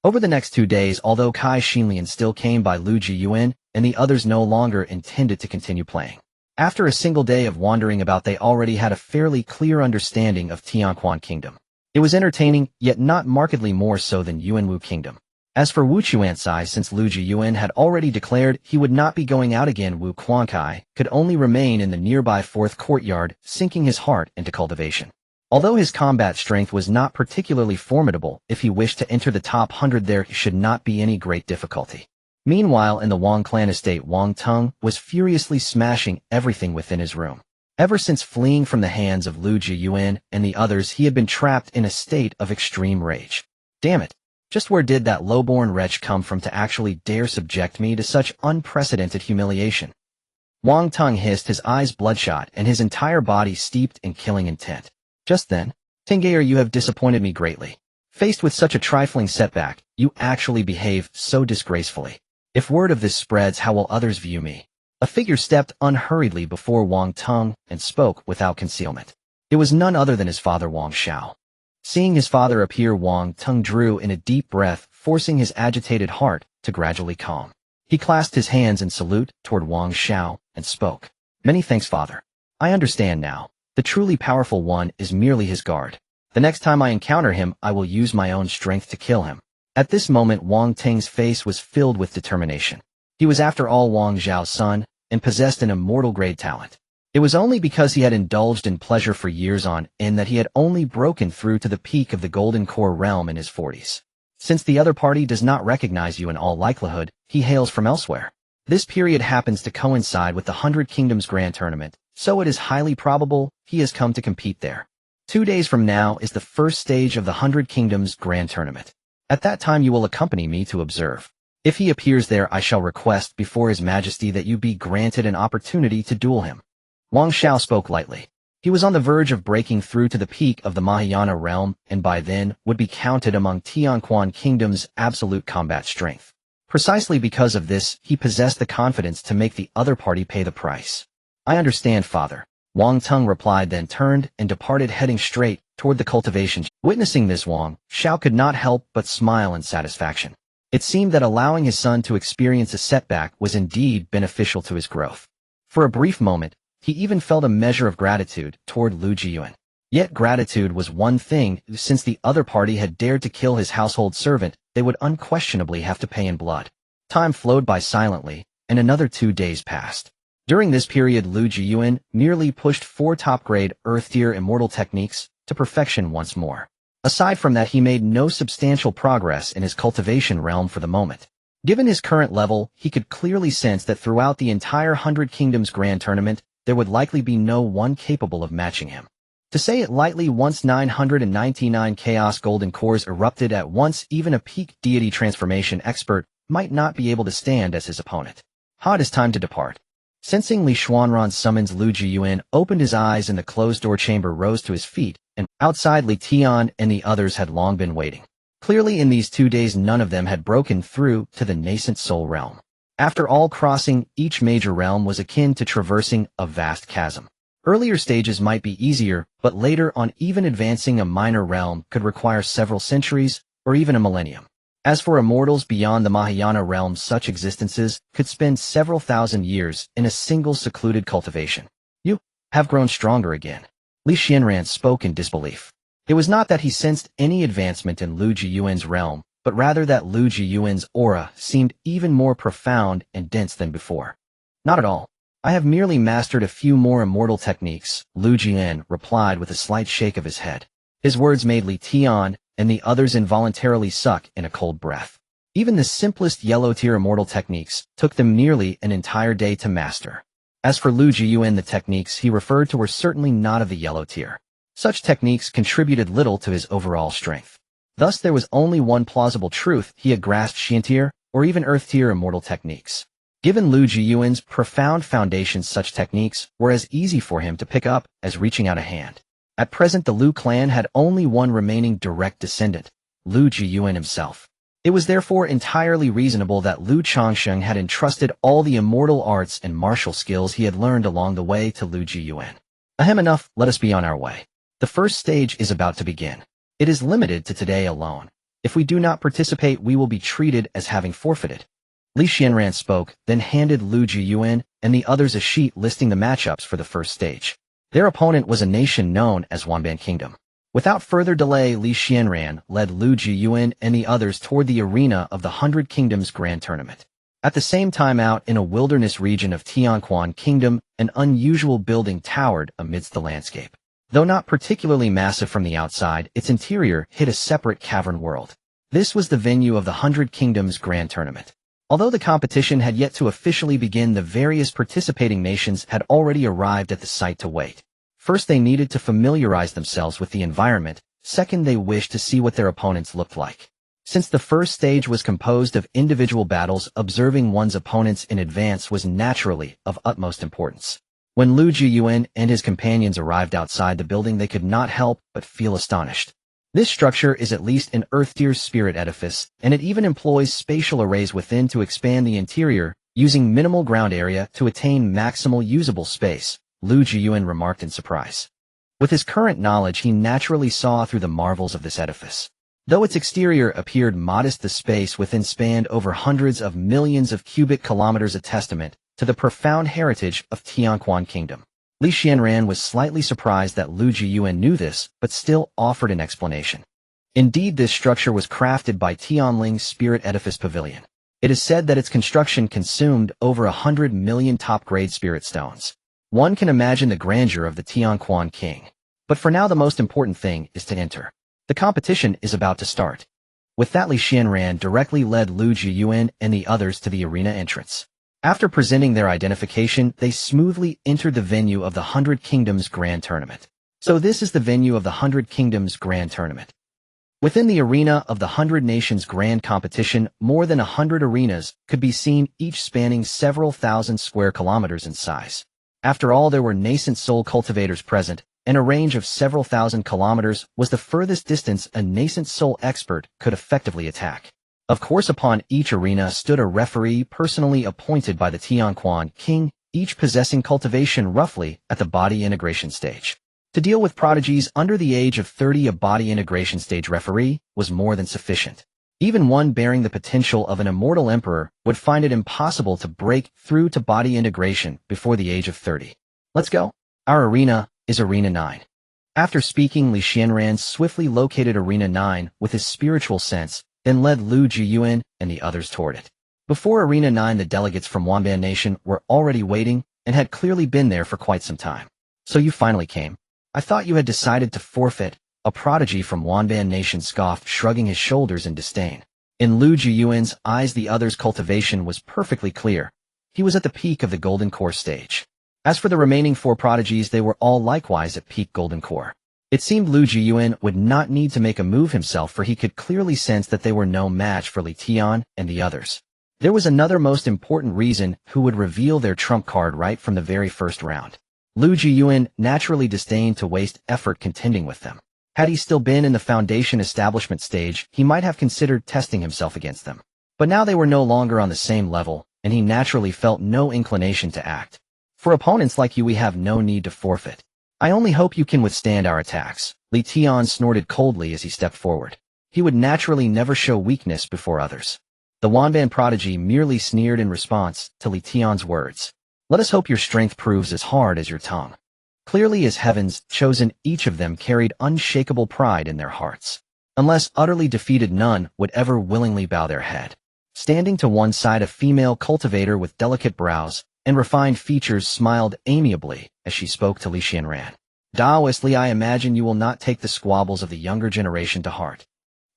Over the next 2 days, although Kai Xinlian still came by Lu Jiuyuan, and the others no longer intended to continue playing. After a single day of wandering about, they already had a fairly clear understanding of Tianquan Kingdom. It was entertaining, yet not markedly more so than Yuanwu Kingdom. As for Wu Chuansai, since Lu Jiuyuan had already declared he would not be going out again, Wu Quankai could only remain in the nearby fourth courtyard, sinking his heart into cultivation. Although his combat strength was not particularly formidable, if he wished to enter the top 100 there should not be any great difficulty. Meanwhile, in the Wang clan estate, Wang Teng was furiously smashing everything within his room. Ever since fleeing from the hands of Lu Jiuyuan and the others, he had been trapped in a state of extreme rage. Damn it! Just where did that low-born wretch come from to actually dare subject me to such unprecedented humiliation? Wang Teng hissed, his eyes bloodshot and his entire body steeped in killing intent. Just then, Tengayer, you have disappointed me greatly. Faced with such a trifling setback, you actually behave so disgracefully. If word of this spreads, how will others view me? A figure stepped unhurriedly before Wang Teng and spoke without concealment. It was none other than his father Wang Xiao. Seeing his father appear, Wang Teng drew in a deep breath, forcing his agitated heart to gradually calm. He clasped his hands in salute toward Wang Xiao and spoke. Many thanks, father. I understand now. The truly powerful one is merely his guard. The next time I encounter him, I will use my own strength to kill him. At this moment, Wang Teng's face was filled with determination. He was after all Wang Zhao's son, and possessed an immortal-grade talent. It was only because he had indulged in pleasure for years on end that he had only broken through to the peak of the Golden Core realm in his 40s. Since the other party does not recognize you, in all likelihood, he hails from elsewhere. This period happens to coincide with the 100 Kingdoms Grand Tournament, so it is highly probable he has come to compete there. 2 days from now is the first stage of the 100 Kingdoms Grand Tournament. At that time you will accompany me to observe. If he appears there, I shall request before His Majesty that you be granted an opportunity to duel him. Wang Xiao spoke lightly. He was on the verge of breaking through to the peak of the Mahayana realm, and by then would be counted among Tianquan Kingdom's absolute combat strength. Precisely because of this, he possessed the confidence to make the other party pay the price. I understand, father, Wang Teng replied, then turned and departed, heading straight toward the cultivation. Witnessing this, Wang Xiao could not help but smile in satisfaction. It seemed that allowing his son to experience a setback was indeed beneficial to his growth. For a brief moment, he even felt a measure of gratitude toward Lu Jiuyuan. Yet gratitude was one thing, since the other party had dared to kill his household servant, they would unquestionably have to pay in blood. Time flowed by silently, and another 2 days passed. During this period, Lu Jiuyuan merely pushed 4 top-grade Earth-tier immortal techniques to perfection once more. Aside from that, he made no substantial progress in his cultivation realm for the moment. Given his current level, he could clearly sense that throughout the entire 100 Kingdoms Grand Tournament, there would likely be no one capable of matching him. To say it lightly, once 999 Chaos Golden Cores erupted at once, even a peak deity transformation expert might not be able to stand as his opponent. It is time to depart. Sensing Li Xuanran's summons, Lu Jiuyuan opened his eyes in the closed-door chamber, rose to his feet, and outside, Li Tian and the others had long been waiting. Clearly, in these 2 days, none of them had broken through to the nascent soul realm. After all, crossing each major realm was akin to traversing a vast chasm. Earlier stages might be easier, but later on, even advancing a minor realm could require several centuries or even a millennium. As for immortals beyond the Mahayana realm, such existences could spend several thousand years in a single secluded cultivation. You have grown stronger again. Li Xianran spoke in disbelief. It was not that he sensed any advancement in Lu Jiuyuan's realm, but rather that Lu Jiuyuan's aura seemed even more profound and dense than before. Not at all. I have merely mastered a few more immortal techniques, Lu Jiuyuan replied with a slight shake of his head. His words made Li Tian and the others involuntarily suck in a cold breath. Even the simplest yellow-tier immortal techniques took them nearly an entire day to master. As for Lu Jiuyuan, the techniques he referred to were certainly not of the yellow tier. Such techniques contributed little to his overall strength. Thus, there was only one plausible truth: he had grasped Xian-tier or even Earth-tier immortal techniques. Given Lu Jiuyuan's profound foundations, such techniques were as easy for him to pick up as reaching out a hand. At present, the Lu clan had only one remaining direct descendant, Lu Jiuyuan himself. It was therefore entirely reasonable that Lu Changsheng had entrusted all the immortal arts and martial skills he had learned along the way to Lu Jiuyuan. Ahem, enough, let us be on our way. The first stage is about to begin. It is limited to today alone. If we do not participate, we will be treated as having forfeited. Li Xianran spoke, then handed Lu Jiuyuan and the others a sheet listing the matchups for the first stage. Their opponent was a nation known as Wanban Kingdom. Without further delay, Li Xianran led Lu Jiuyuan and the others toward the arena of the 100 Kingdoms Grand Tournament. At the same time, out in a wilderness region of Tianquan Kingdom, an unusual building towered amidst the landscape. Though not particularly massive from the outside, its interior hid a separate cavern world. This was the venue of the 100 Kingdoms Grand Tournament. Although the competition had yet to officially begin, the various participating nations had already arrived at the site to wait. First, they needed to familiarize themselves with the environment. Second, they wished to see what their opponents looked like. Since the first stage was composed of individual battles, observing one's opponents in advance was naturally of utmost importance. When Lu Jiuyuan and his companions arrived outside the building, they could not help but feel astonished. This structure is at least an Earth-tier spirit edifice, and it even employs spatial arrays within to expand the interior, using minimal ground area to attain maximal usable space, Lu Jiuyuan remarked in surprise. With his current knowledge, he naturally saw through the marvels of this edifice. Though its exterior appeared modest, the space within spanned over hundreds of millions of cubic kilometers, a testament to the profound heritage of Tianquan Kingdom. Li Xianran was slightly surprised that Lu Jiuyuan knew this, but still offered an explanation. Indeed, this structure was crafted by Tianling's Spirit Edifice Pavilion. It is said that its construction consumed over 100 million top-grade spirit stones. One can imagine the grandeur of the Tianquan King. But for now, the most important thing is to enter. The competition is about to start. With that, Li Xianran directly led Lu Jiuyuan and the others to the arena entrance. After presenting their identification, they smoothly entered the venue of the 100 Kingdoms Grand Tournament. So this is the venue of the 100 Kingdoms Grand Tournament. Within the arena of the 100 Nations Grand Competition, more than 100 arenas could be seen, each spanning several thousand square kilometers in size. After all, there were nascent soul cultivators present, and a range of several thousand kilometers was the furthest distance a nascent soul expert could effectively attack. Of course, upon each arena stood a referee personally appointed by the Tianquan King, each possessing cultivation roughly at the body integration stage. To deal with prodigies under the age of 30, a body integration stage referee was more than sufficient. Even one bearing the potential of an immortal emperor would find it impossible to break through to body integration before the age of 30. Let's go. Our arena is Arena 9. After speaking, Li Xianran swiftly located Arena 9 with his spiritual sense, then led Lu Jiuyuan and the others toward it. Before Arena 9, the delegates from Wanban Nation were already waiting and had clearly been there for quite some time. So you finally came. I thought you had decided to forfeit, a prodigy from Wanban Nation scoffed, shrugging his shoulders in disdain. In Lu Jiuyuan's eyes, the other's cultivation was perfectly clear. He was at the peak of the Golden Core stage. As for the remaining 4 prodigies, they were all likewise at peak Golden Core. It seemed Lu Jiuyuan would not need to make a move himself, for he could clearly sense that they were no match for Li Tian and the others. There was another most important reason: who would reveal their trump card right from the very first round. Lu Jiuyuan naturally disdained to waste effort contending with them. Had he still been in the foundation establishment stage, he might have considered testing himself against them. But now they were no longer on the same level, and he naturally felt no inclination to act. For opponents like you, we have no need to forfeit. I only hope you can withstand our attacks. Li Tian snorted coldly as he stepped forward. He would naturally never show weakness before others. The Wanban prodigy merely sneered in response to Li Tian's words. Let us hope your strength proves as hard as your tongue. Clearly as heavens chosen, each of them carried unshakable pride in their hearts. Unless utterly defeated, none would ever willingly bow their head. Standing to one side, a female cultivator with delicate brows and refined features smiled amiably as she spoke to Li Xianran. Daoistly, I imagine you will not take the squabbles of the younger generation to heart.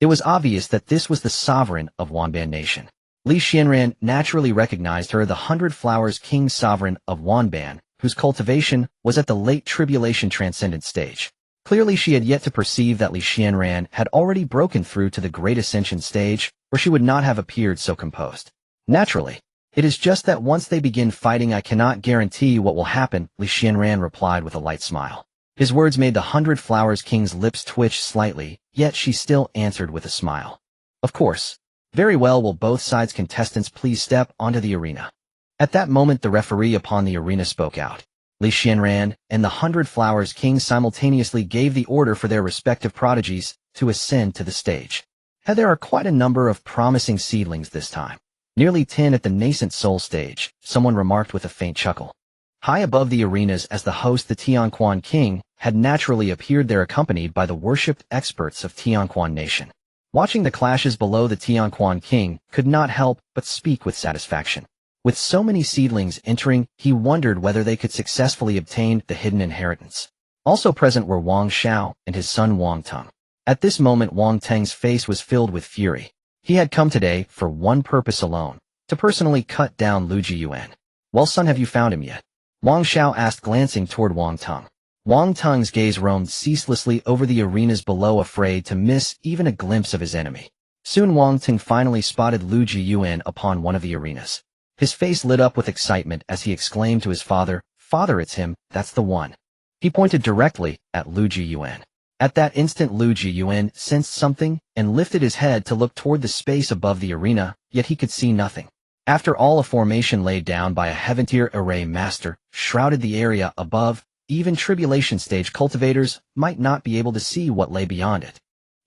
It was obvious that this was the sovereign of Wanban Nation. Li Xianran naturally recognized her, the 100 Flowers King sovereign of Wanban, whose cultivation was at the late tribulation transcendent stage. Clearly she had yet to perceive that Li Xianran had already broken through to the Great Ascension stage, or she would not have appeared so composed. Naturally. It is just that once they begin fighting, I cannot guarantee what will happen, Li Xianran replied with a light smile. His words made the 100 Flowers King's lips twitch slightly, yet she still answered with a smile. Of course. Very well, will both sides' contestants please step onto the arena? At that moment, the referee upon the arena spoke out. Li Xianran and the 100 Flowers King simultaneously gave the order for their respective prodigies to ascend to the stage. There are quite a number of promising seedlings this time. Nearly 10 at the nascent soul stage, someone remarked with a faint chuckle. High above the arenas as the host, the Tianquan king, had naturally appeared there accompanied by the worshipped experts of Tianquan nation. Watching the clashes below, the Tianquan king could not help but speak with satisfaction. With so many seedlings entering, he wondered whether they could successfully obtain the hidden inheritance. Also present were Wang Xiao and his son Wang Teng. At this moment, Wang Teng's face was filled with fury. He had come today for one purpose alone, to personally cut down Lu Jiuyuan. Well, son, have you found him yet? Wang Xiao asked, glancing toward Wang Teng. Wang Teng's gaze roamed ceaselessly over the arenas below, afraid to miss even a glimpse of his enemy. Soon Wang Teng finally spotted Lu Jiuyuan upon one of the arenas. His face lit up with excitement as he exclaimed to his father, "Father, it's him, that's the one." He pointed directly at Lu Jiuyuan. At that instant, Lu Jiuyuan sensed something and lifted his head to look toward the space above the arena, yet he could see nothing. After all, a formation laid down by a heaven-tier array master shrouded the area above. Even tribulation stage cultivators might not be able to see what lay beyond it.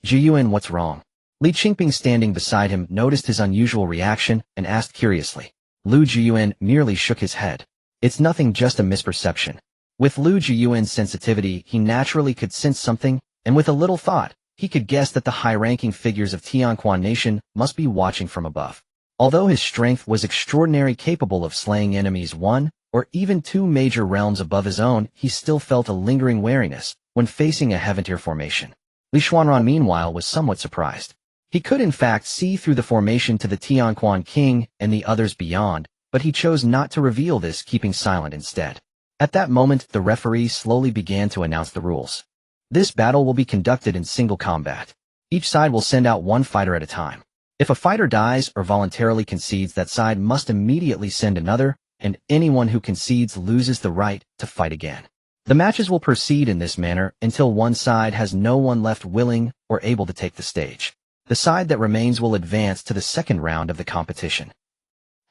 "Jiuyuan, what's wrong?" Li Qingping, standing beside him, noticed his unusual reaction and asked curiously. Lu Jiuyuan merely shook his head. "It's nothing, just a misperception." With Lu Jiuyuan's sensitivity, he naturally could sense something, and with a little thought, he could guess that the high-ranking figures of Tianquan nation must be watching from above. Although his strength was extraordinary, capable of slaying enemies one or even two major realms above his own, he still felt a lingering wariness when facing a heaven-tier formation. Li Xuanran, meanwhile, was somewhat surprised. He could in fact see through the formation to the Tianquan king and the others beyond, but he chose not to reveal this, keeping silent instead. At that moment, the referee slowly began to announce the rules. This battle will be conducted in single combat. Each side will send out one fighter at a time. If a fighter dies or voluntarily concedes, that side must immediately send another, and anyone who concedes loses the right to fight again. The matches will proceed in this manner until one side has no one left willing or able to take the stage. The side that remains will advance to the second round of the competition.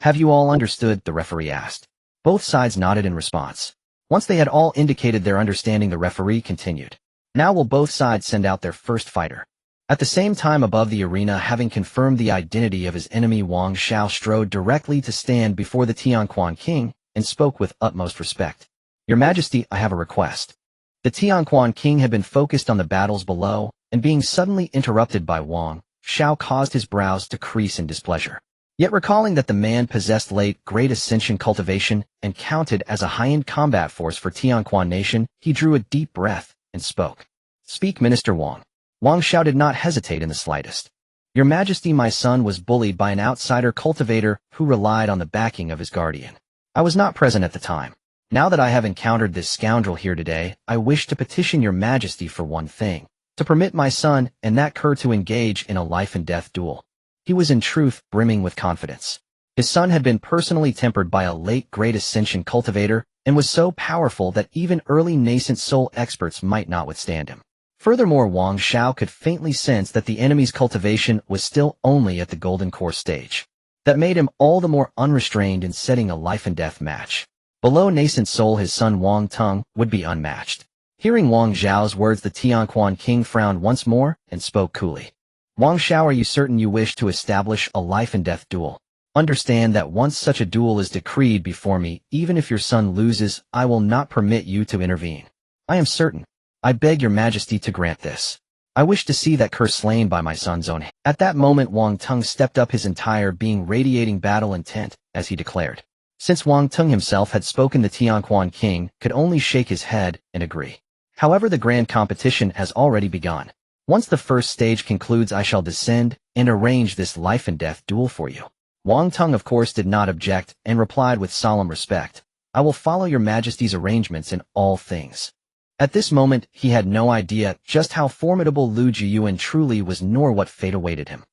"Have you all understood?" the referee asked. Both sides nodded in response. Once they had all indicated their understanding, the referee continued. "Now will both sides send out their first fighter." At the same time, above the arena, having confirmed the identity of his enemy, Wang Xiao strode directly to stand before the Tianquan king and spoke with utmost respect. "Your Majesty, I have a request." The Tianquan king had been focused on the battles below, and being suddenly interrupted by Wang Xiao caused his brows to crease in displeasure. Yet recalling that the man possessed late great ascension cultivation and counted as a high-end combat force for Tianquan nation, he drew a deep breath and spoke. "Speak, Minister Wang." Wang Xiao did not hesitate in the slightest. "Your Majesty, my son was bullied by an outsider cultivator who relied on the backing of his guardian. I was not present at the time. Now that I have encountered this scoundrel here today, I wish to petition your Majesty for one thing, to permit my son and that cur to engage in a life-and-death duel." He was in truth brimming with confidence. His son had been personally tempered by a late great ascension cultivator and was so powerful that even early nascent soul experts might not withstand him. Furthermore, Wang Xiao could faintly sense that the enemy's cultivation was still only at the golden core stage. That made him all the more unrestrained in setting a life-and-death match. Below nascent soul, his son Wang Teng would be unmatched. Hearing Wang Xiao's words, the Tianquan king frowned once more and spoke coolly. "Wang Xiao, are you certain you wish to establish a life-and-death duel? Understand that once such a duel is decreed before me, even if your son loses, I will not permit you to intervene." "I am certain. I beg your Majesty to grant this. I wish to see that cur slain by my son's own hand." At that moment, Wang Teng stepped up, his entire being radiating battle intent, as he declared. Since Wang Teng himself had spoken, the Tianquan king could only shake his head and agree. However, the grand competition has already begun. Once the first stage concludes, I shall descend and arrange this life-and-death duel for you. Wang Teng, of course, did not object and replied with solemn respect, "I will follow your Majesty's arrangements in all things." At this moment, he had no idea just how formidable Lu Jiuyuan truly was, nor what fate awaited him.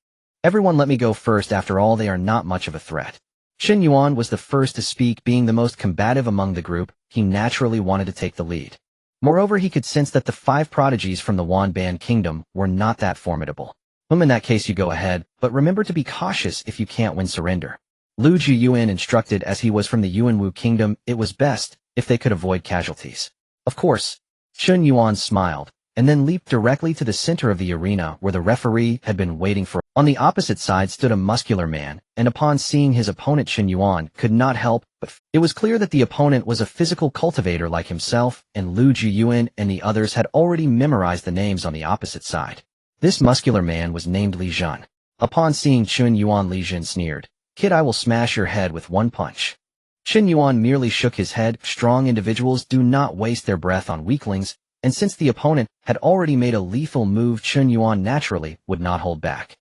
"Everyone, let me go first. After all, they are not much of a threat." Chen Yuan was the first to speak. Being the most combative among the group, he naturally wanted to take the lead. Moreover, he could sense that the 5 prodigies from the Wanban kingdom were not that formidable. In that case, you go ahead, but remember to be cautious. If you can't win, surrender." Lu Jiuyuan instructed. As he was from the Yuanwu kingdom, it was best if they could avoid casualties. "Of course." Chen Yuan smiled, and then leaped directly to the center of the arena where the referee had been waiting for. On the opposite side stood a muscular man, and upon seeing his opponent Qin Yuan could not help but it was clear that the opponent was a physical cultivator like himself, and Lu Jiuyuan and the others had already memorized the names on the opposite side. This muscular man was named Li Jun. Upon seeing Qin Yuan, Li Jun sneered, "Kid, I will smash your head with one punch." Qin Yuan merely shook his head. Strong individuals do not waste their breath on weaklings, and since the opponent had already made a lethal move, Qin Yuan naturally would not hold back.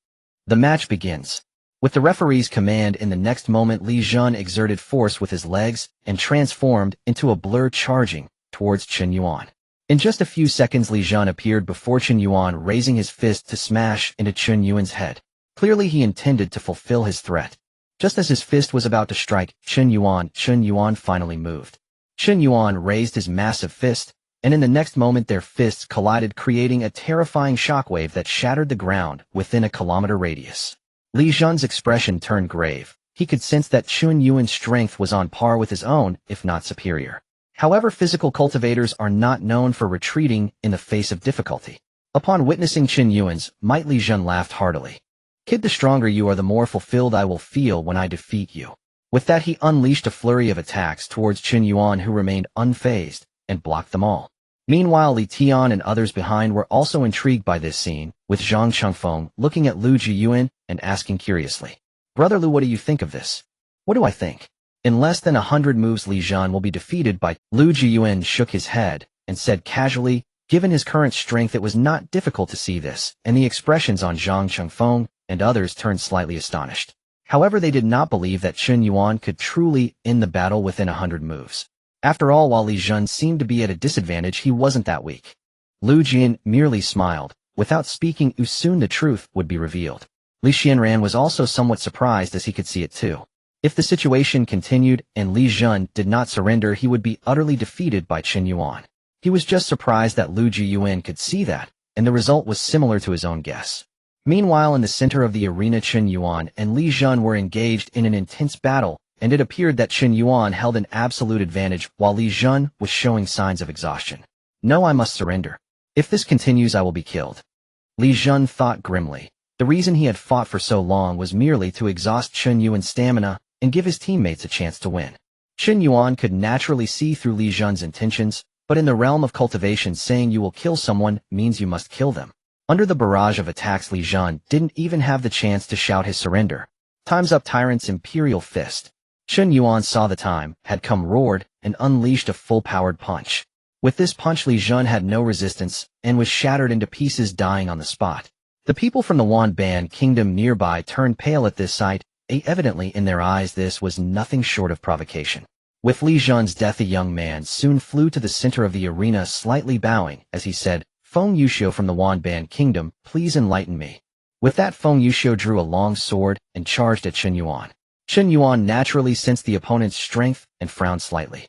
The match begins. With the referee's command, in the next moment Li Jun exerted force with his legs and transformed into a blur charging towards Qin Yuan. In just a few seconds Li Jun appeared before Qin Yuan, raising his fist to smash into Qin Yuan's head. Clearly he intended to fulfill his threat. Just as his fist was about to strike Qin Yuan finally moved. Qin Yuan raised his massive fist, and in the next moment their fists collided, creating a terrifying shockwave that shattered the ground within a kilometer radius. Li Jun's expression turned grave. He could sense that Qin Yuan's strength was on par with his own, if not superior. However, physical cultivators are not known for retreating in the face of difficulty. Upon witnessing Qin Yuan's might, Li Jun laughed heartily. "Kid, the stronger you are, the more fulfilled I will feel when I defeat you." With that, he unleashed a flurry of attacks towards Qin Yuan, who remained unfazed, and blocked them all. Meanwhile, Li Tian and others behind were also intrigued by this scene, with Zhang Chengfeng looking at Lu Jiuyuan and asking curiously, "Brother Lu, what do you think of this?" "What do I think? In less than 100 moves Li Jun will be defeated by..." Lu Jiuyuan shook his head and said casually, given his current strength it was not difficult to see this, and the expressions on Zhang Chengfeng and others turned slightly astonished. However, they did not believe that Qin Yuan could truly end the battle within 100 moves. After all, while Li Jun seemed to be at a disadvantage, he wasn't that weak. Lu Jian merely smiled. Without speaking, soon the truth would be revealed. Li Xianran was also somewhat surprised, as he could see it too. If the situation continued and Li Jun did not surrender, he would be utterly defeated by Qin Yuan. He was just surprised that Lu Jiuyuan could see that, and the result was similar to his own guess. Meanwhile, in the center of the arena, Qin Yuan and Li Jun were engaged in an intense battle, and it appeared that Qin Yuan held an absolute advantage while Li Jun was showing signs of exhaustion. "No, I must surrender. If this continues, I will be killed." Li Jun thought grimly. The reason he had fought for so long was merely to exhaust Qin Yuan's stamina and give his teammates a chance to win. Qin Yuan could naturally see through Li Jun's intentions, but in the realm of cultivation, saying you will kill someone means you must kill them. Under the barrage of attacks, Li Jun didn't even have the chance to shout his surrender. "Time's up, Tyrant's Imperial Fist." Qin Yuan saw the time had come, roared, and unleashed a full-powered punch. With this punch, Li Jun had no resistance and was shattered into pieces, dying on the spot. The people from the Wanban kingdom nearby turned pale at this sight. Evidently in their eyes this was nothing short of provocation. With Li Jun's death, a young man soon flew to the center of the arena, slightly bowing as he said, "Feng Yuxiu from the Wanban kingdom, please enlighten me." With that, Feng Yuxiu drew a long sword and charged at Qin Yuan. Qin Yuan naturally sensed the opponent's strength and frowned slightly.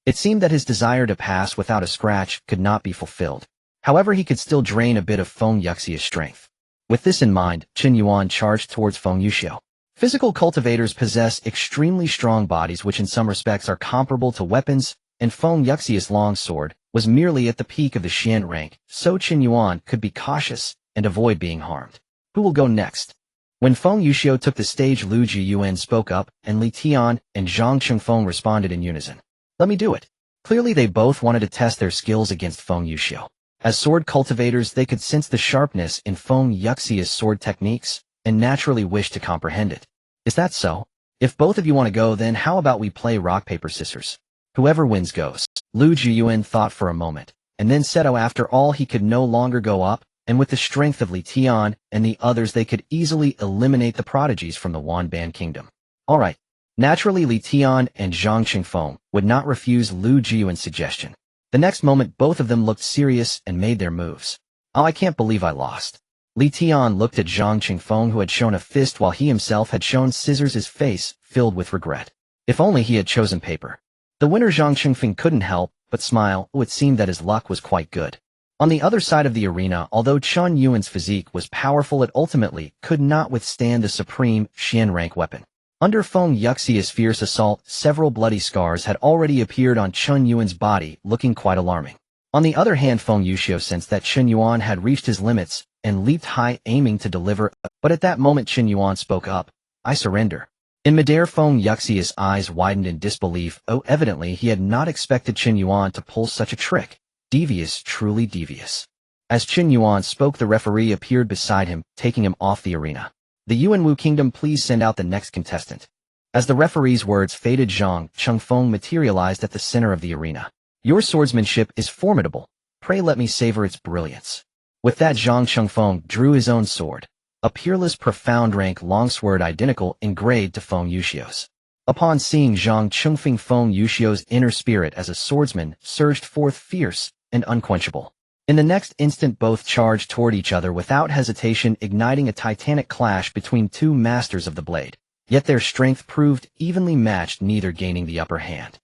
It seemed that his desire to pass without a scratch could not be fulfilled. However, he could still drain a bit of Feng Yuxiu's strength. With this in mind, Qin Yuan charged towards Feng Yuxiu. Physical cultivators possess extremely strong bodies which in some respects are comparable to weapons, and Feng Yuxiu's long sword was merely at the peak of the Xian rank, so Qin Yuan could be cautious and avoid being harmed. Who will go next? When Feng Yuxiu took the stage, Lu Jiuyuan spoke up, and Li Tian and Zhang Chengfeng responded in unison. "Let me do it." Clearly they both wanted to test their skills against Feng Yuxiu. As sword cultivators, they could sense the sharpness in Feng Yuxiu's sword techniques, and naturally wished to comprehend it. "Is that so? If both of you want to go, then how about we play rock, paper, scissors? Whoever wins goes." Lu Jiuyuan thought for a moment, and then said, "Oh, after all, he could no longer go up, and with the strength of Li Tian and the others they could easily eliminate the prodigies from the Wanban kingdom." All right. Naturally, Li Tian and Zhang Chengfeng would not refuse Lu Jiuyuan's suggestion. The next moment both of them looked serious and made their moves. "Oh, I can't believe I lost." Li Tian looked at Zhang Chengfeng, who had shown a fist while he himself had shown scissors, his face filled with regret. If only he had chosen paper. The winner Zhang Chengfeng couldn't help but smile. It seemed that his luck was quite good. On the other side of the arena, although Qin Yuan's physique was powerful, it ultimately could not withstand the supreme Xian rank weapon. Under Feng Yuxiu's fierce assault, several bloody scars had already appeared on Qin Yuan's body, looking quite alarming. On the other hand, Feng Yuxiu sensed that Chen Yuan had reached his limits and leaped high, aiming to deliver, but at that moment Chen Yuan spoke up. I surrender. In midair, Feng Yuxiu's eyes widened in disbelief. Oh, evidently he had not expected Chen Yuan to pull such a trick. Devious, truly devious. As Chen Yuan spoke, the referee appeared beside him, taking him off the arena. The Yuanwu Kingdom, please send out the next contestant. As the referee's words faded, Zhang Chengfeng materialized at the center of the arena. Your swordsmanship is formidable. Pray let me savor its brilliance. With that, Zhang Chengfeng drew his own sword, a peerless, profound rank longsword identical in grade to Feng Yuxiu's. Upon seeing Zhang Chengfeng, Feng Yuxiu's inner spirit as a swordsman surged forth, fierce and unquenchable. In the next instant, both charged toward each other without hesitation, igniting a titanic clash between two masters of the blade. Yet their strength proved evenly matched, neither gaining the upper hand.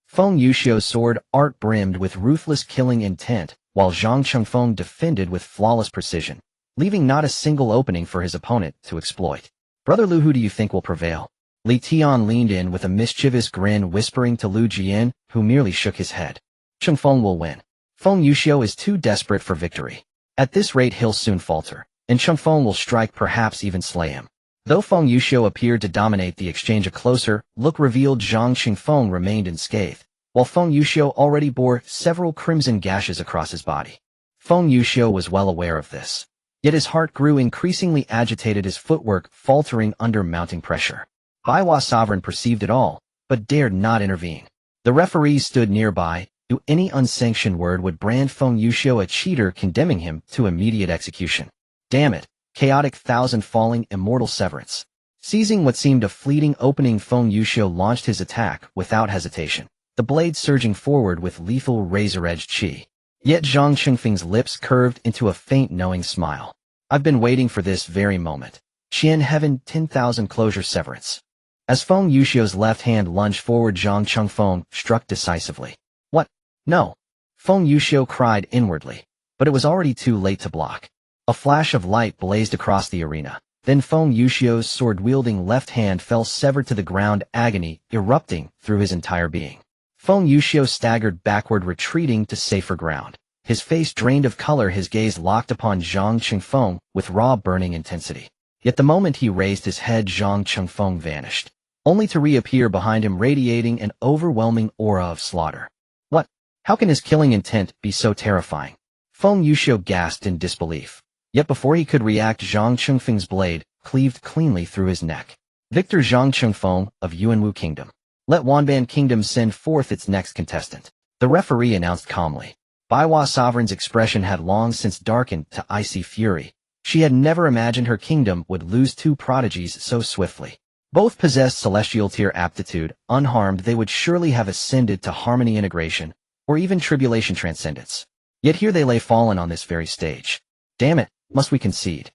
Feng Yuxiu's sword art brimmed with ruthless killing intent, while Zhang Chengfeng defended with flawless precision, leaving not a single opening for his opponent to exploit. Brother Lu, who do you think will prevail? Li Tian leaned in with a mischievous grin, whispering to Lu Jiuyuan, who merely shook his head. Chengfeng will win. Feng Yuxiu is too desperate for victory. At this rate he'll soon falter, and Chengfeng will strike, perhaps even slay him. Though Feng Yuxiu appeared to dominate the exchange, a closer look revealed Zhang Chengfeng remained unscathed, while Feng Yuxiu already bore several crimson gashes across his body. Feng Yuxiu was well aware of this. Yet his heart grew increasingly agitated, his footwork faltering under mounting pressure. Baiwa Sovereign perceived it all, but dared not intervene. The referees stood nearby, who any unsanctioned word would brand Feng Yuxiu a cheater, condemning him to immediate execution. Damn it! Chaotic thousand falling, immortal severance. Seizing what seemed a fleeting opening, Feng Yuxiu launched his attack without hesitation, the blade surging forward with lethal razor-edged chi. Yet Zhang Chengfeng's lips curved into a faint knowing smile. I've been waiting for this very moment. Qian Heaven 10,000 closure severance. As Feng Yuxiu's left hand lunged forward, Zhang Chengfeng struck decisively. What? No! Feng Yuxiu cried inwardly, but it was already too late to block. A flash of light blazed across the arena. Then Feng Yuxiu's sword-wielding left hand fell severed to the ground, agony erupting through his entire being. Feng Yuxiu staggered backward, retreating to safer ground. His face drained of color, his gaze locked upon Zhang Chengfeng with raw, burning intensity. Yet the moment he raised his head, Zhang Chengfeng vanished, only to reappear behind him, radiating an overwhelming aura of slaughter. What? How can his killing intent be so terrifying? Feng Yuxiu gasped in disbelief. Yet before he could react, Zhang Chengfeng's blade cleaved cleanly through his neck. Victor Zhang Chengfeng of Yuanwu Kingdom. Let Wanban Kingdom send forth its next contestant. The referee announced calmly. Baiwa Sovereign's expression had long since darkened to icy fury. She had never imagined her kingdom would lose two prodigies so swiftly. Both possessed celestial tier aptitude. Unharmed, they would surely have ascended to harmony integration, or even tribulation transcendence. Yet here they lay fallen on this very stage. Damn it, must we concede?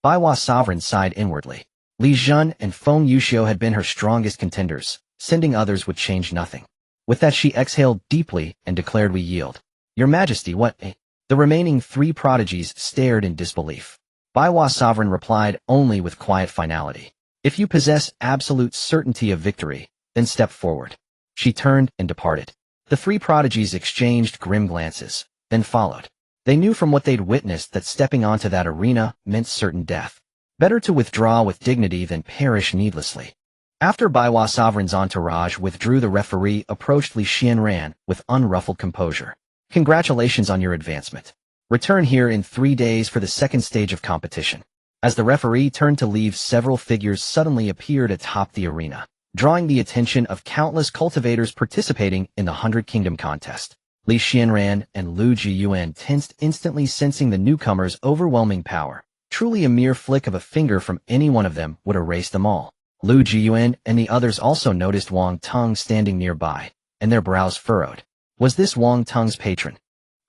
Baiwa Sovereign sighed inwardly. Li Zhun and Feng Yuxiu had been her strongest contenders. Sending others would change nothing. With that, she exhaled deeply and declared, we yield. Your Majesty, what? The remaining three prodigies stared in disbelief. Baiwa Sovereign replied only with quiet finality. If you possess absolute certainty of victory, then step forward. She turned and departed. The three prodigies exchanged grim glances, then followed. They knew from what they'd witnessed that stepping onto that arena meant certain death. Better to withdraw with dignity than perish needlessly. After Baiwa Sovereign's entourage withdrew, the referee approached Li Xianran with unruffled composure. Congratulations on your advancement. Return here in 3 days for the second stage of competition. As the referee turned to leave, several figures suddenly appeared atop the arena, drawing the attention of countless cultivators participating in the 100 Kingdom contest. Li Xianran and Lu Jiuyuan tensed instantly, sensing the newcomer's overwhelming power. Truly a mere flick of a finger from any one of them would erase them all. Lu Jiuyuan and the others also noticed Wang Teng standing nearby, and their brows furrowed. Was this Wang Teng's patron?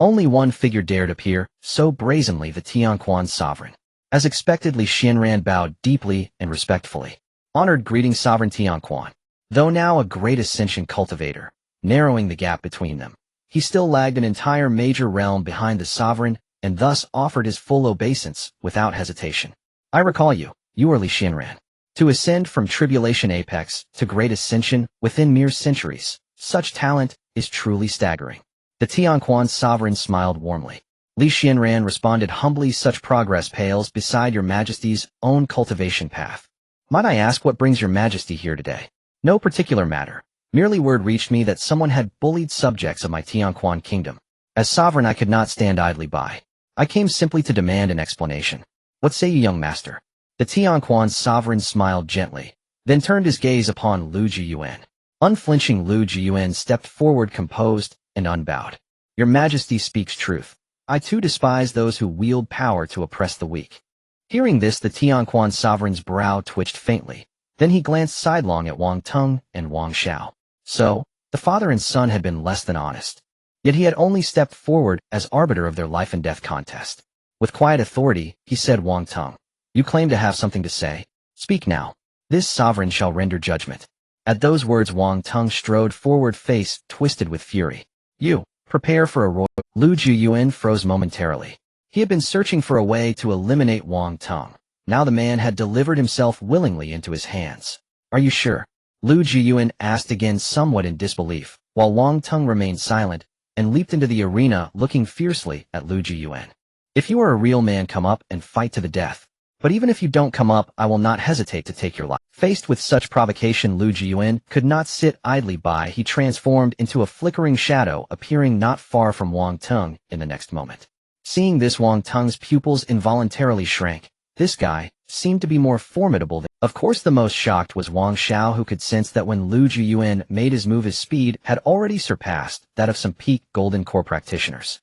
Only one figure dared appear, so brazenly, the Tianquan Sovereign. As expected, Li Xianran bowed deeply and respectfully. Honored greetings, Sovereign Tianquan. Though now a great ascension cultivator, narrowing the gap between them, he still lagged an entire major realm behind the Sovereign, and thus offered his full obeisance without hesitation. I recall you. You are Li Xianran. To ascend from tribulation apex to great ascension within mere centuries, such talent is truly staggering. The Tianquan sovereign smiled warmly. Li Xianran responded humbly, such progress pales beside your majesty's own cultivation path. Might I ask what brings your majesty here today? No particular matter. Merely word reached me that someone had bullied subjects of my Tianquan kingdom. As sovereign I could not stand idly by. I came simply to demand an explanation. What say you, young master? The Tianquan sovereign smiled gently, then turned his gaze upon Lu Jiuyuan. Unflinching Lu Jiuyuan stepped forward composed and unbowed. Your majesty speaks truth. I too despise those who wield power to oppress the weak. Hearing this, the Tianquan sovereign's brow twitched faintly. Then he glanced sidelong at Wang Teng and Wang Xiao. So, the father and son had been less than honest. Yet he had only stepped forward as arbiter of their life and death contest. With quiet authority, he said, Wang Teng, you claim to have something to say. Speak now. This sovereign shall render judgment. At those words, Wang Teng strode forward, face twisted with fury. You, prepare for a royal... Lu Jiuyuan froze momentarily. He had been searching for a way to eliminate Wang Teng. Now the man had delivered himself willingly into his hands. Are you sure? Lu Jiuyuan asked again, somewhat in disbelief, while Wang Teng remained silent and leaped into the arena, looking fiercely at Lu Jiuyuan. If you are a real man, come up and fight to the death. But even if you don't come up, I will not hesitate to take your life. Faced with such provocation, Lu Jiuyuan could not sit idly by. He transformed into a flickering shadow, appearing not far from Wang Teng in the next moment. Seeing this, Wang Teng's pupils involuntarily shrank. This guy seemed to be more formidable than... Of course, the most shocked was Wang Xiao, who could sense that when Lu Jiuyuan made his move, his speed had already surpassed that of some peak Golden Core practitioners.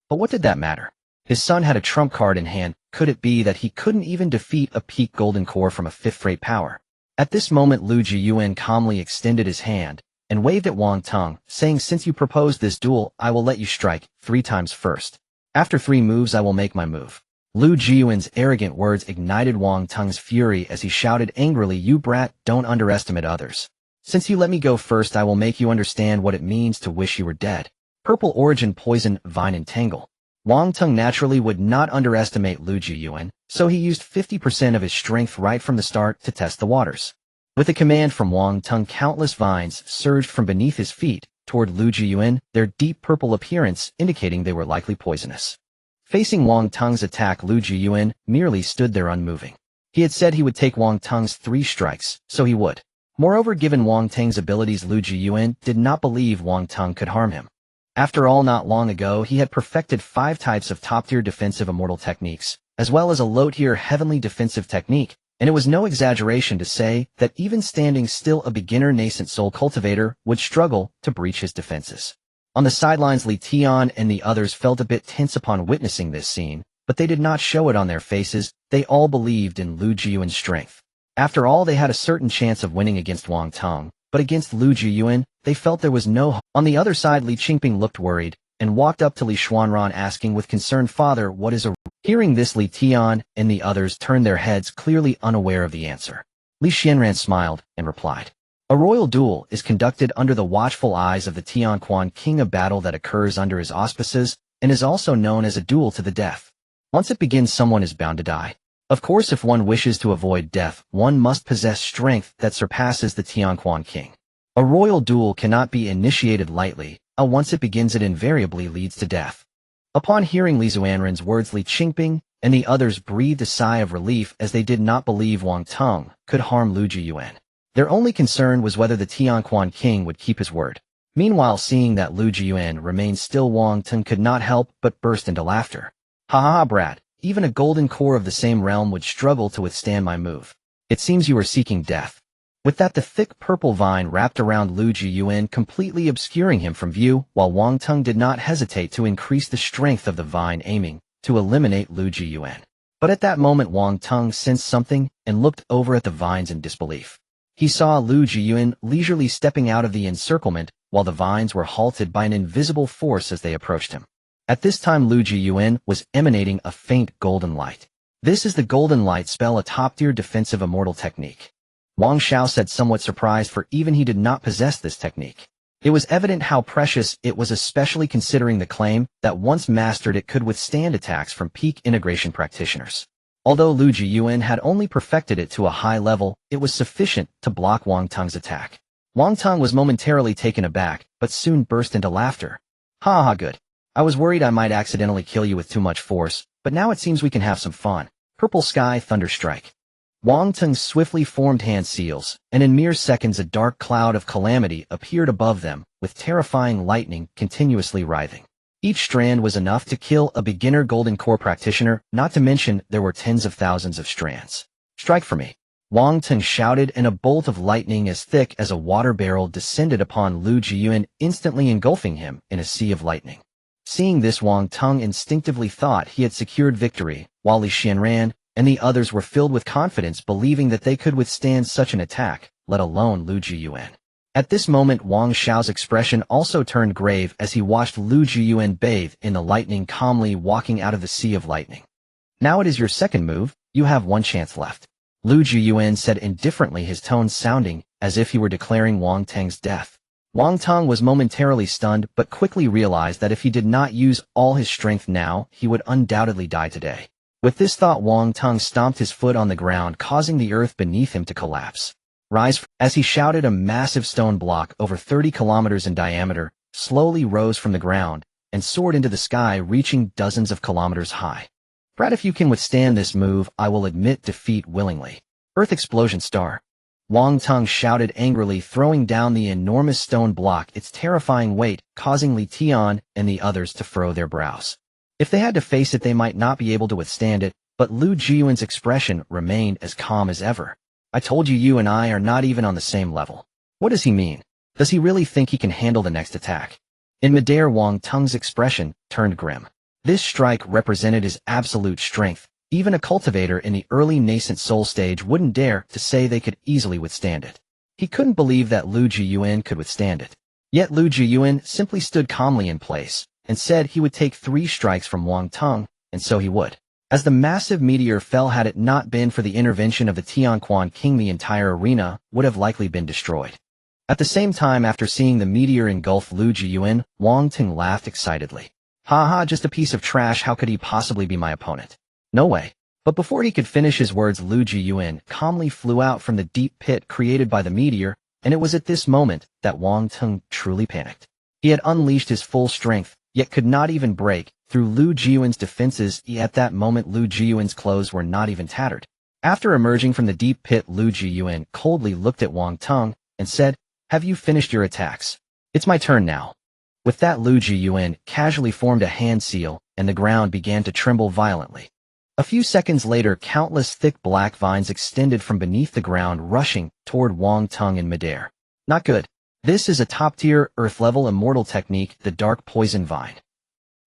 But what did that matter? His son had a trump card in hand. Could it be that he couldn't even defeat a peak Golden Core from a fifth-rate power? At this moment, Lu Jiuyuan calmly extended his hand and waved at Wang Teng, saying, since you proposed this duel, I will let you strike 3 times first. After 3 moves, I will make my move. Lu Jiuyuan's arrogant words ignited Wang Teng's fury as he shouted angrily, you brat, don't underestimate others. Since you let me go first, I will make you understand what it means to wish you were dead. Purple origin poison, vine entangle. Wang Teng naturally would not underestimate Lu Jiuyuan, so he used 50% of his strength right from the start to test the waters. With a command from Wang Teng, countless vines surged from beneath his feet toward Lu Jiuyuan, their deep purple appearance indicating they were likely poisonous. Facing Wang Teng's attack, Lu Jiuyuan merely stood there unmoving. He had said he would take Wang Teng's 3 strikes, so he would. Moreover, given Wang Teng's abilities, Lu Jiuyuan did not believe Wang Teng could harm him. After all, not long ago, he had perfected 5 types of top-tier defensive immortal techniques, as well as a low-tier heavenly defensive technique, and it was no exaggeration to say that even standing still, a beginner nascent soul cultivator would struggle to breach his defenses. On the sidelines, Li Tian and the others felt a bit tense upon witnessing this scene, but they did not show it on their faces. They all believed in Lu Jiuyuan's strength. After all, they had a certain chance of winning against Wang Teng, but against Lu Jiuyuan, they felt there was no hope. On the other side, Li Qingping looked worried and walked up to Li Xuanran, asking with concern, Father, what is a... Hearing this, Li Tian and the others turned their heads, clearly unaware of the answer. Li Xianran smiled and replied, a royal duel is conducted under the watchful eyes of the Tianquan king, a battle that occurs under his auspices and is also known as a duel to the death. Once it begins, someone is bound to die. Of course, if one wishes to avoid death, one must possess strength that surpasses the Tianquan king. A royal duel cannot be initiated lightly, once it begins it invariably leads to death. Upon hearing Li Xuanran's words, Li Qingping and the others breathed a sigh of relief, as they did not believe Wang Teng could harm Lu Jiuyuan. Their only concern was whether the Tianquan king would keep his word. Meanwhile, seeing that Lu Jiuyuan remained still, Wang Teng could not help but burst into laughter. Ha ha ha, brat, even a golden core of the same realm would struggle to withstand my move. It seems you are seeking death. With that, the thick purple vine wrapped around Lu Jiuyuan, completely obscuring him from view, while Wang Teng did not hesitate to increase the strength of the vine, aiming to eliminate Lu Jiuyuan. But at that moment, Wang Teng sensed something and looked over at the vines in disbelief. He saw Lu Jiuyuan leisurely stepping out of the encirclement, while the vines were halted by an invisible force as they approached him. At this time, Lu Jiuyuan was emanating a faint golden light. This is the golden light spell, a top-tier defensive immortal technique. Wang Xiao said, somewhat surprised, for even he did not possess this technique. It was evident how precious it was, especially considering the claim that once mastered it could withstand attacks from peak integration practitioners. Although Lu Jiuyuan had only perfected it to a high level, it was sufficient to block Wang Teng's attack. Wang Teng was momentarily taken aback, but soon burst into laughter. Ha ha, good. I was worried I might accidentally kill you with too much force, but now it seems we can have some fun. Purple Sky Thunder Strike. Wang Teng swiftly formed hand seals, and in mere seconds a dark cloud of calamity appeared above them, with terrifying lightning continuously writhing. Each strand was enough to kill a beginner Golden Core practitioner, not to mention there were tens of thousands of strands. Strike for me. Wang Teng shouted, and a bolt of lightning as thick as a water barrel descended upon Lu Jiuyuan, instantly engulfing him in a sea of lightning. Seeing this, Wang Teng instinctively thought he had secured victory, while Li Xianran and the others were filled with confidence, believing that they could withstand such an attack, let alone Lu Jiuyuan. At this moment, Wang Xiao's expression also turned grave as he watched Lu Jiuyuan bathe in the lightning, calmly walking out of the sea of lightning. Now it is your second move, you have one chance left. Lu Jiuyuan said indifferently, his tone sounding as if he were declaring Wang Teng's death. Wang Teng was momentarily stunned, but quickly realized that if he did not use all his strength now, he would undoubtedly die today. With this thought, Wang Teng stomped his foot on the ground, causing the earth beneath him to collapse. Rise! As he shouted, a massive stone block over 30 kilometers in diameter slowly rose from the ground and soared into the sky, reaching dozens of kilometers high. Brad, if you can withstand this move, I will admit defeat willingly. Earth Explosion Star. Wang Teng shouted angrily, throwing down the enormous stone block, its terrifying weight causing Li Tian and the others to furrow their brows. If they had to face it, they might not be able to withstand it, but Lu Jiuyuan's expression remained as calm as ever. I told you, you and I are not even on the same level. What does he mean? Does he really think he can handle the next attack? In midair, Wang Teng's expression turned grim. This strike represented his absolute strength. Even a cultivator in the early nascent soul stage wouldn't dare to say they could easily withstand it. He couldn't believe that Lu Jiuyuan could withstand it. Yet Lu Jiuyuan simply stood calmly in place and said he would take 3 strikes from Wang Teng, and so he would. As the massive meteor fell, had it not been for the intervention of the Tianquan King, the entire arena would have likely been destroyed. At the same time, after seeing the meteor engulf Lu Jiuyuan, Wang Teng laughed excitedly. Ha ha, just a piece of trash, how could he possibly be my opponent? No way. But before he could finish his words, Lu Jiuyuan calmly flew out from the deep pit created by the meteor, and it was at this moment that Wang Teng truly panicked. He had unleashed his full strength, yet could not even break through Lu Jiuyuan's defenses. At that moment, Lu Jiuyuan's clothes were not even tattered. After emerging from the deep pit, Lu Jiuyuan coldly looked at Wang Teng and said, "Have you finished your attacks? It's my turn now." With that, Lu Jiuyuan casually formed a hand seal, and the ground began to tremble violently. A few seconds later, countless thick black vines extended from beneath the ground, rushing toward Wang Teng in midair. Not good. This is a top-tier, Earth-level immortal technique, the Dark Poison Vine.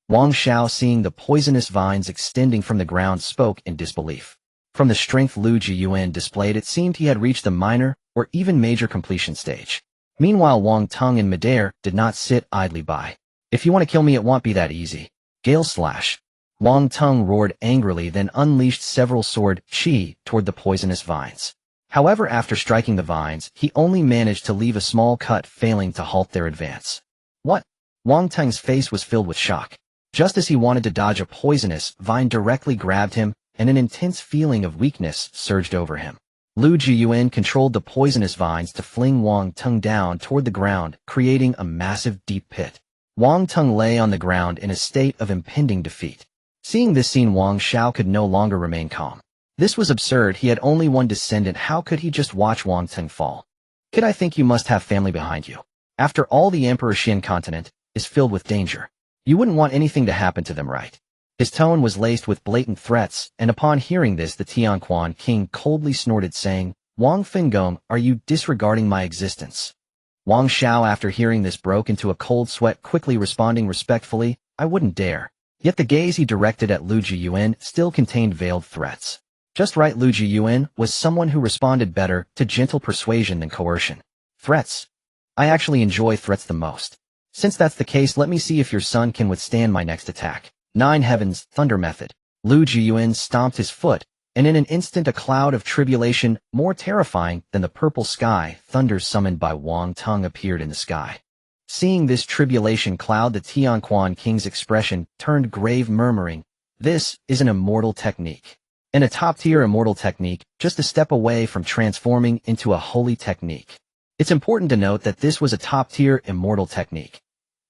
Wang Xiao, seeing the poisonous vines extending from the ground, spoke in disbelief. From the strength Lu Jiuyuan displayed, it seemed he had reached the minor or even major completion stage. Meanwhile, Wang Teng in midair did not sit idly by. "If you want to kill me, it won't be that easy." Gale Slash. Wang Teng roared angrily, then unleashed several sword chi toward the poisonous vines. However, after striking the vines, he only managed to leave a small cut, failing to halt their advance. What? Wang Teng's face was filled with shock. Just as he wanted to dodge, a poisonous vine directly grabbed him, and an intense feeling of weakness surged over him. Lu Jiuyuan controlled the poisonous vines to fling Wang Teng down toward the ground, creating a massive deep pit. Wang Teng lay on the ground in a state of impending defeat. Seeing this scene, Wang Xiao could no longer remain calm. This was absurd. He had only one descendant. How could he just watch Wang Teng fall? Kid, I think you must have family behind you. After all, the Emperor Xin continent is filled with danger. You wouldn't want anything to happen to them, right? His tone was laced with blatant threats, and upon hearing this, the Tianquan King coldly snorted, saying, "Wang Fengong, are you disregarding my existence?" Wang Xiao, after hearing this, broke into a cold sweat, quickly responding respectfully, "I wouldn't dare." Yet the gaze he directed at Lu Jiuyuan still contained veiled threats. Just right, Lu Jiuyuan was someone who responded better to gentle persuasion than coercion. Threats? I actually enjoy threats the most. Since that's the case, let me see if your son can withstand my next attack. 9 Heavens, Thunder Method. Lu Jiuyuan stomped his foot, and in an instant a cloud of tribulation, more terrifying than the purple sky thunder summoned by Wang Teng, appeared in the sky. Seeing this tribulation cloud, the Tianquan King's expression turned grave, murmuring, "This is an immortal technique. And a top-tier immortal technique, just a step away from transforming into a holy technique." It's important to note that this was a top-tier immortal technique.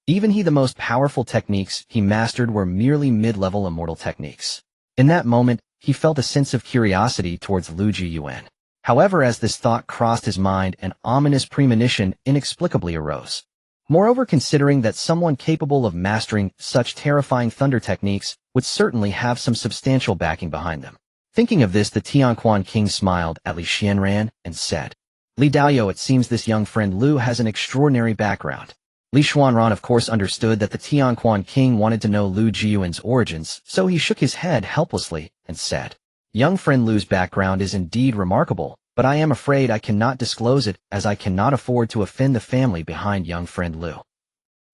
Even the most powerful techniques he mastered were merely mid-level immortal techniques. In that moment, he felt a sense of curiosity towards Lu Jiuyuan. However, as this thought crossed his mind, an ominous premonition inexplicably arose. Moreover, considering that someone capable of mastering such terrifying thunder techniques would certainly have some substantial backing behind them. Thinking of this, the Tianquan king smiled at Li Xianran and said, "Li Daoyou, it seems this young friend Lu has an extraordinary background." Li Xuanran of course understood that the Tianquan king wanted to know Lu Jiuyuan's origins, so he shook his head helplessly and said, "Young friend Lu's background is indeed remarkable, but I am afraid I cannot disclose it as I cannot afford to offend the family behind young friend Lu."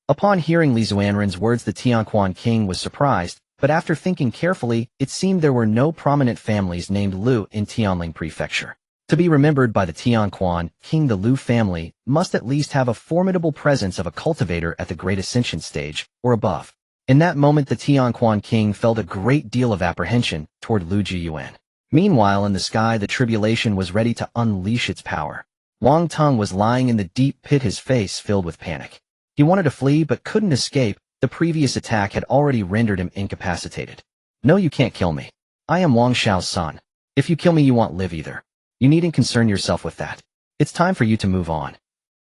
Upon hearing Li Xuanran's words, the Tianquan king was surprised, but after thinking carefully, it seemed there were no prominent families named Lu in Tianling Prefecture. To be remembered by the Tianquan king, the Lu family must at least have a formidable presence of a cultivator at the Great Ascension stage, or above. In that moment, the Tianquan king felt a great deal of apprehension toward Lu Jiuyuan. Meanwhile, in the sky, the tribulation was ready to unleash its power. Wang Tung was lying in the deep pit, his face filled with panic. He wanted to flee but couldn't escape. The previous attack had already rendered him incapacitated. "No, you can't kill me. I am Wang Xiao's son. If you kill me, you won't live either. You needn't concern yourself with that. It's time for you to move on."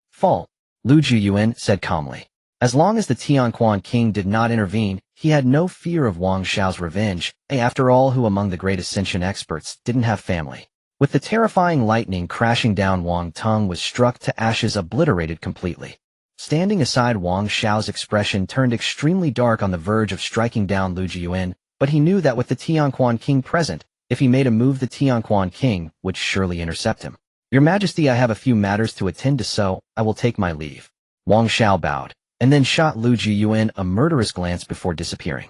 "Fall," Lu Jiuyuan said calmly. As long as the Tianquan king did not intervene, he had no fear of Wang Xiao's revenge. After all, who among the Great Ascension experts didn't have family? With the terrifying lightning crashing down, Wang Tung was struck to ashes, obliterated completely. Standing aside, Wang Xiao's expression turned extremely dark, on the verge of striking down Lu Jiuyuan, but he knew that with the Tianquan king present, if he made a move, the Tianquan king would surely intercept him. "Your Majesty, I have a few matters to attend to, so I will take my leave." Wang Xiao bowed, and then shot Lu Jiuyuan a murderous glance before disappearing.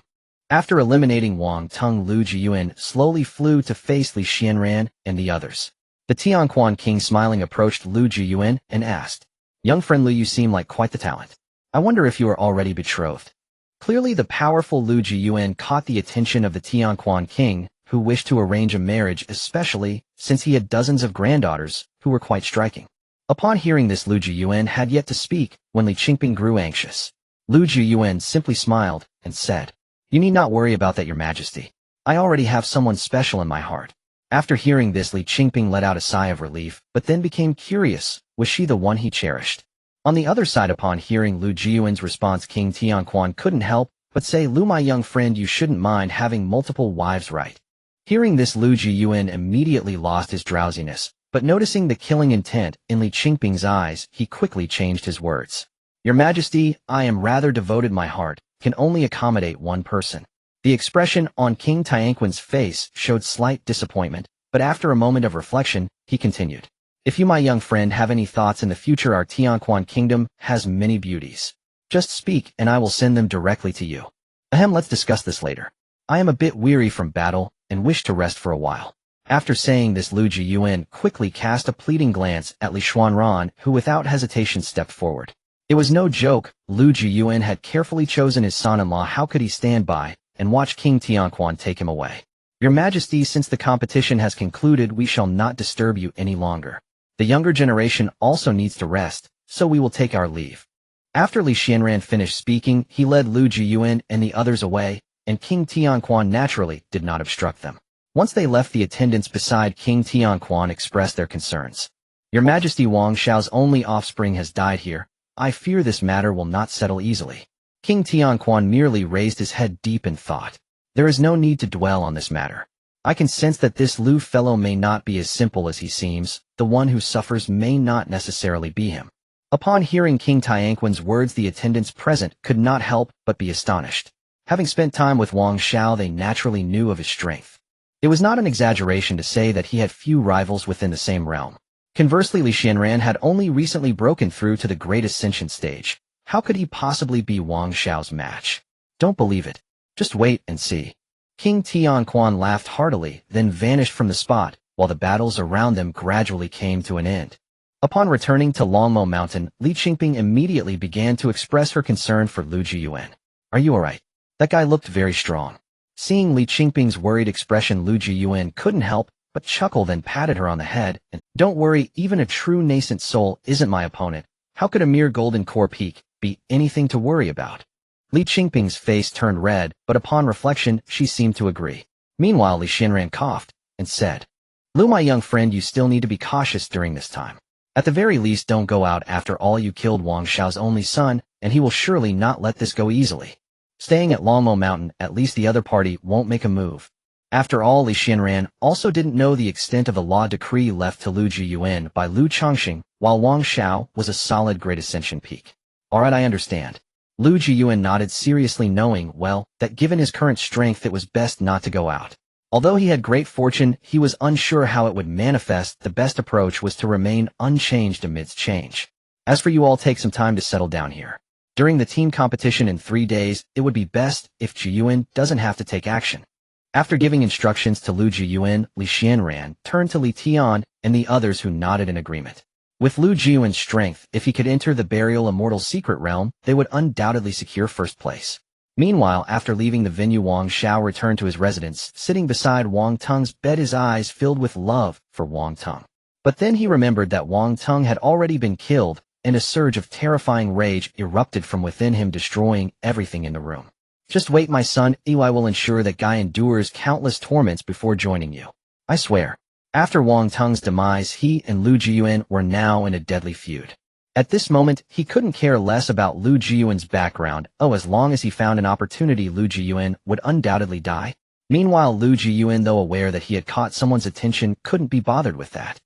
After eliminating Wang Tung, Lu Jiuyuan slowly flew to face Li Xianran and the others. The Tianquan king, smiling, approached Lu Jiuyuan and asked, "Young friend Lu, you seem like quite the talent. I wonder if you are already betrothed." Clearly, the powerful Lu Jiuyuan caught the attention of the Tianquan king, who wished to arrange a marriage, especially since he had dozens of granddaughters who were quite striking. Upon hearing this, Lu Jiuyuan had yet to speak when Li Qingping grew anxious. Lu Jiuyuan simply smiled and said, "You need not worry about that, Your Majesty. I already have someone special in my heart." After hearing this, Li Qingping let out a sigh of relief, but then became curious. Was she the one he cherished? On the other side, upon hearing Lu Jiuyuan's response, King Tianquan couldn't help but say, "Lu, my young friend, you shouldn't mind having multiple wives, right?" Hearing this, Lu Jiuyuan immediately lost his drowsiness, but noticing the killing intent in Li Qingping's eyes, he quickly changed his words. "Your Majesty, I am rather devoted. My heart can only accommodate one person." The expression on King Tianquan's face showed slight disappointment, but after a moment of reflection, he continued, "If you, my young friend, have any thoughts in the future, our Tianquan kingdom has many beauties. Just speak and I will send them directly to you. Let's discuss this later. I am a bit weary from battle and wish to rest for a while." After saying this, Lu Jiuyuan quickly cast a pleading glance at Li Xuanran, who without hesitation stepped forward. It was no joke. Lu Jiuyuan had carefully chosen his son-in-law. How could he stand by and watch King Tianquan take him away? "Your Majesty, since the competition has concluded, we shall not disturb you any longer. The younger generation also needs to rest, so we will take our leave." After Li Xianran finished speaking, he led Lu Jiuyuan and the others away, and King Tianquan naturally did not obstruct them. Once they left, the attendants beside King Tianquan expressed their concerns. "Your Majesty, Wang Xiao's only offspring has died here. I fear this matter will not settle easily." King Tianquan merely raised his head deep in thought. "There is no need to dwell on this matter. I can sense that this Lu fellow may not be as simple as he seems. The one who suffers may not necessarily be him." Upon hearing King Tianquan's words, the attendants present could not help but be astonished. Having spent time with Wang Xiao, they naturally knew of his strength. It was not an exaggeration to say that he had few rivals within the same realm. Conversely, Li Xianran had only recently broken through to the Great Ascension stage. How could he possibly be Wang Xiao's match? "Don't believe it. Just wait and see." King Tianquan laughed heartily, then vanished from the spot, while the battles around them gradually came to an end. Upon returning to Longmo Mountain, Li Qingping immediately began to express her concern for Lu Jiuyuan. "Are you alright? That guy looked very strong." Seeing Li Qingping's worried expression, Lu Jiuyuan couldn't help but chuckle, then patted her on the head, and, "Don't worry, even a true nascent soul isn't my opponent. How could a mere golden core peak be anything to worry about. Li Qingping's face turned red, but upon reflection, she seemed to agree. Meanwhile, Li Xianran coughed and said, Lu, my young friend, you still need to be cautious during this time. At the very least, don't go out. After all, you killed Wang Xiao's only son, and he will surely not let this go easily. Staying at Longmo Mountain, at least the other party won't make a move. After all, Li Xianran also didn't know the extent of the law decree left to Lu Jiuyuan by Lu Chongxing, while Wang Xiao was a solid Great Ascension peak. Alright, I understand. Lu Jiuyuan nodded seriously, knowing, well, that given his current strength it was best not to go out. Although he had great fortune, he was unsure how it would manifest. The best approach was to remain unchanged amidst change. As for you all, take some time to settle down here. During the team competition in 3 days, it would be best if Jiuyuan doesn't have to take action. After giving instructions to Lu Jiuyuan, Li Xianran turned to Li Tian and the others, who nodded in agreement. With Lu Jiuyuan's strength, if he could enter the Burial Immortal Secret Realm, they would undoubtedly secure first place. Meanwhile, after leaving the venue, Wang Xiao returned to his residence, sitting beside Wang Tung's bed, his eyes filled with love for Wang Tung. But then he remembered that Wang Tung had already been killed, and a surge of terrifying rage erupted from within him, destroying everything in the room. Just wait, my son, I will ensure that Guy endures countless torments before joining you. I swear. After Wang Tung's demise, he and Lu Jiuyuan were now in a deadly feud. At this moment, he couldn't care less about Lu Jiuyuan's background. As long as he found an opportunity, Lu Jiuyuan would undoubtedly die. Meanwhile, Lu Jiuyuan, though aware that he had caught someone's attention, couldn't be bothered with that.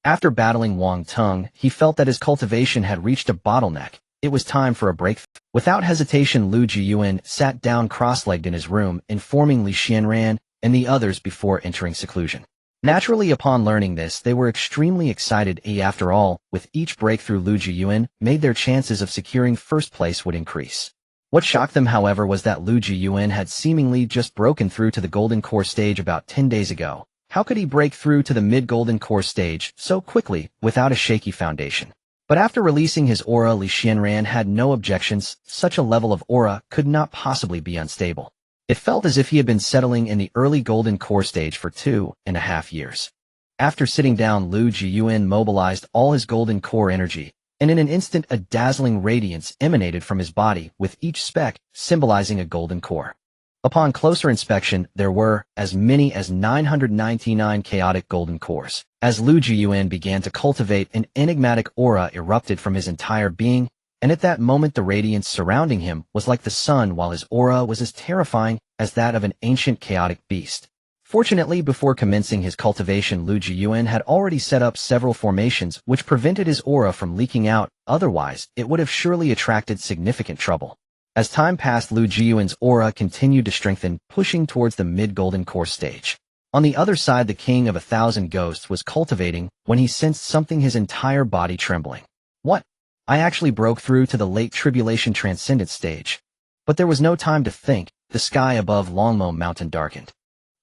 After battling Wang Tung, he felt that his cultivation had reached a bottleneck. It was time for a breakthrough. Without hesitation, Lu Jiuyuan sat down cross-legged in his room, informing Li Xianran and the others before entering seclusion. Naturally, upon learning this, they were extremely excited. After all, with each breakthrough, Lu Jiuyuan made their chances of securing first place would increase. What shocked them, however, was that Lu Jiuyuan had seemingly just broken through to the Golden Core stage about 10 days ago. How could he break through to the mid-Golden Core stage so quickly, without a shaky foundation? But after releasing his aura, Li Xianran had no objections. Such a level of aura could not possibly be unstable. It felt as if he had been settling in the early Golden Core stage for 2.5 years. After sitting down, Lu Jiuyuan mobilized all his Golden Core energy, and in an instant a dazzling radiance emanated from his body, with each speck symbolizing a Golden Core. Upon closer inspection, there were as many as 999 chaotic Golden Cores. As Lu Jiuyuan began to cultivate, an enigmatic aura erupted from his entire being, and at that moment the radiance surrounding him was like the sun, while his aura was as terrifying as that of an ancient chaotic beast. Fortunately, before commencing his cultivation, Lu Jiuyuan had already set up several formations which prevented his aura from leaking out. Otherwise, it would have surely attracted significant trouble. As time passed, Lu Jiuyuan's aura continued to strengthen, pushing towards the mid-Golden Core stage. On the other side, the King of 1,000 Ghosts was cultivating when he sensed something, his entire body trembling. What? I actually broke through to the late Tribulation Transcendent stage. But there was no time to think. The sky above Longmo Mountain darkened.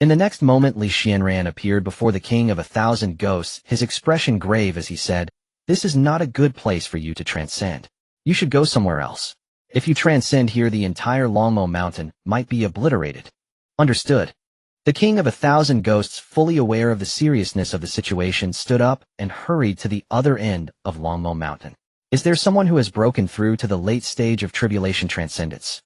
In the next moment, Li Xianran appeared before the King of 1,000 Ghosts, his expression grave as he said, "This is not a good place for you to transcend. You should go somewhere else. If you transcend here, the entire Longmo Mountain might be obliterated." Understood. The King of 1,000 Ghosts, fully aware of the seriousness of the situation, stood up and hurried to the other end of Longmo Mountain. Is there someone who has broken through to the late stage of Tribulation Transcendence?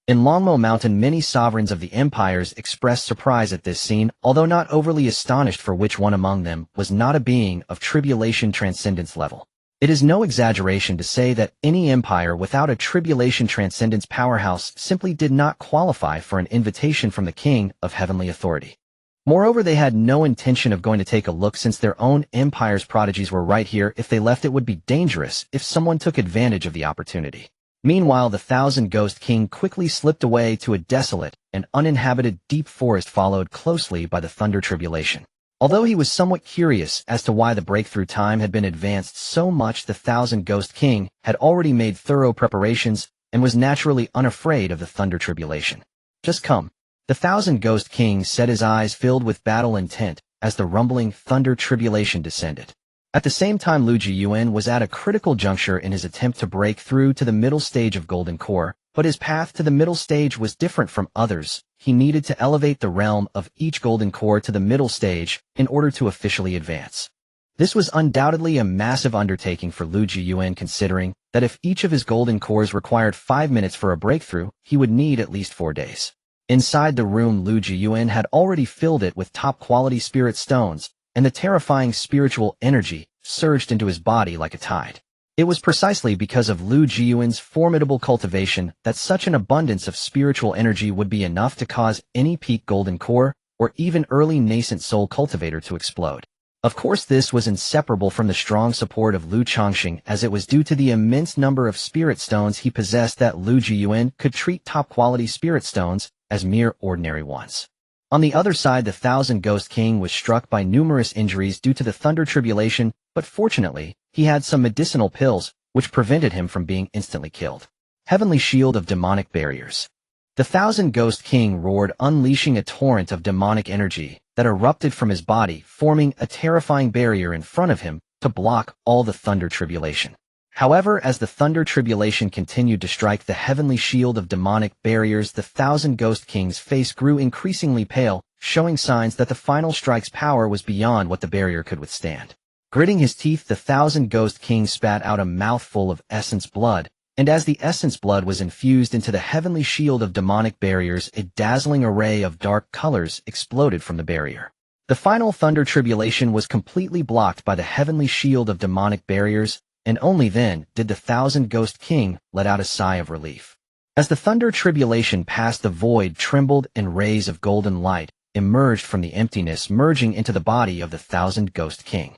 In Longmo Mountain, many sovereigns of the empires expressed surprise at this scene, although not overly astonished, for which one among them was not a being of Tribulation Transcendence level. It is no exaggeration to say that any empire without a Tribulation Transcendence powerhouse simply did not qualify for an invitation from the King of Heavenly Authority. Moreover, they had no intention of going to take a look, since their own empire's prodigies were right here. If they left, it would be dangerous if someone took advantage of the opportunity. Meanwhile, the 1,000 Ghost King quickly slipped away to a desolate and uninhabited deep forest, followed closely by the Thunder Tribulation. Although he was somewhat curious as to why the breakthrough time had been advanced so much, the 1,000 Ghost King had already made thorough preparations and was naturally unafraid of the Thunder Tribulation. Just come. The 1,000 Ghost King said, his eyes filled with battle intent, as the rumbling Thunder Tribulation descended. At the same time, Lu Jiuyuan was at a critical juncture in his attempt to break through to the middle stage of Golden Core, but his path to the middle stage was different from others. He needed to elevate the realm of each Golden Core to the middle stage in order to officially advance. This was undoubtedly a massive undertaking for Lu Jiuyuan, considering that if each of his golden cores required 5 minutes for a breakthrough, he would need at least 4 days. Inside the room, Lu Jiuyuan had already filled it with top-quality spirit stones, and the terrifying spiritual energy surged into his body like a tide. It was precisely because of Lu Jiuyuan's formidable cultivation that such an abundance of spiritual energy would be enough to cause any peak golden core or even early nascent soul cultivator to explode. Of course, this was inseparable from the strong support of Lu Changxing, as it was due to the immense number of spirit stones he possessed that Lu Jiuyuan could treat top-quality spirit stones as mere ordinary ones. On the other side, the Thousand Ghost King was struck by numerous injuries due to the Thunder Tribulation, but fortunately, he had some medicinal pills, which prevented him from being instantly killed. Heavenly Shield of Demonic Barriers. The Thousand Ghost King roared, unleashing a torrent of demonic energy that erupted from his body, forming a terrifying barrier in front of him to block all the Thunder Tribulation. However, as the Thunder Tribulation continued to strike the Heavenly Shield of Demonic Barriers, the Thousand Ghost King's face grew increasingly pale, showing signs that the final strike's power was beyond what the barrier could withstand. Gritting his teeth, the Thousand Ghost King spat out a mouthful of essence blood, and as the essence blood was infused into the Heavenly Shield of Demonic Barriers, a dazzling array of dark colors exploded from the barrier. The final Thunder Tribulation was completely blocked by the Heavenly Shield of Demonic Barriers, and only then did the Thousand Ghost King let out a sigh of relief. As the Thunder Tribulation passed, the void trembled and rays of golden light emerged from the emptiness, merging into the body of the Thousand Ghost King.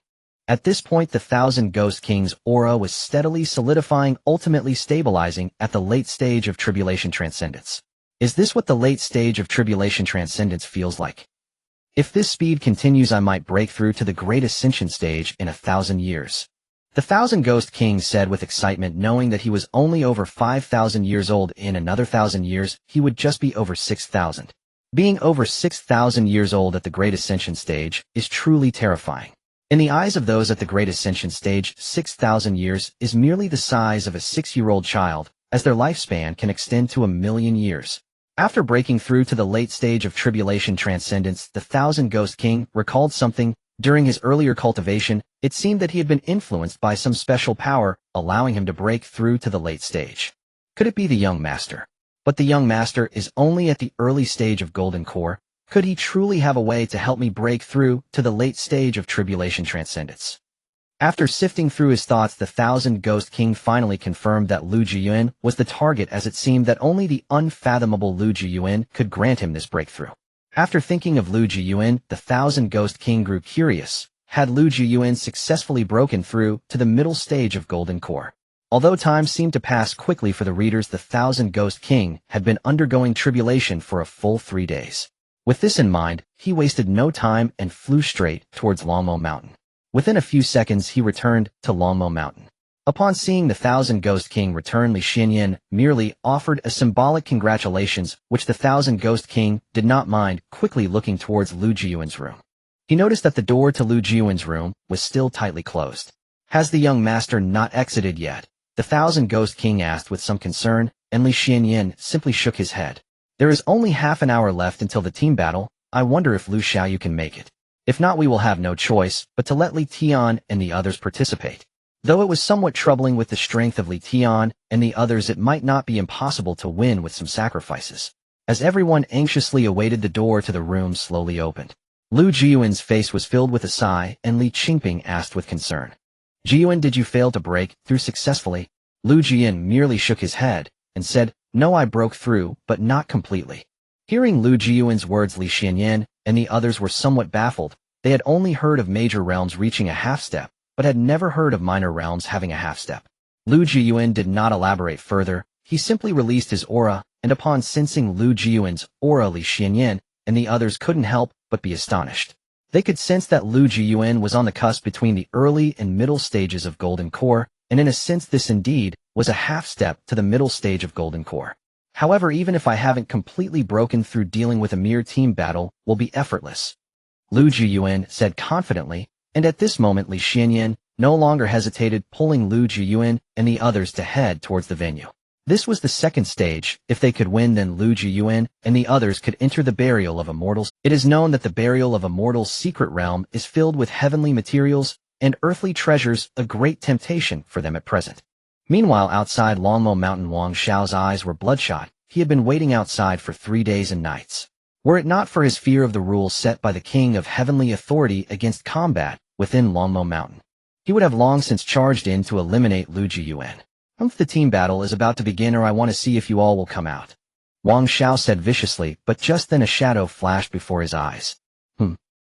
At this point, the Thousand Ghost King's aura was steadily solidifying, ultimately stabilizing at the late stage of Tribulation Transcendence. Is this what the late stage of Tribulation Transcendence feels like? If this speed continues, I might break through to the Great Ascension stage in 1,000 years. The Thousand Ghost King said with excitement, knowing that he was only over 5,000 years old. In another 1,000 years, he would just be over 6,000. Being over 6,000 years old at the Great Ascension stage is truly terrifying. In the eyes of those at the Great Ascension stage, 6,000 years is merely the size of a 6-year-old child, as their lifespan can extend to 1,000,000 years. After breaking through to the late stage of Tribulation Transcendence, the Thousand Ghost King recalled something. During his earlier cultivation, it seemed that he had been influenced by some special power, allowing him to break through to the late stage. Could it be the young master? But the young master is only at the early stage of Golden Core. Could he truly have a way to help me break through to the late stage of Tribulation Transcendence? After sifting through his thoughts, the Thousand Ghost King finally confirmed that Lu Jiuyuan was the target, as it seemed that only the unfathomable Lu Jiuyuan could grant him this breakthrough. After thinking of Lu Jiuyuan, the Thousand Ghost King grew curious. Had Lu Jiuyuan successfully broken through to the middle stage of Golden Core? Although time seemed to pass quickly for the readers, the Thousand Ghost King had been undergoing tribulation for a full 3 days. With this in mind, he wasted no time and flew straight towards Longmo Mountain. Within a few seconds, he returned to Longmo Mountain. Upon seeing the Thousand Ghost King return, Li Xianyan merely offered a symbolic congratulations, which the Thousand Ghost King did not mind, quickly looking towards Lu Jiuyuan's room. He noticed that the door to Lu Jiuyuan's room was still tightly closed. Has the young master not exited yet? The Thousand Ghost King asked with some concern, and Li Xianyan simply shook his head. There is only half an hour left until the team battle. I wonder if Lu Xiaoyu can make it. If not, we will have no choice but to let Li Tian and the others participate. Though it was somewhat troubling with the strength of Li Tian and the others, it might not be impossible to win with some sacrifices. As everyone anxiously awaited, the door to the room slowly opened. Lu Jiuyuan's face was filled with a sigh, and Li Qingping asked with concern, "Jiuyuan, did you fail to break through successfully?" Lu Jiuyuan merely shook his head and said, "No, I broke through, but not completely." Hearing Lu Jiuyuan's words, Li Xianyan and the others were somewhat baffled. They had only heard of major realms reaching a half-step, but had never heard of minor realms having a half-step. Lu Jiuyuan did not elaborate further. He simply released his aura, and upon sensing Lu Jiuyuan's aura, Li Xianyan and the others couldn't help but be astonished. They could sense that Lu Jiuyuan was on the cusp between the early and middle stages of Golden Core, and in a sense this indeed was a half-step to the middle stage of Golden Core. However, even if I haven't completely broken through, dealing with a mere team battle will be effortless, Lu Jiuyuan said confidently, and at this moment Li Xianyan no longer hesitated, pulling Lu Jiuyuan and the others to head towards the venue. This was the second stage. If they could win, then Lu Jiuyuan and the others could enter the Burial of Immortals. It is known that the Burial of Immortals' secret realm is filled with heavenly materials and earthly treasures, a great temptation for them at present. Meanwhile, outside Longmo Mountain, Wang Xiao's eyes were bloodshot. He had been waiting outside for 3 days and nights. Were it not for his fear of the rules set by the King of Heavenly Authority against combat within Longmo Mountain, he would have long since charged in to eliminate Lu Jiuyuan. The team battle is about to begin, or I want to see if you all will come out, Wang Xiao said viciously, but just then a shadow flashed before his eyes.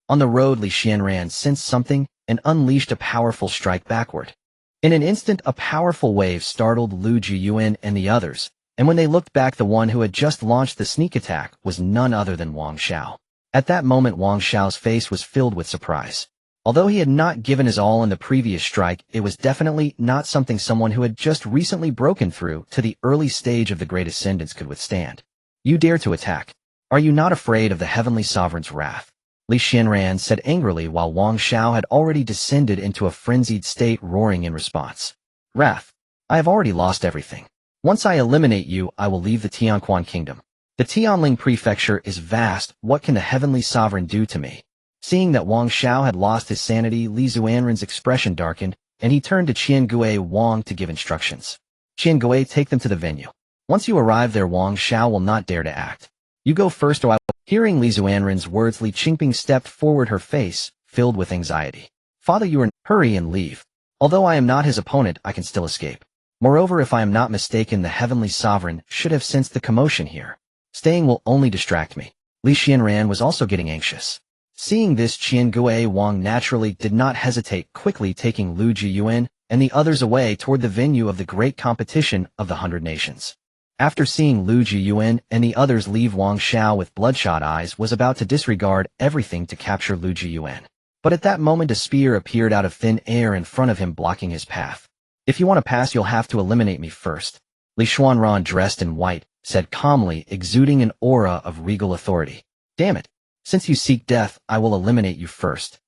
On the road, Li Xianran sensed something and unleashed a powerful strike backward. In an instant, a powerful wave startled Lu Jiuyuan and the others, and when they looked back, the one who had just launched the sneak attack was none other than Wang Xiao. At that moment, Wang Xiao's face was filled with surprise. Although he had not given his all in the previous strike, it was definitely not something someone who had just recently broken through to the early stage of the Great Ascendance could withstand. You dare to attack? Are you not afraid of the Heavenly Sovereign's wrath? Li Xianran said angrily, while Wang Xiao had already descended into a frenzied state, roaring in response. Wrath? I have already lost everything. Once I eliminate you, I will leave the Tianquan Kingdom. The Tianling Prefecture is vast. What can the Heavenly Sovereign do to me? Seeing that Wang Xiao had lost his sanity, Li Zuanren's expression darkened, and he turned to Qiangui Wang to give instructions. Qiangui, take them to the venue. Once you arrive there, Wang Xiao will not dare to act. You go first, or I will. Hearing Li Zuanren's words, Li Qingping stepped forward, her face filled with anxiety. Father, you are hurry and leave. Although I am not his opponent, I can still escape. Moreover, if I am not mistaken, the Heavenly Sovereign should have sensed the commotion here. Staying will only distract me. Li Xianran was also getting anxious. Seeing this, Qiangui Wang naturally did not hesitate, quickly taking Lu Jiuyuan and the others away toward the venue of the great competition of the 100 Nations. After seeing Lu Jiuyuan and the others leave, Wang Xiao with bloodshot eyes was about to disregard everything to capture Lu Jiuyuan. But at that moment, a spear appeared out of thin air in front of him, blocking his path. If you want to pass, you'll have to eliminate me first. Li Xuanran, dressed in white, said calmly, exuding an aura of regal authority. Damn it. Since you seek death, I will eliminate you first.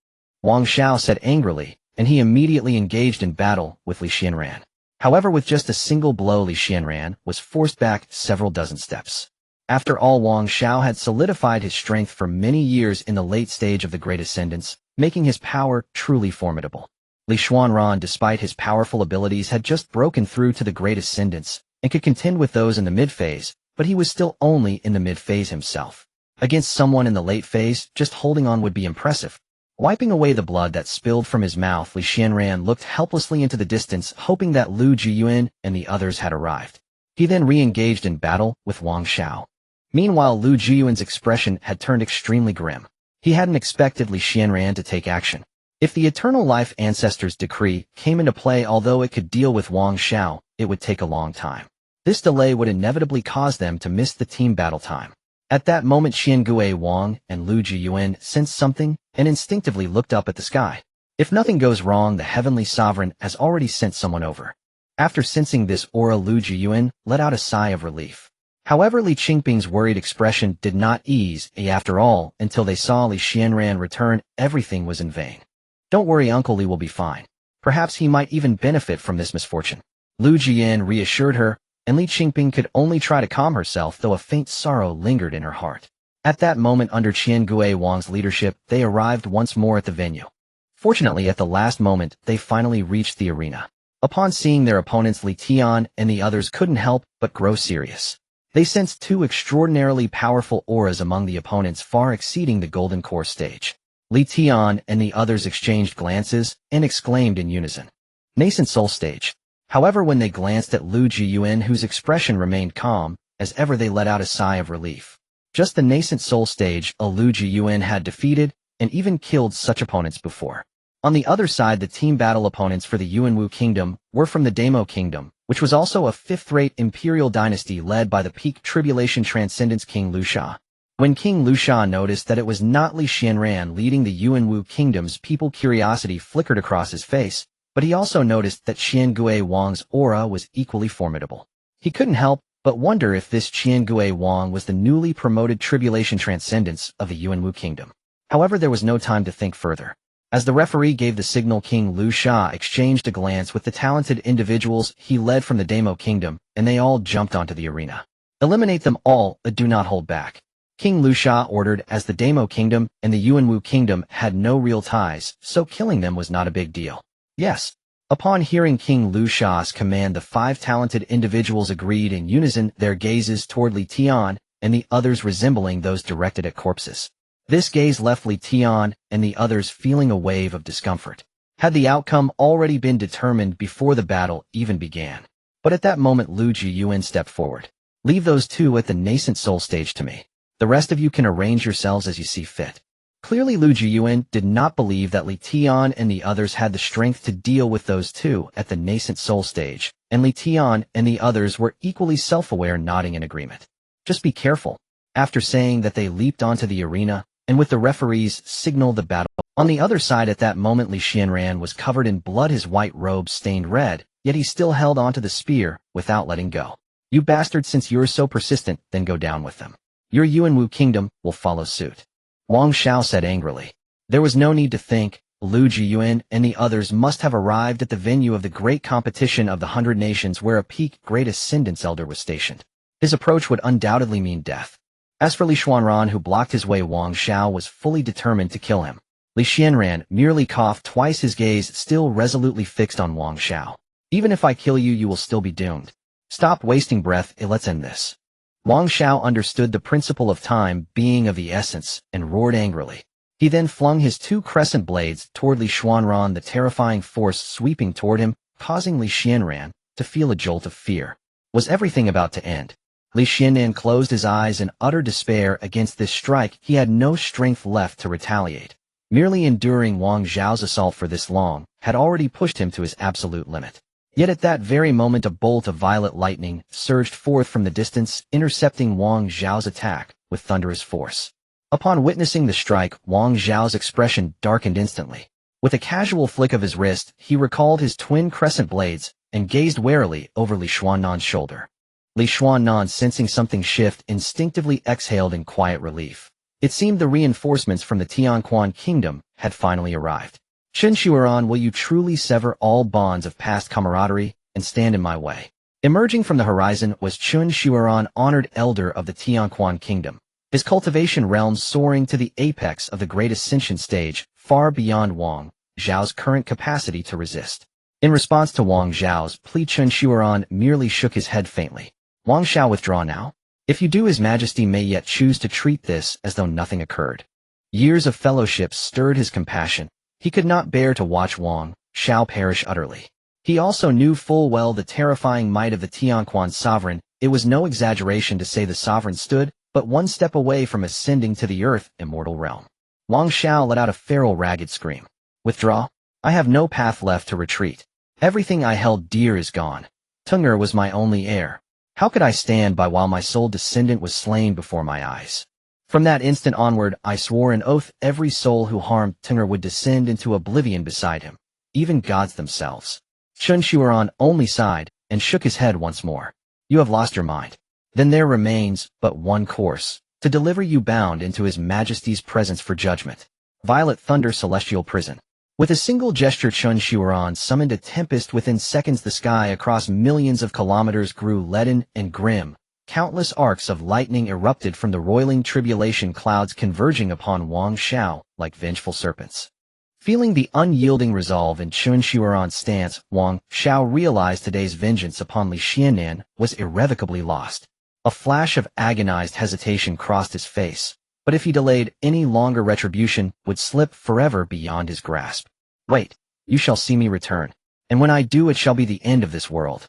Wang Xiao said angrily, and he immediately engaged in battle with Li Xianran. However, with just a single blow, Li Xianran was forced back several dozen steps. After all, Wang Xiao had solidified his strength for many years in the late stage of the Great Ascendance, making his power truly formidable. Li Xuanran, despite his powerful abilities, had just broken through to the Great Ascendance and could contend with those in the mid-phase, but he was still only in the mid-phase himself. Against someone in the late phase, just holding on would be impressive. Wiping away the blood that spilled from his mouth, Li Xianran looked helplessly into the distance, hoping that Lu Jiuyuan and the others had arrived. He then re-engaged in battle with Wang Xiao. Meanwhile, Lu Jiuyuan's expression had turned extremely grim. He hadn't expected Li Xianran to take action. If the Eternal Life Ancestors' decree came into play, although it could deal with Wang Xiao, it would take a long time. This delay would inevitably cause them to miss the team battle time. At that moment, Qiangui Wang and Lu Jiuyuan sensed something and instinctively looked up at the sky. If nothing goes wrong, the Heavenly Sovereign has already sent someone over. After sensing this aura, Lu Jiuyuan let out a sigh of relief. However, Li Qingping's worried expression did not ease. After all, until they saw Li Xianran return, everything was in vain. Don't worry, Uncle Li will be fine. Perhaps he might even benefit from this misfortune. Lu Jian reassured her, and Li Qingping could only try to calm herself, though a faint sorrow lingered in her heart. At that moment, under Qiangui Wang's leadership, they arrived once more at the venue. Fortunately, at the last moment, they finally reached the arena. Upon seeing their opponents, Li Tian and the others couldn't help but grow serious. They sensed two extraordinarily powerful auras among the opponents, far exceeding the Golden Core stage. Li Tian and the others exchanged glances and exclaimed in unison, "Nascent Soul Stage." However, when they glanced at Lu Jiuyuan, whose expression remained calm, as ever, they let out a sigh of relief. Just the Nascent Soul Stage, Lu Jiuyuan had defeated and even killed such opponents before. On the other side, the team battle opponents for the Yuanwu Kingdom were from the Demo Kingdom, which was also a fifth-rate imperial dynasty led by the peak tribulation Transcendence King Lu Sha. When King Lu Sha noticed that it was not Li Xianran leading the Yuanwu Kingdom's people, curiosity flickered across his face, but he also noticed that Qiangui Wang's aura was equally formidable. He couldn't help but wonder if this Qiangui Wang was the newly promoted Tribulation Transcendence of the Yuanwu Kingdom. However, there was no time to think further. As the referee gave the signal, King Lu Sha exchanged a glance with the talented individuals he led from the Demo Kingdom, and they all jumped onto the arena. Eliminate them all, but do not hold back. King Lu Sha ordered, as the Demo Kingdom and the Yuanwu Kingdom had no real ties, so killing them was not a big deal. Yes, Upon hearing King Lu Sha's command, the 5 talented individuals agreed in unison, their gazes toward Li Tian and the others resembling those directed at corpses. This gaze left Li Tian and the others feeling a wave of discomfort. Had the outcome already been determined before the battle even began? But at that moment Lu Jiuyuan stepped forward. Leave those 2 at the nascent soul stage to me. The rest of you can arrange yourselves as you see fit. Clearly Lu Jiuyuan did not believe that Li Tian and the others had the strength to deal with those 2 at the nascent soul stage, and Li Tian and the others were equally self-aware, nodding in agreement. Just be careful. After saying that, they leaped onto the arena, and with the referees signaled the battle. On the other side at that moment Li Xianran was covered in blood, his white robe stained red, yet he still held onto the spear without letting go. You bastards, since you're so persistent, then go down with them. Your Yuanwu kingdom will follow suit. Wang Xiao said angrily. There was no need to think. Lu Jiuyuan and the others must have arrived at the venue of the great competition of the 100 nations where a peak great ascendance elder was stationed. His approach would undoubtedly mean death. As for Li Xuanran, who blocked his way, Wang Xiao was fully determined to kill him. Li Xianran merely coughed twice, his gaze still resolutely fixed on Wang Xiao. Even if I kill you, you will still be doomed. Stop wasting breath, let's end this. Wang Xiao understood the principle of time being of the essence and roared angrily. He then flung his 2 crescent blades toward Li Xuanran, the terrifying force sweeping toward him, causing Li Xianran to feel a jolt of fear. Was everything about to end? Li Xianran closed his eyes in utter despair. Against this strike, he had no strength left to retaliate. Merely enduring Wang Xiao's assault for this long had already pushed him to his absolute limit. Yet at that very moment a bolt of violet lightning surged forth from the distance, intercepting Wang Xiao's attack with thunderous force. Upon witnessing the strike, Wang Xiao's expression darkened instantly. With a casual flick of his wrist, he recalled his twin crescent blades and gazed warily over Li Xuannan's shoulder. Li Xuannan, sensing something shift, instinctively exhaled in quiet relief. It seemed the reinforcements from the Tianquan kingdom had finally arrived. Chen Shuiran, will you truly sever all bonds of past camaraderie and stand in my way? Emerging from the horizon was Chen Shuiran, honored elder of the Tianquan kingdom. His cultivation realm soaring to the apex of the great ascension stage, far beyond Wang Zhao's current capacity to resist. In response to Wang Zhao's plea, Chen Shuiran merely shook his head faintly. Wang Xiao, withdraw now. If you do, His Majesty may yet choose to treat this as though nothing occurred. Years of fellowship stirred his compassion. He could not bear to watch Wang Xiao perish utterly. He also knew full well the terrifying might of the Tianquan sovereign. It was no exaggeration to say the sovereign stood but 1 step away from ascending to the earth immortal realm. Wang Xiao let out a feral ragged scream. Withdraw? I have no path left to retreat. Everything I held dear is gone. Teng'er was my only heir. How could I stand by while my sole descendant was slain before my eyes? From that instant onward, I swore an oath every soul who harmed Teng'er would descend into oblivion beside him, even gods themselves. Chen Shuiran only sighed and shook his head once more. You have lost your mind. Then there remains but one course, to deliver you bound into His Majesty's presence for judgment. Violet Thunder, Celestial Prison. With a single gesture, Chen Shuiran summoned a tempest. Within seconds, the sky across millions of kilometers grew leaden and grim. Countless arcs of lightning erupted from the roiling tribulation clouds, converging upon Wang Xiao like vengeful serpents. Feeling the unyielding resolve in Chen Shuiran's stance, Wang Xiao realized today's vengeance upon Li Xianran was irrevocably lost. A flash of agonized hesitation crossed his face, but if he delayed any longer, retribution would slip forever beyond his grasp. Wait, you shall see me return, and when I do, it shall be the end of this world.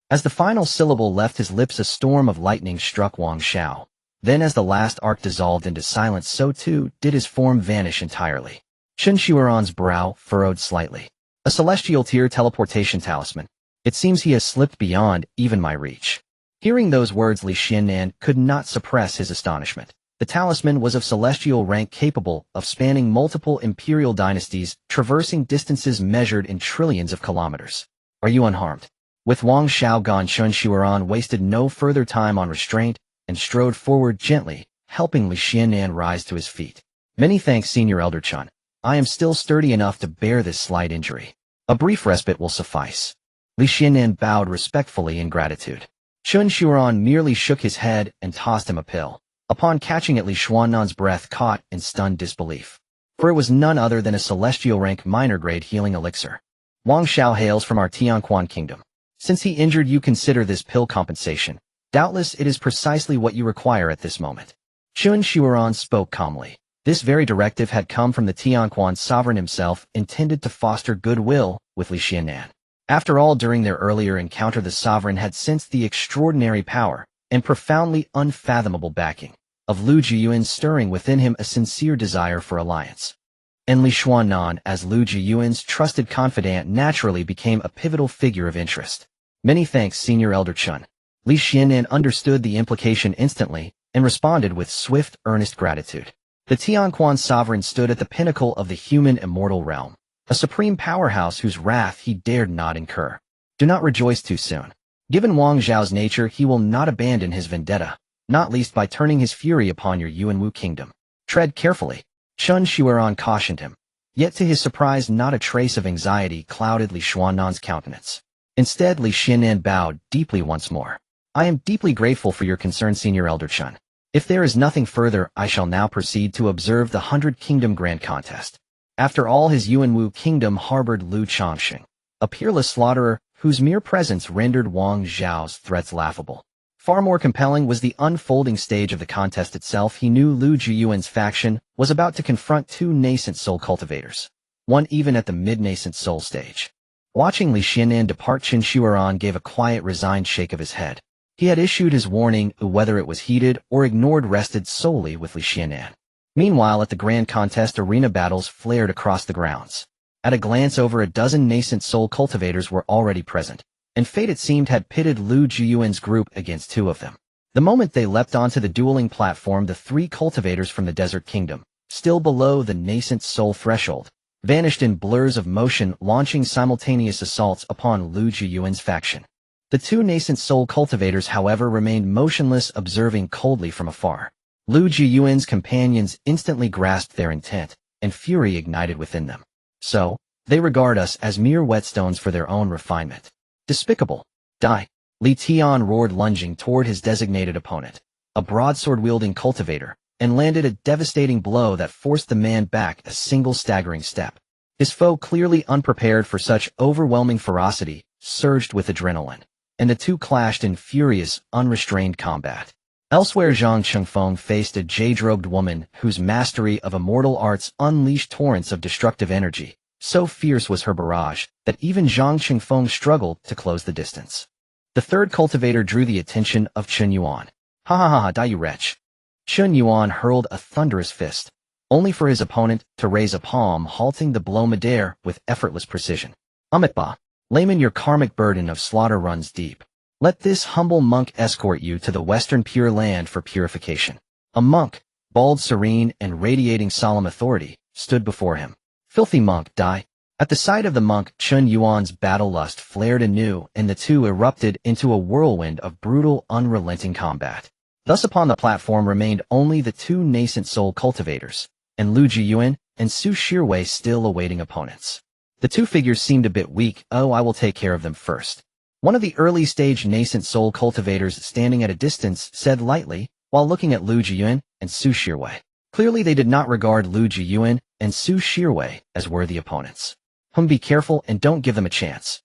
As the final syllable left his lips, a storm of lightning struck Wang Xiao. Then as the last arc dissolved into silence, so too did his form vanish entirely. Chen Shuiran's brow furrowed slightly. A celestial tier teleportation talisman. It seems he has slipped beyond even my reach. Hearing those words, Li Xianran could not suppress his astonishment. The talisman was of celestial rank, capable of spanning multiple imperial dynasties, traversing distances measured in trillions of kilometers. Are you unharmed? With Wang Xiao gone, Chen Shuiran wasted no further time on restraint and strode forward gently, helping Li Xianran rise to his feet. Many thanks, Senior Elder Chen. I am still sturdy enough to bear this slight injury. A brief respite will suffice. Li Xianran bowed respectfully in gratitude. Chen Shuiran merely shook his head and tossed him a pill. Upon catching it, Li Xuannan's breath caught in stunned disbelief. For it was none other than a celestial rank minor grade healing elixir. Wang Xiao hails from our Tianquan kingdom. Since he injured you, consider this pill compensation. Doubtless it is precisely what you require at this moment. Lu Jiuyuan spoke calmly. This very directive had come from the Tianquan sovereign himself, intended to foster goodwill with Li Xianan. After all, during their earlier encounter, the sovereign had sensed the extraordinary power and profoundly unfathomable backing of Lu Jiuyuan, stirring within him a sincere desire for alliance. And Li Xianan, as Lu Jiuyuan's trusted confidant, naturally became a pivotal figure of interest. Many thanks, Senior Elder Chun. Li Xianan understood the implication instantly and responded with swift, earnest gratitude. The Tianquan sovereign stood at the pinnacle of the human immortal realm, a supreme powerhouse whose wrath he dared not incur. Do not rejoice too soon. Given Wang Zhao's nature, he will not abandon his vendetta, not least by turning his fury upon your Yuanwu kingdom. Tread carefully. Lu Jiuyuan cautioned him. Yet to his surprise, not a trace of anxiety clouded Li Xianan's countenance. Instead, Li Xianan bowed deeply once more. I am deeply grateful for your concern, Senior Elder Chun. If there is nothing further, I shall now proceed to observe the 100 Kingdom Grand Contest. After all, his Yuanwu kingdom harbored Lu Changxing, a peerless slaughterer whose mere presence rendered Wang Zhao's threats laughable. Far more compelling was the unfolding stage of the contest itself. He knew Lu Jiuyuan's faction was about to confront two nascent soul cultivators, one even at the mid-nascent soul stage. Watching Li Xianan depart, Lu Jiuyuan gave a quiet, resigned shake of his head. He had issued his warning, whether it was heeded or ignored rested solely with Li Xianan. Meanwhile, at the grand contest, arena battles flared across the grounds. At a glance, over a dozen nascent soul cultivators were already present, and fate, it seemed, had pitted Lu Jiuyuan's group against two of them. The moment they leapt onto the dueling platform, the three cultivators from the Desert Kingdom, still below the nascent soul threshold, vanished in blurs of motion, launching simultaneous assaults upon Lu Jiuyuan's faction. The two nascent soul cultivators, however, remained motionless, observing coldly from afar. Lu Jiuyuan's companions instantly grasped their intent, and fury ignited within them. So, they regard us as mere whetstones for their own refinement. Despicable. Die. Li Tian roared, lunging toward his designated opponent, a broadsword-wielding cultivator, and landed a devastating blow that forced the man back a single staggering step. His foe, clearly unprepared for such overwhelming ferocity, surged with adrenaline, and the two clashed in furious, unrestrained combat. Elsewhere, Zhang Chengfeng faced a jade-robed woman whose mastery of immortal arts unleashed torrents of destructive energy. So fierce was her barrage that even Zhang Chengfeng struggled to close the distance. The third cultivator drew the attention of Chun Yuan. Ha ha ha ha, die you wretch. Chun Yuan hurled a thunderous fist, only for his opponent to raise a palm, halting the blow midair with effortless precision. Amitba. Layman, your karmic burden of slaughter runs deep. Let this humble monk escort you to the Western Pure Land for purification. A monk, bald, serene, and radiating solemn authority, stood before him. Filthy monk, die. At the sight of the monk, Chun Yuan's battle lust flared anew, and the two erupted into a whirlwind of brutal, unrelenting combat. Thus upon the platform remained only the two nascent soul cultivators, and Lu Jiuyuan and Su Shirwei still awaiting opponents. The two figures seemed a bit weak. Oh, I will take care of them first. One of the early-stage nascent soul cultivators, standing at a distance, said lightly, while looking at Lu Jiuyuan and Su Shirwei. Clearly they did not regard Lu Jiuyuan and Su Shirwei as worthy opponents. Be careful and don't give them a chance.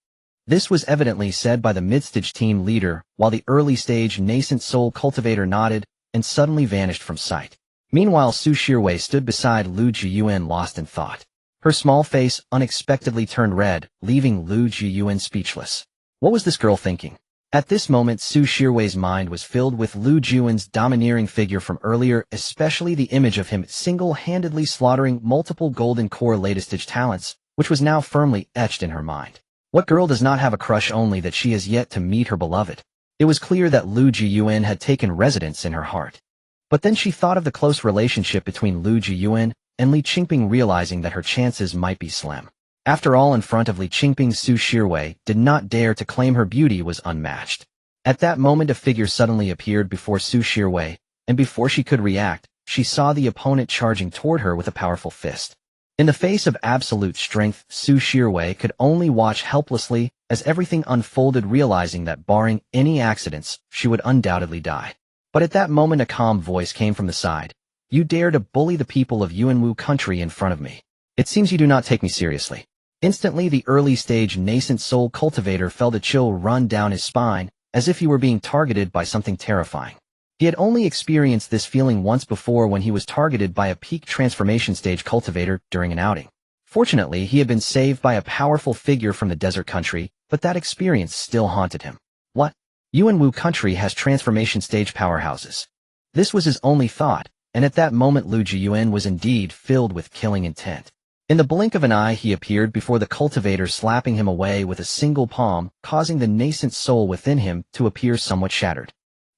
This was evidently said by the mid-stage team leader, while the early-stage nascent soul cultivator nodded and suddenly vanished from sight. Meanwhile, Su Shirwei stood beside Lu Jiuyuan, lost in thought. Her small face unexpectedly turned red, leaving Lu Jiuyuan speechless. What was this girl thinking? At this moment, Su Shirwei's mind was filled with Lu Jiuyuan's domineering figure from earlier, especially the image of him single-handedly slaughtering multiple golden core latest-stage talents, which was now firmly etched in her mind. What girl does not have a crush, only that she has yet to meet her beloved? It was clear that Lu Jiuyuan had taken residence in her heart. But then she thought of the close relationship between Lu Jiuyuan and Li Qingping, realizing that her chances might be slim. After all, in front of Li Qingping, Su Shirwei did not dare to claim her beauty was unmatched. At that moment, a figure suddenly appeared before Su Shirwei, and before she could react, she saw the opponent charging toward her with a powerful fist. In the face of absolute strength, Su Shirwei could only watch helplessly as everything unfolded, realizing that barring any accidents, she would undoubtedly die. But at that moment, a calm voice came from the side. You dare to bully the people of Yuanwu country in front of me. It seems you do not take me seriously. Instantly, the early-stage nascent soul cultivator felt a chill run down his spine, as if he were being targeted by something terrifying. He had only experienced this feeling once before when he was targeted by a peak transformation stage cultivator during an outing. Fortunately, he had been saved by a powerful figure from the desert country, but that experience still haunted him. What? Yuanwu country has transformation stage powerhouses. This was his only thought, and at that moment Lu Jiuyuan was indeed filled with killing intent. In the blink of an eye he appeared before the cultivator, slapping him away with a single palm, causing the nascent soul within him to appear somewhat shattered.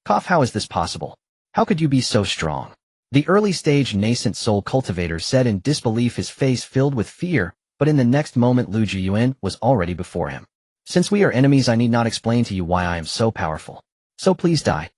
How is this possible? How could you be so strong? The early-stage nascent soul cultivator said in disbelief, his face filled with fear, but in the next moment Lu Jiuyuan was already before him. Since we are enemies, I need not explain to you why I am so powerful. So please die.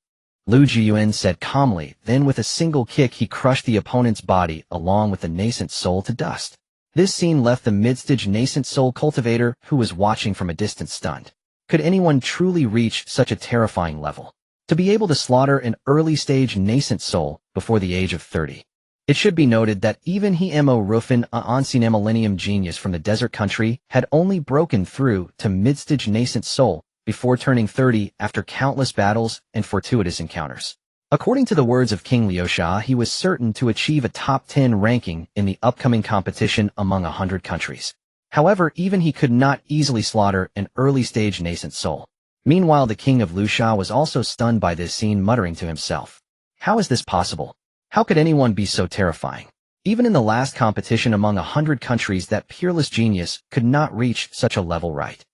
Lu Jiuyuan said calmly, then with a single kick he crushed the opponent's body along with the nascent soul to dust. This scene left the mid-stage nascent soul cultivator, who was watching from a distance, stunned. Could anyone truly reach such a terrifying level? To be able to slaughter an early-stage nascent soul before the age of 30. It should be noted that even he Mo Rufin, a ancien millennium genius from the desert country, had only broken through to mid-stage nascent soul before turning 30 after countless battles and fortuitous encounters. According to the words of King Liuxia, he was certain to achieve a top 10 ranking in the upcoming competition among 100 countries. However, even he could not easily slaughter an early-stage nascent soul. Meanwhile, the king of Liuxia was also stunned by this scene, muttering to himself, "How is this possible? How could anyone be so terrifying?" Even in the last competition among 100 countries, that peerless genius could not reach such a level, right?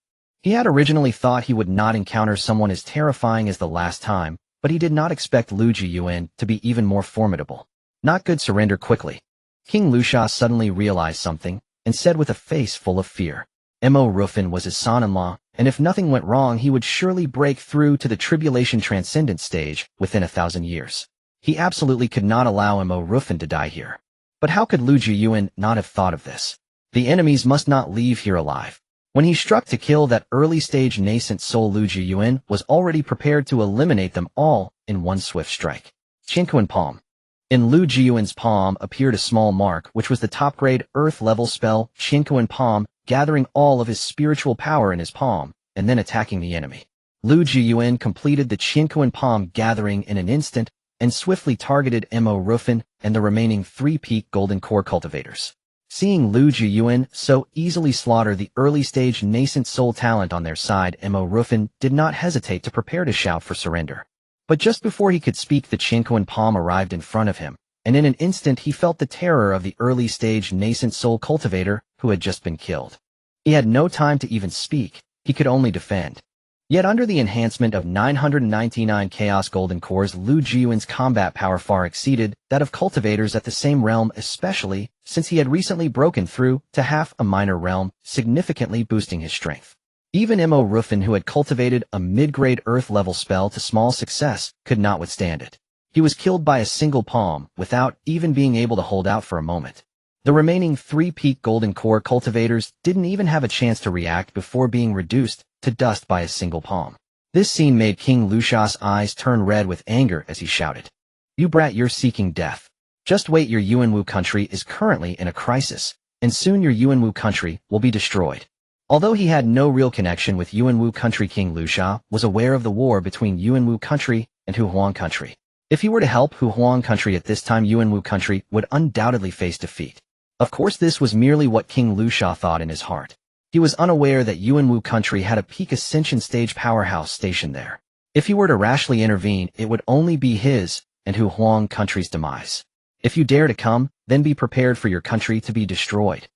He had originally thought he would not encounter someone as terrifying as the last time, but he did not expect Lu Jiuyuan to be even more formidable. Not good, surrender quickly. King Liuxia suddenly realized something, and said with a face full of fear. Mo Rufin was his son-in-law, and if nothing went wrong, he would surely break through to the tribulation transcendent stage within 1,000 years. He absolutely could not allow Mo Rufin to die here. But how could Lu Jiuyuan not have thought of this? The enemies must not leave here alive. When he struck to kill that early-stage nascent soul, Lu Jiuyuan was already prepared to eliminate them all in one swift strike. Qianquan palm. In Lu Jiuyuan's palm appeared a small mark, which was the top-grade Earth-level spell Qianquan palm, gathering all of his spiritual power in his palm, and then attacking the enemy. Lu Jiuyuan completed the Qianquan palm gathering in an instant, and swiftly targeted Mo Rufin and the remaining 3 peak golden core cultivators. Seeing Lu Jiuyuan so easily slaughter the early-stage nascent soul talent on their side, Mo Rufin did not hesitate to prepare to shout for surrender. But just before he could speak, the Qianquan palm arrived in front of him, and in an instant he felt the terror of the early-stage nascent soul cultivator who had just been killed. He had no time to even speak, he could only defend. Yet under the enhancement of 999 Chaos Golden Cores, Lu Jiuyuan's combat power far exceeded that of cultivators at the same realm, especially since he had recently broken through to half a minor realm, significantly boosting his strength. Even Mo Rufin, who had cultivated a mid-grade Earth-level spell to small success, could not withstand it. He was killed by a single palm, without even being able to hold out for a moment. The remaining 3 peak golden core cultivators didn't even have a chance to react before being reduced to dust by a single palm. This scene made King Liuxia's eyes turn red with anger as he shouted, "You brat, you're seeking death. Just wait, your Yuanwu country is currently in a crisis, and soon your Yuanwu country will be destroyed." Although he had no real connection with Yuanwu country, King Liuxia was aware of the war between Yuanwu country and Huang country. If he were to help Huang country at this time, Yuanwu country would undoubtedly face defeat. Of course, this was merely what King Liuxia thought in his heart. He was unaware that Yuanwu country had a peak ascension stage powerhouse stationed there. If he were to rashly intervene, it would only be his and Huang country's demise. If you dare to come, then be prepared for your country to be destroyed.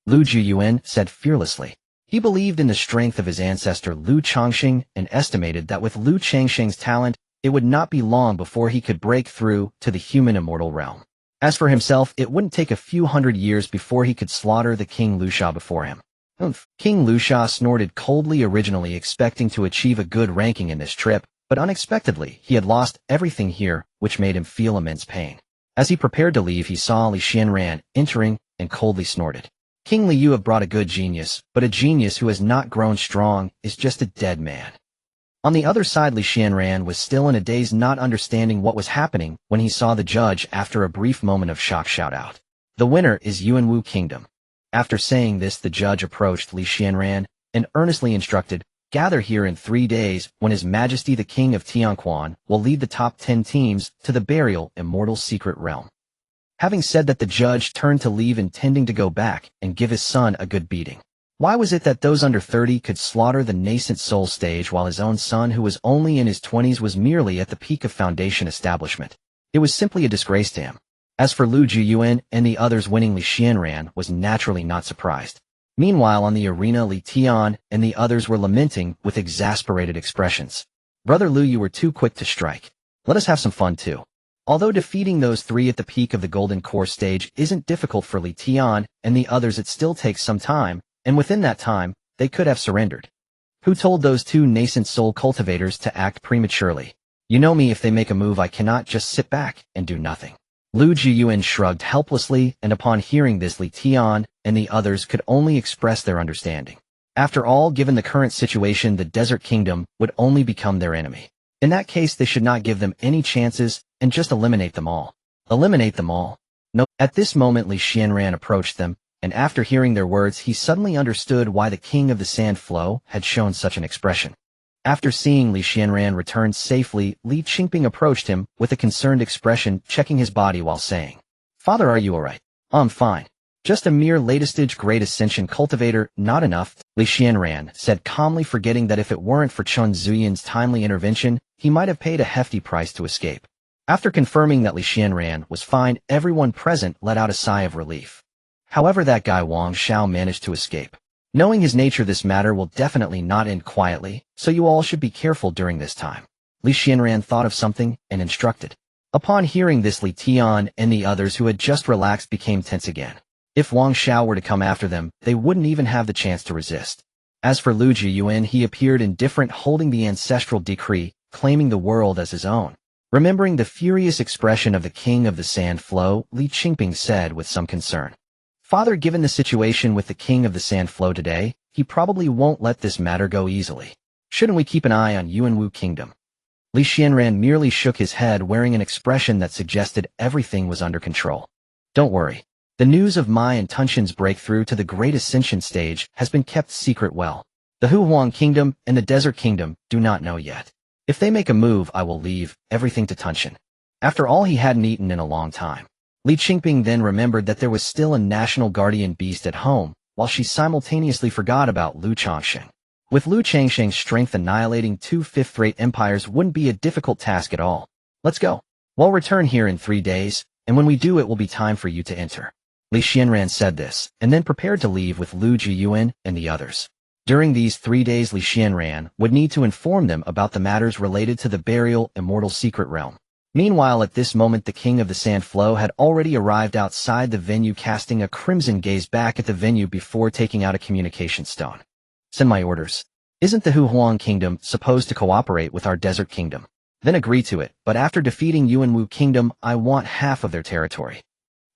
Lu Jiuyuan said fearlessly. He believed in the strength of his ancestor Lu Changxing and estimated that with Lu Changxing's talent, it would not be long before he could break through to the human immortal realm. As for himself, it wouldn't take a few hundred years before he could slaughter the King Liuxia before him. King Liuxia snorted coldly, originally expecting to achieve a good ranking in this trip, but unexpectedly, he had lost everything here, which made him feel immense pain. As he prepared to leave, he saw Li Xianran entering and coldly snorted. King Li, you have brought a good genius, but a genius who has not grown strong is just a dead man. On the other side, Li Xianran was still in a daze, not understanding what was happening when he saw the judge after a brief moment of shock shout out. The winner is Yuanwu Kingdom. After saying this, the judge approached Li Xianran and earnestly instructed, "Gather here in 3 days when His Majesty the King of Tianquan will lead the top 10 teams to the burial immortal secret realm." Having said that, the judge turned to leave, intending to go back and give his son a good beating. Why was it that those under 30 could slaughter the nascent soul stage while his own son, who was only in his 20s, was merely at the peak of foundation establishment? It was simply a disgrace to him. As for Lu Jiuyuan and the others, winning Li Xianran was naturally not surprised. Meanwhile, on the arena, Li Tian and the others were lamenting with exasperated expressions. "Brother Lu, you were too quick to strike. Let us have some fun too." Although defeating those three at the peak of the Golden Core stage isn't difficult for Li Tian and the others, it still takes some time, and within that time, they could have surrendered. Who told those two nascent soul cultivators to act prematurely? You know me, if they make a move, I cannot just sit back and do nothing. Lu Jiuyuan shrugged helplessly, and upon hearing this, Li Tian and the others could only express their understanding. After all, given the current situation, the Desert Kingdom would only become their enemy. In that case, they should not give them any chances and just eliminate them all. Eliminate them all? No. At this moment, Li Xianran approached them, and after hearing their words, he suddenly understood why the King of the Sand Flow had shown such an expression. After seeing Li Xianran return safely, Li Qingping approached him with a concerned expression, checking his body while saying, "Father, are you alright?" "I'm fine. Just a mere late-stage Great Ascension cultivator, not enough," Li Xianran said calmly, forgetting that if it weren't for Chun Zuyan's timely intervention, he might have paid a hefty price to escape. After confirming that Li Xianran was fine, everyone present let out a sigh of relief. However, that guy Wang Xiao managed to escape. Knowing his nature, this matter will definitely not end quietly, so you all should be careful during this time. Li Xianran thought of something and instructed. Upon hearing this, Li Tian and the others, who had just relaxed, became tense again. If Wang Xiao were to come after them, they wouldn't even have the chance to resist. As for Lu Jiuyuan, he appeared indifferent, holding the ancestral decree, claiming the world as his own. Remembering the furious expression of the King of the Sand Flow, Li Qingping said with some concern, "Father, given the situation with the King of the Sand Flow today, he probably won't let this matter go easily. Shouldn't we keep an eye on Yuanwu Kingdom?" Li Xianran merely shook his head, wearing an expression that suggested everything was under control. "Don't worry. The news of my and Tunshin's breakthrough to the Great Ascension stage has been kept secret well. The Huhuang Kingdom and the Desert Kingdom do not know yet. If they make a move, I will leave everything to Tunshin." After all, he hadn't eaten in a long time. Li Qingping then remembered that there was still a national guardian beast at home, while she simultaneously forgot about Lu Changsheng. With Lu Changsheng's strength, annihilating 2 fifth-rate empires wouldn't be a difficult task at all. "Let's go. We'll return here in 3 days, and when we do, it will be time for you to enter." Li Xianran said this, and then prepared to leave with Lu Jiuyuan and the others. During these 3 days, Li Xianran would need to inform them about the matters related to the burial immortal secret realm. Meanwhile, at this moment, the King of the Sand Flow had already arrived outside the venue, casting a crimson gaze back at the venue before taking out a communication stone. "Send my orders. Isn't the Huhuang Kingdom supposed to cooperate with our Desert Kingdom? Then agree to it, but after defeating Yuanwu Kingdom, I want half of their territory."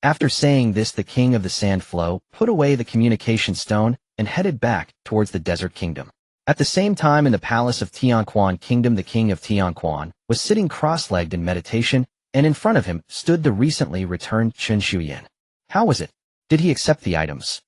After saying this, the King of the Sand Flow put away the communication stone and headed back towards the Desert Kingdom. At the same time, in the palace of Tianquan Kingdom, the King of Tianquan was sitting cross-legged in meditation, and in front of him stood the recently returned Chun Shuyan. How was it? Did he accept the items?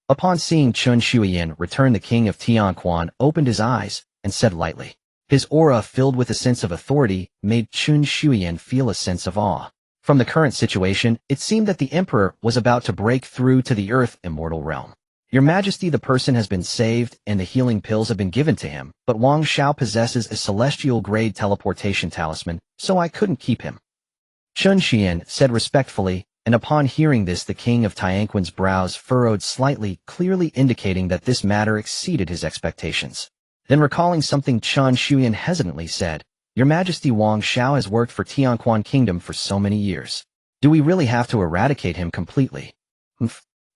Upon seeing Chun Shuyan return, the King of Tianquan opened his eyes and said lightly. His aura, filled with a sense of authority, made Chun Shuyan feel a sense of awe. From the current situation, it seemed that the Emperor was about to break through to the Earth immortal realm. "Your Majesty, the person has been saved and the healing pills have been given to him, but Wang Xiao possesses a celestial-grade teleportation talisman, so I couldn't keep him," Chun Xian said respectfully, and upon hearing this, the King of Tianquan's brows furrowed slightly, clearly indicating that this matter exceeded his expectations. Then, recalling something, Chun Xian hesitantly said, "Your Majesty, Wang Xiao has worked for Tianquan Kingdom for so many years. Do we really have to eradicate him completely?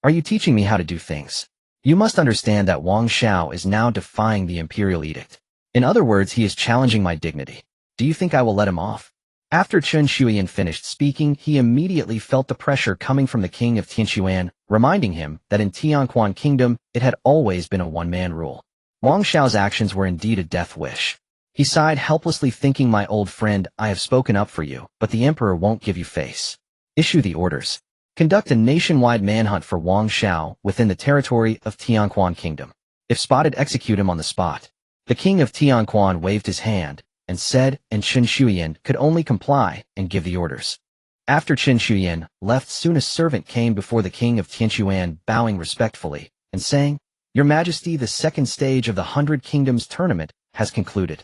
Are you teaching me how to do things? You must understand that Wang Xiao is now defying the imperial edict. In other words, he is challenging my dignity. Do you think I will let him off?" After Chun Shuyan finished speaking, he immediately felt the pressure coming from the King of Tianquan, reminding him that in Tianquan Kingdom it had always been a one-man rule. Wang Xiao's actions were indeed a death wish. He sighed helplessly, thinking, "My old friend, I have spoken up for you, but the Emperor won't give you face. Issue the orders." Conduct a nationwide manhunt for Wang Xiao within the territory of Tianquan Kingdom. If spotted, execute him on the spot. The king of Tianquan waved his hand and said, and Chen Shuyan could only comply and give the orders. After Chen Shuyan left, soon a servant came before the king of Tianquan, bowing respectfully and saying, "Your Majesty, the second stage of the 100 Kingdoms tournament has concluded."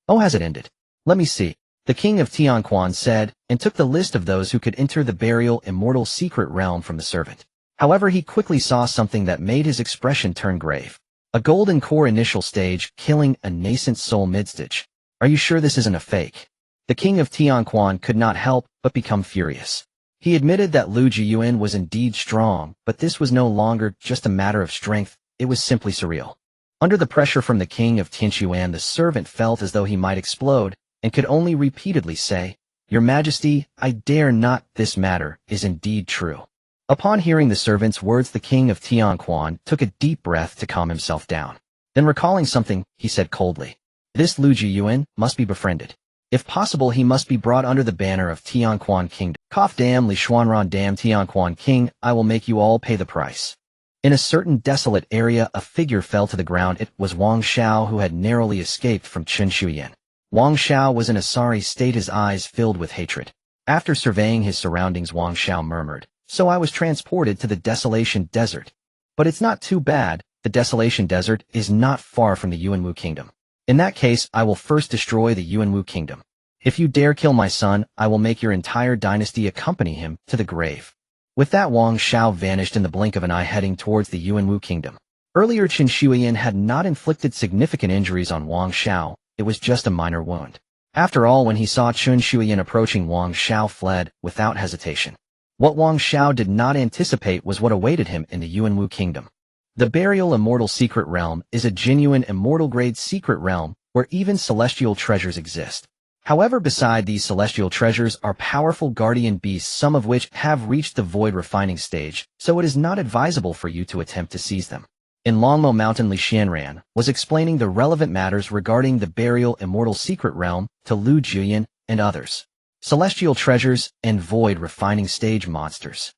"Oh, has it ended? Let me see." The king of Tianquan said, and took the list of those who could enter the burial immortal secret realm from the servant. However, he quickly saw something that made his expression turn grave. A golden core initial stage, killing a nascent soul mid-stage. "Are you sure this isn't a fake?" The king of Tianquan could not help but become furious. He admitted that Lu Jiuyuan was indeed strong, but this was no longer just a matter of strength, it was simply surreal. Under the pressure from the king of Tianquan, the servant felt as though he might explode, and could only repeatedly say, "Your Majesty, I dare not, this matter is indeed true." Upon hearing the servant's words, the king of Tianquan took a deep breath to calm himself down. Then recalling something, he said coldly, "This Lu Jiuyuan must be befriended. If possible, he must be brought under the banner of Tianquan Kingdom. Damn Li Xuanran, damn Tianquan King, I will make you all pay the price." In a certain desolate area, a figure fell to the ground. It was Wang Xiao, who had narrowly escaped from Chen Shuyan. Wang Xiao was in a sorry state, his eyes filled with hatred. After surveying his surroundings, Wang Xiao murmured, "So I was transported to the Desolation Desert. But it's not too bad, the Desolation Desert is not far from the Yuanwu Kingdom. In that case, I will first destroy the Yuanwu Kingdom. If you dare kill my son, I will make your entire dynasty accompany him to the grave." With that, Wang Xiao vanished in the blink of an eye, heading towards the Yuanwu Kingdom. Earlier, Chen Shuyan had not inflicted significant injuries on Wang Xiao. It was just a minor wound. After all, when he saw Chen Shuyan approaching, Wang Xiao fled without hesitation. What Wang Xiao did not anticipate was what awaited him in the Yuanwu Kingdom. The Burial Immortal Secret Realm is a genuine immortal-grade secret realm where even celestial treasures exist. However, beside these celestial treasures are powerful guardian beasts, some of which have reached the void refining stage, so it is not advisable for you to attempt to seize them. In Longmo Mountain, Li Xianran was explaining the relevant matters regarding the Burial Immortal Secret Realm to Lu Jiuyuan and others. Celestial treasures and void refining stage monsters.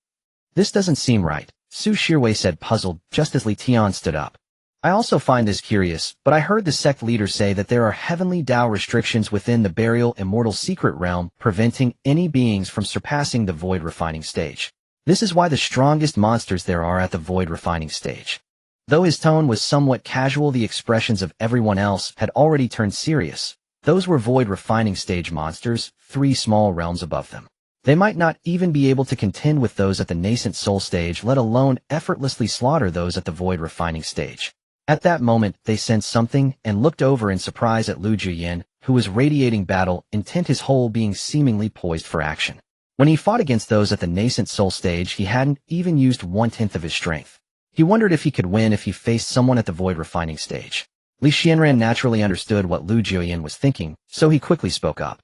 "This doesn't seem right," Su Shirwei said, puzzled, just as Li Tian stood up. "I also find this curious, but I heard the sect leader say that there are heavenly Dao restrictions within the Burial Immortal Secret Realm preventing any beings from surpassing the void refining stage. This is why the strongest monsters there are at the void refining stage." Though his tone was somewhat casual, the expressions of everyone else had already turned serious. Those were void refining stage monsters, 3 small realms above them. They might not even be able to contend with those at the nascent soul stage, let alone effortlessly slaughter those at the void refining stage. At that moment, they sensed something and looked over in surprise at Lu Jiuyuan, who was radiating battle intent, his whole being seemingly poised for action. When he fought against those at the nascent soul stage, he hadn't even used 1/10 of his strength. He wondered if he could win if he faced someone at the void refining stage. Li Xianran naturally understood what Lu Jiuyuan was thinking, so he quickly spoke up.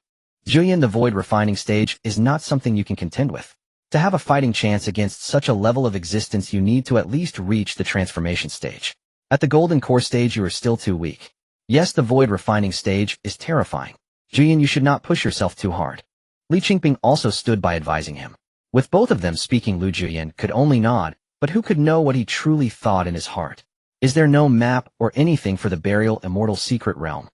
"Jiuyuan, the void refining stage is not something you can contend with. To have a fighting chance against such a level of existence, you need to at least reach the transformation stage. At the golden core stage, you are still too weak. Yes, the void refining stage is terrifying. Jiuyuan, you should not push yourself too hard." Li Qingping also stood by, advising him. With both of them speaking, Lu Jiuyuan could only nod, but who could know what he truly thought in his heart? Is there no map or anything for the Burial Immortal Secret Realm?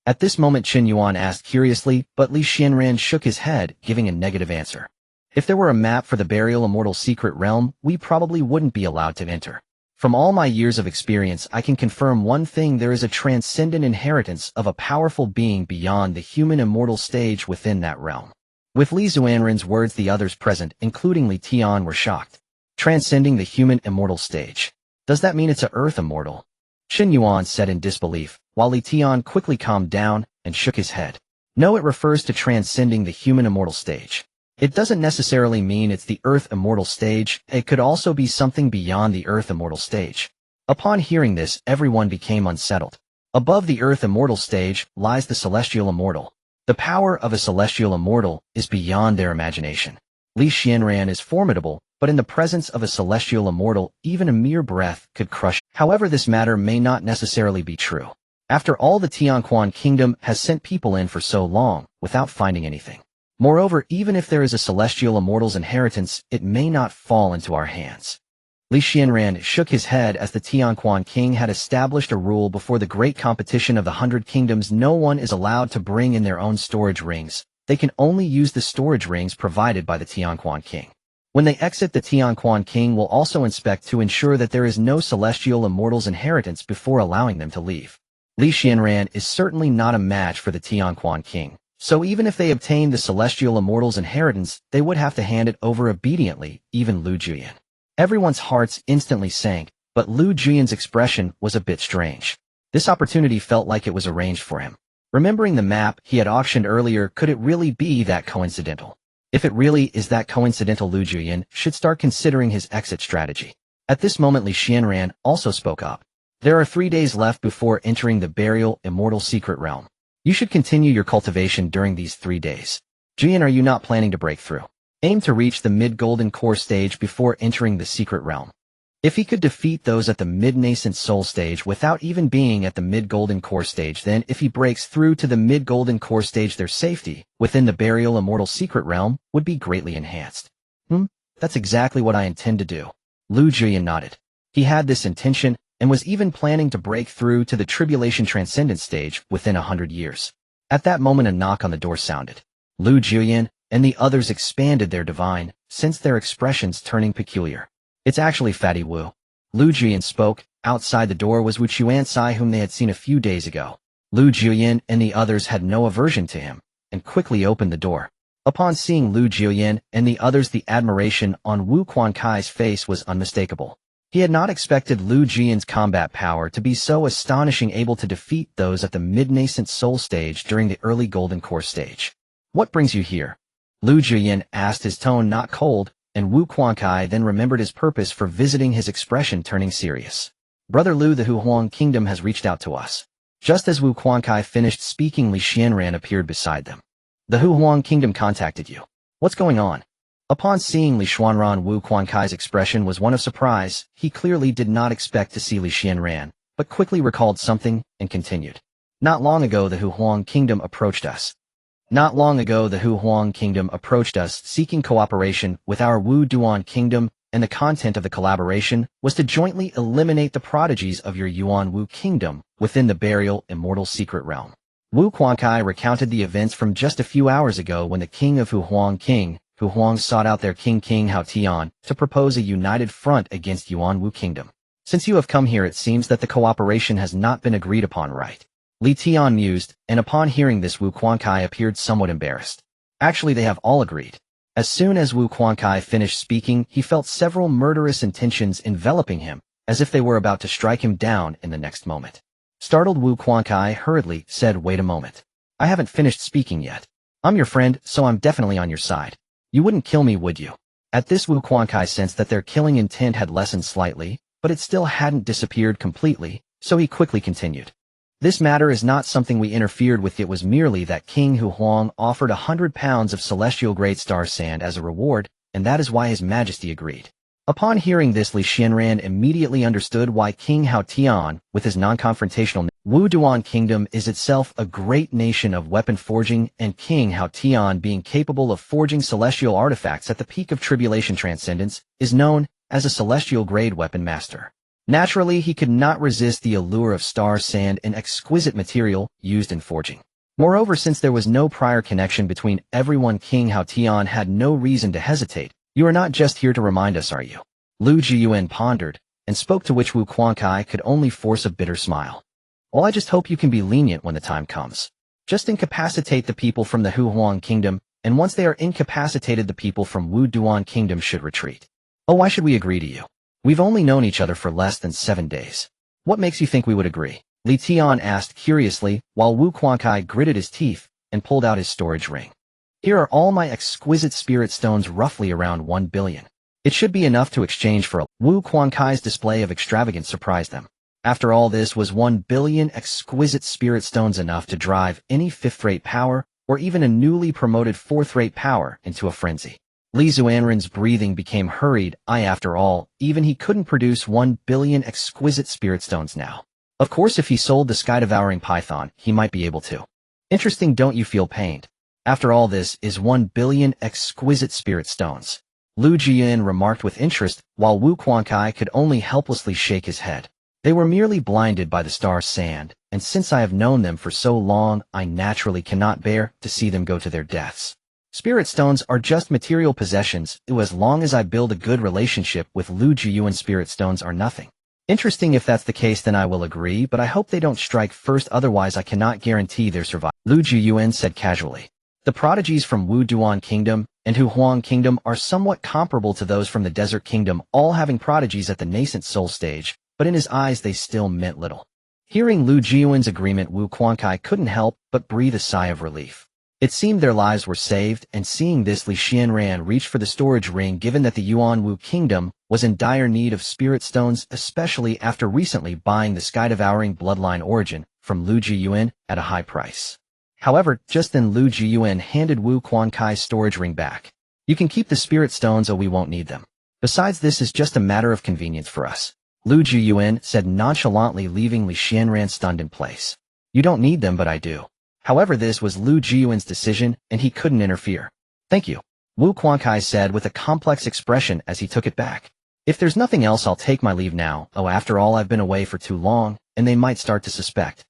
At this moment, Chen Yuan asked curiously, but Li Xianran shook his head, giving a negative answer. "If there were a map for the Burial Immortal Secret Realm, we probably wouldn't be allowed to enter. From all my years of experience, I can confirm one thing: there is a transcendent inheritance of a powerful being beyond the human immortal stage within that realm." With Li Xuanren's words, the others present, including Li Tian, were shocked. Transcending the human immortal stage. Does that mean it's a earth immortal? Chen Yuan said in disbelief, while Li Tian quickly calmed down and shook his head. No, it refers to transcending the human immortal stage. It doesn't necessarily mean it's the earth immortal stage, it could also be something beyond the earth immortal stage. Upon hearing this, everyone became unsettled. Above the earth immortal stage lies the celestial immortal. The power of a celestial immortal is beyond their imagination. Li Xianran is formidable, but in the presence of a celestial immortal, even a mere breath could crush. However, this matter may not necessarily be true. After all, the Tianquan Kingdom has sent people in for so long, without finding anything. Moreover, even if there is a celestial immortal's inheritance, it may not fall into our hands. Li Xianran shook his head as the Tianquan king had established a rule before the great competition of the 100 Kingdoms. No one is allowed to bring in their own storage rings. They can only use the storage rings provided by the Tianquan king. When they exit, the Tianquan king will also inspect to ensure that there is no celestial immortal's inheritance before allowing them to leave. Li Xianran is certainly not a match for the Tianquan king, so even if they obtain the celestial immortal's inheritance, they would have to hand it over obediently, even Lu Jiuyuan. Everyone's hearts instantly sank, but Lu Jiuyuan's expression was a bit strange. This opportunity felt like it was arranged for him. Remembering the map he had auctioned earlier, could it really be that coincidental? If it really is that coincidental, Lu Jiuyuan should start considering his exit strategy. At this moment, Li Xianran also spoke up. There are 3 days left before entering the burial immortal secret realm. You should continue your cultivation during these 3 days. Jiuyuan, are you not planning to break through? Aim to reach the mid-golden core stage before entering the secret realm. If he could defeat those at the mid-nascent soul stage without even being at the mid-golden core stage, then if he breaks through to the mid-golden core stage, their safety within the burial immortal secret realm would be greatly enhanced. That's exactly what I intend to do. Lu Jiuyuan nodded. He had this intention and was even planning to break through to the tribulation transcendent stage within 100 years. At that moment, a knock on the door sounded. Lu Jiuyuan and the others expanded their divine, sensed their expressions turning peculiar. It's actually Fatty Wu. Lu Jiuyuan spoke. Outside the door was Wu Chuansai, whom they had seen a few days ago. Lu Jiuyuan and the others had no aversion to him, and quickly opened the door. Upon seeing Lu Jiuyuan and the others, the admiration on Wu Quankai's face was unmistakable. He had not expected Lu Jiuyuan's combat power to be so astonishing, able to defeat those at the mid-nascent soul stage during the early golden core stage. What brings you here? Lu Jiuyuan asked, his tone not cold, and Wu Quankai then remembered his purpose for visiting, his expression turning serious. Brother Lu, the Huang Kingdom has reached out to us. Just as Wu Quankai finished speaking, Li Xianran appeared beside them. The Huang Kingdom contacted you. What's going on? Upon seeing Li Xianran, Wu Quankai's expression was one of surprise. He clearly did not expect to see Li Xianran, but quickly recalled something and continued. Not long ago, the Huang Kingdom approached us. Not long ago, the Huang Kingdom approached us seeking cooperation with our Wu Duan Kingdom, and the content of the collaboration was to jointly eliminate the prodigies of your Yuan Wu Kingdom within the burial immortal secret realm. Wu Quankai recounted the events from just a few hours ago when the king of Huang sought out their King Hao Tian to propose a united front against Yuan Wu Kingdom. Since you have come here, it seems that the cooperation has not been agreed upon, right? Li Tian mused, and upon hearing this, Wu Quankai appeared somewhat embarrassed. Actually, they have all agreed. As soon as Wu Quankai finished speaking, he felt several murderous intentions enveloping him, as if they were about to strike him down in the next moment. Startled, Wu Quankai hurriedly said, "Wait a moment. I haven't finished speaking yet. I'm your friend, so I'm definitely on your side. You wouldn't kill me, would you?" At this, Wu Quankai sensed that their killing intent had lessened slightly, but it still hadn't disappeared completely, so he quickly continued. This matter is not something we interfered with. It was merely that King Huang offered 100 pounds of celestial great star sand as a reward, and that is why His Majesty agreed. Upon hearing this, Li Xianran immediately understood why King Hao Tian, with his non-confrontational Wu Duan Kingdom, is itself a great nation of weapon forging, and King Hao Tian, being capable of forging celestial artifacts at the peak of tribulation transcendence, is known as a celestial grade weapon master. Naturally, he could not resist the allure of star sand, an exquisite material used in forging. Moreover, since there was no prior connection between everyone, King Hao Tian had no reason to hesitate. You are not just here to remind us, are you? Lu Jiuyuan pondered, and spoke, to which Wu Quankai could only force a bitter smile. Well, I just hope you can be lenient when the time comes. Just incapacitate the people from the Huang Kingdom, and once they are incapacitated, the people from Wu Duan Kingdom should retreat. Oh, why should we agree to you? We've only known each other for less than 7 days. What makes you think we would agree? Li Tian asked curiously, while Wu Quankai gritted his teeth and pulled out his storage ring. Here are all my exquisite spirit stones, roughly around 1 billion. It should be enough to exchange for a... Wu Quankai's display of extravagance surprised them. After all this, was 1 billion exquisite spirit stones enough to drive any 5th-rate power, or even a newly promoted 4th-rate power, into a frenzy? Li Xuanren's breathing became hurried. After all, even he couldn't produce 1 billion exquisite spirit stones now. Of course, if he sold the sky-devouring python, he might be able to. Interesting, don't you feel pained? After all this is 1 billion exquisite spirit stones. Lu Jiuyuan remarked with interest, while Wu Quankai could only helplessly shake his head. They were merely blinded by the star sand, and since I have known them for so long, I naturally cannot bear to see them go to their deaths. Spirit stones are just material possessions, as long as I build a good relationship with Lu Jiuyuan, spirit stones are nothing. Interesting. If that's the case, then I will agree, but I hope they don't strike first, otherwise I cannot guarantee their survival. Lu Jiuyuan said casually. The prodigies from Wu Duan Kingdom and Hu Huang Kingdom are somewhat comparable to those from the Desert Kingdom, all having prodigies at the nascent soul stage, but in his eyes they still meant little. Hearing Lu Jiuyuan's agreement, Wu Quankai couldn't help but breathe a sigh of relief. It seemed their lives were saved, and seeing this, Li Xianran reached for the storage ring, given that the Yuan Wu Kingdom was in dire need of spirit stones, especially after recently buying the sky-devouring bloodline origin from Lu Jiuyuan at a high price. However, just then Lu Jiuyuan handed Wu Quankai's storage ring back. You can keep the spirit stones, we won't need them. Besides, this is just a matter of convenience for us. Lu Jiuyuan said nonchalantly, leaving Li Xianran stunned in place. You don't need them, but I do. However, this was Lu Jiuyuan's decision, and he couldn't interfere. Thank you, Wu Quankai said with a complex expression as he took it back. If there's nothing else, I'll take my leave now. After all, I've been away for too long, and they might start to suspect.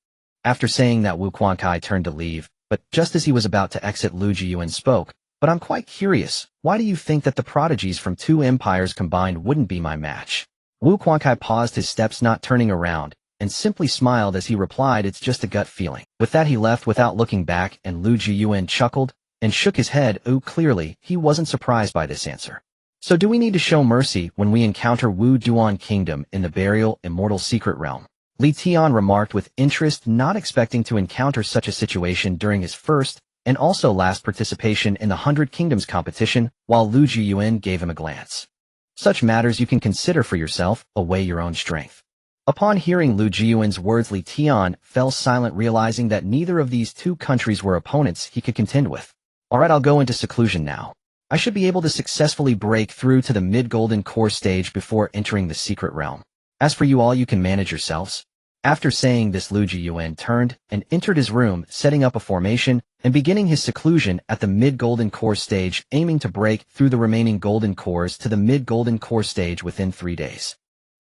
After saying that, Wu Quankai turned to leave, but just as he was about to exit, Lu Jiuyuan spoke. But I'm quite curious, why do you think that the prodigies from two empires combined wouldn't be my match? Wu Quankai paused his steps, not turning around, and simply smiled as he replied, it's just a gut feeling. With that, he left without looking back, and Lu Jiuyuan chuckled and shook his head. Clearly, he wasn't surprised by this answer. So do we need to show mercy when we encounter Wu Duan Kingdom in the burial immortal secret realm? Li Tian remarked with interest, not expecting to encounter such a situation during his first and also last participation in the 100 Kingdoms competition, while Lu Jiuyuan gave him a glance. Such matters you can consider for yourself, weigh your own strength. Upon hearing Lu Jiuyuan's words, Li Tian fell silent, realizing that neither of these two countries were opponents he could contend with. Alright, I'll go into seclusion now. I should be able to successfully break through to the mid-golden core stage before entering the secret realm. As for you all, you can manage yourselves. After saying this, Lu Jiuyuan turned and entered his room, setting up a formation and beginning his seclusion at the mid-golden core stage, aiming to break through the remaining golden cores to the mid-golden core stage within 3 days.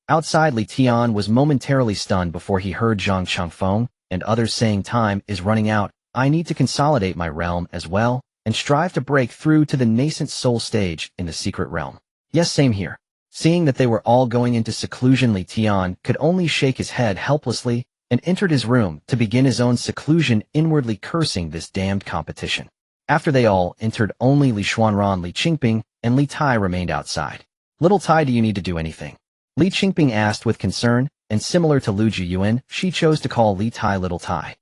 Outside, Li Tian was momentarily stunned before he heard Zhang Changfeng and others saying, time is running out, I need to consolidate my realm as well, and strive to break through to the nascent soul stage in the secret realm. Yes, same here. Seeing that they were all going into seclusion, Li Tian could only shake his head helplessly and entered his room to begin his own seclusion, inwardly cursing this damned competition. After they all entered, only Li Xuanran, Li Qingping, and Li Tai remained outside. Little Tai, do you need to do anything? Li Qingping asked with concern, and similar to Lu Jiuyuan, she chose to call Li Tai Little Tai.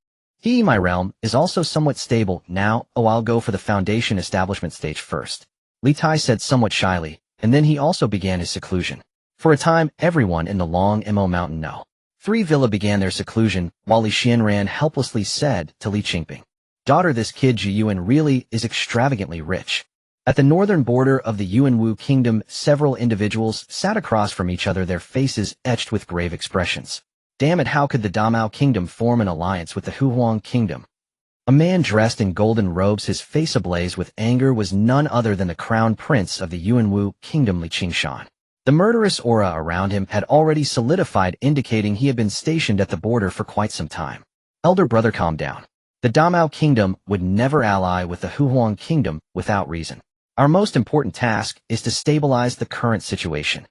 My realm is also somewhat stable now. I'll go for the foundation establishment stage first, Li Tai said somewhat shyly, and then he also began his seclusion. For a time, everyone in the Long Mo Mountain No. 3 villa began their seclusion, while Li Xianran helplessly said to Li Qingping, daughter, this kid Jiuyuan really is extravagantly rich. At the northern border of the Yuanwu Kingdom, several individuals sat across from each other, their faces etched with grave expressions. Damn it, how could the Damao Kingdom form an alliance with the Hu Huang Kingdom? A man dressed in golden robes, his face ablaze with anger, was none other than the crown prince of the Yuanwu Kingdom, Li Qingshan. The murderous aura around him had already solidified, indicating he had been stationed at the border for quite some time. Elder brother, calm down. The Damao Kingdom would never ally with the Hu Huang Kingdom without reason. Our most important task is to stabilize the current situation.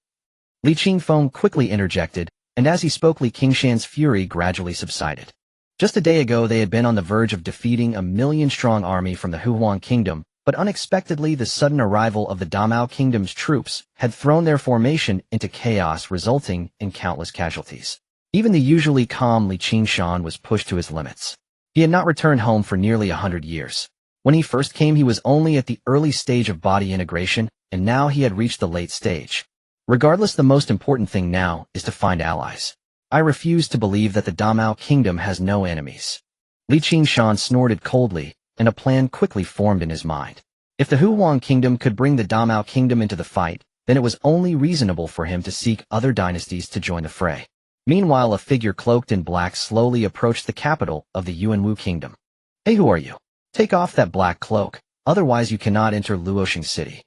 Li Qingfeng quickly interjected, and as he spoke, Li Qingshan's fury gradually subsided. Just a day ago, they had been on the verge of defeating a 1,000,000-strong army from the Hu Huang Kingdom, but unexpectedly the sudden arrival of the Damao Kingdom's troops had thrown their formation into chaos, resulting in countless casualties. Even the usually calm Li Qingshan was pushed to his limits. He had not returned home for nearly 100 years. When he first came, he was only at the early stage of body integration, and now he had reached the late stage. Regardless, the most important thing now is to find allies. I refuse to believe that the Damao Kingdom has no enemies. Li Qingshan snorted coldly, and a plan quickly formed in his mind. If the Hu Huang Kingdom could bring the Damao Kingdom into the fight, then it was only reasonable for him to seek other dynasties to join the fray. Meanwhile, a figure cloaked in black slowly approached the capital of the Yuanwu Kingdom. Hey, who are you? Take off that black cloak, otherwise you cannot enter Luoxing City.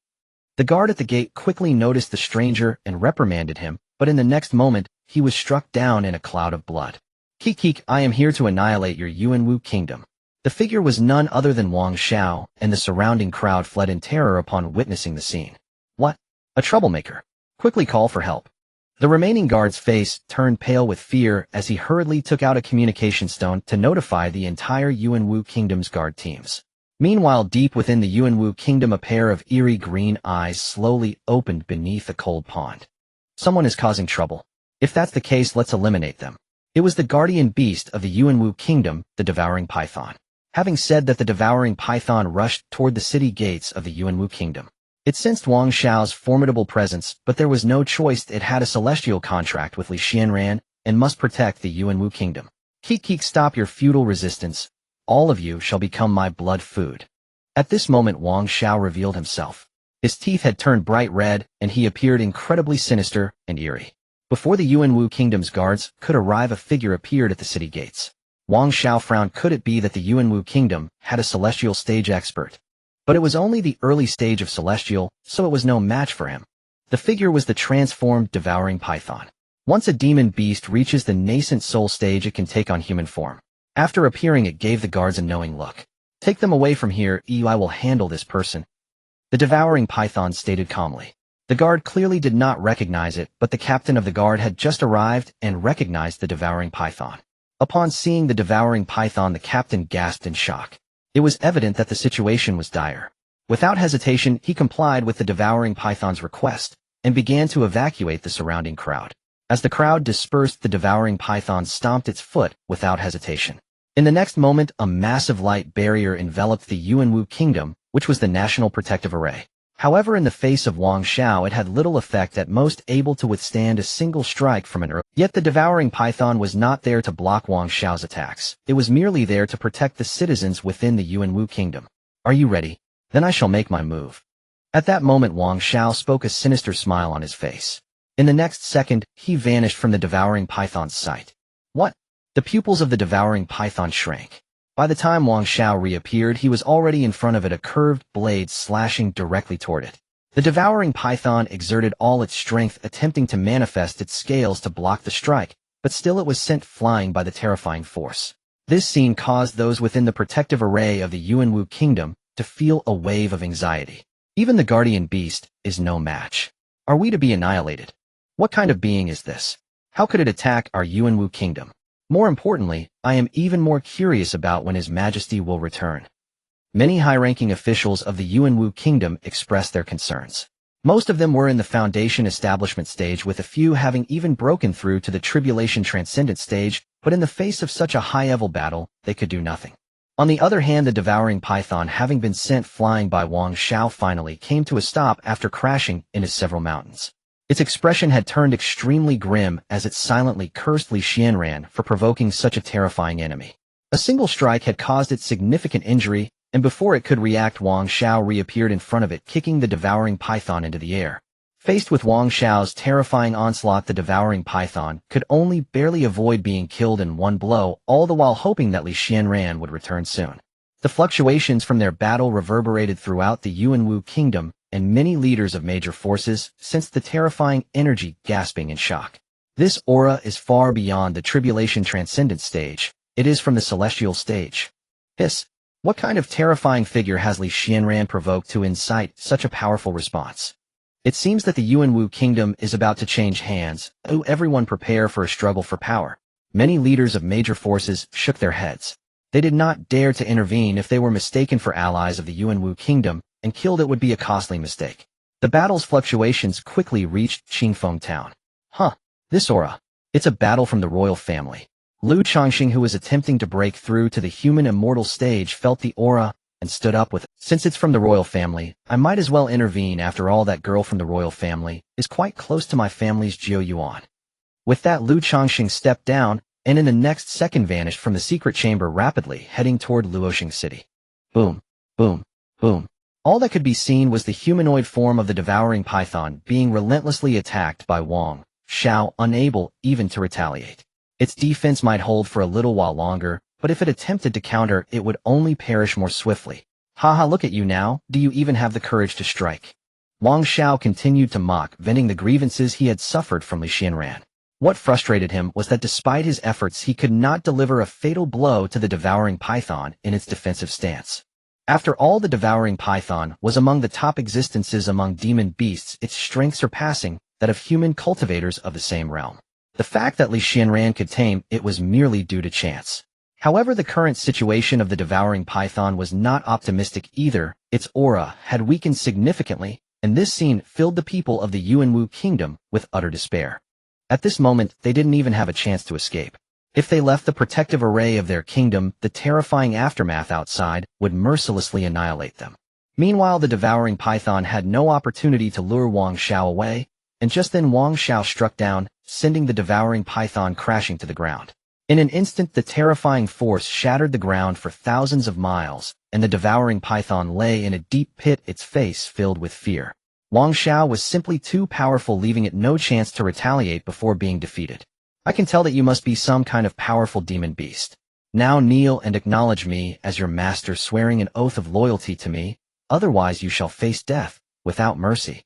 The guard at the gate quickly noticed the stranger and reprimanded him, but in the next moment, he was struck down in a cloud of blood. Keek, I am here to annihilate your Yuanwu kingdom. The figure was none other than Wang Xiao, and the surrounding crowd fled in terror upon witnessing the scene. What? A troublemaker. Quickly call for help. The remaining guard's face turned pale with fear as he hurriedly took out a communication stone to notify the entire Yuanwu kingdom's guard teams. Meanwhile, deep within the Yuanwu kingdom, a pair of eerie green eyes slowly opened beneath a cold pond. Someone is causing trouble. If that's the case, let's eliminate them. It was the guardian beast of the Yuanwu kingdom, the devouring python. Having said that, the devouring python rushed toward the city gates of the Yuanwu kingdom. It sensed Wang Xiao's formidable presence, but there was no choice. It had a celestial contract with Li Xianran and must protect the Yuanwu kingdom. Keek, stop your futile resistance. All of you shall become my blood food. At this moment, Wang Xiao revealed himself. His teeth had turned bright red, and he appeared incredibly sinister and eerie. Before the Yuanwu kingdom's guards could arrive, a figure appeared at the city gates. Wang Xiao frowned. Could it be that the Yuanwu kingdom had a celestial stage expert? But it was only the early stage of celestial, so it was no match for him. The figure was the transformed devouring python. Once a demon beast reaches the nascent soul stage, it can take on human form. After appearing, it gave the guards a knowing look. Take them away from here, I will handle this person. The devouring python stated calmly. The guard clearly did not recognize it, but the captain of the guard had just arrived and recognized the devouring python. Upon seeing the devouring python, the captain gasped in shock. It was evident that the situation was dire. Without hesitation, he complied with the devouring python's request and began to evacuate the surrounding crowd. As the crowd dispersed, the devouring python stomped its foot without hesitation. In the next moment, a massive light barrier enveloped the Yuanwu kingdom, which was the national protective array. However, in the face of Wang Xiao, it had little effect, at most able to withstand a single strike from an earth. Yet the devouring python was not there to block Wang Xiao's attacks. It was merely there to protect the citizens within the Yuanwu kingdom. Are you ready? Then I shall make my move. At that moment, Wang Xiao spoke, a sinister smile on his face. In the next second, he vanished from the devouring python's sight. What? The pupils of the devouring python shrank. By the time Wang Xiao reappeared, he was already in front of it, a curved blade slashing directly toward it. The devouring python exerted all its strength, attempting to manifest its scales to block the strike, but still it was sent flying by the terrifying force. This scene caused those within the protective array of the Yuanwu kingdom to feel a wave of anxiety. Even the guardian beast is no match. Are we to be annihilated? What kind of being is this? How could it attack our Yuanwu kingdom? More importantly, I am even more curious about when His Majesty will return. Many high-ranking officials of the Yuanwu kingdom expressed their concerns. Most of them were in the foundation establishment stage, with a few having even broken through to the tribulation transcendent stage, but in the face of such a high-level battle, they could do nothing. On the other hand, the devouring python, having been sent flying by Wang Xiao, finally came to a stop after crashing into several mountains. Its expression had turned extremely grim as it silently cursed Li Xianran for provoking such a terrifying enemy. A single strike had caused it significant injury, and before it could react, Wang Xiao reappeared in front of it, kicking the devouring python into the air. Faced with Wang Xiao's terrifying onslaught, the devouring python could only barely avoid being killed in one blow, all the while hoping that Li Xianran would return soon. The fluctuations from their battle reverberated throughout the Yuanwu kingdom, and many leaders of major forces sensed the terrifying energy, gasping in shock. This aura is far beyond the tribulation transcendent stage. It is from the celestial stage. Hiss! What kind of terrifying figure has Li Xianran provoked to incite such a powerful response? It seems that the Yuanwu kingdom is about to change hands. Everyone prepare for a struggle for power. Many leaders of major forces shook their heads. They did not dare to intervene. If they were mistaken for allies of the Yuanwu kingdom and killed, it would be a costly mistake. The battle's fluctuations quickly reached Qingfeng town. This aura. It's a battle from the royal family. Lu Chongxing, who was attempting to break through to the human immortal stage, felt the aura and stood up with it. Since it's from the royal family, I might as well intervene. After all, that girl from the royal family is quite close to my family's Jiuyuan. With that, Lu Chongxing stepped down and in the next second vanished from the secret chamber, rapidly heading toward Luoxing City. Boom, boom, boom. All that could be seen was the humanoid form of the devouring python being relentlessly attacked by Wang Xiao, unable even to retaliate. Its defense might hold for a little while longer, but if it attempted to counter, it would only perish more swiftly. Haha, look at you now, do you even have the courage to strike? Wang Xiao continued to mock, venting the grievances he had suffered from Lu Jiuyuan. What frustrated him was that despite his efforts he could not deliver a fatal blow to the devouring python in its defensive stance. After all, the devouring python was among the top existences among demon beasts, its strength surpassing that of human cultivators of the same realm. The fact that Lu Jiuyuan could tame it was merely due to chance. However, the current situation of the devouring python was not optimistic either. Its aura had weakened significantly, and this scene filled the people of the Yuanwu kingdom with utter despair. At this moment, they didn't even have a chance to escape. If they left the protective array of their kingdom, the terrifying aftermath outside would mercilessly annihilate them. Meanwhile, the devouring python had no opportunity to lure Wang Xiao away, and just then Wang Xiao struck down, sending the devouring python crashing to the ground. In an instant, the terrifying force shattered the ground for thousands of miles, and the devouring python lay in a deep pit, its face filled with fear. Wang Xiao was simply too powerful, leaving it no chance to retaliate before being defeated. I can tell that you must be some kind of powerful demon beast. Now kneel and acknowledge me as your master, swearing an oath of loyalty to me, otherwise you shall face death, without mercy.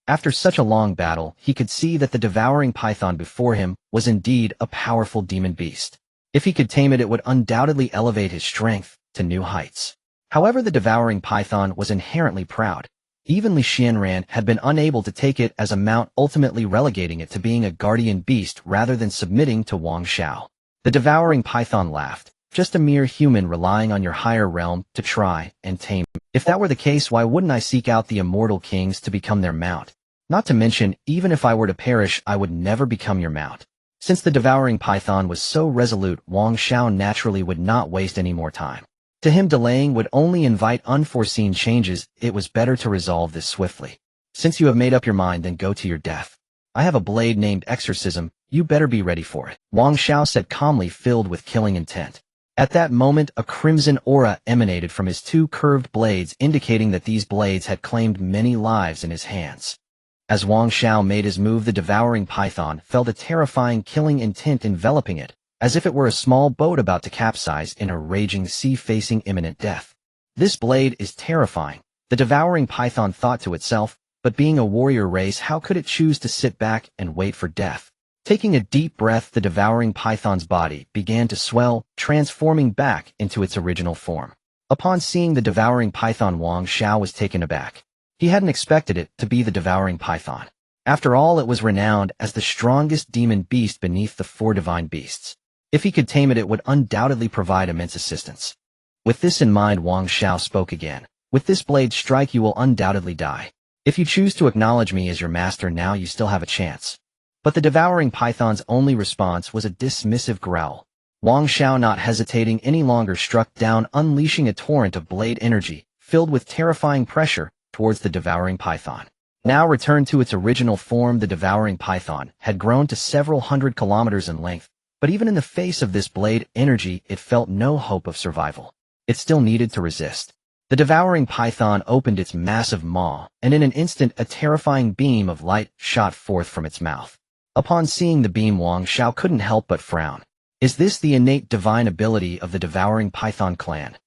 After such a long battle, he could see that the devouring python before him was indeed a powerful demon beast. If he could tame it, it would undoubtedly elevate his strength to new heights. However, the devouring python was inherently proud. Even Lu Jiuyuan had been unable to take it as a mount, ultimately relegating it to being a guardian beast rather than submitting to Wang Xiao. The devouring python laughed. Just a mere human relying on your higher realm to try and tame. If that were the case, why wouldn't I seek out the immortal kings to become their mount? Not to mention, even if I were to perish, I would never become your mount. Since the devouring python was so resolute, Wang Xiao naturally would not waste any more time. To him, delaying would only invite unforeseen changes. It was better to resolve this swiftly. Since you have made up your mind, then go to your death. I have a blade named Exorcism. You better be ready for it. Wang Xiao said calmly, filled with killing intent. At that moment, a crimson aura emanated from his two curved blades, indicating that these blades had claimed many lives in his hands. As Wang Xiao made his move, the devouring python felt a terrifying killing intent enveloping it, as if it were a small boat about to capsize in a raging sea facing imminent death. This blade is terrifying, the devouring python thought to itself, but being a warrior race, how could it choose to sit back and wait for death? Taking a deep breath, the devouring python's body began to swell, transforming back into its original form. Upon seeing the devouring python, Wang Xiao was taken aback. He hadn't expected it to be the devouring python. After all, it was renowned as the strongest demon beast beneath the four divine beasts. If he could tame it, it would undoubtedly provide immense assistance. With this in mind, Wang Xiao spoke again. With this blade strike, you will undoubtedly die. If you choose to acknowledge me as your master now, you still have a chance. But the devouring python's only response was a dismissive growl. Wang Xiao, not hesitating any longer, struck down, unleashing a torrent of blade energy, filled with terrifying pressure, towards the devouring python. Now returned to its original form, the devouring python had grown to several hundred kilometers in length, but even in the face of this blade energy, it felt no hope of survival. It still needed to resist. The devouring python opened its massive maw, and in an instant a terrifying beam of light shot forth from its mouth. Upon seeing the beam, Wang Xiao couldn't help but frown. Is this the innate divine ability of the devouring python clan?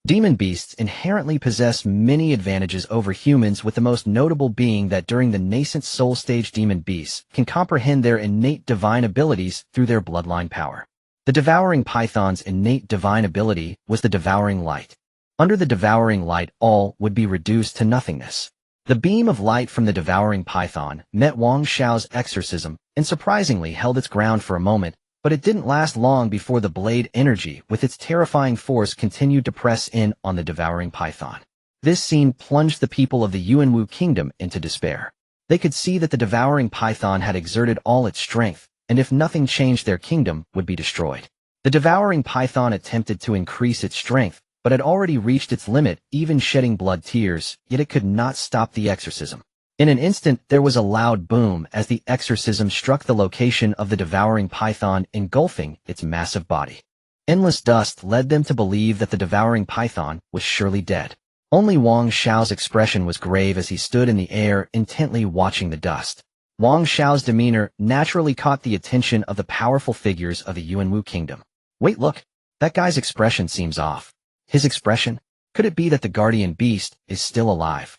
Demon beasts inherently possess many advantages over humans, with the most notable being that during the nascent soul stage, demon beasts can comprehend their innate divine abilities through their bloodline power. The devouring python's innate divine ability was the devouring light. Under the devouring light, all would be reduced to nothingness. The beam of light from the devouring python met Wang Xiao's exorcism and surprisingly held its ground for a moment, but it didn't last long before the blade energy with its terrifying force continued to press in on the devouring python. This scene plunged the people of the Yuanwu kingdom into despair. They could see that the devouring python had exerted all its strength, and if nothing changed, their kingdom would be destroyed. The devouring python attempted to increase its strength, but had already reached its limit, even shedding blood tears, yet it could not stop the exorcism. In an instant, there was a loud boom as the exorcism struck the location of the devouring python, engulfing its massive body. Endless dust led them to believe that the devouring python was surely dead. Only Wang Xiao's expression was grave as he stood in the air, intently watching the dust. Wang Xiao's demeanor naturally caught the attention of the powerful figures of the Yuanwu kingdom. Wait, look! That guy's expression seems off. His expression? Could it be that the guardian beast is still alive?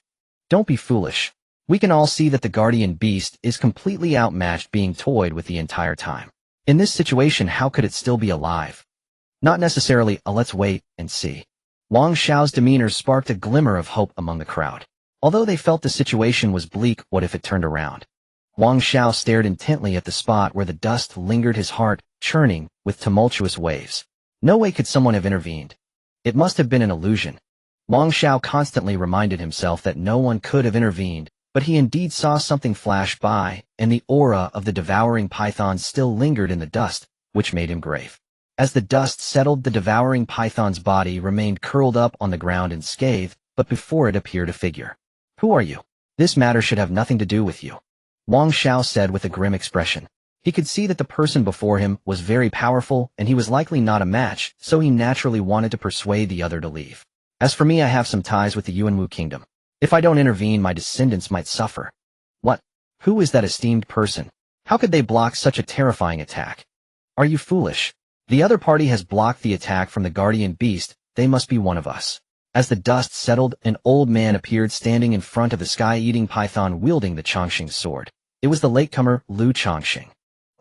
Don't be foolish. We can all see that the guardian beast is completely outmatched, being toyed with the entire time. In this situation, how could it still be alive? Not necessarily a let's wait and see. Wang Xiao's demeanor sparked a glimmer of hope among the crowd. Although they felt the situation was bleak, what if it turned around? Wang Xiao stared intently at the spot where the dust lingered, his heart churning with tumultuous waves. No way could someone have intervened. It must have been an illusion. Wang Xiao constantly reminded himself that no one could have intervened, but he indeed saw something flash by, and the aura of the devouring python still lingered in the dust, which made him grave. As the dust settled, the devouring python's body remained curled up on the ground and scathed, but before it appeared a figure. Who are you? This matter should have nothing to do with you, Wang Xiao said with a grim expression. He could see that the person before him was very powerful, and he was likely not a match, so he naturally wanted to persuade the other to leave. As for me, I have some ties with the Yuanwu kingdom. If I don't intervene, my descendants might suffer. What? Who is that esteemed person? How could they block such a terrifying attack? Are you foolish? The other party has blocked the attack from the guardian beast. They must be one of us. As the dust settled, an old man appeared standing in front of the sky-eating python wielding the Chongqing sword. It was the latecomer, Lu Chongqing.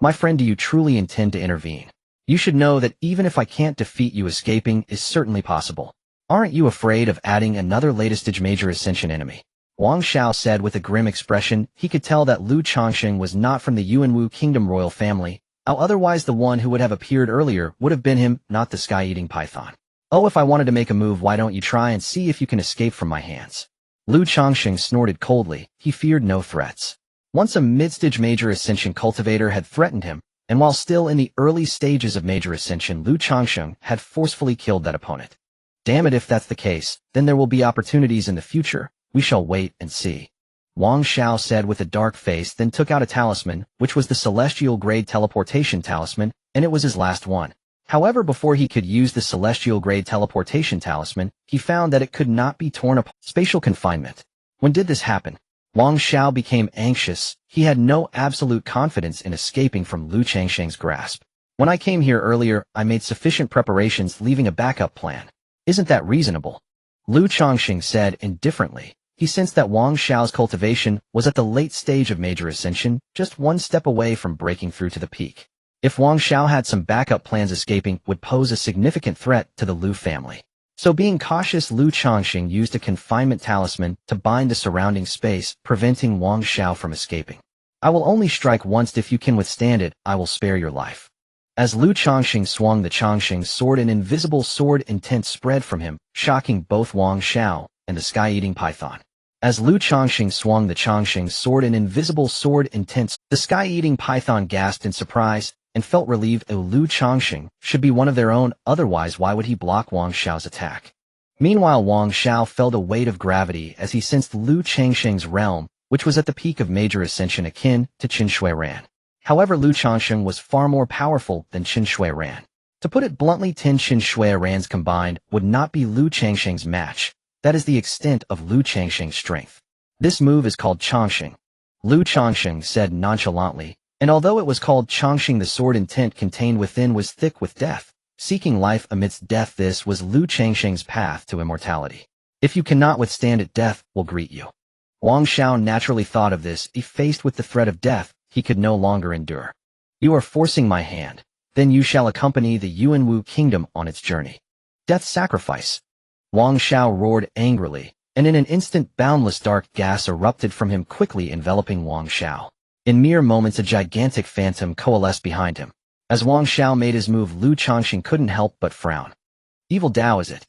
My friend, do you truly intend to intervene? You should know that even if I can't defeat you, escaping is certainly possible. Aren't you afraid of adding another latest-stage major ascension enemy? Wang Xiao said with a grim expression. He could tell that Lu Chongqing was not from the Yuanwu kingdom royal family. Otherwise the one who would have appeared earlier would have been him, not the sky-eating python. Oh, if I wanted to make a move, why don't you try and see if you can escape from my hands? Lu Chongqing snorted coldly. He feared no threats. Once a mid-stage major ascension cultivator had threatened him, and while still in the early stages of major ascension, Lu Chongqing had forcefully killed that opponent. Damn it, if that's the case, then there will be opportunities in the future. We shall wait and see. Wang Xiao said with a dark face, then took out a talisman, which was the celestial grade teleportation talisman, and it was his last one. However, before he could use the celestial grade teleportation talisman, he found that it could not be torn apart. Spatial confinement. When did this happen? Wang Xiao became anxious. He had no absolute confidence in escaping from Lu Chongqing's grasp. When I came here earlier, I made sufficient preparations, leaving a backup plan. Isn't that reasonable? Lu Chongqing said indifferently. He sensed that Wang Xiao's cultivation was at the late stage of major ascension, just one step away from breaking through to the peak. If Wang Xiao had some backup plans, escaping would pose a significant threat to the Lu family. So being cautious, Lu Chongqing used a confinement talisman to bind the surrounding space, preventing Wang Xiao from escaping. I will only strike once. If you can withstand it, I will spare your life. As Lu Chongqing swung the Chongqing sword, an invisible sword intent spread from him, shocking both Wang Xiao and the sky-eating python. As Lu Chongqing swung the Chongqing sword, an invisible sword intent, the sky-eating python gasped in surprise and felt relieved. Lu Chongqing should be one of their own, otherwise why would he block Wang Xiao's attack? Meanwhile, Wang Xiao felt a weight of gravity as he sensed Lu Chongqing's realm, which was at the peak of major ascension akin to Qin Shui Ran. However, Lu Chongqing was far more powerful than Qin Shui Ran. To put it bluntly, 10 Qin Shui Rans combined would not be Lu Chongqing's match. That is the extent of Lu Chongqing's strength. This move is called Chongqing. Lu Chongqing said nonchalantly, and although it was called Chongqing, the sword intent contained within was thick with death. Seeking life amidst death, this was Lu Chongqing's path to immortality. If you cannot withstand it, death will greet you. Wang Xiao naturally thought of this. If faced with the threat of death, he could no longer endure. You are forcing my hand. Then you shall accompany the Yuanwu kingdom on its journey. Death sacrifice. Wang Xiao roared angrily, and in an instant boundless dark gas erupted from him, quickly enveloping Wang Xiao. In mere moments, a gigantic phantom coalesced behind him. As Wang Xiao made his move, Lu Chongqing couldn't help but frown. Evil Dao, is it?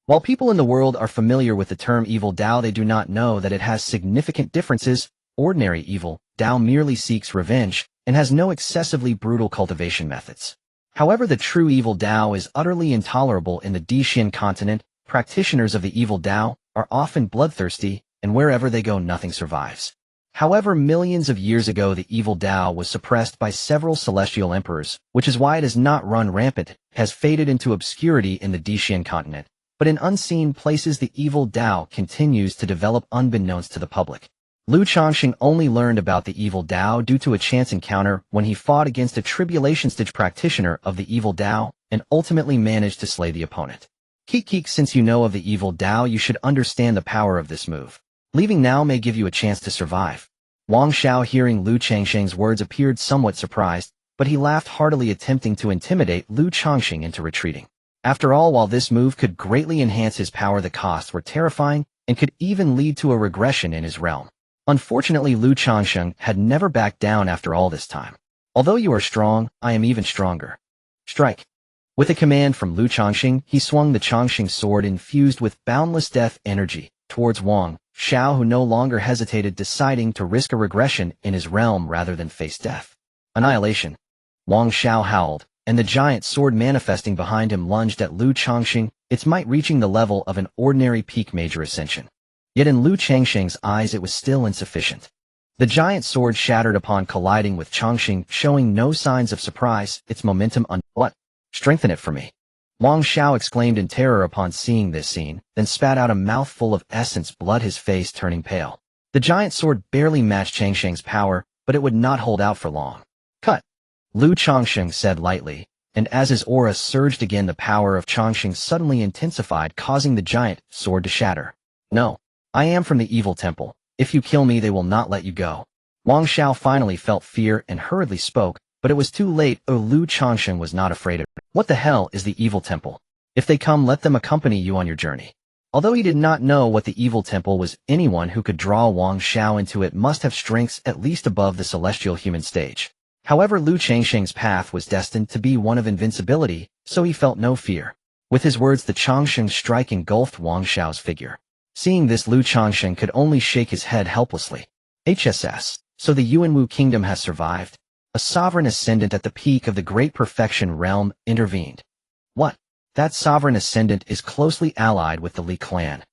While people in the world are familiar with the term evil Dao, they do not know that it has significant differences. Ordinary evil Dao merely seeks revenge and has no excessively brutal cultivation methods. However, the true evil Dao is utterly intolerable in the Dixin continent. Practitioners of the evil Dao are often bloodthirsty, and wherever they go, nothing survives. However, millions of years ago, the evil Dao was suppressed by several celestial emperors, which is why it has not run rampant, has faded into obscurity in the Dixin continent. But in unseen places, the evil Dao continues to develop unbeknownst to the public. Lu Changxing only learned about the evil Dao due to a chance encounter when he fought against a tribulation stage practitioner of the evil Dao and ultimately managed to slay the opponent. Keek, since you know of the evil Dao, you should understand the power of this move. Leaving now may give you a chance to survive. Wang Xiao, hearing Lu Changxing's words, appeared somewhat surprised, but he laughed heartily, attempting to intimidate Lu Changxing into retreating. After all, while this move could greatly enhance his power, the costs were terrifying and could even lead to a regression in his realm. Unfortunately, Lu Changxing had never backed down after all this time. Although you are strong, I am even stronger. Strike. With a command from Lu Changxing, he swung the Changxing sword infused with boundless death energy towards Wang Xiao, who no longer hesitated, deciding to risk a regression in his realm rather than face death. Annihilation. Wang Xiao howled, and the giant sword manifesting behind him lunged at Lu Changxing, its might reaching the level of an ordinary peak major ascension. Yet in Lu Changxing's eyes it was still insufficient. The giant sword shattered upon colliding with Changxing, showing no signs of surprise, its momentum what? Strengthen it for me. Wang Xiao exclaimed in terror upon seeing this scene, then spat out a mouthful of essence blood, his face turning pale. The giant sword barely matched Changxing's power, but it would not hold out for long. Cut! Lu Changxing said lightly, and as his aura surged again, the power of Changxing suddenly intensified, causing the giant sword to shatter. No. I am from the evil temple. If you kill me, they will not let you go. Wang Xiao finally felt fear and hurriedly spoke, but it was too late. Lu Changxing was not afraid of it. What the hell is the evil temple? If they come, let them accompany you on your journey. Although he did not know what the evil temple was, anyone who could draw Wang Xiao into it must have strengths at least above the celestial human stage. However, Lu Changxing's path was destined to be one of invincibility, so he felt no fear. With his words, the Changxing strike engulfed Wang Xiao's figure. Seeing this, Lu Changxing could only shake his head helplessly. HSS. So the Yuanwu kingdom has survived? A sovereign ascendant at the peak of the Great Perfection realm intervened. What? That sovereign ascendant is closely allied with the Li clan.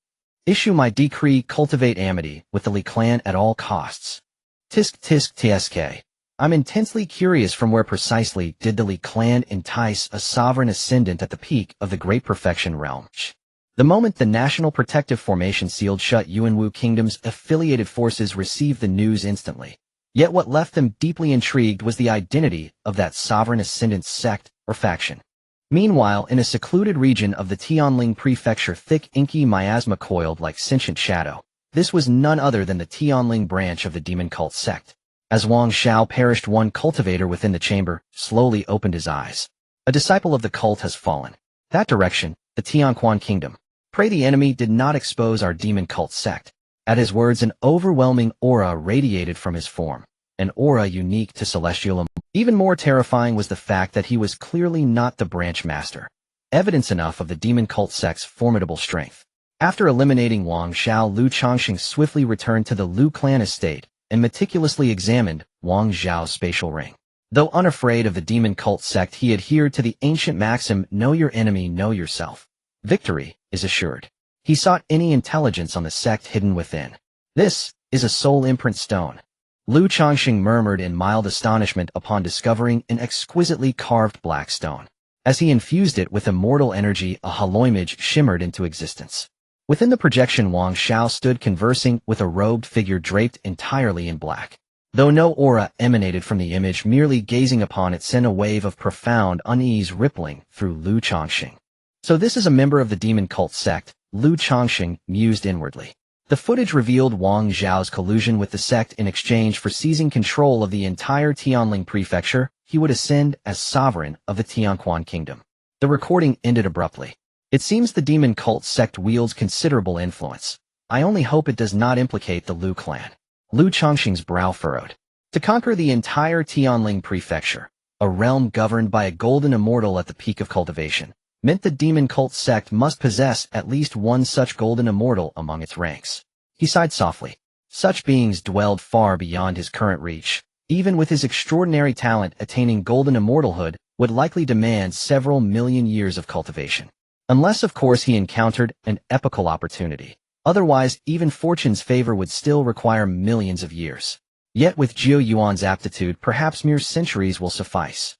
Issue my decree, cultivate amity with the Li clan at all costs. Tisk tsk. I'm intensely curious, from where precisely did the Li clan entice a sovereign ascendant at the peak of the Great Perfection realm? The moment the National Protective Formation sealed shut, Yuanwu Kingdom's affiliated forces received the news instantly. Yet what left them deeply intrigued was the identity of that sovereign ascendant's sect or faction. Meanwhile, in a secluded region of the Tianling Prefecture, thick inky miasma coiled like sentient shadow. This was none other than the Tianling branch of the demon cult sect. As Wang Xiao perished, one cultivator within the chamber slowly opened his eyes. A disciple of the cult has fallen. That direction, the Tianquan Kingdom. Pray the enemy did not expose our demon cult sect. At his words, an overwhelming aura radiated from his form, an aura unique to celestial. Even more terrifying was the fact that he was clearly not the branch master. Evidence enough of the demon cult sect's formidable strength. After eliminating Wang Xiao, Lu Changxing swiftly returned to the Lu clan estate and meticulously examined Wang Zhao's spatial ring. Though unafraid of the demon cult sect, he adhered to the ancient maxim, know your enemy, know yourself. Victory is assured. He sought any intelligence on the sect hidden within. This is a soul imprint stone. Lu Changxing murmured in mild astonishment upon discovering an exquisitely carved black stone. As he infused it with immortal energy, a hollow image shimmered into existence. Within the projection, Wang Xiao stood conversing with a robed figure draped entirely in black. Though no aura emanated from the image, merely gazing upon it sent a wave of profound unease rippling through Lu Changxing. So this is a member of the demon cult sect, Lu Changxing mused inwardly. The footage revealed Wang Zhao's collusion with the sect. In exchange for seizing control of the entire Tianling prefecture, he would ascend as sovereign of the Tianquan kingdom. The recording ended abruptly. It seems the demon cult sect wields considerable influence. I only hope it does not implicate the Lu clan. Lu Changxing's brow furrowed. To conquer the entire Tianling prefecture, a realm governed by a golden immortal at the peak of cultivation, meant the demon cult sect must possess at least one such golden immortal among its ranks. He sighed softly. Such beings dwelled far beyond his current reach. Even with his extraordinary talent, attaining golden immortalhood would likely demand several million years of cultivation. Unless, of course, he encountered an epical opportunity. Otherwise, even fortune's favor would still require millions of years. Yet with Jiuyuan's aptitude, perhaps mere centuries will suffice.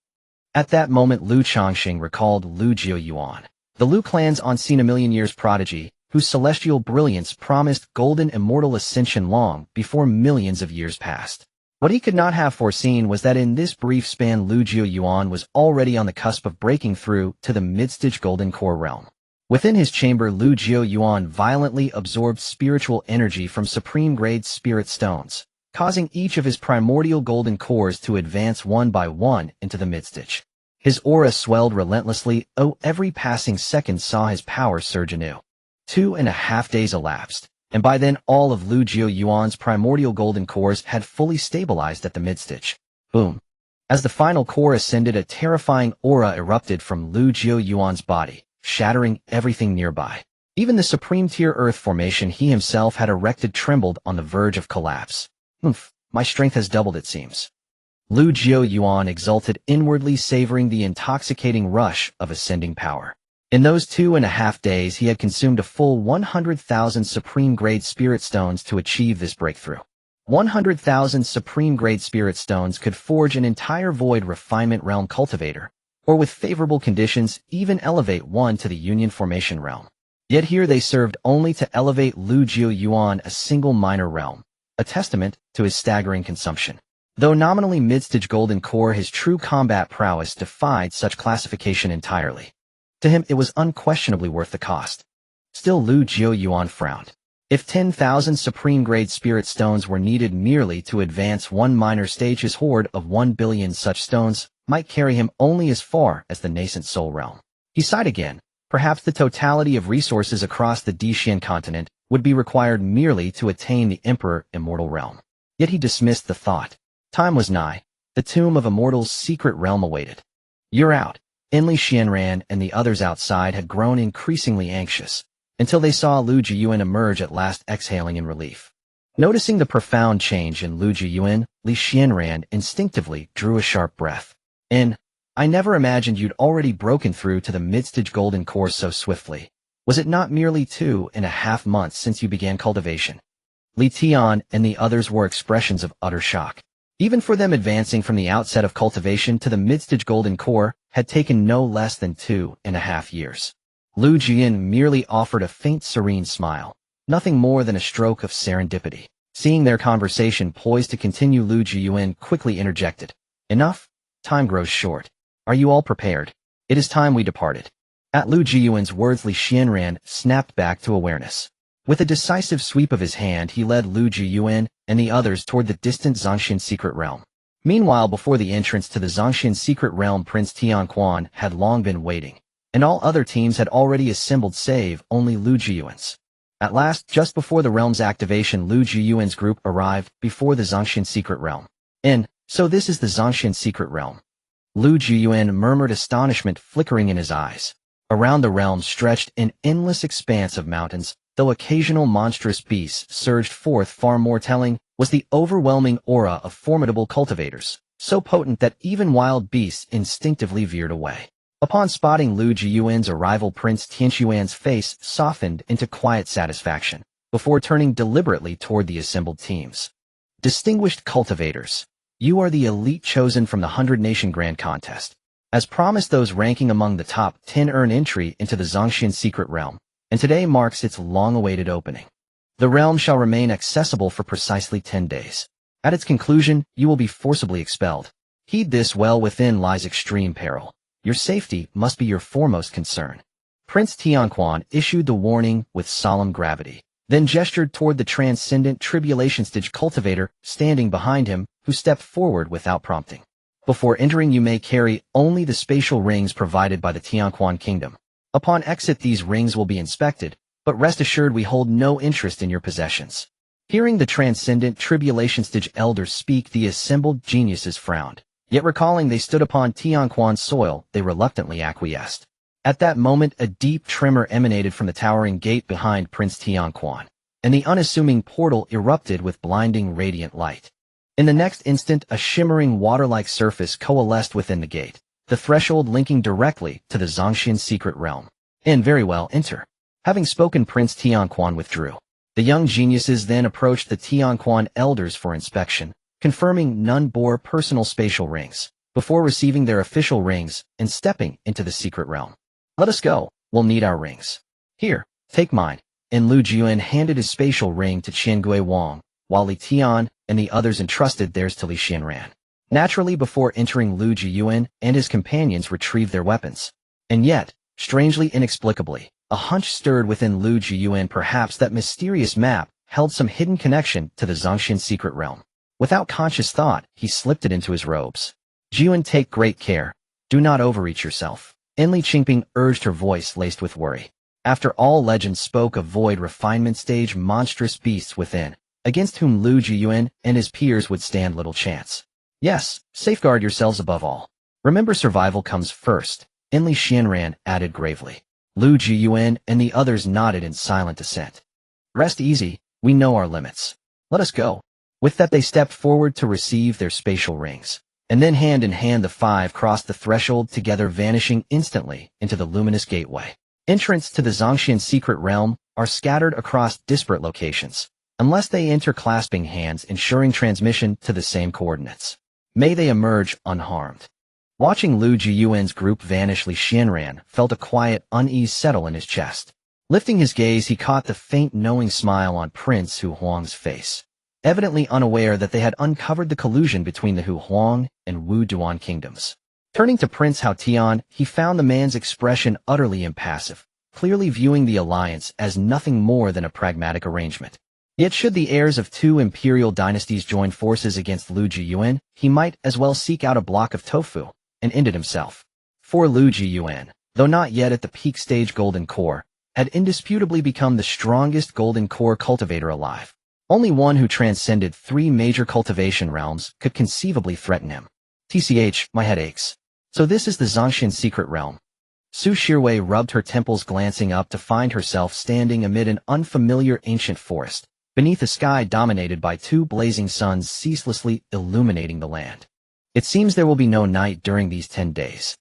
At that moment, Lu Changxing recalled Lu Jiuyuan, the Lu clan's unseen a million years prodigy, whose celestial brilliance promised golden immortal ascension long before millions of years passed. What he could not have foreseen was that in this brief span Lu Jiuyuan was already on the cusp of breaking through to the mid-stage golden core realm. Within his chamber, Lu Jiuyuan violently absorbed spiritual energy from supreme-grade spirit stones, causing each of his primordial golden cores to advance one by one into the mid-stage. His aura swelled relentlessly, every passing second saw his power surge anew. 2.5 days elapsed, and by then all of Lu Jiuyuan's primordial golden cores had fully stabilized at the mid-stage. Boom. As the final core ascended, a terrifying aura erupted from Lu Jiuyuan's body, shattering everything nearby. Even the supreme-tier earth formation he himself had erected trembled on the verge of collapse. My strength has doubled, it seems. Lu Jiuyuan exulted inwardly, savoring the intoxicating rush of ascending power. In those 2.5 days, he had consumed a full 100,000 supreme-grade spirit stones to achieve this breakthrough. 100,000 supreme-grade spirit stones could forge an entire void refinement realm cultivator, or with favorable conditions, even elevate one to the union formation realm. Yet here they served only to elevate Lu Jiuyuan a single minor realm, a testament to his staggering consumption. Though nominally mid-stage golden core, his true combat prowess defied such classification entirely. To him, it was unquestionably worth the cost. Still, Lu Jiuyuan frowned. If 10,000 supreme-grade spirit stones were needed merely to advance one minor stage, his hoard of 1 billion such stones might carry him only as far as the nascent soul realm. He sighed again. Perhaps the totality of resources across the Dishan continent would be required merely to attain the Emperor Immortal realm. Yet he dismissed the thought. Time was nigh. The tomb of Immortal's secret realm awaited. "You're out." Li Xianran and the others outside had grown increasingly anxious, until they saw Lu Jiuyuan emerge at last, exhaling in relief. Noticing the profound change in Lu Jiuyuan, Li Xianran instinctively drew a sharp breath. I never imagined you'd already broken through to the mid-stage golden core so swiftly. Was it not merely 2.5 months since you began cultivation?" Li Tian and the others wore expressions of utter shock. Even for them, advancing from the outset of cultivation to the mid-stage golden core had taken no less than 2.5 years. Lu Jiuyuan merely offered a faint serene smile, nothing more than a stroke of serendipity. Seeing their conversation poised to continue, Lu Jiuyuan quickly interjected. "Enough? Time grows short. Are you all prepared? It is time we departed." At Lu Jiuyuan's words, Li Xianran snapped back to awareness. With a decisive sweep of his hand, he led Lu Jiuyuan and the others toward the distant Zhongshan secret realm. Meanwhile, before the entrance to the Zhongshan secret realm, Prince Tianquan had long been waiting, and all other teams had already assembled save only Lu Jiuyuan's. At last, just before the realm's activation, Lu Jiuyuan's group arrived before the Zhongshan secret realm. So this is the Zhongshan secret realm. Lu Jiuyuan murmured, astonishment flickering in his eyes. Around the realm stretched an endless expanse of mountains, though occasional monstrous beasts surged forth. Far more telling was the overwhelming aura of formidable cultivators, so potent that even wild beasts instinctively veered away. Upon spotting Lu Jiuyuan's arrival, Prince Tianquan's face softened into quiet satisfaction, before turning deliberately toward the assembled teams. "Distinguished cultivators, you are the elite chosen from the 100-nation Grand Contest. As promised, those ranking among the top 10 earn entry into the Zhongshan secret realm, and today marks its long-awaited opening. The realm shall remain accessible for precisely 10 days. At its conclusion, you will be forcibly expelled. Heed this well, within lies extreme peril. Your safety must be your foremost concern." Prince Tianquan issued the warning with solemn gravity, then gestured toward the Transcendent Tribulation stage cultivator standing behind him, who stepped forward without prompting. "Before entering, you may carry only the spatial rings provided by the Tianquan Kingdom. Upon exit, these rings will be inspected, but rest assured we hold no interest in your possessions." Hearing the Transcendent Tribulation stage elders speak, the assembled geniuses frowned. Yet recalling they stood upon Tianquan's soil, they reluctantly acquiesced. At that moment, a deep tremor emanated from the towering gate behind Prince Tianquan, and the unassuming portal erupted with blinding radiant light. In the next instant, a shimmering water-like surface coalesced within the gate, the threshold linking directly to the Zhongshan secret realm. "Very well, enter." Having spoken, Prince Tianquan withdrew. The young geniuses then approached the Tianquan elders for inspection, confirming none bore personal spatial rings, before receiving their official rings and stepping into the secret realm. "Let us go. We'll need our rings." "Here, take mine." and Lu Jiuyuan handed his spatial ring to Qiangui Wang, while Li Tian and the others entrusted theirs to Li Xianran. Naturally, before entering, Lu Jiuyuan and his companions retrieved their weapons. And yet, strangely inexplicably, a hunch stirred within Lu Jiuyuan. Perhaps that mysterious map held some hidden connection to the Zhongxian secret realm. Without conscious thought, he slipped it into his robes. Jiuyuan, take great care. Do not overreach yourself. Enli Qingping urged, her voice laced with worry. After all, legends spoke of void refinement stage monstrous beasts within, against whom Lu Jiuyuan and his peers would stand little chance. Yes, safeguard yourselves above all. Remember, survival comes first, Enli Xianran added gravely. Lu Jiuyuan and the others nodded in silent assent. Rest easy, we know our limits. Let us go. With that, they stepped forward to receive their spatial rings. And then hand in hand the five crossed the threshold together, vanishing instantly into the luminous gateway. Entrants to the Zhongxian secret realm are scattered across disparate locations, unless they enter clasping hands, ensuring transmission to the same coordinates. May they emerge unharmed. Watching Lu Jiuyuan's group vanish, Li Xianran felt a quiet unease settle in his chest. Lifting his gaze, he caught the faint knowing smile on Prince Hu Huang's face, evidently unaware that they had uncovered the collusion between the Hu Huang and Wu Duan kingdoms. Turning to Prince Hao Tian, he found the man's expression utterly impassive, clearly viewing the alliance as nothing more than a pragmatic arrangement. Yet should the heirs of two imperial dynasties join forces against Lu Jiuyuan, he might as well seek out a block of tofu and end it himself. For Lu Jiuyuan, though not yet at the peak stage golden core, had indisputably become the strongest golden core cultivator alive. Only one who transcended 3 major cultivation realms could conceivably threaten him. TCH, my head aches. So this is the Zhongxian secret realm. Su Shirwei rubbed her temples, glancing up to find herself standing amid an unfamiliar ancient forest, beneath a sky dominated by 2 blazing suns ceaselessly illuminating the land. It seems there will be no night during these 10 days.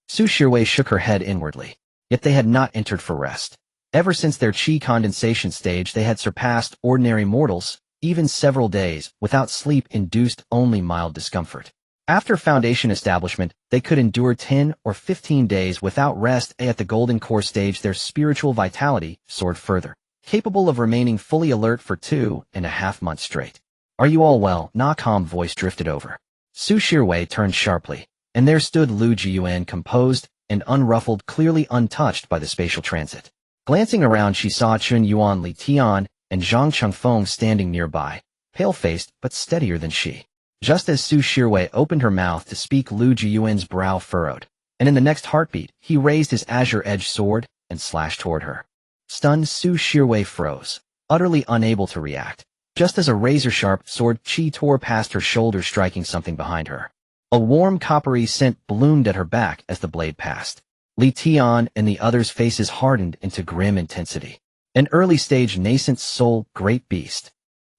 Su Shirwei shook her head inwardly. Yet they had not entered for rest. Ever since their qi condensation stage, they had surpassed ordinary mortals. Even several days without sleep induced only mild discomfort. After foundation establishment, they could endure 10 or 15 days without rest. At the golden core stage, their spiritual vitality soared further, capable of remaining fully alert for 2.5 months straight. Are you all well? Na calm voice drifted over. Su Shirwei turned sharply, and there stood Lu Jiuyuan, composed and unruffled, clearly untouched by the spatial transit. Glancing around, she saw Chun Yuan, Li Tian, and Zhang Chengfeng standing nearby, pale-faced but steadier than she. Just as Su Shirwei opened her mouth to speak, Lu Jiuyuan's brow furrowed, and in the next heartbeat, he raised his azure-edged sword and slashed toward her. Stunned, Su Shirwei froze, utterly unable to react. Just as a razor-sharp sword chi tore past her shoulder, striking something behind her. A warm coppery scent bloomed at her back as the blade passed. Li Tian and the others' faces hardened into grim intensity. An early-stage nascent soul great beast.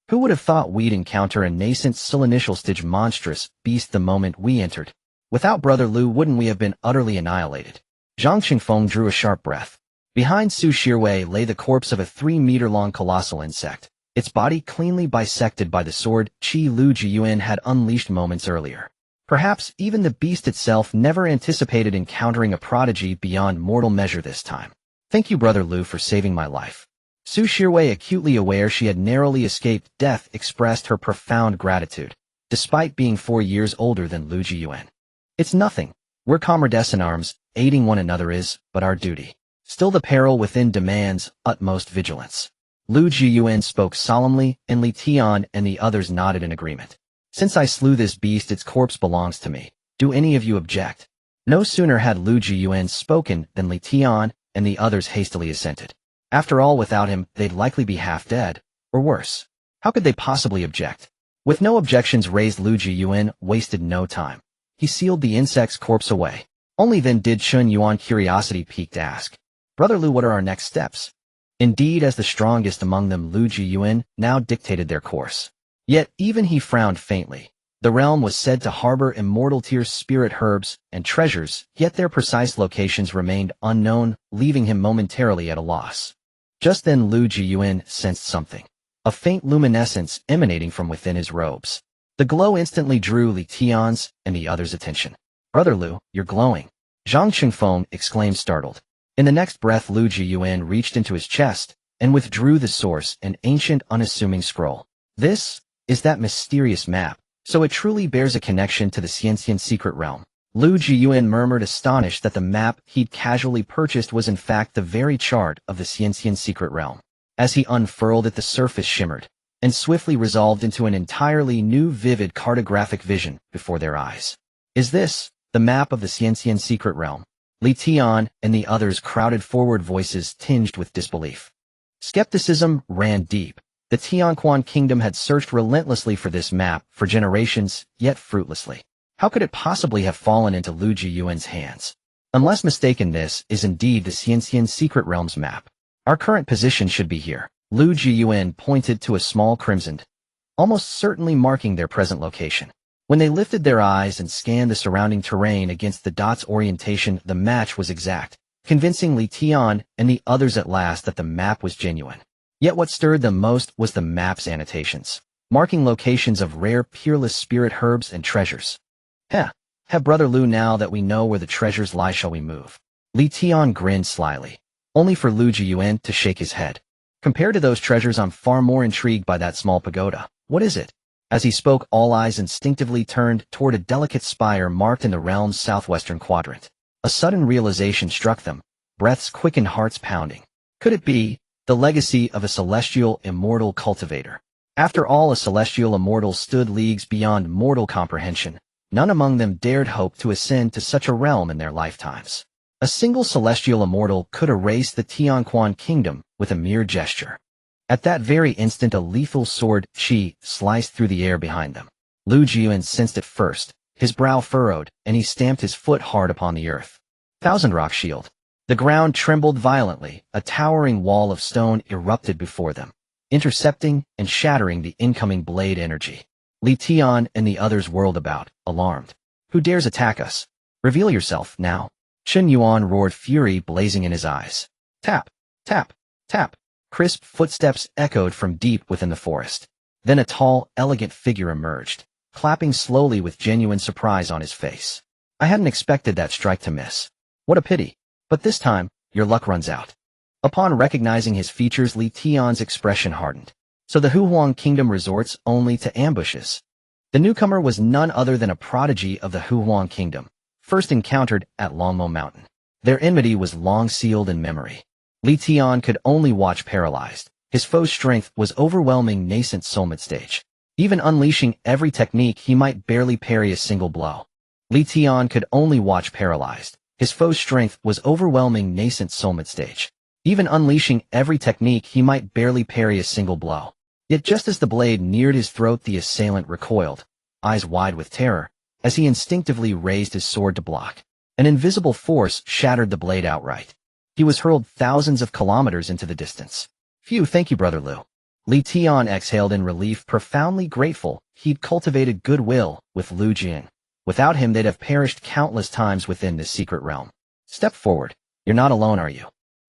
Who would have thought we'd encounter a nascent soul initial stage monstrous beast the moment we entered? Without Brother Lu, wouldn't we have been utterly annihilated? Zhang Qingfeng drew a sharp breath. Behind Su Shirwei lay the corpse of a 3-meter-long colossal insect, its body cleanly bisected by the sword Qi Lu Jiuyuan had unleashed moments earlier. Perhaps even the beast itself never anticipated encountering a prodigy beyond mortal measure this time. Thank you, Brother Lu, for saving my life. Su Shirwei, acutely aware she had narrowly escaped death, expressed her profound gratitude, despite being 4 years older than Lu Jiuyuan. It's nothing. We're comrades in arms, aiding one another is but our duty. Still, the peril within demands utmost vigilance. Lu Jiuyuan spoke solemnly, and Li Tian and the others nodded in agreement. Since I slew this beast, its corpse belongs to me. Do any of you object? No sooner had Lu Jiuyuan spoken than Li Tian and the others hastily assented. After all, without him, they'd likely be half dead, or worse. How could they possibly object? With no objections raised, Lu Jiuyuan wasted no time. He sealed the insect's corpse away. Only then did Chun Yuan, curiosity piqued, ask, Brother Lu, what are our next steps? Indeed, as the strongest among them, Lu Jiuyuan now dictated their course. Yet even he frowned faintly. The realm was said to harbor immortal tier spirit herbs and treasures, yet their precise locations remained unknown, leaving him momentarily at a loss. Just then Lu Jiuyuan sensed something, a faint luminescence emanating from within his robes. The glow instantly drew Li Tian's and the others' attention. Brother Lu, you're glowing. Zhang Qingfeng exclaimed, startled. In the next breath, Lu Jiuyuan reached into his chest, and withdrew the source, an ancient, unassuming scroll. This is that mysterious map, so it truly bears a connection to the Xianxian secret realm. Lu Jiuyuan murmured, astonished that the map he'd casually purchased was in fact the very chart of the Xianxian secret realm. As he unfurled it, the surface shimmered, and swiftly resolved into an entirely new vivid cartographic vision before their eyes. Is this the map of the Xianxian secret realm? Li Tian and the others crowded forward, voices tinged with disbelief. Skepticism ran deep. The Tianquan kingdom had searched relentlessly for this map for generations, yet fruitlessly. How could it possibly have fallen into Lu Jiuyuan's hands? Unless mistaken, this is indeed the Xianxian secret realm's map. Our current position should be here. Lu Jiuyuan pointed to a small crimsoned, almost certainly marking their present location. When they lifted their eyes and scanned the surrounding terrain against the dot's orientation, the match was exact, convincing Li Tian and the others at last that the map was genuine. Yet what stirred them most was the map's annotations, marking locations of rare, peerless spirit herbs and treasures. Brother Lu, now that we know where the treasures lie, shall we move? Li Tian grinned slyly, only for Lu Jiuyuan to shake his head. Compared to those treasures, I'm far more intrigued by that small pagoda. What is it? As he spoke, all eyes instinctively turned toward a delicate spire marked in the realm's southwestern quadrant. A sudden realization struck them, breaths quickened, hearts pounding. Could it be the legacy of a celestial immortal cultivator? After all, a celestial immortal stood leagues beyond mortal comprehension. None among them dared hope to ascend to such a realm in their lifetimes. A single celestial immortal could erase the Tianquan kingdom with a mere gesture. At that very instant, a lethal sword chi sliced through the air behind them. Lu Jiuyuan sensed it first, his brow furrowed, and he stamped his foot hard upon the earth. Thousand Rock Shield. The ground trembled violently, a towering wall of stone erupted before them, intercepting and shattering the incoming blade energy. Li Tian and the others whirled about, alarmed. Who dares attack us? Reveal yourself, now. Chen Yuan roared, fury blazing in his eyes. Tap, tap, tap. Crisp footsteps echoed from deep within the forest. Then a tall, elegant figure emerged, clapping slowly with genuine surprise on his face. I hadn't expected that strike to miss. What a pity. But this time, your luck runs out. Upon recognizing his features, Li Tian's expression hardened. So the Huhuang kingdom resorts only to ambushes. The newcomer was none other than a prodigy of the Huhuang kingdom, first encountered at Longmo Mountain. Their enmity was long sealed in memory. Li Tian could only watch paralyzed. His foe's strength was overwhelming, nascent soul mid-stage. Even unleashing every technique, he might barely parry a single blow. Li Tian could only watch paralyzed. His foe's strength was overwhelming, nascent soul mid-stage. Even unleashing every technique, he might barely parry a single blow. Yet just as the blade neared his throat, the assailant recoiled, eyes wide with terror, as he instinctively raised his sword to block. An invisible force shattered the blade outright. He was hurled thousands of kilometers into the distance. Phew, thank you, Brother Lu. Li Tian exhaled in relief, profoundly grateful. He'd cultivated goodwill with Lu Jiuyuan. Without him, they'd have perished countless times within this secret realm. Step forward. You're not alone, are you?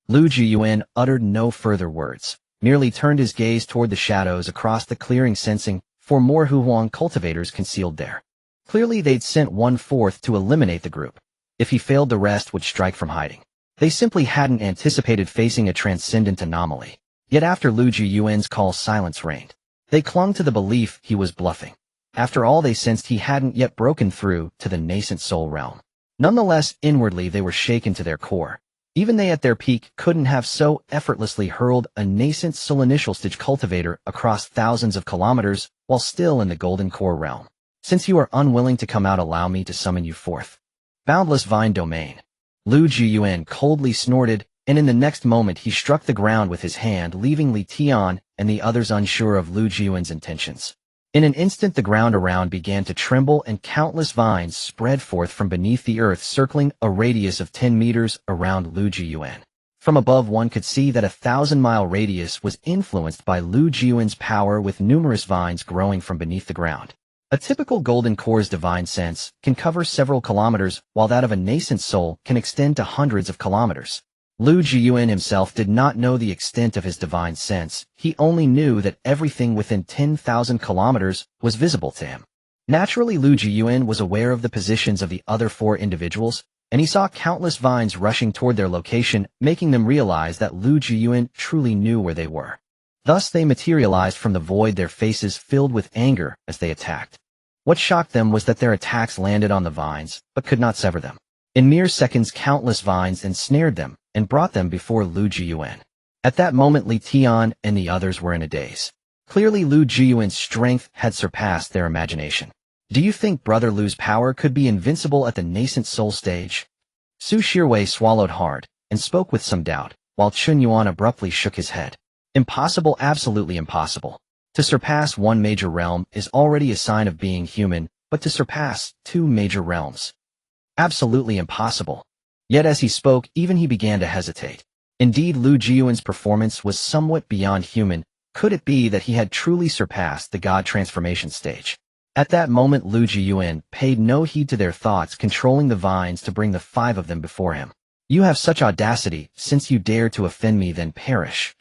Lu Jiuyuan uttered no further words, merely turned his gaze toward the shadows across the clearing, sensing 4 more Huhuang cultivators concealed there. Clearly, they'd sent 1/4 to eliminate the group. If he failed, the rest would strike from hiding. They simply hadn't anticipated facing a transcendent anomaly. Yet after Lu Jiuyuan's call, silence reigned. They clung to the belief he was bluffing. After all, they sensed he hadn't yet broken through to the nascent soul realm. Nonetheless, inwardly they were shaken to their core. Even they at their peak couldn't have so effortlessly hurled a nascent soul initial stage cultivator across thousands of kilometers while still in the golden core realm. Since you are unwilling to come out, allow me to summon you forth. Boundless Vine Domain. Lu Jiuyuan coldly snorted, and in the next moment he struck the ground with his hand, leaving Li Tian and the others unsure of Lu Jiuyuan's intentions. In an instant, the ground around began to tremble and countless vines spread forth from beneath the earth, circling a radius of 10 meters around Lu Jiuyuan. From above, one could see that a 1,000-mile radius was influenced by Lu Jiuyuan's power, with numerous vines growing from beneath the ground. A typical golden core's divine sense can cover several kilometers, while that of a nascent soul can extend to hundreds of kilometers. Lu Jiuyuan himself did not know the extent of his divine sense. He only knew that everything within 10,000 kilometers was visible to him. Naturally, Lu Jiuyuan was aware of the positions of the other 4 individuals, and he saw countless vines rushing toward their location, making them realize that Lu Jiuyuan truly knew where they were. Thus they materialized from the void, their faces filled with anger as they attacked. What shocked them was that their attacks landed on the vines, but could not sever them. In mere seconds, countless vines ensnared them and brought them before Lu Jiuyuan. At that moment, Li Tian and the others were in a daze. Clearly, Lu Jiuyuan's strength had surpassed their imagination. Do you think Brother Lu's power could be invincible at the nascent soul stage? Su Shirwei swallowed hard and spoke with some doubt, while Chun Yuan abruptly shook his head. Impossible, absolutely impossible. To surpass one major realm is already a sign of being human, but to surpass two major realms? Absolutely impossible. Yet as he spoke, even he began to hesitate. Indeed, Lu Jiuyuan's performance was somewhat beyond human. Could it be that he had truly surpassed the God transformation stage? At that moment, Lu Jiuyuan paid no heed to their thoughts, controlling the vines to bring the 5 of them before him. You have such audacity, since you dare to offend me, then perish.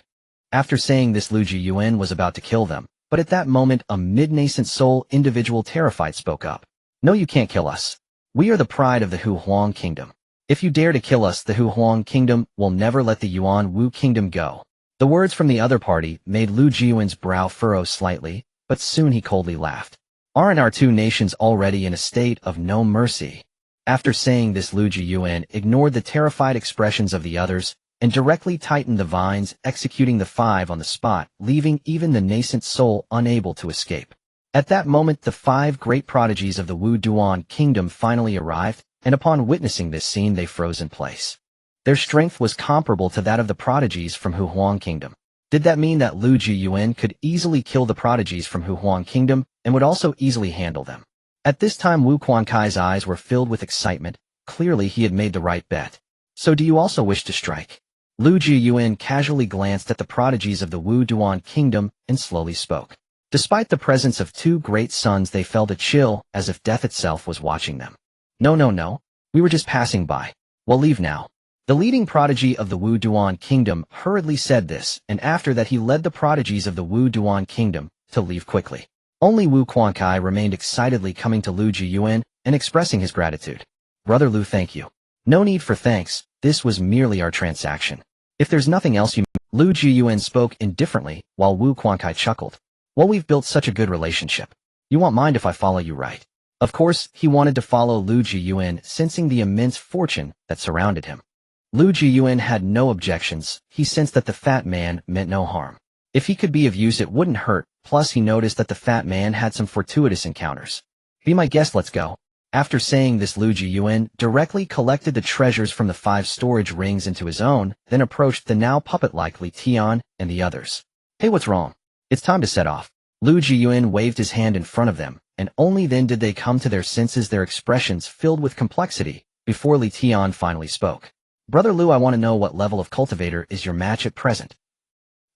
After saying this, Lu Jiuyuan was about to kill them, but at that moment a mid-nascent soul individual terrified spoke up. No, you can't kill us. We are the pride of the Hu Huang kingdom. If you dare to kill us, the Hu Huang kingdom will never let the Yuan Wu kingdom go. The words from the other party made Lu Jiuyuan's brow furrow slightly, but soon he coldly laughed. Aren't our two nations already in a state of no mercy? After saying this, Lu Jiuyuan ignored the terrified expressions of the others and directly tightened the vines, executing the 5 on the spot, leaving even the nascent soul unable to escape. At that moment, the 5 great prodigies of the Wu Duan kingdom finally arrived, and upon witnessing this scene they froze in place. Their strength was comparable to that of the prodigies from Hu Huang kingdom. Did that mean that Lu Jiuyuan could easily kill the prodigies from Hu Huang kingdom and would also easily handle them? At this time, Wu Quankai's eyes were filled with excitement. Clearly he had made the right bet. So do you also wish to strike? Lu Jiuyuan casually glanced at the prodigies of the Wu Duan kingdom and slowly spoke. Despite the presence of 2 great suns, they felt a chill, as if death itself was watching them. No. We were just passing by. We'll leave now. The leading prodigy of the Wu Duan kingdom hurriedly said this, and after that he led the prodigies of the Wu Duan kingdom to leave quickly. Only Wu Quankai remained excitedly, coming to Lu Jiuyuan and expressing his gratitude. Brother Lu, thank you. No need for thanks, this was merely our transaction. If there's nothing else you... Lu Jiuyuan spoke indifferently, while Wu Quankai chuckled. Well, we've built such a good relationship. You won't mind if I follow you, right? Of course, he wanted to follow Lu Jiuyuan, sensing the immense fortune that surrounded him. Lu Jiuyuan had no objections. He sensed that the fat man meant no harm. If he could be of use, it wouldn't hurt, plus he noticed that the fat man had some fortuitous encounters. Be my guest, let's go. After saying this, Lu Jiuyuan directly collected the treasures from the 5 storage rings into his own, then approached the now puppet-like Li Tian and the others. Hey, what's wrong? It's time to set off. Lu Jiuyuan waved his hand in front of them, and only then did they come to their senses, their expressions filled with complexity, before Li Tian finally spoke. Brother Lu, I want to know what level of cultivator is your match at present.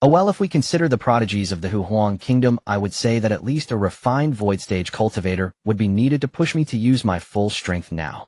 Oh well, if we consider the prodigies of the Hu Huang kingdom, I would say that at least a refined void stage cultivator would be needed to push me to use my full strength now.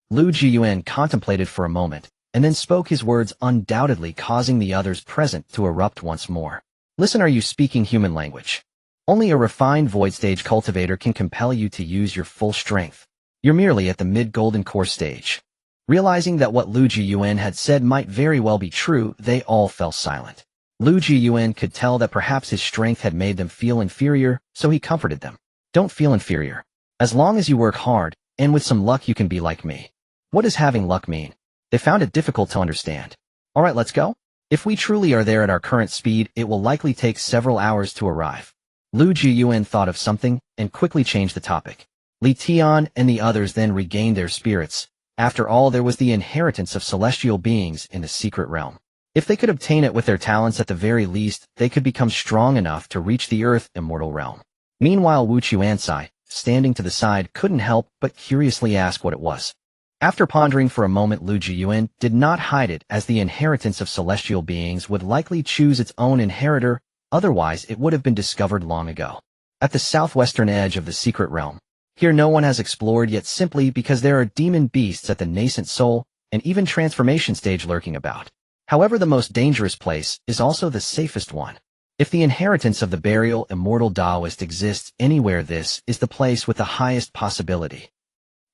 Lu Jiuyuan contemplated for a moment, and then spoke his words, undoubtedly causing the others present to erupt once more. Listen, are you speaking human language? Only a refined void stage cultivator can compel you to use your full strength. You're merely at the mid-golden core stage. Realizing that what Lu Jiuyuan had said might very well be true, they all fell silent. Lu Jiuyuan could tell that perhaps his strength had made them feel inferior, so he comforted them. Don't feel inferior. As long as you work hard, and with some luck you can be like me. What does having luck mean? They found it difficult to understand. Alright, let's go. If we truly are there at our current speed, it will likely take several hours to arrive. Lu Jiuyuan thought of something, and quickly changed the topic. Li Tian and the others then regained their spirits. After all, there was the inheritance of celestial beings in the secret realm. If they could obtain it with their talents, at the very least, they could become strong enough to reach the earth immortal realm. Meanwhile, Wu Qiansai, standing to the side, couldn't help but curiously ask what it was. After pondering for a moment, Lu Jiuyuan did not hide it, as the inheritance of celestial beings would likely choose its own inheritor, otherwise it would have been discovered long ago. At the southwestern edge of the secret realm. Here no one has explored yet, simply because there are demon beasts at the nascent soul and even transformation stage lurking about. However, the most dangerous place is also the safest one. If the inheritance of the burial immortal Taoist exists anywhere, this is the place with the highest possibility.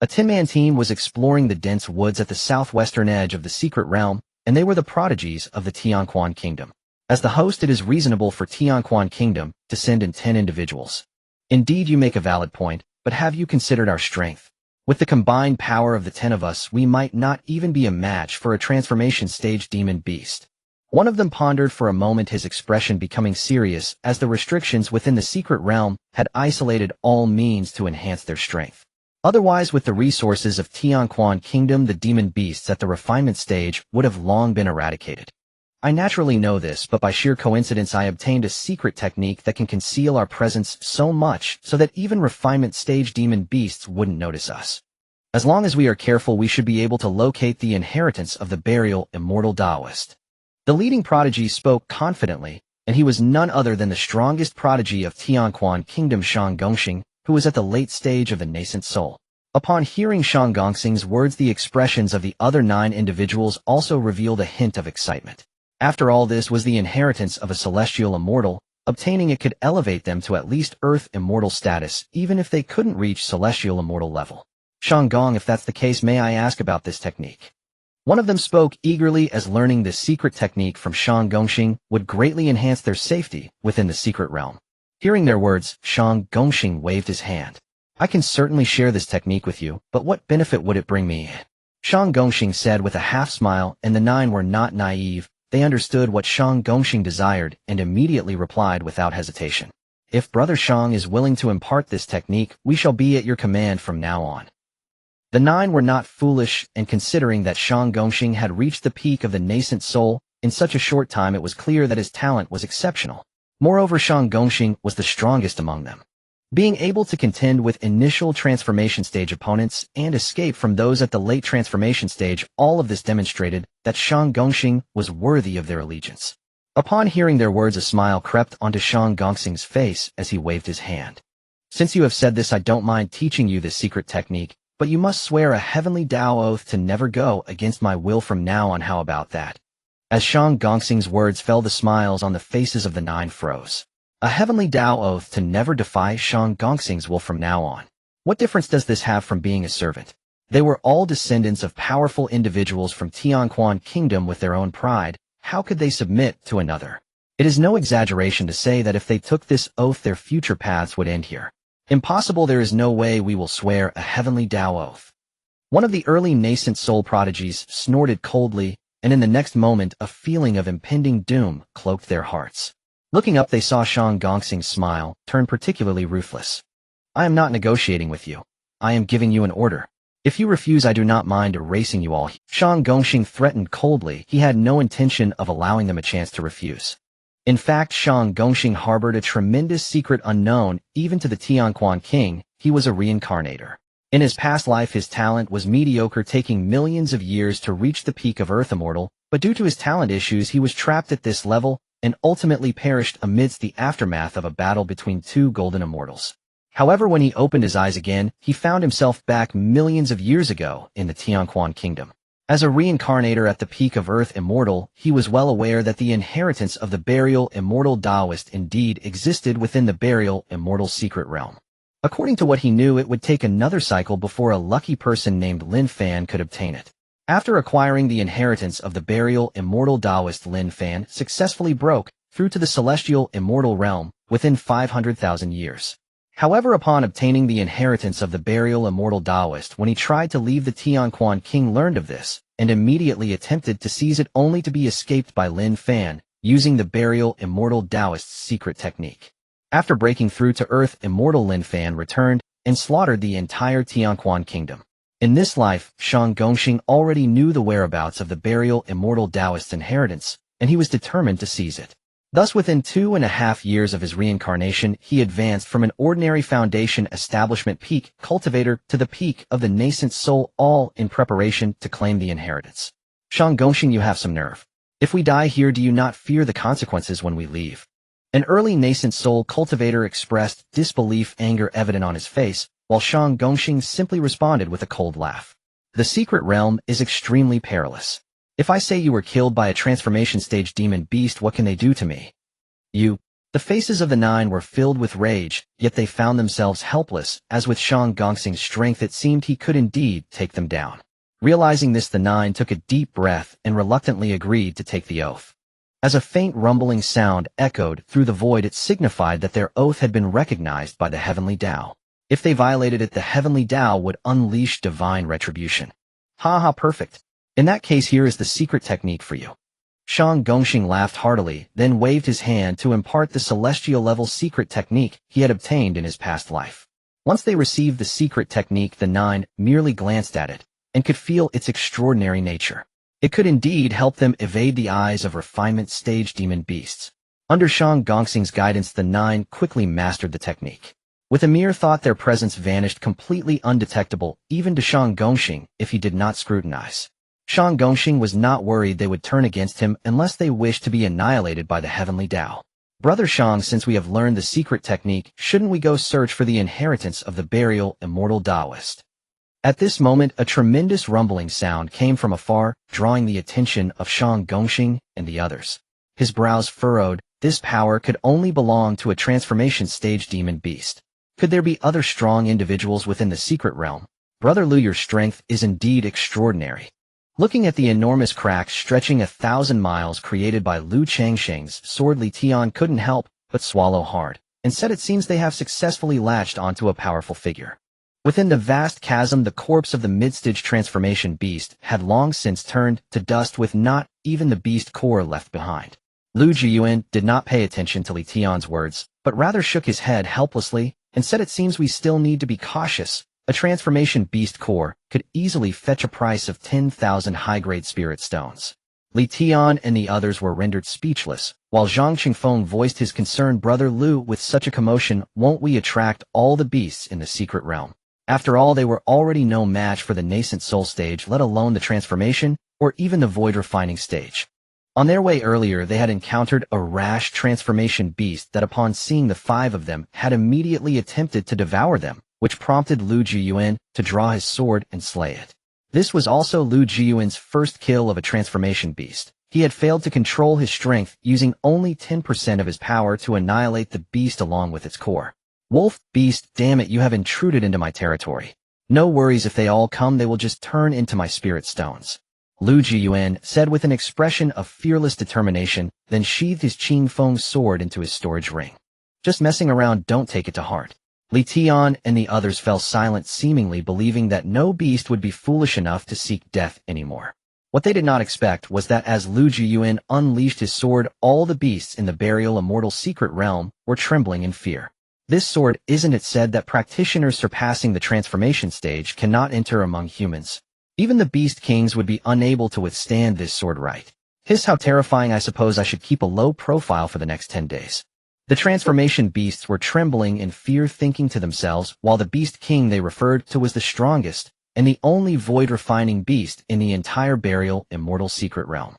A Tin-Man team was exploring the dense woods at the southwestern edge of the secret realm, and they were the prodigies of the Tianquan Kingdom. As the host, it is reasonable for Tianquan Kingdom to send in 10 individuals. Indeed, you make a valid point, but have you considered our strength? With the combined power of the 10 of us, we might not even be a match for a transformation stage demon beast. One of them pondered for a moment, his expression becoming serious as the restrictions within the secret realm had isolated all means to enhance their strength. Otherwise, with the resources of Tianquan Kingdom, the demon beasts at the refinement stage would have long been eradicated. I naturally know this, but by sheer coincidence I obtained a secret technique that can conceal our presence so much so that even refinement stage demon beasts wouldn't notice us. As long as we are careful, we should be able to locate the inheritance of the burial immortal Taoist. The leading prodigy spoke confidently, and he was none other than the strongest prodigy of Tianquan Kingdom, Shang Gongxing, who was at the late stage of the nascent soul. Upon hearing Shang Gongxing's words, the expressions of the other 9 individuals also revealed a hint of excitement. After all, this was the inheritance of a celestial immortal. Obtaining it could elevate them to at least Earth immortal status, even if they couldn't reach celestial immortal level. Shang Gong, if that's the case, may I ask about this technique? One of them spoke eagerly, as learning this secret technique from Shang Gongxing would greatly enhance their safety within the secret realm. Hearing their words, Shang Gongxing waved his hand. I can certainly share this technique with you, but what benefit would it bring me? Shang Gongxing said with a half smile, and the 9 were not naive. They understood what Shang Gongxing desired and immediately replied without hesitation. If Brother Shang is willing to impart this technique, we shall be at your command from now on. The 9 were not foolish, and considering that Shang Gongxing had reached the peak of the nascent soul in such a short time, it was clear that his talent was exceptional. Moreover, Shang Gongxing was the strongest among them. Being able to contend with initial transformation stage opponents and escape from those at the late transformation stage, all of this demonstrated that Shang Gongxing was worthy of their allegiance. Upon hearing their words, a smile crept onto Shang Gongxing's face as he waved his hand. Since you have said this, I don't mind teaching you this secret technique, but you must swear a heavenly Tao oath to never go against my will from now on. How about that? As Shang Gongxing's words fell, the smiles on the faces of the 9 froze. A heavenly Tao oath to never defy Shang Gongxing's will from now on. What difference does this have from being a servant? They were all descendants of powerful individuals from Tianquan Kingdom with their own pride. How could they submit to another? It is no exaggeration to say that if they took this oath, their future paths would end here. Impossible. There is no way we will swear a heavenly Tao oath. One of the early nascent soul prodigies snorted coldly, and in the next moment a feeling of impending doom cloaked their hearts. Looking up, they saw Shang Gongxing's smile turn particularly ruthless. I am not negotiating with you. I am giving you an order. If you refuse, I do not mind erasing you all. Shang Gongxing threatened coldly. He had no intention of allowing them a chance to refuse. In fact, Shang Gongxing harbored a tremendous secret unknown even to the Tianquan king. He was a reincarnator. In his past life, his talent was mediocre, taking millions of years to reach the peak of Earth Immortal, but due to his talent issues, he was trapped at this level and ultimately perished amidst the aftermath of a battle between 2 golden immortals. However, when he opened his eyes again, he found himself back millions of years ago in the Tianquan Kingdom. As a reincarnator at the peak of Earth Immortal, he was well aware that the inheritance of the burial immortal Taoist indeed existed within the burial immortal secret realm. According to what he knew, it would take another cycle before a lucky person named Lin Fan could obtain it. After acquiring the inheritance of the burial immortal Taoist, Lin Fan successfully broke through to the celestial immortal realm within 500,000 years. However, upon obtaining the inheritance of the burial immortal Taoist, when he tried to leave, the Tianquan king learned of this and immediately attempted to seize it, only to be escaped by Lin Fan using the burial immortal Taoist's secret technique. After breaking through to Earth Immortal, Lin Fan returned and slaughtered the entire Tianquan kingdom. In this life, Shang Gongxing already knew the whereabouts of the burial immortal Taoist's inheritance, and he was determined to seize it. Thus, within 2.5 years of his reincarnation, he advanced from an ordinary foundation establishment peak cultivator to the peak of the nascent soul, all in preparation to claim the inheritance. Shang Gongxing, you have some nerve. If we die here, do you not fear the consequences when we leave? An early nascent soul cultivator expressed disbelief, anger evident on his face, while Shang Gongxing simply responded with a cold laugh. The secret realm is extremely perilous. If I say you were killed by a transformation stage demon beast, what can they do to me? You The faces of the 9 were filled with rage, yet they found themselves helpless, as with Shang Gongxing's strength it seemed he could indeed take them down. Realizing this, the 9 took a deep breath and reluctantly agreed to take the oath. As a faint rumbling sound echoed through the void, it signified that their oath had been recognized by the heavenly Tao. If they violated it, the heavenly Tao would unleash divine retribution. Haha, perfect. In that case, here is the secret technique for you. Shang Gongxing laughed heartily, then waved his hand to impart the celestial-level secret technique he had obtained in his past life. Once they received the secret technique, the 9 merely glanced at it and could feel its extraordinary nature. It could indeed help them evade the eyes of refinement stage demon beasts. Under Shang Gongxing's guidance, the 9 quickly mastered the technique. With a mere thought, their presence vanished completely undetectable, even to Shang Gongxing, if he did not scrutinize. Shang Gongxing was not worried they would turn against him unless they wished to be annihilated by the heavenly Tao. Brother Shang, since we have learned the secret technique, shouldn't we go search for the inheritance of the burial immortal Taoist? At this moment, a tremendous rumbling sound came from afar, drawing the attention of Shang Gongxing and the others. His brows furrowed. This power could only belong to a transformation stage demon beast. Could there be other strong individuals within the secret realm? Brother Lu, your strength is indeed extraordinary. Looking at the enormous cracks stretching 1,000 miles created by Lu Changsheng's sword, Li Tian couldn't help but swallow hard, and said it seems they have successfully latched onto a powerful figure. Within the vast chasm, the corpse of the mid-stage transformation beast had long since turned to dust, with not even the beast core left behind. Lu Jiuyuan did not pay attention to Li Tian's words, but rather shook his head helplessly and said it seems we still need to be cautious. A transformation beast core could easily fetch a price of 10,000 high-grade spirit stones. Li Tian and the others were rendered speechless, while Zhang Qingfeng voiced his concern. Brother Lu, with such a commotion, won't we attract all the beasts in the secret realm? After all, they were already no match for the nascent soul stage, let alone the transformation, or even the void refining stage. On their way earlier, they had encountered a rash transformation beast that, upon seeing the 5 of them, had immediately attempted to devour them, which prompted Lu Jiuyuan to draw his sword and slay it. This was also Lu Jiuyuan's first kill of a transformation beast. He had failed to control his strength, using only 10% of his power to annihilate the beast along with its core. Wolf, beast, damn it, you have intruded into my territory. No worries, if they all come, they will just turn into my spirit stones. Lu Jiuyuan said with an expression of fearless determination, then sheathed his Qingfeng sword into his storage ring. Just messing around, don't take it to heart. Li Tian and the others fell silent, seemingly believing that no beast would be foolish enough to seek death anymore. What they did not expect was that as Lu Jiuyuan unleashed his sword, all the beasts in the burial immortal secret realm were trembling in fear. This sword, isn't it said that practitioners surpassing the transformation stage cannot enter among humans? Even the beast kings would be unable to withstand this sword, right? Hiss, how terrifying. I suppose I should keep a low profile for the next 10 days. The transformation beasts were trembling in fear, thinking to themselves, while the beast king they referred to was the strongest and the only void-refining beast in the entire burial immortal secret realm.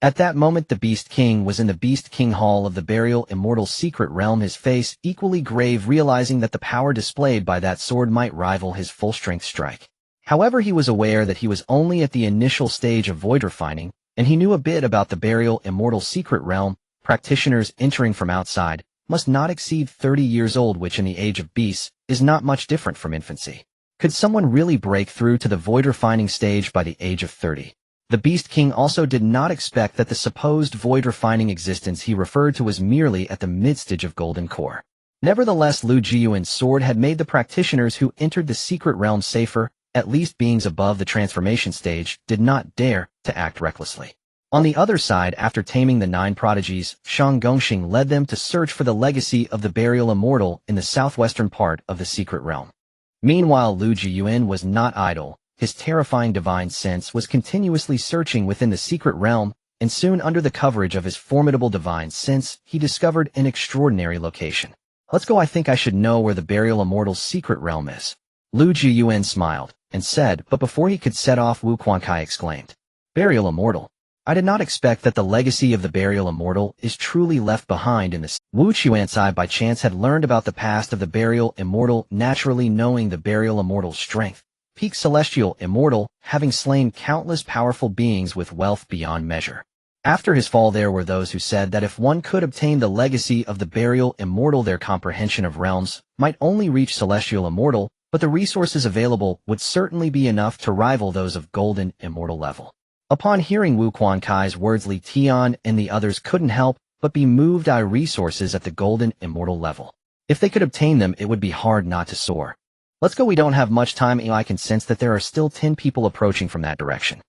At that moment, the Beast King was in the Beast King Hall of the burial immortal secret realm, his face equally grave, realizing that the power displayed by that sword might rival his full-strength strike. However, he was aware that he was only at the initial stage of void refining, and he knew a bit about the burial immortal secret realm. Practitioners entering from outside must not exceed 30 years old, which in the age of beasts is not much different from infancy. Could someone really break through to the void refining stage by the age of 30? The Beast King also did not expect that the supposed void-refining existence he referred to was merely at the mid-stage of Golden Core. Nevertheless, Lu Jiuyuan's sword had made the practitioners who entered the secret realm safer. At least beings above the transformation stage did not dare to act recklessly. On the other side, after taming the 9 prodigies, Shang Gongxing led them to search for the legacy of the burial immortal in the southwestern part of the secret realm. Meanwhile, Lu Jiuyuan was not idle. His terrifying divine sense was continuously searching within the secret realm, and soon under the coverage of his formidable divine sense, he discovered an extraordinary location. Let's go, I think I should know where the burial immortal's secret realm is. Lu Jiuyuan smiled and said, but before he could set off, Wu Quankai exclaimed, Burial immortal? I did not expect that the legacy of the burial immortal is truly left behind in this. Wu Quankai by chance had learned about the past of the burial immortal, naturally knowing the burial immortal's strength. Peak celestial immortal, having slain countless powerful beings with wealth beyond measure. After his fall, there were those who said that if one could obtain the legacy of the burial immortal, their comprehension of realms might only reach celestial immortal, but the resources available would certainly be enough to rival those of golden immortal level. Upon hearing Wu Quankai's words, Li Tian and the others couldn't help but be moved by resources at the golden immortal level. If they could obtain them, it would be hard not to soar. Let's go, we don't have much time. I can sense that there are still 10 people approaching from that direction.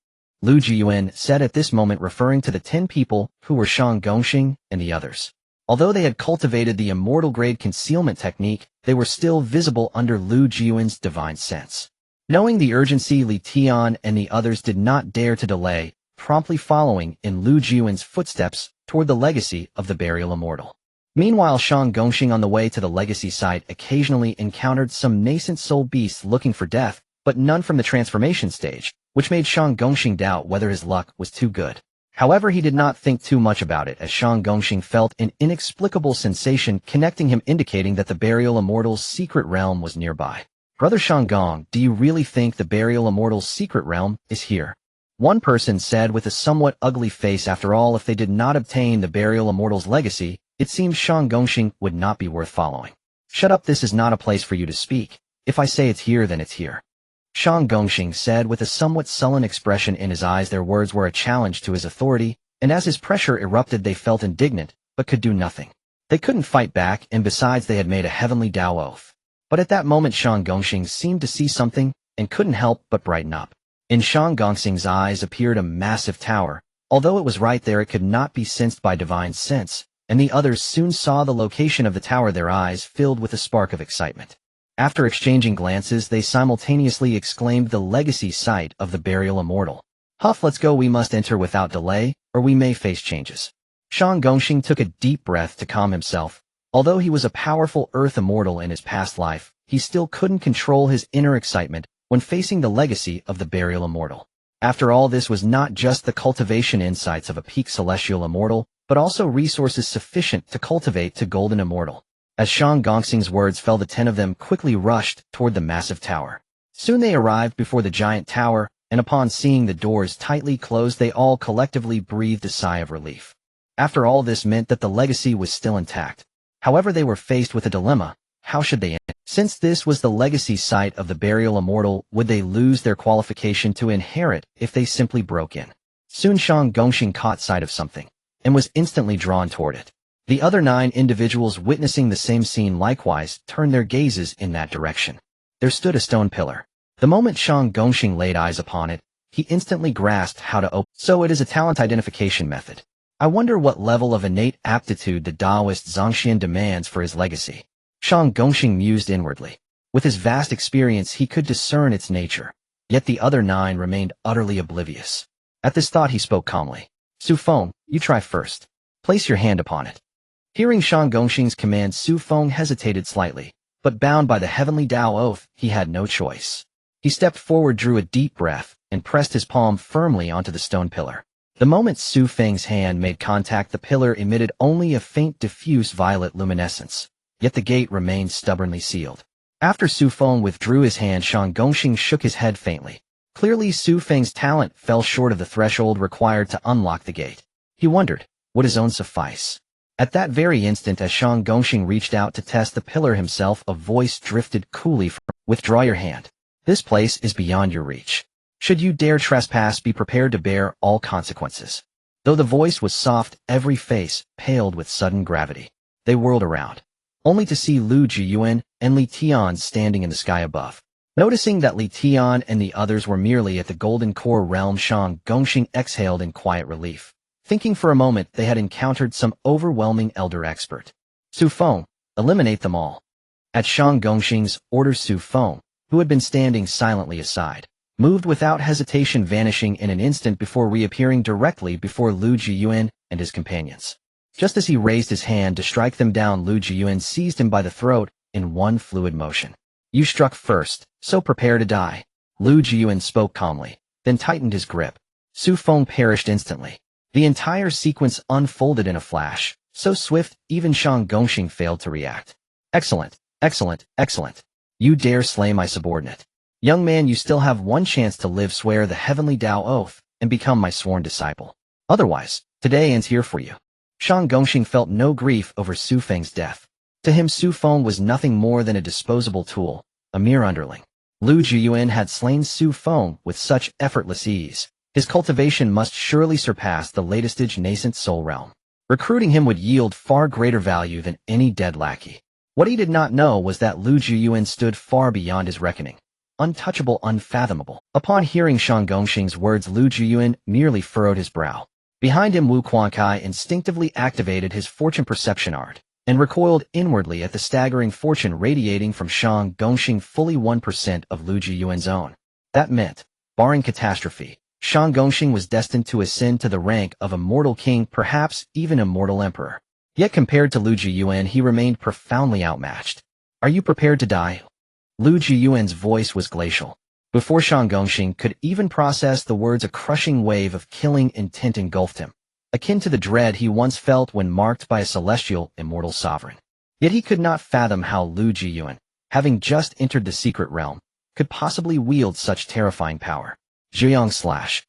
Lu Jiuyuan said at this moment, referring to the 10 people who were Shang Gongxing and the others. Although they had cultivated the immortal grade concealment technique, they were still visible under Lu Jiuyuan's divine sense. Knowing the urgency, Li Tian and the others did not dare to delay, promptly following in Lu Jiuyuan's footsteps toward the legacy of the burial immortal. Meanwhile, Shang Gongxing on the way to the legacy site occasionally encountered some nascent soul beasts looking for death, but none from the transformation stage, which made Shang Gongxing doubt whether his luck was too good. However, he did not think too much about it, as Shang Gongxing felt an inexplicable sensation connecting him, indicating that the burial immortal's secret realm was nearby. Brother Shang Gong, do you really think the burial immortal's secret realm is here? One person said with a somewhat ugly face. After all, if they did not obtain the burial immortal's legacy, it seems Shang Gongxing would not be worth following. Shut up, this is not a place for you to speak. If I say it's here, then it's here. Shang Gongxing said with a somewhat sullen expression in his eyes. Their words were a challenge to his authority, and as his pressure erupted, they felt indignant, but could do nothing. They couldn't fight back, and besides, they had made a heavenly Dao oath. But at that moment, Shang Gongxing seemed to see something, and couldn't help but brighten up. In Shang Gongxing's eyes appeared a massive tower. Although it was right there, it could not be sensed by divine sense, and the others soon saw the location of the tower, their eyes filled with a spark of excitement. After exchanging glances, they simultaneously exclaimed, the legacy site of the burial immortal. Huff, let's go, we must enter without delay, or we may face changes. Shang Gongxing took a deep breath to calm himself. Although he was a powerful earth immortal in his past life, he still couldn't control his inner excitement when facing the legacy of the burial immortal. After all, this was not just the cultivation insights of a peak celestial immortal, but also resources sufficient to cultivate to golden immortal. As Shang Gongxing's words fell, the 10 of them quickly rushed toward the massive tower. Soon they arrived before the giant tower, and upon seeing the doors tightly closed, they all collectively breathed a sigh of relief. After all, this meant that the legacy was still intact. However, they were faced with a dilemma. How should they end? Since this was the legacy site of the burial immortal, would they lose their qualification to inherit if they simply broke in? Soon Shang Gongxing caught sight of something, and was instantly drawn toward it. The other 9 individuals witnessing the same scene likewise turned their gazes in that direction. There stood a stone pillar. The moment Shang Gongxing laid eyes upon it, he instantly grasped how to open. So it is a talent identification method. I wonder what level of innate aptitude the Taoist Zhongxian demands for his legacy. Shang Gongxing mused inwardly. With his vast experience, he could discern its nature. Yet the other 9 remained utterly oblivious. At this thought, he spoke calmly. Su Feng, you try first. Place your hand upon it. Hearing Shang Gongxing's command, Su Feng hesitated slightly, but bound by the heavenly Dao oath, he had no choice. He stepped forward, drew a deep breath, and pressed his palm firmly onto the stone pillar. The moment Su Feng's hand made contact, the pillar emitted only a faint diffuse violet luminescence, yet the gate remained stubbornly sealed. After Su Feng withdrew his hand, Shang Gongxing shook his head faintly. Clearly, Su Feng's talent fell short of the threshold required to unlock the gate. He wondered, would his own suffice? At that very instant, as Shang Gongxing reached out to test the pillar himself, a voice drifted coolly from, withdraw your hand. This place is beyond your reach. Should you dare trespass, be prepared to bear all consequences. Though the voice was soft, every face paled with sudden gravity. They whirled around, only to see Lu Jiuyuan and Li Tian standing in the sky above. Noticing that Li Tian and the others were merely at the golden core realm, Shang Gongxing exhaled in quiet relief. Thinking for a moment, they had encountered some overwhelming elder expert. Su Feng, eliminate them all. At Shang Gongxing's order, Su Feng, who had been standing silently aside, moved without hesitation, vanishing in an instant before reappearing directly before Lu Jiuyuan and his companions. Just as he raised his hand to strike them down, Lu Jiuyuan seized him by the throat in one fluid motion. You struck first, so prepare to die. Lu Jiuyuan spoke calmly, then tightened his grip. Su Feng perished instantly. The entire sequence unfolded in a flash, so swift even Shang Gongxing failed to react. Excellent, excellent, excellent. You dare slay my subordinate. Young man, you still have one chance to live. Swear the heavenly Dao oath and become my sworn disciple. Otherwise, Today ends here for you. Shang Gongxing felt no grief over Su Feng's death. To him, Su Feng was nothing more than a disposable tool, a mere underling. Lu Jiuyuan had slain Su Feng with such effortless ease. His cultivation must surely surpass the latest-age nascent soul realm. Recruiting him would yield far greater value than any dead lackey. What he did not know was that Lu Jiuyuan stood far beyond his reckoning. Untouchable, unfathomable. Upon hearing Shang Gongxing's words, Lu Jiuyuan merely furrowed his brow. Behind him, Wu Quankai instinctively activated his fortune perception art and recoiled inwardly at the staggering fortune radiating from Shang Gongxing, fully 1% of Lu Jiuyuan's own. That meant, barring catastrophe, Shang Gongxing was destined to ascend to the rank of immortal king, perhaps even immortal emperor. Yet compared to Lu Jiuyuan, he remained profoundly outmatched. Are you prepared to die? Lu Jiuyuan's voice was glacial. Before Shang Gongxing could even process the words, a crushing wave of killing intent engulfed him, akin to the dread he once felt when marked by a celestial, immortal sovereign. Yet he could not fathom how Lu Jiuyuan, having just entered the secret realm, could possibly wield such terrifying power. Zhiyang slash.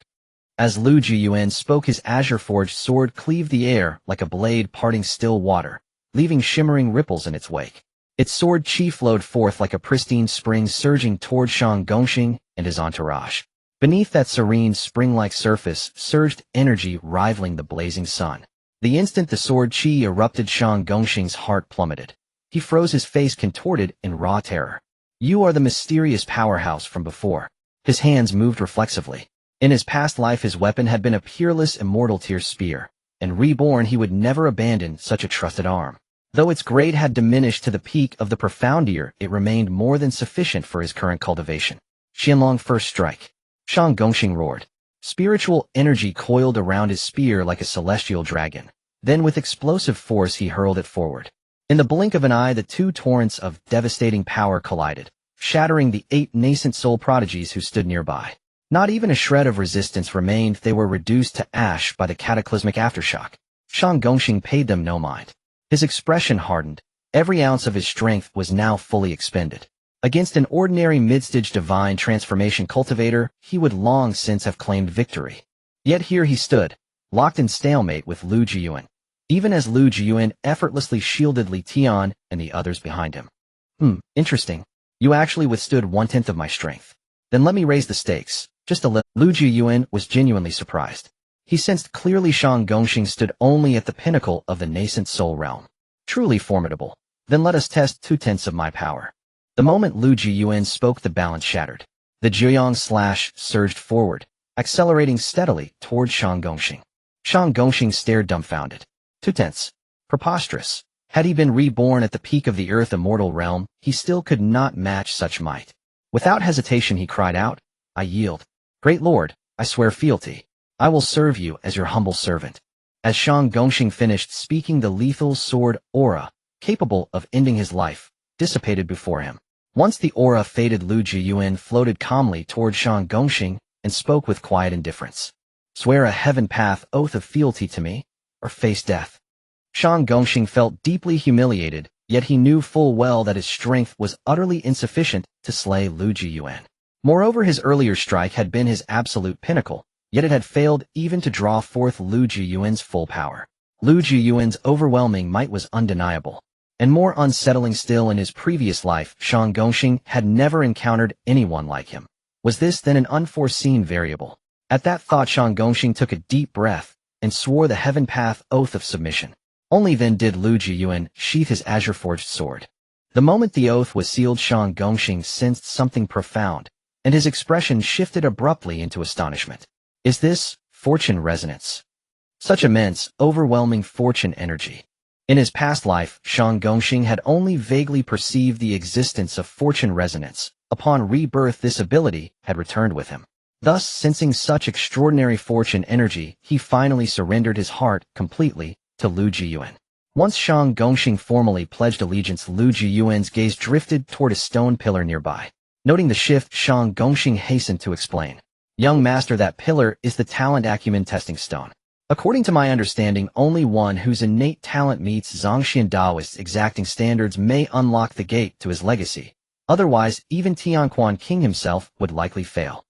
As Lu Jiuyuan spoke, his azure-forged sword cleaved the air like a blade parting still water, leaving shimmering ripples in its wake. Its sword chi flowed forth like a pristine spring, surging toward Shang Gongxing and his entourage. Beneath that serene spring-like surface surged energy rivaling the blazing sun. The instant the sword chi erupted, Shang Gongxing's heart plummeted. He froze, his face contorted in raw terror. You are the mysterious powerhouse from before. His hands moved reflexively. In his past life, his weapon had been a peerless immortal tier spear, and reborn he would never abandon such a trusted arm. Though its grade had diminished to the peak of the profoundier, it remained more than sufficient for his current cultivation. Qianlong first strike. Shang Gongxing roared. Spiritual energy coiled around his spear like a celestial dragon. Then with explosive force he hurled it forward. In the blink of an eye, the two torrents of devastating power collided, shattering the 8 nascent soul prodigies who stood nearby. Not even a shred of resistance remained. They were reduced to ash by the cataclysmic aftershock. Shang Gongxing paid them no mind. His expression hardened. Every ounce of his strength was now fully expended. Against an ordinary mid-stage divine transformation cultivator, he would long since have claimed victory. Yet here he stood, locked in stalemate with Lu Jiuyuan, even as Lu Jiuyuan effortlessly shielded Li Tian and the others behind him. Interesting. You actually withstood 1/10 of my strength. Then let me raise the stakes, just a little. Lu Jiuyuan was genuinely surprised. He sensed clearly Shang Gongxing stood only at the pinnacle of the nascent soul realm. Truly formidable. Then let us test 2/10 of my power. The moment Lu Jiuyuan spoke, the balance shattered. The Zhiyang slash surged forward, accelerating steadily toward Shang Gongxing. Shang Gongxing stared dumbfounded. 2/10. Preposterous. Had he been reborn at the peak of the earth immortal realm, he still could not match such might. Without hesitation he cried out, I yield. Great Lord, I swear fealty. I will serve you as your humble servant. As Shang Gongxing finished speaking, the lethal sword aura, capable of ending his life, dissipated before him. Once the aura faded, Lu Jiuyuan floated calmly toward Shang Gongxing and spoke with quiet indifference. Swear a heaven path oath of fealty to me, or face death. Shang Gongxing felt deeply humiliated, yet he knew full well that his strength was utterly insufficient to slay Lu Jiuyuan. Moreover, his earlier strike had been his absolute pinnacle, yet it had failed even to draw forth Lu Jiuyuan's full power. Lu Jiuyuan's overwhelming might was undeniable. And more unsettling still, in his previous life, Shang Gongxing had never encountered anyone like him. Was this then an unforeseen variable? At that thought, Shang Gongxing took a deep breath and swore the heaven path oath of submission. Only then did Lu Jiuyuan sheath his azure-forged sword. The moment the oath was sealed, Shang Gongxing sensed something profound, and his expression shifted abruptly into astonishment. Is this fortune resonance? Such immense, overwhelming fortune energy. In his past life, Shang Gongxing had only vaguely perceived the existence of fortune resonance. Upon rebirth, this ability had returned with him. Thus, sensing such extraordinary fortune energy, he finally surrendered his heart completely to Lu Jiuyuan. Once Shang Gongxing formally pledged allegiance, Lu Jiuyuan's gaze drifted toward a stone pillar nearby. Noting the shift, Shang Gongxing hastened to explain. Young master, that pillar is the talent acumen testing stone. According to my understanding, only one whose innate talent meets Zongxian Daoist's exacting standards may unlock the gate to his legacy. Otherwise, even Tianquan King himself would likely fail.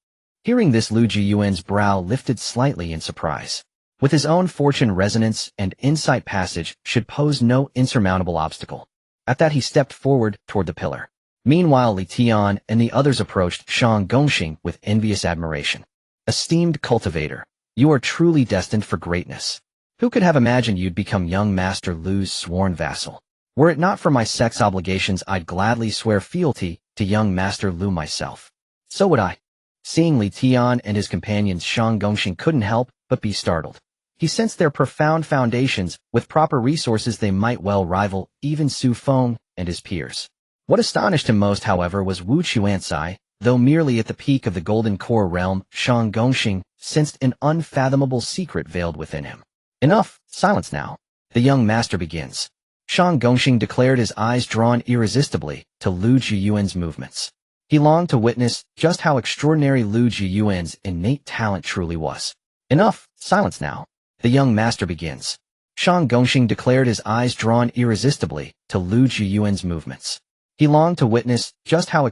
Hearing this, Lu Jiuyuan's brow lifted slightly in surprise. With his own fortune resonance and insight passage should pose no insurmountable obstacle. At that he stepped forward toward the pillar. Meanwhile Li Tian and the others approached Shang Gongxing with envious admiration. Esteemed cultivator, you are truly destined for greatness. Who could have imagined you'd become young Master Lu's sworn vassal? Were it not for my sect's obligations, I'd gladly swear fealty to young Master Lu myself. So would I. Seeing Li Tian and his companions, Shang Gongxing couldn't help but be startled. He sensed their profound foundations. With proper resources they might well rival even Su Feng and his peers. What astonished him most, however, was Wu Chuansai. Though merely at the peak of the Golden Core realm, Shang Gongxing sensed an unfathomable secret veiled within him. Enough, silence now. The young master begins. Shang Gongxing declared, his eyes drawn irresistibly to Lu Jiuyuan's movements. He longed to witness just how extraordinary Lu Jiuyuan's innate talent truly was. Enough, silence now. The young master begins. Shang Gongxing declared, his eyes drawn irresistibly to Lu Jiuyuan's movements. He longed to witness just how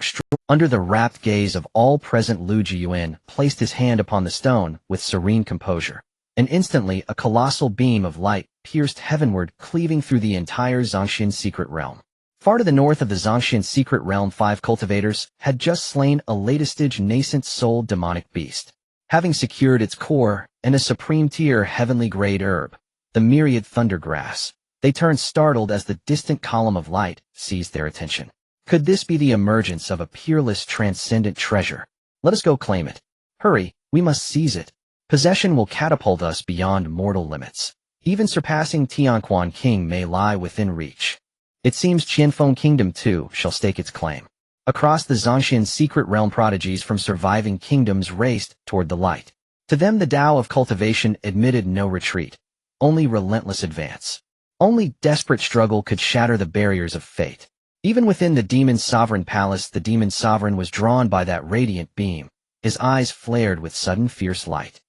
under the rapt gaze of all present. Lu Jiuyuan placed his hand upon the stone with serene composure, and instantly a colossal beam of light pierced heavenward, cleaving through the entire Zhongxian secret realm. Far to the north of the Zhongxian secret realm, 5 cultivators had just slain a latest-stage nascent-souled demonic beast. Having secured its core and a supreme-tier heavenly-grade herb, the myriad thundergrass, they turned startled as the distant column of light seized their attention. Could this be the emergence of a peerless transcendent treasure? Let us go claim it. Hurry, we must seize it. Possession will catapult us beyond mortal limits. Even surpassing Tianquan King may lie within reach. It seems Qianfeng Kingdom too shall stake its claim. Across the Zhongxian secret realm, prodigies from surviving kingdoms raced toward the light. To them the Tao of cultivation admitted no retreat, only relentless advance. Only desperate struggle could shatter the barriers of fate. Even within the demon's sovereign palace, the demon sovereign was drawn by that radiant beam. His eyes flared with sudden fierce light.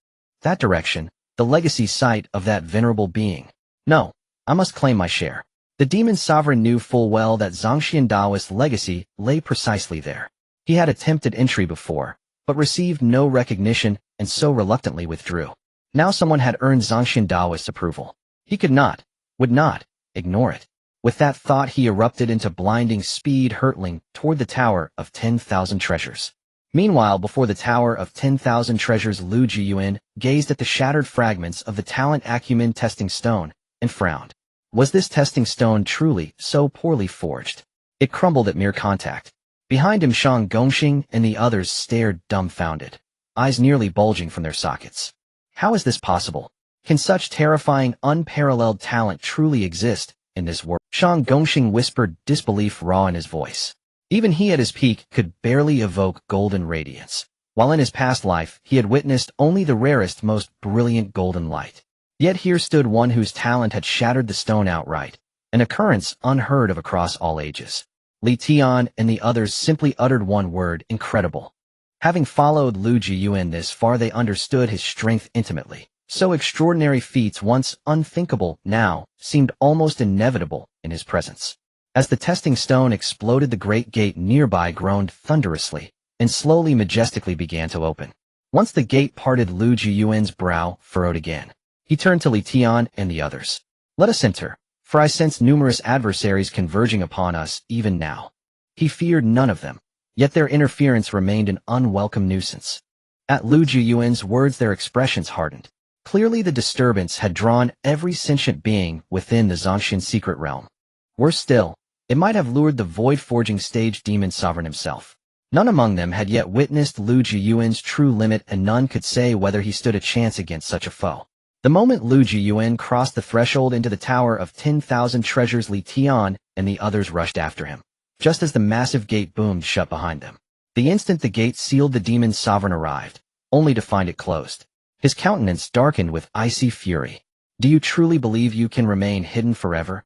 That direction, the legacy site of that venerable being. No, I must claim my share. The demon sovereign knew full well that Zhongxian Taoist legacy lay precisely there. He had attempted entry before, but received no recognition and so reluctantly withdrew. Now someone had earned Zhongxian Taoist's approval. He could not, would not, ignore it. With that thought he erupted into blinding speed, hurtling toward the Tower of 10,000 Treasures. Meanwhile, before the Tower of 10,000 Treasures, Lu Jiuyuan gazed at the shattered fragments of the talent acumen testing stone and frowned. Was this testing stone truly so poorly forged? It crumbled at mere contact. Behind him, Shang Gongxing and the others stared dumbfounded, eyes nearly bulging from their sockets. How is this possible? Can such terrifying, unparalleled talent truly exist in this world? Shang Gongxing whispered, disbelief raw in his voice. Even he at his peak could barely evoke golden radiance, while in his past life he had witnessed only the rarest, most brilliant golden light. Yet here stood one whose talent had shattered the stone outright, an occurrence unheard of across all ages. Li Tian and the others simply uttered one word: incredible. Having followed Lu Jiuyuan this far, they understood his strength intimately. So extraordinary feats, once unthinkable, now seemed almost inevitable in his presence. As the testing stone exploded, the great gate nearby groaned thunderously and slowly, majestically began to open. Once the gate parted, Lu Jiuyuan's brow furrowed again. He turned to Li Tian and the others. Let us enter, for I sense numerous adversaries converging upon us even now. He feared none of them, yet their interference remained an unwelcome nuisance. At Lu Jiuyuan's words their expressions hardened. Clearly the disturbance had drawn every sentient being within the Zhongxian secret realm. Worse still, it might have lured the void-forging stage demon sovereign himself. None among them had yet witnessed Lu Jiuyuan's true limit, and none could say whether he stood a chance against such a foe. The moment Lu Jiuyuan crossed the threshold into the Tower of 10,000 Treasures, Li Tian and the others rushed after him, just as the massive gate boomed shut behind them. The instant the gate sealed, the demon sovereign arrived, only to find it closed. His countenance darkened with icy fury. Do you truly believe you can remain hidden forever?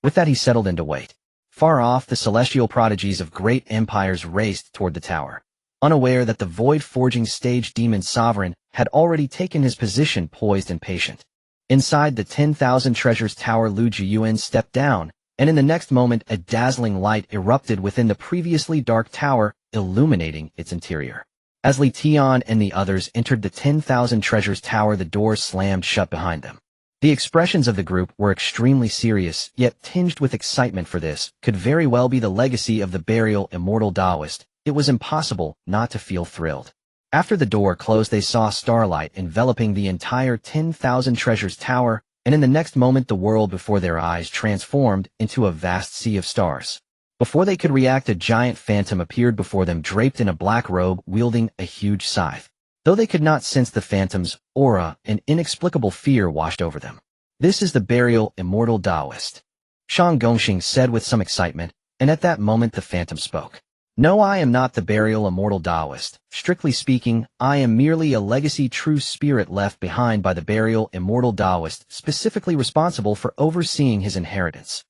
With that he settled into wait. Far off, the celestial prodigies of great empires raced toward the tower, unaware that the void-forging stage demon sovereign had already taken his position, poised and patient. Inside the 10,000 Treasures Tower, Lu Jiuyuan stepped down, and in the next moment a dazzling light erupted within the previously dark tower, illuminating its interior. As Li Tian and the others entered the 10,000 Treasures Tower, the doors slammed shut behind them. The expressions of the group were extremely serious, yet tinged with excitement, for this could very well be the legacy of the burial immortal Taoist. It was impossible not to feel thrilled. After the door closed, they saw starlight enveloping the entire 10,000 Treasures Tower, and in the next moment the world before their eyes transformed into a vast sea of stars. Before they could react, a giant phantom appeared before them, draped in a black robe, wielding a huge scythe. Though they could not sense the phantom's aura, an inexplicable fear washed over them. "This is the burial immortal Taoist," Shang Gongxing said with some excitement, and at that moment the phantom spoke. "No, I am not the burial immortal Taoist. Strictly speaking, I am merely a legacy true spirit left behind by the burial immortal Taoist, specifically responsible for overseeing his inheritance.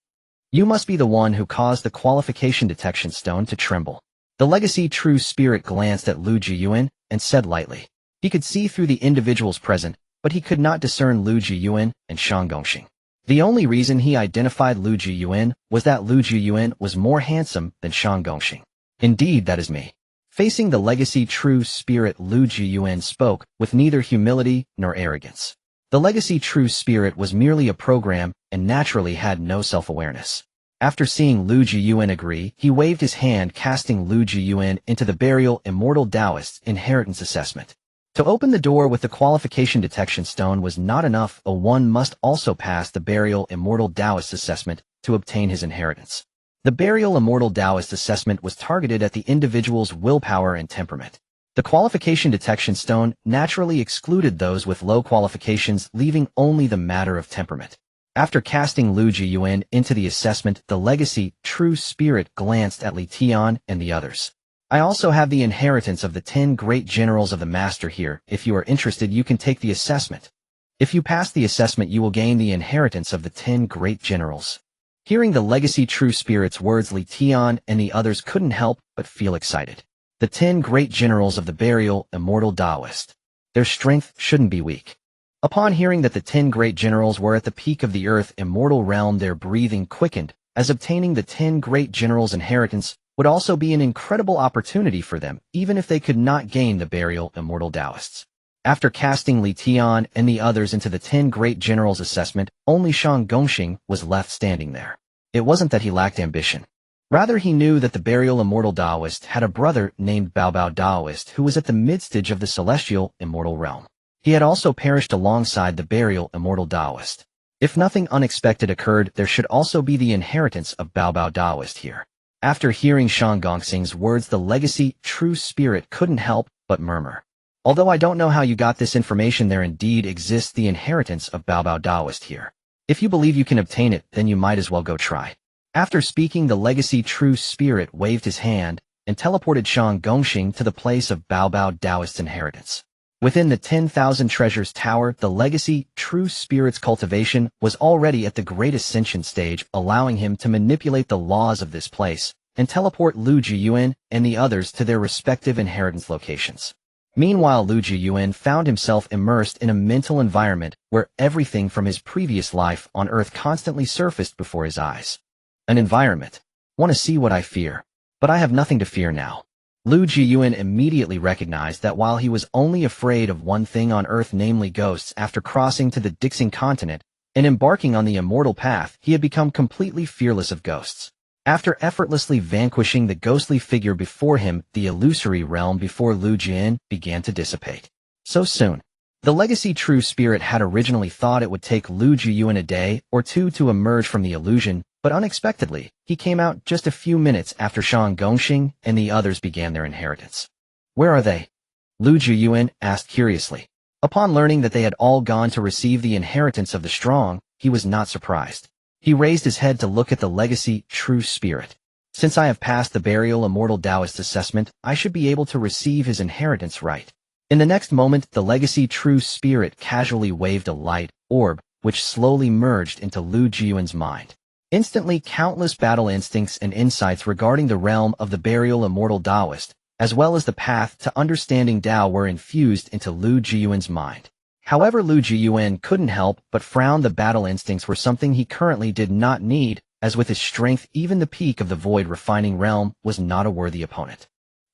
You must be the one who caused the qualification detection stone to tremble." The legacy true spirit glanced at Lu Jiuyuan and said lightly. He could see through the individuals present, but he could not discern Lu Jiuyuan and Shang Gongxing. The only reason he identified Lu Jiuyuan was that Lu Jiuyuan was more handsome than Shang Gongxing. "Indeed, that is me." Facing the legacy true spirit, Lu Jiuyuan spoke with neither humility nor arrogance. The legacy true spirit was merely a program and naturally had no self-awareness. After seeing Lu Jiuyuan agree, he waved his hand, casting Lu Jiuyuan into the burial immortal Taoist's inheritance assessment. To open the door with the qualification detection stone was not enough. One must also pass the burial immortal Taoist assessment to obtain his inheritance. The burial immortal Taoist assessment was targeted at the individual's willpower and temperament. The qualification detection stone naturally excluded those with low qualifications, leaving only the matter of temperament. After casting Lu Jiuyuan into the assessment, the legacy true spirit glanced at Li Tian and the others. "I also have the inheritance of the 10 great generals of the master here. If you are interested, you can take the assessment. If you pass the assessment, you will gain the inheritance of the 10 great generals." Hearing the legacy true spirit's words, Li Tian and the others couldn't help but feel excited. The 10 great generals of the burial immortal Taoist. Their strength shouldn't be weak. Upon hearing that the 10 great generals were at the peak of the earth immortal realm, their breathing quickened, as obtaining the 10 great generals' inheritance would also be an incredible opportunity for them, even if they could not gain the burial immortal Taoists. After casting Li Tian and the others into the 10 great generals' assessment, only Shang Gongxing was left standing there. It wasn't that he lacked ambition. Rather, he knew that the burial immortal Taoist had a brother named Baobao Taoist who was at the mid-stage of the celestial immortal realm. He had also perished alongside the burial immortal Taoist. If nothing unexpected occurred, there should also be the inheritance of Baobao Taoist here. After hearing Shang Gongxing's words, the legacy true spirit couldn't help but murmur. "Although I don't know how you got this information, there indeed exists the inheritance of Baobao Taoist here. If you believe you can obtain it, then you might as well go try." After speaking, the legacy true spirit waved his hand and teleported Shang Gongxing to the place of Baobao Taoist's inheritance. Within the 10,000 Treasures Tower, the legacy true spirit's cultivation was already at the great ascension stage, allowing him to manipulate the laws of this place and teleport Lu Jiuyuan and the others to their respective inheritance locations. Meanwhile, Lu Jiuyuan found himself immersed in a mental environment where everything from his previous life on Earth constantly surfaced before his eyes. An environment. "Want to see what I fear? But I have nothing to fear now." Lu Jiuyuan immediately recognized that while he was only afraid of one thing on Earth, namely ghosts, after crossing to the Dixing continent and embarking on the immortal path, he had become completely fearless of ghosts. After effortlessly vanquishing the ghostly figure before him, the illusory realm before Lu Jiuyuan began to dissipate. So soon. The legacy true spirit had originally thought it would take Lu Jiuyuan a day or two to emerge from the illusion, but unexpectedly, he came out just a few minutes after Shang Gongxing and the others began their inheritance. "Where are they?" Lu Jiuyuan asked curiously. Upon learning that they had all gone to receive the inheritance of the strong, he was not surprised. He raised his head to look at the legacy true spirit. "Since I have passed the burial immortal Taoist assessment, I should be able to receive his inheritance, right?" In the next moment, the legacy true spirit casually waved a light orb, which slowly merged into Lu Jiuyuan's mind. Instantly, countless battle instincts and insights regarding the realm of the burial immortal Taoist, as well as the path to understanding Tao, were infused into Lu Jiuyuan's mind. However, Lu Jiuyuan couldn't help but frown. The battle instincts were something he currently did not need, as with his strength, even the peak of the void refining realm was not a worthy opponent.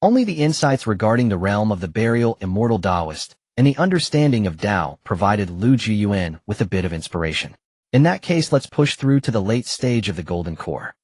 Only the insights regarding the realm of the burial immortal Taoist and the understanding of Tao provided Lu Jiuyuan with a bit of inspiration. In that case, let's push through to the late stage of the Golden Core.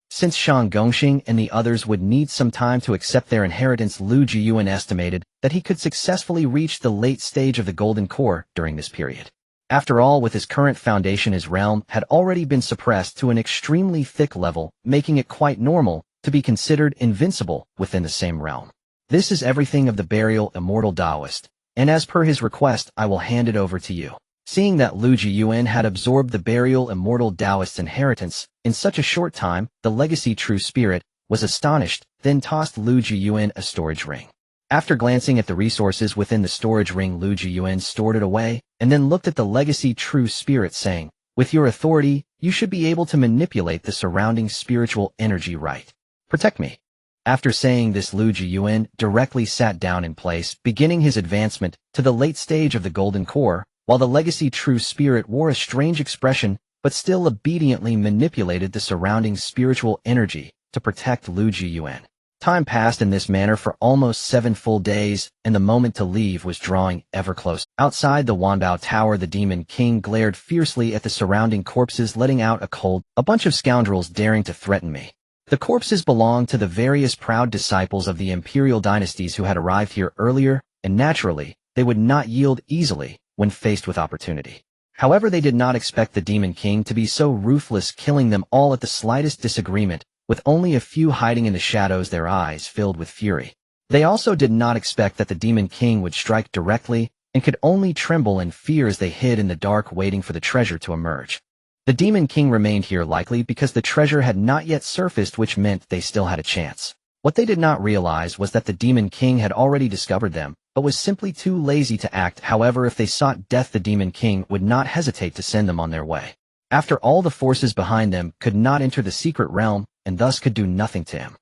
Since Shang Gongxing and the others would need some time to accept their inheritance, Lu Jiuyuan estimated that he could successfully reach the late stage of the Golden Core during this period. After all, with his current foundation, his realm had already been suppressed to an extremely thick level, making it quite normal to be considered invincible within the same realm. This is everything of the burial immortal Taoist, and as per his request, I will hand it over to you. Seeing that Lu Jiuyuan had absorbed the burial immortal Taoist's inheritance in such a short time, the legacy true spirit was astonished, then tossed Lu Jiuyuan a storage ring. After glancing at the resources within the storage ring, Lu Jiuyuan stored it away, and then looked at the legacy true spirit, saying, "With your authority, you should be able to manipulate the surrounding spiritual energy, right? Protect me." After saying this, Lu Jiuyuan directly sat down in place, beginning his advancement to the late stage of the Golden Core, while the legacy true spirit wore a strange expression but still obediently manipulated the surrounding spiritual energy to protect Lu Jiuyuan. Time passed in this manner for almost 7 full days, and the moment to leave was drawing ever closer. Outside the Wanbao Tower, the Demon King glared fiercely at the surrounding corpses, letting out a cold, "A bunch of scoundrels daring to threaten me." The corpses belonged to the various proud disciples of the imperial dynasties who had arrived here earlier, and naturally, they would not yield easily when faced with opportunity. However, they did not expect the Demon King to be so ruthless, killing them all at the slightest disagreement, with only a few hiding in the shadows, their eyes filled with fury. They also did not expect that the Demon King would strike directly and could only tremble in fear as they hid in the dark, waiting for the treasure to emerge. The Demon King remained here likely because the treasure had not yet surfaced, which meant they still had a chance. What they did not realize was that the Demon King had already discovered them, but was simply too lazy to act. However, if they sought death, the Demon King would not hesitate to send them on their way. After all, the forces behind them could not enter the secret realm, and thus could do nothing to him.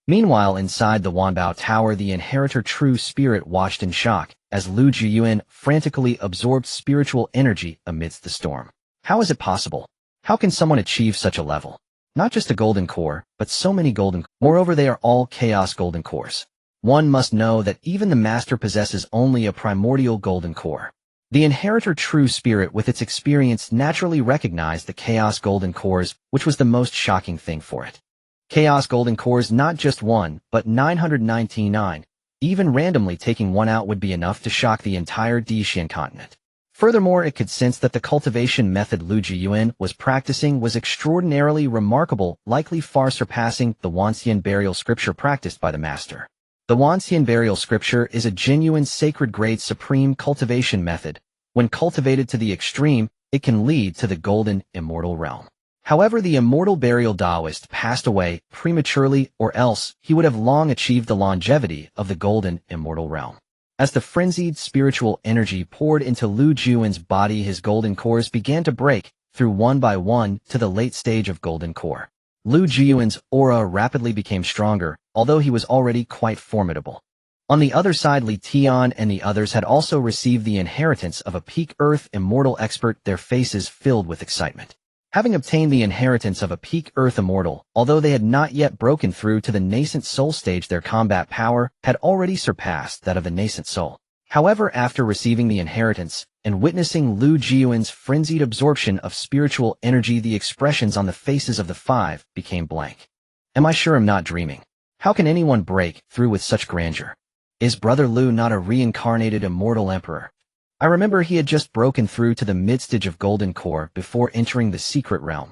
Meanwhile, inside the Wanbao Tower, the Inheritor True Spirit watched in shock as Lu Jiuyuan frantically absorbed spiritual energy amidst the storm. How is it possible? How can someone achieve such a level? Not just a golden core, but so many golden. Moreover, they are all chaos golden cores. One must know that even the master possesses only a primordial golden core. The Inheritor True Spirit, with its experience, naturally recognized the chaos golden cores, which was the most shocking thing for it. Chaos golden cores, not just one, but 999. Even randomly taking one out would be enough to shock the entire Dixian continent. Furthermore, it could sense that the cultivation method Lu Jiuyuan was practicing was extraordinarily remarkable, likely far surpassing the Wanxian burial scripture practiced by the master. The Wanxian burial scripture is a genuine sacred grade supreme cultivation method. When cultivated to the extreme, it can lead to the golden immortal realm. However, the immortal burial Taoist passed away prematurely, or else he would have long achieved the longevity of the golden immortal realm. As the frenzied spiritual energy poured into Lu Jiuyuan's body, his golden cores began to break through one by one to the late stage of golden core. Lu Jiuyuan's aura rapidly became stronger, although he was already quite formidable. On the other side, Li Tian and the others had also received the inheritance of a peak Earth immortal expert, their faces filled with excitement. Having obtained the inheritance of a peak Earth immortal, although they had not yet broken through to the nascent soul stage, their combat power had already surpassed that of the nascent soul. However, after receiving the inheritance and witnessing Lu Jiuyuan's frenzied absorption of spiritual energy, the expressions on the faces of the five became blank. Am I sure I'm not dreaming? How can anyone break through with such grandeur? Is Brother Lu not a reincarnated immortal emperor? I remember he had just broken through to the mid-stage of Golden Core before entering the secret realm.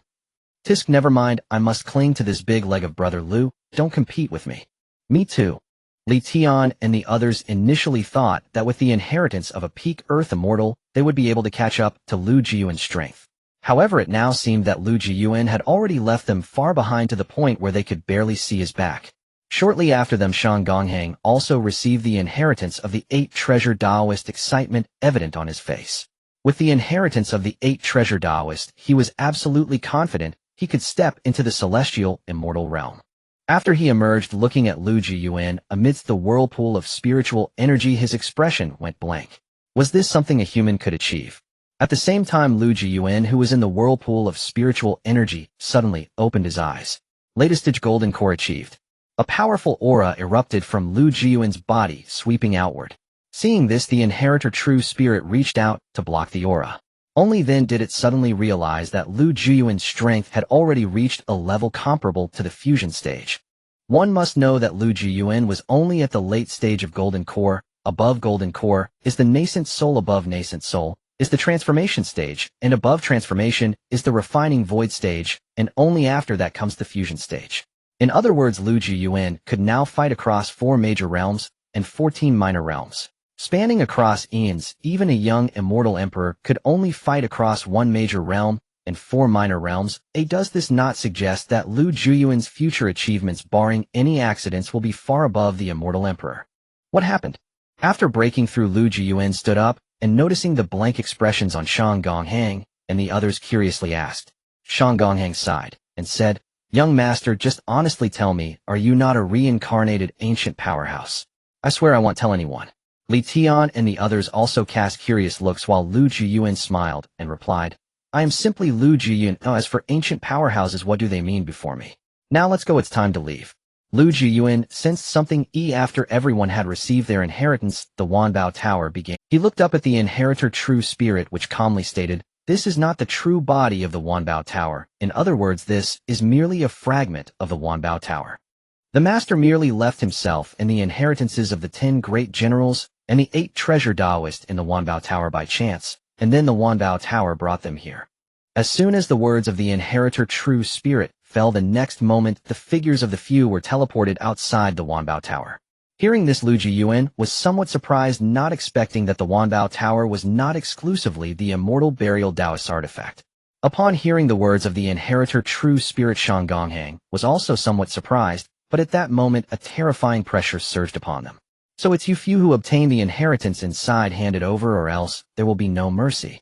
Tisk, never mind, I must cling to this big leg of Brother Lu, don't compete with me. Me too. Li Tian and the others initially thought that with the inheritance of a peak Earth immortal, they would be able to catch up to Lu Jiuyuan's strength. However, it now seemed that Lu Jiuyuan had already left them far behind to the point where they could barely see his back. Shortly after them, Shang Gonghang also received the inheritance of the 8 treasure Taoist, excitement evident on his face. With the inheritance of the 8 treasure Taoist, he was absolutely confident he could step into the celestial immortal realm. After he emerged looking at Lu Jiuyuan amidst the whirlpool of spiritual energy, his expression went blank. Was this something a human could achieve? At the same time, Lu Jiuyuan, who was in the whirlpool of spiritual energy, suddenly opened his eyes. Latest stage Golden Core achieved. A powerful aura erupted from Lu Jiuyuan's body, sweeping outward. Seeing this, the inheritor true spirit reached out to block the aura. Only then did it suddenly realize that Lu Jiuyuan's strength had already reached a level comparable to the fusion stage. One must know that Lu Jiuyuan was only at the late stage of Golden Core. Above Golden Core is the nascent soul, above nascent soul is the transformation stage, and above transformation is the refining void stage, and only after that comes the fusion stage. In other words, Lu Jiuyuan could now fight across 4 major realms and 14 minor realms. Spanning across eons, even a young immortal emperor could only fight across 1 major realm and 4 minor realms. Does this not suggest that Lu Jiuyuan's future achievements, barring any accidents, will be far above the immortal emperor? What happened? After breaking through, Lu Jiuyuan stood up, and noticing the blank expressions on Shan Gonghang and the others, curiously asked. Shan Gonghang sighed and said, "Young master, just honestly tell me, are you not a reincarnated ancient powerhouse?" "I swear I won't tell anyone." Li Tian and the others also cast curious looks, while Lu Jiuyuan smiled and replied, "I am simply Lu Jiuyuan. Oh, as for ancient powerhouses, what do they mean before me? Now let's go, it's time to leave." Lu Jiuyuan sensed something after everyone had received their inheritance. The Wanbao Tower began. He looked up at the inheritor true spirit, which calmly stated, "This is not the true body of the Wanbao Tower. In other words, this is merely a fragment of the Wanbao Tower." The master merely left himself and the inheritances of the 10 great generals and the 8 treasure Taoists in the Wanbao Tower by chance, and then the Wanbao Tower brought them here. As soon as the words of the inheritor true spirit fell, the next moment the figures of the few were teleported outside the Wanbao Tower. Hearing this, Lu Jiuyuan was somewhat surprised, not expecting that the Wanbao Tower was not exclusively the immortal burial Taoist artifact. Upon hearing the words of the inheritor true spirit, Shan Gonghang was also somewhat surprised, but at that moment a terrifying pressure surged upon them. "So it's you few who obtain the inheritance inside, hand it over, or else there will be no mercy,"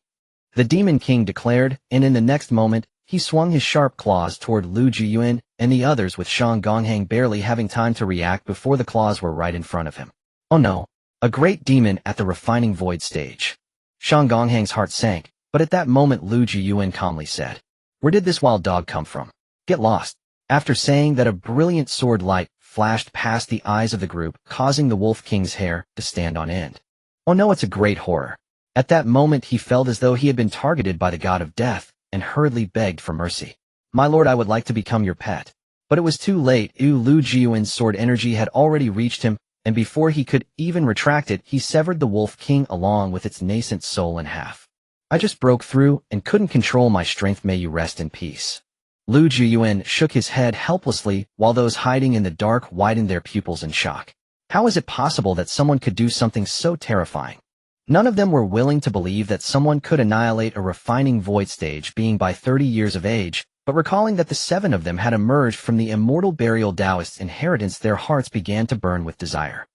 the Demon King declared, and in the next moment, he swung his sharp claws toward Lu Jiuyuan and the others, with Shan Gonghang barely having time to react before the claws were right in front of him. Oh no! A great demon at the refining void stage. Shan Gonghang's heart sank, but at that moment Lu Jiuyuan calmly said, "Where did this wild dog come from? Get lost." After saying that, a brilliant sword light flashed past the eyes of the group, causing the Wolf King's hair to stand on end. Oh no, it's a great horror. At that moment he felt as though he had been targeted by the god of death, and hurriedly begged for mercy. "My lord, I would like to become your pet." But it was too late. Lu Jiuyuan's sword energy had already reached him, and before he could even retract it, he severed the Wolf King along with its nascent soul in half. "I just broke through and couldn't control my strength. May you rest in peace." Lu Jiuyuan shook his head helplessly, while those hiding in the dark widened their pupils in shock. How is it possible that someone could do something so terrifying? None of them were willing to believe that someone could annihilate a refining void stage being by 30 years of age, but recalling that the 7 of them had emerged from the immortal burial Taoist inheritance, their hearts began to burn with desire.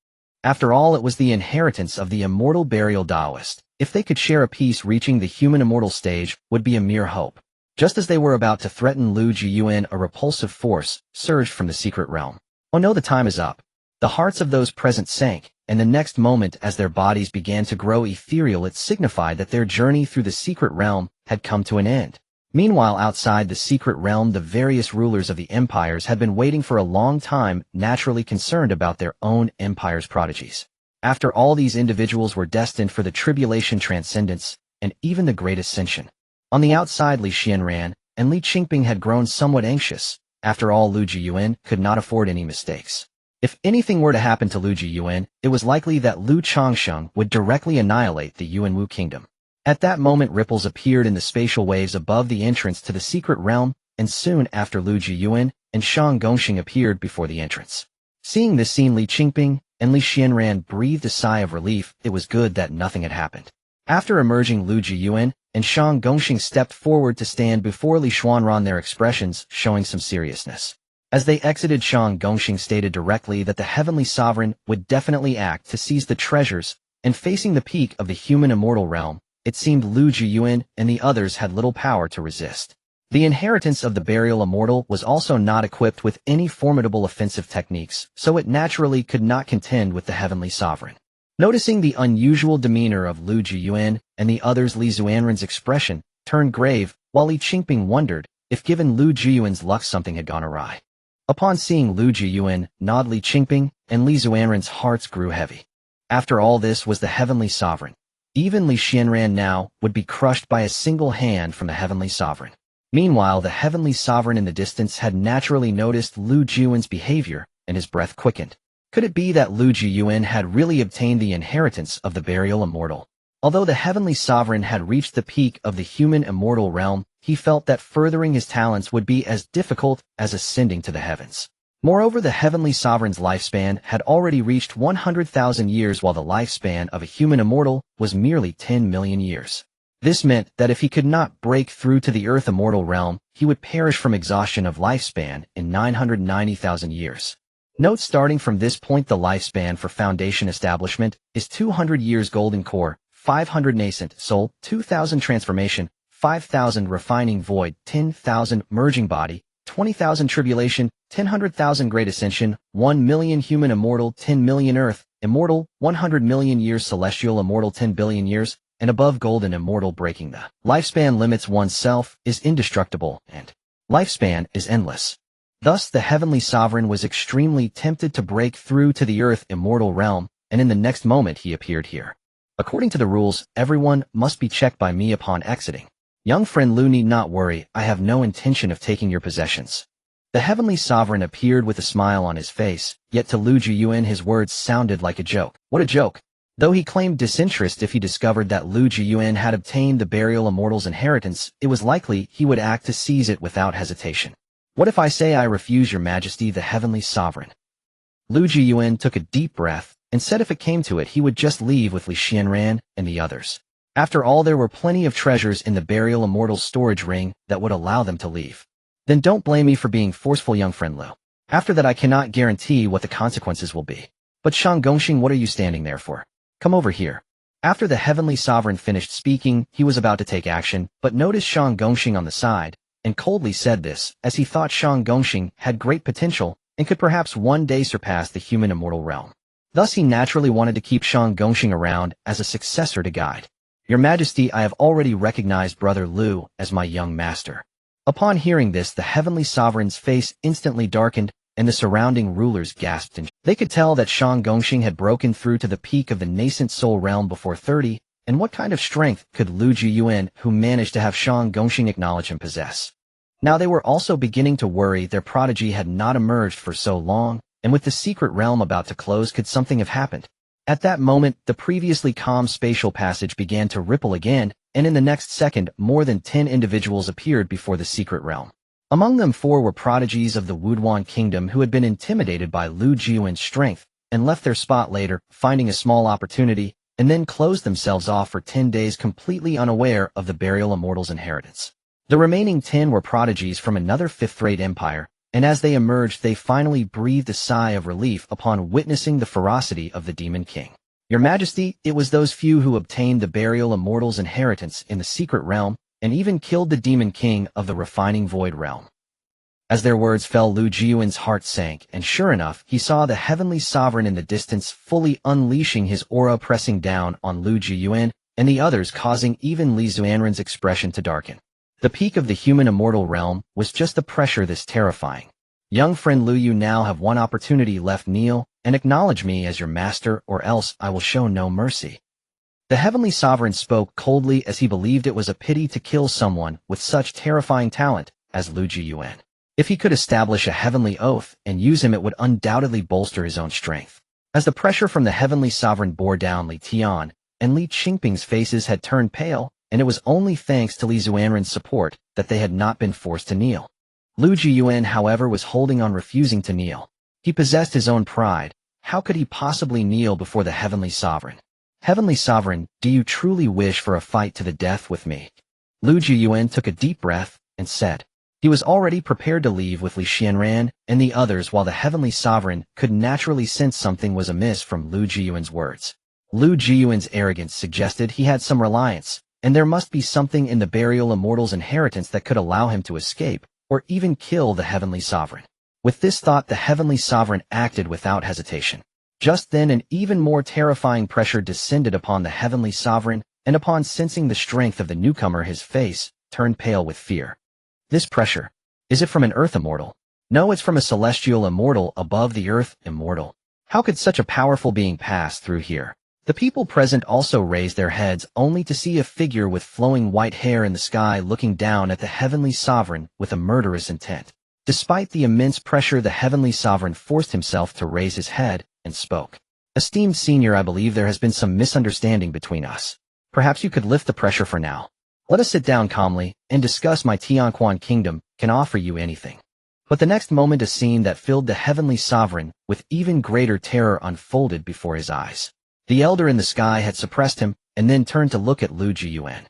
After all, it was the inheritance of the immortal burial Taoist. If they could share a piece, reaching the human immortal stage would be a mere hope. Just as they were about to threaten Lu Jiuyuan, a repulsive force surged from the secret realm. Oh no, the time is up. The hearts of those present sank, and the next moment, as their bodies began to grow ethereal, it signified that their journey through the secret realm had come to an end. Meanwhile, outside the secret realm, the various rulers of the empires had been waiting for a long time, naturally concerned about their own empire's prodigies. After all, these individuals were destined for the tribulation, transcendence, and even the great ascension. On the outside, Li Xianran and Li Qingping had grown somewhat anxious. After all, Lu Jiuyuan could not afford any mistakes. If anything were to happen to Lu Jiuyuan, it was likely that Lu Changsheng would directly annihilate the Yuanwu kingdom. At that moment, ripples appeared in the spatial waves above the entrance to the secret realm, and soon after, Lu Jiuyuan and Shang Gongxing appeared before the entrance. Seeing this scene, Li Qingping and Li Xianran breathed a sigh of relief. It was good that nothing had happened. After emerging, Lu Jiuyuan and Shang Gongxing stepped forward to stand before Li Xuanran, their expressions showing some seriousness. As they exited, Shang Gongxing stated directly that the heavenly sovereign would definitely act to seize the treasures, and facing the peak of the human immortal realm, it seemed Lu Jiuyuan and the others had little power to resist. The inheritance of the burial immortal was also not equipped with any formidable offensive techniques, so it naturally could not contend with the heavenly sovereign. Noticing the unusual demeanor of Lu Jiuyuan and the others, Li Xuanran's expression turned grave, while Li Qingping wondered if, given Lu Jiuyuan's luck, something had gone awry. Upon seeing Lu Jiuyuan, nod Li Qingping, and Li Zuanren's hearts grew heavy. After all, this was the Heavenly Sovereign. Even Li Xianran now would be crushed by a single hand from the Heavenly Sovereign. Meanwhile, the Heavenly Sovereign in the distance had naturally noticed Lu Jiuyuan's behavior, and his breath quickened. Could it be that Lu Jiuyuan had really obtained the inheritance of the burial immortal? Although the Heavenly Sovereign had reached the peak of the human immortal realm, he felt that furthering his talents would be as difficult as ascending to the heavens. Moreover, the Heavenly Sovereign's lifespan had already reached 100,000 years, while the lifespan of a human immortal was merely 10 million years. This meant that if he could not break through to the Earth immortal realm, he would perish from exhaustion of lifespan in 990,000 years. Note, starting from this point, the lifespan for Foundation establishment is 200 years golden core, 500 nascent soul, 2,000 transformation, 5,000 refining void, 10,000 merging body, 20,000 tribulation, 100,000 great ascension, 1 million human immortal, 10 million earth immortal, 100 million years celestial immortal, 10 billion years, and above golden immortal. Breaking the lifespan limits oneself is indestructible, and lifespan is endless. Thus, the Heavenly Sovereign was extremely tempted to break through to the Earth immortal realm, and in the next moment he appeared here. According to the rules, everyone must be checked by me upon exiting. Young friend Lu, need not worry, I have no intention of taking your possessions. The Heavenly Sovereign appeared with a smile on his face, yet to Lu Jiuyuan his words sounded like a joke. What a joke! Though he claimed disinterest if he discovered that Lu Jiuyuan had obtained the burial immortal's inheritance, it was likely he would act to seize it without hesitation. What if I say I refuse, your majesty, the Heavenly Sovereign? Lu Jiuyuan took a deep breath, and said if it came to it he would just leave with Li Xianran and the others. After all, there were plenty of treasures in the burial immortal's storage ring that would allow them to leave. Then don't blame me for being forceful, young friend Lu. After that I cannot guarantee what the consequences will be. But Shang Gongxing, what are you standing there for? Come over here. After the Heavenly Sovereign finished speaking, he was about to take action, but noticed Shang Gongxing on the side, and coldly said this, as he thought Shang Gongxing had great potential and could perhaps one day surpass the human immortal realm. Thus he naturally wanted to keep Shang Gongxing around as a successor to guide. Your Majesty, I have already recognized Brother Lu as my young master. Upon hearing this, the Heavenly Sovereign's face instantly darkened, and the surrounding rulers gasped. And they could tell that Shang Gongxing had broken through to the peak of the nascent soul realm before 30, and what kind of strength could Lu Jiuyuan, who managed to have Shang Gongxing acknowledge him, possess? Now they were also beginning to worry their prodigy had not emerged for so long, and with the secret realm about to close, could something have happened? At that moment, the previously calm spatial passage began to ripple again, and in the next second, more than 10 individuals appeared before the secret realm. Among them 4 were prodigies of the Wuduan kingdom who had been intimidated by Lu Jiuyuan's strength, and left their spot later, finding a small opportunity, and then closed themselves off for 10 days completely unaware of the burial immortal's inheritance. The remaining 10 were prodigies from another fifth-rate empire, and as they emerged they finally breathed a sigh of relief upon witnessing the ferocity of the Demon King. Your Majesty, it was those few who obtained the burial immortal's inheritance in the secret realm, and even killed the Demon King of the refining void realm. As their words fell, Lu Jiuyuan's heart sank, and sure enough, he saw the Heavenly Sovereign in the distance fully unleashing his aura, pressing down on Lu Jiuyuan and the others, causing even Li Zuanren's expression to darken. The peak of the human immortal realm was just the pressure this terrifying. Young friend Lu, you now have one opportunity left. Kneel and acknowledge me as your master, or else I will show no mercy. The Heavenly Sovereign spoke coldly, as he believed it was a pity to kill someone with such terrifying talent as Lu Jiuyuan. If he could establish a heavenly oath and use him, it would undoubtedly bolster his own strength. As the pressure from the Heavenly Sovereign bore down Li Tian and Li Qingping's faces had turned pale, and it was only thanks to Li Zuanren's support that they had not been forced to kneel. Lu Jiuyuan, however, was holding on, refusing to kneel. He possessed his own pride. How could he possibly kneel before the Heavenly Sovereign? Heavenly Sovereign, do you truly wish for a fight to the death with me? Lu Jiuyuan took a deep breath and said. He was already prepared to leave with Li Xianran and the others, while the Heavenly Sovereign could naturally sense something was amiss from Lu Jiuyuan's words. Lu Jiuyuan's arrogance suggested he had some reliance, and there must be something in the burial immortal's inheritance that could allow him to escape, or even kill the Heavenly Sovereign. With this thought, the Heavenly Sovereign acted without hesitation. Just then, an even more terrifying pressure descended upon the Heavenly Sovereign, and upon sensing the strength of the newcomer, his face turned pale with fear. This pressure, is it from an Earth immortal? No, it's from a celestial immortal above the earth immortal. How could such a powerful being pass through here? The people present also raised their heads only to see a figure with flowing white hair in the sky looking down at the heavenly sovereign with a murderous intent. Despite the immense pressure, the heavenly sovereign forced himself to raise his head and spoke. Esteemed senior, I believe there has been some misunderstanding between us. Perhaps you could lift the pressure for now. Let us sit down calmly and discuss. My Tianquan kingdom can offer you anything. But the next moment a scene that filled the heavenly sovereign with even greater terror unfolded before his eyes. The elder in the sky had suppressed him and then turned to look at Lu Jiuyuan.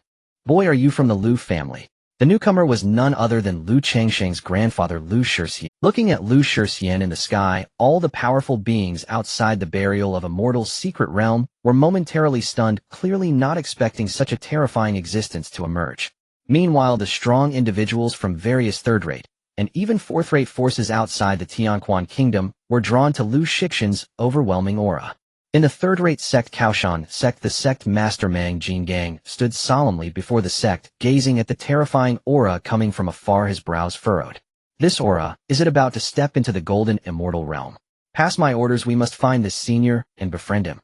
Boy, are you from the Lu family? The newcomer was none other than Lu Changsheng's grandfather Lu Shixian. Looking at Lu Shixian in the sky, all the powerful beings outside the burial of a mortal's secret realm were momentarily stunned, clearly not expecting such a terrifying existence to emerge. Meanwhile, the strong individuals from various third-rate and even fourth-rate forces outside the Tianquan kingdom were drawn to Lu Shixian's overwhelming aura. In the third-rate sect Kaoshan sect, the sect master Mang Jingang stood solemnly before the sect, gazing at the terrifying aura coming from afar, his brows furrowed. This aura, is it about to step into the golden immortal realm? Pass my orders, we must find this senior and befriend him.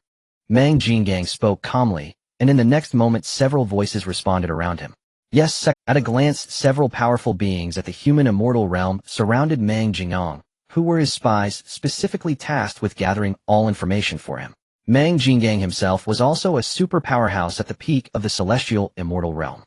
Mang Jingang spoke calmly, and in the next moment several voices responded around him. Yes, sect. At a glance, several powerful beings at the human immortal realm surrounded Mang Jingang, who were his spies specifically tasked with gathering all information for him. Mang Jingang himself was also a super powerhouse at the peak of the celestial immortal realm.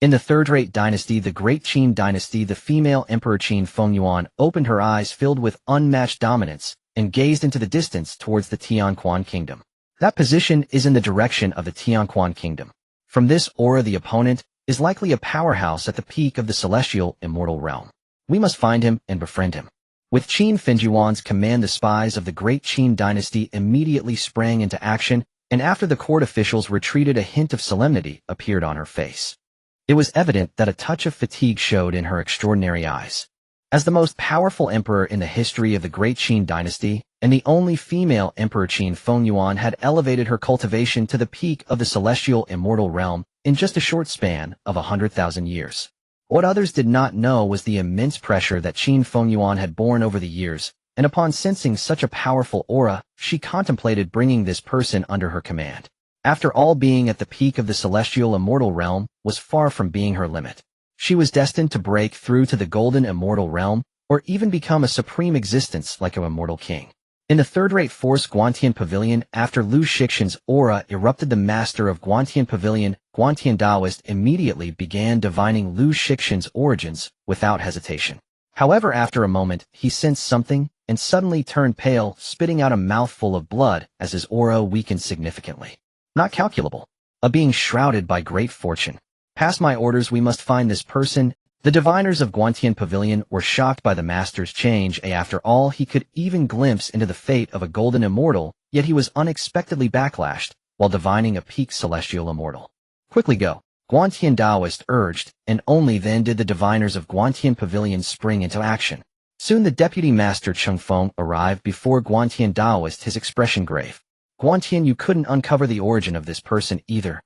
In the third-rate dynasty, the Great Qin dynasty, the female emperor Qin Fengyuan opened her eyes filled with unmatched dominance and gazed into the distance towards the Tianquan kingdom. That position is in the direction of the Tianquan kingdom. From this aura, the opponent is likely a powerhouse at the peak of the celestial immortal realm. We must find him and befriend him. With Qin Fengyuan's command, the spies of the Great Qin dynasty immediately sprang into action, and after the court officials retreated, a hint of solemnity appeared on her face. It was evident that a touch of fatigue showed in her extraordinary eyes. As the most powerful emperor in the history of the Great Qin dynasty, and the only female emperor, Qin Fengyuan had elevated her cultivation to the peak of the celestial immortal realm in just a short span of 100,000 years. What others did not know was the immense pressure that Qin Fengyuan had borne over the years, and upon sensing such a powerful aura, she contemplated bringing this person under her command. After all, being at the peak of the celestial immortal realm was far from being her limit. She was destined to break through to the golden immortal realm, or even become a supreme existence like an immortal king. In the third-rate force Guantian Pavilion, after Lu Shixian's aura erupted, the master of Guantian Pavilion, Guantian Taoist, immediately began divining Lu Shixian's origins without hesitation. However, after a moment, he sensed something and suddenly turned pale, spitting out a mouthful of blood as his aura weakened significantly. Not calculable. A being shrouded by great fortune. Pass my orders, we must find this person. The diviners of Guantian Pavilion were shocked by the master's change. After all, he could even glimpse into the fate of a golden immortal, yet he was unexpectedly backlashed while divining a peak celestial immortal. Quickly go, Guantian Taoist urged, and only then did the diviners of Guantian Pavilion spring into action. Soon the deputy master Chengfeng arrived before Guantian Taoist, his expression grave. Guantian, you couldn't uncover the origin of this person either.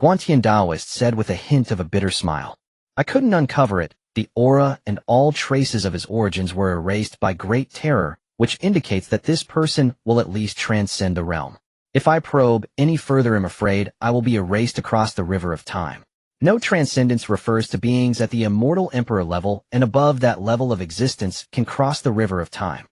Guantian Taoist said with a hint of a bitter smile. I couldn't uncover it. The aura and all traces of his origins were erased by great terror, which indicates that this person will at least transcend the realm. If I probe any further, I'm afraid I will be erased across the river of time. No, transcendence refers to beings at the immortal emperor level and above that level of existence can cross the river of time.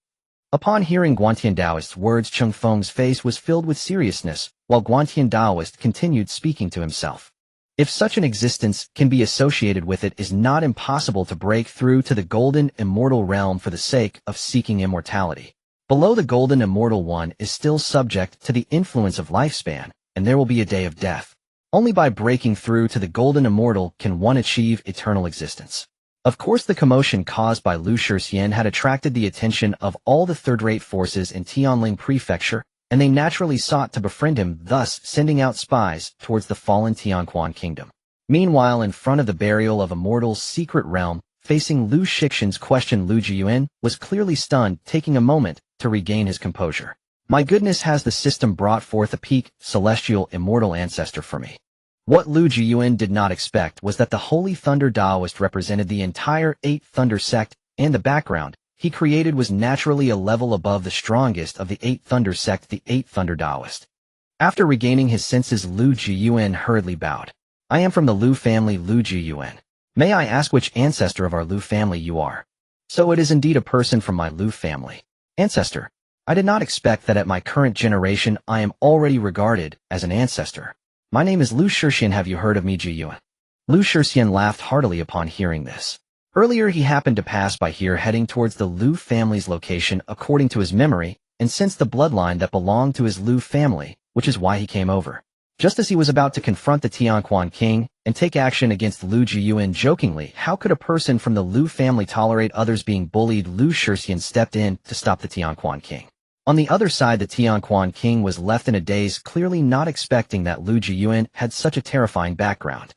Upon hearing Guantian Taoist's words, Chengfeng's face was filled with seriousness, while Guantian Taoist continued speaking to himself. If such an existence can be associated with it, is not impossible to break through to the golden immortal realm for the sake of seeking immortality. Below, the golden immortal one is still subject to the influence of lifespan, and there will be a day of death. Only by breaking through to the golden immortal can one achieve eternal existence. Of course, the commotion caused by Lu Shixian had attracted the attention of all the third-rate forces in Tianling Prefecture, and they naturally sought to befriend him, thus sending out spies towards the fallen Tianquan kingdom. Meanwhile, in front of the burial of a mortal's secret realm, facing Lu Shixian's question, Lu Jiuyuan was clearly stunned, taking a moment to regain his composure. My goodness, has the system brought forth a peak, celestial, immortal ancestor for me? What Lu Jiuyuan did not expect was that the Holy Thunder Taoist represented the entire 8 Thunder sect, and the background, he created was naturally a level above the strongest of the Eight Thunder sect, the Eight Thunder Taoist. After regaining his senses, Lu Jiuyuan hurriedly bowed. I am from the Lu family, Lu Jiuyuan. May I ask which ancestor of our Lu family you are? So it is indeed a person from my Lu family. Ancestor. I did not expect that at my current generation I am already regarded as an ancestor. My name is Lu Jiuyuan. Have you heard of me, Jiuyuan? Lu Jiuyuan laughed heartily upon hearing this. Earlier he happened to pass by here heading towards the Lu family's location according to his memory, and sensed the bloodline that belonged to his Lu family, which is why he came over. Just as he was about to confront the Tianquan king and take action against Lu Jiuyuan jokingly, how could a person from the Lu family tolerate others being bullied? Lu Jiuyuan stepped in to stop the Tianquan king. On the other side, the Tianquan king was left in a daze, clearly not expecting that Lu Jiuyuan had such a terrifying background.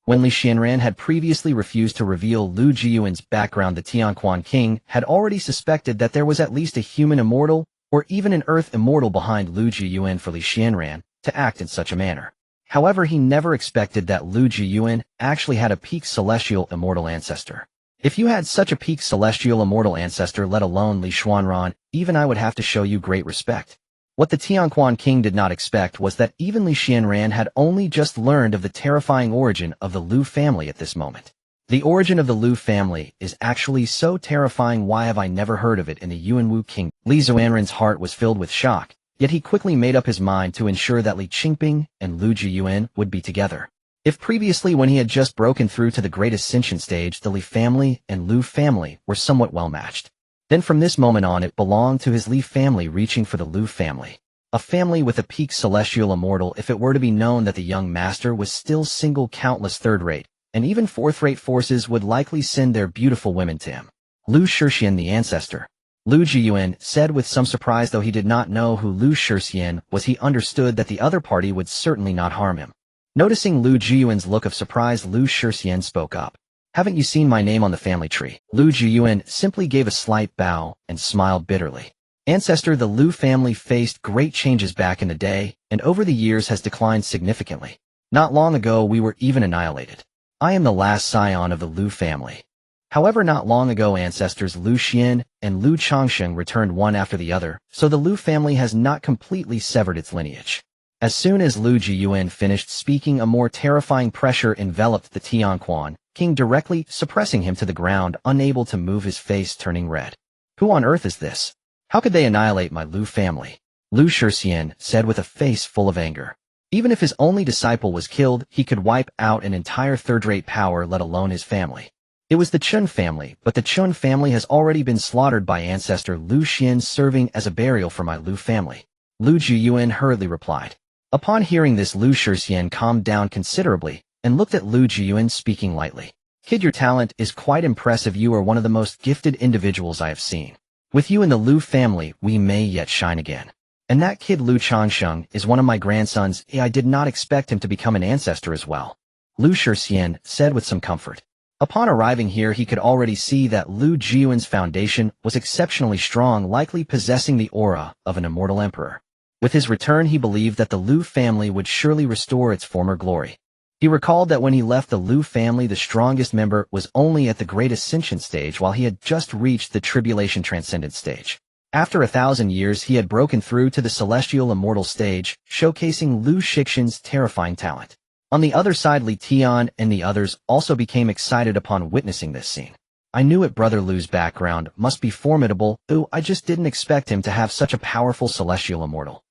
When Li Xianran had previously refused to reveal Lu Jiuyuan's background, the Tianquan king had already suspected that there was at least a human immortal or even an earth immortal behind Lu Jiuyuan for Li Xianran to act in such a manner. However, he never expected that Lu Jiuyuan actually had a peak celestial immortal ancestor. If you had such a peak celestial immortal ancestor, let alone Li Xianran, even I would have to show you great respect. What the Tianquan king did not expect was that even Li Xianran had only just learned of the terrifying origin of the Lu family at this moment. The origin of the Lu family is actually so terrifying. Why have I never heard of it in the Yuanwu kingdom? Li Zuanren's heart was filled with shock, yet he quickly made up his mind to ensure that Li Qingping and Lu Jiuyuan would be together. If previously, when he had just broken through to the great ascension stage, the Li family and Lu family were somewhat well matched, then from this moment on it belonged to his Li family reaching for the Lu family. A family with a peak celestial immortal. If it were to be known that the young master was still single, countless third-rate and even fourth-rate forces would likely send their beautiful women to him. Lu Jiuyuan, the ancestor. Lu Jiuyuan said with some surprise. Though he did not know who Lu Jiuyuan was, he understood that the other party would certainly not harm him. Noticing Lu Jiuyuan's look of surprise, Lu Jiuyuan spoke up. Haven't you seen my name on the family tree? Lu Jiuyuan simply gave a slight bow and smiled bitterly. Ancestor, the Lu family faced great changes back in the day, and over the years has declined significantly. Not long ago we were even annihilated. I am the last scion of the Lu family. However, not long ago ancestors Lu Xian and Lu Changsheng returned one after the other, so the Lu family has not completely severed its lineage. As soon as Lu Jiuyuan finished speaking, a more terrifying pressure enveloped the Tianquan king, directly suppressing him to the ground, unable to move, his face turning red. Who on earth is this? How could they annihilate my Lu family? Lu Jiuyuan said with a face full of anger. Even if his only disciple was killed, he could wipe out an entire third-rate power, let alone his family. It was the Chun family, but the Chun family has already been slaughtered by ancestor Lu Xian, serving as a burial for my Lu family. Lu Jiuyuan hurriedly replied. Upon hearing this, Lu Jiuyuan calmed down considerably and looked at Lu Jiuyuan, speaking lightly. Kid, your talent is quite impressive. You are one of the most gifted individuals I have seen. With you in the Lu family, we may yet shine again. And that kid Lu Changsheng is one of my grandsons. I did not expect him to become an ancestor as well. Lu Jiuyuan said with some comfort. Upon arriving here, he could already see that Lu Jiuyuan's foundation was exceptionally strong, likely possessing the aura of an immortal emperor. With his return, he believed that the Lu family would surely restore its former glory. He recalled that when he left the Lu family, the strongest member was only at the Great Ascension stage, while he had just reached the Tribulation Transcendent stage. After 1,000 years, he had broken through to the Celestial Immortal stage, showcasing Lu Xixin's terrifying talent. On the other side, Li Tian and the others also became excited upon witnessing this scene. I knew it, Brother Lu's background must be formidable. Ooh, I just didn't expect him to have such a powerful Celestial Immortal.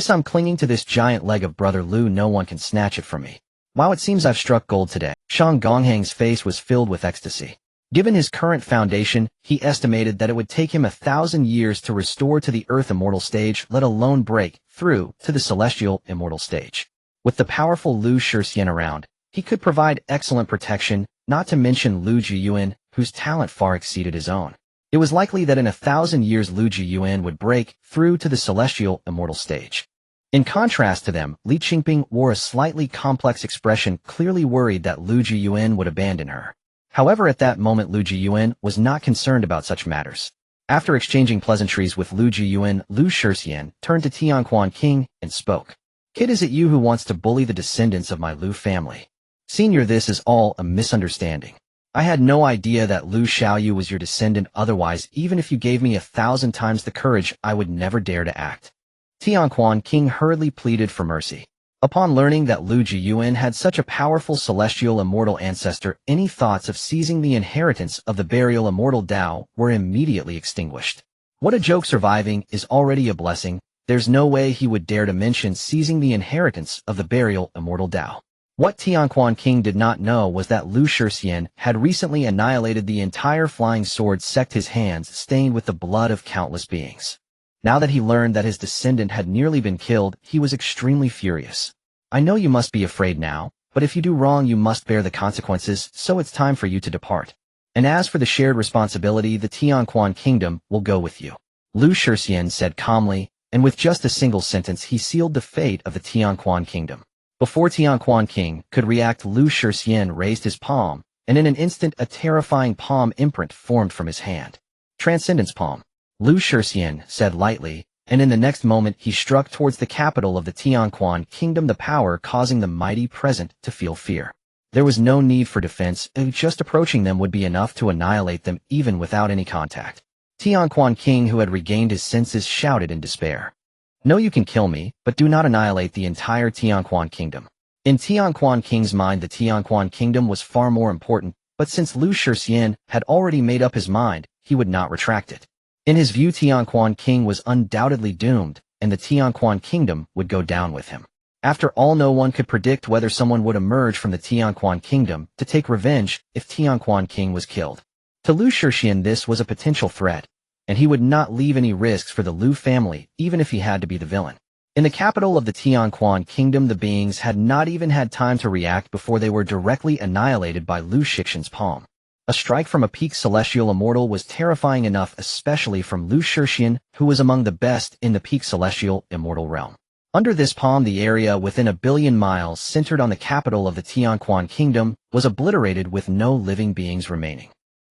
I'm clinging to this giant leg of Brother Lu. No one can snatch it from me. Wow, it seems I've struck gold today. Shang Gonghang's face was filled with ecstasy. Given his current foundation, he estimated that it would take him 1,000 years to restore to the Earth Immortal stage, let alone break through to the Celestial Immortal stage. With the powerful Lu Jiuyuan around, he could provide excellent protection, not to mention Lu Jiuyuan, whose talent far exceeded his own. It was likely that in 1,000 years Lu Jiuyuan would break through to the Celestial Immortal stage. In contrast to them, Li Qingping wore a slightly complex expression, clearly worried that Lu Jiuyuan would abandon her. However, at that moment Lu Jiuyuan was not concerned about such matters. After exchanging pleasantries with Lu Jiuyuan, Lu Jiuyuan turned to Tianquan king and spoke. Kid, is it you who wants to bully the descendants of my Lu family? Senior, this is all a misunderstanding. I had no idea that Lu Xiaoyu was your descendant, otherwise even if you gave me 1,000 times the courage, I would never dare to act. Tianquan King hurriedly pleaded for mercy. Upon learning that Lu Jiuyuan had such a powerful celestial immortal ancestor, any thoughts of seizing the inheritance of the burial immortal Dao were immediately extinguished. What a joke, surviving is already a blessing. There's no way he would dare to mention seizing the inheritance of the burial immortal Dao. What Tianquan King did not know was that Lu Shixian had recently annihilated the entire flying sword sect, his hands stained with the blood of countless beings. Now that he learned that his descendant had nearly been killed, he was extremely furious. I know you must be afraid now, but if you do wrong you must bear the consequences, so it's time for you to depart. And as for the shared responsibility, the Tianquan Kingdom will go with you. Lu Shixian said calmly, and with just a single sentence he sealed the fate of the Tianquan Kingdom. Before Tianquan King could react, Lu Shixian raised his palm, and in an instant a terrifying palm imprint formed from his hand. Transcendence Palm. Lu Shixian said lightly, and in the next moment he struck towards the capital of the Tianquan Kingdom, the power causing the mighty present to feel fear. There was no need for defense, just approaching them would be enough to annihilate them even without any contact. Tianquan King, who had regained his senses, shouted in despair. No, you can kill me, but do not annihilate the entire Tianquan Kingdom. In Tianquan King's mind, the Tianquan Kingdom was far more important, but since Lu Shixian had already made up his mind, he would not retract it. In his view, Tianquan King was undoubtedly doomed, and the Tianquan Kingdom would go down with him. After all, no one could predict whether someone would emerge from the Tianquan Kingdom to take revenge if Tianquan King was killed. To Lu Shixian this was a potential threat, and he would not leave any risks for the Lu family, even if he had to be the villain. In the capital of the Tianquan Kingdom, the beings had not even had time to react before they were directly annihilated by Lu Shixian's palm. A strike from a peak celestial immortal was terrifying enough, especially from Lu Shixian, who was among the best in the peak celestial immortal realm. Under this palm, the area within 1 billion miles centered on the capital of the Tianquan Kingdom was obliterated with no living beings remaining.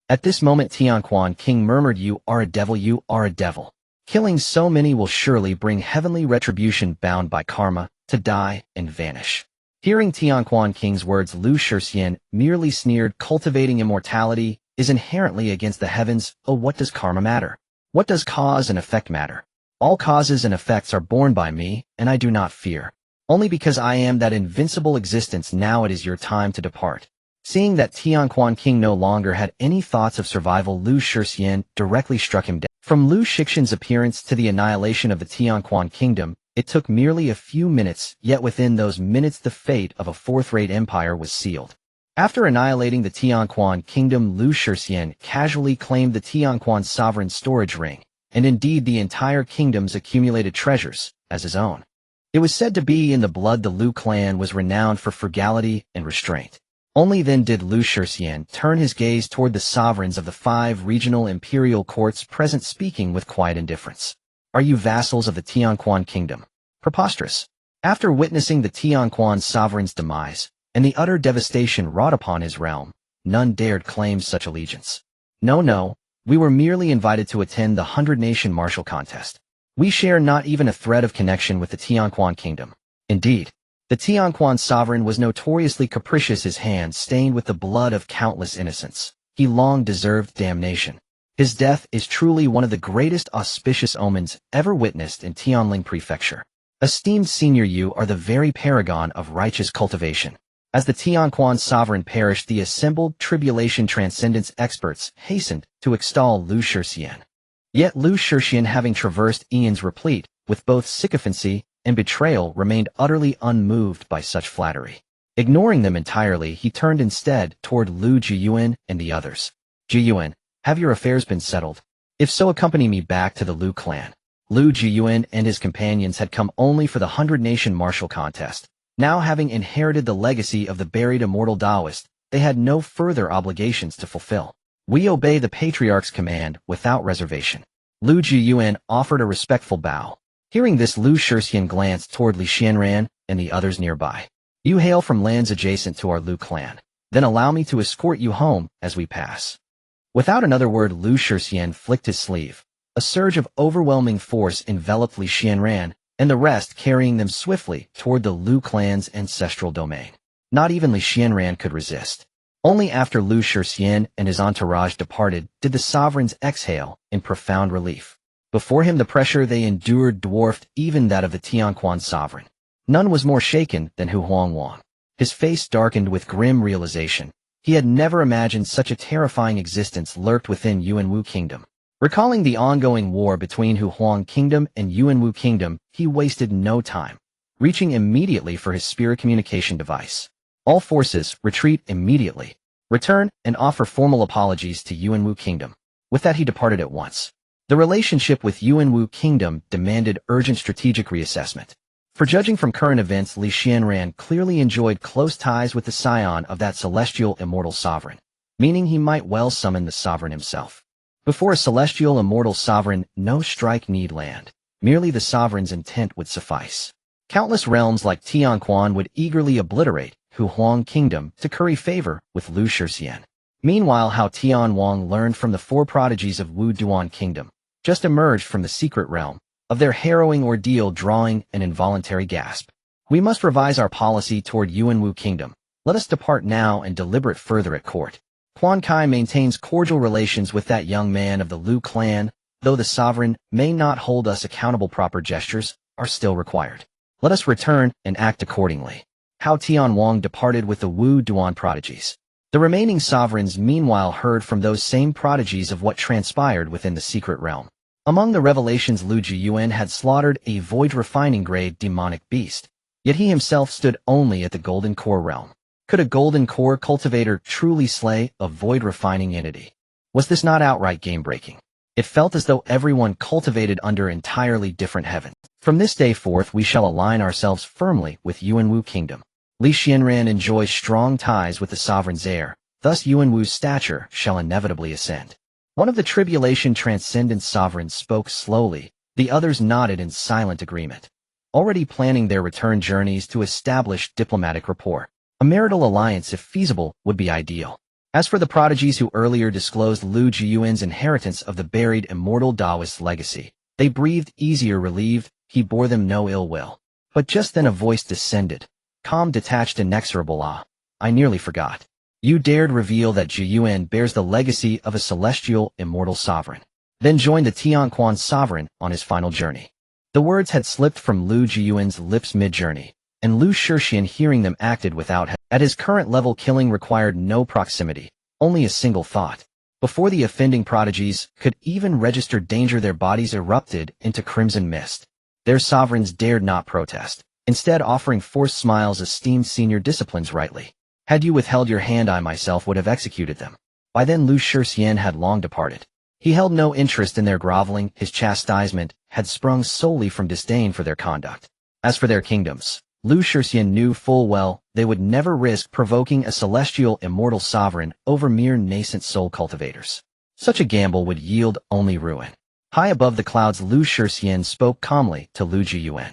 At this moment, Tianquan King murmured, "You are a devil, you are a devil. Killing so many will surely bring heavenly retribution, bound by karma, to die and vanish." Hearing Tianquan King's words, Lu Shixian merely sneered. Cultivating immortality is inherently against the heavens. Oh, what does karma matter? What does cause and effect matter? All causes and effects are borne by me, and I do not fear. Only because I am that invincible existence. Now it is your time to depart. Seeing that Tianquan King no longer had any thoughts of survival, Lu Shixian directly struck him down. From Lu Shixian's appearance to the annihilation of the Tianquan Kingdom, it took merely a few minutes, yet within those minutes the fate of a fourth-rate empire was sealed. After annihilating the Tianquan Kingdom, Lu Shixian casually claimed the Tianquan sovereign storage ring, and indeed the entire kingdom's accumulated treasures, as his own. It was said to be in the blood. The Lu clan was renowned for frugality and restraint. Only then did Lu Shixian turn his gaze toward the sovereigns of the 5 regional imperial courts present, speaking with quiet indifference. Are you vassals of the Tianquan Kingdom? Preposterous. After witnessing the Tianquan sovereign's demise, and the utter devastation wrought upon his realm, none dared claim such allegiance. No, we were merely invited to attend the 100-nation martial contest. We share not even a thread of connection with the Tianquan Kingdom. Indeed, the Tianquan sovereign was notoriously capricious, his hands stained with the blood of countless innocents. He long deserved damnation. His death is truly one of the greatest auspicious omens ever witnessed in Tianling Prefecture. Esteemed senior, you are the very paragon of righteous cultivation. As the Tianquan sovereign perished, the assembled tribulation transcendence experts hastened to extol Lu Shixian. Yet Lu Shixian, having traversed eons replete with both sycophancy and betrayal, remained utterly unmoved by such flattery. Ignoring them entirely, he turned instead toward Lu Jiuyuan and the others. Jiuyuan, have your affairs been settled? If so, accompany me back to the Lu clan. Lu Jiuyuan and his companions had come only for the 100-nation martial contest. Now, having inherited the legacy of the buried immortal Taoist, they had no further obligations to fulfill. We obey the patriarch's command without reservation. Lu Jiuyuan offered a respectful bow. Hearing this, Lu Shixian glanced toward Li Xianran and the others nearby. You hail from lands adjacent to our Lu clan. Then allow me to escort you home as we pass. Without another word, Lu Shixian flicked his sleeve. A surge of overwhelming force enveloped Li Xianran and the rest, carrying them swiftly toward the Lu clan's ancestral domain. Not even Li Xianran could resist. Only after Lu Jiuyuan and his entourage departed did the sovereigns exhale in profound relief. Before him the pressure they endured dwarfed even that of the Tianquan sovereign. None was more shaken than Hu Huangwang. His face darkened with grim realization. He had never imagined such a terrifying existence lurked within Yuanwu Kingdom. Recalling the ongoing war between Hu Huang Kingdom and Yuanwu Kingdom, he wasted no time, reaching immediately for his spirit communication device. All forces, retreat immediately. Return and offer formal apologies to Yuanwu Kingdom. With that he departed at once. The relationship with Yuanwu Kingdom demanded urgent strategic reassessment. For judging from current events, Li Xianran clearly enjoyed close ties with the scion of that celestial immortal sovereign, meaning he might well summon the sovereign himself. Before a celestial immortal sovereign, no strike need land. Merely the sovereign's intent would suffice. Countless realms like Tianquan would eagerly obliterate Hu Huang Kingdom to curry favor with Lu Jiuyuan. Meanwhile, Hao Tianwang learned from the four prodigies of Wu Duan Kingdom, just emerged from the secret realm, of their harrowing ordeal, drawing an involuntary gasp. We must revise our policy toward Yuanwu Kingdom. Let us depart now and deliberate further at court. Quan Kai maintains cordial relations with that young man of the Lu clan, though the sovereign may not hold us accountable. Proper gestures are still required. Let us return and act accordingly. Hao Tianwang departed with the Wu Duan prodigies. The remaining sovereigns meanwhile heard from those same prodigies of what transpired within the secret realm. Among the revelations, Lu Jiuyuan had slaughtered a void refining grade demonic beast, yet he himself stood only at the golden core realm. Could a golden core cultivator truly slay a void refining entity? Was this not outright game-breaking? It felt as though everyone cultivated under entirely different heavens. From this day forth we shall align ourselves firmly with Yuanwu Kingdom. Li Xianran enjoys strong ties with the sovereign's heir, thus Yuanwu's stature shall inevitably ascend. One of the tribulation transcendent sovereigns spoke slowly, the others nodded in silent agreement. Already planning their return journeys to establish diplomatic rapport. A marital alliance, if feasible, would be ideal. As for the prodigies who earlier disclosed Lu Jiuyuan's inheritance of the buried immortal Taoist legacy, they breathed easier, relieved. He bore them no ill will. But just then a voice descended, calm, detached, inexorable. Ah, I nearly forgot. You dared reveal that Jiuyuan bears the legacy of a celestial immortal sovereign, then joined the Tianquan sovereign on his final journey. The words had slipped from Lu Jiuyuan's lips mid-journey, and Lu Jiuyuan, hearing them, acted without hesitation. At his current level, killing required no proximity, only a single thought. Before the offending prodigies could even register danger, their bodies erupted into crimson mist. Their sovereigns dared not protest, instead offering forced smiles. Esteemed senior, disciplines rightly. Had you withheld your hand, I myself would have executed them. By then Lu Jiuyuan had long departed. He held no interest in their groveling. His chastisement had sprung solely from disdain for their conduct. As for their kingdoms, Lu Jiuyuan knew full well they would never risk provoking a celestial immortal sovereign over mere nascent soul cultivators. Such a gamble would yield only ruin. High above the clouds, Lu Jiuyuan spoke calmly to Lu Jiuyuan.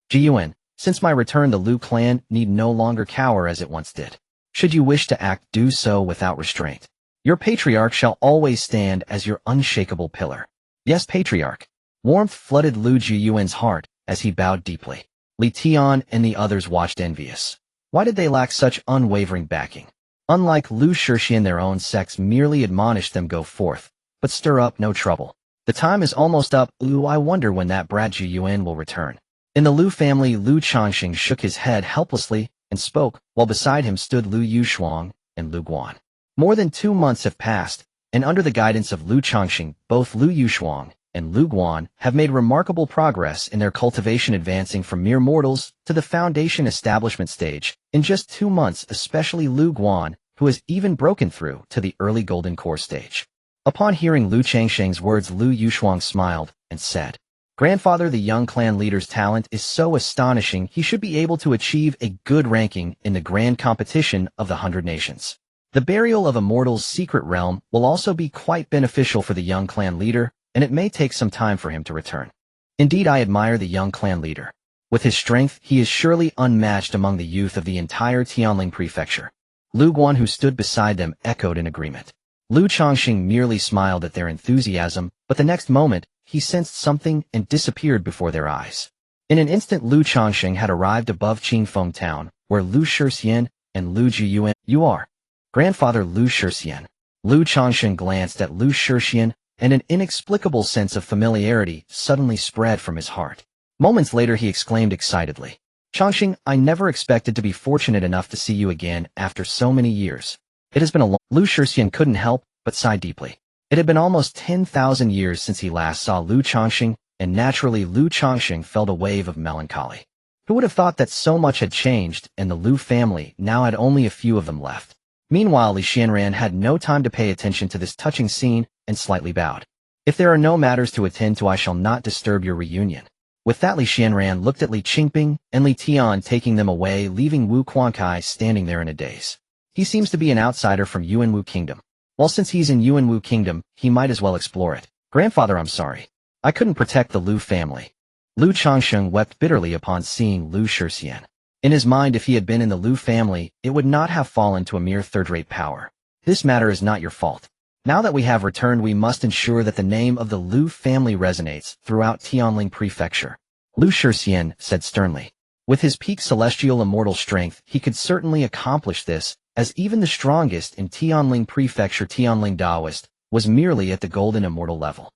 Jiuyuan, since my return, the Lu clan need no longer cower as it once did. Should you wish to act, do so without restraint. Your patriarch shall always stand as your unshakable pillar. Yes, patriarch. Warmth flooded Lu Jiuyuan's heart as he bowed deeply. Li Tian and the others watched envious. Why did they lack such unwavering backing? Unlike Lu Jiuyuan, their own sects merely admonished them, go forth, but stir up no trouble. The time is almost up. Ooh, I wonder when that brat Jiuyuan will return. In the Lu family, Lu Changxing shook his head helplessly and spoke, while beside him stood Lu Yushuang and Lu Guan. More than 2 months have passed, and under the guidance of Lu Changxing, both Lu Yushuang and Lu Guan have made remarkable progress in their cultivation, advancing from mere mortals to the foundation establishment stage in just 2 months, especially Lu Guan, who has even broken through to the early golden core stage. Upon hearing Lu Changxing's words, Lu Yushuang smiled and said, Grandfather, the young clan leader's talent is so astonishing, he should be able to achieve a good ranking in the grand competition of the 100 nations. The burial of a mortal's secret realm will also be quite beneficial for the young clan leader, and it may take some time for him to return. Indeed, I admire the young clan leader. With his strength, he is surely unmatched among the youth of the entire Tianling prefecture. Lu Guan, who stood beside them, echoed in agreement. Lu Changxing merely smiled at their enthusiasm, but the next moment, he sensed something and disappeared before their eyes. In an instant, Lu Changxing had arrived above Qingfeng town, where Lu Jiuyuan and Lu Jiuyuan. You are. Grandfather Lu Jiuyuan. Lu Changsheng glanced at Lu Jiuyuan, and an inexplicable sense of familiarity suddenly spread from his heart. Moments later he exclaimed excitedly, "Changsheng, I never expected to be fortunate enough to see you again after so many years. It has been a long—" Lu Jiuyuan couldn't help but sigh deeply. It had been almost 10,000 years since he last saw Lu Changsheng, and naturally Lu Changsheng felt a wave of melancholy. Who would have thought that so much had changed, and the Lu family now had only a few of them left? Meanwhile, Li Xianran had no time to pay attention to this touching scene and slightly bowed. "If there are no matters to attend to, I shall not disturb your reunion." With that, Li Xianran looked at Li Qingping and Li Tian taking them away, leaving Wu Quankai standing there in a daze. He seems to be an outsider from Yuanwu Kingdom. Well, since he's in Yuanwu Kingdom, he might as well explore it. "Grandfather, I'm sorry. I couldn't protect the Lu family." Lu Changsheng wept bitterly upon seeing Lu Jiuyuan. In his mind, if he had been in the Lu family, it would not have fallen to a mere third-rate power. "This matter is not your fault. Now that we have returned, we must ensure that the name of the Lu family resonates throughout Tianling Prefecture," Lu Jiuyuan said sternly. With his peak celestial immortal strength, he could certainly accomplish this, as even the strongest in Tianling Prefecture, Tianling Daoist, was merely at the golden immortal level.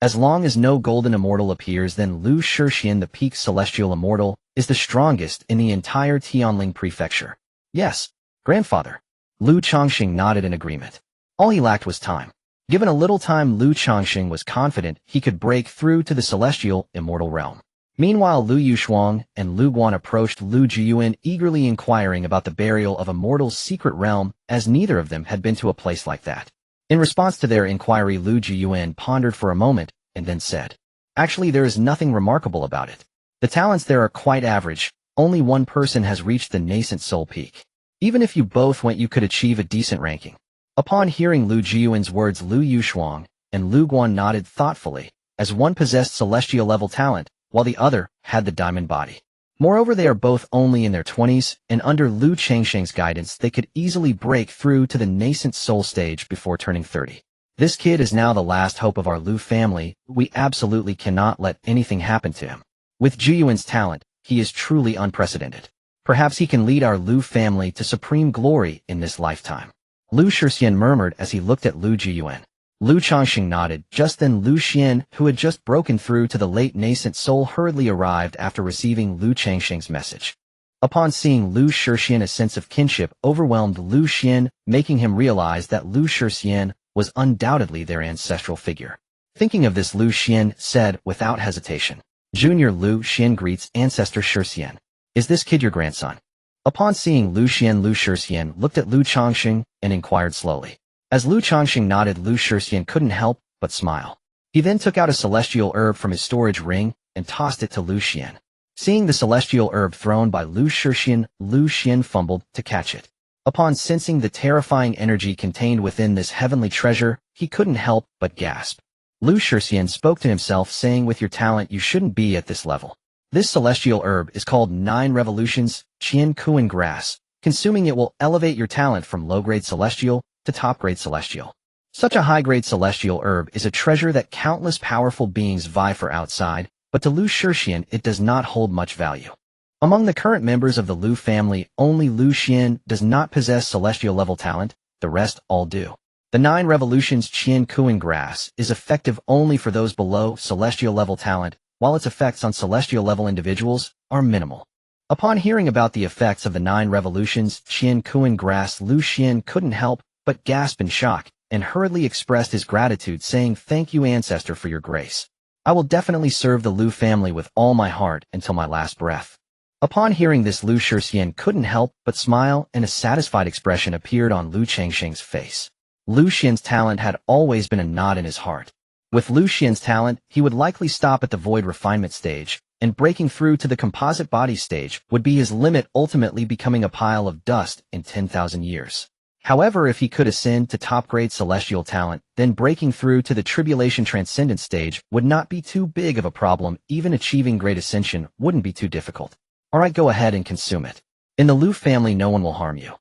As long as no golden immortal appears, then Lu Jiuyuan, the peak celestial immortal, is the strongest in the entire Tianling Prefecture. "Yes, grandfather." Lu Changsheng nodded in agreement. All he lacked was time. Given a little time, Lu Changsheng was confident he could break through to the celestial immortal realm. Meanwhile, Lu Yushuang and Lu Guan approached Lu Jiuyuan, eagerly inquiring about the burial of a mortal's secret realm, as neither of them had been to a place like that. In response to their inquiry, Lu Jiuyuan pondered for a moment and then said, "Actually, there is nothing remarkable about it. The talents there are quite average. Only one person has reached the nascent soul peak. Even if you both went, you could achieve a decent ranking." Upon hearing Lu Jiuyuan's words, Lu Yushuang and Lu Guan nodded thoughtfully, as one possessed celestial level talent, while the other had the diamond body. Moreover, they are both only in their 20s, and under Lu Changsheng's guidance, they could easily break through to the nascent soul stage before turning 30. "This kid is now the last hope of our Lu family. We absolutely cannot let anything happen to him. With Jiuyuan's talent, he is truly unprecedented. Perhaps he can lead our Lu family to supreme glory in this lifetime," Lu Jiuyuan murmured as he looked at Lu Jiuyuan. Lu Changsheng nodded. Just then Lu Xian, who had just broken through to the late nascent soul, hurriedly arrived after receiving Lu Changsheng's message. Upon seeing Lu Jiuyuan, a sense of kinship overwhelmed Lu Xian, making him realize that Lu Jiuyuan was undoubtedly their ancestral figure. Thinking of this, Lu Xian said without hesitation, "Junior Lu Xian greets ancestor Jiuyuan. Is this kid your grandson?" Upon seeing Lu Xian, Lu Jiuyuan looked at Lu Changsheng and inquired slowly. As Lu Changsheng nodded, Lu Jiuyuan couldn't help but smile. He then took out a celestial herb from his storage ring and tossed it to Lu Xian. Seeing the celestial herb thrown by Lu Jiuyuan, Lu Xian fumbled to catch it. Upon sensing the terrifying energy contained within this heavenly treasure, he couldn't help but gasp. Lu Jiuyuan spoke to himself, saying, "With your talent, you shouldn't be at this level. This celestial herb is called 9 Revolutions, Qian Kuan Grass. Consuming it will elevate your talent from low-grade celestial to top-grade celestial. Such a high-grade celestial herb is a treasure that countless powerful beings vie for outside, but to Lu Jiuyuan it does not hold much value. Among the current members of the Lu family, only Lu Xian does not possess celestial-level talent, the rest all do. The 9 Revolutions Qian Kuan Grass is effective only for those below celestial-level talent, while its effects on celestial-level individuals are minimal." Upon hearing about the effects of the 9 Revolutions Qian Kuan Grass, Lu Xian couldn't help but gasp in shock, and hurriedly expressed his gratitude, saying, "Thank you, ancestor, for your grace. I will definitely serve the Lu family with all my heart until my last breath." Upon hearing this, Lu Jiuyuan couldn't help but smile, and a satisfied expression appeared on Lu Changsheng's face. Lu Xian's talent had always been a knot in his heart. With Lu Xian's talent, he would likely stop at the void refinement stage, and breaking through to the composite body stage would be his limit, ultimately becoming a pile of dust in 10,000 years. However, if he could ascend to top-grade celestial talent, then breaking through to the tribulation transcendent stage would not be too big of a problem. Even achieving great ascension wouldn't be too difficult. Alright, go ahead and consume it. In the Lu family, no one will harm you.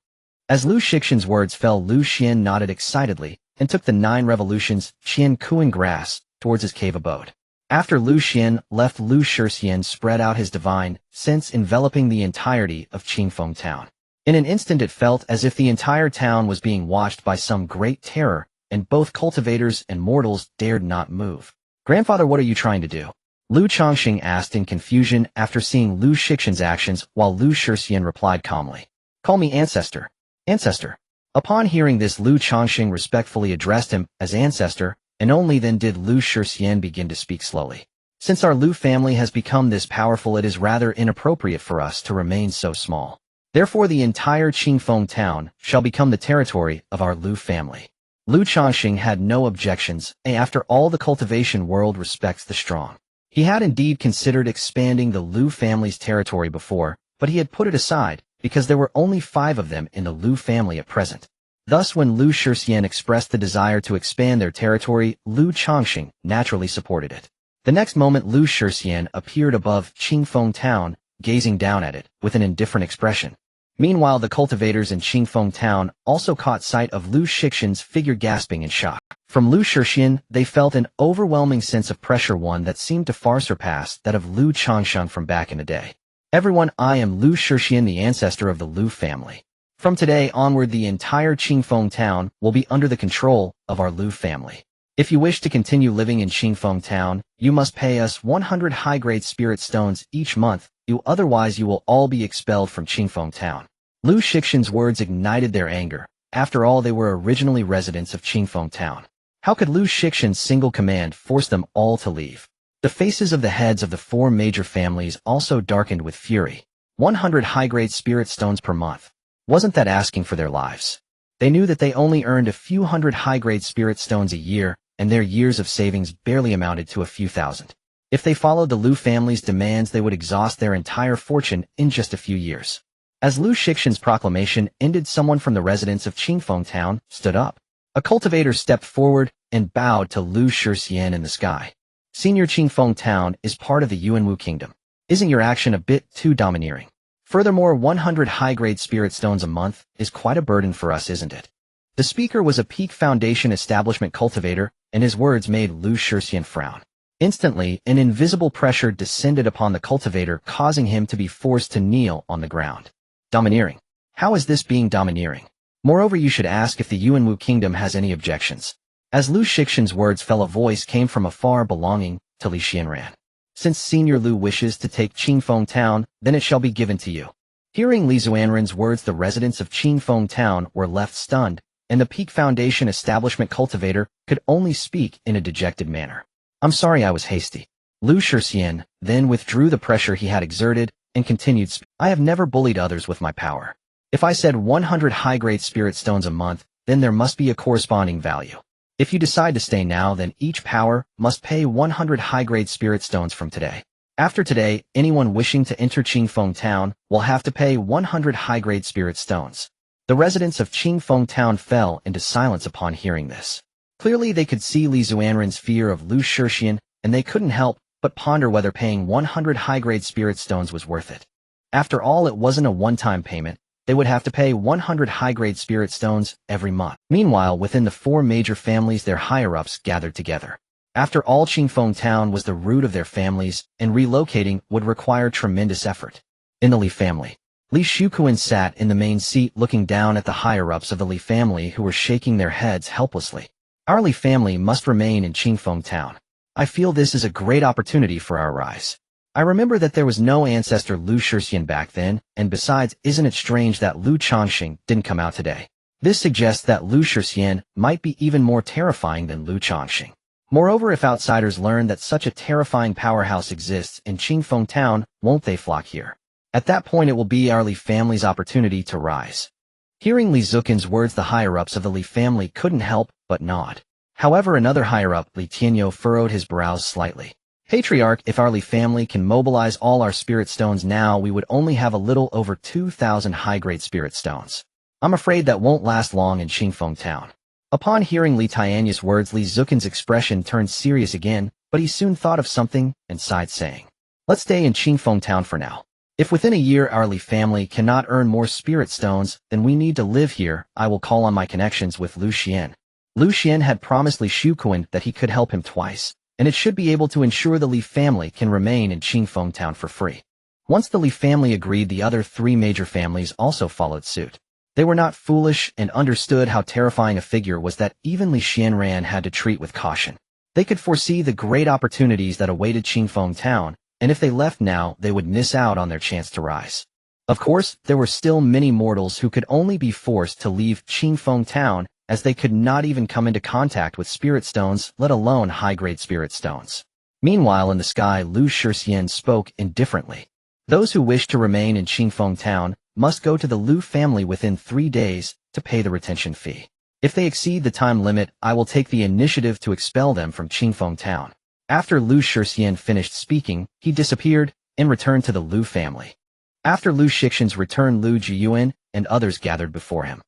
As Lu Jiuyuan's words fell, Lu Xian nodded excitedly and took the 9 Revolutions Qian Kuan Grass towards his cave abode. After Lu Xian left, Lu Jiuyuan spread out his divine sense, enveloping the entirety of Qingfeng town. In an instant it felt as if the entire town was being watched by some great terror, and both cultivators and mortals dared not move. "Grandfather, what are you trying to do?" Lu Chongxing asked in confusion after seeing Lu Shixian's actions, while Lu Shixian replied calmly, "Call me Ancestor. Ancestor." Upon hearing this, Lu Chongxing respectfully addressed him as Ancestor, and only then did Lu Shixian begin to speak slowly. "Since our Lu family has become this powerful, it is rather inappropriate for us to remain so small. Therefore the entire Qingfeng town shall become the territory of our Lu family." Lu Chongxing had no objections, and after all, the cultivation world respects the strong. He had indeed considered expanding the Lu family's territory before, but he had put it aside, because there were only 5 of them in the Lu family at present. Thus when Lu Shixian expressed the desire to expand their territory, Lu Chongxing naturally supported it. The next moment Lu Shixian appeared above Qingfeng town, gazing down at it, with an indifferent expression. Meanwhile, the cultivators in Qingfeng town also caught sight of Lu Shixian's figure, gasping in shock. From Lu Shixian, they felt an overwhelming sense of pressure, one that seemed to far surpass that of Lu Chongxing from back in the day. "Everyone, I am Lu Shixian, the ancestor of the Lu family. From today onward, the entire Qingfeng town will be under the control of our Lu family. If you wish to continue living in Qingfeng town, you must pay us 100 high-grade spirit stones each month, otherwise you will all be expelled from Qingfeng town." Lu Shixian's words ignited their anger. After all, they were originally residents of Qingfeng town. How could Lu Shixian's single command force them all to leave? The faces of the heads of the 4 major families also darkened with fury. 100 high-grade spirit stones per month. Wasn't that asking for their lives? They knew that they only earned a few hundred high-grade spirit stones a year, and their years of savings barely amounted to a few thousand. If they followed the Lu family's demands, they would exhaust their entire fortune in just a few years. As Lu Shixian's proclamation ended, someone from the residents of Qingfeng town stood up. A cultivator stepped forward and bowed to Lu Shixian in the sky. "Senior, Qingfeng town is part of the Yuanwu kingdom. Isn't your action a bit too domineering? Furthermore, 100 high-grade spirit stones a month is quite a burden for us, isn't it?" The speaker was a Peak Foundation establishment cultivator, and his words made Lu Shixian frown. Instantly, an invisible pressure descended upon the cultivator, causing him to be forced to kneel on the ground. "Domineering? How is this being domineering? Moreover, you should ask if the Yuanwu kingdom has any objections." As Lu Shixian's words fell, a voice came from afar belonging to Li Xianran. "Since Senior Lu wishes to take Qingfeng town, then it shall be given to you." Hearing Li Xianran's words, the residents of Qingfeng town were left stunned, and the Peak Foundation establishment cultivator could only speak in a dejected manner. "I'm sorry, I was hasty." Lu Shixian then withdrew the pressure he had exerted and continued, "I have never bullied others with my power. If I said 100 high-grade spirit stones a month, then there must be a corresponding value. If you decide to stay now, then each power must pay 100 high-grade spirit stones from today. After today, anyone wishing to enter Qingfeng town will have to pay 100 high-grade spirit stones." The residents of Qingfeng town fell into silence upon hearing this. Clearly they could see Li Xianran's fear of Lu Shixian, and they couldn't help but ponder whether paying 100 high-grade spirit stones was worth it. After all, it wasn't a one-time payment. They would have to pay 100 high-grade spirit stones every month. Meanwhile, within the 4 major families, their higher-ups gathered together. After all, Qingfeng town was the root of their families, and relocating would require tremendous effort. In the Li family, Li Shuquan sat in the main seat looking down at the higher-ups of the Li family, who were shaking their heads helplessly. "Our Li family must remain in Qingfeng town. I feel this is a great opportunity for our rise. I remember that there was no ancestor Lu Shixian back then, and besides, isn't it strange that Lu Chongxing didn't come out today? This suggests that Lu Shixian might be even more terrifying than Lu Chongxing. Moreover, if outsiders learn that such a terrifying powerhouse exists in Qingfeng town, won't they flock here? At that point, it will be our Li family's opportunity to rise." Hearing Li Zukin's words, the higher-ups of the Li family couldn't help but nod. However, another higher-up, Li Tianyo, furrowed his brows slightly. "Patriarch, if our Li family can mobilize all our spirit stones now, we would only have a little over 2,000 high-grade spirit stones. I'm afraid that won't last long in Qingfeng town." Upon hearing Li Tianyo's words, Li Zukin's expression turned serious again, but he soon thought of something and sighed, saying, "Let's stay in Qingfeng town for now. If within a year our Li family cannot earn more spirit stones, then we need to live here. I will call on my connections with Lu Xian." Lu Xian had promised Li Shuquan that he could help him twice, and it should be able to ensure the Li family can remain in Qingfeng town for free. Once the Li family agreed, the other three major families also followed suit. They were not foolish and understood how terrifying a figure was that even Li Xianran had to treat with caution. They could foresee the great opportunities that awaited Qingfeng Town, and if they left now, they would miss out on their chance to rise. Of course, there were still many mortals who could only be forced to leave Qingfeng Town, as they could not even come into contact with spirit stones, let alone high-grade spirit stones. Meanwhile, in the sky, Lu Jiuyuan spoke indifferently. Those who wish to remain in Qingfeng Town must go to the Lu family within 3 days to pay the retention fee. If they exceed the time limit, I will take the initiative to expel them from Qingfeng Town. After Lu Jiuyuan finished speaking, he disappeared and returned to the Lu family. After Lu Jiuyuan's return, Lu Jiuyuan and others gathered before him.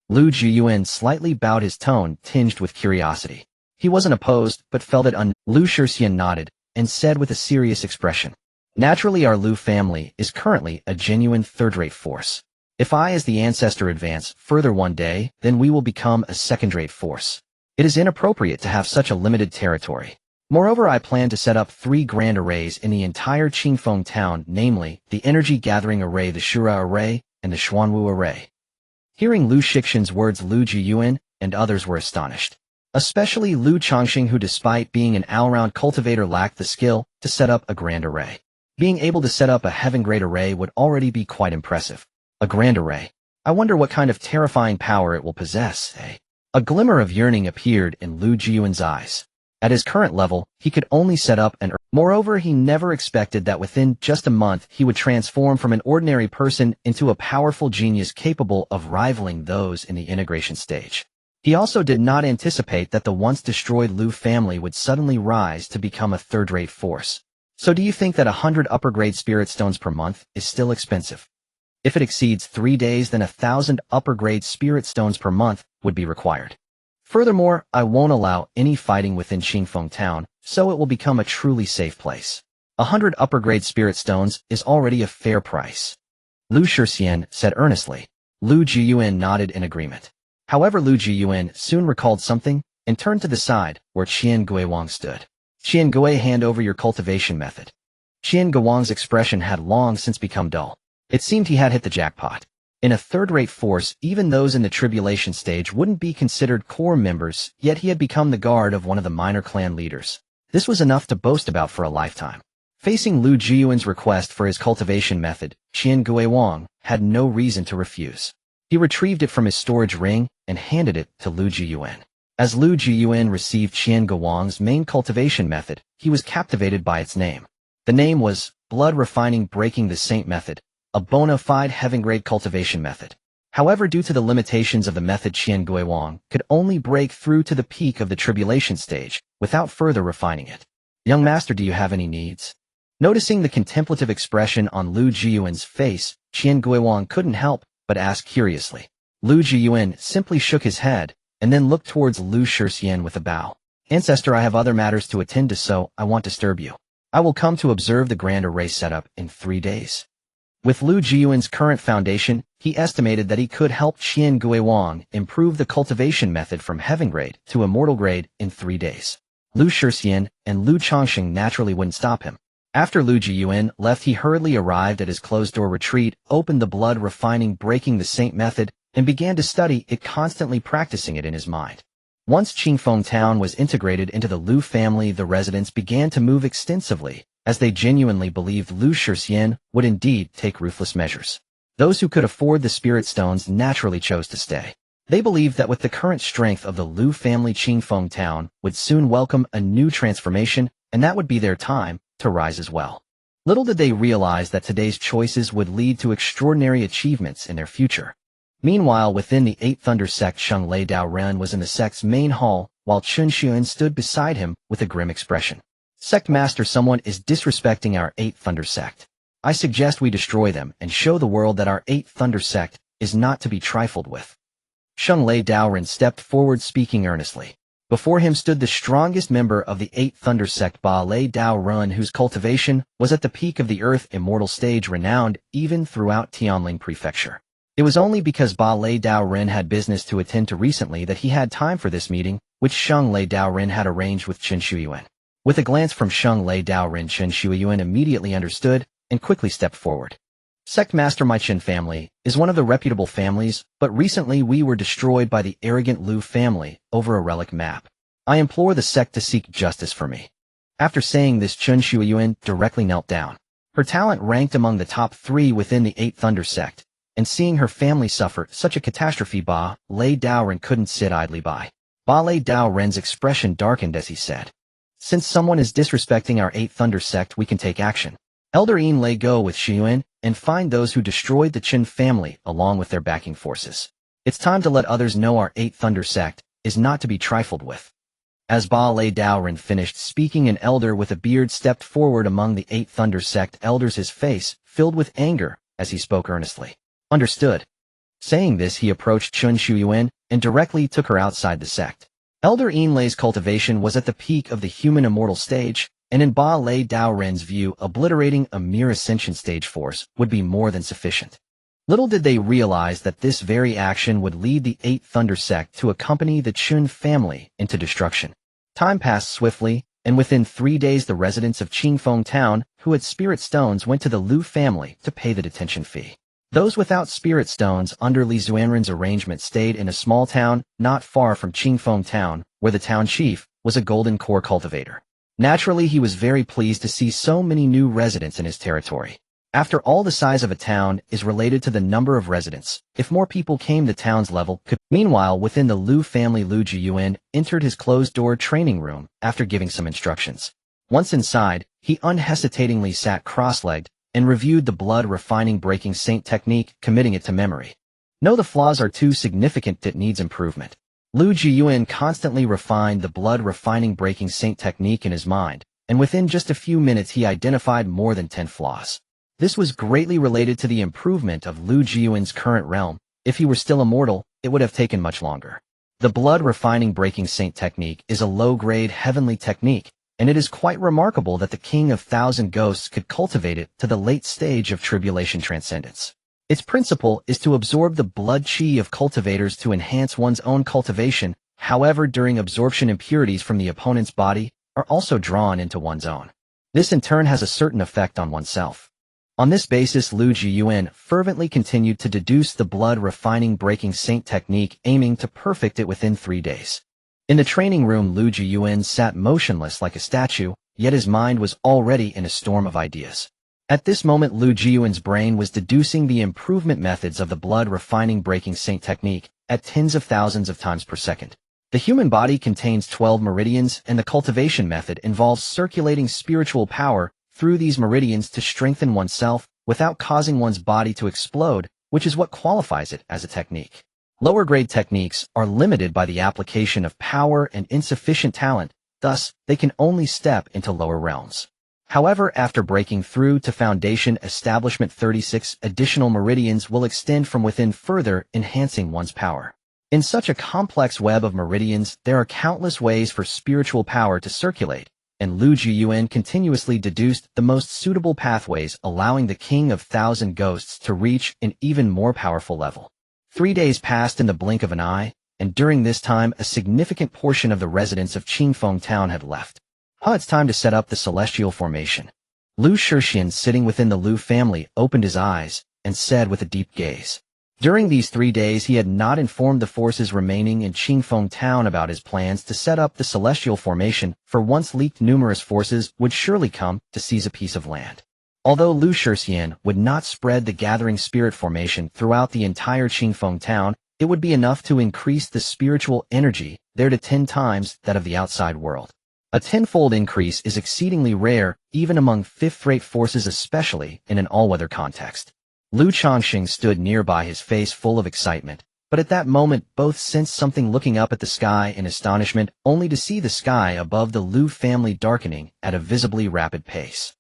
Lu Jiuyuan slightly bowed, his tone tinged with curiosity. He wasn't opposed, but felt it Lu Jiuyuan nodded and said with a serious expression, "Naturally, our Lu family is currently a genuine third-rate force. If I as the ancestor advance further one day, then we will become a second-rate force. It is inappropriate to have such a limited territory. Moreover, I plan to set up 3 grand arrays in the entire Qingfeng Town, namely, the Energy Gathering Array, the Shura Array, and the Xuanwu Array." Hearing Lu Jiuyuan's words, Lu Jiuyuan and others were astonished. Especially Lu Chongqing, who despite being an all-round cultivator lacked the skill to set up a grand array. Being able to set up a heaven-grade array would already be quite impressive. A grand array. I wonder what kind of terrifying power it will possess, eh? A glimmer of yearning appeared in Lu Jiuyuan's eyes. At his current level, he could only set up an array. Moreover, he never expected that within just a month he would transform from an ordinary person into a powerful genius capable of rivaling those in the integration stage. He also did not anticipate that the once destroyed Lu family would suddenly rise to become a third-rate force. So do you think that 100 upper-grade spirit stones per month is still expensive? If it exceeds 3 days, then 1,000 upper-grade spirit stones per month would be required. Furthermore, I won't allow any fighting within Qingfeng Town, so it will become a truly safe place. 100 upper-grade spirit stones is already a fair price. Lu Jiuyuan said earnestly. Lu Jiuyuan nodded in agreement. However, Lu Jiuyuan soon recalled something and turned to the side where Qian Guiwang stood. "Qian Gui, hand over your cultivation method." Qian Guiwang's expression had long since become dull. It seemed he had hit the jackpot. In a third-rate force, even those in the tribulation stage wouldn't be considered core members, yet he had become the guard of one of the minor clan leaders. This was enough to boast about for a lifetime. Facing Lu Jiuyuan's request for his cultivation method, Qian Guiwang had no reason to refuse. He retrieved it from his storage ring and handed it to Lu Jiuyuan. As Lu Jiuyuan received Qian Guiwang's main cultivation method, he was captivated by its name. The name was Blood Refining Breaking the Saint Method, a bona fide heaven-grade cultivation method. However, due to the limitations of the method, Qian Guiwang could only break through to the peak of the tribulation stage without further refining it. "Young master, do you have any needs?" Noticing the contemplative expression on Lu Jiuyuan's face, Qian Guiwang couldn't help but ask curiously. Lu Jiuyuan simply shook his head and then looked towards Lu Jiuyuan with a bow. "Ancestor, I have other matters to attend to, so I won't disturb you. I will come to observe the grand array setup in 3 days." With Lu Jiuyuan's current foundation, he estimated that he could help Qian Guiwang improve the cultivation method from heaven grade to immortal grade in 3 days. Lu Jiuyuan and Lu Chongqing naturally wouldn't stop him. After Lu Jiuyuan left, he hurriedly arrived at his closed-door retreat, opened the Blood Refining Breaking the Saint method, and began to study it, constantly practicing it in his mind. Once Qingfeng Town was integrated into the Lu family, the residents began to move extensively, as they genuinely believed Lu Jiuyuan would indeed take ruthless measures. Those who could afford the spirit stones naturally chose to stay. They believed that with the current strength of the Lu family, Qingfeng Town would soon welcome a new transformation, and that would be their time to rise as well. Little did they realize that today's choices would lead to extraordinary achievements in their future. Meanwhile, within the 8th Thunder sect, Sheng Lei Dao Ren was in the sect's main hall, while Chun Xuan stood beside him with a grim expression. "Sect Master, someone is disrespecting our 8th Thunder sect. I suggest we destroy them and show the world that our 8th Thunder sect is not to be trifled with." Sheng Lei Dao Ren stepped forward, speaking earnestly. Before him stood the strongest member of the 8th Thunder sect, Ba Lei Dao Run, whose cultivation was at the peak of the Earth Immortal stage, renowned even throughout Tianling Prefecture. It was only because Ba Lei Dao Ren had business to attend to recently that he had time for this meeting, which Sheng Lei Dao Ren had arranged with Chen Shuyuan. With a glance from Sheng Lei Dao Ren, Chen Shuyuan immediately understood and quickly stepped forward. Sect Master, my Qin family is one of the reputable families, but recently we were destroyed by the arrogant Lu family over a relic map. I implore the sect to seek justice for me. After saying this, Lu Jiuyuan directly knelt down. Her talent ranked among the top 3 within the 8 Thunder sect, and seeing her family suffer such a catastrophe, Ba Lei Daoren couldn't sit idly by. Ba Lei Daoren's expression darkened as he said, "Since someone is disrespecting our 8 Thunder sect, we can take action. Elder Yin Lei, go with Xiyuan and find those who destroyed the Qin family along with their backing forces. It's time to let others know our 8 Thunder sect is not to be trifled with." As Ba Lei Daoren finished speaking, an elder with a beard stepped forward among the 8 Thunder sect elders, his face filled with anger as he spoke earnestly. "Understood." Saying this, he approached Lu Jiuyuan and directly took her outside the sect. Elder Yin Lei's cultivation was at the peak of the human immortal stage, and in Ba Lei Daoren's view, obliterating a mere ascension stage force would be more than sufficient. Little did they realize that this very action would lead the 8 Thunder sect to accompany the Qin family into destruction. Time passed swiftly, and within 3 days the residents of Qingfeng Town who had spirit stones went to the Lu family to pay the detention fee. Those without spirit stones under Li Zuanren's arrangement stayed in a small town not far from Qingfeng Town, where the town chief was a golden core cultivator. Naturally, he was very pleased to see so many new residents in his territory. After all, the size of a town is related to the number of residents. If more people came, the town's level could. Meanwhile, within the Lu family, Lu Jiuyuan entered his closed-door training room after giving some instructions. Once inside, he unhesitatingly sat cross-legged and reviewed the blood-refining breaking saint technique, committing it to memory. No, the flaws are too significant, it needs improvement. Lu Jiuyuan constantly refined the blood-refining breaking saint technique in his mind, and within just a few minutes he identified more than 10 flaws. This was greatly related to the improvement of Lu Jiuyuan's current realm. If he were still immortal, it would have taken much longer. The blood-refining breaking saint technique is a low-grade heavenly technique, and it is quite remarkable that the King of Thousand Ghosts could cultivate it to the late stage of tribulation transcendence. Its principle is to absorb the blood qi of cultivators to enhance one's own cultivation. However, during absorption, impurities from the opponent's body are also drawn into one's own. This in turn has a certain effect on oneself. On this basis, Lu Jiuyuan fervently continued to deduce the blood-refining breaking saint technique, aiming to perfect it within 3 days. In the training room, Lu Jiuyuan sat motionless like a statue, yet his mind was already in a storm of ideas. At this moment, Lu Jiuyuan's brain was deducing the improvement methods of the blood-refining breaking saint technique at tens of thousands of times per second. The human body contains 12 meridians, and the cultivation method involves circulating spiritual power through these meridians to strengthen oneself without causing one's body to explode, which is what qualifies it as a technique. Lower-grade techniques are limited by the application of power and insufficient talent, thus, they can only step into lower realms. However, after breaking through to foundation establishment, 36 additional meridians will extend from within, further enhancing one's power. In such a complex web of meridians, there are countless ways for spiritual power to circulate, and Lu Jiuyuan continuously deduced the most suitable pathways, allowing the King of Thousand Ghosts to reach an even more powerful level. 3 days passed in the blink of an eye, and during this time, a significant portion of the residents of Qingfeng Town had left. It's time to set up the celestial formation. Lu Jiuyuan, sitting within the Lu family, opened his eyes and said with a deep gaze. During these 3 days, he had not informed the forces remaining in Qingfeng Town about his plans to set up the celestial formation, for once leaked, numerous forces would surely come to seize a piece of land. Although Lu Jiuyuan would not spread the gathering spirit formation throughout the entire Qingfeng Town, it would be enough to increase the spiritual energy there to 10 times that of the outside world. A 10-fold increase is exceedingly rare, even among fifth-rate forces, especially in an all-weather context. Lu Chongqing stood nearby, his face full of excitement, but at that moment both sensed something, looking up at the sky in astonishment, only to see the sky above the Lu family darkening at a visibly rapid pace.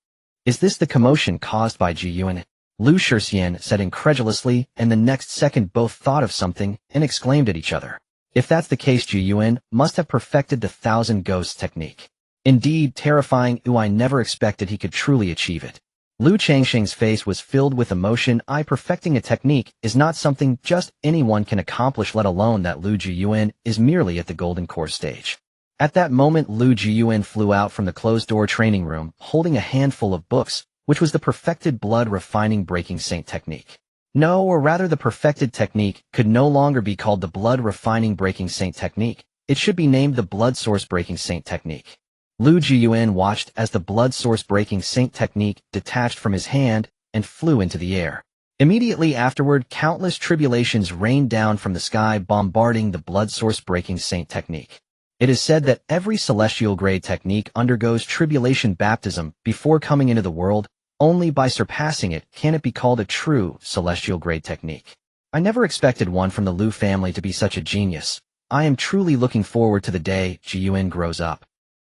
"Is this the commotion caused by Jiuyuan?" Lu Jiuyuan said incredulously, and the next second both thought of something and exclaimed at each other. If that's the case, Jiuyuan must have perfected the Thousand Ghosts technique. Indeed, terrifying. I never expected he could truly achieve it. Lu Changxing's face was filled with emotion. Perfecting a technique is not something just anyone can accomplish, let alone that Lu Jiuyuan is merely at the golden core stage. At that moment, Lu Jiuyuan flew out from the closed-door training room, holding a handful of books, which was the perfected blood-refining breaking saint technique. No, or rather the perfected technique could no longer be called the blood-refining breaking saint technique. It should be named the blood source breaking saint technique. Lu Jiuyuan watched as the blood source breaking saint technique detached from his hand and flew into the air. Immediately afterward, countless tribulations rained down from the sky, bombarding the blood source breaking saint technique. It is said that every celestial grade technique undergoes tribulation baptism before coming into the world. Only by surpassing it can it be called a true celestial grade technique. I never expected one from the Lu family to be such a genius. I am truly looking forward to the day Jiuyuan grows up.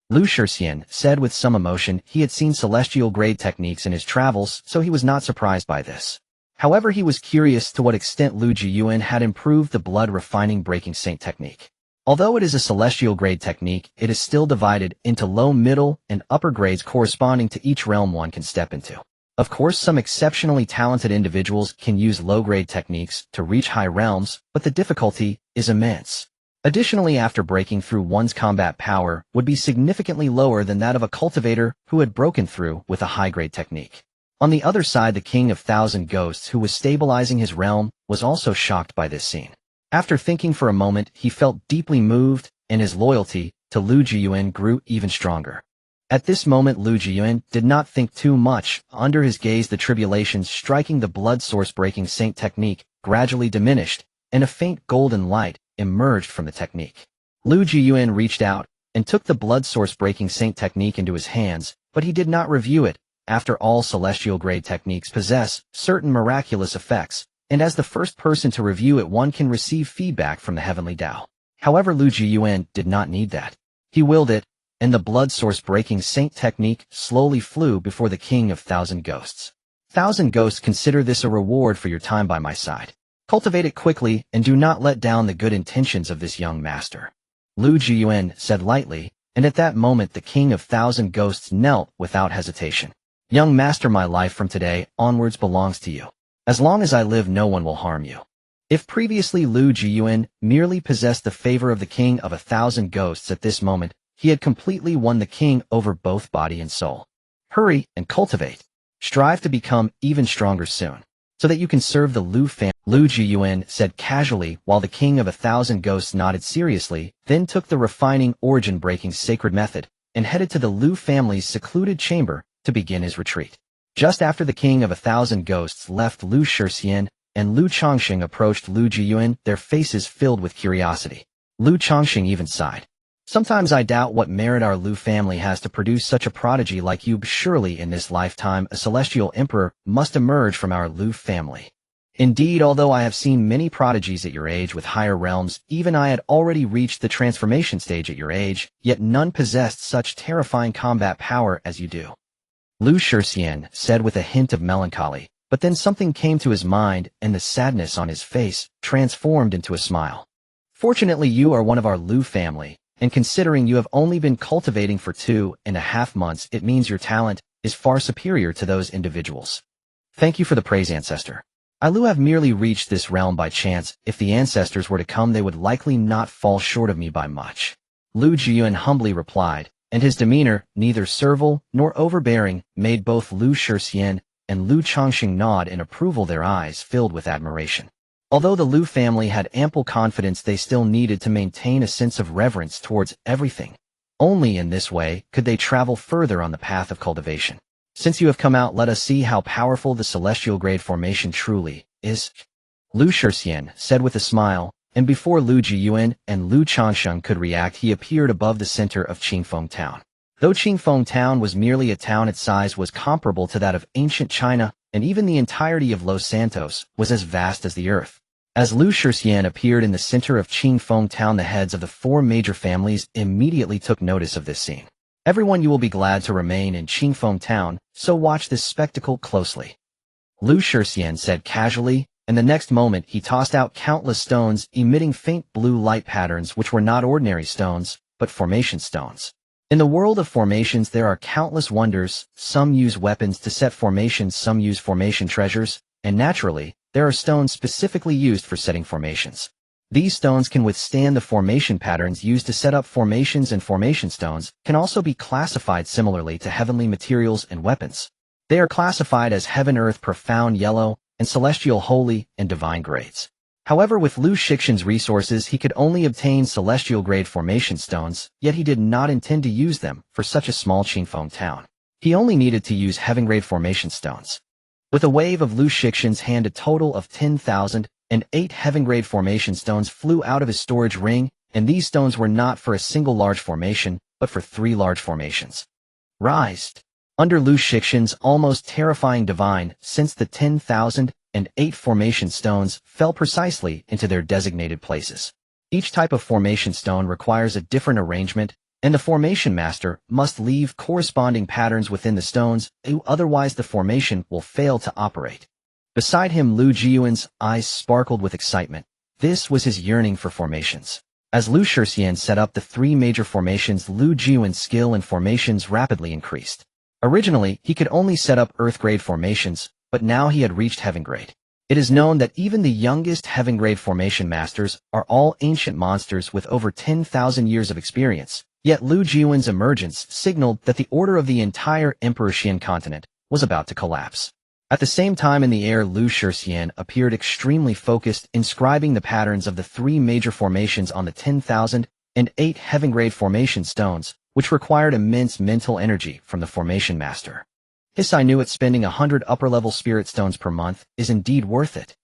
Lu Jiuyuan said with some emotion. He had seen celestial grade techniques in his travels, so he was not surprised by this. However, he was curious to what extent Lu Jiuyuan had improved the blood-refining breaking saint technique. Although it is a celestial grade technique, it is still divided into low, middle, and upper grades corresponding to each realm one can step into. Of course, some exceptionally talented individuals can use low-grade techniques to reach high realms, but the difficulty is immense. Additionally, after breaking through, one's combat power would be significantly lower than that of a cultivator who had broken through with a high-grade technique. On the other side, the King of Thousand Ghosts, who was stabilizing his realm, was also shocked by this scene. After thinking for a moment, he felt deeply moved, and his loyalty to Lu Jiuyuan grew even stronger. At this moment, Lu Jiuyuan did not think too much. Under his gaze, the tribulations striking the blood source breaking saint technique gradually diminished, and a faint golden light emerged from the technique. Lu Jiuyuan reached out and took the blood source breaking saint technique into his hands, but he did not review it. After all, celestial grade techniques possess certain miraculous effects, and as the first person to review it, one can receive feedback from the heavenly Tao. However, Lu Jiuyuan did not need that. He willed it, and the blood source breaking saint technique slowly flew before the King of Thousand Ghosts. Thousand Ghosts, consider this a reward for your time by my side. Cultivate it quickly and do not let down the good intentions of this young master. Lu Jiuyuan said lightly, and at that moment the King of Thousand Ghosts knelt without hesitation. Young master, my life from today onwards belongs to you. As long as I live, no one will harm you. If previously Lu Jiuyuan merely possessed the favor of the King of 1,000 Ghosts, at this moment, he had completely won the king over both body and soul. Hurry and cultivate. Strive to become even stronger soon, so that you can serve the Lu family. Lu Jiuyuan said casually, while the King of 1,000 Ghosts nodded seriously, then took the refining origin-breaking sacred method and headed to the Lu family's secluded chamber to begin his retreat. Just after the King of 1,000 Ghosts left, Lu Jiuyuan and Lu Chongqing approached Lu Jiuyuan, their faces filled with curiosity. Lu Chongqing even sighed. Sometimes I doubt what merit our Lu family has to produce such a prodigy like you. Surely in this lifetime a celestial emperor must emerge from our Lu family. Indeed, although I have seen many prodigies at your age with higher realms, even I had already reached the transformation stage at your age, yet none possessed such terrifying combat power as you do. Lu Jiuyuan said with a hint of melancholy, but then something came to his mind and the sadness on his face transformed into a smile. Fortunately, you are one of our Lu family, and considering you have only been cultivating for 2.5 months, it means your talent is far superior to those individuals. Thank you for the praise, ancestor. I Lu have merely reached this realm by chance. If the ancestors were to come, they would likely not fall short of me by much. Lu Jiuyuan humbly replied, and his demeanor, neither servile nor overbearing, made both Lu Jiuyuan and Lu Chongqing nod in approval, their eyes filled with admiration. Although the Lu family had ample confidence, they still needed to maintain a sense of reverence towards everything. Only in this way could they travel further on the path of cultivation. Since you have come out, let us see how powerful the celestial grade formation truly is. Lu Jiuyuan said with a smile, and before Lu Jiuyuan and Lu Chongqing could react, he appeared above the center of Qingfeng Town. Though Qingfeng Town was merely a town, its size was comparable to that of ancient China, and even the entirety of Los Santos was as vast as the earth. As Lu Jiuyuan appeared in the center of Qingfeng Town, the heads of the 4 major families immediately took notice of this scene. Everyone, you will be glad to remain in Qingfeng Town, so watch this spectacle closely. Lu Jiuyuan said casually, and the next moment he tossed out countless stones emitting faint blue light patterns, which were not ordinary stones, but formation stones. In the world of formations there are countless wonders. Some use weapons to set formations, some use formation treasures, and naturally, there are stones specifically used for setting formations. These stones can withstand the formation patterns used to set up formations, and formation stones can also be classified similarly to heavenly materials and weapons. They are classified as Heaven-Earth Profound Yellow and Celestial Holy and Divine grades. However, with Lu Jiuyuan's resources, he could only obtain Celestial-grade formation stones, yet he did not intend to use them for such a small Qingfeng town. He only needed to use Heaven-grade formation stones. With a wave of Lu Jiuyuan's hand, a total of 10,008 Heaven-grade formation stones flew out of his storage ring, and these stones were not for a single large formation, but for 3 large formations. Rise. Under Lu Jiuyuan's almost terrifying divine, since the 10,008 formation stones fell precisely into their designated places. Each type of formation stone requires a different arrangement, and the formation master must leave corresponding patterns within the stones, otherwise the formation will fail to operate. Beside him, Lu Jiuyuan's eyes sparkled with excitement. This was his yearning for formations. As Lu Jiuyuan set up the 3 major formations, Lu Jiuyuan's skill in formations rapidly increased. Originally, he could only set up Earth-grade formations, but now he had reached Heaven-grade. It is known that even the youngest Heaven-grade formation masters are all ancient monsters with over 10,000 years of experience, yet Lu Jiuyuan's emergence signaled that the order of the entire Emperor Xian continent was about to collapse. At the same time in the air, Lu Jiuyuan appeared extremely focused, inscribing the patterns of the 3 major formations on the 10,008 Heaven-grade formation stones, which required immense mental energy from the formation master. I knew it, spending 100 upper-level spirit stones per month is indeed worth it.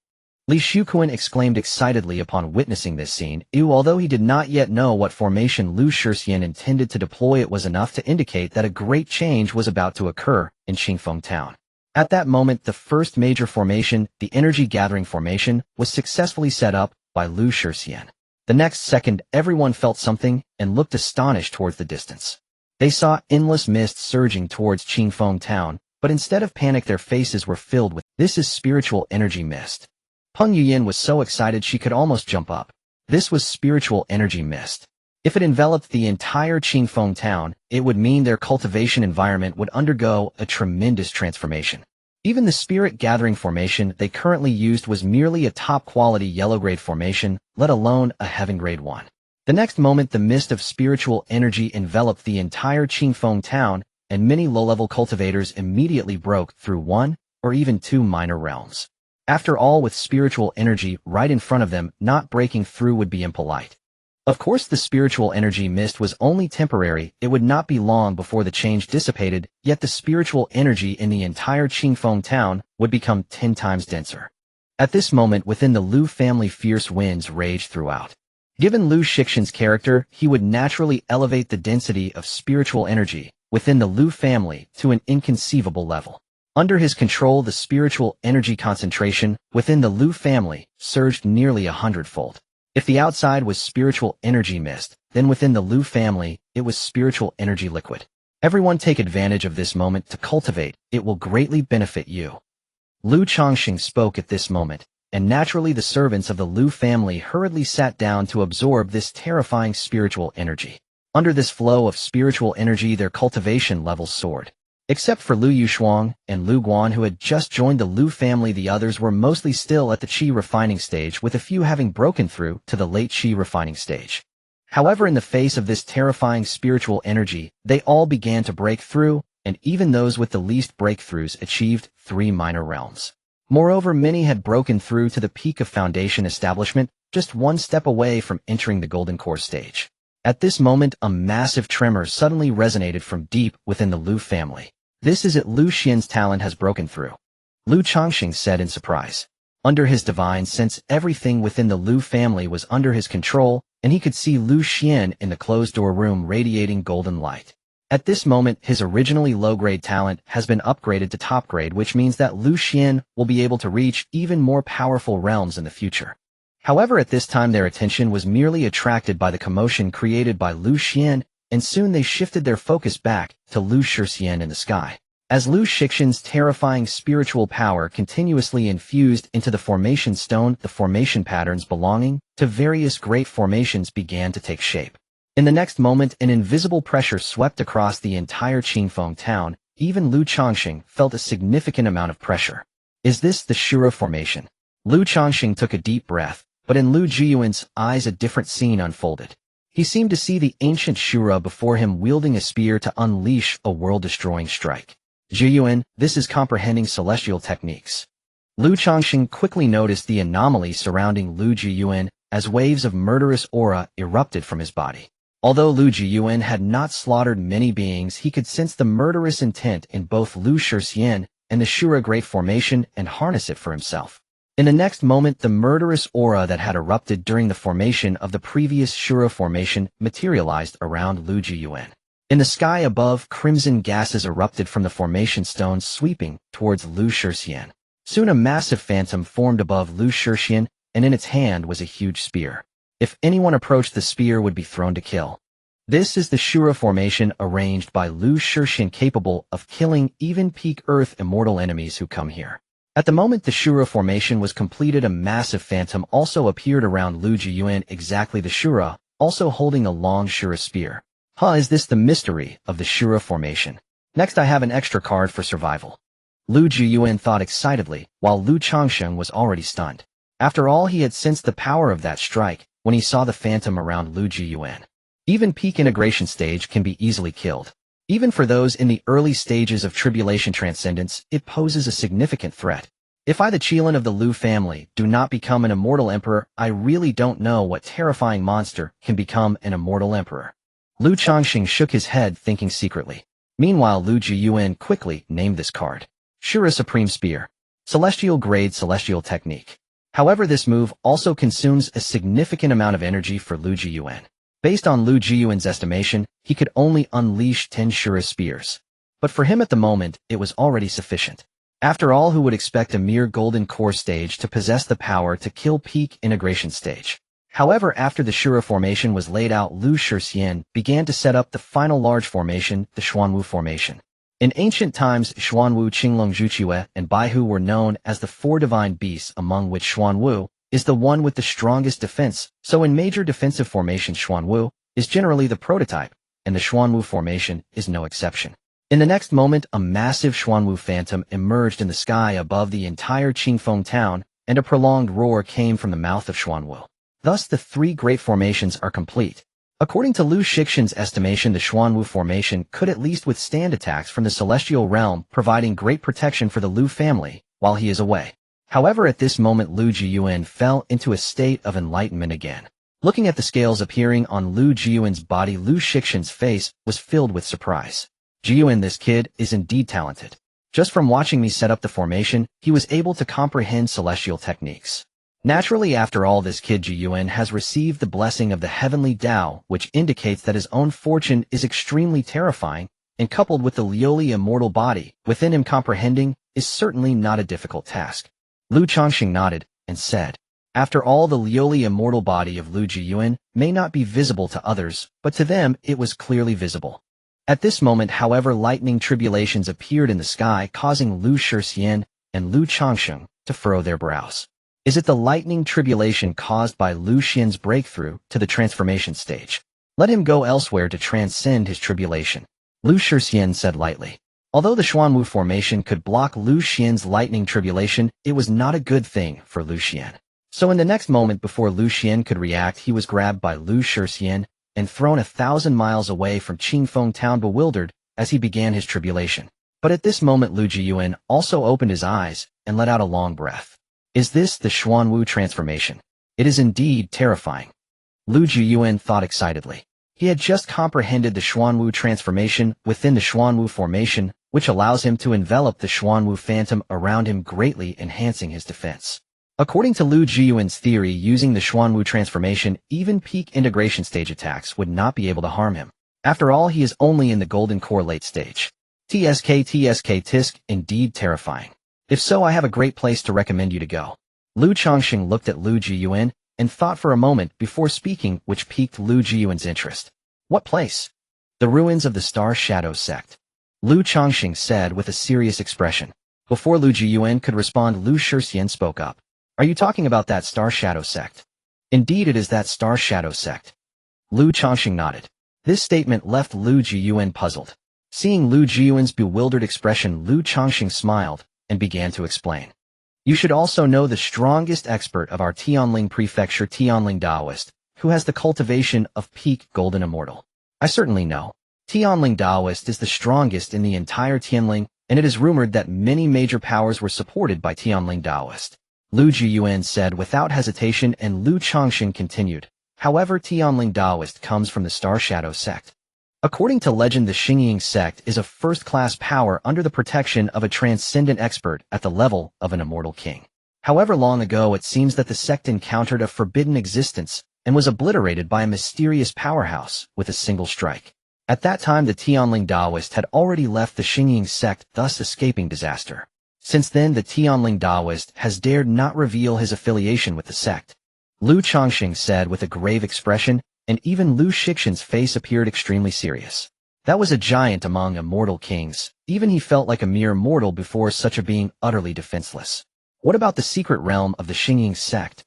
Li Shuquan exclaimed excitedly upon witnessing this scene. Although he did not yet know what formation Lu Jiuyuan intended to deploy, it was enough to indicate that a great change was about to occur in Qingfeng Town. At that moment, the first major formation, the energy-gathering formation, was successfully set up by Lu Jiuyuan. The next second, everyone felt something and looked astonished towards the distance. They saw endless mist surging towards Qingfeng Town, but instead of panic, their faces were filled with, "This is spiritual energy mist." Peng Yuyan was so excited she could almost jump up. This was spiritual energy mist. If it enveloped the entire Qingfeng Town, it would mean their cultivation environment would undergo a tremendous transformation. Even the spirit-gathering formation they currently used was merely a top-quality yellow-grade formation, let alone a Heaven-grade one. The next moment, the mist of spiritual energy enveloped the entire Qingfeng Town, and many low-level cultivators immediately broke through 1 or even 2 minor realms. After all, with spiritual energy right in front of them, not breaking through would be impolite. Of course, the spiritual energy mist was only temporary. It would not be long before the change dissipated, yet the spiritual energy in the entire Qingfeng Town would become 10 times denser. At this moment, within the Lu family, fierce winds raged throughout. Given Lu Jiuyuan's character, he would naturally elevate the density of spiritual energy within the Lu family to an inconceivable level. Under his control, the spiritual energy concentration within the Lu family surged nearly 100-fold. If the outside was spiritual energy mist, then within the Lu family, it was spiritual energy liquid. Everyone take advantage of this moment to cultivate. It will greatly benefit you. Lu Chongqing spoke at this moment, and naturally the servants of the Lu family hurriedly sat down to absorb this terrifying spiritual energy. Under this flow of spiritual energy, their cultivation levels soared. Except for Lu Yushuang and Lu Guan, who had just joined the Lu family, the others were mostly still at the Qi refining stage, with a few having broken through to the late Qi refining stage. However, in the face of this terrifying spiritual energy, they all began to break through, and even those with the least breakthroughs achieved 3 minor realms. Moreover, many had broken through to the peak of foundation establishment, just 1 step away from entering the golden core stage. At this moment, a massive tremor suddenly resonated from deep within the Lu family. "This is it, Lu Xian's talent has broken through," Lu Chongqing said in surprise. Under his divine sense, everything within the Lu family was under his control, and he could see Lu Xian in the closed-door room radiating golden light. At this moment, his originally low-grade talent has been upgraded to top grade, which means that Lu Xian will be able to reach even more powerful realms in the future. However, at this time their attention was merely attracted by the commotion created by Lu Xian, and soon they shifted their focus back to Lu Jiuyuan in the sky. As Lu Jiuyuan's terrifying spiritual power continuously infused into the formation stone, the formation patterns belonging to various great formations began to take shape. In the next moment, an invisible pressure swept across the entire Qingfeng town. Even Lu Chongqing felt a significant amount of pressure. Is this the Shura formation? Lu Chongqing took a deep breath, but in Lu Jiuyuan's eyes a different scene unfolded. He seemed to see the ancient Shura before him wielding a spear to unleash a world-destroying strike. Jiuyuan, this is comprehending celestial techniques. Lu Changxing quickly noticed the anomaly surrounding Lu Jiuyuan as waves of murderous aura erupted from his body. Although Lu Jiuyuan had not slaughtered many beings, he could sense the murderous intent in both Lu Shixian and the Shura Great Formation and harness it for himself. In the next moment, the murderous aura that had erupted during the formation of the previous Shura formation materialized around Lu Jiuyuan. In the sky above, crimson gases erupted from the formation stones sweeping towards Lu Shixian. Soon a massive phantom formed above Lu Shixian, and in its hand was a huge spear. If anyone approached the spear would be thrown to kill. This is the Shura formation arranged by Lu Shixian, capable of killing even peak Earth immortal enemies who come here. At the moment the Shura formation was completed, a massive phantom also appeared around Lu Jiuyuan, exactly the Shura, also holding a long Shura spear. Is this the mystery of the Shura formation? Next I have an extra card for survival. Lu Jiuyuan thought excitedly, while Lu Changxing was already stunned. After all, he had sensed the power of that strike when he saw the phantom around Lu Jiuyuan. Even peak integration stage can be easily killed. Even for those in the early stages of tribulation transcendence, it poses a significant threat. If I, the Qilin of the Lu family, do not become an immortal emperor, I really don't know what terrifying monster can become an immortal emperor. Lu Changxing shook his head, thinking secretly. Meanwhile, Lu Jiuyuan quickly named this card. Shura Supreme Spear. Celestial Grade Celestial Technique. However, this move also consumes a significant amount of energy for Lu Jiuyuan. Based on Lu Jiuyuan's estimation, he could only unleash 10 Shura spears. But for him at the moment, it was already sufficient. After all, who would expect a mere golden core stage to possess the power to kill peak integration stage? However, after the Shura formation was laid out, Lu Shixian began to set up the final large formation, the Xuanwu formation. In ancient times, Xuanwu, Qinglong Zhuqiue, and Baihu were known as the four divine beasts, among which Xuanwu is the one with the strongest defense, so in major defensive formations Xuanwu is generally the prototype, and the Xuanwu formation is no exception. In the next moment, a massive Xuanwu phantom emerged in the sky above the entire Qingfeng town, and a prolonged roar came from the mouth of Xuanwu. Thus the three great formations are complete. According to Lu Shixian's estimation, the Xuanwu formation could at least withstand attacks from the celestial realm, providing great protection for the Lu family while he is away. However, at this moment Lu Jiuyuan fell into a state of enlightenment again. Looking at the scales appearing on Lu Jiuyuan's body, Lu Shixian's face was filled with surprise. Jiuyuan, this kid is indeed talented. Just from watching me set up the formation, he was able to comprehend celestial techniques. Naturally, after all, this kid Jiuyuan has received the blessing of the heavenly Tao, which indicates that his own fortune is extremely terrifying, and coupled with the Lioli immortal body within him, comprehending is certainly not a difficult task. Lu Changxing nodded and said, after all, the Lioli immortal body of Lu Jiuyuan may not be visible to others, but to them it was clearly visible. At this moment, however, lightning tribulations appeared in the sky, causing Lu Shixian and Lu Changxing to furrow their brows. Is it the lightning tribulation caused by Lu Xian's breakthrough to the transformation stage? Let him go elsewhere to transcend his tribulation, Lu Shixian said lightly. Although the Xuanwu formation could block Lu Xian's lightning tribulation, it was not a good thing for Lu Xian. So in the next moment, before Lu Xian could react, he was grabbed by Lu Shixian and thrown 1,000 miles away from Qingfeng town, bewildered as he began his tribulation. But at this moment Lu Jiuyuan also opened his eyes and let out a long breath. Is this the Xuanwu transformation? It is indeed terrifying. Lu Jiuyuan thought excitedly. He had just comprehended the Xuanwu transformation within the Xuanwu formation, which allows him to envelop the Xuanwu phantom around him, greatly enhancing his defense. According to Lu Jiuyuan's theory, using the Xuanwu transformation, even peak integration stage attacks would not be able to harm him. After all, he is only in the golden core late stage. Tisk, indeed terrifying. If so, I have a great place to recommend you to go. Lu Changxing looked at Lu Jiuyuan and thought for a moment before speaking, which piqued Lu Jiuyuan's interest. What place? The ruins of the Star Shadow sect. Lu Changxing said with a serious expression. Before Lu Jiuyuan could respond, Lu Shixian spoke up. Are you talking about that Star Shadow sect? Indeed, it is that Star Shadow sect. Lu Changxing nodded. This statement left Lu Jiuyuan puzzled. Seeing Lu Jiuyuan's bewildered expression, Lu Changxing smiled and began to explain. You should also know the strongest expert of our Tianling prefecture, Tianling Taoist, who has the cultivation of peak golden immortal. I certainly know. Tianling Taoist is the strongest in the entire Tianling, and it is rumored that many major powers were supported by Tianling Daoist. Lu Jiuyuan said without hesitation, and Lu Chongxing continued. However, Tianling Daoist comes from the Star Shadow sect. According to legend, the Xingying sect is a first-class power under the protection of a transcendent expert at the level of an immortal king. However, long ago it seems that the sect encountered a forbidden existence and was obliterated by a mysterious powerhouse with a single strike. At that time, the Tianling Daoist had already left the Xingying sect, thus escaping disaster. Since then, the Tianling Daoist has dared not reveal his affiliation with the sect. Lu Chongxing said with a grave expression, and even Lu Shixian's face appeared extremely serious. That was a giant among immortal kings. Even he felt like a mere mortal before such a being, utterly defenseless. What about the secret realm of the Xingying sect?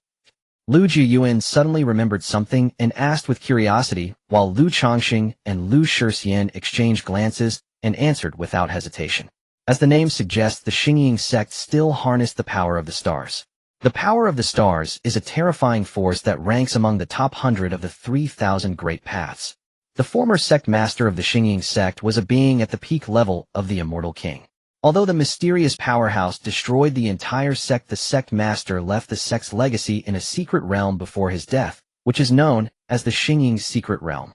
Lu Jiuyuan suddenly remembered something and asked with curiosity, while Lu Chongxing and Lu Shixian exchanged glances and answered without hesitation. As the name suggests, the Xingying sect still harnessed the power of the stars. The power of the stars is a terrifying force that ranks among the top 100 of the 3,000 great paths. The former sect master of the Xingying sect was a being at the peak level of the immortal king. Although the mysterious powerhouse destroyed the entire sect, the sect master left the sect's legacy in a secret realm before his death, which is known as the Xingying secret realm.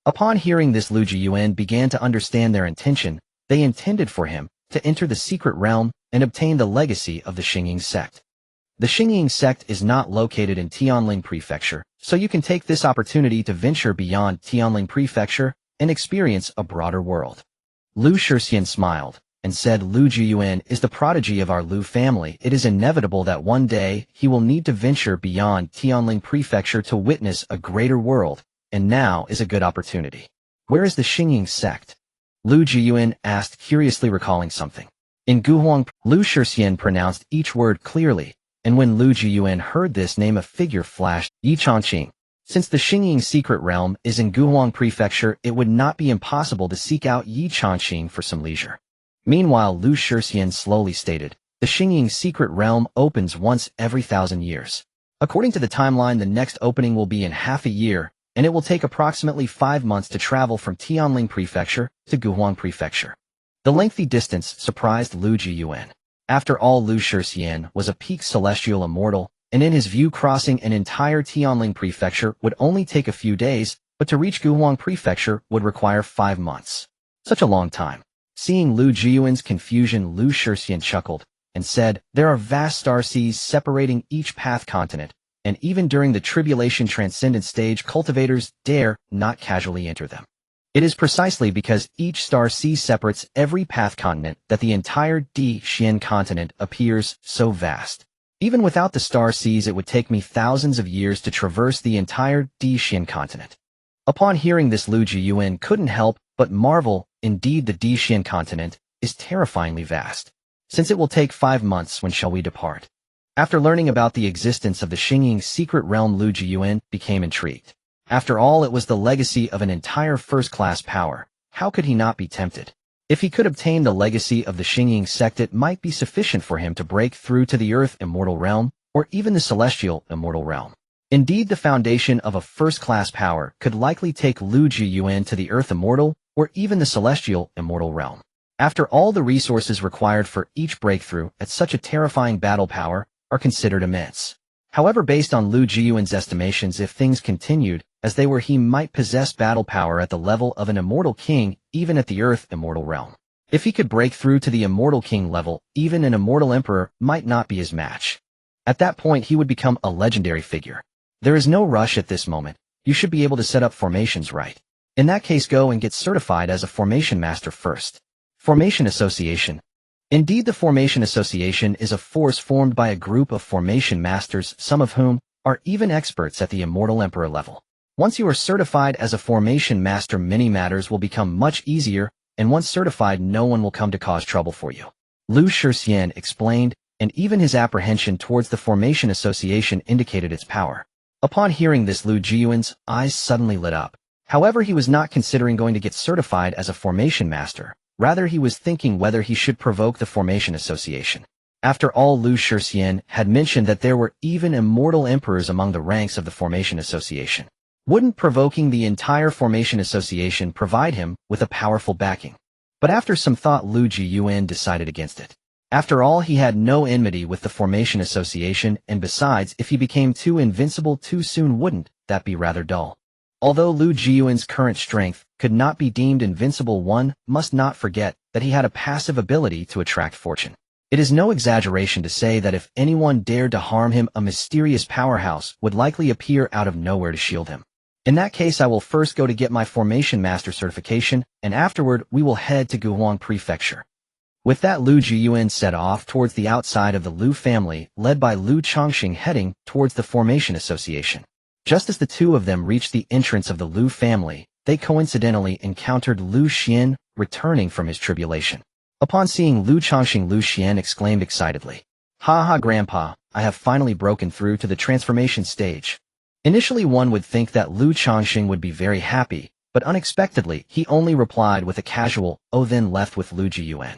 Upon hearing this, Lu Jiuyuan began to understand their intention. They intended for him to enter the secret realm and obtain the legacy of the Xingying sect. The Xingying sect is not located in Tianling Prefecture, so you can take this opportunity to venture beyond Tianling Prefecture and experience a broader world. Lu Shixian smiled and said, Lu Jiuyuan is the prodigy of our Lu family. It is inevitable that one day he will need to venture beyond Tianling Prefecture to witness a greater world, and now is a good opportunity. Where is the Xingying sect? Lu Jiuyuan asked, curiously recalling something. In Guhuang, Lu Shixian pronounced each word clearly, and when Lu Jiuyuan heard this name, a figure flashed, Yi Chongqing. Since the Xingying secret realm is in Guhuang Prefecture, it would not be impossible to seek out Yi Chongqing for some leisure. Meanwhile, Lu Shixian slowly stated, the Xingying secret realm opens once every 1,000 years. According to the timeline, the next opening will be in half a year, and it will take approximately 5 months to travel from Tianling Prefecture to Guhuang Prefecture. The lengthy distance surprised Lu Jiuyuan. After all, Lu Shixian was a peak celestial immortal, and in his view, crossing an entire Tianling Prefecture would only take a few days, but to reach Guhuang Prefecture would require 5 months. Such a long time. Seeing Lu Jiuyuan's confusion, Lu Shixian chuckled and said, there are vast star seas separating each path continent, and even during the tribulation transcendent stage, cultivators dare not casually enter them. It is precisely because each star sea separates every path continent that the entire Di-Xian continent appears so vast. Even without the star seas, it would take me thousands of years to traverse the entire Di-Xian continent. Upon hearing this, Lu Jiuyuan couldn't help but marvel. Indeed, the Di-Xian continent is terrifyingly vast. Since it will take 5 months, when shall we depart? After learning about the existence of the Xingying secret realm, Lu Jiuyuan became intrigued. After all, it was the legacy of an entire first-class power. How could he not be tempted? If he could obtain the legacy of the Xingying sect, it might be sufficient for him to break through to the Earth immortal realm, or even the celestial immortal realm. Indeed, the foundation of a first-class power could likely take Lu Jiuyuan to the Earth immortal, or even the celestial immortal realm. After all, the resources required for each breakthrough at such a terrifying battle power are considered immense. However, based on Lu Jiuyuan's estimations, if things continued as they were, he might possess battle power at the level of an immortal king, even at the Earth immortal realm. If he could break through to the immortal king level, even an immortal emperor might not be his match. At that point, he would become a legendary figure. There is no rush at this moment. You should be able to set up formations right. In that case, go and get certified as a formation master first. Formation Association. Indeed, the Formation Association is a force formed by a group of formation masters, some of whom are even experts at the immortal emperor level. Once you are certified as a formation master, many matters will become much easier, and once certified, no one will come to cause trouble for you. Lu Shixian explained, and even his apprehension towards the Formation Association indicated its power. Upon hearing this, Lu Jiuyuan's eyes suddenly lit up. However, he was not considering going to get certified as a formation master. Rather, he was thinking whether he should provoke the Formation Association. After all, Lu Shixian had mentioned that there were even immortal emperors among the ranks of the Formation Association. Wouldn't provoking the entire Formation Association provide him with a powerful backing? But after some thought, Lu Jiuyuan decided against it. After all, he had no enmity with the Formation Association, and besides, if he became too invincible too soon, wouldn't that be rather dull? Although Lu Jiuyuan's current strength could not be deemed invincible, one must not forget that he had a passive ability to attract fortune. It is no exaggeration to say that if anyone dared to harm him, a mysterious powerhouse would likely appear out of nowhere to shield him. In that case, I will first go to get my Formation Master certification, and afterward we will head to Guhuang Prefecture. With that, Lu Jiuyuan set off towards the outside of the Lu family, led by Lu Chongqing, heading towards the Formation Association. Just as the two of them reached the entrance of the Lu family, they coincidentally encountered Lu Xian returning from his tribulation. Upon seeing Lu Chongqing, Lu Xian exclaimed excitedly, "Ha ha, Grandpa, I have finally broken through to the transformation stage." Initially, one would think that Lu Chongqing would be very happy, but unexpectedly, he only replied with a casual, "Oh," then left with Lu Jiuyuan.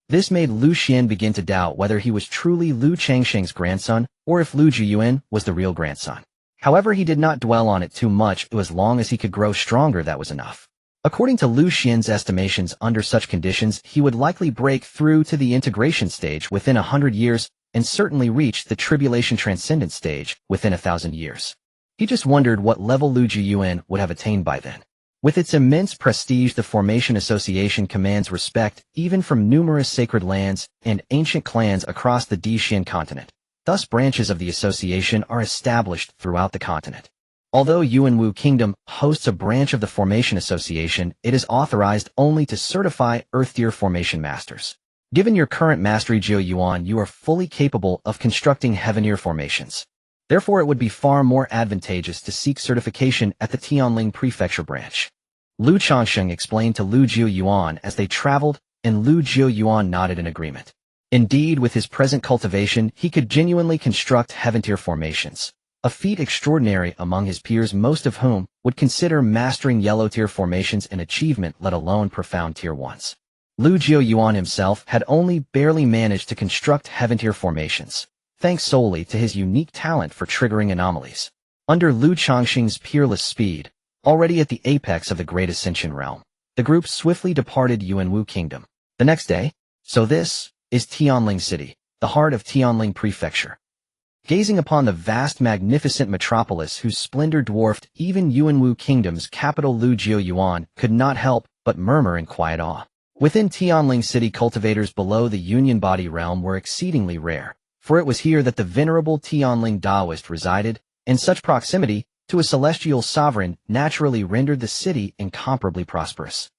This made Lu Xian begin to doubt whether he was truly Lu Changsheng's grandson, or if Lu Jiuyuan was the real grandson. However, he did not dwell on it too much. As long as he could grow stronger, that was enough. According to Lu Xian's estimations, under such conditions, he would likely break through to the integration stage within 100 years, and certainly reach the tribulation transcendent stage within 1,000 years. He just wondered what level Lu Jiuyuan would have attained by then. With its immense prestige, the Formation Association commands respect even from numerous sacred lands and ancient clans across the Dixian continent. Thus, branches of the association are established throughout the continent. Although Yuanwu Kingdom hosts a branch of the Formation Association, it is authorized only to certify Earth-tier Formation Masters. Given your current mastery, Jiuyuan, you are fully capable of constructing heaven-tier formations. Therefore, it would be far more advantageous to seek certification at the Tianling Prefecture branch. Lu Chongqing explained to Lu Jiuyuan as they traveled, and Lu Jiuyuan nodded in agreement. Indeed, with his present cultivation, he could genuinely construct heaven-tier formations, a feat extraordinary among his peers, most of whom would consider mastering yellow-tier formations an achievement, let alone profound tier ones. Lu Jiuyuan himself had only barely managed to construct heaven-tier formations, thanks solely to his unique talent for triggering anomalies. Under Lu Chongqing's peerless speed, already at the apex of the Great Ascension realm, the group swiftly departed Yuanwu Kingdom. The next day, so this is Tianling City, the heart of Tianling Prefecture. Gazing upon the vast, magnificent metropolis whose splendor dwarfed even Yuanwu Kingdom's capital, Lu Jiuyuan could not help but murmur in quiet awe. Within Tianling City, cultivators below the Union Body realm were exceedingly rare, for it was here that the venerable Tianling Taoist resided, and such proximity to a celestial sovereign naturally rendered the city incomparably prosperous.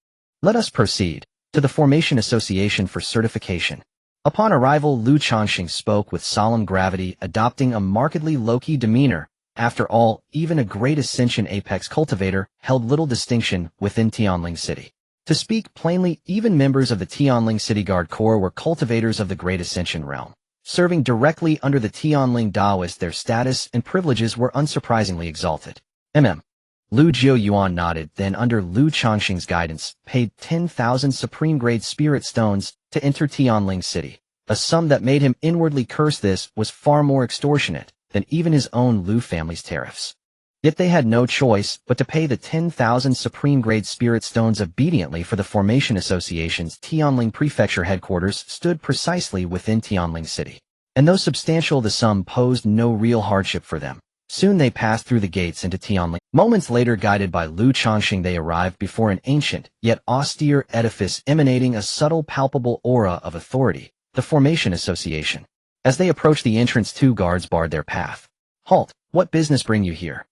Let us proceed to the Formation Association for certification. Upon arrival, Lu Chongqing spoke with solemn gravity, adopting a markedly low-key demeanor. After all, even a Great Ascension apex cultivator held little distinction within Tianling City. To speak plainly, even members of the Tianling City Guard Corps were cultivators of the Great Ascension realm. Serving directly under the Tianling Taoist, their status and privileges were unsurprisingly exalted. Lu Jiuyuan nodded, then under Lu Chongqing's guidance, paid 10,000 supreme-grade spirit stones to enter Tianling City, a sum that made him inwardly curse. This was far more extortionate than even his own Lu family's tariffs. Yet they had no choice but to pay the 10,000 supreme-grade spirit stones obediently, for the Formation Association's Tianling Prefecture headquarters stood precisely within Tianling City. And though substantial, the sum posed no real hardship for them. Soon they passed through the gates into Tianling. Moments later, guided by Lu Chongqing, they arrived before an ancient, yet austere edifice emanating a subtle, palpable aura of authority, the Formation Association. As they approached the entrance, two guards barred their path. "Halt! What business bring you here?"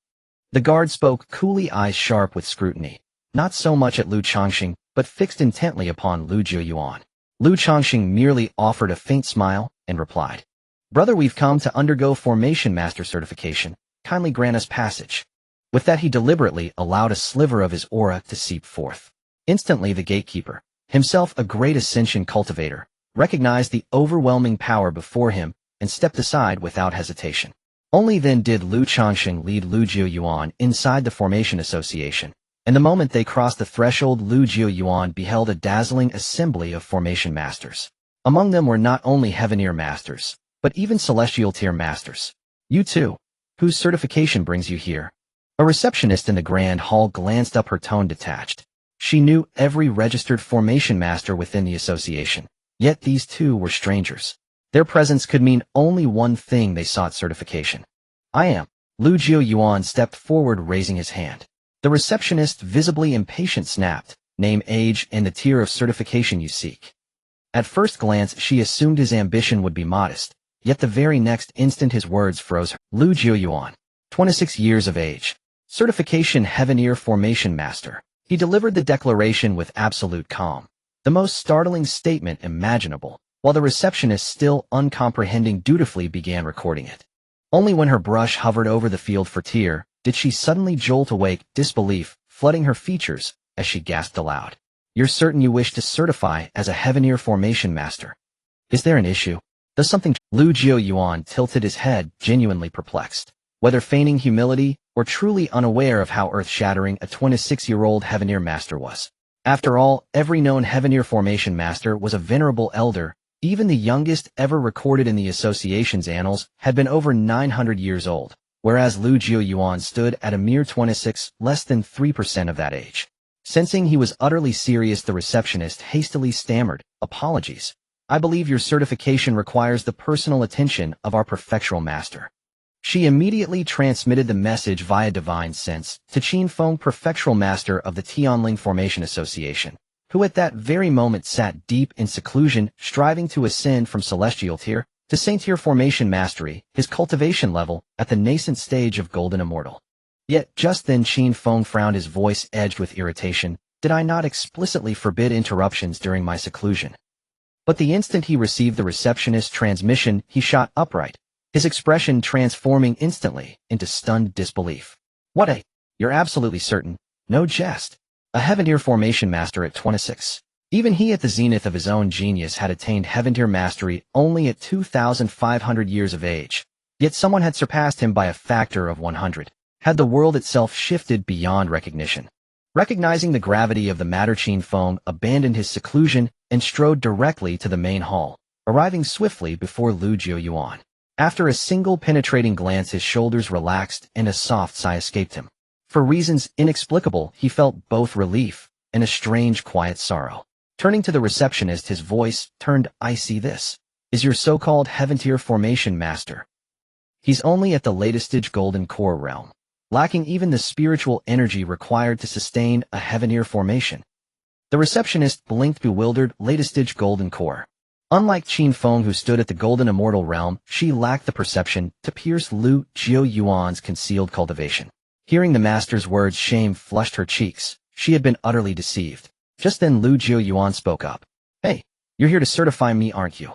The guard spoke coolly, eyes sharp with scrutiny, not so much at Lu Chongqing, but fixed intently upon Lu Jiuyuan. Lu Chongqing merely offered a faint smile and replied, "Brother, we've come to undergo Formation Master certification. Kindly grant us passage." With that, he deliberately allowed a sliver of his aura to seep forth. Instantly, the gatekeeper, himself a Great Ascension cultivator, recognized the overwhelming power before him and stepped aside without hesitation. Only then did Lu Chongqing lead Lu Jiuyuan inside the Formation Association, and the moment they crossed the threshold, Lu Jiuyuan beheld a dazzling assembly of Formation Masters. Among them were not only Heaven-tier Masters, but even Celestial-tier Masters. "You too? Whose certification brings you here?" A receptionist in the Grand Hall glanced up, her tone detached. She knew every registered formation master within the association, yet these two were strangers. Their presence could mean only one thing: they sought certification. I am. Lu Jiuyuan stepped forward, raising his hand. The receptionist, visibly impatient, snapped, "Name, age, and the tier of certification you seek." At first glance, she assumed his ambition would be modest, yet the very next instant his words froze her. Lu Jiuyuan, 26 years of age. Certification Heaveneer Formation Master. He delivered the declaration with absolute calm, the most startling statement imaginable, while the receptionist, still uncomprehending, dutifully began recording it. Only when her brush hovered over the field for tier did she suddenly jolt awake, disbelief flooding her features as she gasped aloud. "You're certain you wish to certify as a Heaveneer Formation Master? Is there an issue? Does something—" Lu Jiuyuan tilted his head, genuinely perplexed, whether feigning humility or truly unaware of how earth-shattering a 26-year-old Heaveneer Master was. After all, every known Heaveneer Formation Master was a venerable elder. Even the youngest ever recorded in the association's annals had been over 900 years old, whereas Lu Jiuyuan stood at a mere 26, less than 3% of that age. Sensing he was utterly serious, the receptionist hastily stammered, "Apologies. I believe your certification requires the personal attention of our Perfectual Master." She immediately transmitted the message via divine sense to Qin Feng, Perfectual Master of the Tianling Formation Association, who at that very moment sat deep in seclusion, striving to ascend from celestial tier to saint-tier formation mastery, his cultivation level at the nascent stage of golden immortal. Yet just then Qin Feng frowned, his voice edged with irritation. "Did I not explicitly forbid interruptions during my seclusion?" But the instant he received the receptionist's transmission, he shot upright, his expression transforming instantly into stunned disbelief. "What a— You're absolutely certain? No jest. A Heaveneer Formation Master at 26. Even he, at the zenith of his own genius, had attained Heaveneer mastery only at 2,500 years of age. Yet someone had surpassed him by a factor of 100. Had the world itself shifted beyond recognition? Recognizing the gravity of the matter, Qin Feng abandoned his seclusion and strode directly to the main hall, arriving swiftly before Lu Jiuyuan. After a single penetrating glance, his shoulders relaxed and a soft sigh escaped him. For reasons inexplicable, he felt both relief and a strange, quiet sorrow. Turning to the receptionist, his voice turned icy. "This is your so-called Heaveneer Formation Master. He's only at the latest stage golden core realm, lacking even the spiritual energy required to sustain a Heaveneer formation." The receptionist blinked, bewildered. Latest stage golden core. Unlike Qin Feng, who stood at the golden immortal realm, she lacked the perception to pierce Lu Jiuyuan's concealed cultivation. Hearing the master's words, shame flushed her cheeks. She had been utterly deceived. Just then Lu Jiuyuan spoke up. "Hey, you're here to certify me, aren't you?"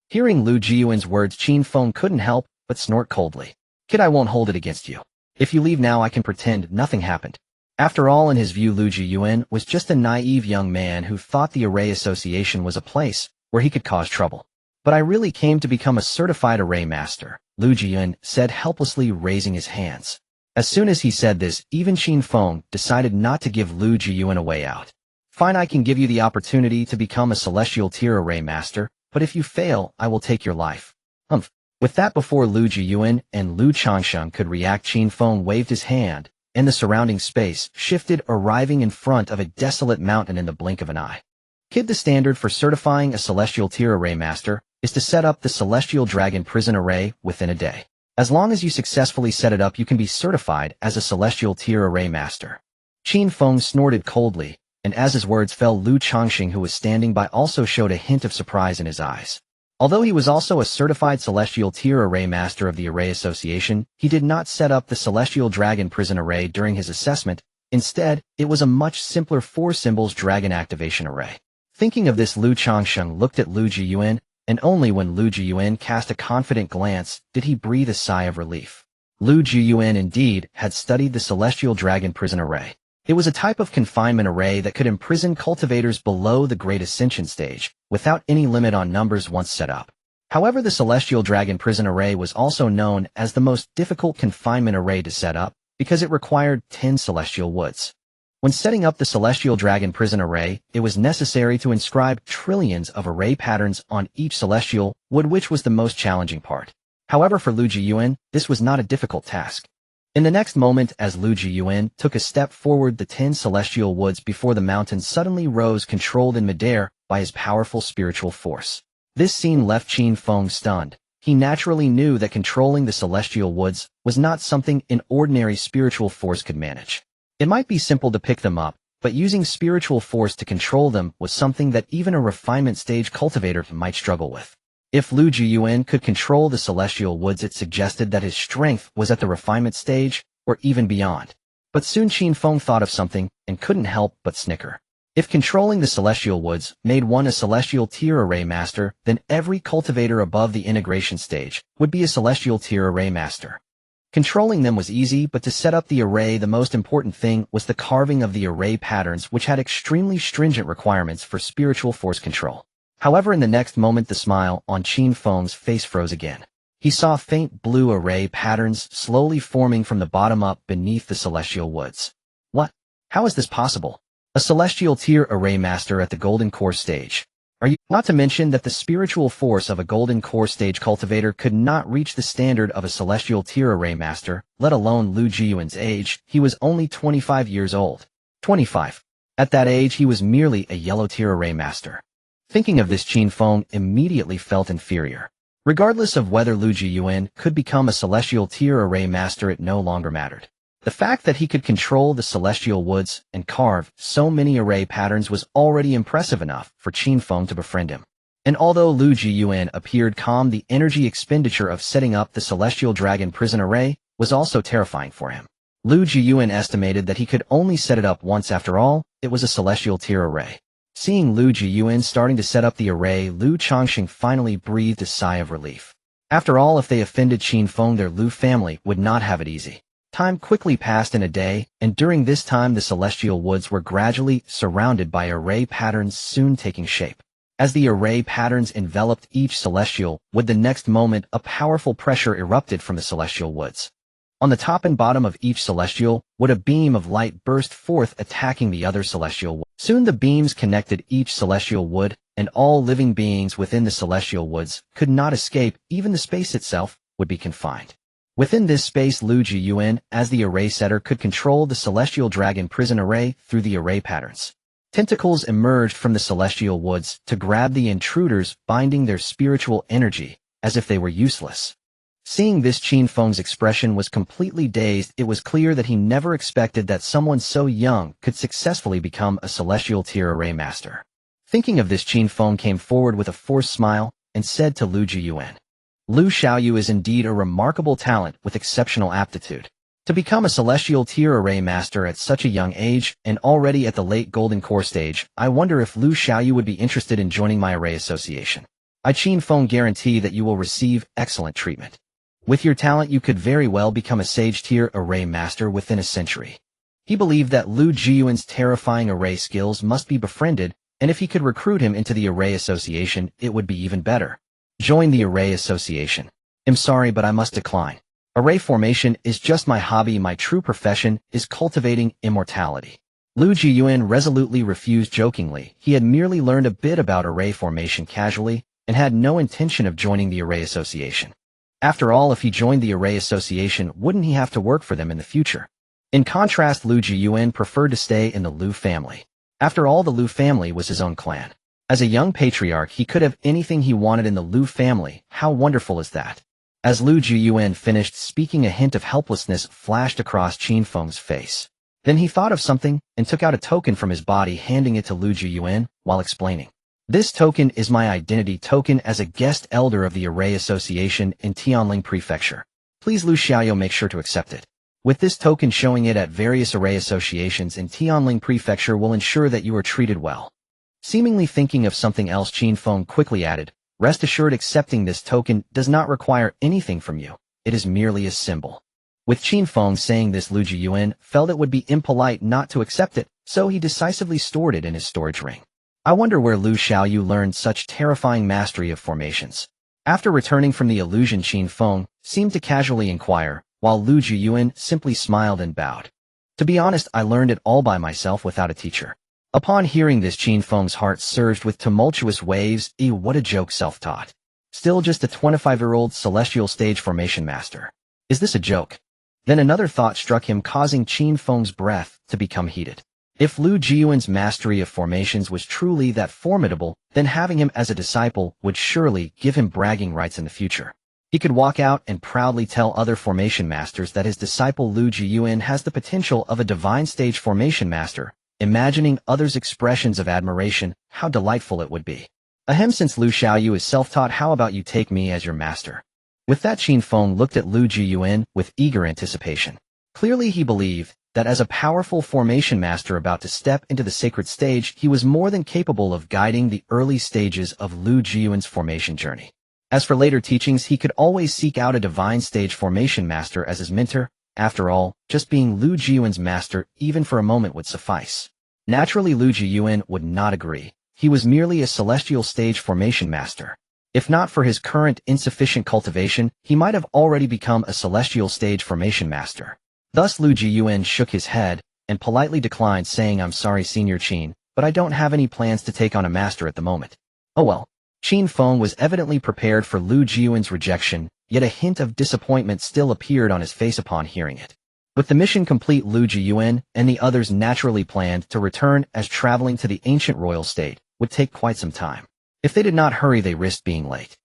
Hearing Lu Jiuyuan's words, Qin Feng couldn't help but snort coldly. "Kid, I won't hold it against you. If you leave now, I can pretend nothing happened." After all, in his view, Lu Jiuyuan was just a naive young man who thought the Array Association was a place where he could cause trouble. "But I really came to become a certified Array Master," Lu Jiuyuan said, helplessly raising his hands. As soon as he said this, even Qin Feng decided not to give Lu Jiuyuan a way out. "Fine, I can give you the opportunity to become a Celestial Tier Array Master, but if you fail, I will take your life." Humph. With that, before Lu Jiuyuan and Lu Changsheng could react, Qin Feng waved his hand, and the surrounding space shifted, arriving in front of a desolate mountain in the blink of an eye. "Kid, the standard for certifying a Celestial Tier Array Master is to set up the Celestial Dragon Prison Array within a day. As long as you successfully set it up, you can be certified as a Celestial Tier Array Master." Qin Feng snorted coldly, and as his words fell, Lu Changsheng, who was standing by, also showed a hint of surprise in his eyes. Although he was also a certified Celestial Tier Array Master of the Array Association, he did not set up the Celestial Dragon Prison Array during his assessment. Instead, it was a much simpler 4-symbols Dragon Activation Array. Thinking of this, Lu Changsheng looked at Lu Jiuyuan, and only when Lu Jiuyuan cast a confident glance did he breathe a sigh of relief. Lu Jiuyuan indeed had studied the Celestial Dragon Prison Array. It was a type of confinement array that could imprison cultivators below the Great Ascension stage, without any limit on numbers once set up. However, the Celestial Dragon Prison Array was also known as the most difficult confinement array to set up, because it required 10 celestial woods. When setting up the Celestial Dragon Prison Array, it was necessary to inscribe trillions of array patterns on each celestial wood, which was the most challenging part. However, for Lu Jiuyuan, this was not a difficult task. In the next moment, as Lu Jiuyuan took a step forward, the 10 celestial woods before the mountain suddenly rose, controlled in midair by his powerful spiritual force. This scene left Qin Feng stunned. He naturally knew that controlling the celestial woods was not something an ordinary spiritual force could manage. It might be simple to pick them up, but using spiritual force to control them was something that even a refinement stage cultivator might struggle with. If Lu Jiuyuan could control the celestial woods, it suggested that his strength was at the refinement stage, or even beyond. But soon Qin Feng thought of something, and couldn't help but snicker. If controlling the celestial woods made one a celestial tier array master, then every cultivator above the integration stage would be a celestial tier array master. Controlling them was easy, but to set up the array, the most important thing was the carving of the array patterns, which had extremely stringent requirements for spiritual force control. However, in the next moment, the smile on Qin Feng's face froze again. He saw faint blue array patterns slowly forming from the bottom up beneath the celestial woods. What? How is this possible? A celestial tier array master at the golden core stage. Are you? Not to mention that the spiritual force of a golden core stage cultivator could not reach the standard of a celestial tier array master, let alone Lu Jiuyuan's age. He was only 25 years old. 25. At that age, he was merely a yellow tier array master. Thinking of this, Qin Feng immediately felt inferior. Regardless of whether Lu Jiuyuan could become a celestial tier array master, it no longer mattered. The fact that he could control the celestial woods and carve so many array patterns was already impressive enough for Qin Feng to befriend him. And although Lu Jiuyuan appeared calm, the energy expenditure of setting up the celestial dragon prison array was also terrifying for him. Lu Jiuyuan estimated that he could only set it up once. After all, it was a celestial tier array. Seeing Lu Jiuyuan starting to set up the array, Lu Chongqing finally breathed a sigh of relief. After all, if they offended Qin Feng, their Lu family would not have it easy. Time quickly passed in a day, and during this time the celestial woods were gradually surrounded by array patterns, soon taking shape. As the array patterns enveloped each celestial wood, the next moment a powerful pressure erupted from the celestial woods. On the top and bottom of each celestial wood, a beam of light burst forth, attacking the other celestial wood. Soon the beams connected each celestial wood, and all living beings within the celestial woods could not escape. Even the space itself would be confined. Within this space, Lu Jiuyuan, as the array setter, could control the celestial dragon prison array through the array patterns. Tentacles emerged from the celestial woods to grab the intruders, binding their spiritual energy as if they were useless. Seeing this, Qin Feng's expression was completely dazed. It was clear that he never expected that someone so young could successfully become a celestial tier array master. Thinking of this, Qin Feng came forward with a forced smile and said to Lu Jiuyuan, "Lu Xiaoyu is indeed a remarkable talent with exceptional aptitude. To become a celestial tier array master at such a young age and already at the late golden core stage, I wonder if Lu Xiaoyu would be interested in joining my array association. I, Qin Feng, guarantee that you will receive excellent treatment. With your talent, you could very well become a sage tier array master within a century." He believed that Lu Jiuyuan's terrifying array skills must be befriended, and if he could recruit him into the array association, it would be even better. Join the array association. I'm sorry, but I must decline. Array formation is just my hobby. My true profession is cultivating immortality. Lu Jiuyuan resolutely refused. Jokingly, he had merely learned a bit about array formation casually and had no intention of joining the array association. After all, if he joined the array association, wouldn't he have to work for them in the future? In contrast, Lu Jiuyuan preferred to stay in the Lu family. After all, the Lu family was his own clan. As a young patriarch, he could have anything he wanted in the Lu family. How wonderful is that? As Lu Jiuyuan finished speaking, a hint of helplessness flashed across Qin Feng's face. Then he thought of something and took out a token from his body, handing it to Lu Jiuyuan while explaining. "This token is my identity token as a guest elder of the Array Association in Tianling Prefecture. Please, Lu Xiaoyu, make sure to accept it. With this token, showing it at various array associations in Tianling Prefecture will ensure that you are treated well." Seemingly thinking of something else, Qin Feng quickly added, "Rest assured, accepting this token does not require anything from you. It is merely a symbol." With Qin Feng saying this, Lu Jiuyuan felt it would be impolite not to accept it, so he decisively stored it in his storage ring. I wonder where Lu Xiaoyu learned such terrifying mastery of formations. After returning from the illusion, Qin Feng seemed to casually inquire, while Lu Jiuyuan simply smiled and bowed. "To be honest, I learned it all by myself without a teacher." Upon hearing this, Qin Feng's heart surged with tumultuous waves. What a joke, self-taught. Still just a 25-year-old celestial stage formation master. Is this a joke? Then another thought struck him, causing Qin Feng's breath to become heated. If Lu Jiuyuan's mastery of formations was truly that formidable, then having him as a disciple would surely give him bragging rights in the future. He could walk out and proudly tell other formation masters that his disciple Lu Jiuyuan has the potential of a divine stage formation master. Imagining others' expressions of admiration, how delightful it would be. Ahem, since Lu Xiaoyu is self-taught, how about you take me as your master? With that, Qin Feng looked at Lu Jiuyuan with eager anticipation. Clearly he believed that as a powerful formation master about to step into the sacred stage, he was more than capable of guiding the early stages of Lu Jiuyuan's formation journey. As for later teachings, he could always seek out a divine stage formation master as his mentor. After all, just being Lu Jiuyuan's master even for a moment would suffice. Naturally, Lu Jiuyuan would not agree. He was merely a celestial stage formation master. If not for his current insufficient cultivation, he might have already become a celestial stage formation master. Thus Lu Jiuyuan shook his head and politely declined, saying, "I'm sorry, Senior Qin, but I don't have any plans to take on a master at the moment." Oh well. Qin Feng was evidently prepared for Lu Jiuyuan's rejection, yet a hint of disappointment still appeared on his face upon hearing it. With the mission complete, Lu Jiuyuan and the others naturally planned to return, as traveling to the ancient royal state would take quite some time. If they did not hurry, they risked being late.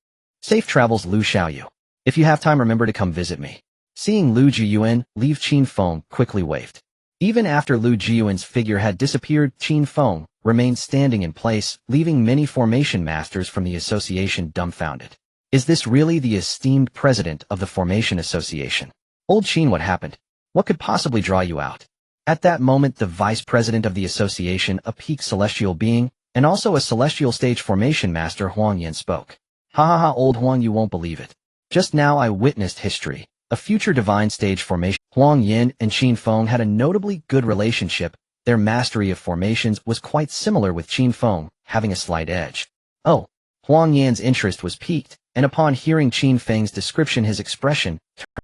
Safe travels, Lu Xiaoyu. If you have time, remember to come visit me. Seeing Lu Jiuyuan leave, Qin Feng quickly waved. Even after Lu Jiuyuan's figure had disappeared, Qin Feng remained standing in place, leaving many formation masters from the association dumbfounded. Is this really the esteemed president of the Formation Association? Old Qin, what happened? What could possibly draw you out? At that moment, the vice president of the association, a peak celestial being, and also a celestial stage formation master, Huang Yan, spoke. Ha ha ha, old Huang, you won't believe it. Just now I witnessed history. A future divine stage formation. Huang Yan and Qin Feng had a notably good relationship. Their mastery of formations was quite similar, with Qin Feng having a slight edge. Oh, Huang Yan's interest was piqued, and upon hearing Qin Feng's description, his expression,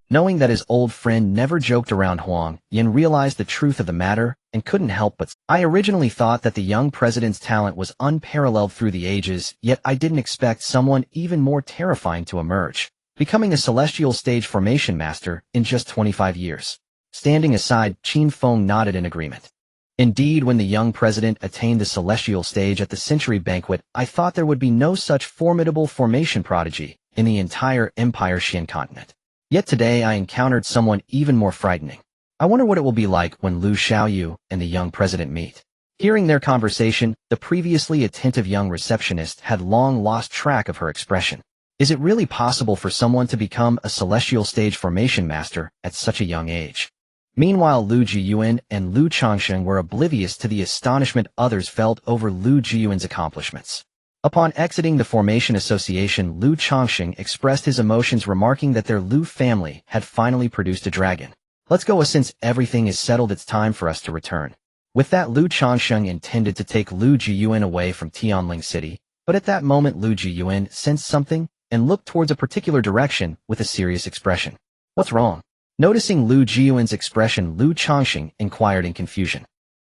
knowing that his old friend never joked around, Huang Yan realized the truth of the matter and couldn't help but, I originally thought that the young president's talent was unparalleled through the ages, yet I didn't expect someone even more terrifying to emerge, becoming a celestial stage formation master in just 25 years. Standing aside, Qin Feng nodded in agreement. Indeed, when the young president attained the celestial stage at the Century Banquet, I thought there would be no such formidable formation prodigy in the entire Empire Xian continent. Yet today I encountered someone even more frightening. I wonder what it will be like when Lu Xiaoyu and the young president meet. Hearing their conversation, the previously attentive young receptionist had long lost track of her expression. Is it really possible for someone to become a celestial stage formation master at such a young age? Meanwhile, Lu Jiuyuan and Lu Changsheng were oblivious to the astonishment others felt over Lu Jiuyuan's accomplishments. Upon exiting the Formation Association, Lu Changsheng expressed his emotions, remarking that their Lu family had finally produced a dragon. Let's go, since everything is settled, it's time for us to return. With that, Lu Changsheng intended to take Lu Jiuyuan away from Tianling City, but at that moment Lu Jiuyuan sensed something and looked towards a particular direction with a serious expression. What's wrong? Noticing Lu Jiuyuan's expression, Lu Changsheng inquired in confusion.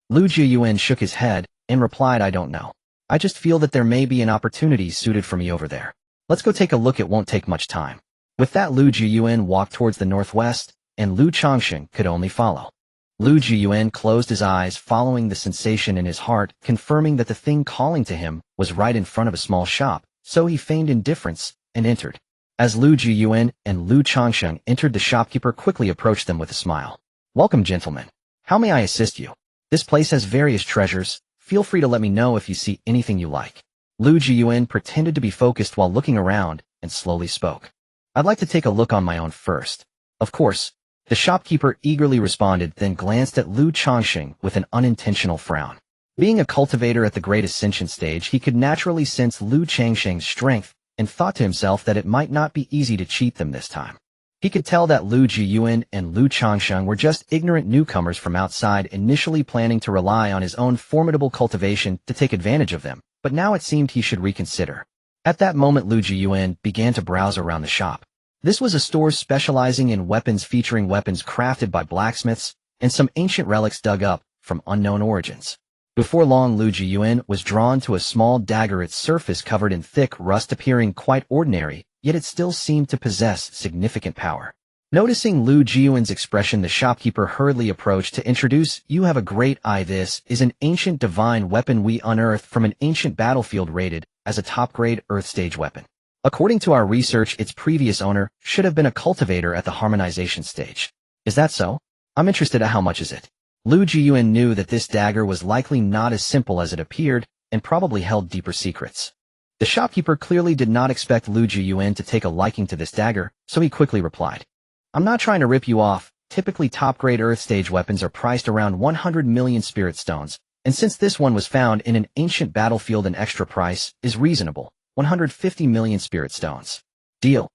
Lu Jiuyuan shook his head and replied, I don't know. I just feel that there may be an opportunity suited for me over there. Let's go take a look, it won't take much time. With that, Lu Jiuyuan walked towards the northwest, and Lu Changsheng could only follow. Lu Jiuyuan closed his eyes, following the sensation in his heart, confirming that the thing calling to him was right in front of a small shop, so he feigned indifference and entered. As Lu Jiuyuan and Lu Changsheng entered, the shopkeeper quickly approached them with a smile. Welcome, gentlemen. How may I assist you? This place has various treasures. Feel free to let me know if you see anything you like. Lu Jiuyuan pretended to be focused while looking around and slowly spoke. I'd like to take a look on my own first. Of course. The shopkeeper eagerly responded, then glanced at Lu Changsheng with an unintentional frown. Being a cultivator at the Great Ascension stage, he could naturally sense Lu Changsheng's strength and thought to himself that it might not be easy to cheat them this time. He could tell that Lu Jiuyuan and Lu Changsheng were just ignorant newcomers from outside, initially planning to rely on his own formidable cultivation to take advantage of them, but now it seemed he should reconsider. At that moment, Lu Jiuyuan began to browse around the shop. This was a store specializing in weapons, featuring weapons crafted by blacksmiths and some ancient relics dug up from unknown origins. Before long, Lu Jiuyuan was drawn to a small dagger, its surface covered in thick rust, appearing quite ordinary, yet it still seemed to possess significant power. Noticing Lu Jiuyuan's expression, the shopkeeper hurriedly approached to introduce, "You have a great eye. This is an ancient divine weapon we unearthed from an ancient battlefield rated as a top-grade Earth stage weapon. According to our research, its previous owner should have been a cultivator at the harmonization stage. Is that so? I'm interested at how much is it?" Lu Jiuyuan knew that this dagger was likely not as simple as it appeared and probably held deeper secrets. The shopkeeper clearly did not expect Lu Jiuyuan to take a liking to this dagger, so he quickly replied, "I'm not trying to rip you off. Typically top-grade Earth stage weapons are priced around 100 million spirit stones, and since this one was found in an ancient battlefield, an extra price is reasonable, 150 million spirit stones. Deal."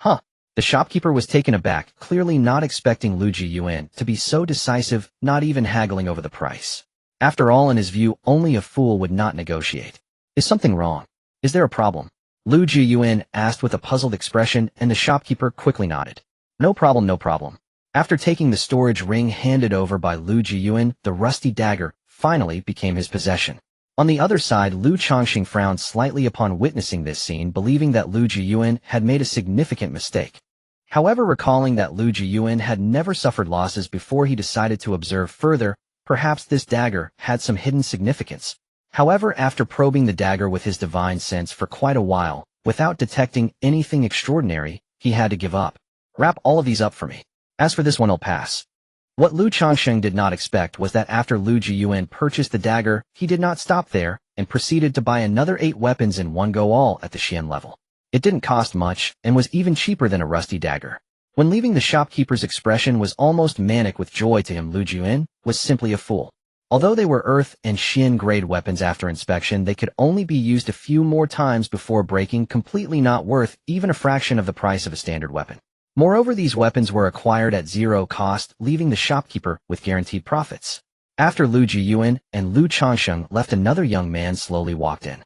Huh. The shopkeeper was taken aback, clearly not expecting Lu Jiuyuan to be so decisive, not even haggling over the price. After all, in his view, only a fool would not negotiate. Is something wrong? Is there a problem? Lu Jiuyuan asked with a puzzled expression, and the shopkeeper quickly nodded. No problem, no problem. After taking the storage ring handed over by Lu Jiuyuan, the rusty dagger finally became his possession. On the other side, Lu Chongqing frowned slightly upon witnessing this scene, believing that Lu Jiuyuan had made a significant mistake. However, recalling that Lu Jiuyuan had never suffered losses before, he decided to observe further. Perhaps this dagger had some hidden significance. However, after probing the dagger with his divine sense for quite a while, without detecting anything extraordinary, he had to give up. "Wrap all of these up for me. As for this one, I'll pass." What Lu Chongqing did not expect was that after Lu Jiuyuan purchased the dagger, he did not stop there and proceeded to buy another 8 weapons in one go, all at the Xian level. It didn't cost much and was even cheaper than a rusty dagger. When leaving, the shopkeeper's expression was almost manic with joy. To him, Lu Jiuyuan was simply a fool. Although they were Earth and Xian grade weapons, after inspection they could only be used a few more times before breaking, completely not worth even a fraction of the price of a standard weapon. Moreover, these weapons were acquired at 0 cost, leaving the shopkeeper with guaranteed profits. After Lu Jiuyuan and Lu Chongqing left, another young man slowly walked in.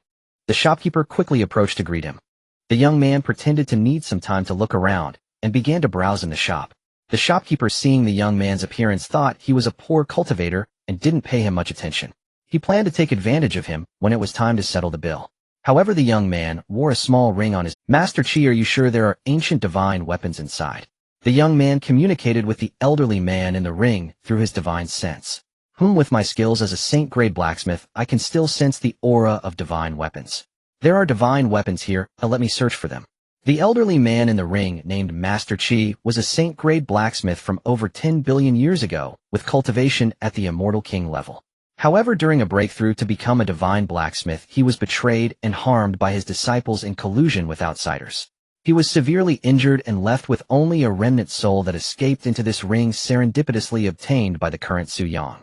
The shopkeeper quickly approached to greet him. The young man pretended to need some time to look around and began to browse in the shop. The shopkeeper, seeing the young man's appearance, thought he was a poor cultivator and didn't pay him much attention. He planned to take advantage of him when it was time to settle the bill. However, the young man wore a small ring on his. "Master Qi, are you sure there are ancient divine weapons inside?" The young man communicated with the elderly man in the ring through his divine sense. With my skills as a saint-grade blacksmith, I can still sense the aura of divine weapons. There are divine weapons here, let me search for them." The elderly man in the ring, named Master Qi, was a saint-grade blacksmith from over 10 billion years ago, with cultivation at the Immortal King level. However, during a breakthrough to become a divine blacksmith, he was betrayed and harmed by his disciples in collusion with outsiders. He was severely injured and left with only a remnant soul that escaped into this ring, serendipitously obtained by the current Su Yang.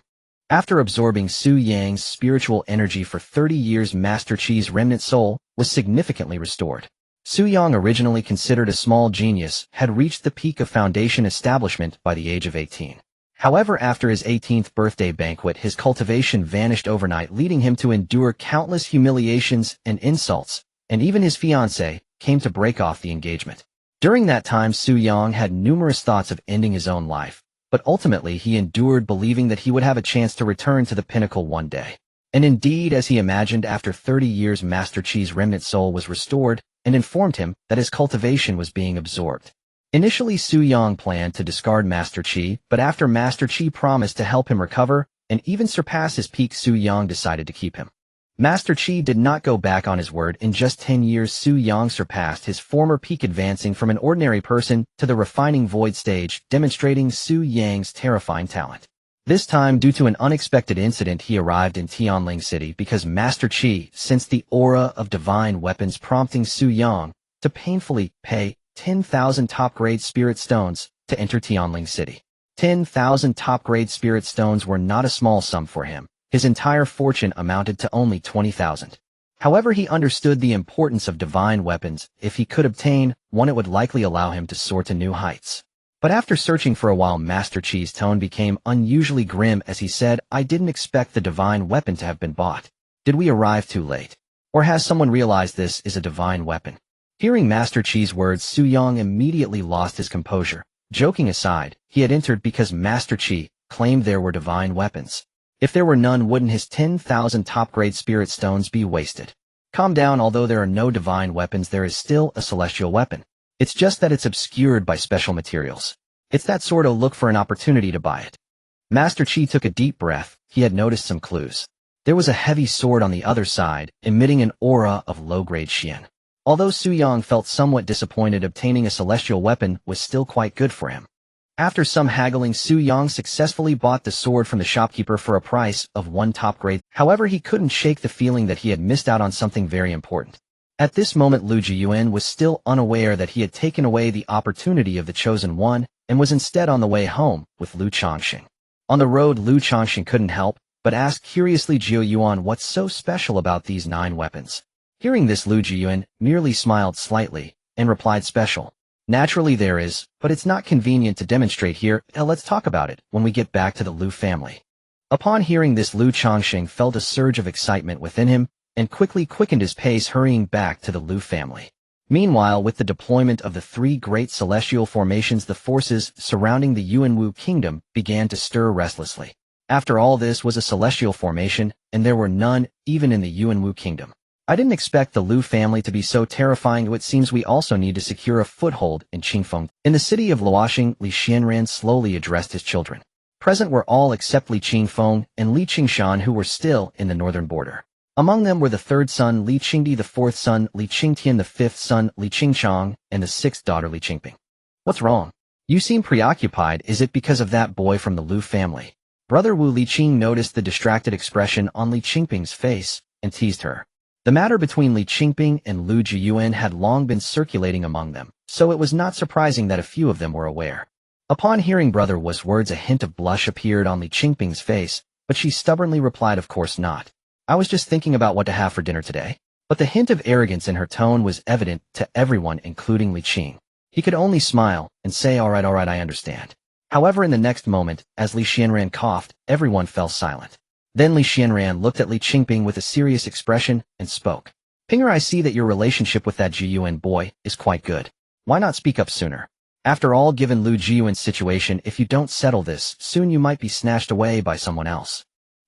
After absorbing Su Yang's spiritual energy for 30 years, Master Qi's remnant soul was significantly restored. Su Yang, originally considered a small genius, had reached the peak of foundation establishment by the age of 18. However, after his 18th birthday banquet, his cultivation vanished overnight, leading him to endure countless humiliations and insults, and even his fiancée came to break off the engagement. During that time, Su Yang had numerous thoughts of ending his own life, but ultimately he endured, believing that he would have a chance to return to the pinnacle one day. And indeed, as he imagined, after 30 years, Master Qi's remnant soul was restored and informed him that his cultivation was being absorbed. Initially, Su Yang planned to discard Master Qi, but after Master Qi promised to help him recover and even surpass his peak, Su Yang decided to keep him. Master Qi did not go back on his word. In just 10 years, Su Yang surpassed his former peak, advancing from an ordinary person to the refining void stage, demonstrating Su Yang's terrifying talent. This time, due to an unexpected incident, he arrived in Tianling City because Master Qi sensed the aura of divine weapons, prompting Su Yang to painfully pay 10,000 top-grade spirit stones to enter Tianling City. 10,000 top-grade spirit stones were not a small sum for him. His entire fortune amounted to only 20,000. However, he understood the importance of divine weapons. If he could obtain one, it would likely allow him to soar to new heights. But after searching for a while, Master Qi's tone became unusually grim as he said, "I didn't expect the divine weapon to have been bought. Did we arrive too late? Or has someone realized this is a divine weapon?" Hearing Master Qi's words, Su Yang immediately lost his composure. Joking aside, he had entered because Master Qi claimed there were divine weapons. If there were none, wouldn't his 10,000 top-grade spirit stones be wasted? Calm down, although there are no divine weapons, there is still a celestial weapon. It's just that it's obscured by special materials. It's that sort of look for an opportunity to buy it. Master Qi took a deep breath. He had noticed some clues. There was a heavy sword on the other side, emitting an aura of low-grade Xian. Although Su Yang felt somewhat disappointed, obtaining a celestial weapon was still quite good for him. After some haggling, Su Yang successfully bought the sword from the shopkeeper for a price of 1 top grade. However, he couldn't shake the feeling that he had missed out on something very important. At this moment, Lu Jiuyuan was still unaware that he had taken away the opportunity of the Chosen One and was instead on the way home with Lu Changxing. On the road, Lu Changxing couldn't help but asked curiously Jiuyuan what's so special about these 9 weapons. Hearing this, Lu Jiuyuan merely smiled slightly and replied, special. Naturally there is, but it's not convenient to demonstrate here. Let's talk about it when we get back to the Lu family. Upon hearing this, Lu Changxing felt a surge of excitement within him and quickly quickened his pace, hurrying back to the Lu family. Meanwhile, with the deployment of the 3 great celestial formations, the forces surrounding the Yuanwu kingdom began to stir restlessly. After all, this was a celestial formation, and there were none even in the Yuanwu kingdom. I didn't expect the Lu family to be so terrifying. It seems we also need to secure a foothold in Qingfeng. In the city of Luoxing, Li Xianran slowly addressed his children. Present were all except Li Qingfeng and Li Qingshan, who were still in the northern border. Among them were the 3rd son Li Qingdi, the 4th son Li Qingtian, the 5th son Li Qingchang, and the 6th daughter Li Qingping. What's wrong? You seem preoccupied. Is it because of that boy from the Lu family? Brother Wu Liqing noticed the distracted expression on Li Qingping's face and teased her. The matter between Li Qingping and Lu Jiuyuan had long been circulating among them, so it was not surprising that a few of them were aware. Upon hearing Brother Wu's words, a hint of blush appeared on Li Qingping's face, but she stubbornly replied, of course not. I was just thinking about what to have for dinner today. But the hint of arrogance in her tone was evident to everyone, including Li Qing. He could only smile and say, all right, I understand. However, in the next moment, as Li Xianran coughed, everyone fell silent. Then Li Xianran looked at Li Qingping with a serious expression and spoke. Pinger, I see that your relationship with that Jiuyuan boy is quite good. Why not speak up sooner? After all, given Lu Jiuyuan's situation, if you don't settle this, soon you might be snatched away by someone else.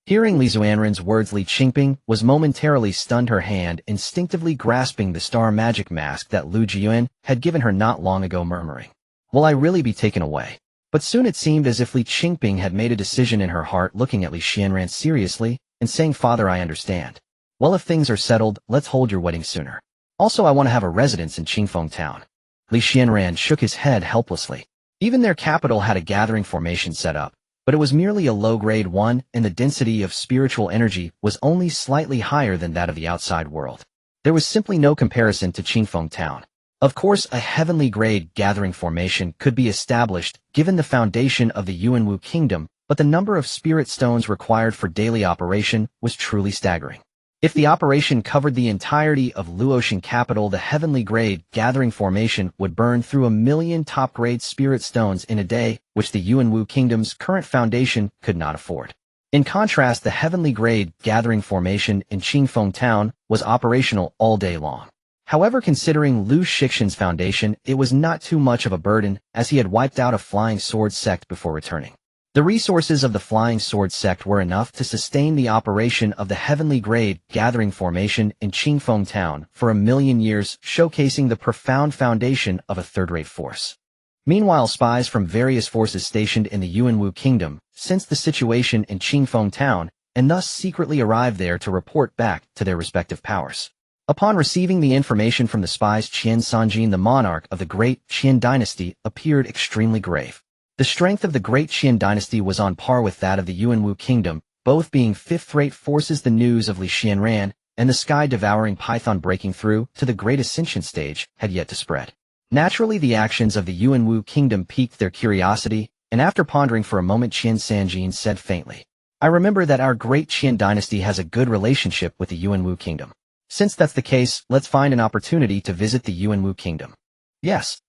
Hearing Li Xianran's words, Li Qingping was momentarily stunned, her hand instinctively grasping the star magic mask that Lu Jiuyuan had given her not long ago, murmuring, will I really be taken away? But soon it seemed as if Li Qingping had made a decision in her heart, looking at Li Xianran seriously and saying, Father, I understand. Well, if things are settled, let's hold your wedding sooner. Also, I want to have a residence in Qingfeng town. Li Xianran shook his head helplessly. Even their capital had a gathering formation set up, but it was merely a low-grade one, and the density of spiritual energy was only slightly higher than that of the outside world. There was simply no comparison to Qingfeng town. Of course, a heavenly grade gathering formation could be established given the foundation of the Yuanwu kingdom, but the number of spirit stones required for daily operation was truly staggering. If the operation covered the entirety of Luoxing capital, the heavenly grade gathering formation would burn through 1 million top-grade spirit stones in a day, which the Yuanwu kingdom's current foundation could not afford. In contrast, the heavenly grade gathering formation in Qingfeng town was operational all day long. However, considering Lu Shixin's foundation, it was not too much of a burden, as he had wiped out a flying sword sect before returning. The resources of the flying sword sect were enough to sustain the operation of the heavenly grade gathering formation in Qingfeng town for 1 million years, showcasing the profound foundation of a third-rate force. Meanwhile, spies from various forces stationed in the Yuanwu kingdom sensed the situation in Qingfeng town and thus secretly arrived there to report back to their respective powers. Upon receiving the information from the spies, Qian Sanjin, the monarch of the great Qian dynasty, appeared extremely grave. The strength of the great Qian dynasty was on par with that of the Yuanwu kingdom, both being fifth-rate forces. The news of Li Xianran and the sky-devouring python breaking through to the great ascension stage had yet to spread. Naturally, the actions of the Yuanwu kingdom piqued their curiosity, and after pondering for a moment, Qian Sanjin said faintly, I remember that our great Qian dynasty has a good relationship with the Yuanwu kingdom. Since that's the case, let's find an opportunity to visit the Yuanwu kingdom. Yes.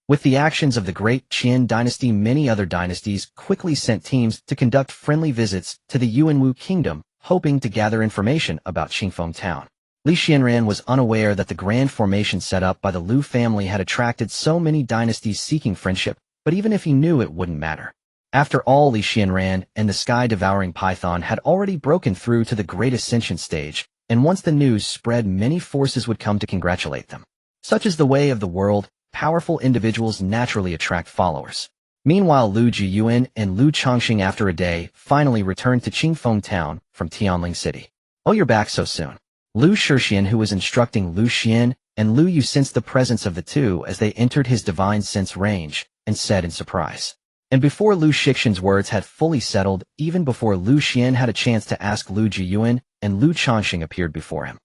With the actions of the great Qian dynasty, many other dynasties quickly sent teams to conduct friendly visits to the Yuanwu kingdom, hoping to gather information about Qingfeng town. Li Xianran was unaware that the grand formation set up by the Lu family had attracted so many dynasties seeking friendship, but even if he knew, it wouldn't matter. After all, Li Xianran and the sky-devouring python had already broken through to the great ascension stage, and once the news spread, many forces would come to congratulate them. Such is the way of the world. Powerful individuals naturally attract followers. Meanwhile, Lu Jiuyuan and Lu Chongqing after a day finally returned to Qingfeng town from Tianling City. Oh, you're back so soon. Lu Shixian, who was instructing Lu Xian and Lu Yu, sensed the presence of the two as they entered his divine sense range, and said in surprise. And before Lu Shixian's words had fully settled, even before Lu Xian had a chance to ask, Lu Jiuyuan and Lu Chongqing appeared before him.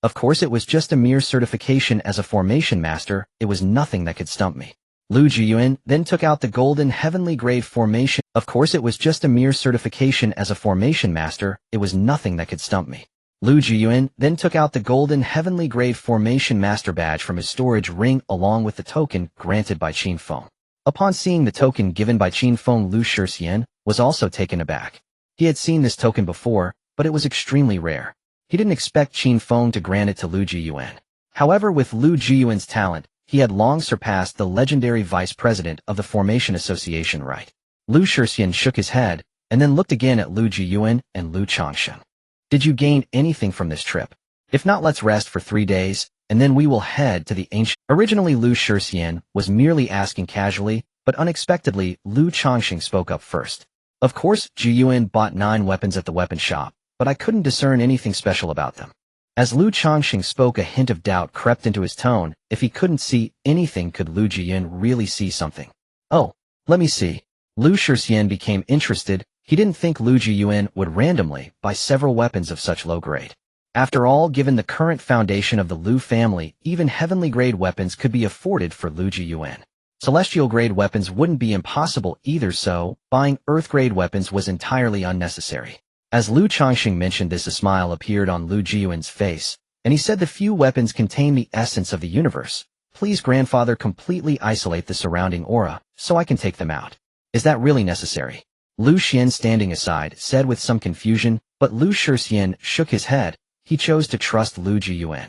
Of course, it was just a mere certification as a formation master. It was nothing that could stump me. Lu Jiuyuan then took out the golden heavenly grade formation. Of course, it was just a mere certification as a formation master. It was nothing that could stump me. Lu Jiuyuan then took out the golden heavenly grade formation master badge from his storage ring along with the token granted by Qin Feng. Upon seeing the token given by Qin Feng, Lu Shixian was also taken aback. He had seen this token before, but it was extremely rare. He didn't expect Qin Feng to grant it to Lu Jiuyuan. However, with Lu Jiuyuan's talent, he had long surpassed the legendary vice president of the Formation Association, right? Lu Shixian shook his head, and then looked again at Lu Jiuyuan and Lu Chongqing. Did you gain anything from this trip? If not, let's rest for 3 days, and then we will head to the ancient... Originally, Lu Shixian was merely asking casually, but unexpectedly, Lu Chongqing spoke up first. Of course, Jiuyuan bought 9 weapons at the weapon shop, but I couldn't discern anything special about them. As Lu Chongqing spoke, a hint of doubt crept into his tone. If he couldn't see anything, could Lu Jiuyuan really see something? Oh, let me see. Lu Shixian became interested. He didn't think Lu Jiuyuan would randomly buy several weapons of such low grade. After all, given the current foundation of the Lu family, even heavenly grade weapons could be afforded for Lu Jiuyuan. Celestial grade weapons wouldn't be impossible either, so buying earth grade weapons was entirely unnecessary. As Lu Chongqing mentioned this, a smile appeared on Lu Jiuyuan's face, and he said, the few weapons contain the essence of the universe. Please, grandfather, completely isolate the surrounding aura, so I can take them out. Is that really necessary? Lu Xian, standing aside, said with some confusion, but Lu Shixian shook his head. He chose to trust Lu Jiuyuan.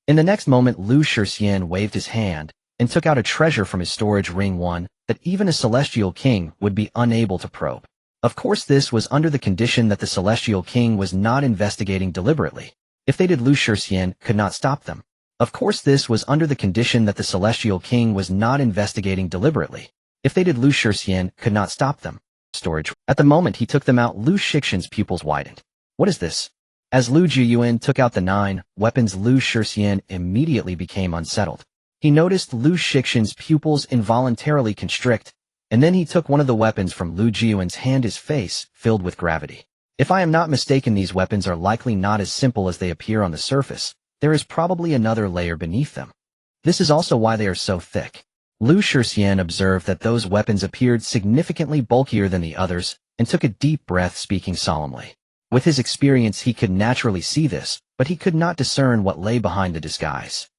In the next moment, Lu Shixian waved his hand and took out a treasure from his storage ring, one that even a celestial king would be unable to probe. Of course, this was under the condition that the celestial king was not investigating deliberately. If they did, Lu Shixian could not stop them. Of course, this was under the condition that the celestial king was not investigating deliberately. If they did, Lu Shixian could not stop them. Storage. At the moment he took them out, Lu Shixian's pupils widened. What is this? As Lu Jiuyuan took out the 9 weapons, Lu Shixian immediately became unsettled. He noticed Lu Shixian's pupils involuntarily constrict, and then he took one of the weapons from Lu Jiuyuan's hand, his face filled with gravity. If I am not mistaken, these weapons are likely not as simple as they appear on the surface. There is probably another layer beneath them. This is also why they are so thick. Lu Shixian observed that those weapons appeared significantly bulkier than the others, and took a deep breath, speaking solemnly. With his experience, he could naturally see this, but he could not discern what lay behind the disguise.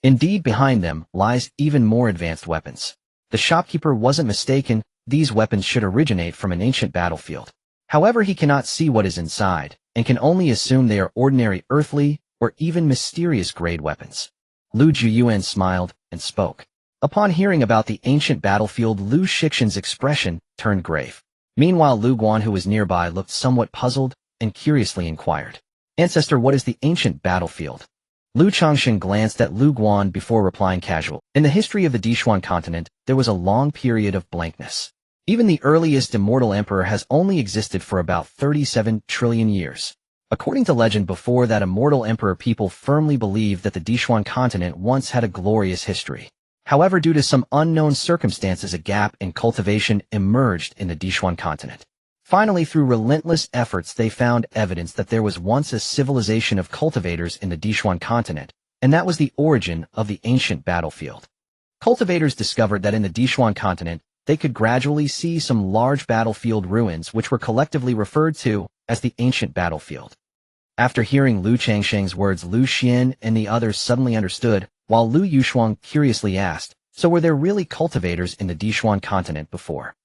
Indeed, behind them lies even more advanced weapons. The shopkeeper wasn't mistaken. These weapons should originate from an ancient battlefield. However, he cannot see what is inside, and can only assume they are ordinary earthly or even mysterious grade weapons. Lu Jiuyuan smiled and spoke. Upon hearing about the ancient battlefield, Lu Shixian's expression turned grave. Meanwhile, Lu Guan, who was nearby, looked somewhat puzzled and curiously inquired, "Ancestor, what is the ancient battlefield?" Lu Chongqing glanced at Lu Guan before replying casual. In the history of the Dishuan continent, there was a long period of blankness. Even the earliest immortal emperor has only existed for about 37 trillion years. According to legend, before that immortal emperor, people firmly believed that the Dishuan continent once had a glorious history. However, due to some unknown circumstances, a gap in cultivation emerged in the Dishuan continent. Finally, through relentless efforts, they found evidence that there was once a civilization of cultivators in the Dishuan continent, and that was the origin of the ancient battlefield. Cultivators discovered that in the Dishuan continent, they could gradually see some large battlefield ruins, which were collectively referred to as the ancient battlefield. After hearing Lu Chongqing's words, Lu Xian and the others suddenly understood, while Lu Yushuang curiously asked, "So were there really cultivators in the Dishuan continent before?"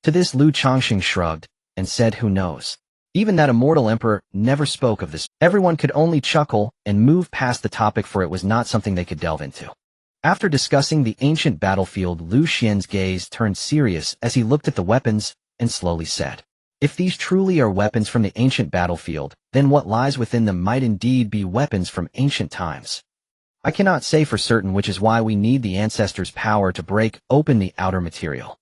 To this, Lu Chongqing shrugged and said, "Who knows?" Even that immortal emperor never spoke of this. Everyone could only chuckle and move past the topic, for it was not something they could delve into. After discussing the ancient battlefield, Lu Xian's gaze turned serious as he looked at the weapons and slowly said, "If these truly are weapons from the ancient battlefield, then what lies within them might indeed be weapons from ancient times. I cannot say for certain, which is why we need the ancestors' power to break open the outer material."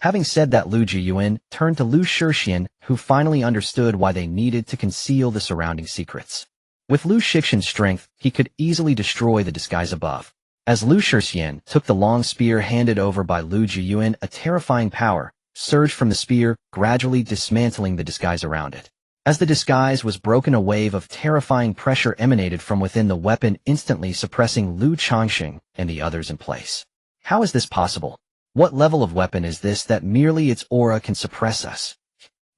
Having said that, Lu Jiuyuan turned to Lu Shixian, who finally understood why they needed to conceal the surrounding secrets. With Lu Shixian's strength, he could easily destroy the disguise above. As Lu Shixian took the long spear handed over by Lu Jiuyuan, a terrifying power surged from the spear, gradually dismantling the disguise around it. As the disguise was broken, a wave of terrifying pressure emanated from within the weapon, instantly suppressing Lu Changxing and the others in place. How is this possible? What level of weapon is this that merely its aura can suppress us?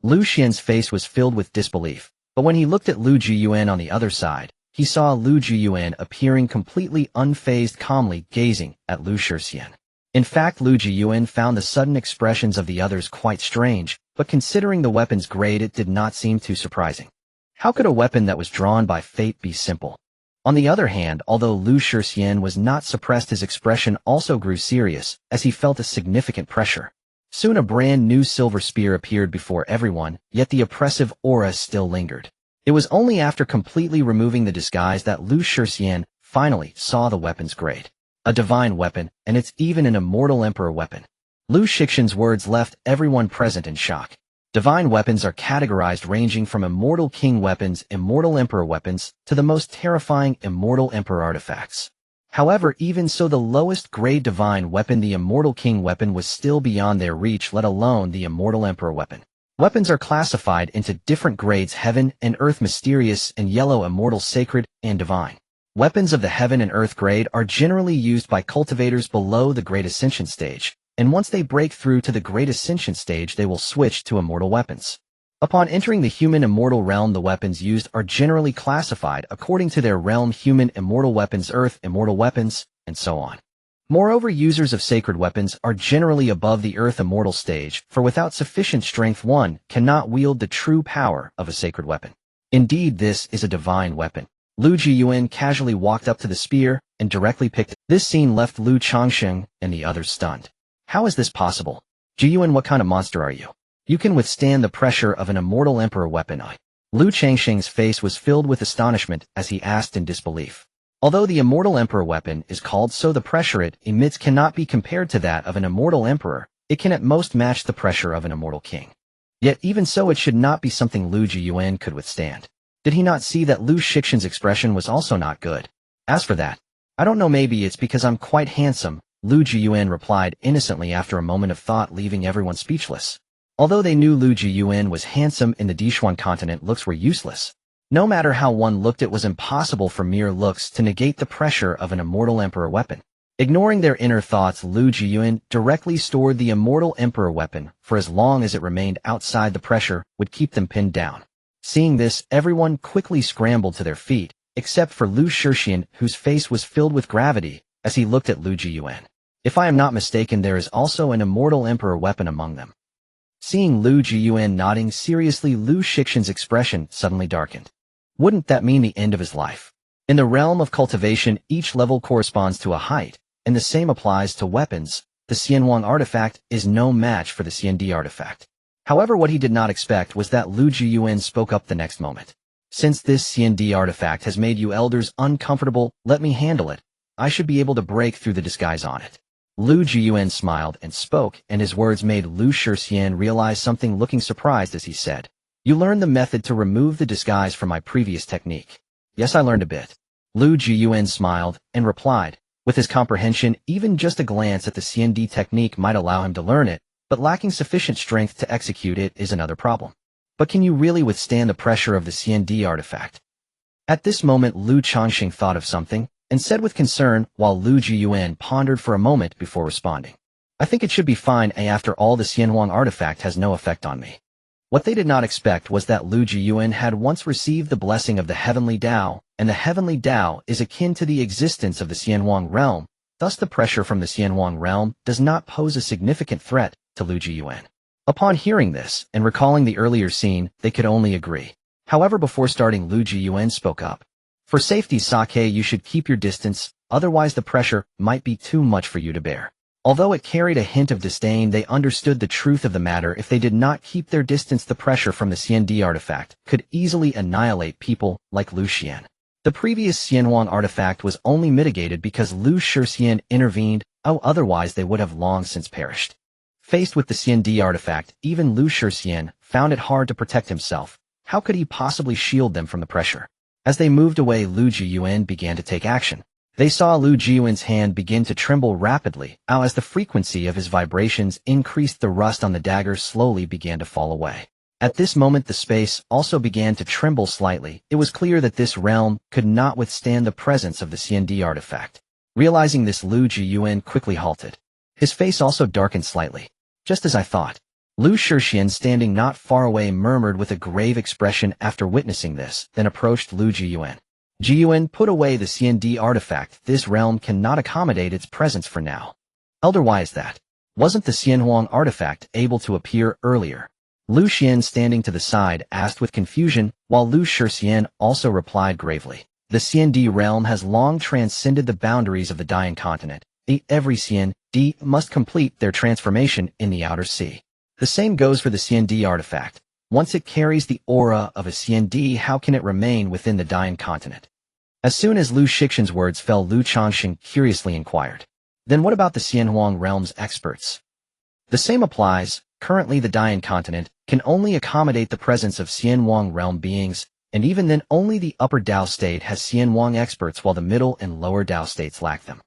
Lu Xian's face was filled with disbelief, but when he looked at Lu Jiuyuan on the other side, he saw Lu Jiuyuan appearing completely unfazed, calmly gazing at Lu Shixian. In fact, Lu Jiuyuan found the sudden expressions of the others quite strange, but considering the weapon's grade, it did not seem too surprising. How could a weapon that was drawn by fate be simple? On the other hand, although Lu Shixian was not suppressed, his expression also grew serious as he felt a significant pressure. Soon a brand new silver spear appeared before everyone, yet the oppressive aura still lingered. It was only after completely removing the disguise that Lu Shixian finally saw the weapon's grade. A divine weapon, and it's even an immortal emperor weapon. Lu Shixian's words left everyone present in shock. Divine weapons are categorized ranging from immortal king weapons, immortal emperor weapons, to the most terrifying immortal emperor artifacts. However, even so, the lowest grade divine weapon, the immortal king weapon, was still beyond their reach, let alone the immortal emperor weapon. Weapons are classified into different grades: heaven and earth, mysterious and yellow, immortal, sacred, and divine. Weapons of the heaven and earth grade are generally used by cultivators below the Great Ascension stage, and once they break through to the Great Ascension stage, they will switch to immortal weapons. Upon entering the human immortal realm, the weapons used are generally classified according to their realm: human immortal weapons, earth immortal weapons, and so on. Moreover, users of sacred weapons are generally above the earth immortal stage, for without sufficient strength one cannot wield the true power of a sacred weapon. Indeed, this is a divine weapon. Lu Jiuyuan casually walked up to the spear and directly picked it. This scene left Lu Changxing and the others stunned. How is this possible? Jiuyuan, what kind of monster are you? You can withstand the pressure of an immortal emperor weapon. Lu Changxing's face was filled with astonishment as he asked in disbelief. Although the immortal emperor weapon is called so, the pressure it emits cannot be compared to that of an immortal emperor. It can at most match the pressure of an immortal king. Yet even so, it should not be something Lu Jiuyuan could withstand. Did he not see that Lu Shixian's expression was also not good? As for that, I don't know, maybe it's because I'm quite handsome, Lu Jiuyuan replied innocently after a moment of thought, leaving everyone speechless. Although they knew Lu Jiuyuan was handsome, in the Dishuan continent looks were useless. No matter how one looked, it was impossible for mere looks to negate the pressure of an immortal emperor weapon. Ignoring their inner thoughts, Lu Jiuyuan directly stored the immortal emperor weapon, for as long as it remained outside, the pressure would keep them pinned down. Seeing this, everyone quickly scrambled to their feet, except for Lu Shixian, whose face was filled with gravity as he looked at Lu Jiuyuan. If I am not mistaken, there is also an immortal emperor weapon among them. Seeing Lu Jiuyuan nodding seriously, Lu Shixian's expression suddenly darkened. Wouldn't that mean the end of his life? In the realm of cultivation, each level corresponds to a height, and the same applies to weapons. The Xianwang artifact is no match for the Xiandi artifact. However, what he did not expect was that Lu Jiuyuan spoke up the next moment. Since this Xiandi artifact has made you elders uncomfortable, let me handle it. I should be able to break through the disguise on it. Lu Jiuyuan smiled and spoke, and his words made Lu Shixian realize something, looking surprised as he said, "You learned the method to remove the disguise from my previous technique." "Yes, I learned a bit." Lu Jiuyuan smiled and replied, with his comprehension, even just a glance at the Xiandi technique might allow him to learn it, but lacking sufficient strength to execute it is another problem. But can you really withstand the pressure of the Xiandi artifact? At this moment, Lu Changxing thought of something and said with concern, while Lu Jiuyuan pondered for a moment before responding, "I think it should be fine. After all, the Xianwang artifact has no effect on me." What they did not expect was that Lu Jiuyuan had once received the blessing of the Heavenly Tao, and the Heavenly Tao is akin to the existence of the Xianwang realm. Thus, the pressure from the Xianwang realm does not pose a significant threat to Lu Jiuyuan. Upon hearing this, and recalling the earlier scene, they could only agree. However, before starting, Lu Jiuyuan spoke up. "For safety's sake, you should keep your distance, otherwise the pressure might be too much for you to bear." Although it carried a hint of disdain, they understood the truth of the matter. If they did not keep their distance, the pressure from the Xiandi artifact could easily annihilate people like Lu Xian. The previous Xianwang artifact was only mitigated because Lu Shixian intervened, otherwise they would have long since perished. Faced with the CND artifact, even Lu Jiuyuan found it hard to protect himself. How could he possibly shield them from the pressure? As they moved away, Lu Jiuyuan began to take action. They saw Lu Jiuyuan's hand begin to tremble rapidly. As the frequency of his vibrations increased, the rust on the dagger slowly began to fall away. At this moment, the space also began to tremble slightly. It was clear that this realm could not withstand the presence of the CND artifact. Realizing this, Lu Jiuyuan quickly halted. His face also darkened slightly. Just as I thought. Lu Jiuyuan, standing not far away, murmured with a grave expression after witnessing this, then approached Lu Jiuyuan. Jiuyuan, put away the CND artifact. This realm cannot accommodate its presence for now. Elder, why is that? Wasn't the Xianhuang artifact able to appear earlier? Lu Xian, standing to the side, asked with confusion, while Lu Jiuyuan also replied gravely. The CND realm has long transcended the boundaries of the Dying Continent. Every CND must complete their transformation in the outer sea. The same goes for the CND artifact. Once it carries the aura of a CND, how can it remain within the Dying Continent? As soon as Lu Shixian's words fell, Lu Changxing curiously inquired. Then what about the Xianhuang realm's experts? The same applies. Currently, the Dying Continent can only accommodate the presence of Xianhuang realm beings, and even then only the upper Dao state has Xianhuang experts while the middle and lower Dao states lack them.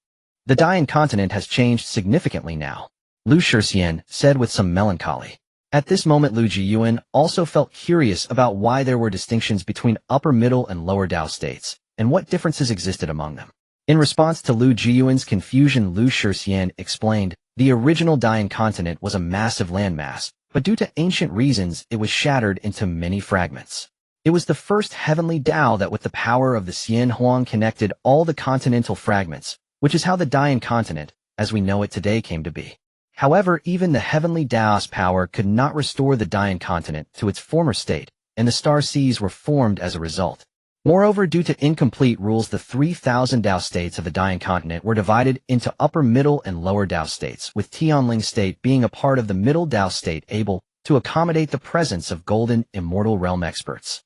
The Dying Continent has changed significantly now, Lu Jiuyuan said with some melancholy. At this moment, Lu Jiuyuan also felt curious about why there were distinctions between upper, middle, and lower Dao states, and what differences existed among them. In response to Lu Jiuyuan's confusion, Lu Jiuyuan explained, the original Dying Continent was a massive landmass, but due to ancient reasons, it was shattered into many fragments. It was the first heavenly Dao that with the power of the Xianhuang connected all the continental fragments, which is how the Dying Continent, as we know it today, came to be. However, even the heavenly Dao's power could not restore the Dying Continent to its former state, and the star seas were formed as a result. Moreover, due to incomplete rules, the 3,000 Dao states of the Dying Continent were divided into upper, middle, and lower Dao states, with Tianling state being a part of the middle Dao state, able to accommodate the presence of golden, immortal realm experts.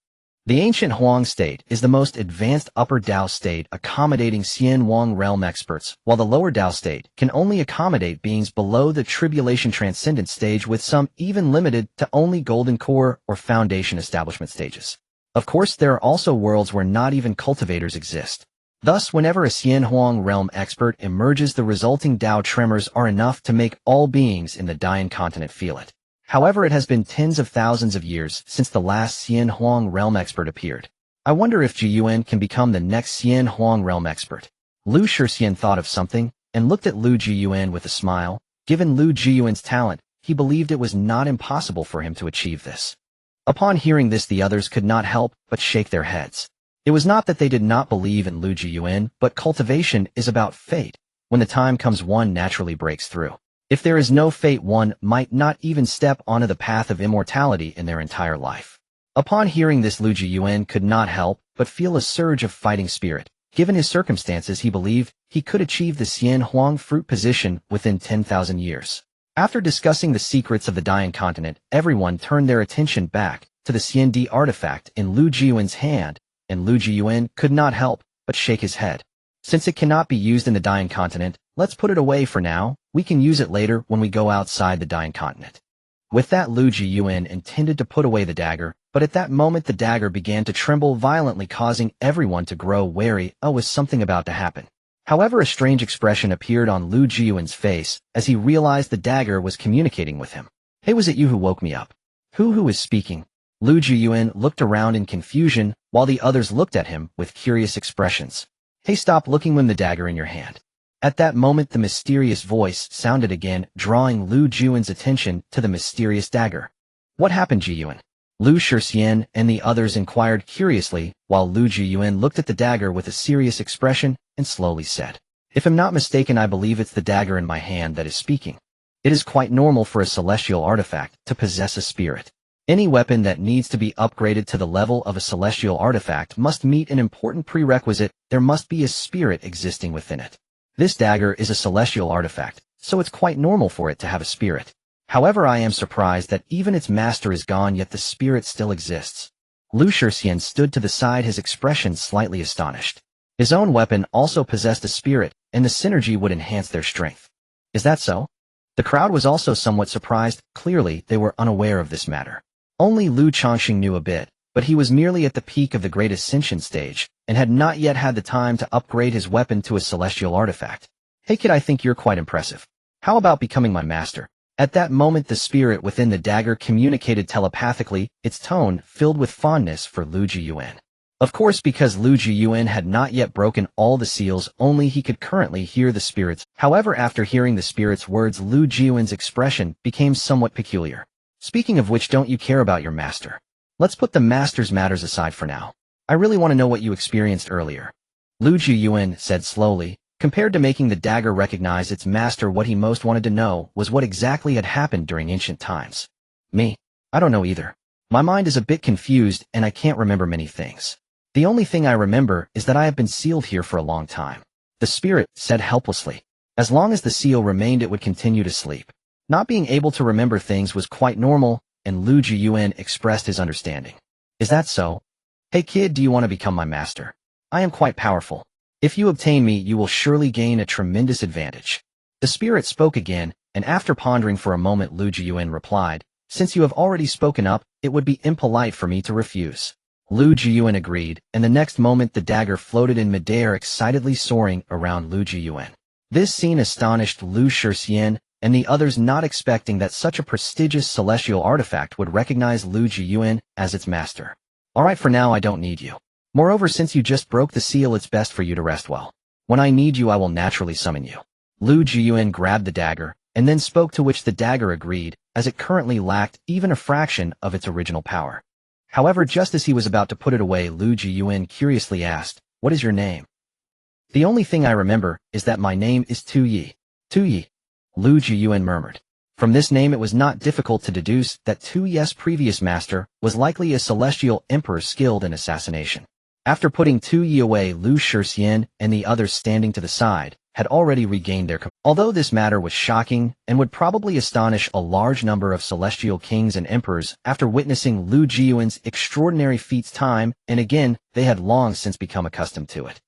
The ancient Huang state is the most advanced upper Dao state, accommodating Xianhuang realm experts, while the lower Dao state can only accommodate beings below the tribulation transcendent stage, with some even limited to only golden core or foundation establishment stages. Of course, there are also worlds where not even cultivators exist. Thus, whenever a Xianhuang realm expert emerges, the resulting Dao tremors are enough to make all beings in the Dying Continent feel it. However, it has been tens of thousands of years since the last Xianhuang realm expert appeared. I wonder if Jiuyuan can become the next Xianhuang realm expert. Lu Jiuyuan thought of something and looked at Lu Jiuyuan with a smile. Given Lu Jiuyuan's talent, he believed it was not impossible for him to achieve this. Upon hearing this, the others could not help but shake their heads. It was not that they did not believe in Lu Jiuyuan, but cultivation is about fate. When the time comes, one naturally breaks through. If there is no fate, one might not even step onto the path of immortality in their entire life. Upon hearing this, Lu Jiuyuan could not help but feel a surge of fighting spirit. Given his circumstances, he believed he could achieve the Xianhuang fruit position within 10,000 years. After discussing the secrets of the Dying Continent, everyone turned their attention back to the CND artifact in Lu Jiuyuan's hand, and Lu Jiuyuan could not help but shake his head. Since it cannot be used in the Dying Continent, let's put it away for now. We can use it later when we go outside the Dying Continent. With that, Lu Jiuyuan intended to put away the dagger, but at that moment the dagger began to tremble violently, causing everyone to grow wary. Was something about to happen? However, a strange expression appeared on Lu Jiuyuan's face as he realized the dagger was communicating with him. Hey, was it you who woke me up? Who is speaking? Lu Jiuyuan looked around in confusion, while the others looked at him with curious expressions. Hey, stop looking when the dagger in your hand. At that moment, the mysterious voice sounded again, drawing Lu Jiuyuan's attention to the mysterious dagger. What happened, Jiuyuan? Lu Jiuyuan and the others inquired curiously, while Lu Jiuyuan looked at the dagger with a serious expression and slowly said, if I'm not mistaken, I believe it's the dagger in my hand that is speaking. It is quite normal for a celestial artifact to possess a spirit. Any weapon that needs to be upgraded to the level of a celestial artifact must meet an important prerequisite. There must be a spirit existing within it. This dagger is a celestial artifact, so it's quite normal for it to have a spirit. However, I am surprised that even its master is gone, yet the spirit still exists. Lu Jiuyuan stood to the side, his expression slightly astonished. His own weapon also possessed a spirit, and the synergy would enhance their strength. Is that so? The crowd was also somewhat surprised. Clearly, they were unaware of this matter. Only Lu Chongqing knew a bit, but he was merely at the peak of the Great Ascension stage, and had not yet had the time to upgrade his weapon to a celestial artifact. Hey kid, I think you're quite impressive. How about becoming my master? At that moment the spirit within the dagger communicated telepathically, its tone filled with fondness for Lu Jiuyuan. Of course, because Lu Jiuyuan had not yet broken all the seals, only he could currently hear the spirits. However, after hearing the spirit's words, Lu Jiuyuan's expression became somewhat peculiar. Speaking of which, don't you care about your master? Let's put the master's matters aside for now. I really want to know what you experienced earlier. Lu Jiuyuan said slowly. Compared to making the dagger recognize its master, what he most wanted to know was what exactly had happened during ancient times. Me? I don't know either. My mind is a bit confused and I can't remember many things. The only thing I remember is that I have been sealed here for a long time. The spirit said helplessly. As long as the seal remained, it would continue to sleep. Not being able to remember things was quite normal, and Lu Jiuyuan expressed his understanding. Is that so? Hey kid, do you want to become my master? I am quite powerful. If you obtain me, you will surely gain a tremendous advantage. The spirit spoke again, and after pondering for a moment, Lu Jiuyuan replied, since you have already spoken up, it would be impolite for me to refuse. Lu Jiuyuan agreed, and the next moment the dagger floated in midair, excitedly soaring around Lu Jiuyuan. This scene astonished Lu Shixian and the others, not expecting that such a prestigious celestial artifact would recognize Lu Jiuyuan as its master. Alright, for now I don't need you. Moreover, since you just broke the seal, it's best for you to rest well. When I need you, I will naturally summon you. Lu Jiuyuan grabbed the dagger, and then spoke, to which the dagger agreed, as it currently lacked even a fraction of its original power. However, just as he was about to put it away, Lu Jiuyuan curiously asked, what is your name? The only thing I remember is that my name is Tu Yi. Tu Yi. Lu Jiuyuan murmured. From this name it was not difficult to deduce that Tu Yi's previous master was likely a celestial emperor skilled in assassination. After putting Tu Yi away, Lu Shixian and the others standing to the side had already regained their command. Although this matter was shocking and would probably astonish a large number of celestial kings and emperors, after witnessing Lu Jiuyuan's extraordinary feats time and again, they had long since become accustomed to it.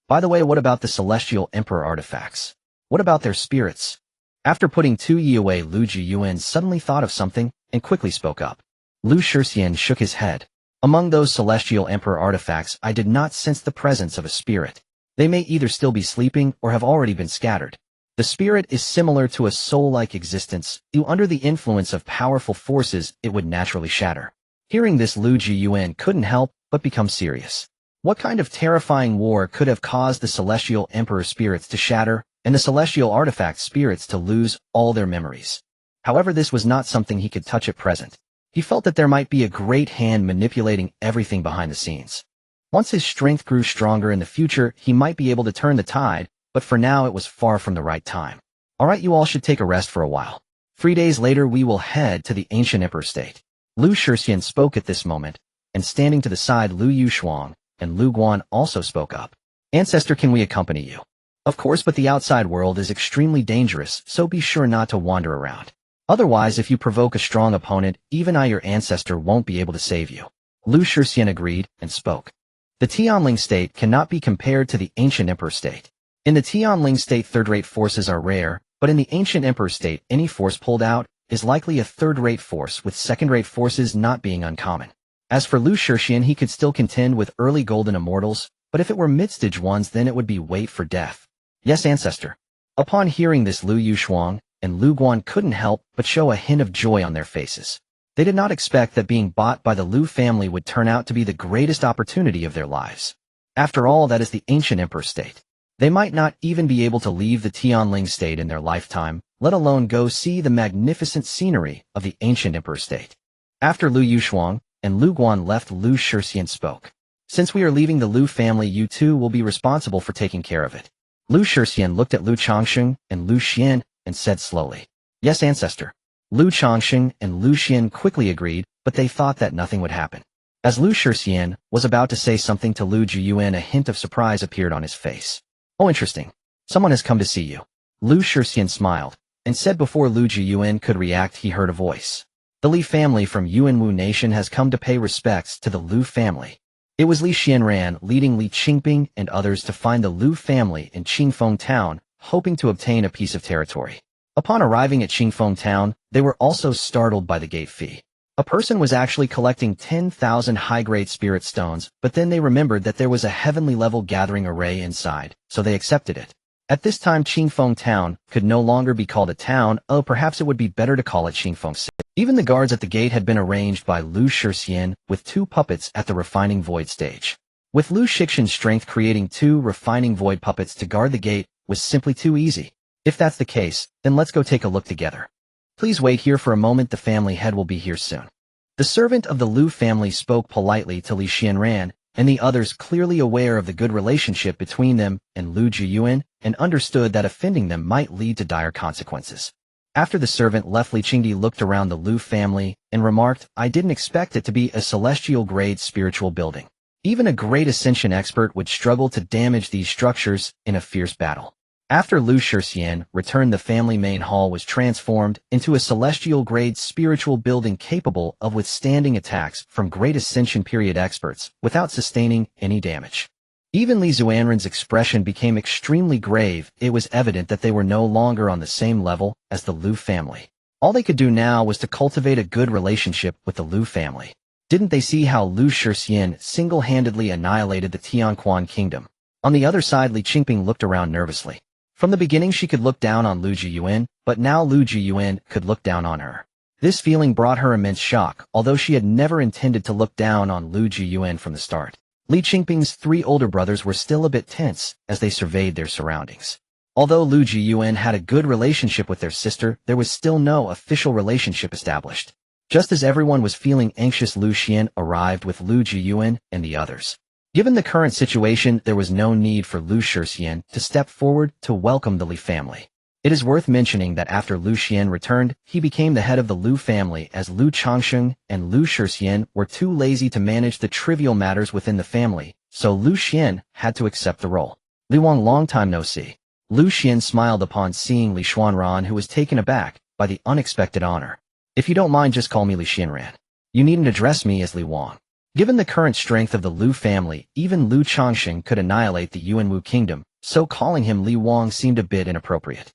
By the way, what about the celestial emperor artifacts? What about their spirits? After putting Tu Yi away, Lu Jiuyuan suddenly thought of something and quickly spoke up. Lu Shixian shook his head. Among those celestial emperor artifacts, I did not sense the presence of a spirit. They may either still be sleeping or have already been scattered. The spirit is similar to a soul-like existence, who under the influence of powerful forces, it would naturally shatter. Hearing this, Lu Jiuyuan couldn't help but become serious. What kind of terrifying war could have caused the celestial emperor spirits to shatter and the celestial artifact spirits to lose all their memories? However, this was not something he could touch at present. He felt that there might be a great hand manipulating everything behind the scenes. Once his strength grew stronger in the future, he might be able to turn the tide, but for now it was far from the right time. Alright, you all should take a rest for a while. 3 days later we will head to the ancient emperor state. Lu Shixian spoke at this moment, and standing to the side, Lu Yushuang and Lu Guan also spoke up. Ancestor, can we accompany you? Of course, but the outside world is extremely dangerous, so be sure not to wander around. Otherwise, if you provoke a strong opponent, even I, your ancestor, won't be able to save you. Lu Shixian agreed and spoke. The Tianling state cannot be compared to the ancient emperor state. In the Tianling state, third-rate forces are rare, but in the ancient emperor state, any force pulled out is likely a third-rate force, with second-rate forces not being uncommon. As for Lu Shixian, he could still contend with early golden immortals, but if it were mid-stage ones, then it would be wait for death. Yes, ancestor. Upon hearing this, Lu Yushuang and Lu Guan couldn't help but show a hint of joy on their faces. They did not expect that being bought by the Lu family would turn out to be the greatest opportunity of their lives. After all, that is the ancient emperor state. They might not even be able to leave the Tianling state in their lifetime, let alone go see the magnificent scenery of the ancient emperor state. After Lu Yushuang and Lu Guan left, Lu Shixian spoke. Since we are leaving the Lu family, you two will be responsible for taking care of it. Lu Shixian looked at Lu Chongqing and Lu Xian and said slowly, yes, ancestor. Lu Chongqing and Lu Xian quickly agreed, but they thought that nothing would happen. As Lu Shixian was about to say something to Lu Jiuyuan, a hint of surprise appeared on his face. Oh, interesting. Someone has come to see you. Lu Shixian smiled, and said before Lu Jiuyuan could react, he heard a voice. The Li family from Yuanwu Nation has come to pay respects to the Lu family. It was Li Xianran leading Li Qingping and others to find the Lu family in Qingfeng town, hoping to obtain a piece of territory. Upon arriving at Qingfeng Town, they were also startled by the gate fee. A person was actually collecting 10,000 high-grade spirit stones, but then they remembered that there was a heavenly-level gathering array inside, so they accepted it. At this time, Qingfeng Town could no longer be called a town. Perhaps it would be better to call it Qingfeng City. Even the guards at the gate had been arranged by Lu Jiuyuan with 2 puppets at the refining void stage. With Lu Jiuyuan's strength, creating 2 refining void puppets to guard the gate was simply too easy. If that's the case, then let's go take a look together. Please wait here for a moment, the family head will be here soon. The servant of the Lu family spoke politely to Li Xianran, and the others, clearly aware of the good relationship between them and Lu Jiuyuan, and understood that offending them might lead to dire consequences. After the servant left, Li Qingdi looked around the Lu family and remarked, "I didn't expect it to be a celestial-grade spiritual building. Even a great ascension expert would struggle to damage these structures in a fierce battle." After Lu Jiuyuan returned, the family main hall was transformed into a celestial-grade spiritual building capable of withstanding attacks from great ascension period experts without sustaining any damage. Even Li Zuanren's expression became extremely grave. It was evident that they were no longer on the same level as the Lu family. All they could do now was to cultivate a good relationship with the Lu family. Didn't they see how Lu Jiuyuan single-handedly annihilated the Tianquan kingdom? On the other side, Li Qingping looked around nervously. From the beginning, she could look down on Lu Jiuyuan, but now Lu Jiuyuan could look down on her. This feeling brought her immense shock, although she had never intended to look down on Lu Jiuyuan from the start. Li Qingping's 3 older brothers were still a bit tense as they surveyed their surroundings. Although Lu Jiuyuan had a good relationship with their sister, there was still no official relationship established. Just as everyone was feeling anxious, Lu Xian arrived with Lu Jiuyuan and the others. Given the current situation, there was no need for Lu Jiuyuan to step forward to welcome the Li family. It is worth mentioning that after Lu Xian returned, he became the head of the Lu family, as Lu Changsheng and Lu Jiuyuan were too lazy to manage the trivial matters within the family, so Lu Xian had to accept the role. Li Wang, long time no see. Lu Xian smiled upon seeing Li Xuanran, who was taken aback by the unexpected honor. "If you don't mind, just call me Li Xianran. You needn't address me as Li Wang." Given the current strength of the Lu family, even Lu Changsheng could annihilate the Yuanwu kingdom, so calling him Li Wang seemed a bit inappropriate.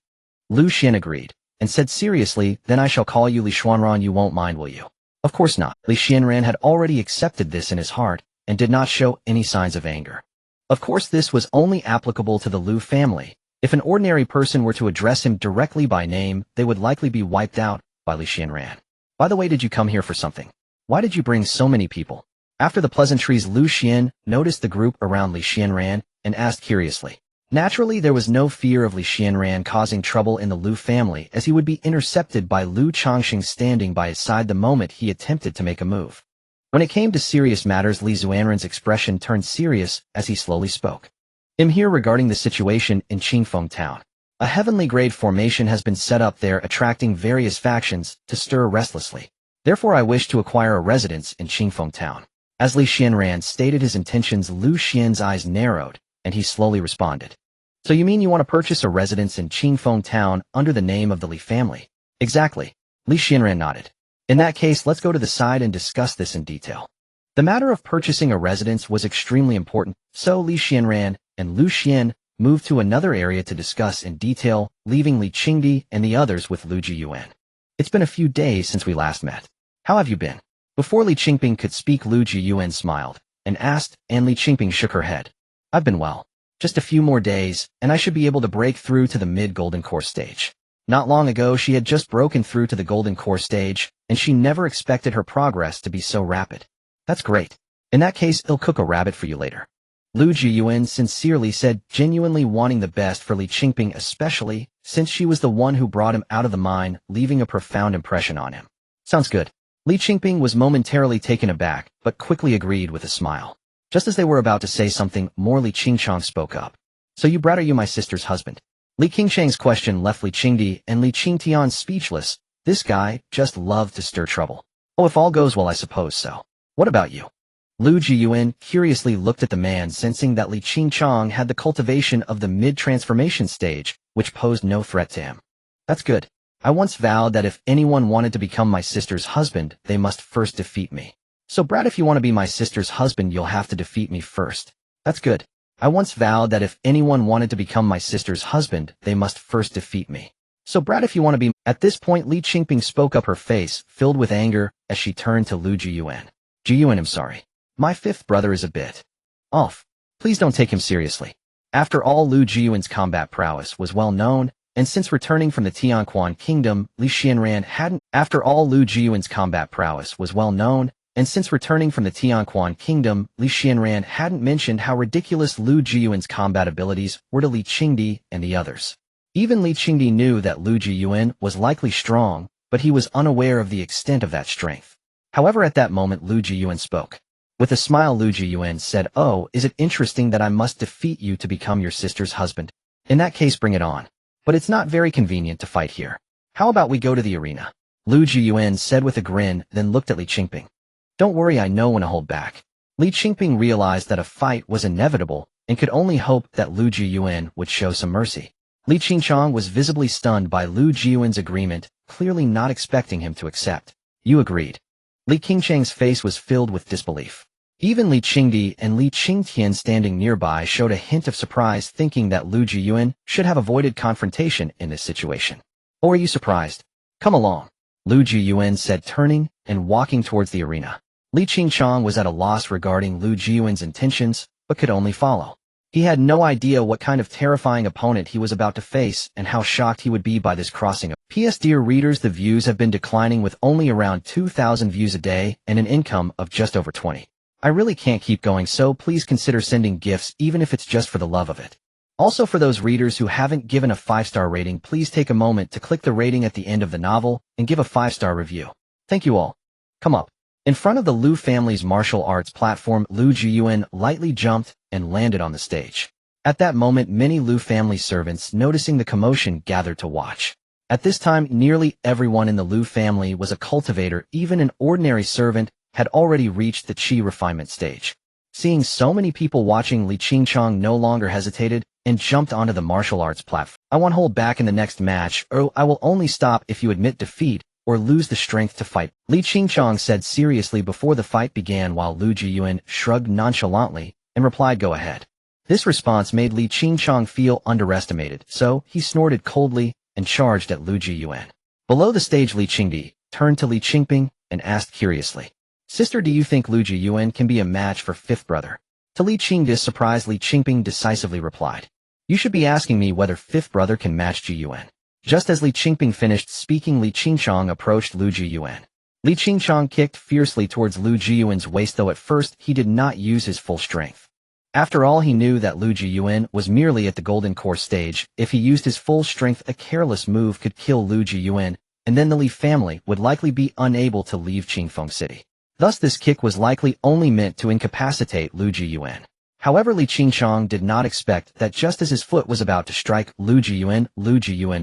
Lu Xian agreed, and said seriously, "Then I shall call you Li Xuanran. You won't mind, will you?" Of course not. Li Xianran had already accepted this in his heart, and did not show any signs of anger. Of course, this was only applicable to the Lu family. If an ordinary person were to address him directly by name, they would likely be wiped out by Li Xianran. "By the way, did you come here for something? Why did you bring so many people?" After the pleasantries, Lu Xian noticed the group around Li Xianran and asked curiously. Naturally, there was no fear of Li Xianran causing trouble in the Lu family, as he would be intercepted by Lu Changsheng standing by his side the moment he attempted to make a move. When it came to serious matters, Li Zuanren's expression turned serious as he slowly spoke. "I'm here regarding the situation in Qingfeng Town. A heavenly grade formation has been set up there, attracting various factions to stir restlessly. Therefore, I wish to acquire a residence in Qingfeng Town." As Li Xianran stated his intentions, Lu Xian's eyes narrowed, and he slowly responded. "So you mean you want to purchase a residence in Qingfeng Town under the name of the Li family?" "Exactly." Li Xianran nodded. "In that case, let's go to the side and discuss this in detail." The matter of purchasing a residence was extremely important, so Li Xianran and Lu Xian moved to another area to discuss in detail, leaving Li Qingdi and the others with Lu Jiuyuan. "It's been a few days since we last met. How have you been?" Before Li Qingping could speak, Lu Jiuyuan smiled and asked, and Li Qingping shook her head. "I've been well. Just a few more days, and I should be able to break through to the mid-golden core stage." Not long ago, she had just broken through to the golden core stage, and she never expected her progress to be so rapid. "That's great. In that case, I'll cook a rabbit for you later." Lu Jiuyuan sincerely said, genuinely wanting the best for Li Qingping, especially since she was the one who brought him out of the mine, leaving a profound impression on him. "Sounds good." Li Qingping was momentarily taken aback, but quickly agreed with a smile. Just as they were about to say something more, Li Qingchang spoke up. "So you brat, are you my sister's husband?" Li Qingchang's question left Li Qingdi and Li Qingtian speechless. This guy just loved to stir trouble. "Oh, if all goes well, I suppose so. What about you?" Lu Jiuyuan curiously looked at the man, sensing that Li Qingchang had the cultivation of the mid-transformation stage, which posed no threat to him. "That's good. I once vowed that if anyone wanted to become my sister's husband, they must first defeat me. So brat, if you want to be my sister's husband, you'll have to defeat me first." "That's good. I once vowed that if anyone wanted to become my sister's husband, they must first defeat me. So brat if you want to be— At this point Li Qingping spoke up, her face filled with anger as she turned to Lu Jiuyuan. Jiuyuan, I'm sorry. My fifth brother is a bit off. Please don't take him seriously. After all, Lu Jiuyuan's combat prowess was well known, and since returning from the Tianquan kingdom, Li Xianran hadn't— After all, Lu Jiuyuan's combat prowess was well known, and since returning from the Tianquan kingdom, Li Xianran hadn't mentioned how ridiculous Lu Jiuyuan's combat abilities were to Li Qingdi and the others. Even Li Qingdi knew that Lu Jiuyuan was likely strong, but he was unaware of the extent of that strength. However, at that moment Lu Jiuyuan spoke. With a smile, Lu Jiuyuan said, "Oh, is it interesting that I must defeat you to become your sister's husband? In that case, bring it on. But it's not very convenient to fight here. How about we go to the arena?" Lu Jiuyuan said with a grin, then looked at Li Qingping. "Don't worry, I know when to hold back." Li Qingping realized that a fight was inevitable and could only hope that Lu Jiuyuan would show some mercy. Li Qingchang was visibly stunned by Lu Jiuyuan's agreement, clearly not expecting him to accept. "You agreed." Li Qingchang's face was filled with disbelief. Even Li Qingdi and Li Qingtian standing nearby showed a hint of surprise, thinking that Lu Jiuyuan should have avoided confrontation in this situation. "Or are you surprised? Come along," Lu Jiuyuan said, turning and walking towards the arena. Li Qingchang was at a loss regarding Lu Jiuyuan's intentions, but could only follow. He had no idea what kind of terrifying opponent he was about to face and how shocked he would be by this crossing. P.S. Dear readers, the views have been declining with only around 2,000 views a day and an income of just over 20. I really can't keep going, so please consider sending gifts even if it's just for the love of it. Also, for those readers who haven't given a 5-star rating, please take a moment to click the rating at the end of the novel and give a 5-star review. Thank you all. Come up. In front of the Lu family's martial arts platform, Lu Jiuyuan lightly jumped and landed on the stage. At that moment, many Lu family servants, noticing the commotion, gathered to watch. At this time, nearly everyone in the Lu family was a cultivator. Even an ordinary servant had already reached the Qi refinement stage. Seeing so many people watching, Li Qingchang no longer hesitated and jumped onto the martial arts platform. "I won't hold back in the next match, or I will only stop if you admit defeat or lose the strength to fight," Li Qingchang said seriously before the fight began, while Lu Jiuyuan shrugged nonchalantly and replied, "Go ahead." This response made Li Qingchang feel underestimated, so he snorted coldly and charged at Lu Jiuyuan. Below the stage, Li Qingdi turned to Li Qingping and asked curiously, "Sister, do you think Lu Jiuyuan can be a match for fifth brother?" To Li Qingdi's surprise, Li Qingping decisively replied, "You should be asking me whether fifth brother can match Jiuyuan." Just as Li Qingping finished speaking, Li Qingchang approached Lu Jiuyuan. Li Qingchang kicked fiercely towards Lu Jiuyuan's waist, though at first he did not use his full strength. After all, he knew that Lu Jiuyuan was merely at the golden core stage. If he used his full strength, a careless move could kill Lu Jiuyuan, and then the Li family would likely be unable to leave Qingfeng City. Thus, this kick was likely only meant to incapacitate Lu Jiuyuan. However, Li Qingchang did not expect that just as his foot was about to strike Lu Jiuyuan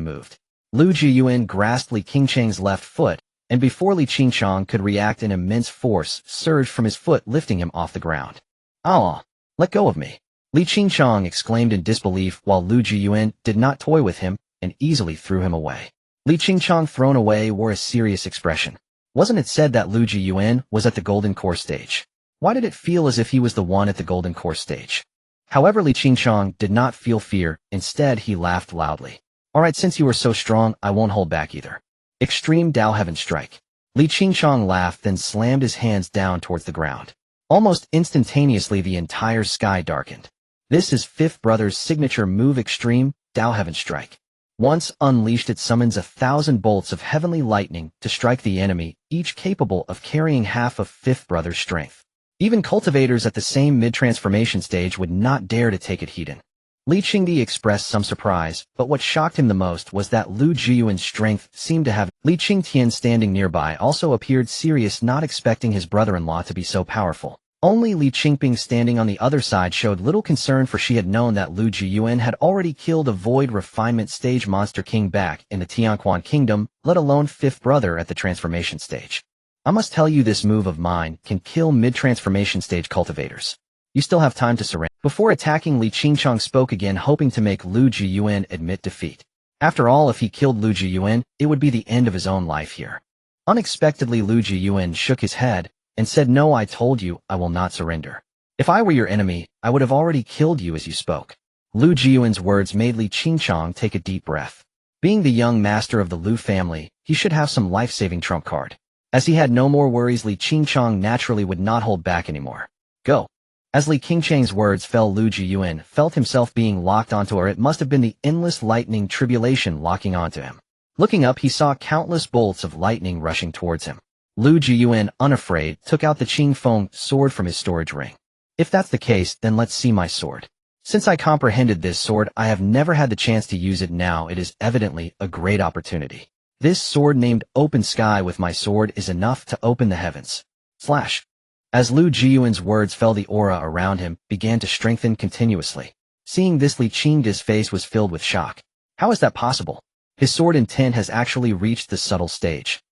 moved. Lu Jiuyuan grasped Li Qingchang's left foot, and before Li Qingchang could react, an immense force surged from his foot, lifting him off the ground. "Ah, let go of me!" Li Qingchang exclaimed in disbelief, while Lu Jiuyuan did not toy with him and easily threw him away. Li Qingchang, thrown away, wore a serious expression. Wasn't it said that Lu Jiuyuan was at the golden core stage? Why did it feel as if he was the one at the golden core stage? However, Li Qingchang did not feel fear. Instead, he laughed loudly. "Alright, since you are so strong, I won't hold back either. Extreme Dao Heaven Strike." Li Qingchang laughed, then slammed his hands down towards the ground. Almost instantaneously, the entire sky darkened. This is fifth brother's signature move, Extreme Dao Heaven Strike. Once unleashed, it summons 1,000 bolts of heavenly lightning to strike the enemy, each capable of carrying half of fifth brother's strength. Even cultivators at the same mid-transformation stage would not dare to take it heed-in. Li Qingdi expressed some surprise, but what shocked him the most was that Lu Jiuyuan's strength seemed to have— Li Qingtian, standing nearby, also appeared serious, not expecting his brother-in-law to be so powerful. Only Li Qingping, standing on the other side, showed little concern, for she had known that Lu Jiuyuan had already killed a void refinement stage monster king back in the Tianquan kingdom, let alone fifth brother at the transformation stage. "I must tell you, this move of mine can kill mid-transformation stage cultivators. You still have time to surrender." Before attacking, Li Qingchang spoke again, hoping to make Lu Jiuyuan admit defeat. After all, if he killed Lu Jiuyuan, it would be the end of his own life here. Unexpectedly, Lu Jiuyuan shook his head and said, "No, I told you, I will not surrender. If I were your enemy, I would have already killed you as you spoke." Lu Jiuyuan's words made Li Qingchang take a deep breath. Being the young master of the Lu family, he should have some life-saving trump card. As he had no more worries, Li Qingchang naturally would not hold back anymore. Go. As Li Qingchang's words fell, Lu Jiuyuan felt himself being locked onto her. It must have been the endless lightning tribulation locking onto him. Looking up, he saw countless bolts of lightning rushing towards him. Lu Jiuyuan, unafraid, took out the Qingfeng sword from his storage ring. If that's the case, then let's see my sword. Since I comprehended this sword, I have never had the chance to use it. Now it is evidently a great opportunity. This sword named Open Sky with my sword is enough to open the heavens. Slash. As Lu Jiuyuan's words fell, the aura around him began to strengthen continuously. Seeing this, Li Qingde's face was filled with shock. How is that possible? His sword intent has actually reached the subtle stage.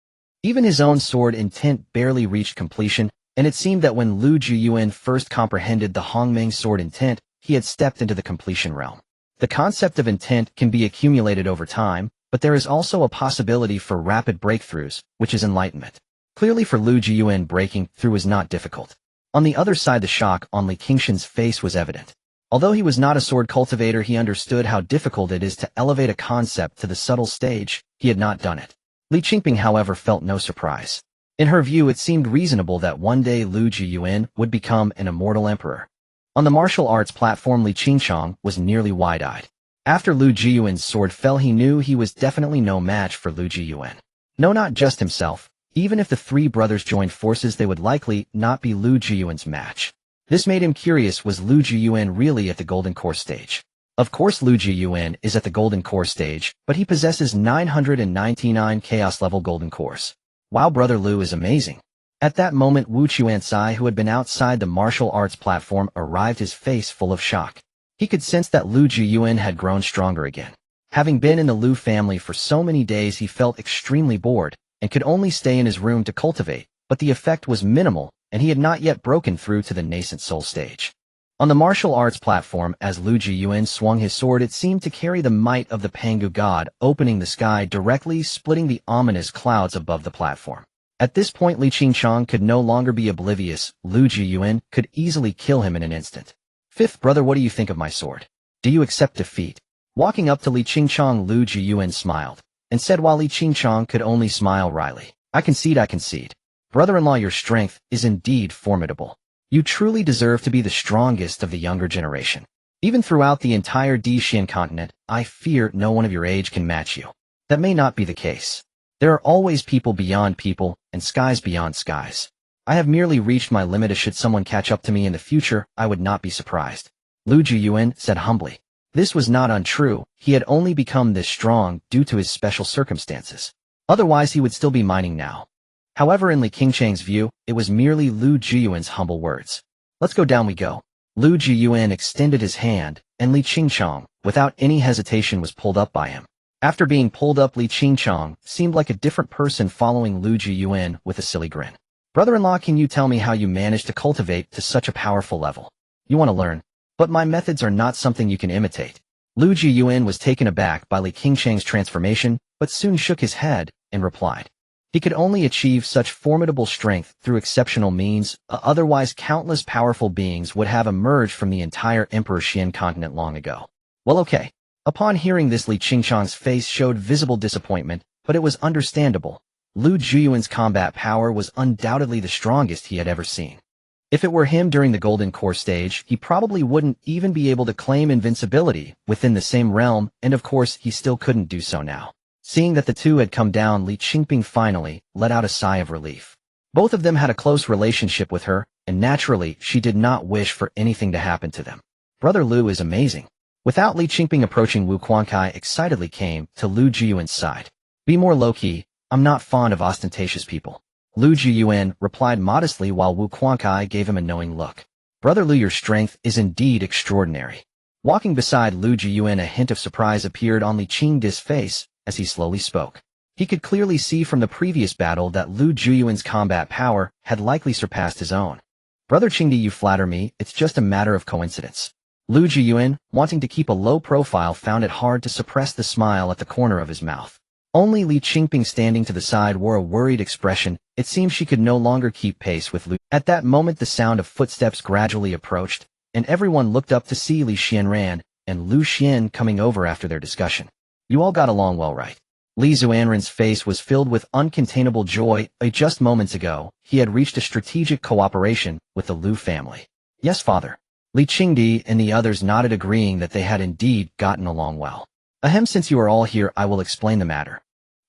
Even his own sword intent barely reached completion, and it seemed that when Lu Jiuyuan first comprehended the Hongmeng sword intent, he had stepped into the completion realm. The concept of intent can be accumulated over time, but there is also a possibility for rapid breakthroughs, which is enlightenment. Clearly for Lu Jiuyuan, breaking through was not difficult. On the other side, the shock on Li Qingshan's face was evident. Although he was not a sword cultivator, he understood how difficult it is to elevate a concept to the subtle stage. He had not done it. Li Qingping, however, felt no surprise. In her view, it seemed reasonable that one day Lu Jiuyuan would become an immortal emperor. On the martial arts platform, Li Qingchang was nearly wide-eyed. After Lu Jiuyuan's sword fell, he knew he was definitely no match for Lu Jiuyuan. No, not just himself. Even if the three brothers joined forces, they would likely not be Lu Jiuyuan's match. This made him curious. Was Lu Jiuyuan really at the Golden Core stage? Of course Lu Jiuyuan is at the Golden Core stage, but he possesses 999 Chaos-level Golden Cores. Wow, brother Lu is amazing. At that moment, Wu Chuansai, who had been outside the martial arts platform, arrived, his face full of shock. He could sense that Lu Jiuyuan had grown stronger again. Having been in the Lu family for so many days, he felt extremely bored and could only stay in his room to cultivate, but the effect was minimal, and he had not yet broken through to the nascent soul stage. On the martial arts platform, as Lu Jiuyuan swung his sword, it seemed to carry the might of the Pangu god, opening the sky, directly splitting the ominous clouds above the platform. At this point, Li Qingchang could no longer be oblivious. Lu Jiuyuan could easily kill him in an instant. Fifth brother, what do you think of my sword? Do you accept defeat? Walking up to Li Qingchang, Lu Jiuyuan smiled and said, while Li Qingchang could only smile wryly, I concede. Brother-in-law, your strength is indeed formidable. You truly deserve to be the strongest of the younger generation. Even throughout the entire Xian continent, I fear no one of your age can match you. That may not be the case. There are always people beyond people and skies beyond skies. I have merely reached my limit. Should someone catch up to me in the future, I would not be surprised. Lu Jiuyuan said humbly. This was not untrue. He had only become this strong due to his special circumstances. Otherwise, he would still be mining now. However, in Li Qingchang's view, it was merely Lu Jiuyuan's humble words. Let's go, down we go. Lu Jiuyuan extended his hand, and Li Qingchang, without any hesitation, was pulled up by him. After being pulled up, Li Qingchang seemed like a different person, following Lu Jiuyuan with a silly grin. Brother-in-law, can you tell me how you managed to cultivate to such a powerful level? You want to learn? But my methods are not something you can imitate. Lu Jiuyuan was taken aback by Li Qingchang's transformation, but soon shook his head and replied. He could only achieve such formidable strength through exceptional means. Otherwise, countless powerful beings would have emerged from the entire Emperor Xian continent long ago. Well, okay. Upon hearing this, Li Qingchang's face showed visible disappointment, but it was understandable. Lu Jiuyuan's combat power was undoubtedly the strongest he had ever seen. If it were him during the Golden Core stage, he probably wouldn't even be able to claim invincibility within the same realm, and of course, he still couldn't do so now. Seeing that the two had come down, Li Qingping finally let out a sigh of relief. Both of them had a close relationship with her, and naturally, she did not wish for anything to happen to them. Brother Lu is amazing. Without Li Qingping approaching, Wu Quankai excitedly came to Lu Jiuyuan's side. Be more low-key. I'm not fond of ostentatious people. Lu Jiuyuan replied modestly, while Wu Quankai gave him a knowing look. Brother Lu, your strength is indeed extraordinary. Walking beside Lu Jiuyuan, a hint of surprise appeared on Li Qingde's face as he slowly spoke. He could clearly see from the previous battle that Lu Jiuyuan's combat power had likely surpassed his own. Brother Qingde, you flatter me, it's just a matter of coincidence. Lu Jiuyuan, wanting to keep a low profile, found it hard to suppress the smile at the corner of his mouth. Only Li Qingping, standing to the side, wore a worried expression. It seemed she could no longer keep pace with Lu. At that moment, the sound of footsteps gradually approached, and everyone looked up to see Li Xianran and Lu Xian coming over after their discussion. You all got along well, right? Li Zuanren's face was filled with uncontainable joy. Just moments ago, he had reached a strategic cooperation with the Lu family. Yes, father. Li Qingdi and the others nodded, agreeing that they had indeed gotten along well. Ahem, since you are all here, I will explain the matter.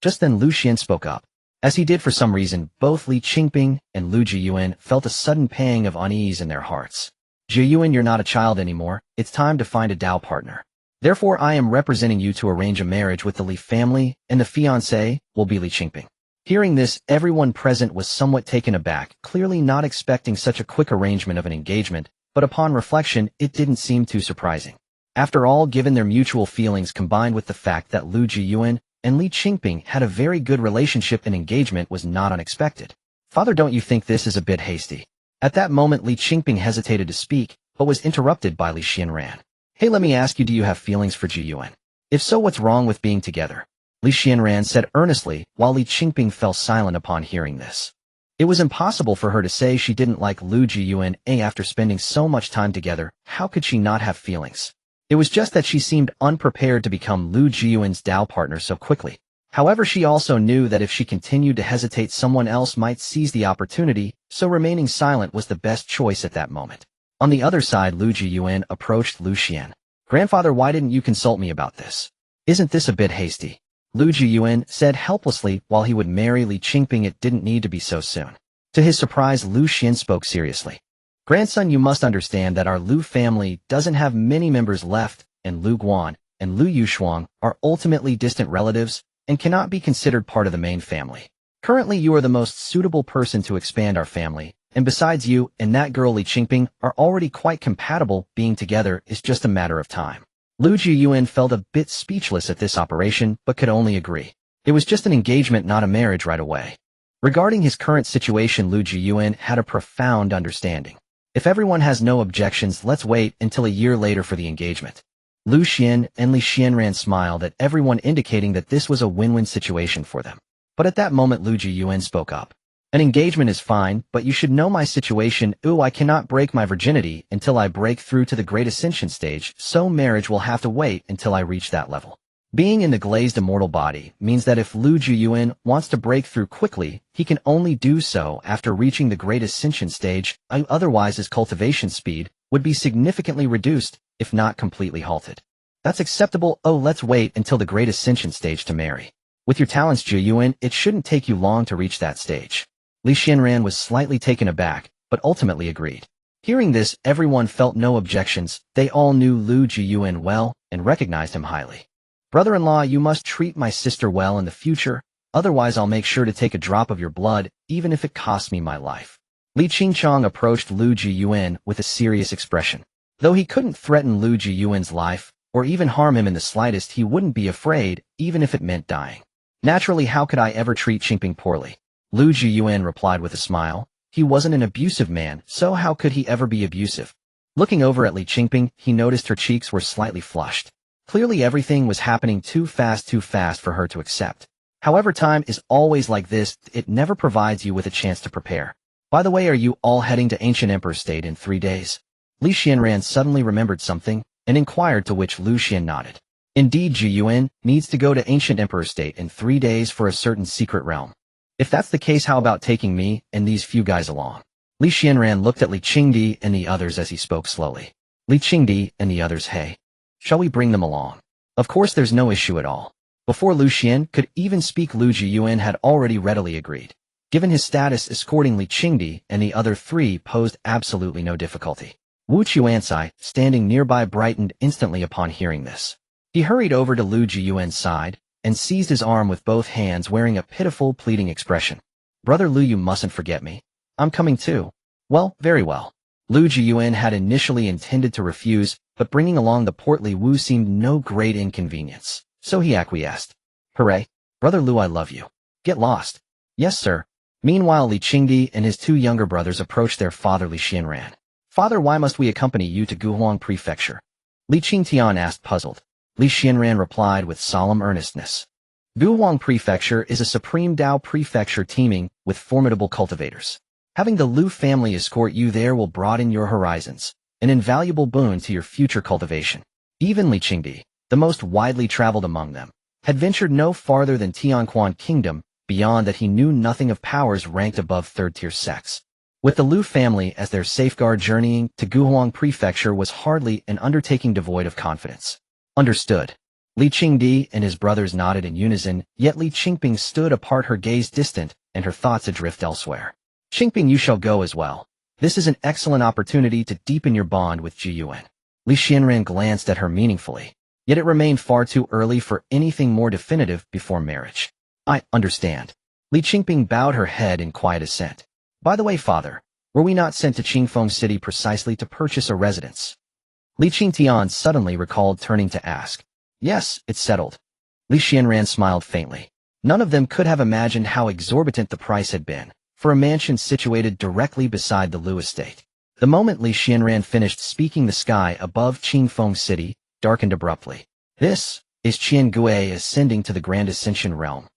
Just then Lu Xian spoke up. As he did for some reason, both Li Qingping and Lu Jiuyuan felt a sudden pang of unease in their hearts. Jiuyuan, you're not a child anymore. It's time to find a Dao partner. Therefore, I am representing you to arrange a marriage with the Li family, and the fiancé will be Li Qingping. Hearing this, everyone present was somewhat taken aback, clearly not expecting such a quick arrangement of an engagement, but upon reflection, it didn't seem too surprising. After all, given their mutual feelings combined with the fact that Lu Jiuyuan and Li Qingping had a very good relationship, and engagement was not unexpected. Father, don't you think this is a bit hasty? At that moment, Li Qingping hesitated to speak, but was interrupted by Li Xianran. Hey, let me ask you, do you have feelings for Jiuyuan? If so, what's wrong with being together? Li Xianran said earnestly, while Li Qingping fell silent upon hearing this. It was impossible for her to say she didn't like Lu Jiuyuan. After spending so much time together, how could she not have feelings? It was just that she seemed unprepared to become Lu Jiuyuan's Dao partner so quickly. However, she also knew that if she continued to hesitate, someone else might seize the opportunity, so remaining silent was the best choice at that moment. On the other side, Lu Jiuyuan approached Lu Xian. Grandfather, why didn't you consult me about this? Isn't this a bit hasty? Lu Jiuyuan said helplessly, while he would marry Li Qingping, it didn't need to be so soon. To his surprise, Lu Xian spoke seriously. Grandson, you must understand that our Lu family doesn't have many members left, and Lu Guan and Lu Yushuang are ultimately distant relatives and cannot be considered part of the main family. Currently, you are the most suitable person to expand our family, and besides, you and that girl Li Qingping are already quite compatible. Being together is just a matter of time. Lu Jiuyuan felt a bit speechless at this operation, but could only agree. It was just an engagement, not a marriage right away. Regarding his current situation, Lu Jiuyuan had a profound understanding. If everyone has no objections, let's wait until a year later for the engagement. Lu Xian and Li Xianran smiled at everyone, indicating that this was a win-win situation for them. But at that moment, Lu Jiuyuan spoke up. An engagement is fine, but you should know my situation. I cannot break my virginity until I break through to the Great Ascension stage, so marriage will have to wait until I reach that level. Being in the glazed immortal body means that if Lu Jiuyuan wants to break through quickly, he can only do so after reaching the Great Ascension stage. Otherwise, his cultivation speed would be significantly reduced, if not completely halted. That's acceptable. Let's wait until the Great Ascension stage to marry. With your talents, Jiuyuan, it shouldn't take you long to reach that stage. Li Xianran was slightly taken aback, but ultimately agreed. Hearing this, everyone felt no objections. They all knew Lu Jiuyuan well and recognized him highly. Brother-in-law, you must treat my sister well in the future, otherwise I'll make sure to take a drop of your blood, even if it costs me my life. Li Qingchong approached Lu Jiuyuan with a serious expression. Though he couldn't threaten Lu Jiuyuan's life, or even harm him in the slightest, he wouldn't be afraid, even if it meant dying. Naturally, how could I ever treat Qingping poorly? Lu Jiuyuan replied with a smile. He wasn't an abusive man, so how could he ever be abusive? Looking over at Li Qingping, he noticed her cheeks were slightly flushed. Clearly everything was happening too fast for her to accept. However, time is always like this, it never provides you with a chance to prepare. By the way, are you all heading to Ancient Emperor State in 3 days? Li Xianran suddenly remembered something, and inquired, to which Lu Xian nodded. Indeed, Jiuyuan needs to go to Ancient Emperor State in 3 days for a certain secret realm. If that's the case, how about taking me and these few guys along? Li Xianran looked at Li Qingdi and the others as he spoke slowly. Li Qingdi and the others, hey. Shall we bring them along? Of course, there's no issue at all. Before Lu Xian could even speak, Lu Jiuyuan had already readily agreed. Given his status, escorting Li Qingdi and the other 3 posed absolutely no difficulty. Wu Chuansai, standing nearby, brightened instantly upon hearing this. He hurried over to Lu Jiuyuan's side and seized his arm with both hands, wearing a pitiful, pleading expression. Brother Lu, you mustn't forget me. I'm coming too. Well, very well. Lu Jiuyuan had initially intended to refuse, but bringing along the portly Wu seemed no great inconvenience, so he acquiesced. Hooray! Brother Lu, I love you. Get lost. Yes, sir. Meanwhile, Li Qingdi and his 2 younger brothers approached their father Li Xianran. Father, why must we accompany you to Guhuang Prefecture? Li Qingtian asked, puzzled. Li Xianran replied with solemn earnestness. Guhuang Prefecture is a supreme Dao prefecture teeming with formidable cultivators. Having the Lu family escort you there will broaden your horizons, an invaluable boon to your future cultivation. Even Li Qingdi, the most widely traveled among them, had ventured no farther than Tianquan Kingdom, beyond that he knew nothing of powers ranked above third-tier sects. With the Lu family as their safeguard, journeying to Guhuang Prefecture was hardly an undertaking devoid of confidence. Understood. Li Qingdi and his brothers nodded in unison, yet Li Qingping stood apart, her gaze distant and her thoughts adrift elsewhere. Qingping, you shall go as well. This is an excellent opportunity to deepen your bond with Jiuyuan. Li Xianran glanced at her meaningfully. Yet it remained far too early for anything more definitive before marriage. I understand. Li Qingping bowed her head in quiet assent. By the way, father, were we not sent to Qingfeng City precisely to purchase a residence? Li Qingtian suddenly recalled, turning to ask. Yes, it's settled. Li Xianran smiled faintly. None of them could have imagined how exorbitant the price had been for a mansion situated directly beside the Lu estate. The moment Li Xianran finished speaking, the sky above Qingfeng City darkened abruptly. This is Qian Gui ascending to the Grand Ascension realm.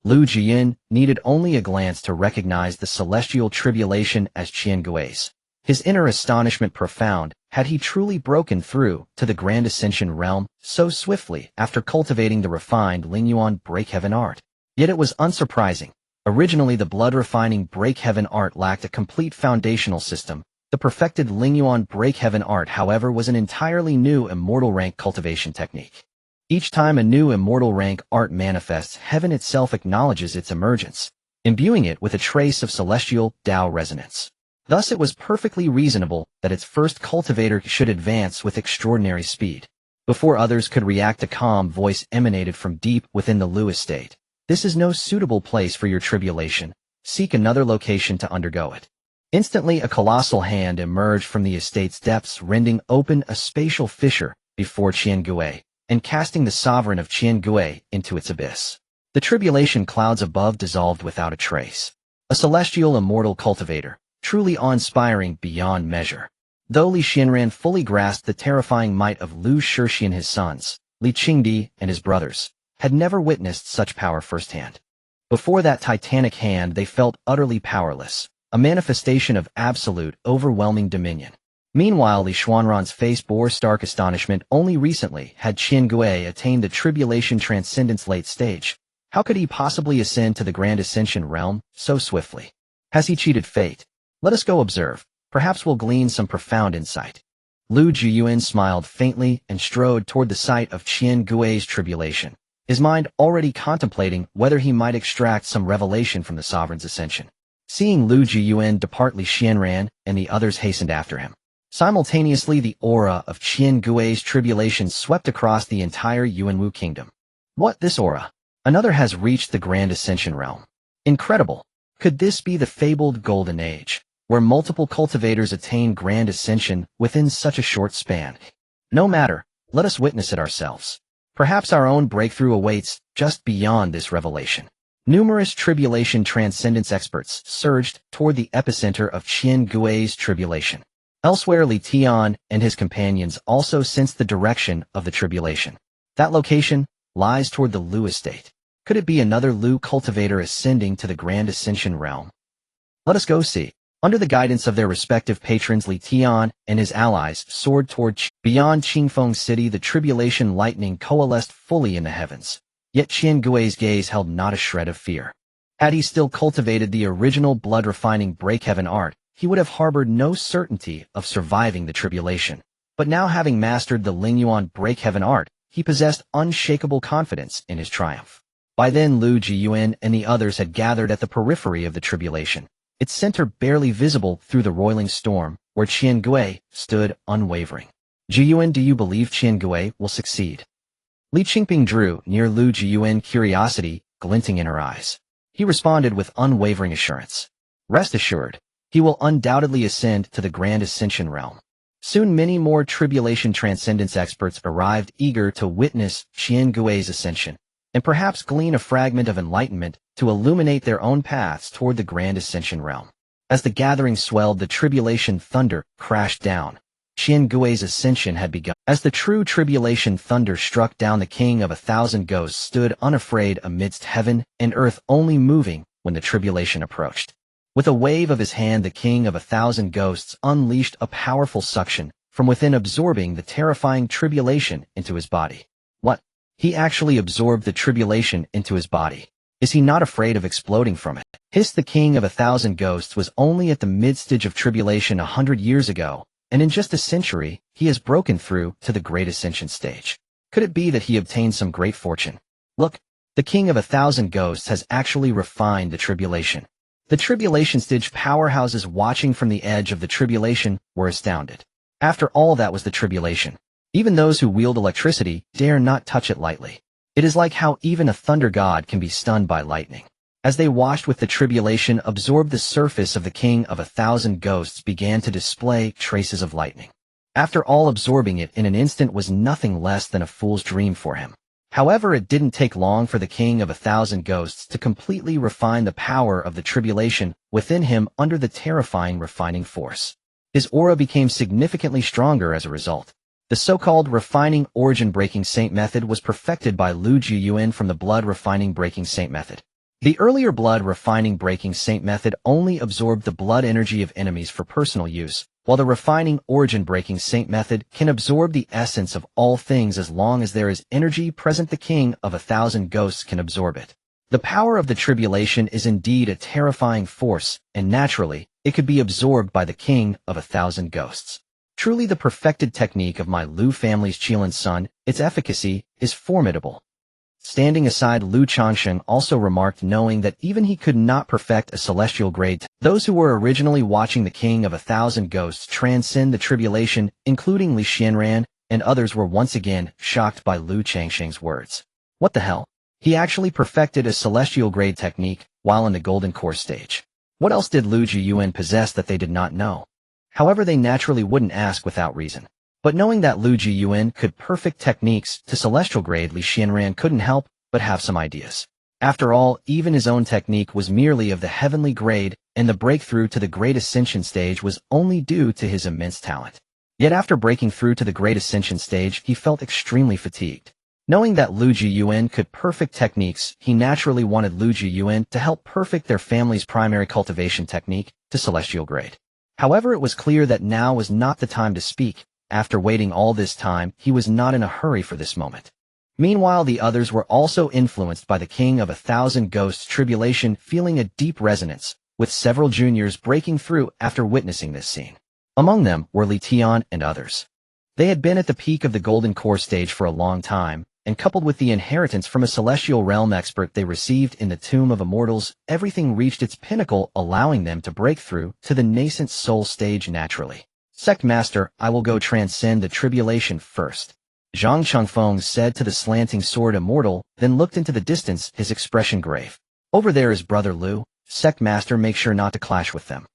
Lu Jiuyuan needed only a glance to recognize the celestial tribulation as Qian Gui's. His inner astonishment profound. Had he truly broken through to the Grand Ascension realm so swiftly after cultivating the refined Lingyuan Break-Heaven art? Yet it was unsurprising. Originally, the blood-refining Break-Heaven art lacked a complete foundational system. The perfected Lingyuan Break-Heaven art, however, was an entirely new immortal rank cultivation technique. Each time a new immortal rank art manifests, heaven itself acknowledges its emergence, imbuing it with a trace of celestial Tao resonance. Thus it was perfectly reasonable that its first cultivator should advance with extraordinary speed. Before others could react, a calm voice emanated from deep within the Lu estate. This is no suitable place for your tribulation. Seek another location to undergo it. Instantly a colossal hand emerged from the estate's depths, rending open a spatial fissure before Qian Gui, and casting the sovereign of Qian Gui into its abyss. The tribulation clouds above dissolved without a trace. A celestial immortal cultivator, truly awe-inspiring beyond measure. Though Li Xianran fully grasped the terrifying might of Lu Shishi and his sons, Li Qingdi and his brothers had never witnessed such power firsthand. Before that titanic hand they felt utterly powerless, a manifestation of absolute, overwhelming dominion. Meanwhile, Li Xuanran's face bore stark astonishment. Only recently had Qian Gui attained the tribulation transcendence late stage. How could he possibly ascend to the Grand Ascension realm so swiftly? Has he cheated fate? Let us go observe. Perhaps we'll glean some profound insight. Lu Jiuyuan smiled faintly and strode toward the site of Qian Gui's tribulation, his mind already contemplating whether he might extract some revelation from the sovereign's ascension. Seeing Lu Jiuyuan depart, Li Xianran and the others hastened after him. Simultaneously, the aura of Qian Gui's tribulation swept across the entire Yuanwu kingdom. What, this aura? Another has reached the Grand Ascension realm. Incredible. Could this be the fabled Golden Age, where multiple cultivators attain Grand Ascension within such a short span? No matter, let us witness it ourselves. Perhaps our own breakthrough awaits just beyond this revelation. Numerous tribulation transcendence experts surged toward the epicenter of Qian Gui's tribulation. Elsewhere, Li Tian and his companions also sensed the direction of the tribulation. That location lies toward the Lu estate. Could it be another Lu cultivator ascending to the Grand Ascension realm? Let us go see. Under the guidance of their respective patrons, Li Tian and his allies soared toward beyond Qingfeng City. The tribulation lightning coalesced fully in the heavens. Yet Qian Gui's gaze held not a shred of fear. Had he still cultivated the original blood-refining Break-Heaven art, he would have harbored no certainty of surviving the tribulation. But now, having mastered the Lingyuan Break-Heaven art, he possessed unshakable confidence in his triumph. By then, Lu Jiuyuan and the others had gathered at the periphery of the tribulation, its center barely visible through the roiling storm, where Qian Gui stood unwavering. Jiuyuan, do you believe Qian Gui will succeed? Li Qingping drew near Lu Jiuyuan, curiosity glinting in her eyes. He responded with unwavering assurance. Rest assured, he will undoubtedly ascend to the Grand Ascension realm. Soon many more tribulation transcendence experts arrived, eager to witness Qian Gui's ascension, and perhaps glean a fragment of enlightenment to illuminate their own paths toward the Grand Ascension realm. As the gathering swelled, the tribulation thunder crashed down. Qian Gui's ascension had begun. As the true tribulation thunder struck down, the king of 1,000 ghosts stood unafraid amidst heaven and earth, only moving when the tribulation approached. With a wave of his hand, the king of 1,000 ghosts unleashed a powerful suction from within, absorbing the terrifying tribulation into his body. What? He actually absorbed the tribulation into his body. Is he not afraid of exploding from it? The king of 1,000 ghosts was only at the mid-stage of tribulation 100 years ago, and in just a century, he has broken through to the great ascension stage. Could it be that he obtained some great fortune? Look, the king of 1,000 ghosts has actually refined the tribulation. The tribulation stage powerhouses watching from the edge of the tribulation were astounded. After all, that was the tribulation. Even those who wield electricity dare not touch it lightly. It is like how even a thunder god can be stunned by lightning. As they watched with the tribulation absorb the surface of the king of 1,000 ghosts began to display traces of lightning. After all, absorbing it in an instant was nothing less than a fool's dream for him. However, it didn't take long for the king of 1,000 ghosts to completely refine the power of the tribulation within him under the terrifying refining force. His aura became significantly stronger as a result. The so-called refining origin breaking saint method was perfected by Lu Jiuyuan from the blood refining breaking saint method. The earlier blood refining breaking saint method only absorbed the blood energy of enemies for personal use, while the refining origin breaking saint method can absorb the essence of all things as long as there is energy present. The king of 1,000 ghosts can absorb it. The power of the tribulation is indeed a terrifying force, and naturally, it could be absorbed by the king of 1,000 ghosts. Truly the perfected technique of my Lu family's Qilan son, its efficacy is formidable. Standing aside, Lu Changsheng also remarked, knowing that even he could not perfect a celestial grade. Those who were originally watching the king of 1,000 ghosts transcend the tribulation, including Li Xianran, and others were once again shocked by Lu Changsheng's words. What the hell? He actually perfected a celestial grade technique while in the golden core stage. What else did Lu Jiuyuan possess that they did not know? However, they naturally wouldn't ask without reason. But knowing that Lu Jiuyuan could perfect techniques to celestial grade, Li Xianran couldn't help but have some ideas. After all, even his own technique was merely of the heavenly grade, and the breakthrough to the great ascension stage was only due to his immense talent. Yet after breaking through to the great ascension stage, he felt extremely fatigued. Knowing that Lu Jiuyuan could perfect techniques, he naturally wanted Lu Jiuyuan to help perfect their family's primary cultivation technique to celestial grade. However, it was clear that now was not the time to speak. After waiting all this time, he was not in a hurry for this moment. Meanwhile, the others were also influenced by the king of 1,000 ghosts' tribulation, feeling a deep resonance, with several juniors breaking through after witnessing this scene. Among them were Li Tian and others. They had been at the peak of the golden core stage for a long time, and coupled with the inheritance from a celestial realm expert they received in the Tomb of Immortals, everything reached its pinnacle, allowing them to break through to the nascent soul stage naturally. Sect Master, I will go transcend the tribulation first. Zhang Chengfeng said to the slanting sword immortal, then looked into the distance, his expression grave. Over there is Brother Lu. Sect Master, make sure not to clash with them.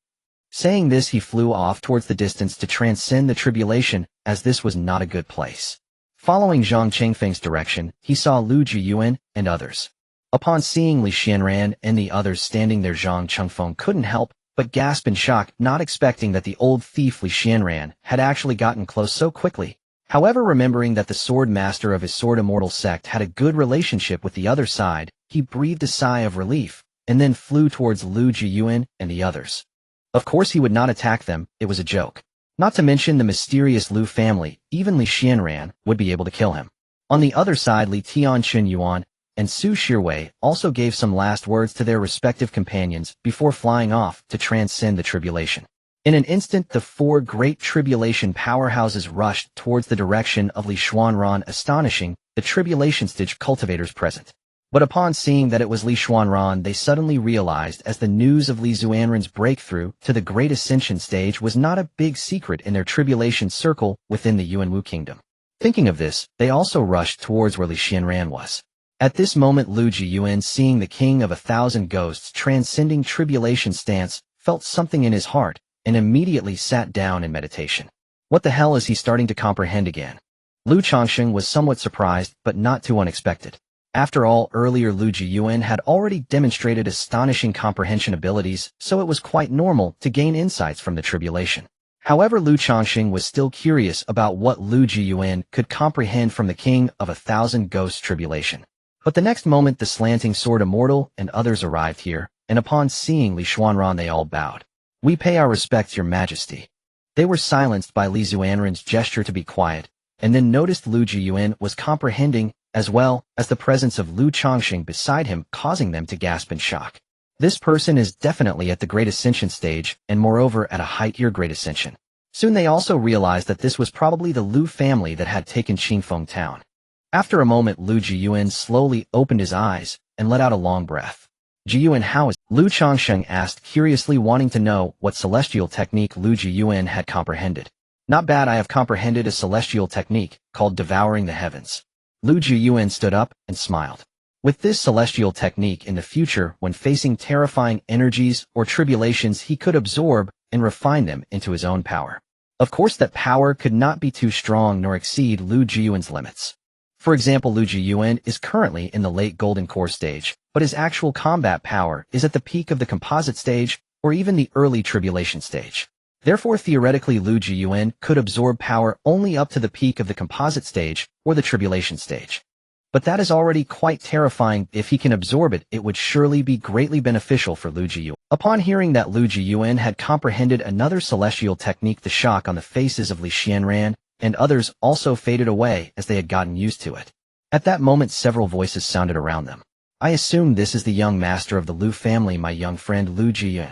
Saying this, he flew off towards the distance to transcend the tribulation, as this was not a good place. Following Zhang Chengfeng's direction, he saw Lu Jiuyuan and others. Upon seeing Li Xianran and the others standing there, Zhang Chengfeng couldn't help but gasp in shock, not expecting that the old thief Li Xianran had actually gotten close so quickly. However, remembering that the sword master of his sword immortal sect had a good relationship with the other side, he breathed a sigh of relief, and then flew towards Lu Jiuyuan and the others. Of course he would not attack them, it was a joke. Not to mention the mysterious Lu family, even Li Xianran would be able to kill him. On the other side, Li Tian Chunyuan and Su Shirwei also gave some last words to their respective companions before flying off to transcend the tribulation. In an instant, the four great tribulation powerhouses rushed towards the direction of Li Xuanran, astonishing the tribulation stage cultivators present. But upon seeing that it was Li Xuanran, they suddenly realized, as the news of Li Xuanran's breakthrough to the Great Ascension stage was not a big secret in their tribulation circle within the Yuanwu kingdom. Thinking of this, they also rushed towards where Li Xianran was. At this moment, Lu Jiuyuan, seeing the king of 1,000 ghosts transcending tribulation stance, felt something in his heart, and immediately sat down in meditation. What the hell is he starting to comprehend again? Lu Changsheng was somewhat surprised, but not too unexpected. After all, earlier Lu Jiuyuan had already demonstrated astonishing comprehension abilities, so it was quite normal to gain insights from the tribulation. However, Lu Changsheng was still curious about what Lu Jiuyuan could comprehend from the king of 1,000 ghosts tribulation. But the next moment, the slanting sword immortal and others arrived here, and upon seeing Li Xuanran, they all bowed. We pay our respects, your majesty. They were silenced by Li Xuanran's gesture to be quiet, and then noticed Lu Jiuyuan was comprehending, as well as the presence of Lu Chongqing beside him, causing them to gasp in shock. This person is definitely at the Great Ascension stage, and moreover at a height-year Great Ascension. Soon they also realized that this was probably the Lu family that had taken Qingfeng town. After a moment, Lu Jiuyuan slowly opened his eyes and let out a long breath. Jiuyuan, how is Lu Chongqing asked curiously, wanting to know what celestial technique Lu Jiuyuan had comprehended. Not bad, I have comprehended a celestial technique called devouring the heavens. Lu Jiuyuan stood up and smiled. With this celestial technique in the future, when facing terrifying energies or tribulations, he could absorb and refine them into his own power. Of course, that power could not be too strong nor exceed Lu Jiuyuan's limits. For example, Lu Jiuyuan is currently in the late golden core stage, but his actual combat power is at the peak of the composite stage or even the early tribulation stage. Therefore, theoretically, Lu Jiuyuan could absorb power only up to the peak of the composite stage or the tribulation stage. But that is already quite terrifying. If he can absorb it, it would surely be greatly beneficial for Lu Jiuyuan. Upon hearing that Lu Jiuyuan had comprehended another celestial technique, the shock on the faces of Li Xianran and others also faded away as they had gotten used to it. At that moment, several voices sounded around them. I assume this is the young master of the Lu family, my young friend Lu Jiuyuan.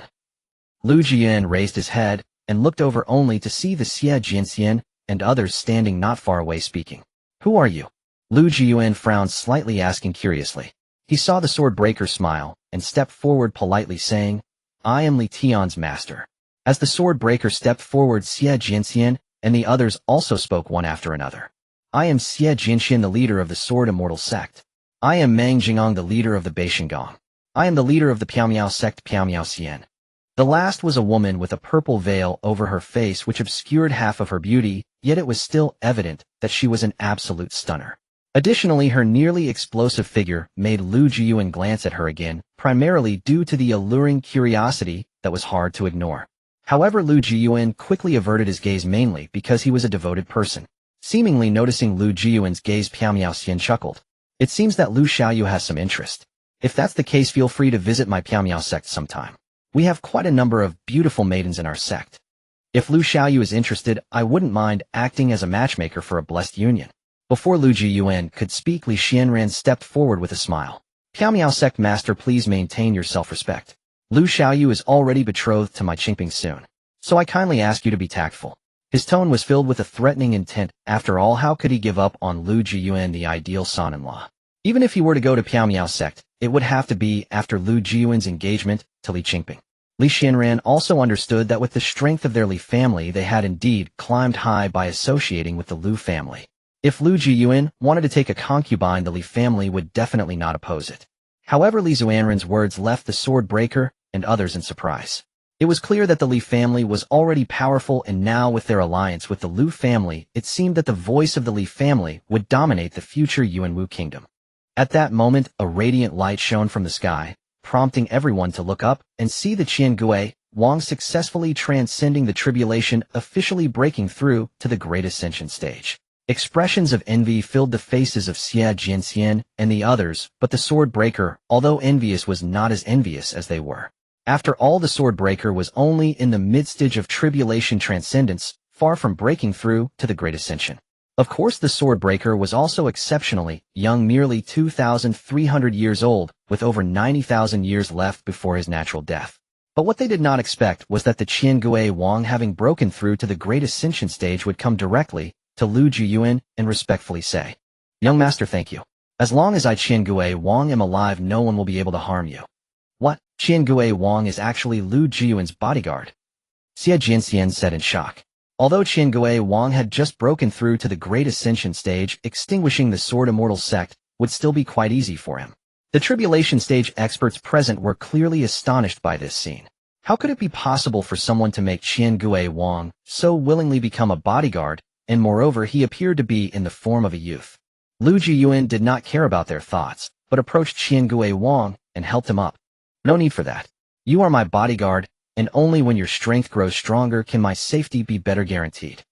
Lu Jiuyuan raised his head and looked over only to see the Xie Jianxian and others standing not far away speaking. Who are you? Lu Jiuyuan frowned slightly, asking curiously. He saw the sword breaker smile and stepped forward politely, saying, I am Li Tian's master. As the sword breaker stepped forward, Xie Jianxian and the others also spoke one after another. I am Xie Jianxian, the leader of the Sword Immortal sect. I am Meng Jingang, the leader of the Beishengong. I am the leader of the Piaomiao sect, Piaomiao Xian. The last was a woman with a purple veil over her face which obscured half of her beauty, yet it was still evident that she was an absolute stunner. Additionally, her nearly explosive figure made Lu Jiuyuan glance at her again, primarily due to the alluring curiosity that was hard to ignore. However, Lu Jiuyuan quickly averted his gaze, mainly because he was a devoted person. Seemingly noticing Lu Jiuyuan's gaze, Piaomiao Xian chuckled. It seems that Lu Xiaoyu has some interest. If that's the case, feel free to visit my Piaomiao sect sometime. We have quite a number of beautiful maidens in our sect. If Lu Xiaoyu is interested, I wouldn't mind acting as a matchmaker for a blessed union. Before Lu Jiuyuan could speak, Li Xianran stepped forward with a smile. Piaomiao sect master, please maintain your self-respect. Lu Xiaoyu is already betrothed to my Qingping soon, so I kindly ask you to be tactful. His tone was filled with a threatening intent. After all, how could he give up on Lu Jiuyuan, the ideal son-in-law? Even if he were to go to Piaomiao sect, it would have to be after Lu Jiuyuan's engagement to Li Qingping. Li Xianran also understood that with the strength of their Li family, they had indeed climbed high by associating with the Lu family. If Lu Jiuyuan wanted to take a concubine, the Li family would definitely not oppose it. However, Li Xuanran's words left the sword breaker and others in surprise. It was clear that the Li family was already powerful, and now with their alliance with the Lu family, it seemed that the voice of the Li family would dominate the future Yuanwu kingdom. At that moment, a radiant light shone from the sky, prompting everyone to look up and see the Qiangui Wang successfully transcending the tribulation, officially breaking through to the Great Ascension stage. Expressions of envy filled the faces of Xie Jianxian and the others, but the sword breaker, although envious, was not as envious as they were. After all, the sword breaker was only in the mid-stage of tribulation transcendence, far from breaking through to the Great Ascension. Of course, the sword breaker was also exceptionally young, merely 2,300 years old, with over 90,000 years left before his natural death. But what they did not expect was that the Qiangui Wang, having broken through to the Great Ascension stage, would come directly to Lu Jiuyuan and respectfully say, Young master, thank you. As long as I Qiangui Wang am alive, no one will be able to harm you. What? Qiangui Wang is actually Lu Jiuyuan's bodyguard? Xie Jianxian said in shock. Although Qiangui Wang had just broken through to the Great Ascension stage, extinguishing the Sword Immortal sect would still be quite easy for him. The tribulation stage experts present were clearly astonished by this scene. How could it be possible for someone to make Qiangui Wang so willingly become a bodyguard, and moreover he appeared to be in the form of a youth? Lu Jiuyuan did not care about their thoughts, but approached Qiangui Wang and helped him up. No need for that. You are my bodyguard, and only when your strength grows stronger can my safety be better guaranteed.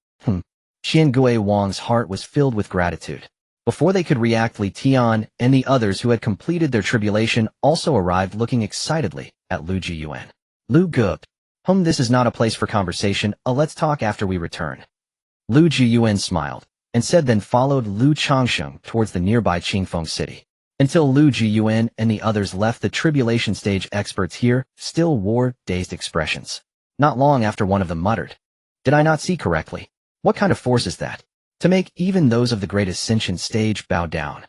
Qiangui Wang's heart was filled with gratitude. Before they could react, Li Tian and the others who had completed their tribulation also arrived, looking excitedly at Lu Jiuyuan. Lu Gup. This is not a place for conversation. Let's talk after we return. Lu Jiuyuan smiled, and said then followed Lu Changsheng towards the nearby Qingfeng city. Until Lu Jiuyuan and the others left, the tribulation stage experts here still wore dazed expressions. Not long after, one of them muttered, "Did I not see correctly? What kind of force is that, to make even those of the great ascension stage bow down?"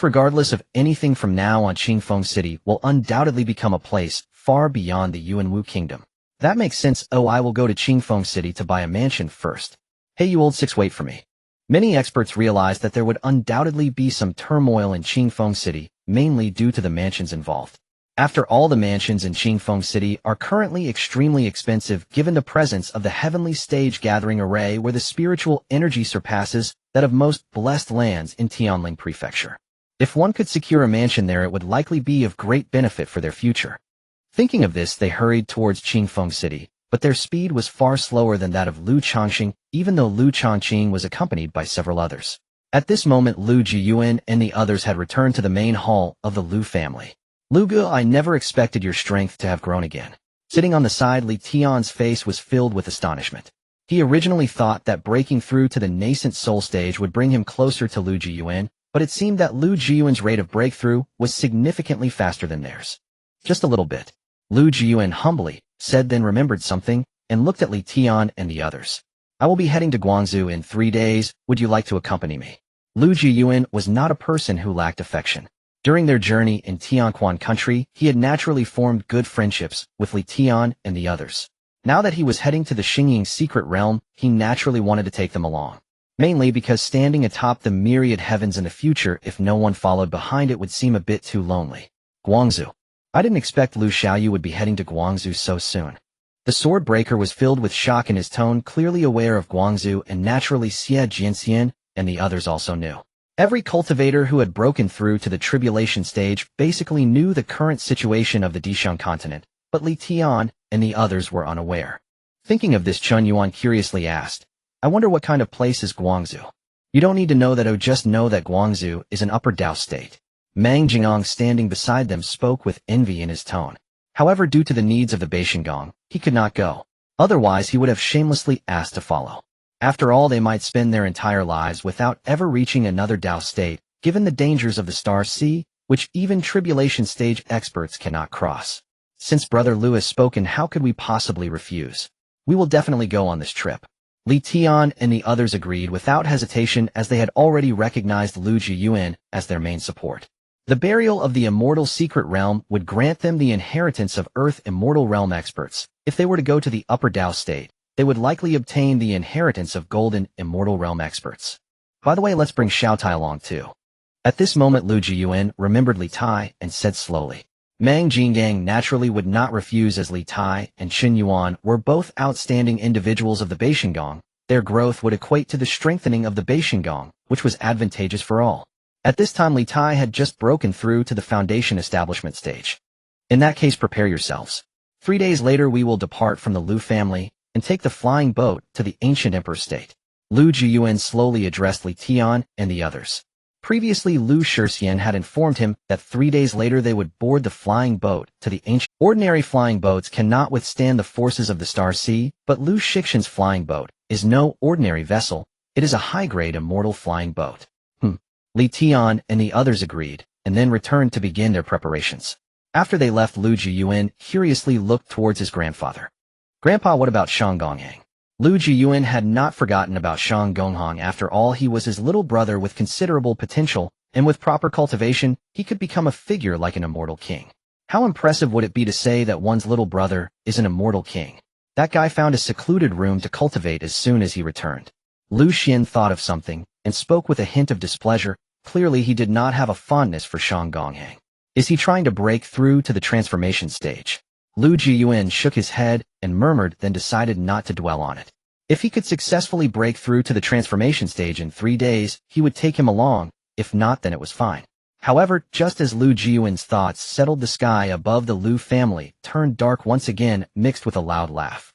Regardless of anything from now on, Qingfeng City will undoubtedly become a place far beyond the Yuanwu kingdom. That makes sense. Oh, I will go to Qingfeng City to buy a mansion first. Hey, you old six, wait for me. Many experts realized that there would undoubtedly be some turmoil in Qingfeng City, mainly due to the mansions involved. After all, the mansions in Qingfeng City are currently extremely expensive given the presence of the heavenly stage gathering array where the spiritual energy surpasses that of most blessed lands in Tianling Prefecture. If one could secure a mansion there, it would likely be of great benefit for their future. Thinking of this, they hurried towards Qingfeng City, but their speed was far slower than that of Lu Changxing, even though Lu Changqing was accompanied by several others. At this moment, Lu Jiuyuan and the others had returned to the main hall of the Lu family. "Lu Gu, I never expected your strength to have grown again." Sitting on the side, Li Tian's face was filled with astonishment. He originally thought that breaking through to the nascent soul stage would bring him closer to Lu Jiuyuan, but it seemed that Lu Jiuyuan's rate of breakthrough was significantly faster than theirs. "Just a little bit," Lu Jiuyuan humbly said, then remembered something and looked at Li Tian and the others. "I will be heading to Guangzhou in 3 days. Would you like to accompany me?" Lu Jiuyuan was not a person who lacked affection. During their journey in Tianquan country, he had naturally formed good friendships with Li Tian and the others. Now that he was heading to the Xingying secret realm, he naturally wanted to take them along. Mainly because standing atop the myriad heavens in the future, if no one followed behind it, would seem a bit too lonely. Guangzhou. I didn't expect Lu Xiaoyu would be heading to Guangzhou so soon. The sword breaker was filled with shock in his tone, clearly aware of Guangzhou, and naturally Xie Jianxian and the others also knew. Every cultivator who had broken through to the tribulation stage basically knew the current situation of the Dishang continent, but Li Tian and the others were unaware. Thinking of this, Chun Yuan curiously asked, "I wonder what kind of place is Guangzhou?" "You don't need to know that. Oh, just know that Guangzhou is an upper Dao state." Mang Jingong, standing beside them, spoke with envy in his tone. However, due to the needs of the Beishengong, he could not go. Otherwise, he would have shamelessly asked to follow. After all, they might spend their entire lives without ever reaching another Dao state, given the dangers of the Star Sea, which even tribulation stage experts cannot cross. Since Brother Lu has spoken, how could we possibly refuse? We will definitely go on this trip. Li Tian and the others agreed without hesitation, as they had already recognized Lu Jiuyuan as their main support. The burial of the immortal secret realm would grant them the inheritance of Earth immortal realm experts. If they were to go to the upper Dao state, they would likely obtain the inheritance of golden immortal realm experts. By the way, let's bring Xiaotai along too. At this moment, Lu Jiuyuan remembered Li Tai and said slowly. Mang Jinggang naturally would not refuse, as Li Tai and Chun Yuan were both outstanding individuals of the Beishengong. Their growth would equate to the strengthening of the Beishengong, which was advantageous for all. At this time, Li Tai had just broken through to the foundation establishment stage. In that case, prepare yourselves. 3 days later, we will depart from the Lu family and take the flying boat to the ancient emperor state. Lu Jiuyuan slowly addressed Li Tian and the others. Previously, Lu Shixian had informed him that 3 days later they would board the flying boat to the ancient. Ordinary flying boats cannot withstand the forces of the Star Sea, but Lu Shixian's flying boat is no ordinary vessel. It is a high-grade immortal flying boat. Li Tian and the others agreed, and then returned to begin their preparations. After they left, Lu Jiuyuan curiously looked towards his grandfather. "Grandpa, what about Shang Gonghang?" Lu Jiuyuan had not forgotten about Shang Gonghang. After all, he was his little brother with considerable potential, and with proper cultivation, he could become a figure like an immortal king. How impressive would it be to say that one's little brother is an immortal king? That guy found a secluded room to cultivate as soon as he returned. Lu Xian thought of something and spoke with a hint of displeasure. Clearly, he did not have a fondness for Shang Gonghang. Is he trying to break through to the transformation stage? Lu Jiuyuan shook his head and murmured, then decided not to dwell on it. If he could successfully break through to the transformation stage in 3 days, he would take him along. If not, then it was fine. However, just as Lu Jiuyuan's thoughts settled, the sky above the Lu family turned dark once again, mixed with a loud laugh.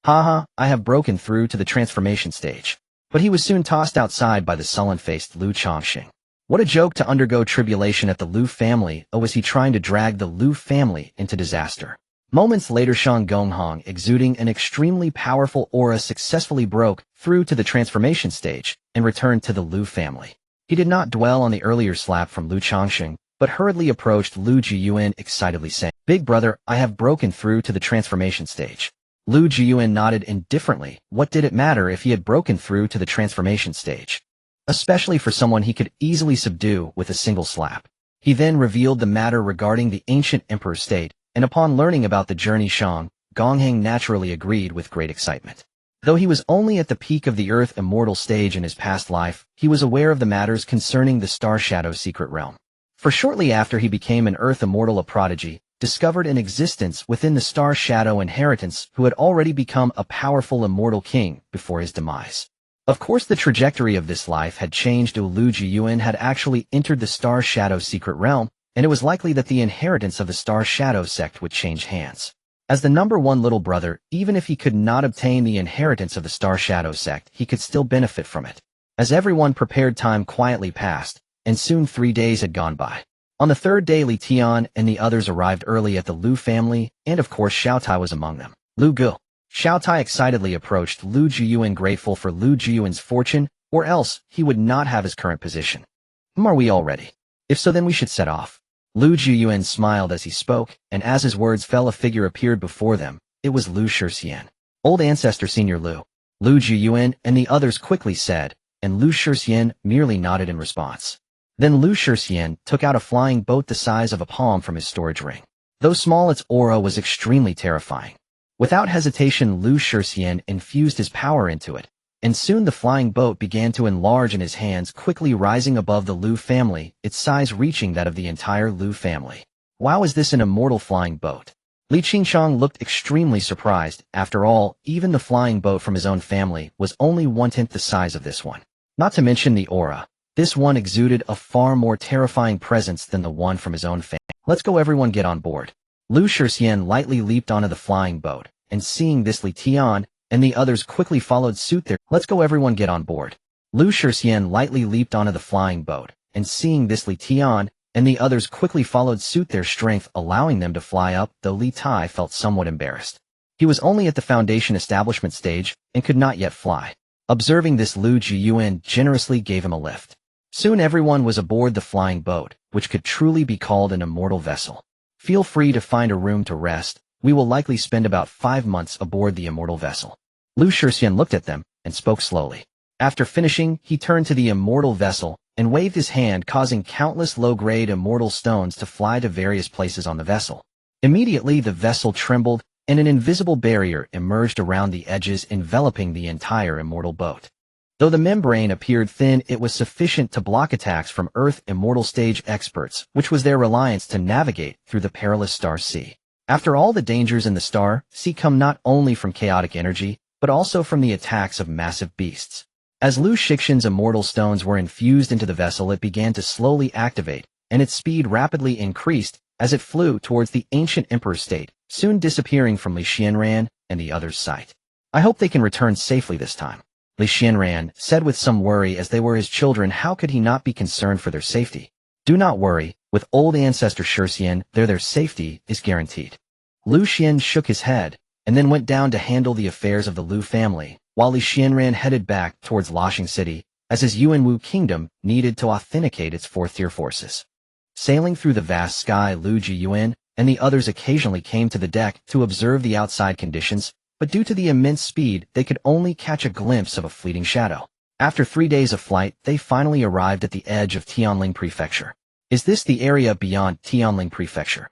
"Haha, I have broken through to the transformation stage." But he was soon tossed outside by the sullen-faced Lu Changxing. What a joke to undergo tribulation at the Lu family. Oh, was he trying to drag the Lu family into disaster? Moments later, Shang Gonghong, exuding an extremely powerful aura, successfully broke through to the transformation stage and returned to the Lu family. He did not dwell on the earlier slap from Lu Changxing, but hurriedly approached Lu Jiuyuan, excitedly saying, "Big brother, I have broken through to the transformation stage." Lu Jiuyuan nodded indifferently. What did it matter if he had broken through to the transformation stage? Especially for someone he could easily subdue with a single slap. He then revealed the matter regarding the ancient emperor's state, and upon learning about the journey, Shang Gonghang naturally agreed with great excitement. Though he was only at the peak of the Earth Immortal stage in his past life, he was aware of the matters concerning the Star Shadow secret realm. For shortly after he became an Earth Immortal, a prodigy discovered an existence within the Star Shadow inheritance who had already become a powerful immortal king before his demise. Of course, the trajectory of this life had changed. Lu Jiuyuan had actually entered the Star Shadow secret realm, and it was likely that the inheritance of the Star Shadow sect would change hands. As the number one little brother, even if he could not obtain the inheritance of the Star Shadow sect, he could still benefit from it. As everyone prepared, time quietly passed, and soon 3 days had gone by. On the third day, Li Tian and the others arrived early at the Lu family, and of course Xiao Tai was among them. Lu Gu. Xiao Tai excitedly approached Lu Jiuyuan, grateful for Lu Jiuyuan's fortune, or else he would not have his current position. Are we all ready? If so, then we should set off. Lu Jiuyuan smiled as he spoke, and as his words fell, a figure appeared before them. It was Lu Shixian. Old ancestor Senior Lu. Lu Jiuyuan and the others quickly said, and Lu Shixian merely nodded in response. Then Lu Shixian took out a flying boat the size of a palm from his storage ring. Though small, its aura was extremely terrifying. Without hesitation, Lu Shixian infused his power into it, and soon the flying boat began to enlarge in his hands, quickly rising above the Lu family, its size reaching that of the entire Lu family. Wow, is this an immortal flying boat? Li Qingshang looked extremely surprised. After all, even the flying boat from his own family was only 1/10 the size of this one. Not to mention the aura. This one exuded a far more terrifying presence than the one from his own family. Let's go, everyone, get on board. Lu Shixian lightly leaped onto the flying boat, and seeing this, Li Tian and the others quickly followed suit. Let's go, everyone, get on board. Lu Shixian lightly leaped onto the flying boat, and seeing this, Li Tian and the others quickly followed suit, their strength allowing them to fly up, though Li Tai felt somewhat embarrassed. He was only at the foundation establishment stage and could not yet fly. Observing this, Lu Jiuyuan generously gave him a lift. Soon everyone was aboard the flying boat, which could truly be called an immortal vessel. Feel free to find a room to rest. We will likely spend about 5 months aboard the immortal vessel. Lu Shixian looked at them and spoke slowly. After finishing, he turned to the immortal vessel and waved his hand, causing countless low-grade immortal stones to fly to various places on the vessel. Immediately, the vessel trembled, and an invisible barrier emerged around the edges, enveloping the entire immortal boat. Though the membrane appeared thin, it was sufficient to block attacks from Earth Immortal Stage experts, which was their reliance to navigate through the perilous Star Sea. After all, the dangers in the Star Sea come not only from chaotic energy, but also from the attacks of massive beasts. As Lu Shixian's immortal stones were infused into the vessel, it began to slowly activate, and its speed rapidly increased as it flew towards the ancient emperor's state, soon disappearing from Li Xianran and the others' sight. I hope they can return safely this time, Li Xianran said with some worry. As they were his children, how could he not be concerned for their safety? Do not worry, with old ancestor Shixian, their safety is guaranteed. Lu Xian shook his head, and then went down to handle the affairs of the Lu family, while Li Xianran headed back towards Luoxing City, as his Yuanwu kingdom needed to authenticate its fourth-tier forces. Sailing through the vast sky, Lu Jiuyuan and the others occasionally came to the deck to observe the outside conditions, but due to the immense speed, they could only catch a glimpse of a fleeting shadow. After 3 days of flight, they finally arrived at the edge of Tianling Prefecture. Is this the area beyond Tianling Prefecture?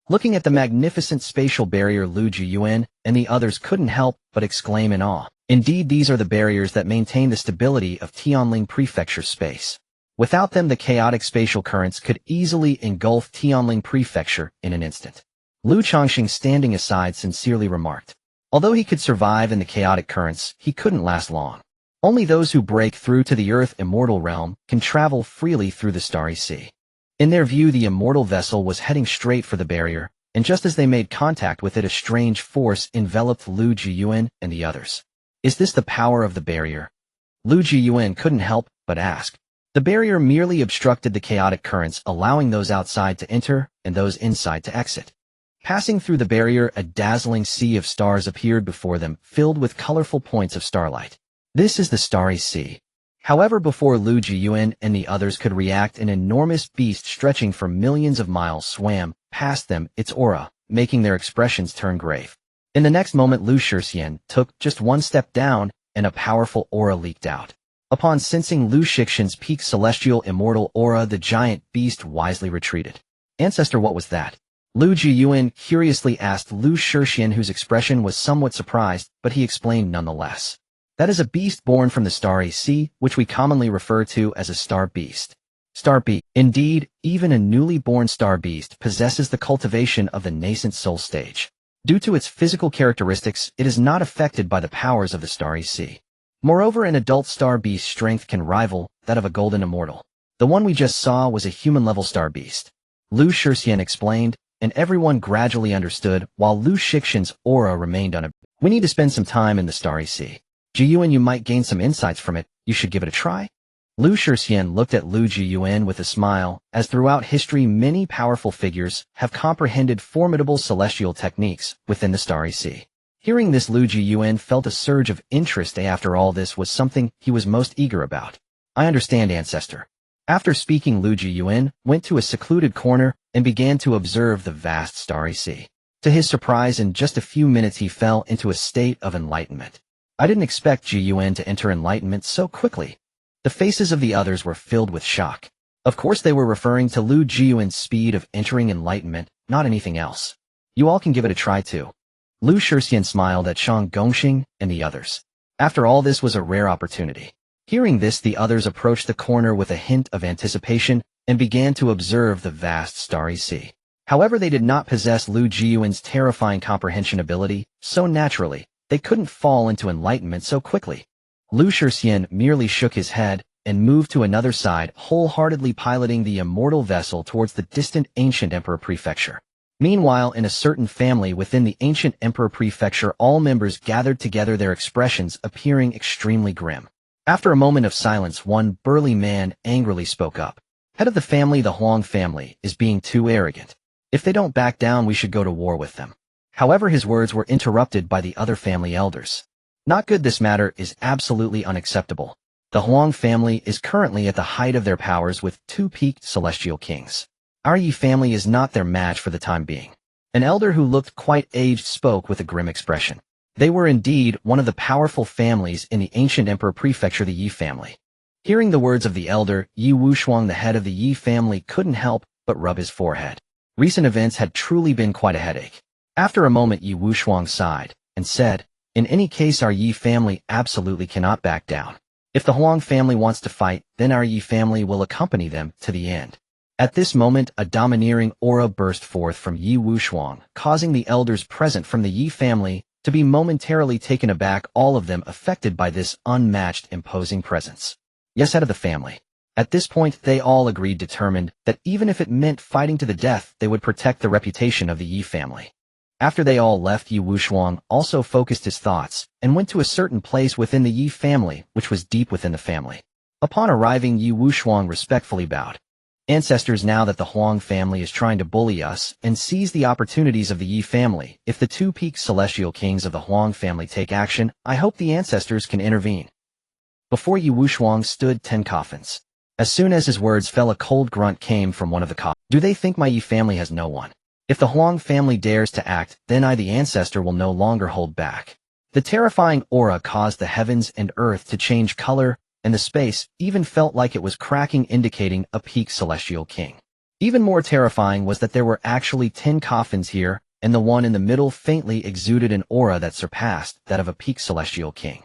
Looking at the magnificent spatial barrier, Lu Jiuyuan and the others couldn't help but exclaim in awe. Indeed, these are the barriers that maintain the stability of Tianling Prefecture space. Without them, the chaotic spatial currents could easily engulf Tianling Prefecture in an instant. Lu Changxing, standing aside, sincerely remarked. Although he could survive in the chaotic currents, he couldn't last long. Only those who break through to the Earth Immortal realm can travel freely through the Starry Sea. In their view, the immortal vessel was heading straight for the barrier, and just as they made contact with it, a strange force enveloped Lu Jiuyuan and the others. Is this the power of the barrier? Lu Jiuyuan couldn't help but ask. The barrier merely obstructed the chaotic currents, allowing those outside to enter and those inside to exit. Passing through the barrier, a dazzling sea of stars appeared before them, filled with colorful points of starlight. This is the Starry Sea. However, before Lu Jiuyuan and the others could react, an enormous beast stretching for millions of miles swam past them, its aura making their expressions turn grave. In the next moment, Lu Jiuyuan took just one step down, and a powerful aura leaked out. Upon sensing Lu Jiuyuan's peak celestial immortal aura, the giant beast wisely retreated. Ancestor, what was that? Lu Jiuyuan curiously asked Lu Jiuyuan, whose expression was somewhat surprised, but he explained nonetheless. That is a beast born from the Starry Sea, which we commonly refer to as a star beast. Star beast. Indeed, even a newly born star beast possesses the cultivation of the nascent soul stage. Due to its physical characteristics, it is not affected by the powers of the Starry Sea. Moreover, an adult star beast's strength can rival that of a golden immortal. The one we just saw was a human-level star beast. Lu Jiuyuan explained, and everyone gradually understood, while Lu Jiuyuan's aura remained unabated. We need to spend some time in the Starry Sea. Jiuyuan, you might gain some insights from it. You should give it a try. Lu Jiuyuan looked at Lu Jiuyuan with a smile, as throughout history many powerful figures have comprehended formidable celestial techniques within the Starry Sea. Hearing this, Lu Jiuyuan felt a surge of interest. After all, this was something he was most eager about. I understand, Ancestor. After speaking, Lu Jiuyuan went to a secluded corner and began to observe the vast Starry Sea. To his surprise, in just a few minutes he fell into a state of enlightenment. I didn't expect Jiuyuan to enter enlightenment so quickly. The faces of the others were filled with shock. Of course they were referring to Lu Jiuyuan's speed of entering enlightenment, not anything else. You all can give it a try too. Lu Jiuyuan smiled at Shang Gongxing and the others. After all, this was a rare opportunity. Hearing this, the others approached the corner with a hint of anticipation and began to observe the vast Starry Sea. However, they did not possess Lu Jiuyuan's terrifying comprehension ability, so naturally, they couldn't fall into enlightenment so quickly. Lu Jiuyuan merely shook his head and moved to another side, wholeheartedly piloting the immortal vessel towards the distant ancient emperor prefecture. Meanwhile, in a certain family within the ancient emperor prefecture, all members gathered together, their expressions appearing extremely grim. After a moment of silence, one burly man angrily spoke up. Head of the family, the Huang family, is being too arrogant. If they don't back down, we should go to war with them. However, his words were interrupted by the other family elders. Not good. This matter is absolutely unacceptable. The Huang family is currently at the height of their powers with 2 peaked celestial kings. Our Yi family is not their match for the time being. An elder who looked quite aged spoke with a grim expression. They were indeed one of the powerful families in the ancient emperor prefecture, the Yi family. Hearing the words of the elder, Yi Wushuang, the head of the Yi family, couldn't help but rub his forehead. Recent events had truly been quite a headache. After a moment, Yi Wushuang sighed and said, in any case, our Yi family absolutely cannot back down. If the Huang family wants to fight, then our Yi family will accompany them to the end. At this moment, a domineering aura burst forth from Yi Wushuang, causing the elders present from the Yi family to be momentarily taken aback, all of them affected by this unmatched, imposing presence. Yes, head of the family. At this point, they all agreed, determined that even if it meant fighting to the death, they would protect the reputation of the Yi family. After they all left, Yi Wushuang also focused his thoughts and went to a certain place within the Yi family, which was deep within the family. Upon arriving, Yi Wushuang respectfully bowed. Ancestors, now that the Huang family is trying to bully us and seize the opportunities of the Yi family, if the 2 peaked celestial kings of the Huang family take action, I hope the ancestors can intervene. Before Yi Wushuang stood 10 coffins. As soon as his words fell, a cold grunt came from one of the coffins. Do they think my Yi family has no one? If the Huang family dares to act, then I, the ancestor, will no longer hold back. The terrifying aura caused the heavens and earth to change color, and the space even felt like it was cracking, indicating a peak celestial king. Even more terrifying was that there were actually 10 coffins here, and the one in the middle faintly exuded an aura that surpassed that of a peak celestial king.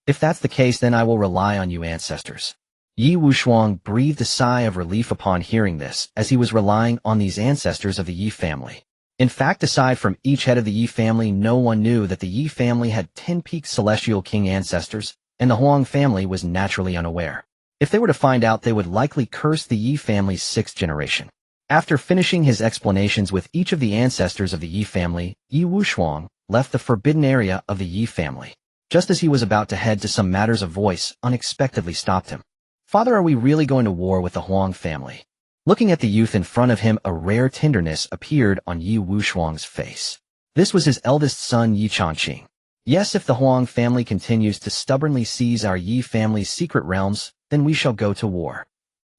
If that's the case, then I will rely on you, ancestors. Yi Wushuang breathed a sigh of relief upon hearing this, as he was relying on these ancestors of the Yi family. In fact, aside from each head of the Yi family, no one knew that the Yi family had 10 peak celestial king ancestors, and the Huang family was naturally unaware. If they were to find out, they would likely curse the Yi family's 6th generation. After finishing his explanations with each of the ancestors of the Yi family, Yi Wushuang left the forbidden area of the Yi family. Just as he was about to head to some matters, a voice unexpectedly stopped him. Father, are we really going to war with the Huang family? Looking at the youth in front of him, a rare tenderness appeared on Yi Wushuang's face. This was his eldest son Yi Changqing. Yes, if the Huang family continues to stubbornly seize our Yi family's secret realms, then we shall go to war.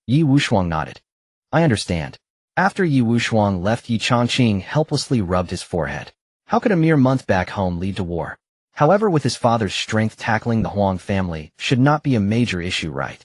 Yi Wushuang nodded. I understand. After Yi Wushuang left, Yi Changqing helplessly rubbed his forehead. How could a mere month back home lead to war? However, with his father's strength, tackling the Huang family should not be a major issue, right?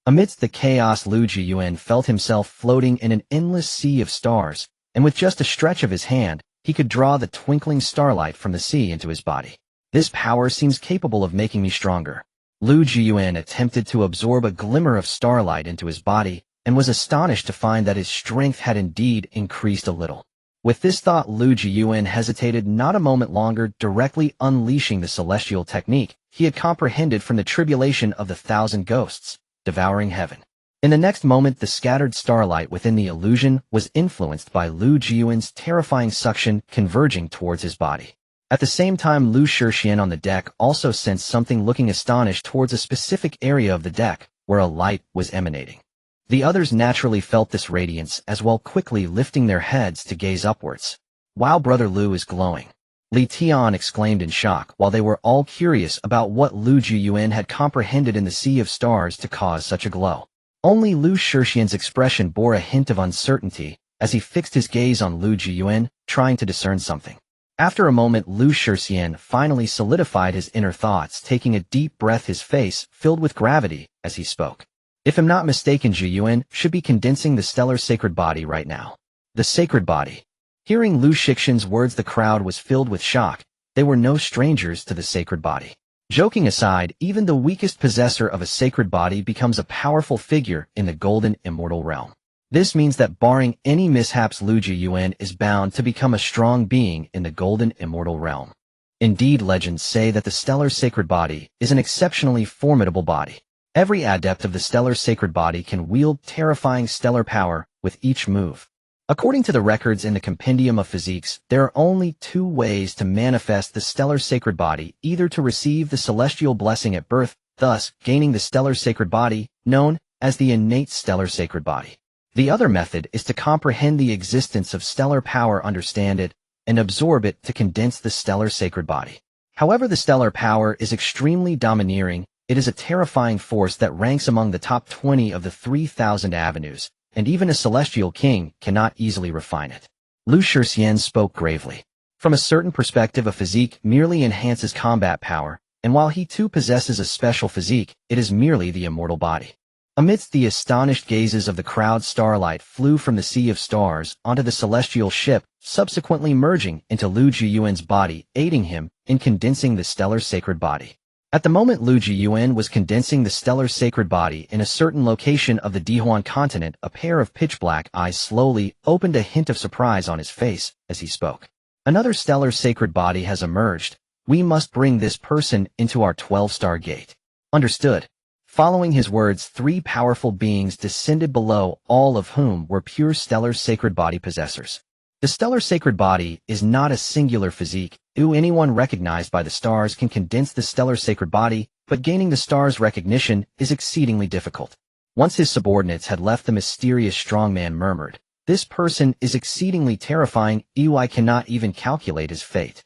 Amidst the chaos, Lu Jiuyuan felt himself floating in an endless sea of stars, and with just a stretch of his hand, he could draw the twinkling starlight from the sea into his body. This power seems capable of making me stronger. Lu Jiuyuan attempted to absorb a glimmer of starlight into his body, and was astonished to find that his strength had indeed increased a little. With this thought, Lu Jiuyuan hesitated not a moment longer, directly unleashing the celestial technique he had comprehended from the tribulation of the 1,000 ghosts, devouring heaven. In the next moment, the scattered starlight within the illusion was influenced by Lu Jiuyuan's terrifying suction converging towards his body. At the same time, Lu Jiuyuan on the deck also sensed something, looking astonished towards a specific area of the deck where a light was emanating. The others naturally felt this radiance as well, quickly lifting their heads to gaze upwards. Wow, Brother Lu is glowing! Li Tian exclaimed in shock, while they were all curious about what Lu Jiuyuan had comprehended in the sea of stars to cause such a glow. Only Lu Jiuyuan's expression bore a hint of uncertainty as he fixed his gaze on Lu Jiuyuan, trying to discern something. After a moment, Lu Jiuyuan finally solidified his inner thoughts, taking a deep breath, his face filled with gravity as he spoke. If I'm not mistaken, Jiuyuan should be condensing the stellar sacred body right now. The sacred body. Hearing Lu Jiuyuan's words, the crowd was filled with shock. They were no strangers to the sacred body. Joking aside, even the weakest possessor of a sacred body becomes a powerful figure in the golden immortal realm. This means that barring any mishaps, Lu Jiuyuan is bound to become a strong being in the golden immortal realm. Indeed, legends say that the stellar sacred body is an exceptionally formidable body. Every adept of the stellar sacred body can wield terrifying stellar power with each move. According to the records in the Compendium of Physiques, there are only 2 ways to manifest the stellar sacred body: either to receive the celestial blessing at birth, thus gaining the stellar sacred body, known as the innate stellar sacred body. The other method is to comprehend the existence of stellar power, understand it, and absorb it to condense the stellar sacred body. However, the stellar power is extremely domineering. It is a terrifying force that ranks among the top 20 of the 3,000 avenues, and even a celestial king cannot easily refine it. Lu Jiuyuan spoke gravely. From a certain perspective, a physique merely enhances combat power, and while he too possesses a special physique, it is merely the immortal body. Amidst the astonished gazes of the crowd, starlight flew from the sea of stars onto the celestial ship, subsequently merging into Lu Jiuyuan's body, aiding him in condensing the stellar sacred body. At the moment Lu Jiuyuan was condensing the stellar sacred body in a certain location of the Dihuan continent, a pair of pitch-black eyes slowly opened, a hint of surprise on his face as he spoke. Another stellar sacred body has emerged. We must bring this person into our 12-star gate. Understood. Following his words, 3 powerful beings descended below, all of whom were pure stellar sacred body possessors. The stellar sacred body is not a singular physique. Anyone recognized by the stars can condense the stellar sacred body, but gaining the stars' recognition is exceedingly difficult. Once his subordinates had left, the mysterious strongman murmured, "This person is exceedingly terrifying. I cannot even calculate his fate."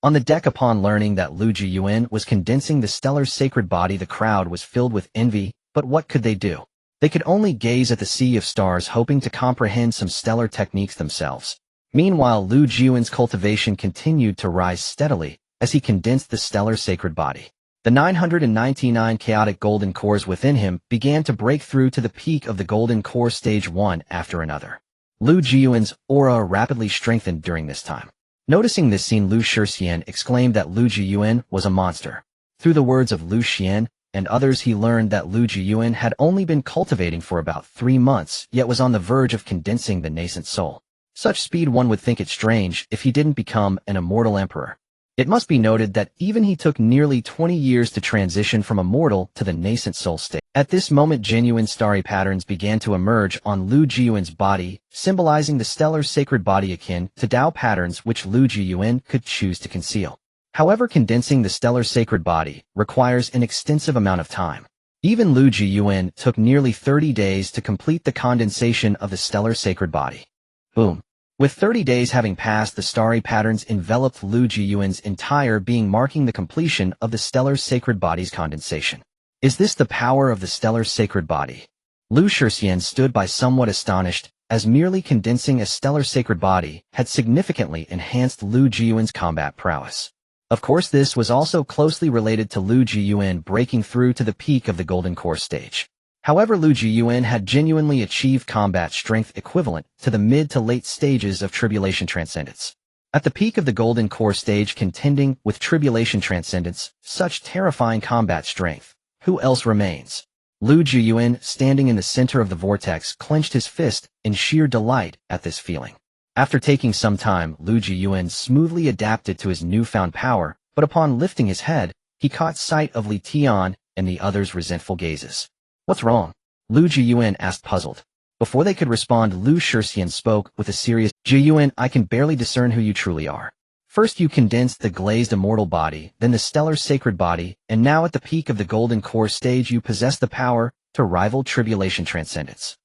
On the deck, upon learning that Lu Jiuyuan was condensing the stellar sacred body, the crowd was filled with envy, but what could they do? They could only gaze at the sea of stars, hoping to comprehend some stellar techniques themselves. Meanwhile, Lu Jiuyuan's cultivation continued to rise steadily as he condensed the stellar sacred body. The 999 chaotic golden cores within him began to break through to the peak of the golden core stage one after another. Lu Jiuyuan's aura rapidly strengthened during this time. Noticing this scene, Lu Jiuyuan exclaimed that Lu Jiuyuan was a monster. Through the words of Lu Xian and others, he learned that Lu Jiuyuan had only been cultivating for about 3 months, yet was on the verge of condensing the nascent soul. Such speed, one would think it strange if he didn't become an immortal emperor. It must be noted that even he took nearly 20 years to transition from a mortal to the nascent soul state. At this moment, genuine starry patterns began to emerge on Lu Jiuyuan's body, symbolizing the stellar sacred body akin to Tao patterns which Lu Jiuyuan could choose to conceal. However, condensing the stellar sacred body requires an extensive amount of time. Even Lu Jiuyuan took nearly 30 days to complete the condensation of the stellar sacred body. Boom. With 30 days having passed, the starry patterns enveloped Lu Jiuyuan's entire being, marking the completion of the stellar sacred body's condensation. Is this the power of the stellar sacred body? Lu Jiuyuan stood by, somewhat astonished, as merely condensing a stellar sacred body had significantly enhanced Lu Jiuyuan's combat prowess. Of course, this was also closely related to Lu Jiuyuan breaking through to the peak of the Golden Core stage. However, Lu Jiuyuan had genuinely achieved combat strength equivalent to the mid to late stages of Tribulation Transcendence. At the peak of the Golden Core stage, contending with Tribulation Transcendence, such terrifying combat strength, who else remains? Lu Jiuyuan, standing in the center of the vortex, clenched his fist in sheer delight at this feeling. After taking some time, Lu Jiuyuan smoothly adapted to his newfound power, but upon lifting his head, he caught sight of Li Tian and the others' resentful gazes. What's wrong? Lu Jiuyuan asked, puzzled. Before they could respond, Lu Jiuyuan spoke with a serious, Jiuyuan, I can barely discern who you truly are. First you condensed the glazed immortal body, then the stellar sacred body, and now at the peak of the Golden Core stage you possess the power to rival Tribulation Transcendence.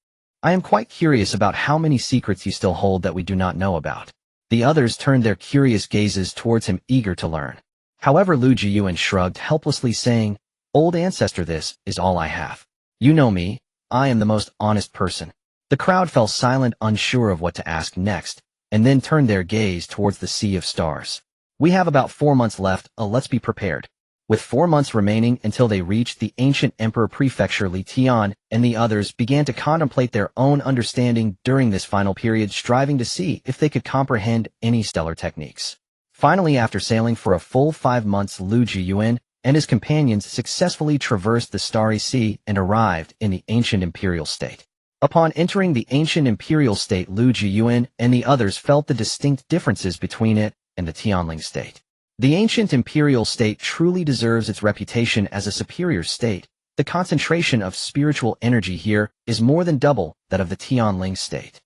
I am quite curious about how many secrets you still hold that we do not know about. The others turned their curious gazes towards him, eager to learn. However, Lu Jiuyuan shrugged helplessly, saying, Old ancestor, this is all I have. You know me, I am the most honest person. The crowd fell silent, unsure of what to ask next, and then turned their gaze towards the sea of stars. We have about 4 months left, let's be prepared. With 4 months remaining until they reached the ancient emperor prefecture, Li Tian and the others began to contemplate their own understanding during this final period, striving to see if they could comprehend any stellar techniques. Finally, after sailing for a full 5 months, Lu Jiuyuan and his companions successfully traversed the Starry Sea and arrived in the ancient imperial state. Upon entering the ancient imperial state, Lu Jiuyuan and the others felt the distinct differences between it and the Tianling state. The ancient imperial state truly deserves its reputation as a superior state. The concentration of spiritual energy here is more than double that of the Tianling state.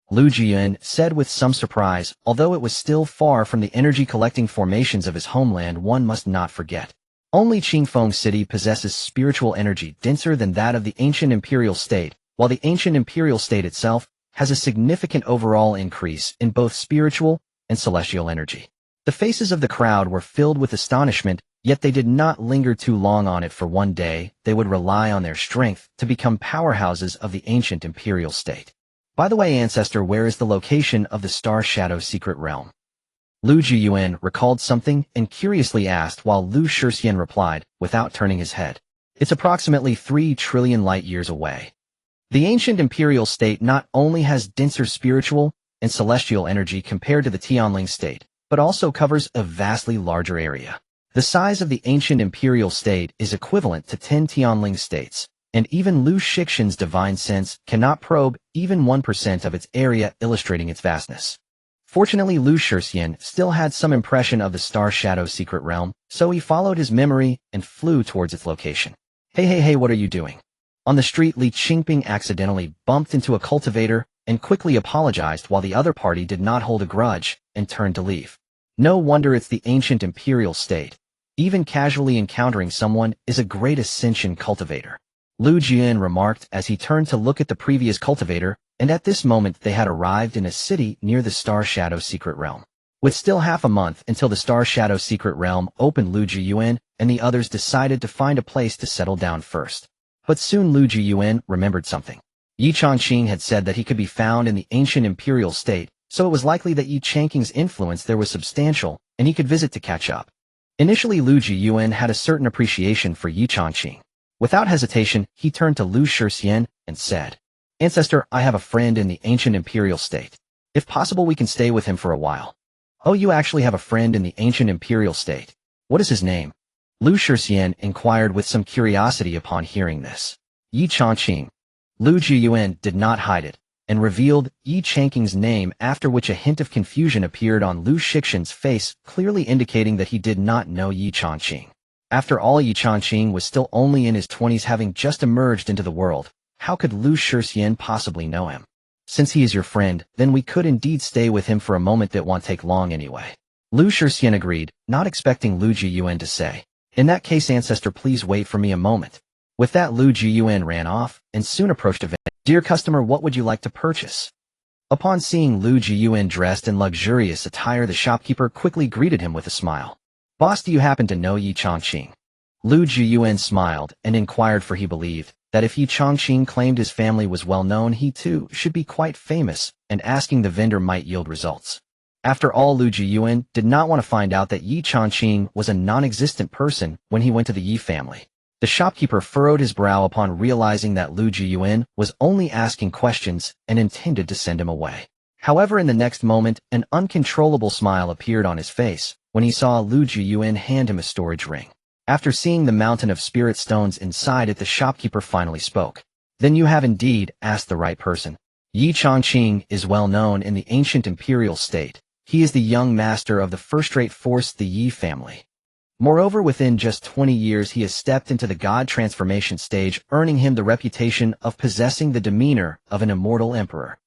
Lu Jiuyuan said with some surprise, although it was still far from the energy-collecting formations of his homeland. One must not forget, only Qingfeng City possesses spiritual energy denser than that of the ancient imperial state, while the ancient imperial state itself has a significant overall increase in both spiritual and celestial energy. The faces of the crowd were filled with astonishment, yet they did not linger too long on it, for one day they would rely on their strength to become powerhouses of the ancient imperial state. By the way, ancestor, where is the location of the Star Shadow secret realm? Lu Jiuyuan recalled something and curiously asked, while Lu Jiuyuan replied, without turning his head. It's approximately 3 trillion light-years away. The ancient imperial state not only has denser spiritual and celestial energy compared to the Tianling state, but also covers a vastly larger area. The size of the ancient imperial state is equivalent to 10 Tianling states, and even Lu Jiuyuan's divine sense cannot probe even 1% of its area, illustrating its vastness. Fortunately, Lu Jiuyuan still had some impression of the Star Shadow secret realm, so he followed his memory and flew towards its location. Hey, what are you doing? On the street, Li Qingping accidentally bumped into a cultivator and quickly apologized, while the other party did not hold a grudge and turned to leave. No wonder, it's the ancient imperial state. Even casually encountering someone is a great ascension cultivator. Lu Jiuyuan remarked as he turned to look at the previous cultivator, and at this moment they had arrived in a city near the Star Shadow secret realm. With still half a month until the Star Shadow secret realm opened, Lu Jiuyuan and the others decided to find a place to settle down first. But soon Lu Jiuyuan remembered something. Yi Changqing had said that he could be found in the ancient imperial state, so it was likely that Yi Changqing's influence there was substantial, and he could visit to catch up. Initially, Lu Jiuyuan had a certain appreciation for Yi Changqing. Without hesitation, he turned to Lu Jiuyuan and said, Ancestor, I have a friend in the ancient imperial state. If possible, we can stay with him for a while. Oh, you actually have a friend in the ancient imperial state. What is his name? Lu Jiuyuan inquired with some curiosity upon hearing this. Yi Changqing. Lu Jiuyuan did not hide it, and revealed Yi Changqing's name, after which a hint of confusion appeared on Lu Jiuyuan's face, clearly indicating that he did not know Yi Changqing. After all, Yi Changqing was still only in his 20s, having just emerged into the world. How could Lu Jiuyuan possibly know him? Since he is your friend, then we could indeed stay with him for a moment. That won't take long anyway. Lu Jiuyuan agreed, not expecting Lu Jiuyuan to say, In that case, ancestor, please wait for me a moment. With that, Lu Jiuyuan ran off, and soon approached a vendor. "Dear customer, what would you like to purchase?" Upon seeing Lu Jiuyuan dressed in luxurious attire, the shopkeeper quickly greeted him with a smile. "Boss, do you happen to know Yi Chongqing?" Lu Jiuyuan smiled and inquired, for he believed that if Yi Chongqing claimed his family was well known, he too should be quite famous, and asking the vendor might yield results. After all, Lu Jiuyuan did not want to find out that Yi Chongqing was a non-existent person when he went to the Yi family. The shopkeeper furrowed his brow upon realizing that Lu Jiuyuan was only asking questions and intended to send him away. However, in the next moment, an uncontrollable smile appeared on his face when he saw Lu Jiuyuan hand him a storage ring. After seeing the mountain of spirit stones inside it, the shopkeeper finally spoke. "Then you have indeed asked the right person. Yi Chongqing is well known in the ancient imperial state. He is the young master of the first-rate force, the Yi family. Moreover, within just 20 years, he has stepped into the god transformation stage, earning him the reputation of possessing the demeanor of an immortal emperor."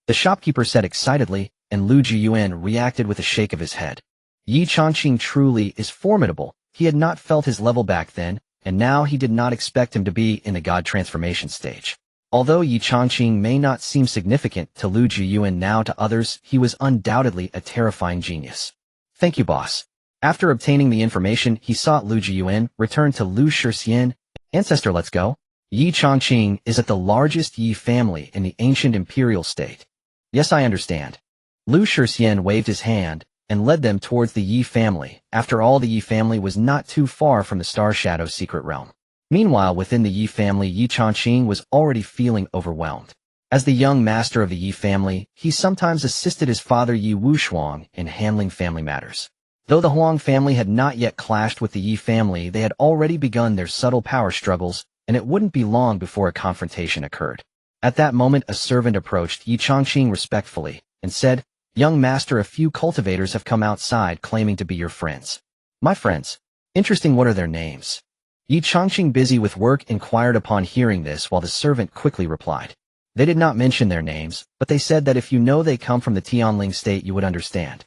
The shopkeeper said excitedly, and Lu Jiuyuan reacted with a shake of his head. Yi Chongqing truly is formidable. He had not felt his level back then, and now he did not expect him to be in the god transformation stage. Although Yi Chongqing may not seem significant to Lu Jiuyuan now, to others he was undoubtedly a terrifying genius. "Thank you, boss." After obtaining the information, he sought Lu Jiuyuan, returned to Lu Shixian. "Ancestor, let's go. Yi Chongqing is at the largest Yi family in the ancient imperial state." "Yes, I understand." Lu Shixian waved his hand and led them towards the Yi family. After all, the Yi family was not too far from the Star Shadow secret realm. Meanwhile, within the Yi family, Yi Chongqing was already feeling overwhelmed. As the young master of the Yi family, he sometimes assisted his father Yi Wushuang in handling family matters. Though the Huang family had not yet clashed with the Yi family, they had already begun their subtle power struggles, and it wouldn't be long before a confrontation occurred. At that moment, a servant approached Yi Chongqing respectfully and said, "Young master, a few cultivators have come outside claiming to be your friends." "My friends? Interesting, what are their names?" Yi Chongqing, busy with work, inquired upon hearing this, while the servant quickly replied. "They did not mention their names, but they said that if you know they come from the Tianling state, you would understand.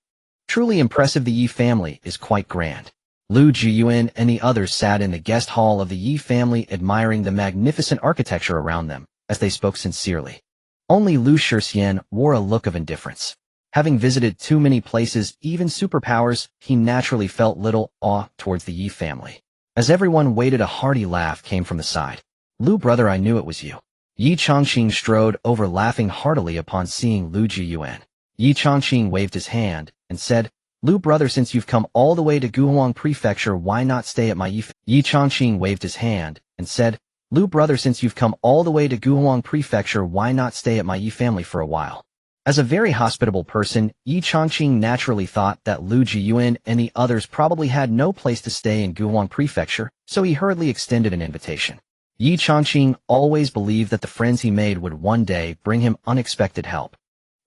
Truly impressive, the Yi family is quite grand." Lu Jiuyuan and the others sat in the guest hall of the Yi family, admiring the magnificent architecture around them, as they spoke sincerely. Only Lu Shixian wore a look of indifference. Having visited too many places, even superpowers, he naturally felt little awe towards the Yi family. As everyone waited, a hearty laugh came from the side. "Lu brother, I knew it was you." Yi Chongqing strode over, laughing heartily upon seeing Lu Jiuyuan. Yi Chongqing waved his hand and said, "Lu brother, since you've come all the way to Guhuang Prefecture, why not stay at my Yi Chongqing waved his hand and said, "Lu brother, since you've come all the way to Guhuang Prefecture, why not stay at my Yi family for a while?" As a very hospitable person, Yi Chongqing naturally thought that Lu Jiuyuan and the others probably had no place to stay in Guhuang Prefecture, so he hurriedly extended an invitation. Yi Chongqing always believed that the friends he made would one day bring him unexpected help.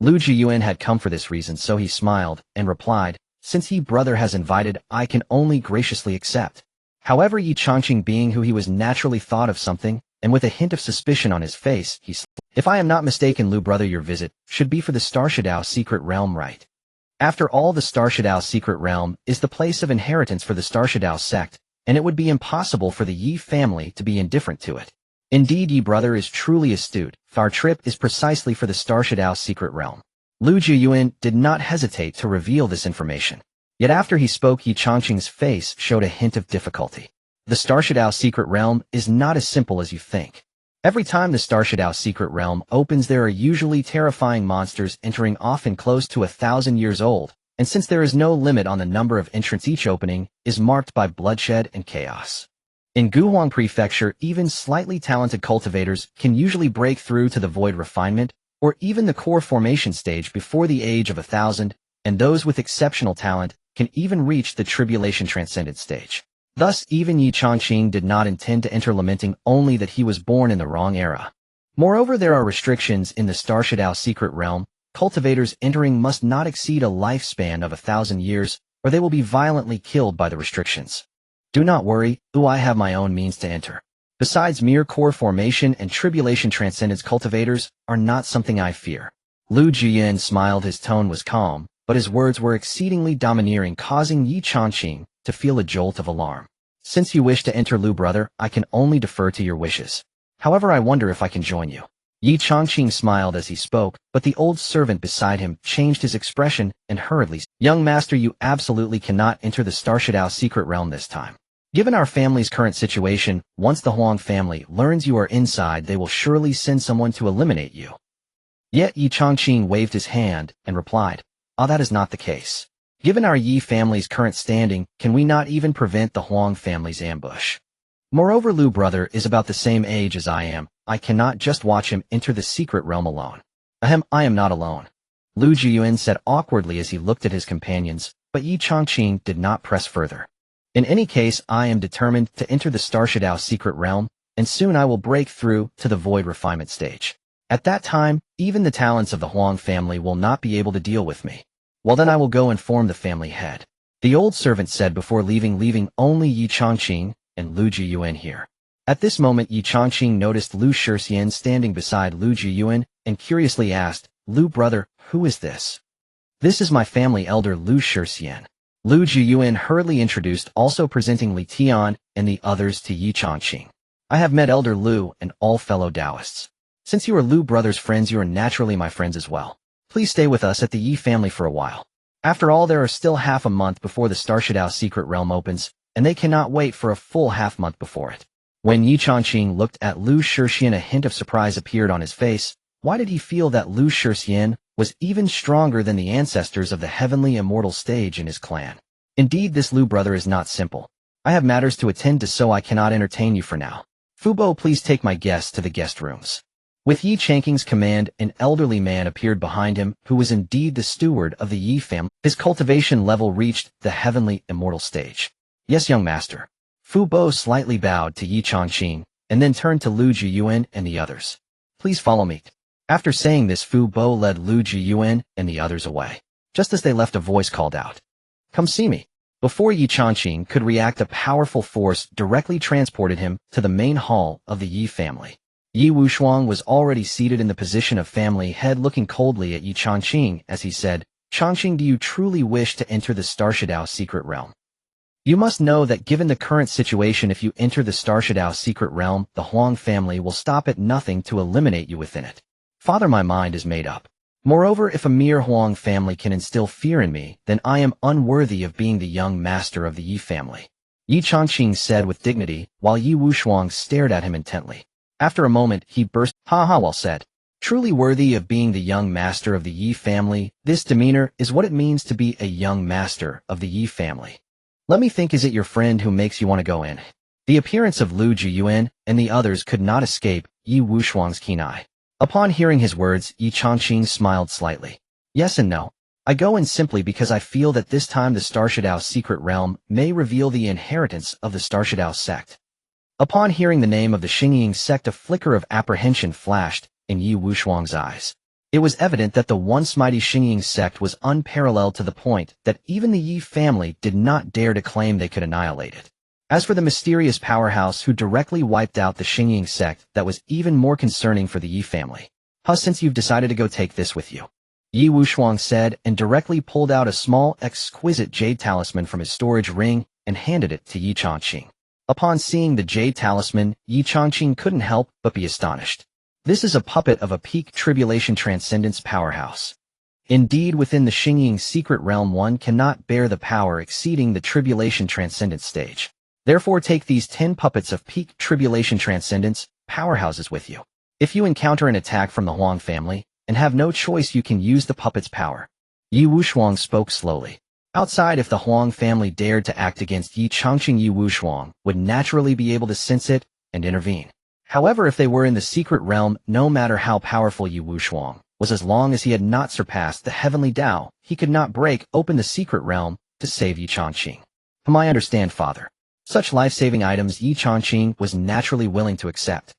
Lu Jiuyuan had come for this reason, so he smiled and replied, "Since Yi brother has invited, I can only graciously accept." However, Yi Chongqing, being who he was, naturally thought of something, and with a hint of suspicion on his face, he said, "If I am not mistaken, Lu brother, your visit should be for the Star Shadow secret realm, right? After all, the Star Shadow secret realm is the place of inheritance for the Star Shadow sect, and it would be impossible for the Yi family to be indifferent to it. Indeed, Yi brother is truly astute. Our trip is precisely for the Star Shadow secret realm." Lu Jiuyuan did not hesitate to reveal this information. Yet after he spoke, Yi Chongqing's face showed a hint of difficulty. The Star Shadow secret realm is not as simple as you think. Every time the Star Shadow secret realm opens, there are usually terrifying monsters entering, often close to 1,000 years old, and since there is no limit on the number of entrants, each opening is marked by bloodshed and chaos. In Guhuang Prefecture, even slightly talented cultivators can usually break through to the void refinement, or even the core formation stage before the age of 1,000, and those with exceptional talent can even reach the tribulation transcendent stage. Thus, even Yi Chongqing did not intend to enter, lamenting only that he was born in the wrong era. Moreover, there are restrictions in the Star Shadow secret realm. Cultivators entering must not exceed a lifespan of 1,000 years, or they will be violently killed by the restrictions. "Do not worry, I have my own means to enter. Besides, mere core formation and tribulation transcendence cultivators are not something I fear." Lu Jiuyuan smiled. His tone was calm, but his words were exceedingly domineering, causing Yi Chongqing to feel a jolt of alarm. Since you wish to enter Lu brother, I can only defer to your wishes. However, I wonder if I can join you. Yi Chongqing smiled as he spoke, but the old servant beside him changed his expression and hurriedly said, Young master, you absolutely cannot enter the Starshadao secret realm this time. Given our family's current situation, once the Huang family learns you are inside, they will surely send someone to eliminate you. Yet Yi Chongqing waved his hand and replied, that is not the case. Given our Yi family's current standing, can we not even prevent the Huang family's ambush? Moreover, Lu brother is about the same age as I am. I cannot just watch him enter the secret realm alone. Ahem, I am not alone. Lu Jiuyuan said awkwardly as he looked at his companions, but Yi Chongqing did not press further. In any case, I am determined to enter the Starshadao secret realm, and soon I will break through to the void refinement stage. At that time, even the talents of the Huang family will not be able to deal with me. Well, then I will go inform the family head. The old servant said before leaving only Yi Chongqing and Lu Jiuyuan here. At this moment, Yi Chongqing noticed Lu Shixian standing beside Lu Jiuyuan and curiously asked, Lu brother, who is this? This is my family elder Lu Shixian. Lu Jiuyuan hurriedly introduced, also presenting Li Tian and the others to Yi Chongqing. I have met Elder Lu and all fellow Taoists. Since you are Lu brother's friends, you are naturally my friends as well. Please stay with us at the Yi family for a while. After all, there are still half a month before the Starshadao secret realm opens, and they cannot wait for a full half month before it. When Yi Chongqing looked at Lu Shixian, a hint of surprise appeared on his face. Why did he feel that Lu Shixian was even stronger than the ancestors of the heavenly immortal stage in his clan? Indeed, this Lu brother is not simple. I have matters to attend to, so I cannot entertain you for now. Fubo, please take my guests to the guest rooms. With Yi Chongqing's command, an elderly man appeared behind him, who was indeed the steward of the Yi family. His cultivation level reached the heavenly immortal stage. Yes, young master. Fu Bo slightly bowed to Yi Chongqing, and then turned to Lu Jiuyuan and the others. Please follow me. After saying this, Fu Bo led Lu Jiuyuan and the others away. Just as they left, a voice called out, Come see me. Before Yi Chongqing could react, a powerful force directly transported him to the main hall of the Yi family. Yi Wushuang was already seated in the position of family head, looking coldly at Yi Chongqing as he said, Chongqing, do you truly wish to enter the Starshadao secret realm? You must know that given the current situation, if you enter the Starshadao secret realm, the Huang family will stop at nothing to eliminate you within it. Father, my mind is made up. Moreover, if a mere Huang family can instill fear in me, then I am unworthy of being the young master of the Yi family. Yi Chongqing said with dignity, while Yi Wushuang stared at him intently. After a moment, he burst, well said. Truly worthy of being the young master of the Yi family, this demeanor is what it means to be a young master of the Yi family. Let me think, is it your friend who makes you want to go in? The appearance of Lu Jiuyuan and the others could not escape Yi Wushuang's keen eye. Upon hearing his words, Yi Chongqing smiled slightly. Yes and no. I go in simply because I feel that this time the Starshadao secret realm may reveal the inheritance of the Starshadao sect. Upon hearing the name of the Xingying sect, a flicker of apprehension flashed in Yi Wushuang's eyes. It was evident that the once mighty Xingying sect was unparalleled to the point that even the Yi family did not dare to claim they could annihilate it. As for the mysterious powerhouse who directly wiped out the Xingying sect, that was even more concerning for the Yi family. Since you've decided to go, take this with you. Yi Wushuang said and directly pulled out a small, exquisite jade talisman from his storage ring and handed it to Yi Chongqing. Upon seeing the jade talisman, Yi Chongqing couldn't help but be astonished. This is a puppet of a peak tribulation transcendence powerhouse. Indeed, within the Xingying secret realm, one cannot bear the power exceeding the tribulation transcendence stage. Therefore, take these 10 puppets of peak tribulation transcendence powerhouses with you. If you encounter an attack from the Huang family and have no choice, you can use the puppet's power. Yi Wushuang spoke slowly. Outside, if the Huang family dared to act against Yi Chongqing, Yi Wushuang would naturally be able to sense it and intervene. However, if they were in the secret realm, no matter how powerful Yi Wushuang was, as long as he had not surpassed the heavenly Tao, he could not break open the secret realm to save Yi Chongqing. I understand, Father. Such life-saving items Yi Chongqing was naturally willing to accept.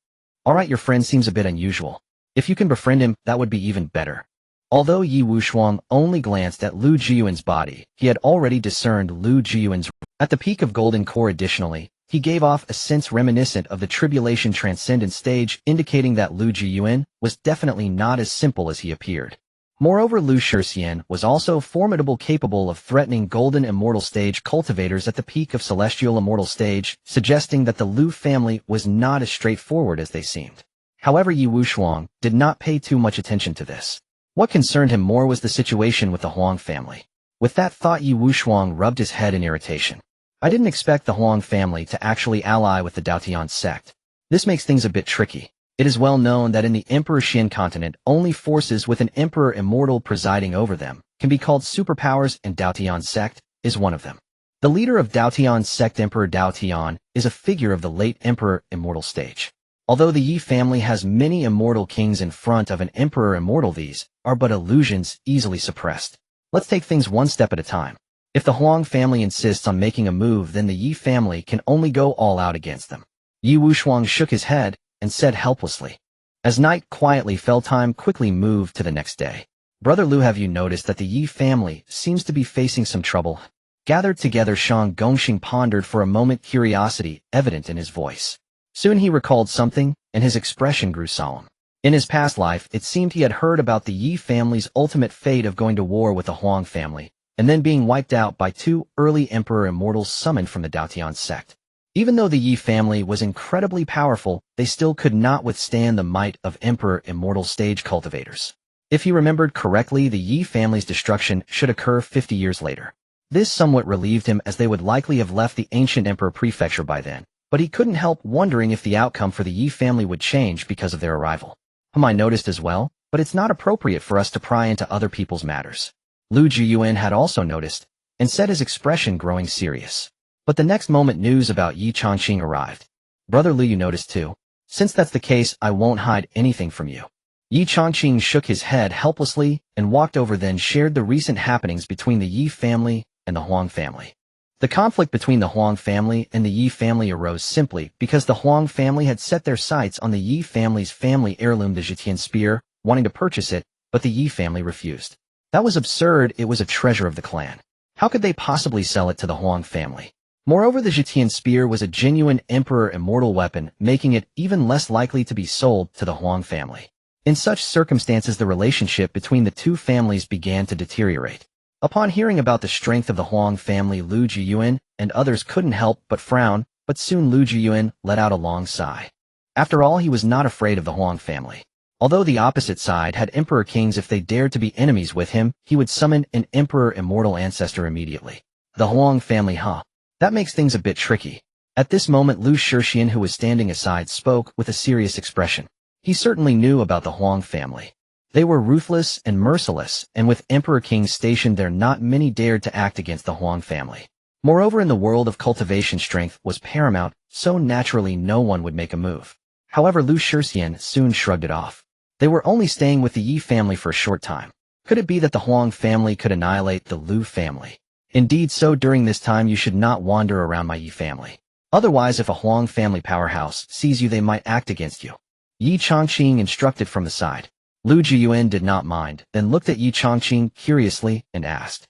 Alright, your friend seems a bit unusual. If you can befriend him, that would be even better. Although Yi Wushuang only glanced at Lu Jiuyuan's body, he had already discerned Lu Jiuyuan's at the peak of golden core. Additionally, he gave off a sense reminiscent of the tribulation transcendent stage, indicating that Lu Jiuyuan was definitely not as simple as he appeared. Moreover, Lu Jiuyuan was also formidable, capable of threatening golden immortal stage cultivators at the peak of celestial immortal stage, suggesting that the Lu family was not as straightforward as they seemed. However, Yi Wushuang did not pay too much attention to this. What concerned him more was the situation with the Huang family. With that thought, Yi Wushuang rubbed his head in irritation. I didn't expect the Huang family to actually ally with the Daotian sect. This makes things a bit tricky. It is well known that in the Emperor Xian continent, only forces with an Emperor Immortal presiding over them can be called superpowers, and Daotian sect is one of them. The leader of Daotian sect, Emperor Daotian, is a figure of the late Emperor Immortal stage. Although the Yi family has many immortal kings in front of an Emperor Immortal, these are but illusions easily suppressed. Let's take things one step at a time. If the Huang family insists on making a move, then the Yi family can only go all out against them. Yi Wushuang shook his head and said helplessly. As night quietly fell, time quickly moved to the next day. Brother Lu, have you noticed that the Yi family seems to be facing some trouble? Gathered together, Shang Gongxing pondered for a moment, curiosity evident in his voice. Soon he recalled something, and his expression grew solemn. In his past life, it seemed he had heard about the Yi family's ultimate fate of going to war with the Huang family, and then being wiped out by two early Emperor Immortals summoned from the Daotian sect. Even though the Yi family was incredibly powerful, they still could not withstand the might of Emperor Immortal stage cultivators. If he remembered correctly, the Yi family's destruction should occur 50 years later. This somewhat relieved him, as they would likely have left the ancient Emperor prefecture by then, but he couldn't help wondering if the outcome for the Yi family would change because of their arrival. I noticed as well, but it's not appropriate for us to pry into other people's matters. Lu Jiuyuan had also noticed, and said, his expression growing serious. But the next moment, news about Yi Changqing arrived. Brother Lu, you noticed too? Since that's the case, I won't hide anything from you. Yi Changqing shook his head helplessly and walked over, then shared the recent happenings between the Yi family and the Huang family. The conflict between the Huang family and the Yi family arose simply because the Huang family had set their sights on the Yi family's family heirloom, the Zhitian spear, wanting to purchase it, but the Yi family refused. That was absurd. It was a treasure of the clan. How could they possibly sell it to the Huang family? Moreover, the Zhitian spear was a genuine Emperor Immortal weapon, making it even less likely to be sold to the Huang family. In such circumstances, the relationship between the two families began to deteriorate. Upon hearing about the strength of the Huang family, Lu Jiuyuan and others couldn't help but frown, but soon Lu Jiuyuan let out a long sigh. After all, he was not afraid of the Huang family. Although the opposite side had Emperor kings, if they dared to be enemies with him, he would summon an Emperor Immortal ancestor immediately. The Huang family, huh? That makes things a bit tricky. At this moment, Lu Jiuyuan, who was standing aside, spoke with a serious expression. He certainly knew about the Huang family. They were ruthless and merciless, and with Emperor kings stationed there, not many dared to act against the Huang family. Moreover, in the world of cultivation, strength was paramount, so naturally no one would make a move. However, Lu Jiuyuan soon shrugged it off. They were only staying with the Yi family for a short time. Could it be that the Huang family could annihilate the Lu family? Indeed so. During this time you should not wander around my Yi family. Otherwise, if a Huang family powerhouse sees you, they might act against you. Yi Changqing instructed from the side. Lu Jiuyuan did not mind, then looked at Yi Changqing curiously and asked.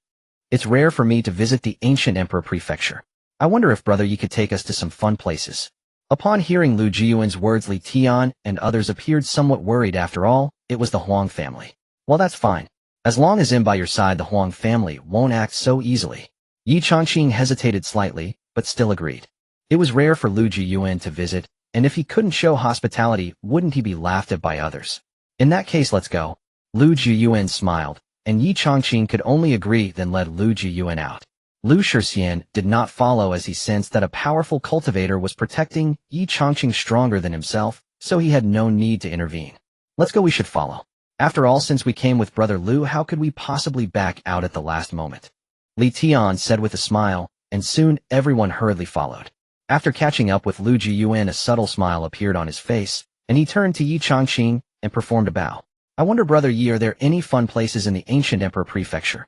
It's rare for me to visit the ancient Emperor prefecture. I wonder if Brother Yi could take us to some fun places. Upon hearing Lu Jiuyuan's words, Li Tian and others appeared somewhat worried. After all, it was the Huang family. Well, that's fine. As long as I'm by your side, the Huang family won't act so easily. Yi Changqing hesitated slightly, but still agreed. It was rare for Lu Jiuyuan to visit, and if he couldn't show hospitality, wouldn't he be laughed at by others? In that case, let's go. Lu Jiuyuan smiled, and Yi Changqing could only agree, then led Lu Jiuyuan out. Lu Jiuyuan did not follow, as he sensed that a powerful cultivator was protecting Yi Changqing stronger than himself, so he had no need to intervene. Let's go, we should follow. After all, since we came with Brother Lu, how could we possibly back out at the last moment? Li Tian said with a smile, and soon everyone hurriedly followed. After catching up with Lu Jiuyuan, a subtle smile appeared on his face, and he turned to Yi Changqing and performed a bow. I wonder, Brother Yi, are there any fun places in the ancient Emperor prefecture?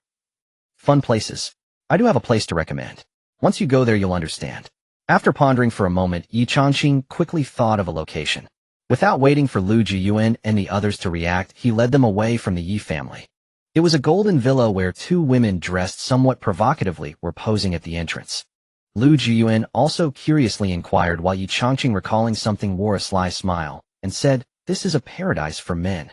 Fun places? I do have a place to recommend. Once you go there, you'll understand. After pondering for a moment, Yi Changqing quickly thought of a location. Without waiting for Lu Jiuyuan and the others to react, he led them away from the Yi family. It was a golden villa where two women dressed somewhat provocatively were posing at the entrance. Lu Jiuyuan also curiously inquired, while Yi Changqing, recalling something, wore a sly smile and said, "This is a paradise for men."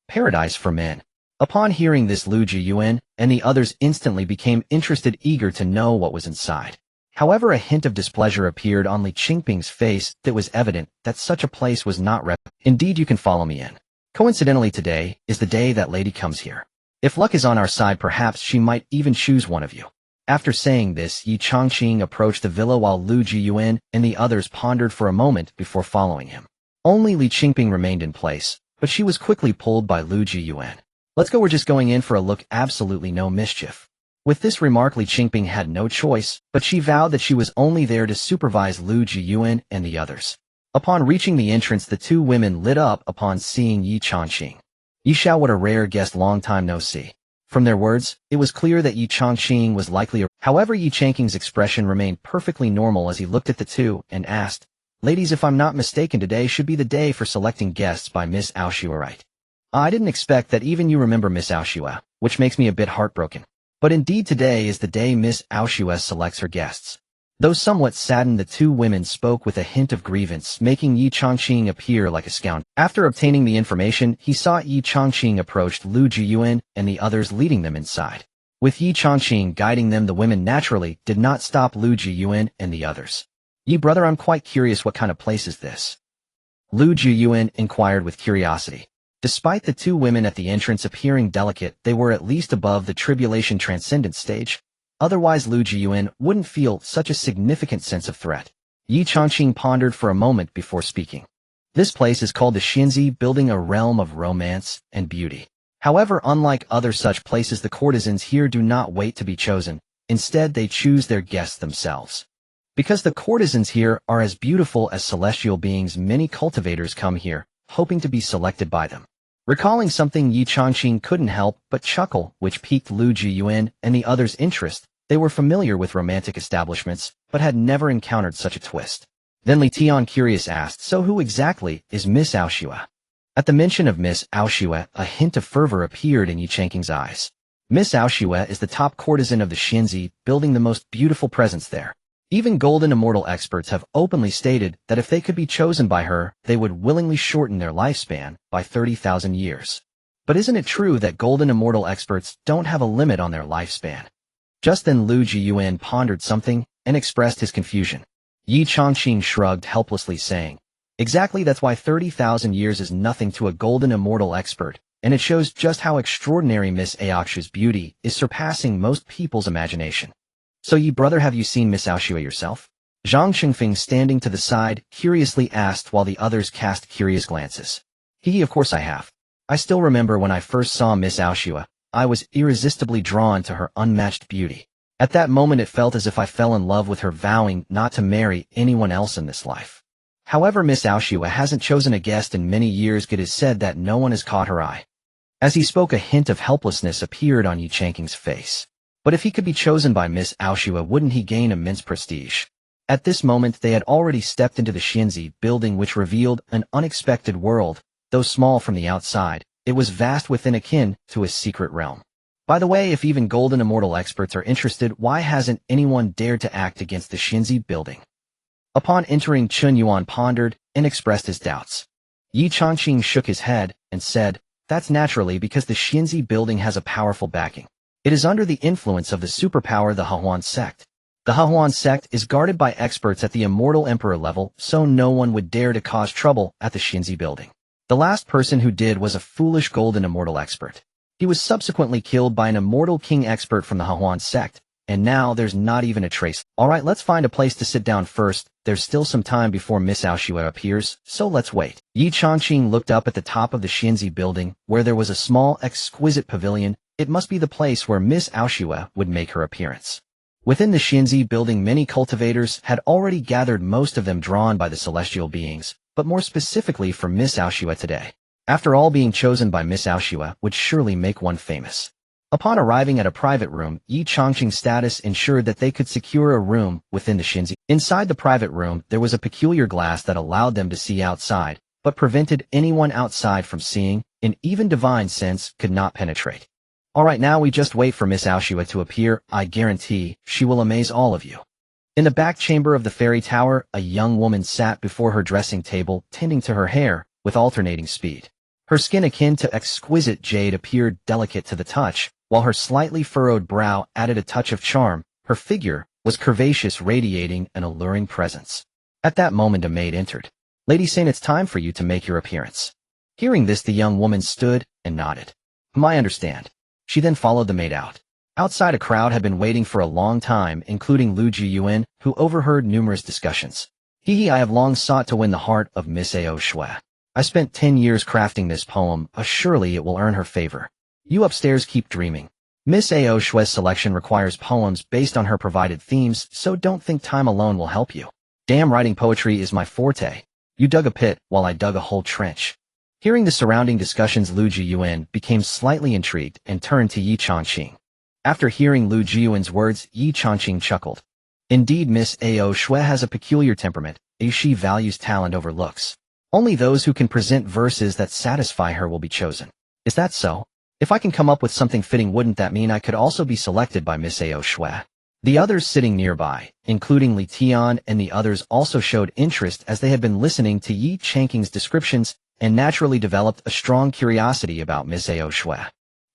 Paradise for men. Upon hearing this, Lu Jiuyuan and the others instantly became interested, eager to know what was inside. However, a hint of displeasure appeared on Li Qingping's face that was evident that such a place was not Indeed, you can follow me in. Coincidentally, today is the day that lady comes here. If luck is on our side, perhaps she might even choose one of you. After saying this, Yi Changqing approached the villa while Lu Jiuyuan and the others pondered for a moment before following him. Only Li Qingping remained in place, but she was quickly pulled by Lu Jiuyuan. Let's go, we're just going in for a look, absolutely no mischief. With this remark, Li Qingping had no choice, but she vowed that she was only there to supervise Lu Jiuyuan and the others. Upon reaching the entrance, the two women lit up upon seeing Yi Changqing. Yi Xiao, what a rare guest, long time no see. From their words, it was clear that Yi Changqing was likely a... However, Yi Changqing's expression remained perfectly normal as he looked at the two and asked, "Ladies, if I'm not mistaken, today should be the day for selecting guests by Miss Aoshua, right? I didn't expect that even you remember Miss Aoshua, which makes me a bit heartbroken. But indeed today is the day Miss Aoshua selects her guests." Though somewhat saddened, the two women spoke with a hint of grievance, making Yi Changqing appear like a scoundrel. After obtaining the information, he saw Yi Changqing approached Lu Jiuyuan and the others, leading them inside. With Yi Changqing guiding them, the women naturally did not stop Lu Jiuyuan and the others. "Yi brother, I'm quite curious, what kind of place is this?" Lu Jiuyuan inquired with curiosity. Despite the two women at the entrance appearing delicate, they were at least above the tribulation transcendent stage. Otherwise, Lu Jiuyuan wouldn't feel such a significant sense of threat. Yi Changqing pondered for a moment before speaking. This place is called the Xinzi Building, a realm of romance and beauty. However, unlike other such places, the courtesans here do not wait to be chosen. Instead, they choose their guests themselves. Because the courtesans here are as beautiful as celestial beings, many cultivators come here, hoping to be selected by them. Recalling something, Yi Changqing couldn't help but chuckle, which piqued Lu Jiuyuan and the others' interest. They were familiar with romantic establishments, but had never encountered such a twist. Then Li Tian, curious, asked, "So who exactly is Miss Aoshua?" At the mention of Miss Aoshua, a hint of fervor appeared in Yi Changqing's eyes. Miss Aoshua is the top courtesan of the Xinzi Building, the most beautiful presence there. Even golden immortal experts have openly stated that if they could be chosen by her, they would willingly shorten their lifespan by 30,000 years. But isn't it true that golden immortal experts don't have a limit on their lifespan? Just then Lu Jiuyuan pondered something and expressed his confusion. Yi Changqing shrugged helplessly, saying, "Exactly, that's why 30,000 years is nothing to a golden immortal expert, and it shows just how extraordinary Miss Aoshua's beauty is, surpassing most people's imagination." "So, Yi brother, have you seen Miss Aoshua yourself?" Zhang Chengfeng, standing to the side, curiously asked while the others cast curious glances. Of course I have. I still remember when I first saw Miss Aoshua, I was irresistibly drawn to her unmatched beauty. At that moment it felt as if I fell in love with her, vowing not to marry anyone else in this life. However, Miss Aoshua hasn't chosen a guest in many years. It is said that no one has caught her eye. As he spoke, a hint of helplessness appeared on Yi Changqing's face. But if he could be chosen by Miss Aoshua, wouldn't he gain immense prestige? At this moment they had already stepped into the Xinzi Building, which revealed an unexpected world. Though small from the outside, it was vast within, akin to a secret realm. By the way, if even golden immortal experts are interested, why hasn't anyone dared to act against the Xinzi Building? Upon entering, Chun Yuan pondered and expressed his doubts. Yi Changqing shook his head and said, "That's naturally because the Xinzi Building has a powerful backing. It is under the influence of the superpower, the Hehuan sect. The Hehuan sect is guarded by experts at the immortal emperor level, so no one would dare to cause trouble at the Xinzi Building. The last person who did was a foolish golden immortal expert. He was subsequently killed by an immortal king expert from the Hehuan sect, and now there's not even a trace. Alright, let's find a place to sit down first. There's still some time before Miss Aoshua appears, so let's wait." Yi Changqing looked up at the top of the Xinzi Building, where there was a small, exquisite pavilion. It must be the place where Miss Aoshua would make her appearance. Within the Xinzi Building, many cultivators had already gathered, most of them drawn by the celestial beings, but more specifically for Miss Aoshua today. After all, being chosen by Miss Aoshua would surely make one famous. Upon arriving at a private room, Yi Changqing's status ensured that they could secure a room within the Xinzi. Inside the private room, there was a peculiar glass that allowed them to see outside, but prevented anyone outside from seeing, and even divine sense could not penetrate. Alright, now we just wait for Miss Aoshua to appear. I guarantee she will amaze all of you. In the back chamber of the fairy tower, a young woman sat before her dressing table, tending to her hair with alternating speed. Her skin akin to exquisite jade appeared delicate to the touch, while her slightly furrowed brow added a touch of charm. Her figure was curvaceous, radiating an alluring presence. At that moment a maid entered. "Lady Saint, it's time for you to make your appearance." Hearing this, the young woman stood and nodded. "I understand." She then followed the maid out. Outside, a crowd had been waiting for a long time, including Lu Jiuyuan, who overheard numerous discussions. I have long sought to win the heart of Miss Ao Shui. I spent 10 years crafting this poem. Surely it will earn her favor. You upstairs keep dreaming. Miss Ao Shui's selection requires poems based on her provided themes, so don't think time alone will help you. Damn, writing poetry is my forte. You dug a pit, while I dug a whole trench. Hearing the surrounding discussions, Lu Jiuyuan became slightly intrigued and turned to Yi Changqing. After hearing Lu Jiuyuan's words, Yi Changqing chuckled. Indeed, Miss Ao Shui has a peculiar temperament. She values talent over looks. Only those who can present verses that satisfy her will be chosen. Is that so? If I can come up with something fitting, wouldn't that mean I could also be selected by Miss Ao Shui? The others sitting nearby, including Li Tian and the others, also showed interest as they had been listening to Yi Changqing's descriptions and naturally developed a strong curiosity about Miss Ao Shui.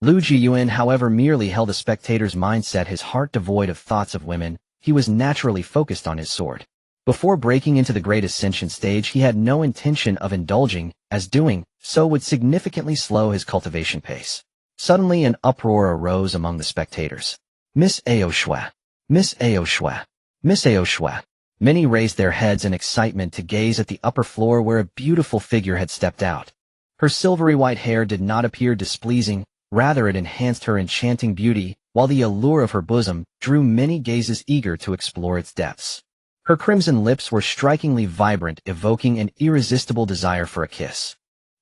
Lu Jiuyuan, however, merely held a spectator's mindset, his heart devoid of thoughts of women. He was naturally focused on his sword. Before breaking into the great ascension stage, he had no intention of indulging, as doing so would significantly slow his cultivation pace. Suddenly an uproar arose among the spectators. "Miss Ao Shui! Miss Ao Shui! Miss Ao Shui!" Many raised their heads in excitement to gaze at the upper floor where a beautiful figure had stepped out. Her silvery white hair did not appear displeasing, rather it enhanced her enchanting beauty, while the allure of her bosom drew many gazes eager to explore its depths. Her crimson lips were strikingly vibrant, evoking an irresistible desire for a kiss.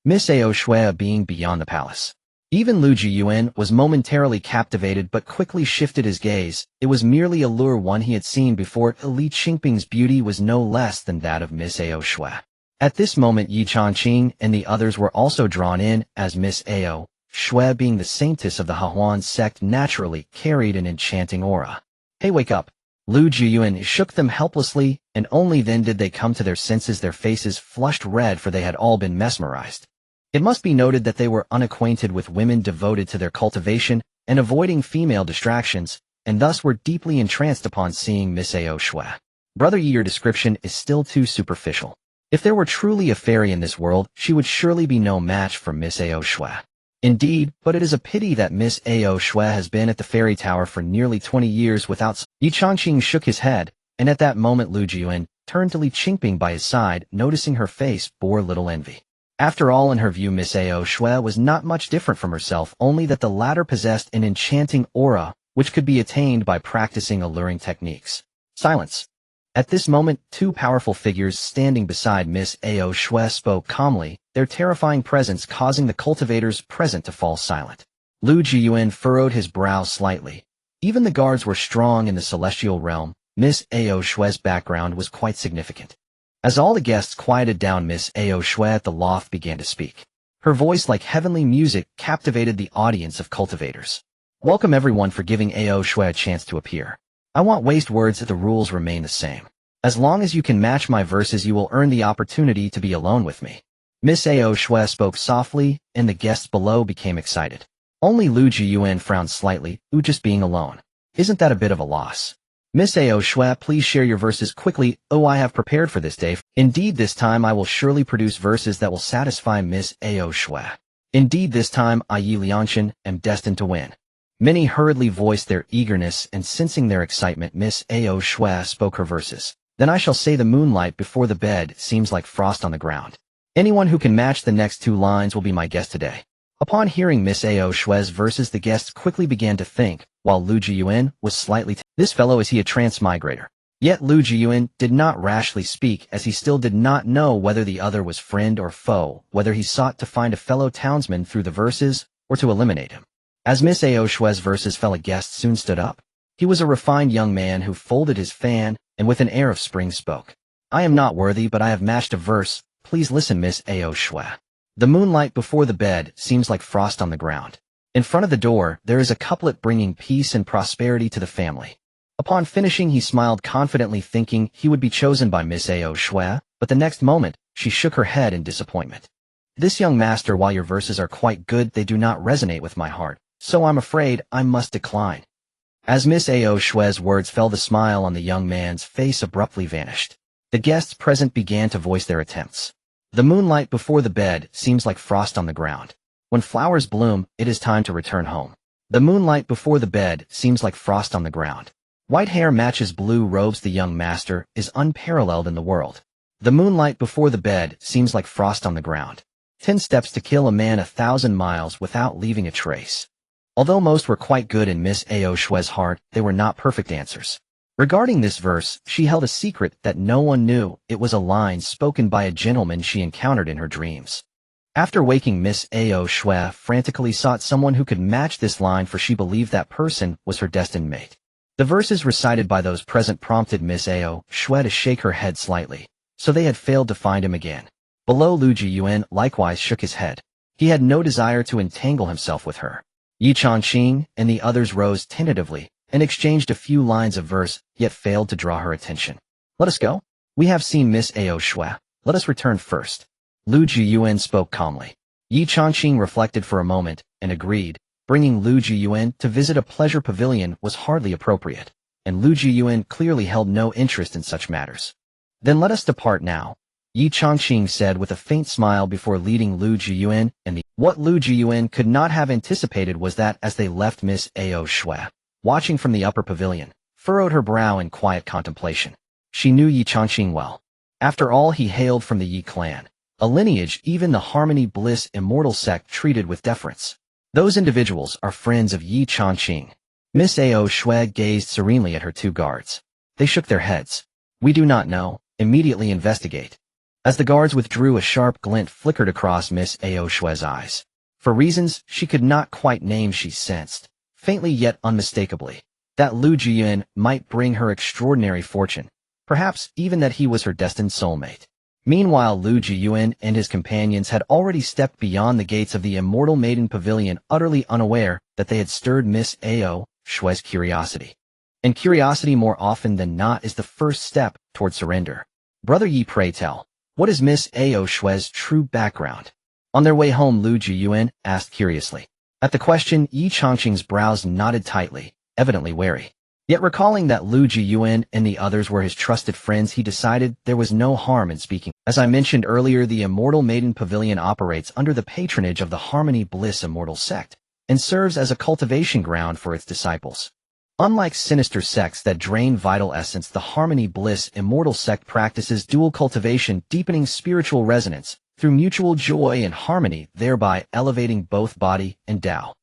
Miss Ao Shui being beyond the palace. Even Lu Jiuyuan was momentarily captivated but quickly shifted his gaze. It was merely a lure one he had seen before. Li Qingping's beauty was no less than that of Miss Ao Shui. At this moment, Yi Changqing and the others were also drawn in, as Miss Ao Shui, being the saintess of the Hahuan sect, naturally carried an enchanting aura. "Hey, wake up!" Lu Jiuyuan shook them helplessly, and only then did they come to their senses, their faces flushed red, for they had all been mesmerized. It must be noted that they were unacquainted with women, devoted to their cultivation and avoiding female distractions, and thus were deeply entranced upon seeing Miss Ao Shui. "Brother Yi, your description is still too superficial. If there were truly a fairy in this world, she would surely be no match for Miss Ao Shui. Indeed, but it is a pity that Miss Ao Shui has been at the fairy tower for nearly 20 years without." Yi Changqing shook his head, and at that moment Lu Jiuyuan turned to Li Qingping by his side, noticing her face bore little envy. After all, in her view, Miss Ao Shui was not much different from herself, only that the latter possessed an enchanting aura, which could be attained by practicing alluring techniques. Silence. At this moment, two powerful figures standing beside Miss Ao Shui spoke calmly, their terrifying presence causing the cultivators present to fall silent. Lu Jiuyuan furrowed his brow slightly. Even the guards were strong in the celestial realm. Miss Ao Shui's background was quite significant. As all the guests quieted down, Miss Ao Shui at the loft began to speak. Her voice, like heavenly music, captivated the audience of cultivators. "Welcome everyone for giving Ao Shui a chance to appear. I won't waste words. The rules remain the same. As long as you can match my verses, you will earn the opportunity to be alone with me." Miss Ao Shui spoke softly, and the guests below became excited. Only Lu Jiuyuan frowned slightly. Just being alone. Isn't that a bit of a loss? "Miss Ao Shui, please share your verses quickly." "I have prepared for this day. Indeed, this time I will surely produce verses that will satisfy Miss Ao Shui. Indeed, this time I, Yi Liangchen, am destined to win." Many hurriedly voiced their eagerness, and sensing their excitement, Miss Ao Shui spoke her verses. "Then I shall say, the moonlight before the bed seems like frost on the ground. Anyone who can match the next two lines will be my guest today." Upon hearing Miss Ao Shui's verses, the guests quickly began to think, while Lu Jiuyuan was slightly "This fellow, is he a transmigrator?" Yet Lu Jiuyuan did not rashly speak, as he still did not know whether the other was friend or foe, whether he sought to find a fellow townsman through the verses, or to eliminate him. As Miss Ao Shui's verses fell, a guest soon stood up. He was a refined young man who folded his fan, and with an air of spring spoke. "I am not worthy, but I have matched a verse. Please listen, Miss Ao Shui. The moonlight before the bed seems like frost on the ground. In front of the door, there is a couplet bringing peace and prosperity to the family." Upon finishing, he smiled confidently, thinking he would be chosen by Miss Ao Shui, but the next moment, she shook her head in disappointment. This young master, while your verses are quite good, they do not resonate with my heart, so I'm afraid I must decline. As Miss Ao Shue's words fell, the smile on the young man's face abruptly vanished. The guests present began to voice their attempts. The moonlight before the bed seems like frost on the ground. When flowers bloom, it is time to return home. The moonlight before the bed seems like frost on the ground. White hair matches blue robes. The young master is unparalleled in the world. The moonlight before the bed seems like frost on the ground. 10 steps to kill a man 1,000 miles without leaving a trace. Although most were quite good in Miss Ao Shue's heart, they were not perfect answers. Regarding this verse, she held a secret that no one knew. It was a line spoken by a gentleman she encountered in her dreams. After waking, Miss Ao Shue frantically sought someone who could match this line, for she believed that person was her destined mate. The verses recited by those present prompted Miss Ao Shue to shake her head slightly, so they had failed to find him again. Below, Lu Jiuyuan likewise shook his head. He had no desire to entangle himself with her. Yi Changqing and the others rose tentatively and exchanged a few lines of verse, yet failed to draw her attention. Let us go. We have seen Miss Ao Shue. Let us return first. Lu Jiuyuan spoke calmly. Yi Changqing reflected for a moment and agreed. Bringing Lu Jiuyuan to visit a pleasure pavilion was hardly appropriate, and Lu Jiuyuan clearly held no interest in such matters. Then let us depart now, Yi Changqing said with a faint smile before leading Lu Jiuyuan and What Lu Jiuyuan could not have anticipated was that as they left, Miss Ao Shue, watching from the upper pavilion, furrowed her brow in quiet contemplation. She knew Yi Changqing well. After all, he hailed from the Yi clan, a lineage even the Harmony Bliss Immortal sect treated with deference. Those individuals are friends of Yi Changqing. Miss Ao Shue gazed serenely at her two guards. They shook their heads. We do not know. Immediately investigate. As the guards withdrew, a sharp glint flickered across Miss Ao Shue's eyes. For reasons she could not quite name, she sensed, faintly yet unmistakably, that Lu Jiuyuan might bring her extraordinary fortune, perhaps even that he was her destined soulmate. Meanwhile, Lu Jiuyuan and his companions had already stepped beyond the gates of the Immortal Maiden Pavilion, utterly unaware that they had stirred Miss Ao Shue's curiosity. And curiosity, more often than not, is the first step toward surrender. Brother Yi, pray tell, what is Miss Ao Shue's true background? On their way home, Lu Jiuyuan asked curiously. At the question, Yi Changqing's brows knotted tightly, evidently wary. Yet recalling that Lu Jiuyuan and the others were his trusted friends, he decided there was no harm in speaking. As I mentioned earlier, the Immortal Maiden Pavilion operates under the patronage of the Harmony Bliss Immortal sect, and serves as a cultivation ground for its disciples. Unlike sinister sects that drain vital essence, the Harmony Bliss Immortal sect practices dual cultivation, deepening spiritual resonance through mutual joy and harmony, thereby elevating both body and Tao.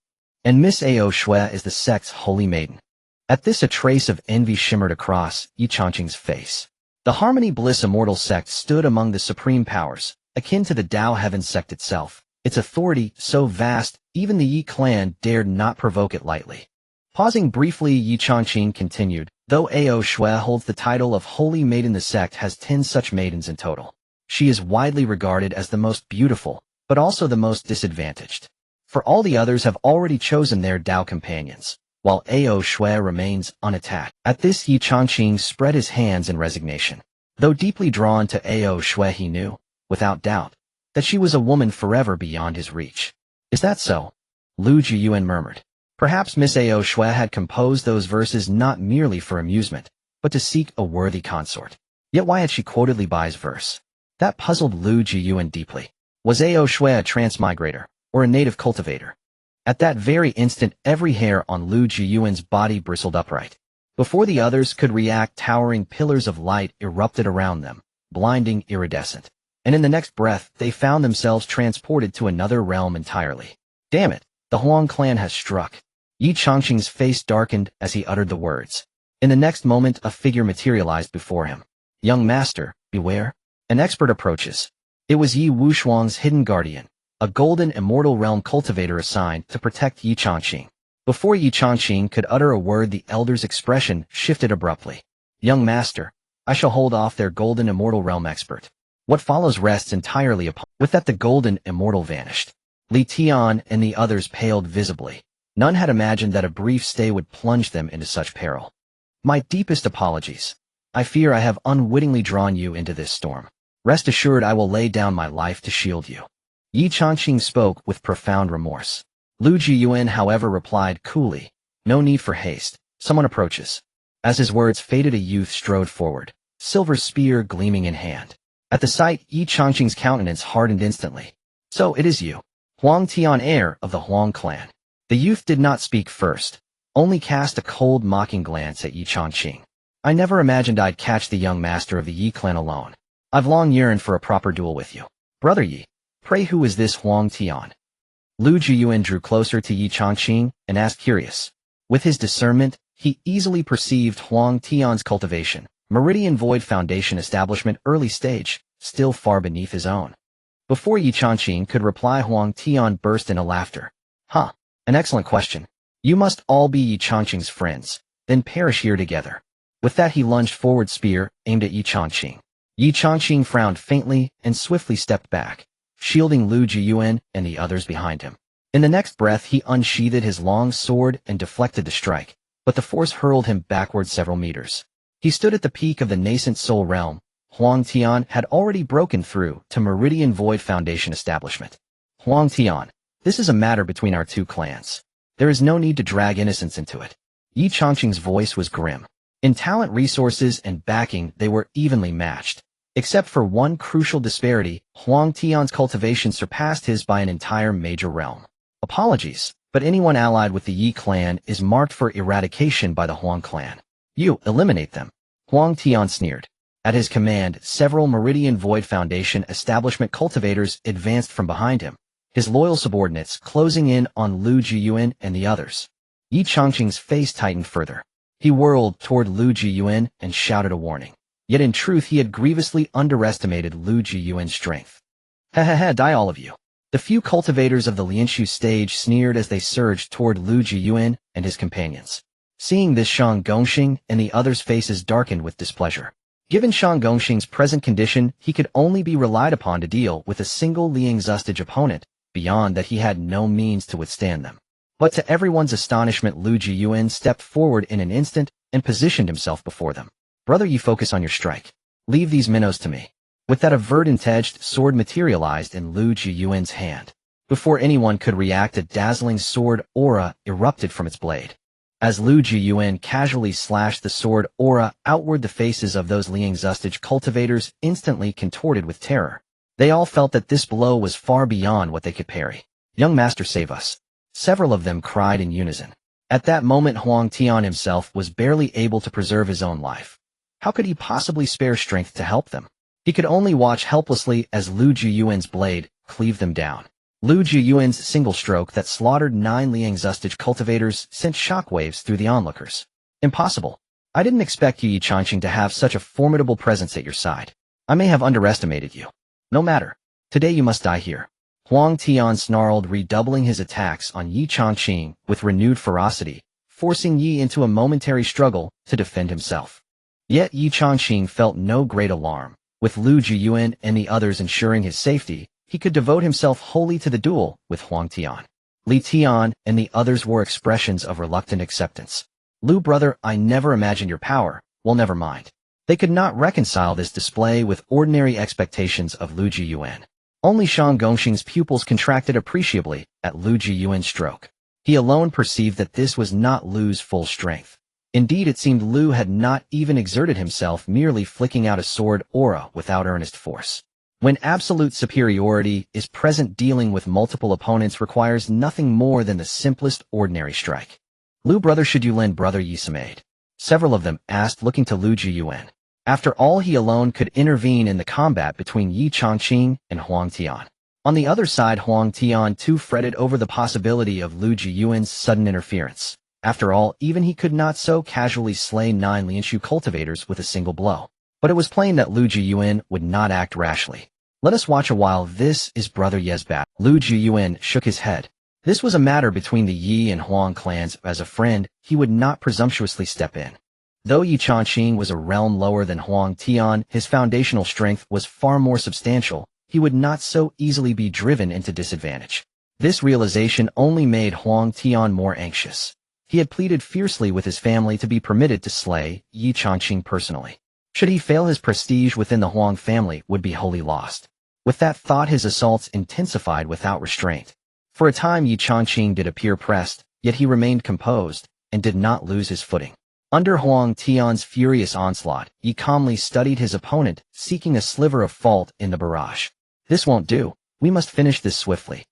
And Miss Ao Shue is the sect's holy maiden. At this, a trace of envy shimmered across Yi Changqing's face. The Harmony Bliss Immortal sect stood among the supreme powers, akin to the Tao Heaven sect itself. Its authority so vast, even the Yi clan dared not provoke it lightly. Pausing briefly, Yi Changqing continued, though Ao Shue holds the title of Holy Maiden, the sect has 10 such maidens in total. She is widely regarded as the most beautiful, but also the most disadvantaged. For all the others have already chosen their Tao companions, while Ao Shue remains unattached. At this, Yi Changqing spread his hands in resignation. Though deeply drawn to Ao Shue, he knew, without doubt, that she was a woman forever beyond his reach. Is that so? Lu Jiuyuan murmured. Perhaps Miss Ao Shue had composed those verses not merely for amusement, but to seek a worthy consort. Yet why had she quoted Li Bai's verse? That puzzled Lu Jiuyuan deeply. Was Ao Shue a transmigrator, or a native cultivator? At that very instant, every hair on Lu Jiuyuan's body bristled upright. Before the others could react, towering pillars of light erupted around them, blinding, iridescent. And in the next breath, they found themselves transported to another realm entirely. Damn it, the Huang clan has struck. Yi Changqing's face darkened as he uttered the words. In the next moment, a figure materialized before him. Young master, beware. An expert approaches. It was Yi Wushuang's hidden guardian, a golden immortal realm cultivator assigned to protect Yi Changqing. Before Yi Changqing could utter a word, the elder's expression shifted abruptly. Young master, I shall hold off their golden immortal realm expert. What follows rests entirely upon. With that, the golden immortal vanished. Li Tian and the others paled visibly. None had imagined that a brief stay would plunge them into such peril. My deepest apologies. I fear I have unwittingly drawn you into this storm. Rest assured I will lay down my life to shield you. Yi Changqing spoke with profound remorse. Lu Jiuyuan, however, replied coolly, "No need for haste. Someone approaches." As his words faded, a youth strode forward, silver spear gleaming in hand. At the sight, Yi Changqing's countenance hardened instantly. "So it is you, Huang Tian, heir of the Huang clan." The youth did not speak first, only cast a cold, mocking glance at Yi Changqing. "I never imagined I'd catch the young master of the Yi clan alone. I've long yearned for a proper duel with you. Brother Yi, pray who is this Huang Tian?" Lu Jiuyuan drew closer to Yi Changqing and asked, curious. With his discernment, he easily perceived Huang Tian's cultivation, Meridian Void Foundation establishment early stage, still far beneath his own. Before Yi Changqing could reply, Huang Tian burst into laughter. "Huh, an excellent question. You must all be Yi Changqing's friends, then perish here together." With that, he lunged forward, spear aimed at Yi Changqing. Yi Changqing frowned faintly and swiftly stepped back, shielding Lu Jiuyuan and the others behind him. In the next breath, he unsheathed his long sword and deflected the strike, but the force hurled him backward several meters. He stood at the peak of the nascent soul realm. Huang Tian had already broken through to Meridian Void Foundation establishment. "Huang Tian, this is a matter between our two clans. There is no need to drag innocence into it." Yi Changqing's voice was grim. In talent, resources, and backing, they were evenly matched. Except for one crucial disparity, Huang Tian's cultivation surpassed his by an entire major realm. "Apologies, but anyone allied with the Yi clan is marked for eradication by the Huang clan. You eliminate them." Huang Tian sneered. At his command, several Meridian Void Foundation establishment cultivators advanced from behind him, his loyal subordinates closing in on Lu Jiuyuan and the others. Yi Changqing's face tightened further. He whirled toward Lu Jiuyuan and shouted a warning. Yet in truth, he had grievously underestimated Lu Jiuyuan's strength. "Ha, die all of you." The few cultivators of the Lianshu stage sneered as they surged toward Lu Jiuyuan and his companions. Seeing this, Shang Gongxing and the others' faces darkened with displeasure. Given Shang Gongxing's present condition, he could only be relied upon to deal with a single Liangzustage opponent. Beyond that, he had no means to withstand them. But to everyone's astonishment, Lu Jiuyuan stepped forward in an instant and positioned himself before them. "Brother, you focus on your strike. Leave these minnows to me." With that, a verdant-edged sword materialized in Lu Jiuyuan's hand. Before anyone could react, a dazzling sword aura erupted from its blade. As Lu Jiuyuan casually slashed the sword aura outward, the faces of those Liangzustage cultivators instantly contorted with terror. They all felt that this blow was far beyond what they could parry. "Young master, save us!" Several of them cried in unison. At that moment, Huang Tian himself was barely able to preserve his own life. How could he possibly spare strength to help them? He could only watch helplessly as Lu Jiuyuan's blade cleaved them down. Lu Jiuyuan's single stroke that slaughtered 9 Liangzustage cultivators sent shockwaves through the onlookers. "Impossible. I didn't expect you, Yi Changqing, to have such a formidable presence at your side. I may have underestimated you. No matter. Today you must die here." Huang Tian snarled, redoubling his attacks on Yi Changqing with renewed ferocity, forcing Yi into a momentary struggle to defend himself. Yet Yi Changqing felt no great alarm. With Lu Jiuyuan and the others ensuring his safety, he could devote himself wholly to the duel with Huang Tian. Li Tian and the others wore expressions of reluctant acceptance. "Lu, brother, I never imagined your power." "Well, never mind." They could not reconcile this display with ordinary expectations of Lu Jiuyuan. Only Shang Gongxing's pupils contracted appreciably at Lu Jiuyuan's stroke. He alone perceived that this was not Lu's full strength. Indeed, it seemed Lu had not even exerted himself, merely flicking out a sword aura without earnest force. When absolute superiority is present, dealing with multiple opponents requires nothing more than the simplest ordinary strike. "Lu, brother, should you lend brother Yi some aid?" Several of them asked, looking to Lu Jiuyuan. After all, he alone could intervene in the combat between Yi Changqing and Huang Tian. On the other side, Huang Tian too fretted over the possibility of Lu Jiuyuan's sudden interference. After all, even he could not so casually slay 9 Lianshu cultivators with a single blow. But it was plain that Lu Jiuyuan would not act rashly. "Let us watch a while. This is brother Ye's battle." Lu Jiuyuan shook his head. This was a matter between the Yi and Huang clans. As a friend, he would not presumptuously step in. Though Yi Changqing was a realm lower than Huang Tian, his foundational strength was far more substantial. He would not so easily be driven into disadvantage. This realization only made Huang Tian more anxious. He had pleaded fiercely with his family to be permitted to slay Yi Changqing personally. Should he fail, his prestige within the Huang family would be wholly lost. With that thought, his assaults intensified without restraint. For a time, Yi Changqing did appear pressed, yet he remained composed and did not lose his footing. Under Huang Tian's furious onslaught, Yi calmly studied his opponent, seeking a sliver of fault in the barrage. This won't do. We must finish this swiftly.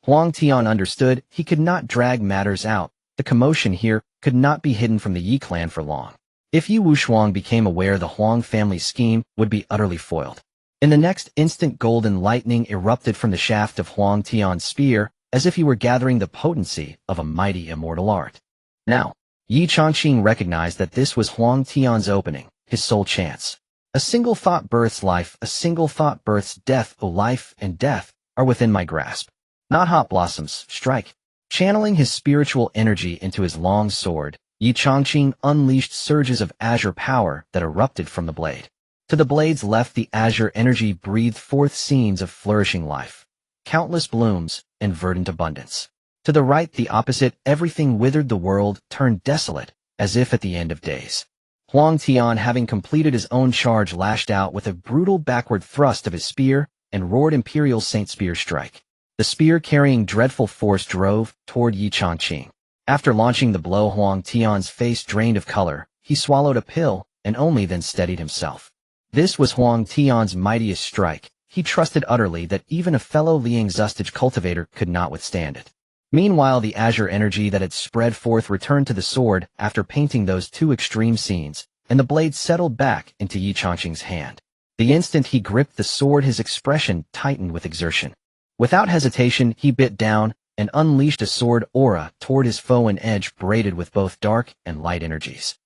Huang Tian understood he could not drag matters out. The commotion here could not be hidden from the Yi clan for long. If Yi Wushuang became aware, the Huang family's scheme would be utterly foiled. In the next instant, golden lightning erupted from the shaft of Huang Tian's spear, as if he were gathering the potency of a mighty immortal art. Now, Yi Changqing recognized that this was Huang Tian's opening, his sole chance. A single thought births life, a single thought births death. O life and death are within my grasp. Not hot blossoms, strike. Channeling his spiritual energy into his long sword, Yi Changqing unleashed surges of azure power that erupted from the blade. To the blade's left, the azure energy breathed forth scenes of flourishing life, countless blooms, and verdant abundance. To the right, the opposite, everything withered, the world turned desolate, as if at the end of days. Huang Tian, having completed his own charge, lashed out with a brutal backward thrust of his spear and roared Imperial Saint Spear Strike. The spear, carrying dreadful force, drove toward Yi Changqing. After launching the blow, Huang Tian's face drained of color. He swallowed a pill and only then steadied himself. This was Huang Tian's mightiest strike. He trusted utterly that even a fellow Liang Zustage cultivator could not withstand it. Meanwhile, the azure energy that had spread forth returned to the sword after painting those two extreme scenes, and the blade settled back into Yi Changqing's hand. The instant he gripped the sword, his expression tightened with exertion. Without hesitation, he bit down and unleashed a sword aura toward his foe, an edge braided with both dark and light energies.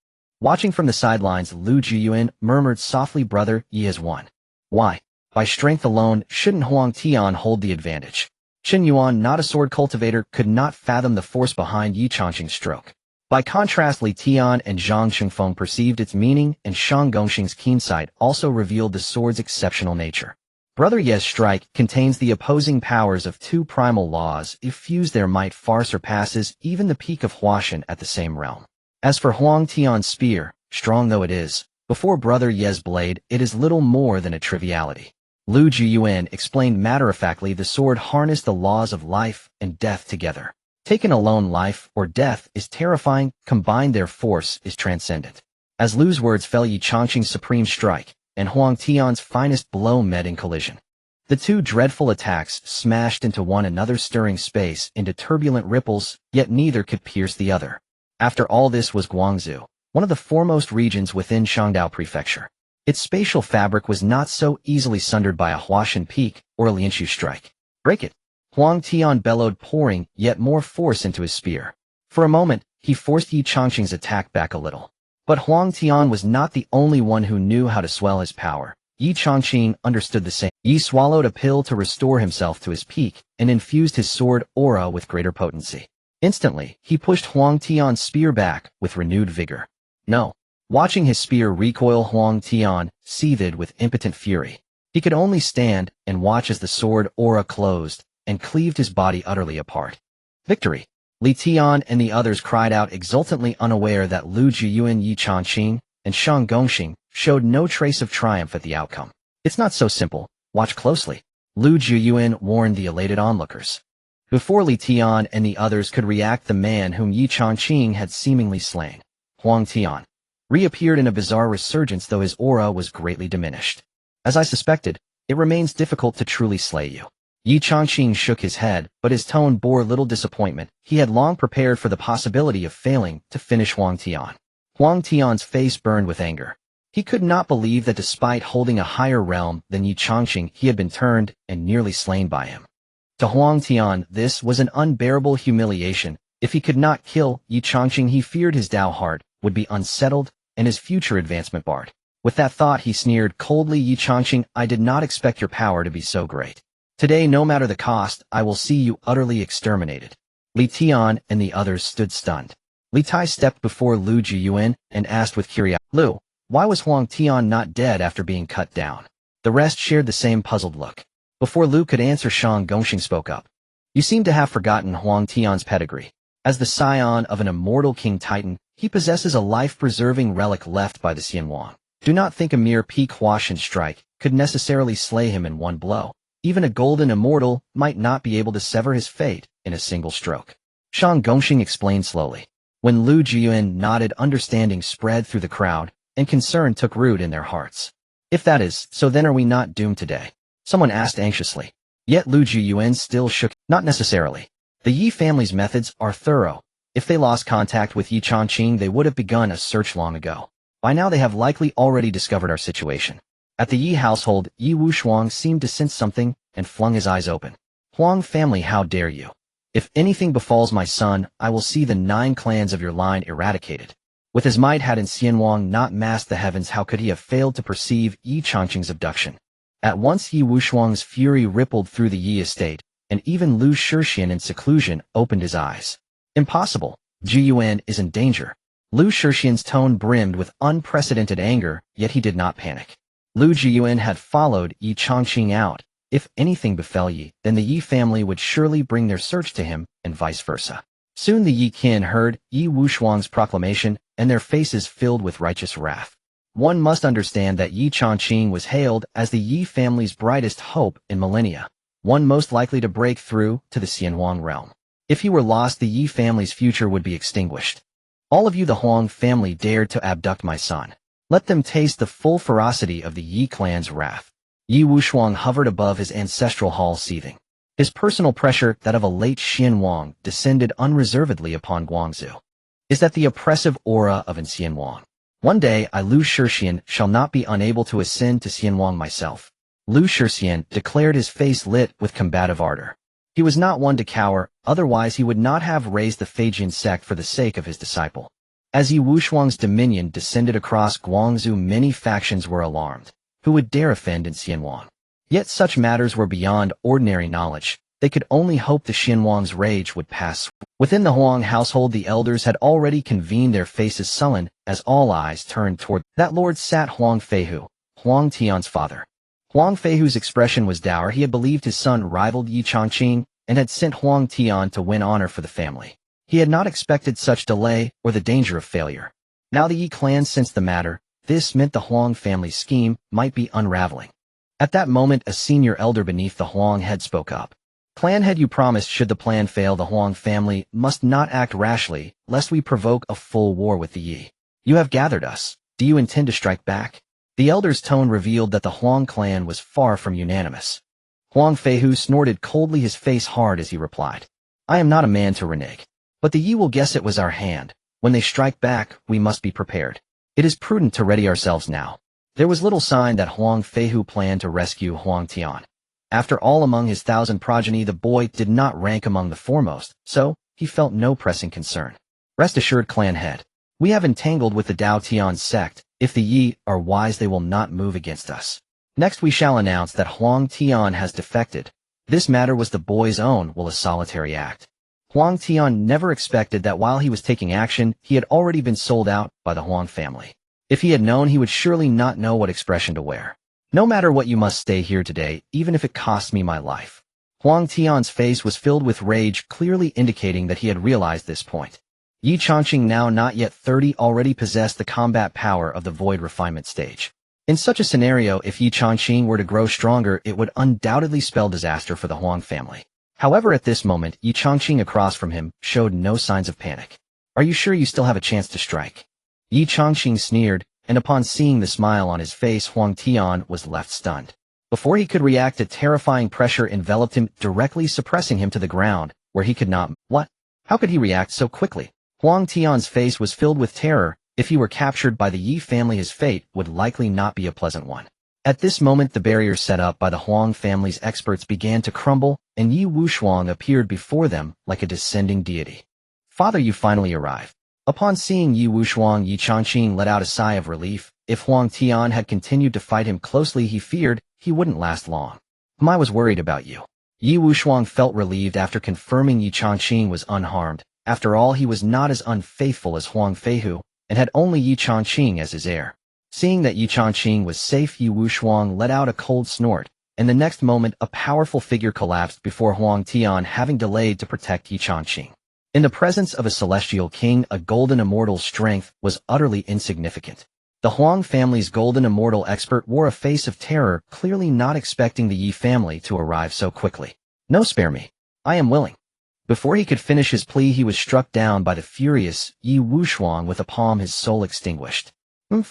Watching from the sidelines, Lu Jiuyuan murmured softly, "Brother, Yi has won." Why? By strength alone, shouldn't Huang Tian hold the advantage? Qin Yuan, not a sword cultivator, could not fathom the force behind Yi Changqing's stroke. By contrast, Li Tian and Zhang Xingfeng perceived its meaning, and Shang Gongxing's keen sight also revealed the sword's exceptional nature. Brother Ye's strike contains the opposing powers of two primal laws. If fused, their might far surpasses even the peak of Huashan at the same realm. As for Huang Tian's spear, strong though it is, before Brother Ye's blade, it is little more than a triviality. Lu Jiuyuan explained matter-of-factly, the sword harnessed the laws of life and death together. Taken alone, life or death is terrifying, combined their force is transcendent. As Lu's words fell, Yi Changqing's supreme strike and Huang Tian's finest blow met in collision. The two dreadful attacks smashed into one another, stirring space into turbulent ripples, yet neither could pierce the other. After all, this was Guangzhou, one of the foremost regions within Shangdao Prefecture. Its spatial fabric was not so easily sundered by a Huashan peak or a Lianshu strike. Break it! Huang Tian bellowed, pouring yet more force into his spear. For a moment, he forced Yi Changqing's attack back a little. But Huang Tian was not the only one who knew how to swell his power. Yi Changqing understood the same. Yi swallowed a pill to restore himself to his peak and infused his sword aura with greater potency. Instantly, he pushed Huang Tian's spear back with renewed vigor. No. Watching his spear recoil, Huang Tian seethed with impotent fury. He could only stand and watch as the sword aura closed and cleaved his body utterly apart. Victory! Li Tian and the others cried out exultantly, unaware that Lu Jiuyuan, Yi Changqing, and Shang Gongxing showed no trace of triumph at the outcome. It's not so simple. Watch closely. Lu Jiuyuan warned the elated onlookers. Before Li Tian and the others could react, the man whom Yi Changqing had seemingly slain, Huang Tian, reappeared in a bizarre resurgence, though his aura was greatly diminished. As I suspected, it remains difficult to truly slay you. Yi Changqing shook his head, but his tone bore little disappointment. He had long prepared for the possibility of failing to finish Huang Tian. Huang Tian's face burned with anger. He could not believe that despite holding a higher realm than Yi Changqing, he had been turned and nearly slain by him. To Huang Tian, this was an unbearable humiliation. If he could not kill Yi Changqing, he feared his Dao heart would be unsettled and his future advancement barred. With that thought, he sneered coldly, "Yi Changqing, I did not expect your power to be so great. Today, no matter the cost, I will see you utterly exterminated." Li Tian and the others stood stunned. Li Tai stepped before Lu Jiuyuan and asked with curiosity, "Lu, why was Huang Tian not dead after being cut down?" The rest shared the same puzzled look. Before Lu could answer, Shang Gongxing spoke up. "You seem to have forgotten Huang Tian's pedigree. As the scion of an immortal King Titan, he possesses a life-preserving relic left by the Xianwang. Do not think a mere peak Huashan strike could necessarily slay him in one blow. Even a golden immortal might not be able to sever his fate in a single stroke. Shang Gongxing explained slowly. When Lu Jiuyuan nodded, understanding spread through the crowd, and concern took root in their hearts. If that is, so then are we not doomed today? Someone asked anxiously. Yet Lu Jiuyuan still shook. Not necessarily. The Yi family's methods are thorough. If they lost contact with Yi Changqing, they would have begun a search long ago. By now they have likely already discovered our situation. At the Yi household, Yi Wushuang seemed to sense something and flung his eyes open. Huang family, how dare you? If anything befalls my son, I will see the 9 clans of your line eradicated. With his might hadn't Xianwang not masked the heavens, how could he have failed to perceive Yi Changqing's abduction? At once Yi Wushuang's fury rippled through the Yi estate, and even Lu Shixian in seclusion opened his eyes. Impossible. Jiuyuan is in danger. Lu Shixian's tone brimmed with unprecedented anger, yet he did not panic. Lu Jiuyuan had followed Yi Changqing out. If anything befell Yi, then the Yi family would surely bring their search to him, and vice versa. Soon the Yi kin heard Yi Wushuang's proclamation, and their faces filled with righteous wrath. One must understand that Yi Changqing was hailed as the Yi family's brightest hope in millennia, one most likely to break through to the Xianwang realm. If he were lost, the Yi family's future would be extinguished. All of you, the Huang family, dared to abduct my son. Let them taste the full ferocity of the Yi clan's wrath. Yi Wushuang hovered above his ancestral hall, seething. His personal pressure, that of a late Xianwang, descended unreservedly upon Guangzhou. Is that the oppressive aura of an Xianwang? One day I, Lu Shixian, shall not be unable to ascend to Xianwang myself. Lu Shixian declared, his face lit with combative ardor. He was not one to cower, otherwise he would not have raised the Feijian sect for the sake of his disciple. As Yi Wushuang's dominion descended across Guangzhou, many factions were alarmed. Who would dare offend in Xianwang? Yet such matters were beyond ordinary knowledge. They could only hope the Xianwang's rage would pass. Within the Huang household, the elders had already convened, their faces sullen, as all eyes turned toward that lord sat Huang Feihu, Huang Tian's father. Huang Feihu's expression was dour. He had believed his son rivaled Yi Changqing, and had sent Huang Tian to win honor for the family. He had not expected such delay or the danger of failure. Now the Yi clan sensed the matter. This meant the Huang family's scheme might be unraveling. At that moment, a senior elder beneath the Huang head spoke up. Clan head, you promised should the plan fail, the Huang family must not act rashly, lest we provoke a full war with the Yi. You have gathered us. Do you intend to strike back? The elder's tone revealed that the Huang clan was far from unanimous. Huang Feihu snorted coldly, his face hard, as he replied. I am not a man to renege. But the Yi will guess it was our hand. When they strike back, we must be prepared. It is prudent to ready ourselves now. There was little sign that Huang Feihu planned to rescue Huang Tian. After all, among his 1,000 progeny, the boy did not rank among the foremost, so he felt no pressing concern. Rest assured, clan head. We have entangled with the Dao Tian sect. If the Yi are wise, they will not move against us. Next we shall announce that Huang Tian has defected. This matter was the boy's own will, a solitary act. Huang Tian never expected that while he was taking action, he had already been sold out by the Huang family. If he had known, he would surely not know what expression to wear. No matter what, you must stay here today, even if it costs me my life. Huang Tian's face was filled with rage, clearly indicating that he had realized this point. Yi Changqing, now not yet 30, already possessed the combat power of the void refinement stage. In such a scenario, if Yi Changqing were to grow stronger, it would undoubtedly spell disaster for the Huang family. However, at this moment, Yi Changqing across from him showed no signs of panic. Are you sure you still have a chance to strike? Yi Changqing sneered, and upon seeing the smile on his face, Huang Tian was left stunned. Before he could react, a terrifying pressure enveloped him, directly suppressing him to the ground, where he could not— What? How could he react so quickly? Huang Tian's face was filled with terror. If he were captured by the Yi family, his fate would likely not be a pleasant one. At this moment, the barriers set up by the Huang family's experts began to crumble, and Yi Wushuang appeared before them like a descending deity. Father, you finally arrive. Upon seeing Yi Wushuang, Yi Changqing let out a sigh of relief. If Huang Tian had continued to fight him closely, he feared he wouldn't last long. I was worried about you. Yi Wushuang felt relieved after confirming Yi Changqing was unharmed. After all, he was not as unfaithful as Huang Feihu, and had only Yi Changqing as his heir. Seeing that Yi Changqing was safe, Yi Wushuang let out a cold snort, and the next moment a powerful figure collapsed before Huang Tian, having delayed to protect Yi Changqing. In the presence of a celestial king, a golden immortal's strength was utterly insignificant. The Huang family's golden immortal expert wore a face of terror, clearly not expecting the Yi family to arrive so quickly. No, spare me. I am willing. Before he could finish his plea, he was struck down by the furious Yi Wushuang with a palm, his soul extinguished.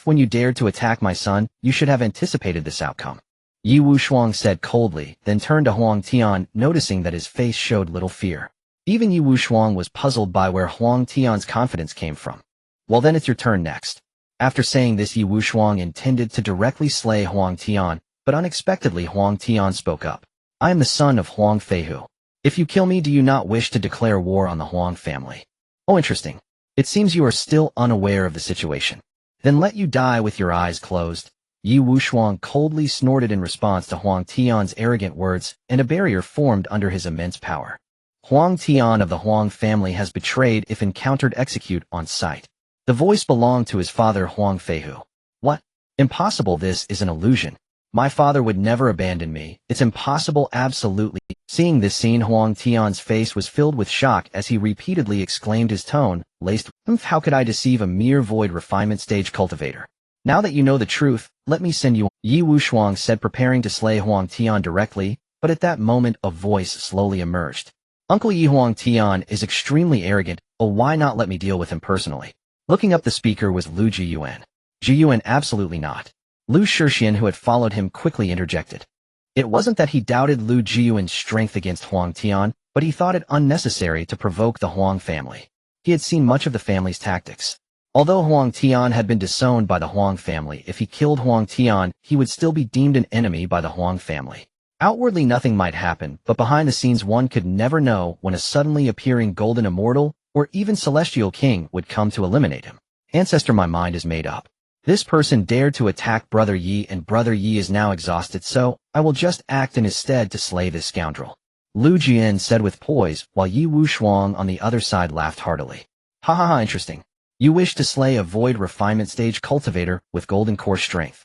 When you dared to attack my son, you should have anticipated this outcome. Yi Wushuang said coldly, then turned to Huang Tian, noticing that his face showed little fear. Even Yi Wushuang was puzzled by where Huang Tian's confidence came from. Well, then it's your turn next. After saying this, Yi Wushuang intended to directly slay Huang Tian, but unexpectedly Huang Tian spoke up. I am the son of Huang Feihu. If you kill me, do you not wish to declare war on the Huang family? Oh, interesting. It seems you are still unaware of the situation. Then let you die with your eyes closed. Yi Wushuang coldly snorted in response to Huang Tian's arrogant words, and a barrier formed under his immense power. Huang Tian of the Huang family has betrayed. If encountered, execute on sight. The voice belonged to his father Huang Feihu. What? Impossible, this is an illusion. My father would never abandon me. It's impossible, absolutely. Seeing this scene, Huang Tian's face was filled with shock as he repeatedly exclaimed, his tone laced with, how could I deceive a mere void refinement stage cultivator? Now that you know the truth, let me send you. Yi Wushuang said, preparing to slay Huang Tian directly, but at that moment a voice slowly emerged. Uncle Yi, Huang Tian is extremely arrogant. Oh, why not let me deal with him personally? Looking up, the speaker was Lu Jiuyuan. Jiuyuan, absolutely not. Lu Jiuyuan, who had followed him, quickly interjected. It wasn't that he doubted Lu Jiuyuan's strength against Huang Tian, but he thought it unnecessary to provoke the Huang family. He had seen much of the family's tactics. Although Huang Tian had been disowned by the Huang family, if he killed Huang Tian, he would still be deemed an enemy by the Huang family. Outwardly nothing might happen, but behind the scenes one could never know when a suddenly appearing golden immortal or even celestial king would come to eliminate him. Ancestor, my mind is made up. This person dared to attack Brother Yi, and Brother Yi is now exhausted, so I will just act in his stead to slay this scoundrel. Lu Jiuyuan said with poise, while Yi Wushuang on the other side laughed heartily. Ha ha ha, interesting. You wish to slay a void refinement stage cultivator with golden core strength.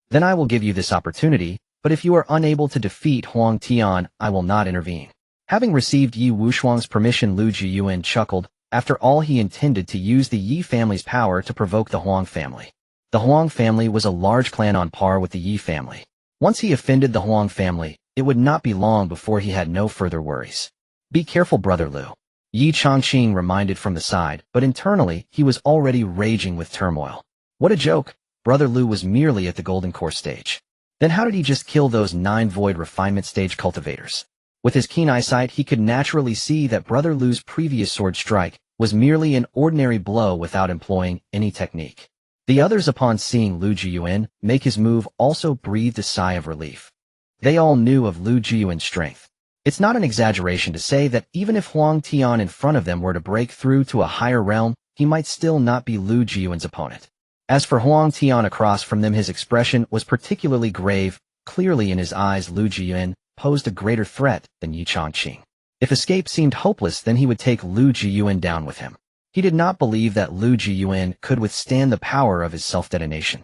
Then I will give you this opportunity, but if you are unable to defeat Huang Tian, I will not intervene. Having received Yi Wushuang's permission, Lu Jiuyuan chuckled. After all, he intended to use the Yi family's power to provoke the Huang family. The Huang family was a large clan on par with the Yi family. Once he offended the Huang family, it would not be long before he had no further worries. Be careful, Brother Lu. Yi Chongqing reminded from the side, but internally he was already raging with turmoil. What a joke! Brother Lu was merely at the golden core stage. Then how did he just kill those 9 void refinement stage cultivators? With his keen eyesight, he could naturally see that Brother Lu's previous sword strike was merely an ordinary blow without employing any technique. The others, upon seeing Lu Jiuyuan make his move, also breathed a sigh of relief. They all knew of Lu Jiuyuan's strength. It's not an exaggeration to say that even if Huang Tian in front of them were to break through to a higher realm, he might still not be Lu Jiuyuan's opponent. As for Huang Tian across from them, his expression was particularly grave. Clearly in his eyes, Lu Jiuyuan posed a greater threat than Yi Chongqing. If escape seemed hopeless, then he would take Lu Jiuyuan down with him. He did not believe that Lu Jiuyuan could withstand the power of his self-detonation.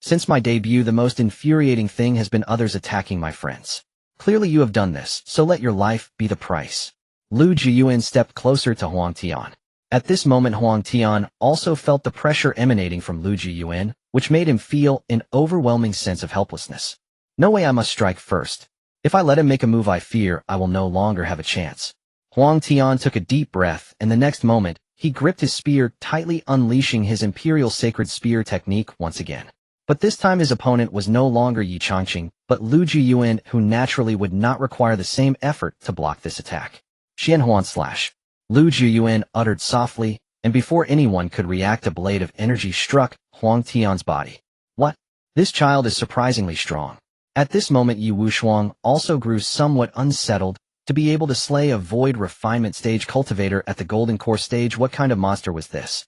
Since my debut, the most infuriating thing has been others attacking my friends. Clearly you have done this, so let your life be the price. Lu Jiuyuan stepped closer to Huang Tian. At this moment, Huang Tian also felt the pressure emanating from Lu Jiuyuan, which made him feel an overwhelming sense of helplessness. No way, I must strike first. If I let him make a move, I fear I will no longer have a chance. Huang Tian took a deep breath, and the next moment, he gripped his spear tightly, unleashing his Imperial Sacred Spear technique once again. But this time his opponent was no longer Yi Chongqing, but Lu Jiuyuan, who naturally would not require the same effort to block this attack. Xianhuan slash. Lu Jiuyuan uttered softly, and before anyone could react, a blade of energy struck Huang Tian's body. What? This child is surprisingly strong. At this moment, Yi Wushuang also grew somewhat unsettled. To be able to slay a void refinement stage cultivator at the golden core stage, what kind of monster was this?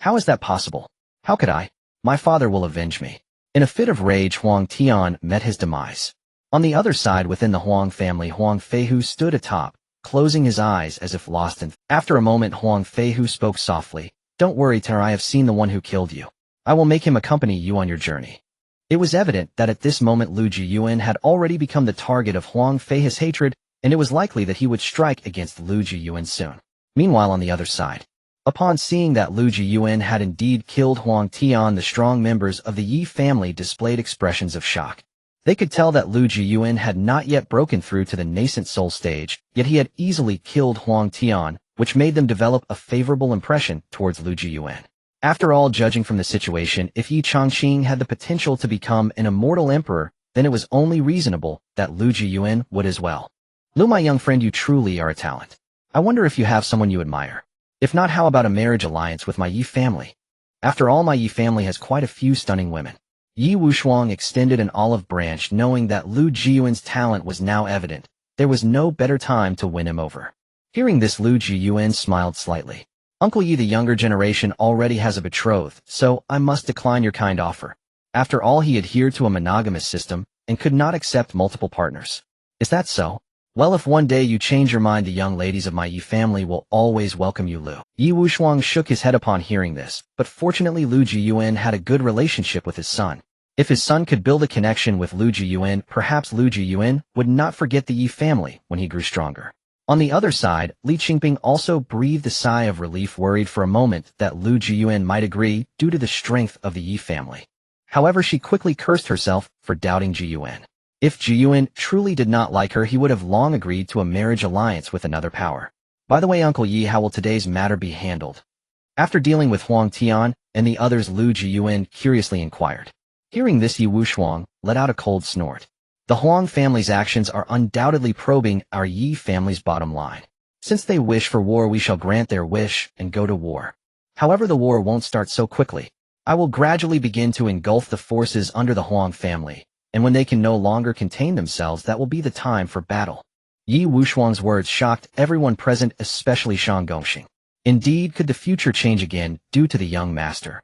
How is that possible? How could I? My father will avenge me. In a fit of rage, Huang Tian met his demise. On the other side, within the Huang family, Huang Feihu stood atop, closing his eyes as if lost in. After a moment, Huang Feihu spoke softly. Don't worry, Ter, I have seen the one who killed you. I will make him accompany you on your journey. It was evident that at this moment Lu Jiuyuan had already become the target of Huang Feihu's hatred, and it was likely that he would strike against Lu Jiuyuan soon. Meanwhile, on the other side, Upon seeing that Lu Jiuyuan had indeed killed Huang Tian, the strong members of the Yi family displayed expressions of shock. They could tell that Lu Jiuyuan had not yet broken through to the nascent soul stage, yet he had easily killed Huang Tian, which made them develop a favorable impression towards Lu Jiuyuan. After all, judging from the situation, if Yi Changqing had the potential to become an immortal emperor, then it was only reasonable that Lu Jiuyuan would as well. Lu, my young friend, you truly are a talent. I wonder if you have someone you admire. If not, how about a marriage alliance with my Yi family? After all, my Yi family has quite a few stunning women. Yi Wushuang extended an olive branch, knowing that Lu Jiuyuan's talent was now evident. There was no better time to win him over. Hearing this, Lu Jiuyuan smiled slightly. Uncle Yi, the younger generation already has a betrothed, so I must decline your kind offer. After all, he adhered to a monogamous system and could not accept multiple partners. Is that so? Well, if one day you change your mind, the young ladies of my Yi family will always welcome you, Lu. Yi Wushuang shook his head upon hearing this, but fortunately Lu Jiuyuan had a good relationship with his son. If his son could build a connection with Lu Jiuyuan, perhaps Lu Jiuyuan would not forget the Yi family when he grew stronger. On the other side, Li Qingping also breathed a sigh of relief, worried for a moment that Lu Jiuyuan might agree due to the strength of the Yi family. However, she quickly cursed herself for doubting Jiuyuan. If Jiuyuan truly did not like her, he would have long agreed to a marriage alliance with another power. By the way, Uncle Yi, how will today's matter be handled? After dealing with Huang Tian and the others, Lu Jiuyuan curiously inquired. Hearing this, Yi Wushuang let out a cold snort. The Huang family's actions are undoubtedly probing our Yi family's bottom line. Since they wish for war, we shall grant their wish and go to war. However, the war won't start so quickly. I will gradually begin to engulf the forces under the Huang family, and when they can no longer contain themselves, that will be the time for battle. Yi Wushuang's words shocked everyone present, especially Shang Gongxing. Indeed, could the future change again due to the young master?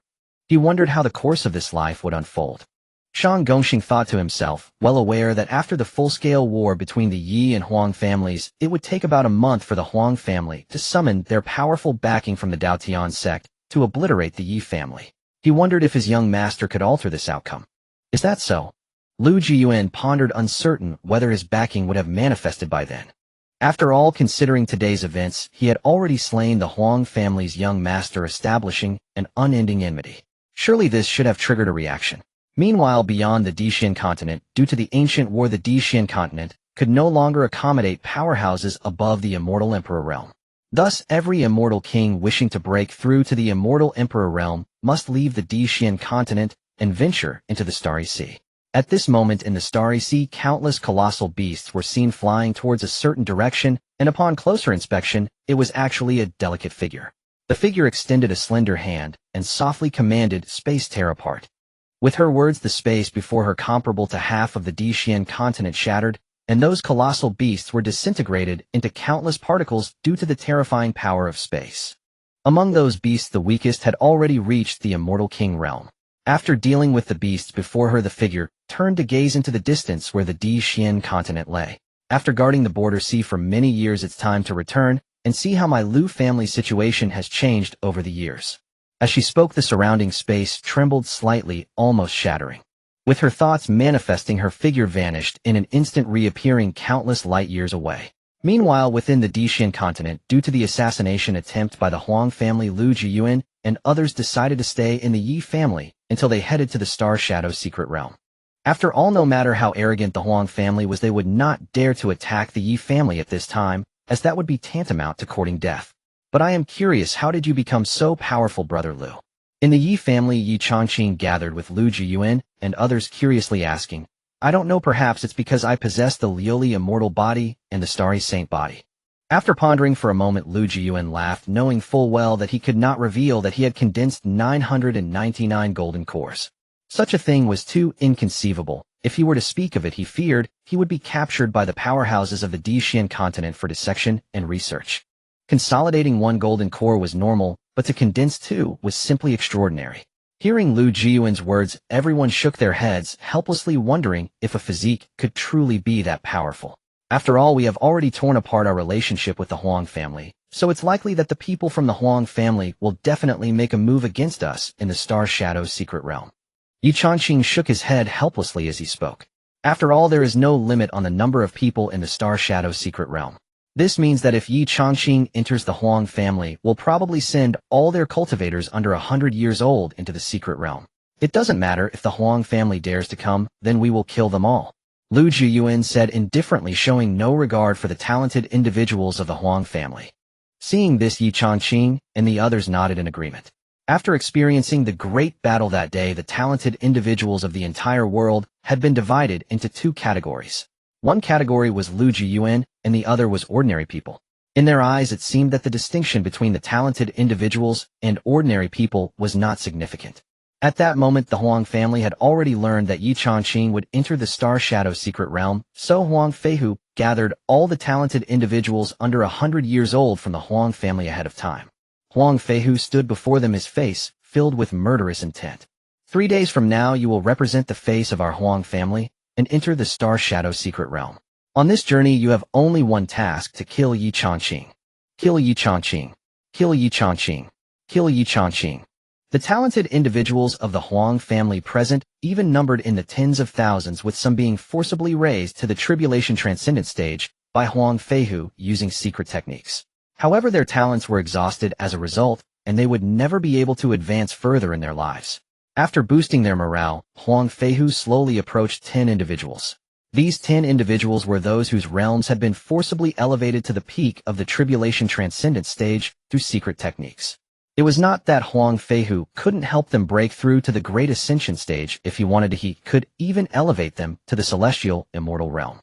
He wondered how the course of this life would unfold. Shang Gongxing thought to himself, well aware that after the full-scale war between the Yi and Huang families, it would take about a month for the Huang family to summon their powerful backing from the Daotian sect to obliterate the Yi family. He wondered if his young master could alter this outcome. Is that so? Lu Jiuyuan pondered, uncertain whether his backing would have manifested by then. After all, considering today's events, he had already slain the Huang family's young master, establishing an unending enmity. Surely this should have triggered a reaction. Meanwhile, beyond the Dixin continent, due to the ancient war, the Dixin continent could no longer accommodate powerhouses above the immortal emperor realm. Thus, every immortal king wishing to break through to the immortal emperor realm must leave the Dixin continent and venture into the Starry Sea. At this moment in the Starry Sea, countless colossal beasts were seen flying towards a certain direction, and upon closer inspection, it was actually a delicate figure. The figure extended a slender hand and softly commanded, "Space, tear apart." With her words, the space before her, comparable to half of the Dixin continent, shattered, and those colossal beasts were disintegrated into countless particles due to the terrifying power of space. Among those beasts, the weakest had already reached the immortal king realm. After dealing with the beasts before her, the figure turned to gaze into the distance where the Dixin continent lay. After guarding the border sea for many years, it's time to return and see how my Lu family situation has changed over the years. As she spoke, the surrounding space trembled slightly, almost shattering. With her thoughts manifesting, her figure vanished in an instant, reappearing countless light years away. Meanwhile, within the Dixin continent, due to the assassination attempt by the Huang family, Lu Jiuyuan and others decided to stay in the Yi family until they headed to the Star Shadow secret realm. After all, no matter how arrogant the Huang family was, they would not dare to attack the Yi family at this time, as that would be tantamount to courting death. But I am curious, how did you become so powerful, Brother Lu? In the Yi family, Yi Changqing gathered with Lu Jiuyuan and others, curiously asking, I don't know, perhaps it's because I possess the Liuli immortal body and the Starry Saint body. After pondering for a moment, Lu Jiuyuan laughed, knowing full well that he could not reveal that he had condensed 999 golden cores. Such a thing was too inconceivable. If he were to speak of it, he feared he would be captured by the powerhouses of the Dixin continent for dissection and research. Consolidating one golden core was normal, but to condense two was simply extraordinary. Hearing Lu Jiuyuan's words, everyone shook their heads, helplessly wondering if a physique could truly be that powerful. After all, we have already torn apart our relationship with the Huang family, so it's likely that the people from the Huang family will definitely make a move against us in the Star Shadow secret realm. Yi Changqing shook his head helplessly as he spoke. After all, there is no limit on the number of people in the Star Shadow secret realm. This means that if Yi Changqing enters the Huang family, we'll probably send all their cultivators under 100 years old into the secret realm. It doesn't matter if the Huang family dares to come, then we will kill them all. Lu Jiuyuan said indifferently, showing no regard for the talented individuals of the Huang family. Seeing this, Yi Changqing and the others nodded in agreement. After experiencing the great battle that day, the talented individuals of the entire world had been divided into two categories. One category was Lu Jiuyuan, and the other was ordinary people. In their eyes, it seemed that the distinction between the talented individuals and ordinary people was not significant. At that moment, the Huang family had already learned that Yi Changqing would enter the Star Shadow secret realm, so Huang Feihu gathered all the talented individuals under 100 years old from the Huang family ahead of time. Huang Feihu stood before them, his face filled with murderous intent. 3 days from now, you will represent the face of our Huang family and enter the Star Shadow secret realm. On this journey, you have only one task: to kill Yi Changqing. Kill Yi Changqing. Kill Yi Changqing. Kill Yi Changqing. The talented individuals of the Huang family present even numbered in the tens of thousands, with some being forcibly raised to the Tribulation Transcendent stage by Huang Feihu using secret techniques. However, their talents were exhausted as a result, and they would never be able to advance further in their lives. After boosting their morale, Huang Feihu slowly approached 10 individuals. These 10 individuals were those whose realms had been forcibly elevated to the peak of the Tribulation Transcendent stage through secret techniques. It was not that Huang Feihu couldn't help them break through to the Great Ascension stage. If he wanted to, he could even elevate them to the Celestial Immortal Realm.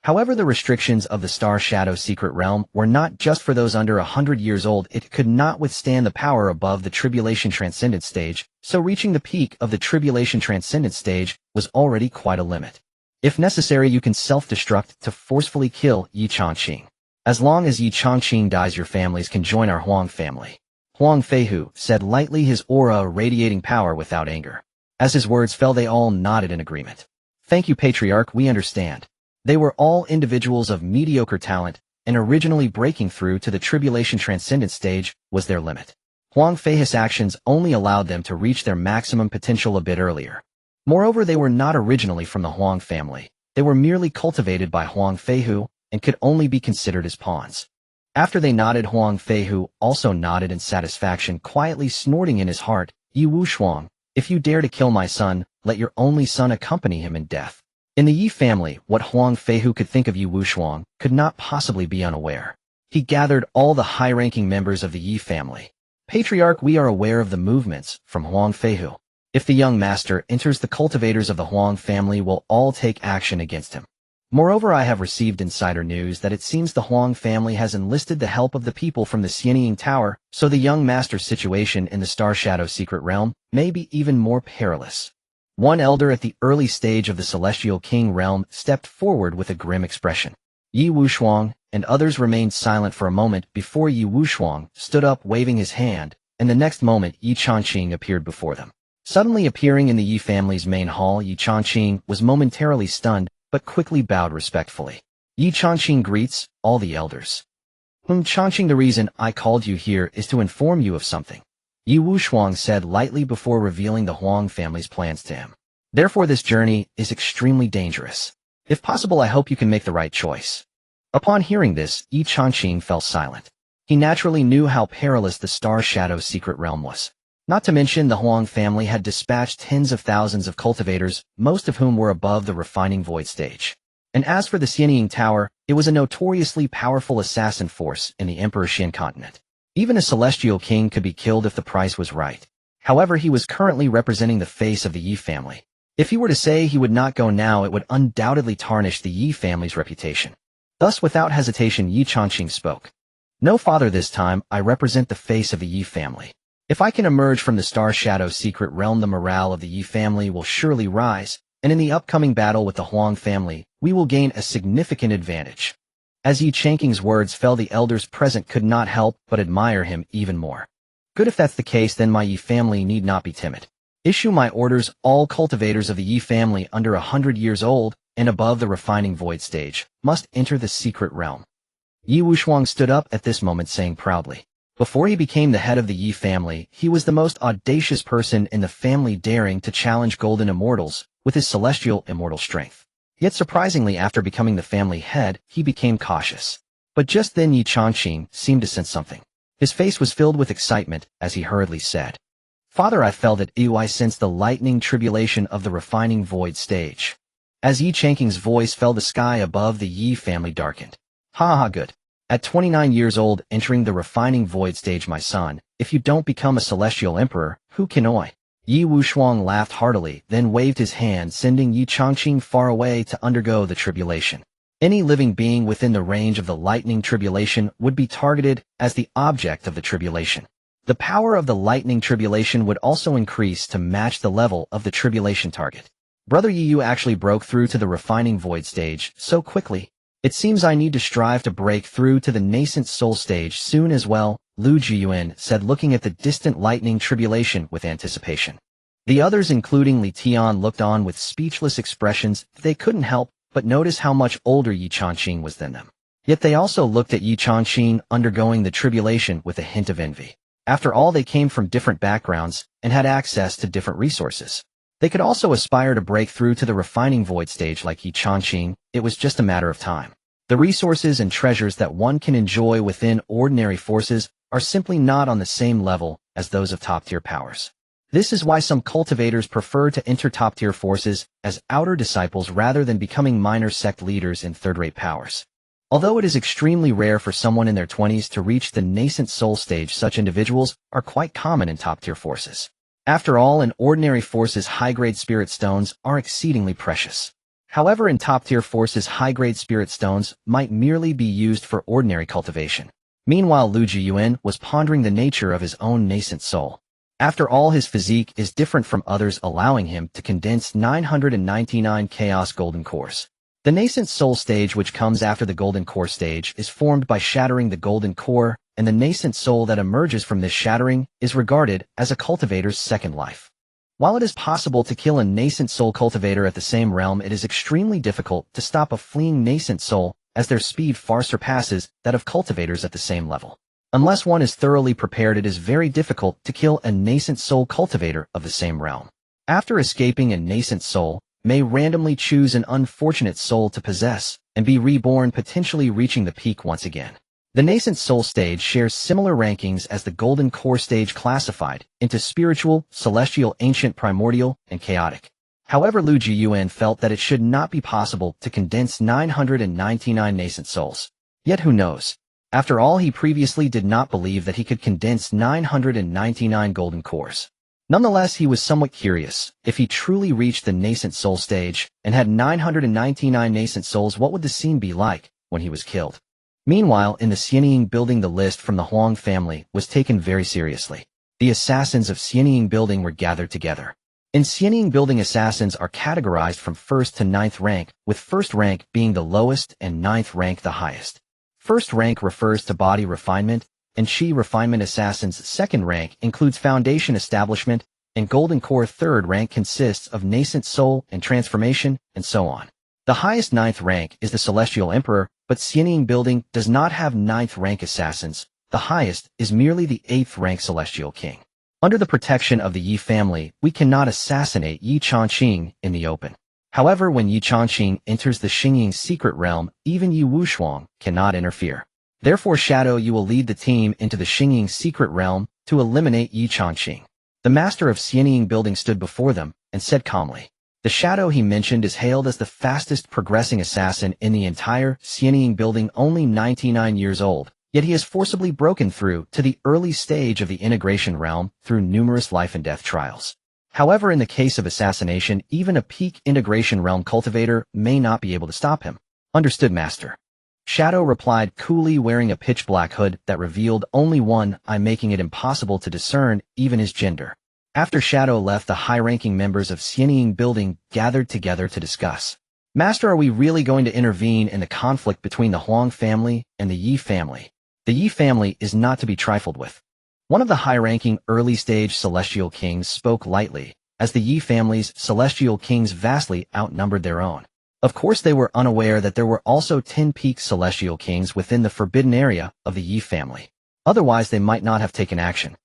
However, the restrictions of the Star Shadow secret realm were not just for those under 100 years old. It could not withstand the power above the Tribulation Transcendent stage, so reaching the peak of the Tribulation Transcendent stage was already quite a limit. If necessary, you can self-destruct to forcefully kill Yi Changqing. As long as Yi Changqing dies, your families can join our Huang family. Huang Feihu said lightly, his aura radiating power without anger. As his words fell, they all nodded in agreement. Thank you, Patriarch, we understand. They were all individuals of mediocre talent, and originally breaking through to the Tribulation Transcendent stage was their limit. Huang Feihu's actions only allowed them to reach their maximum potential a bit earlier. Moreover, they were not originally from the Huang family. They were merely cultivated by Huang Feihu and could only be considered as pawns. After they nodded, Huang Feihu also nodded in satisfaction, quietly snorting in his heart, Yi Wushuang, if you dare to kill my son, let your only son accompany him in death. In the Yi family, what Huang Feihu could think of Yi Wushuang could not possibly be unaware. He gathered all the high-ranking members of the Yi family. Patriarch, we are aware of the movements from Huang Feihu. If the young master enters, the cultivators of the Huang family will all take action against him. Moreover, I have received insider news that it seems the Huang family has enlisted the help of the people from the Xianying Tower, so the young master's situation in the Star Shadow secret realm may be even more perilous. One elder at the early stage of the Celestial King realm stepped forward with a grim expression. Yi Wushuang and others remained silent for a moment before Yi Wushuang stood up, waving his hand, and the next moment Yi Changqing appeared before them. Suddenly appearing in the Yi family's main hall, Yi Changqing was momentarily stunned, but quickly bowed respectfully. Yi Changqing greets all the elders. Changqing, the reason I called you here is to inform you of something. Yi Wushuang said lightly before revealing the Huang family's plans to him. Therefore, this journey is extremely dangerous. If possible, I hope you can make the right choice. Upon hearing this, Yi Changqing fell silent. He naturally knew how perilous the Star Shadow secret realm was. Not to mention, the Huang family had dispatched tens of thousands of cultivators, most of whom were above the refining void stage. And as for the Xianying Tower, it was a notoriously powerful assassin force in the Emperor Xin continent. Even a celestial king could be killed if the price was right. However, he was currently representing the face of the Yi family. If he were to say he would not go now, it would undoubtedly tarnish the Yi family's reputation. Thus, without hesitation, Yi Changqing spoke. No, father, this time, I represent the face of the Yi family. If I can emerge from the Star Shadow secret realm, the morale of the Yi family will surely rise, and in the upcoming battle with the Huang family, we will gain a significant advantage. As Yi Changqing's words fell, the elders present could not help but admire him even more. Good, if that's the case, then my Yi family need not be timid. Issue my orders. All cultivators of the Yi family under 100 years old and above the refining void stage must enter the secret realm. Yi Wushuang stood up at this moment, saying proudly. Before he became the head of the Yi family, he was the most audacious person in the family, daring to challenge golden immortals with his celestial immortal strength. Yet surprisingly, after becoming the family head, he became cautious. But just then Yi Changqing seemed to sense something. His face was filled with excitement as he hurriedly said, "Father, I felt it. I sensed the lightning tribulation of the refining void stage." As Yi Changqing's voice fell, the sky above the Yi family darkened. "Ha ha, good. At 29 years old, entering the refining void stage, my son. If you don't become a celestial emperor, who can I?" Yi Wushuang laughed heartily, then waved his hand, sending Yi Changqing far away to undergo the tribulation. Any living being within the range of the lightning tribulation would be targeted as the object of the tribulation. The power of the lightning tribulation would also increase to match the level of the tribulation target. Brother Yi actually broke through to the refining void stage so quickly. It seems I need to strive to break through to the nascent soul stage soon as well, Lu Jiuyuan said, looking at the distant lightning tribulation with anticipation. The others, including Li Tian, looked on with speechless expressions. They couldn't help but notice how much older Yi Changqing was than them. Yet they also looked at Yi Changqing undergoing the tribulation with a hint of envy. After all, they came from different backgrounds and had access to different resources. They could also aspire to break through to the refining void stage like Yi Changqing. It was just a matter of time. The resources and treasures that one can enjoy within ordinary forces are simply not on the same level as those of top-tier powers. This is why some cultivators prefer to enter top-tier forces as outer disciples rather than becoming minor sect leaders in third-rate powers. Although it is extremely rare for someone in their 20s to reach the nascent soul stage, such individuals are quite common in top-tier forces. After all, in ordinary forces, high-grade spirit stones are exceedingly precious. However, in top-tier forces, high-grade spirit stones might merely be used for ordinary cultivation. Meanwhile, Lu Jiuyuan was pondering the nature of his own nascent soul. After all, his physique is different from others, allowing him to condense 999 chaos golden cores. The nascent soul stage, which comes after the golden core stage, is formed by shattering the golden core, and the nascent soul that emerges from this shattering is regarded as a cultivator's second life. While it is possible to kill a nascent soul cultivator at the same realm, it is extremely difficult to stop a fleeing nascent soul, as their speed far surpasses that of cultivators at the same level. Unless one is thoroughly prepared, it is very difficult to kill a nascent soul cultivator of the same realm. After escaping, a nascent soul may randomly choose an unfortunate soul to possess and be reborn, potentially reaching the peak once again. The nascent soul stage shares similar rankings as the golden core stage, classified into spiritual, celestial, ancient, primordial, and chaotic. However, Lu Jiuyuan felt that it should not be possible to condense 999 nascent souls. Yet who knows? After all, he previously did not believe that he could condense 999 golden cores. Nonetheless, he was somewhat curious. If he truly reached the nascent soul stage and had 999 nascent souls, what would the scene be like when he was killed? Meanwhile, in the Xianying building, the list from the Huang family was taken very seriously. The assassins of Xianying building were gathered together. In Xianying building, assassins are categorized from 1st to 9th rank, with 1st rank being the lowest and 9th rank the highest. 1st rank refers to body refinement and chi refinement. Assassins' 2nd rank includes foundation establishment, and golden core 3rd rank consists of nascent soul and transformation, and so on. The highest 9th rank is the celestial emperor, but Xianying building does not have 9th rank assassins. The highest is merely the 8th rank celestial king. Under the protection of the Yi family, we cannot assassinate Yi Changqing in the open. However, when Yi Changqing enters the Xingying secret realm, even Yi Wushuang cannot interfere. Therefore, Shadow, you will lead the team into the Xingying secret realm to eliminate Yi Changqing. The master of Xianying building stood before them and said calmly. The Shadow he mentioned is hailed as the fastest progressing assassin in the entire Xianying building, only 99 years old, yet he has forcibly broken through to the early stage of the integration realm through numerous life and death trials. However, in the case of assassination, even a peak integration realm cultivator may not be able to stop him. Understood, master. Shadow replied coolly, wearing a pitch-black hood that revealed only one eye, making it impossible to discern even his gender. After Shadow left, the high-ranking members of Xianying building gathered together to discuss. Master, are we really going to intervene in the conflict between the Huang family and the Yi family? The Yi family is not to be trifled with. One of the high-ranking early-stage celestial kings spoke lightly, as the Yi family's celestial kings vastly outnumbered their own. Of course, they were unaware that there were also 10 peak celestial kings within the forbidden area of the Yi family. Otherwise, they might not have taken action.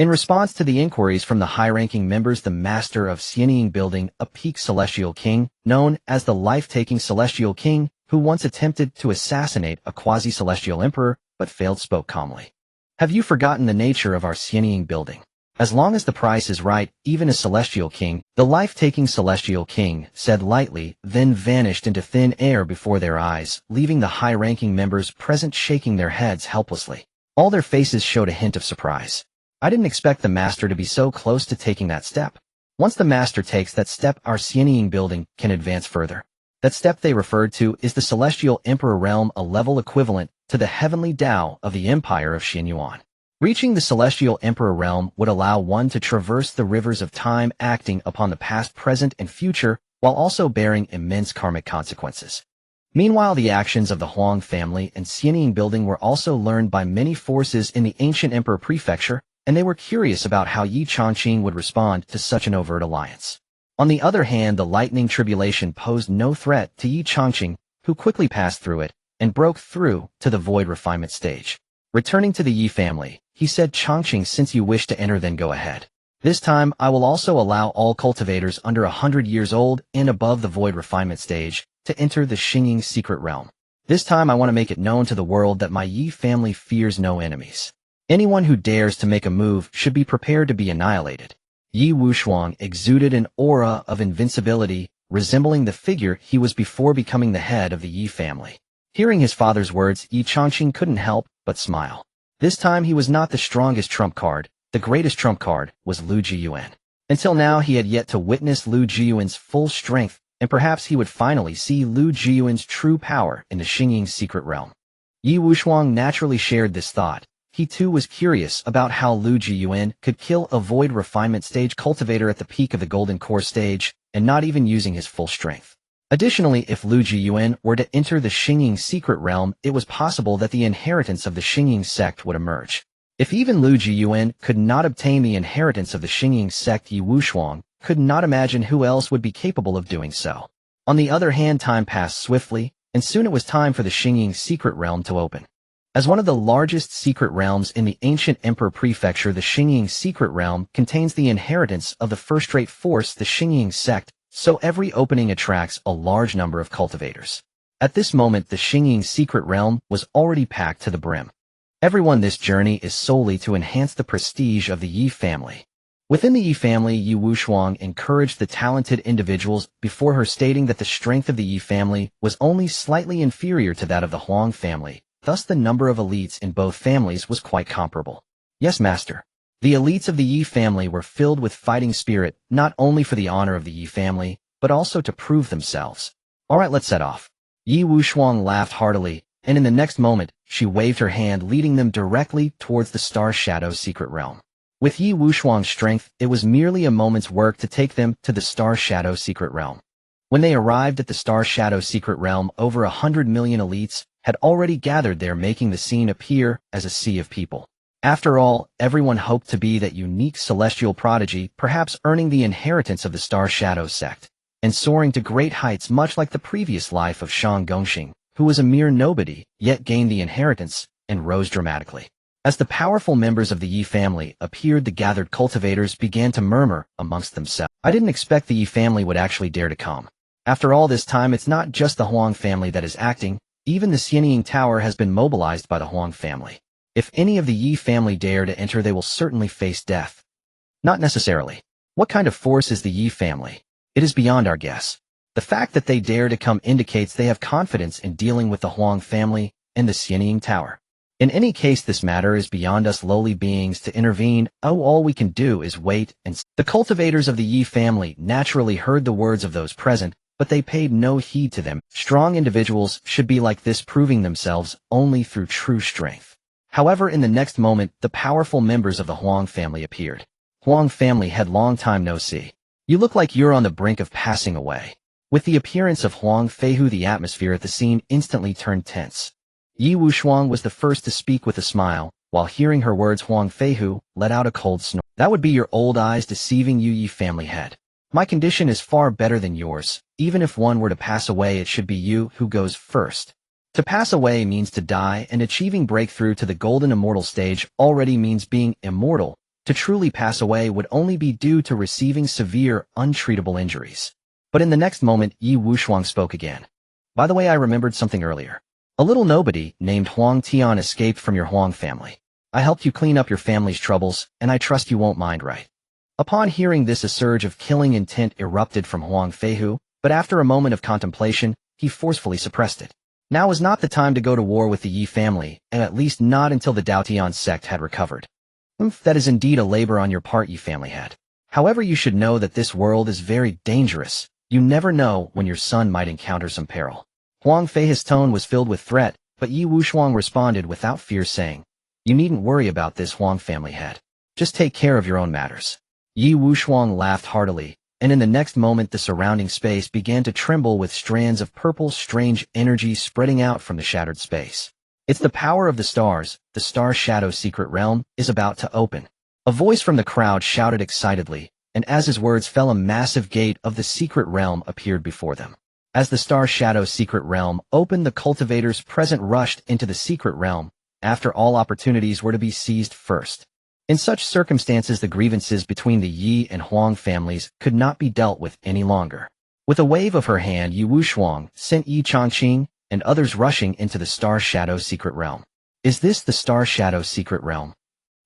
In response to the inquiries from the high-ranking members, the master of Xianying building, a peak celestial king, known as the life-taking celestial king, who once attempted to assassinate a quasi-celestial emperor but failed, spoke calmly. Have you forgotten the nature of our Xianying building? As long as the price is right, even a celestial king, the life-taking celestial king, said lightly, then vanished into thin air before their eyes, leaving the high-ranking members present shaking their heads helplessly. All their faces showed a hint of surprise. I didn't expect the master to be so close to taking that step. Once the master takes that step, our Xianying building can advance further. That step they referred to is the Celestial Emperor Realm, a level equivalent to the heavenly Tao of the Empire of Xianyuan. Reaching the Celestial Emperor Realm would allow one to traverse the rivers of time, acting upon the past, present, and future, while also bearing immense karmic consequences. Meanwhile, the actions of the Huang family and Xianying building were also learned by many forces in the ancient Emperor Prefecture, and they were curious about how Yi Changqing would respond to such an overt alliance. On the other hand, the lightning tribulation posed no threat to Yi Changqing, who quickly passed through it and broke through to the void refinement stage. Returning to the Yi family, he said, Changqing, since you wish to enter, then go ahead. This time, I will also allow all cultivators under 100 years old and above the void refinement stage to enter the Xingyin secret realm. This time, I want to make it known to the world that my Yi family fears no enemies. Anyone who dares to make a move should be prepared to be annihilated. Yi Wushuang exuded an aura of invincibility, resembling the figure he was before becoming the head of the Yi family. Hearing his father's words, Yi Changqing couldn't help but smile. This time he was not the strongest trump card. The greatest trump card was Lu Jiuyuan. Until now, he had yet to witness Lu Jiuyuan's full strength, and perhaps he would finally see Lu Jiuyuan's true power in the Xingyin secret realm. Yi Wushuang naturally shared this thought. He too was curious about how Lu Jiuyuan could kill a void refinement stage cultivator at the peak of the golden core stage, and not even using his full strength. Additionally, if Lu Jiuyuan were to enter the Xingyin secret realm, it was possible that the inheritance of the Xingyin sect would emerge. If even Lu Jiuyuan could not obtain the inheritance of the Xingyin sect, Yi Wushuang could not imagine who else would be capable of doing so. On the other hand, time passed swiftly, and soon it was time for the Xingyin secret realm to open. As one of the largest secret realms in the ancient Emperor Prefecture, the Xingyin secret realm contains the inheritance of the first-rate force, the Xingyin sect, so every opening attracts a large number of cultivators. At this moment, the Xingyin secret realm was already packed to the brim. Everyone, this journey is solely to enhance the prestige of the Yi family. Within the Yi family, Yi Wushuang encouraged the talented individuals before her, stating that the strength of the Yi family was only slightly inferior to that of the Huang family. Thus, the number of elites in both families was quite comparable. Yes, master. The elites of the Yi family were filled with fighting spirit, not only for the honor of the Yi family, but also to prove themselves. All right, let's set off. Yi Wushuang laughed heartily, and in the next moment, she waved her hand, leading them directly towards the Star Shadow secret realm. With Yi Wushuang's strength, it was merely a moment's work to take them to the Star Shadow secret realm. When they arrived at the Star Shadow secret realm, over 100 million elites had already gathered there, making the scene appear as a sea of people. After all, everyone hoped to be that unique celestial prodigy, perhaps earning the inheritance of the Star Shadow sect, and soaring to great heights, much like the previous life of Shang Gongxing, who was a mere nobody, yet gained the inheritance and rose dramatically. As the powerful members of the Yi family appeared, the gathered cultivators began to murmur amongst themselves. I didn't expect the Yi family would actually dare to come. After all this time, it's not just the Huang family that is acting. Even the Xianying Tower has been mobilized by the Huang family. If any of the Yi family dare to enter, they will certainly face death. Not necessarily. What kind of force is the Yi family? It is beyond our guess. The fact that they dare to come indicates they have confidence in dealing with the Huang family and the Xianying Tower. In any case, this matter is beyond us lowly beings to intervene. Oh, all we can do is wait and see. The cultivators of the Yi family naturally heard the words of those present, but they paid no heed to them. Strong individuals should be like this, proving themselves only through true strength. However, in the next moment, the powerful members of the Huang family appeared. Huang family, had long time no see. You look like you're on the brink of passing away. With the appearance of Huang Feihu, the atmosphere at the scene instantly turned tense. Yi Wushuang was the first to speak with a smile. While hearing her words, Huang Feihu let out a cold snort. That would be your old eyes deceiving you, Yi family head. My condition is far better than yours. Even if one were to pass away, it should be you who goes first. To pass away means to die, and achieving breakthrough to the golden immortal stage already means being immortal. To truly pass away would only be due to receiving severe, untreatable injuries. But in the next moment, Yi Wushuang spoke again. By the way, I remembered something earlier. A little nobody named Huang Tian escaped from your Huang family. I helped you clean up your family's troubles, and I trust you won't mind, right? Upon hearing this, a surge of killing intent erupted from Huang Feihu, but after a moment of contemplation, he forcefully suppressed it. Now was not the time to go to war with the Yi family, and at least not until the Daotian sect had recovered. That is indeed a labor on your part, Yi family head. However, you should know that this world is very dangerous. You never know when your son might encounter some peril. Huang Fei's tone was filled with threat, but Yi Wushuang responded without fear, saying, "You needn't worry about this, Huang family head. Just take care of your own matters." Yi Wushuang laughed heartily, and in the next moment the surrounding space began to tremble with strands of purple, strange energy spreading out from the shattered space. It's the power of the stars. The star shadow secret realm is about to open. A voice from the crowd shouted excitedly, and as his words fell, a massive gate of the secret realm appeared before them. As the star shadow secret realm opened, the cultivators present rushed into the secret realm, after all opportunities were to be seized first. In such circumstances, the grievances between the Yi and Huang families could not be dealt with any longer. With a wave of her hand, Yi Wushuang sent Yi Changqing and others rushing into the Star Shadow secret realm. Is this the Star Shadow secret realm?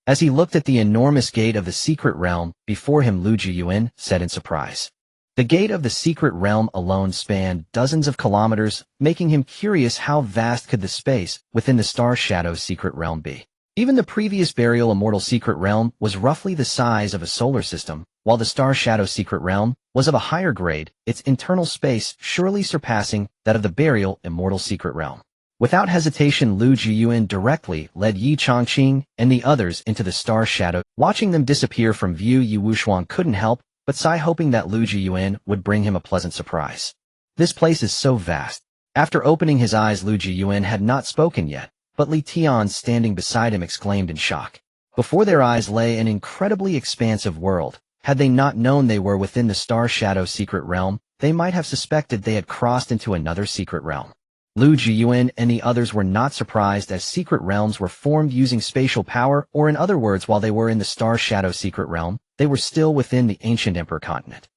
As he looked at the enormous gate of the secret realm before him, Lu Jiuyuan said in surprise. The gate of the secret realm alone spanned dozens of kilometers, making him curious how vast could the space within the Star Shadow secret realm be. Even the previous burial immortal secret realm was roughly the size of a solar system, while the Star Shadow secret realm was of a higher grade, its internal space surely surpassing that of the burial immortal secret realm. Without hesitation, Lu Jiuyuan directly led Yi Changqing and the others into the Star Shadow. Watching them disappear from view, Yi Wushuang couldn't help but sigh, hoping that Lu Jiuyuan would bring him a pleasant surprise. This place is so vast. After opening his eyes, Lu Jiuyuan had not spoken yet, but Li Tian, standing beside him, exclaimed in shock. Before their eyes lay an incredibly expansive world. Had they not known they were within the Star Shadow secret realm, they might have suspected they had crossed into another secret realm. Lu Jiuyuan and the others were not surprised, as secret realms were formed using spatial power, or in other words, while they were in the Star Shadow secret realm, they were still within the ancient Emperor continent.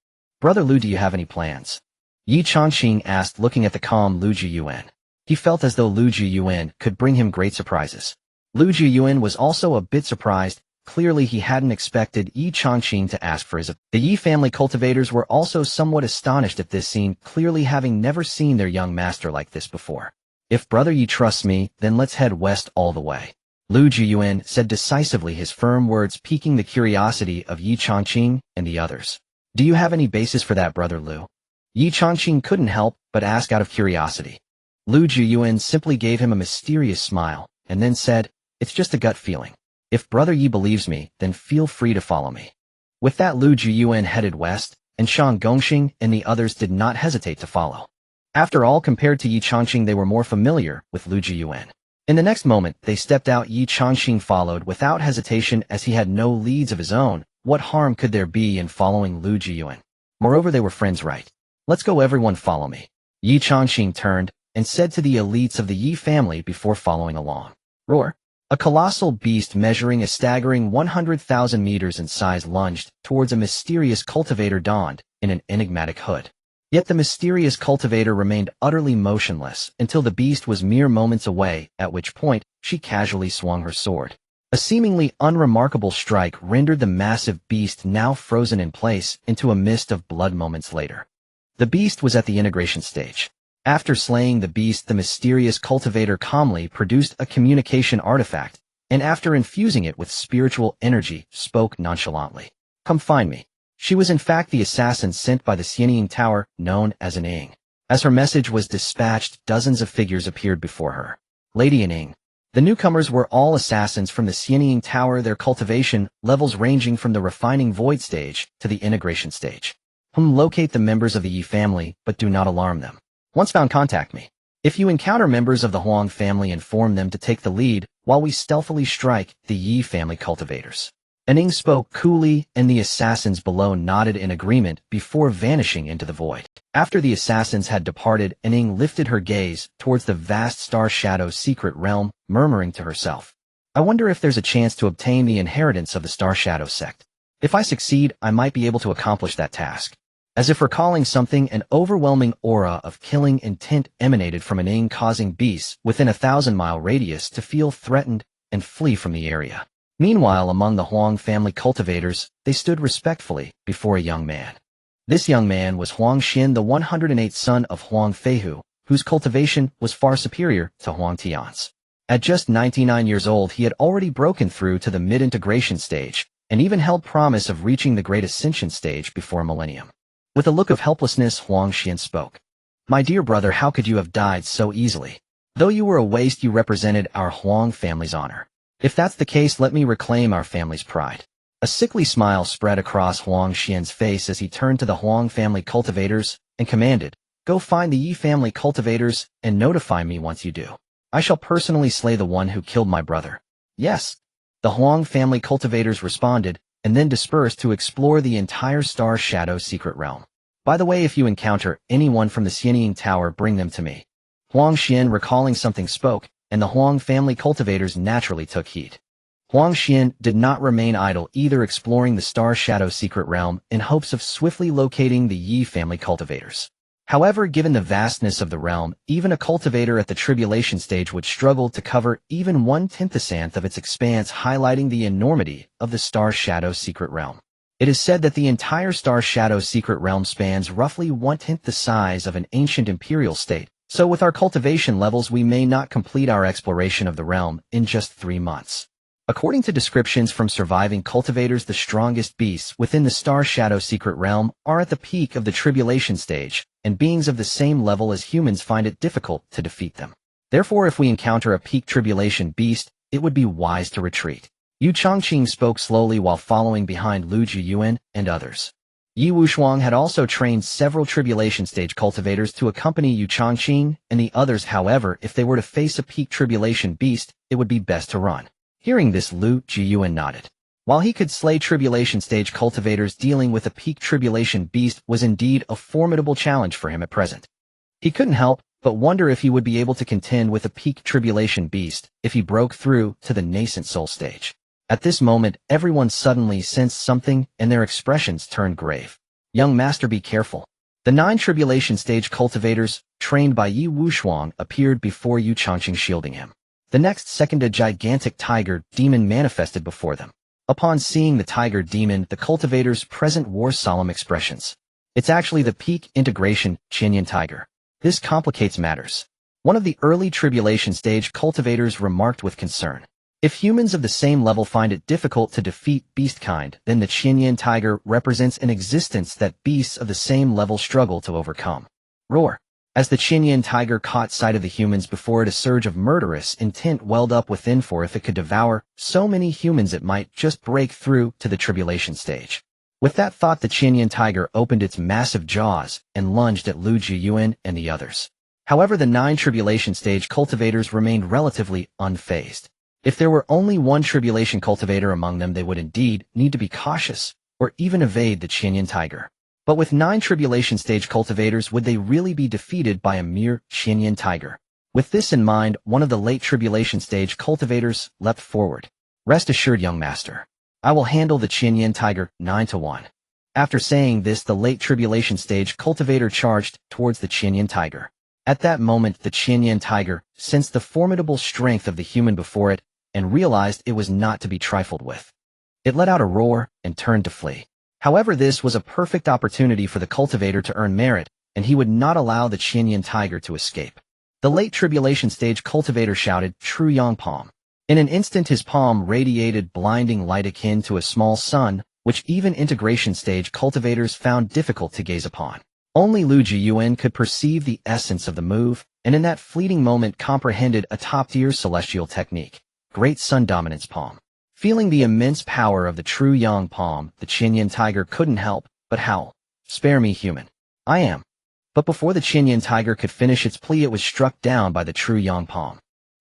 Brother Lu, do you have any plans? Yi Changqing asked, looking at the calm Lu Jiuyuan. He felt as though Lu Jiuyuan could bring him great surprises. Lu Jiuyuan was also a bit surprised. Clearly he hadn't expected Yi Changqing to ask for his opinion. The Yi family cultivators were also somewhat astonished at this scene, clearly having never seen their young master like this before. If Brother Yi trusts me, then let's head west all the way. Lu Jiuyuan said decisively, his firm words piquing the curiosity of Yi Changqing and the others. Do you have any basis for that, Brother Lu? Yi Changqing couldn't help but ask out of curiosity. Lu Jiuyuan simply gave him a mysterious smile, and then said, "It's just a gut feeling. If Brother Yi believes me, then feel free to follow me." With that, Lu Jiuyuan headed west, and Shang Gongxing and the others did not hesitate to follow. After all, compared to Yi Changqing, they were more familiar with Lu Jiuyuan. In the next moment, they stepped out. Yi Changqing followed without hesitation, as he had no leads of his own. What harm could there be in following Lu Jiuyuan? Moreover, they were friends, right? Let's go, everyone, follow me. Yi Changqing turned and said to the elites of the Yi family before following along. Roar! A colossal beast measuring a staggering 100,000 meters in size lunged towards a mysterious cultivator donned in an enigmatic hood. Yet the mysterious cultivator remained utterly motionless until the beast was mere moments away, at which point she casually swung her sword. A seemingly unremarkable strike rendered the massive beast, now frozen in place, into a mist of blood moments later. The beast was at the integration stage. After slaying the beast, the mysterious cultivator calmly produced a communication artifact, and after infusing it with spiritual energy, spoke nonchalantly. "Come find me." She was in fact the assassin sent by the Xianying Tower, known as an Ying. As her message was dispatched, dozens of figures appeared before her. Lady Ying. The newcomers were all assassins from the Xianying Tower, their cultivation levels ranging from the refining void stage to the integration stage. Locate the members of the Yi family, but do not alarm them. Once found, contact me. If you encounter members of the Huang family, inform them to take the lead while we stealthily strike the Yi family cultivators. Aning spoke coolly, and the assassins below nodded in agreement before vanishing into the void. After the assassins had departed, Aning lifted her gaze towards the vast Star Shadow secret realm, murmuring to herself, "I wonder if there's a chance to obtain the inheritance of the Star Shadow sect. If I succeed, I might be able to accomplish that task." As if recalling something, an overwhelming aura of killing intent emanated from an ing, causing beasts within a 1,000-mile radius to feel threatened and flee from the area. Meanwhile, among the Huang family cultivators, they stood respectfully before a young man. This young man was Huang Xin, the 108th son of Huang Feihu, whose cultivation was far superior to Huang Tian's. At just 99 years old, he had already broken through to the mid-integration stage, and even held promise of reaching the great ascension stage before a millennium. With a look of helplessness, Huang Xin spoke. "My dear brother, how could you have died so easily? Though you were a waste, you represented our Huang family's honor. If that's the case, let me reclaim our family's pride." A sickly smile spread across Huang Xian's face as he turned to the Huang family cultivators and commanded, "Go find the Yi family cultivators and notify me once you do. I shall personally slay the one who killed my brother." "Yes." The Huang family cultivators responded, and then dispersed to explore the entire Star Shadow secret realm. "By the way, if you encounter anyone from the Xianying Tower, bring them to me." Huang Xian, recalling something, spoke, and the Huang family cultivators naturally took heed. Huang Xian did not remain idle either, exploring the Star Shadow secret realm in hopes of swiftly locating the Yi family cultivators. However, given the vastness of the realm, even a cultivator at the tribulation stage would struggle to cover even 1/10th of its expanse, highlighting the enormity of the Star Shadow secret realm. It is said that the entire Star Shadow secret realm spans roughly 1/10 the size of an ancient imperial state, so with our cultivation levels we may not complete our exploration of the realm in just 3 months. According to descriptions from surviving cultivators, the strongest beasts within the Star Shadow secret realm are at the peak of the tribulation stage, and beings of the same level as humans find it difficult to defeat them. Therefore, if we encounter a peak tribulation beast, it would be wise to retreat. Yu Changqing spoke slowly while following behind Lu Jiuyuan and others. Yi Wushuang had also trained several tribulation stage cultivators to accompany Yu Changqing and the others. However, if they were to face a peak tribulation beast, it would be best to run. Hearing this, Lu Jiuyuan nodded. While he could slay tribulation stage cultivators, dealing with a peak tribulation beast was indeed a formidable challenge for him at present. He couldn't help but wonder if he would be able to contend with a peak tribulation beast if he broke through to the nascent soul stage. At this moment, everyone suddenly sensed something, and their expressions turned grave. "Young master, be careful." The 9 tribulation stage cultivators, trained by Yi Wushuang, appeared before Yu Changqing, shielding him. The next second, a gigantic tiger demon manifested before them. Upon seeing the tiger demon, the cultivators present wore solemn expressions. "It's actually the peak integration Qianyan tiger. This complicates matters." One of the early tribulation stage cultivators remarked with concern. "If humans of the same level find it difficult to defeat beastkind, then the Qianyan tiger represents an existence that beasts of the same level struggle to overcome." Roar. As the Qianyan tiger caught sight of the humans before it, a surge of murderous intent welled up within, for if it could devour so many humans it might just break through to the tribulation stage. With that thought, the Qianyan tiger opened its massive jaws and lunged at Lu Jiuyuan and the others. However, the 9 tribulation stage cultivators remained relatively unfazed. If there were only one tribulation cultivator among them, they would indeed need to be cautious or even evade the Qianyan tiger. But with 9 tribulation stage cultivators, would they really be defeated by a mere Qianyan tiger? With this in mind, one of the late tribulation stage cultivators leapt forward. "Rest assured, young master, I will handle the Qianyan tiger 9-1. After saying this, the late tribulation stage cultivator charged towards the Qianyan tiger. At that moment, the Qianyan tiger sensed the formidable strength of the human before it and realized it was not to be trifled with. It let out a roar and turned to flee. However, this was a perfect opportunity for the cultivator to earn merit, and he would not allow the Qianyan tiger to escape. The late tribulation stage cultivator shouted, "True Yang Palm." In an instant, his palm radiated blinding light akin to a small sun, which even integration stage cultivators found difficult to gaze upon. Only Lu Jiuyuan could perceive the essence of the move, and in that fleeting moment comprehended a top-tier celestial technique, Great Sun Dominance Palm. Feeling the immense power of the true Yang Palm, the Qianyan tiger couldn't help but howl, "Spare me, human. I am." But before the Qianyan tiger could finish its plea, it was struck down by the true Yang Palm.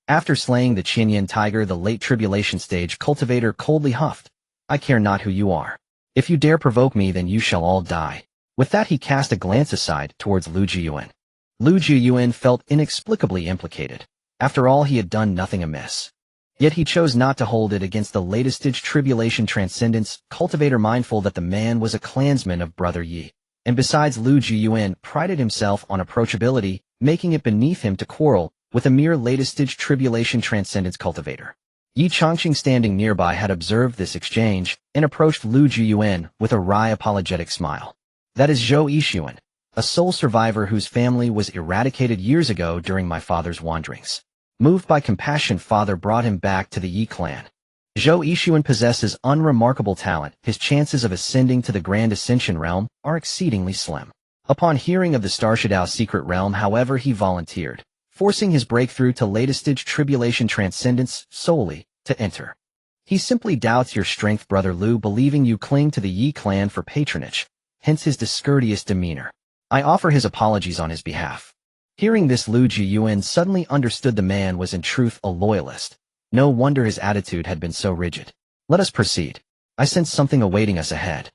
After slaying the Qianyan tiger, the late tribulation stage cultivator coldly huffed, "I care not who you are. If you dare provoke me, then you shall all die." With that, he cast a glance aside towards Lu Jiuyuan. Lu Jiuyuan felt inexplicably implicated. After all, he had done nothing amiss. Yet he chose not to hold it against the latest stage tribulation transcendence cultivator, mindful that the man was a clansman of Brother Yi. And besides, Lu Jiuyuan prided himself on approachability, making it beneath him to quarrel with a mere latest-stage tribulation transcendence cultivator. Yi Changqing standing nearby had observed this exchange and approached Lu Jiuyuan with a wry apologetic smile. That is Zhou Yixuan, a sole survivor whose family was eradicated years ago during my father's wanderings. Moved by compassion, father brought him back to the Yi clan. Zhou Yixuan possesses unremarkable talent. His chances of ascending to the Grand Ascension realm are exceedingly slim. Upon hearing of the Starshadao secret realm, however, he volunteered, forcing his breakthrough to latest-stage tribulation transcendence solely to enter. He simply doubts your strength, brother Lu, believing you cling to the Yi clan for patronage, hence his discourteous demeanor. I offer his apologies on his behalf. Hearing this, Lu Jiuyuan suddenly understood the man was in truth a loyalist. No wonder his attitude had been so rigid. Let us proceed. I sense something awaiting us ahead.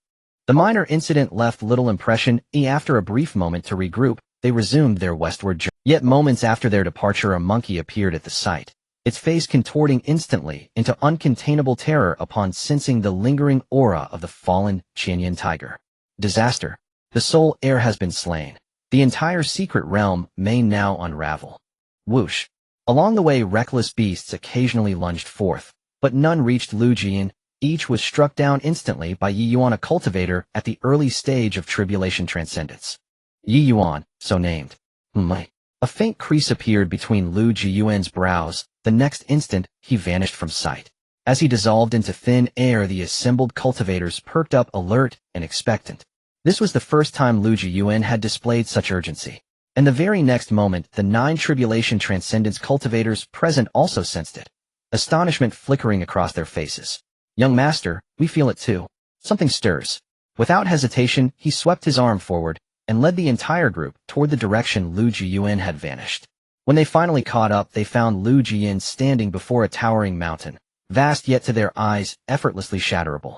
The minor incident left little impression, and after a brief moment to regroup, they resumed their westward journey. Yet moments after their departure, a monkey appeared at the sight, its face contorting instantly into uncontainable terror upon sensing the lingering aura of the fallen Qianyan tiger. Disaster. The sole heir has been slain. The entire secret realm may now unravel. Whoosh. Along the way, reckless beasts occasionally lunged forth, but none reached Lu Jian. Each was struck down instantly by Yi Yuan, a cultivator at the early stage of tribulation transcendence. Yi Yuan, so named. A faint crease appeared between Lu Jiuyuan's brows. The next instant, he vanished from sight. As he dissolved into thin air, the assembled cultivators perked up, alert and expectant. This was the first time Lu Jiuyuan had displayed such urgency. And the very next moment, the 9 tribulation transcendence cultivators present also sensed it, astonishment flickering across their faces. Young master, we feel it too. Something stirs. Without hesitation, he swept his arm forward and led the entire group toward the direction Lu Jiuyuan had vanished. When they finally caught up, they found Lu Jiuyuan standing before a towering mountain, vast yet to their eyes effortlessly shatterable.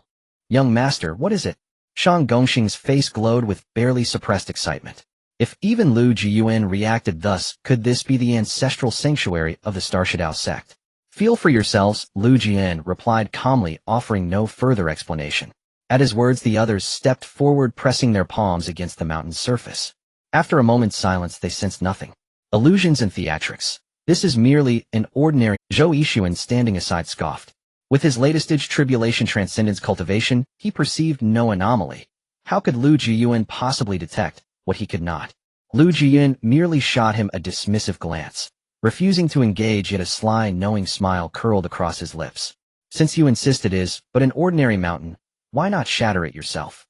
Young master, what is it? Shang Gongxing's face glowed with barely suppressed excitement. If even Lu Jiuyuan reacted thus, could this be the ancestral sanctuary of the Starshadao sect? Feel for yourselves, Lu Jian replied calmly, offering no further explanation. At his words, the others stepped forward, pressing their palms against the mountain's surface. After a moment's silence, they sensed nothing. Illusions and theatrics. This is merely an ordinary. Zhou Yixuan, standing aside, scoffed. With his latest-stage tribulation transcendence cultivation, he perceived no anomaly. How could Lu Jiuyuan possibly detect what he could not? Lu Jiuyuan merely shot him a dismissive glance, refusing to engage, yet a sly, knowing smile curled across his lips. Since you insist it is but an ordinary mountain, why not shatter it yourself?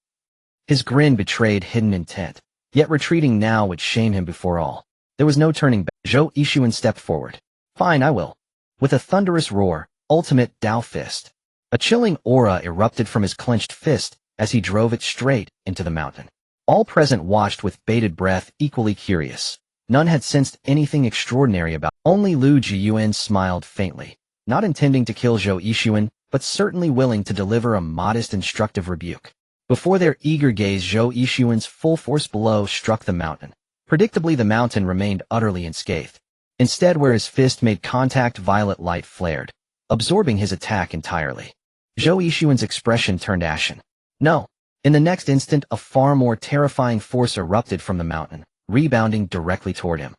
His grin betrayed hidden intent, yet retreating now would shame him before all. There was no turning back. Zhou Yixuan stepped forward. Fine, I will. With a thunderous roar, ultimate Dao fist. A chilling aura erupted from his clenched fist as he drove it straight into the mountain. All present watched with bated breath, equally curious. None had sensed anything extraordinary about it. Only Lu Jiuyuan smiled faintly, not intending to kill Zhou Yixuan, but certainly willing to deliver a modest instructive rebuke. Before their eager gaze, Zhou Yixuan's full force blow struck the mountain. Predictably, the mountain remained utterly unscathed. Instead, where his fist made contact, violet light flared, absorbing his attack entirely. Zhou Yixuan's expression turned ashen. No. In the next instant, a far more terrifying force erupted from the mountain, rebounding directly toward him.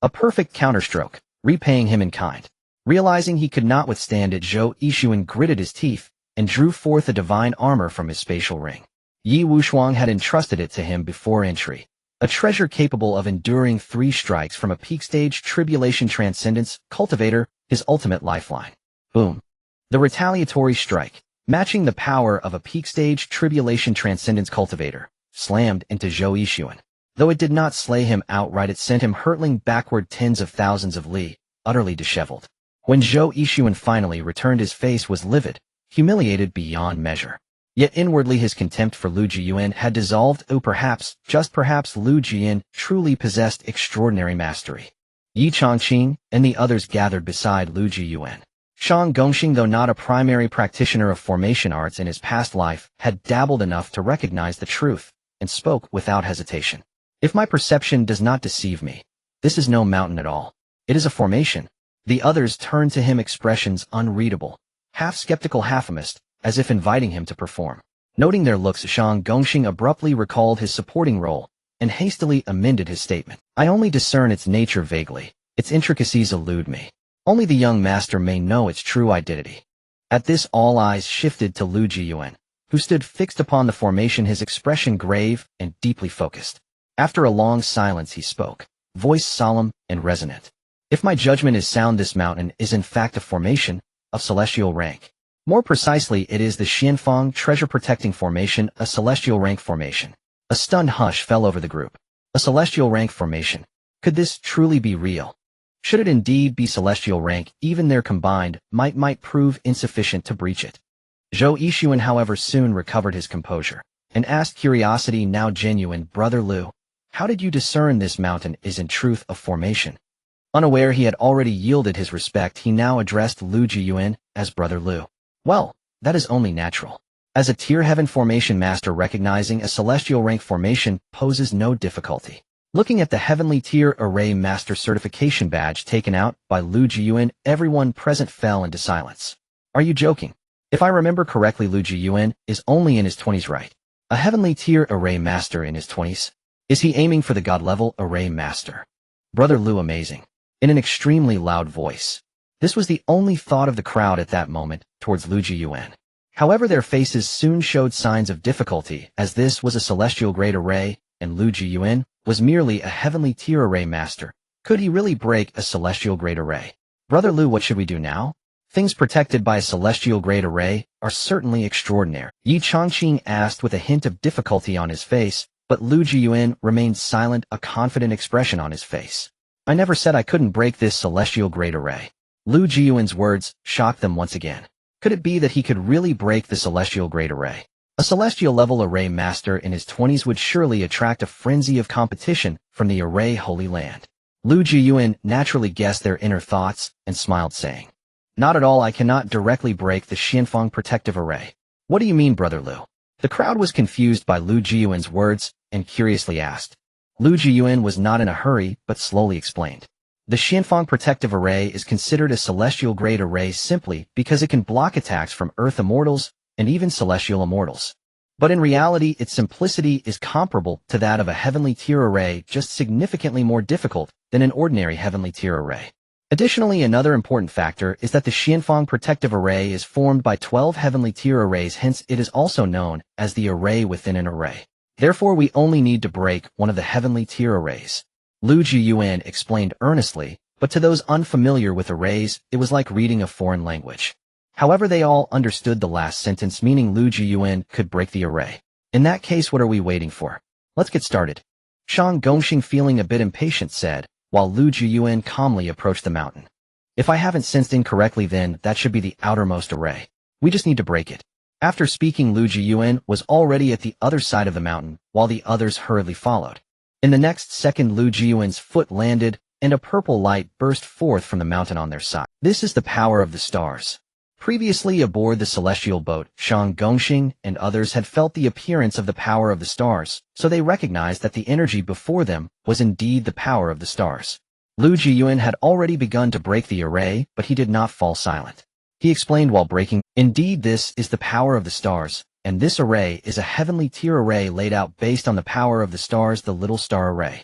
A perfect counterstroke, repaying him in kind. Realizing he could not withstand it, Zhou Yixuan gritted his teeth and drew forth a divine armor from his spatial ring. Yi Wushuang had entrusted it to him before entry, a treasure capable of enduring 3 strikes from a peak-stage tribulation transcendence cultivator, his ultimate lifeline. Boom. The retaliatory strike, matching the power of a peak-stage tribulation transcendence cultivator, slammed into Zhou Yixuan. Though it did not slay him outright, it sent him hurtling backward tens of thousands of li, utterly disheveled. When Zhou Yixuan finally returned, his face was livid, humiliated beyond measure. Yet inwardly his contempt for Lu Jiuyuan had dissolved. Oh, perhaps, just perhaps, Lu Jian truly possessed extraordinary mastery. Yi Changqing and the others gathered beside Lu Jiuyuan. Shang Gongxing, though not a primary practitioner of formation arts in his past life, had dabbled enough to recognize the truth, and spoke without hesitation. If my perception does not deceive me, this is no mountain at all. It is a formation. The others turned to him, expressions unreadable, half skeptical, half amazed, as if inviting him to perform. Noting their looks, Shang Gongxing abruptly recalled his supporting role and hastily amended his statement. I only discern its nature vaguely. Its intricacies elude me. Only the young master may know its true identity. At this, all eyes shifted to Lu Jiuyuan, who stood fixed upon the formation, his expression grave and deeply focused. After a long silence he spoke, voice solemn and resonant. If my judgment is sound, this mountain is in fact a formation of celestial rank. More precisely, it is the Xianfang treasure-protecting formation, a celestial rank formation. A stunned hush fell over the group. A celestial rank formation. Could this truly be real? Should it indeed be celestial rank, even their combined might prove insufficient to breach it. Zhou Yixuan, however, soon recovered his composure and asked, curiosity now genuine, Brother Lu, how did you discern this mountain is in truth a formation? Unaware he had already yielded his respect, he now addressed Lu Jiuyuan as Brother Lu. Well, that is only natural. As a tier heaven formation master, recognizing a celestial rank formation poses no difficulty. Looking at the heavenly tier array master certification badge taken out by Lu Jiuyuan, everyone present fell into silence. Are you joking? If I remember correctly, Lu Jiuyuan is only in his 20s, right? A heavenly tier array master in his 20s? Is he aiming for the god level array master? Brother Lu, amazing. In an extremely loud voice. This was the only thought of the crowd at that moment towards Lu Jiuyuan. However, their faces soon showed signs of difficulty, as this was a celestial grade array, and Lu Jiuyuan was merely a heavenly tier array master. Could he really break a celestial grade array? Brother Lu, what should we do now? Things protected by a celestial grade array are certainly extraordinary. Yi Changqing asked with a hint of difficulty on his face, but Lu Jiuyuan remained silent, a confident expression on his face. I never said I couldn't break this celestial grade array. Lu Jiuyuan's words shocked them once again. Could it be that he could really break the celestial grade array? A celestial level array master in his 20s would surely attract a frenzy of competition from the array Holy Land. Lu Jiuyuan naturally guessed their inner thoughts and smiled, saying, Not at all, I cannot directly break the Xianfang protective array. What do you mean, Brother Lu? The crowd was confused by Lu Jiuyuan's words and curiously asked. Lu Jiuyuan was not in a hurry, but slowly explained. The Xianfang protective array is considered a celestial grade array simply because it can block attacks from Earth immortals and even celestial immortals. But in reality, its simplicity is comparable to that of a heavenly tier array, just significantly more difficult than an ordinary heavenly tier array. Additionally, another important factor is that the Xianfang protective array is formed by 12 heavenly tier arrays, hence it is also known as the array within an array. Therefore, we only need to break one of the heavenly tier arrays. Lu Jiuyuan explained earnestly, but to those unfamiliar with arrays, it was like reading a foreign language. However, they all understood the last sentence, meaning Lu Jiuyuan could break the array. In that case, what are we waiting for? Let's get started. Shang Gongxing, feeling a bit impatient, said, while Lu Jiuyuan calmly approached the mountain. If I haven't sensed incorrectly, then that should be the outermost array. We just need to break it. After speaking, Lu Jiuyuan was already at the other side of the mountain, while the others hurriedly followed. In the next second, Lu Jiuyuan's foot landed, and a purple light burst forth from the mountain on their side. This is the power of the stars. Previously aboard the celestial boat, Shang Gongxing and others had felt the appearance of the power of the stars, so they recognized that the energy before them was indeed the power of the stars. Lu Jiuyuan had already begun to break the array, but he did not fall silent. He explained while breaking, Indeed, this is the power of the stars, and this array is a heavenly tier array laid out based on the power of the stars, the little star array.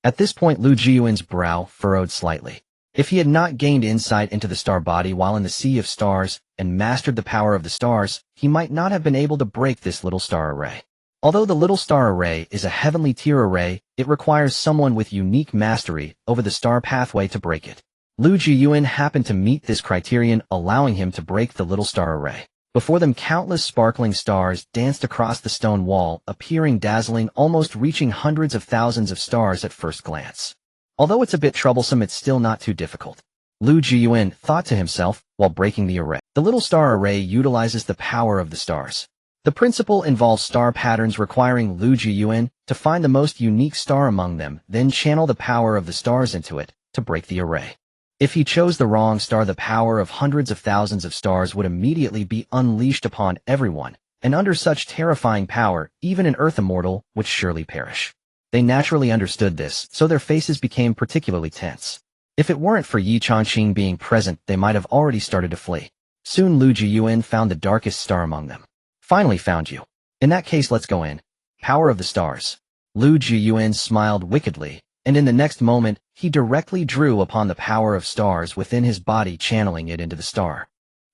At this point, Lu Jiuyuan's brow furrowed slightly. If he had not gained insight into the star body while in the sea of stars and mastered the power of the stars, he might not have been able to break this little star array. Although the little star array is a heavenly tier array, it requires someone with unique mastery over the star pathway to break it. Lu Jiuyuan happened to meet this criterion, allowing him to break the little star array. Before them, countless sparkling stars danced across the stone wall, appearing dazzling, almost reaching hundreds of thousands of stars at first glance. Although it's a bit troublesome, it's still not too difficult. Lu Jiuyuan thought to himself while breaking the array. The little star array utilizes the power of the stars. The principle involves star patterns, requiring Lu Jiuyuan to find the most unique star among them, then channel the power of the stars into it to break the array. If he chose the wrong star, the power of hundreds of thousands of stars would immediately be unleashed upon everyone, and under such terrifying power, even an Earth immortal would surely perish. They naturally understood this, so their faces became particularly tense. If it weren't for Yi Changqing being present, they might have already started to flee. Soon Lu Jiuyuan found the darkest star among them. Finally found you. In that case, let's go in. Power of the stars. Lu Jiuyuan smiled wickedly, and in the next moment, he directly drew upon the power of stars within his body, channeling it into the star.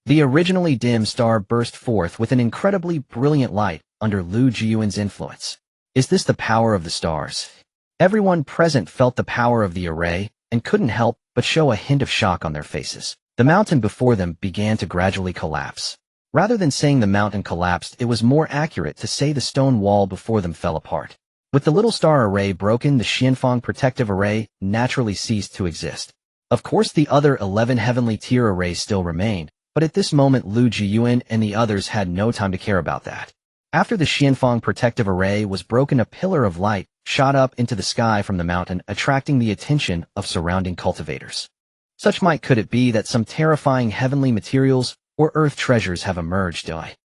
The originally dim star burst forth with an incredibly brilliant light under Lu Jiuyuan's influence. Is this the power of the stars? Everyone present felt the power of the array and couldn't help but show a hint of shock on their faces. The mountain before them began to gradually collapse. Rather than saying the mountain collapsed, it was more accurate to say the stone wall before them fell apart. With the little star array broken, the Xianfang protective array naturally ceased to exist. Of course, the other 11 heavenly tier arrays still remained, but at this moment Lu Jiuyuan and the others had no time to care about that. After the Xianfang protective array was broken, a pillar of light shot up into the sky from the mountain, attracting the attention of surrounding cultivators. Such might could it be that some terrifying heavenly materials or earth treasures have emerged?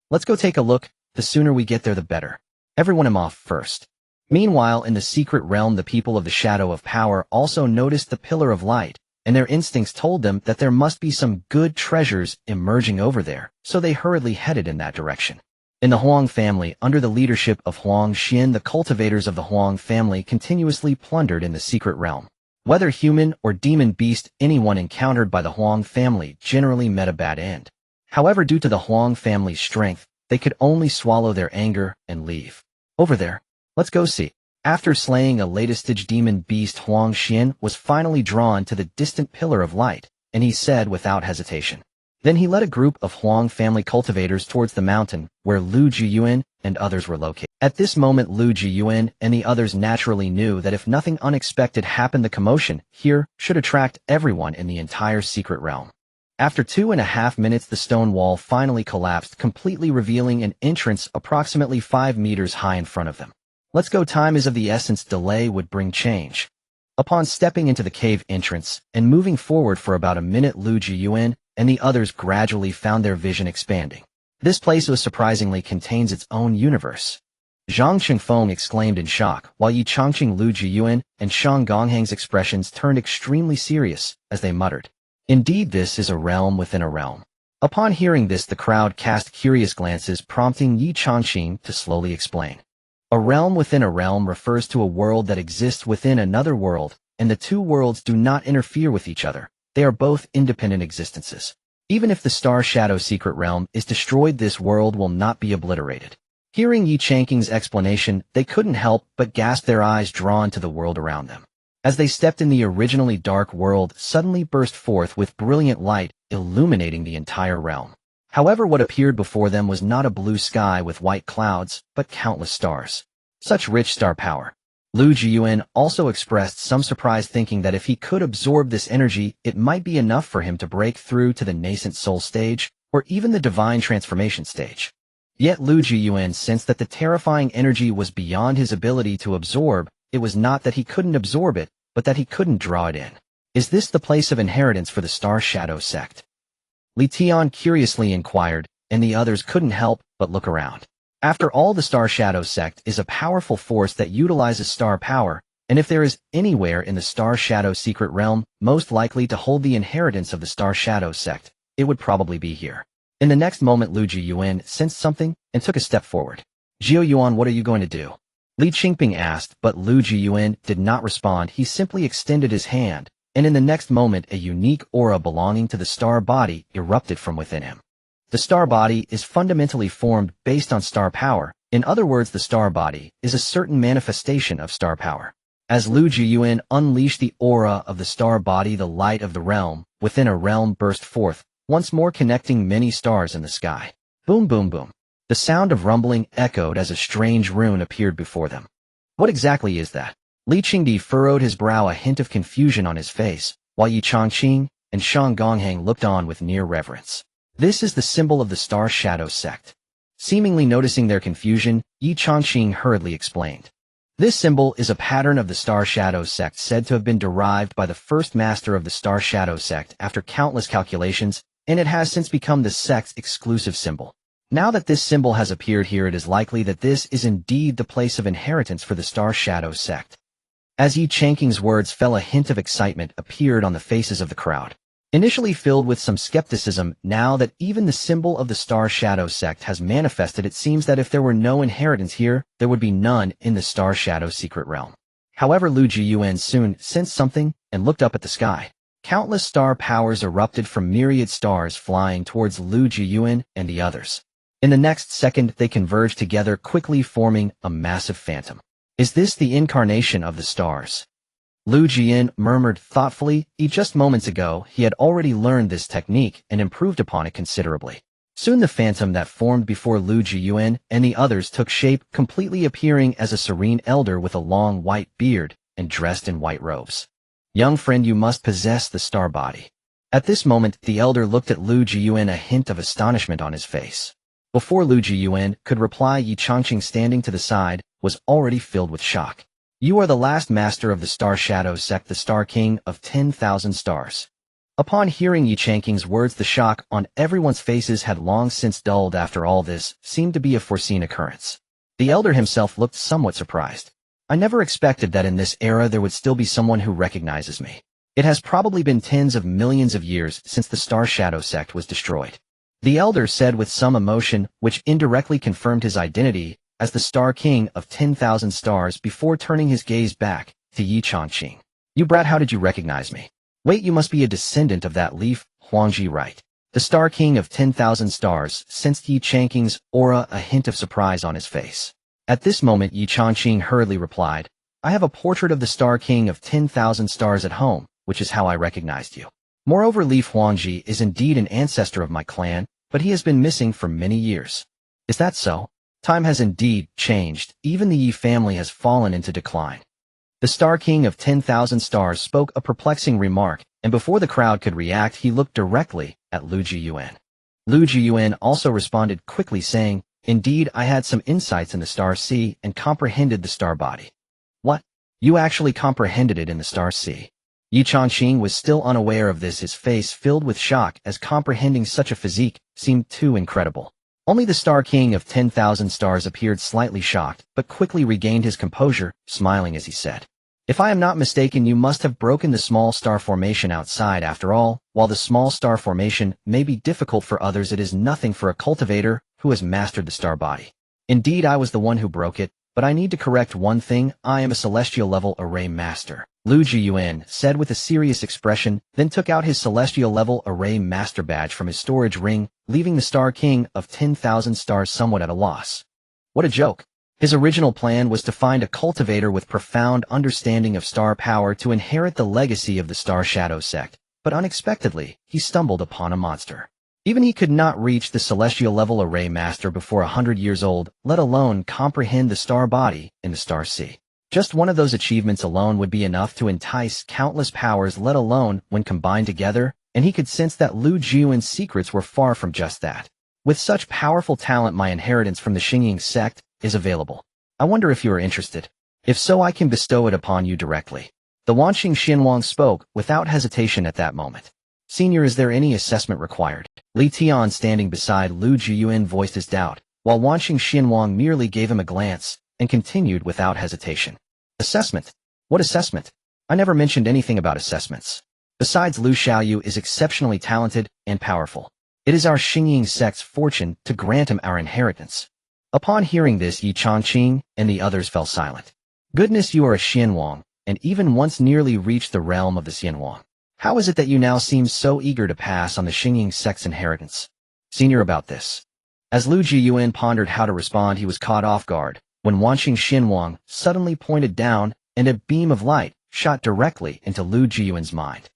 Let's go take a look. The sooner we get there, the better. Everyone am off first. Meanwhile, in the secret realm, the people of the Shadow of Power also noticed the pillar of light, and their instincts told them that there must be some good treasures emerging over there, so they hurriedly headed in that direction. In the Huang family, under the leadership of Huang Xian, the cultivators of the Huang family continuously plundered in the secret realm. Whether human or demon beast, anyone encountered by the Huang family generally met a bad end. However, due to the Huang family's strength, they could only swallow their anger and leave. Over there. Let's go see. After slaying a latest-stage demon beast, Huang Xian was finally drawn to the distant pillar of light, and he said without hesitation. Then he led a group of Huang family cultivators towards the mountain, where Lu Jiuyuan and others were located. At this moment, Lu Jiuyuan and the others naturally knew that if nothing unexpected happened, the commotion here should attract everyone in the entire secret realm. After 2.5 minutes, the stone wall finally collapsed, completely revealing an entrance approximately 5 meters high in front of them. Let's go. Time is of the essence. Delay would bring change. Upon stepping into the cave entrance and moving forward for about a minute, Lu Jiuyuan and the others gradually found their vision expanding. This place was surprisingly contains its own universe. Zhang Shengfeng exclaimed in shock, while Yi Changqing, Lu Jiuyuan, and Shang Gonghang's expressions turned extremely serious as they muttered, "Indeed, this is a realm within a realm." Upon hearing this, the crowd cast curious glances, prompting Yi Changqing to slowly explain. A realm within a realm refers to a world that exists within another world, and the two worlds do not interfere with each other. They are both independent existences. Even if the Star Shadow secret realm is destroyed, this world will not be obliterated. Hearing Yi Changqing's explanation, they couldn't help but gasp, their eyes drawn to the world around them. As they stepped in, the originally dark world suddenly burst forth with brilliant light, illuminating the entire realm. However, what appeared before them was not a blue sky with white clouds, but countless stars. Such rich star power. Lu Jiuyuan also expressed some surprise, thinking that if he could absorb this energy, it might be enough for him to break through to the nascent soul stage, or even the divine transformation stage. Yet Lu Jiuyuan sensed that the terrifying energy was beyond his ability to absorb. It was not that he couldn't absorb it, but that he couldn't draw it in. Is this the place of inheritance for the Star Shadow sect? Li Tian curiously inquired, and the others couldn't help but look around. After all, the Star Shadow sect is a powerful force that utilizes star power, and if there is anywhere in the Star Shadow secret realm most likely to hold the inheritance of the Star Shadow sect, it would probably be here. In the next moment, Lu Jiuyuan sensed something and took a step forward. Jiuyuan, what are you going to do? Li Qingping asked, but Lu Jiuyuan did not respond. He simply extended his hand, and in the next moment a unique aura belonging to the star body erupted from within him. The star body is fundamentally formed based on star power. In other words, the star body is a certain manifestation of star power. As Lu Jiuyuan unleashed the aura of the star body, the light of the realm within a realm burst forth, once more connecting many stars in the sky. Boom, boom, boom. The sound of rumbling echoed as a strange rune appeared before them. What exactly is that? Li Qingdi furrowed his brow, a hint of confusion on his face, while Yi Changqing and Shang Gonghang looked on with near reverence. This is the symbol of the Star Shadow sect. Seemingly noticing their confusion, Yi Changqing hurriedly explained. This symbol is a pattern of the Star Shadow sect, said to have been derived by the first master of the Star Shadow sect after countless calculations, and it has since become the sect's exclusive symbol. Now that this symbol has appeared here, it is likely that this is indeed the place of inheritance for the Star Shadow sect. As Yi Changqing's words fell, a hint of excitement appeared on the faces of the crowd. Initially filled with some skepticism, now that even the symbol of the Star Shadow sect has manifested, it seems that if there were no inheritance here, there would be none in the Star Shadow secret realm. However, Lu Jiuyuan soon sensed something and looked up at the sky. Countless star powers erupted from myriad stars flying towards Lu Jiuyuan and the others. In the next second, they converged together, quickly forming a massive phantom. Is this the incarnation of the stars? Lu Jiuyuan murmured thoughtfully. Just moments ago, he had already learned this technique and improved upon it considerably. Soon the phantom that formed before Lu Jiuyuan and the others took shape, completely appearing as a serene elder with a long white beard and dressed in white robes. Young friend, you must possess the star body. At this moment, the elder looked at Lu Jiuyuan, a hint of astonishment on his face. Before Lu Jiuyuan could reply, Yi Changqing, standing to the side, was already filled with shock. You are the last master of the Star Shadow sect, the Star King of 10,000 stars. Upon hearing Yi Changqing's words, the shock on everyone's faces had long since dulled. After all, this seemed to be a foreseen occurrence. The elder himself looked somewhat surprised. I never expected that in this era there would still be someone who recognizes me. It has probably been tens of millions of years since the Star Shadow sect was destroyed. The elder said with some emotion, which indirectly confirmed his identity as the Star King of 10,000 stars, before turning his gaze back to Yi Changqing. You brat, how did you recognize me? Wait, you must be a descendant of that leaf, Huangji, right? The Star King of 10,000 stars sensed Yi Changqing's aura, a hint of surprise on his face. At this moment, Yi Changqing hurriedly replied, I have a portrait of the Star King of 10,000 stars at home, which is how I recognized you. Moreover, Leaf Huangji is indeed an ancestor of my clan, but he has been missing for many years. Is that so? Time has indeed changed. Even the Yi family has fallen into decline. The Star King of 10,000 stars spoke a perplexing remark, and before the crowd could react, he looked directly at Lu Jiuyuan. Lu Jiuyuan also responded quickly, saying, Indeed, I had some insights in the Star Sea and comprehended the star body. What? You actually comprehended it in the Star Sea? Yi Changqing was still unaware of this, his face filled with shock, as comprehending such a physique seemed too incredible. Only the Star King of 10,000 stars appeared slightly shocked, but quickly regained his composure, smiling as he said, If I am not mistaken, you must have broken the small star formation outside. After all, while the small star formation may be difficult for others, it is nothing for a cultivator who has mastered the star body. Indeed, I was the one who broke it, but I need to correct one thing. I am a celestial level array master. Lu Jiuyuan said with a serious expression, then took out his celestial level array master badge from his storage ring, leaving the Star King of 10,000 stars somewhat at a loss. What a joke. His original plan was to find a cultivator with profound understanding of star power to inherit the legacy of the Star Shadow sect, but unexpectedly, he stumbled upon a monster. Even he could not reach the celestial level array master before 100 years old, let alone comprehend the star body in the Star Sea. Just one of those achievements alone would be enough to entice countless powers, let alone when combined together, and he could sense that Lu Jiuyuan's secrets were far from just that. With such powerful talent, my inheritance from the Xingying sect is available. I wonder if you are interested. If so, I can bestow it upon you directly. The Wanqing Xianwang spoke without hesitation at that moment. Senior, is there any assessment required? Li Tian, standing beside Lu Jiuyuan, voiced his doubt, while Wanqing Xianwang merely gave him a glance and continued without hesitation. Assessment? What assessment? I never mentioned anything about assessments. Besides, Lu Xiaoyu is exceptionally talented and powerful. It is our Xingying sect's fortune to grant him our inheritance. Upon hearing this, Yi Changqing and the others fell silent. Goodness, you are a Xianwang, and even once nearly reached the realm of the Xianwang. How is it that you now seem so eager to pass on the Xingying sect's inheritance? Senior, about this. As Lu Jiuyuan pondered how to respond, he was caught off guard when Wanqing Xianwang suddenly pointed down and a beam of light shot directly into Lu Jiuyuan's mind.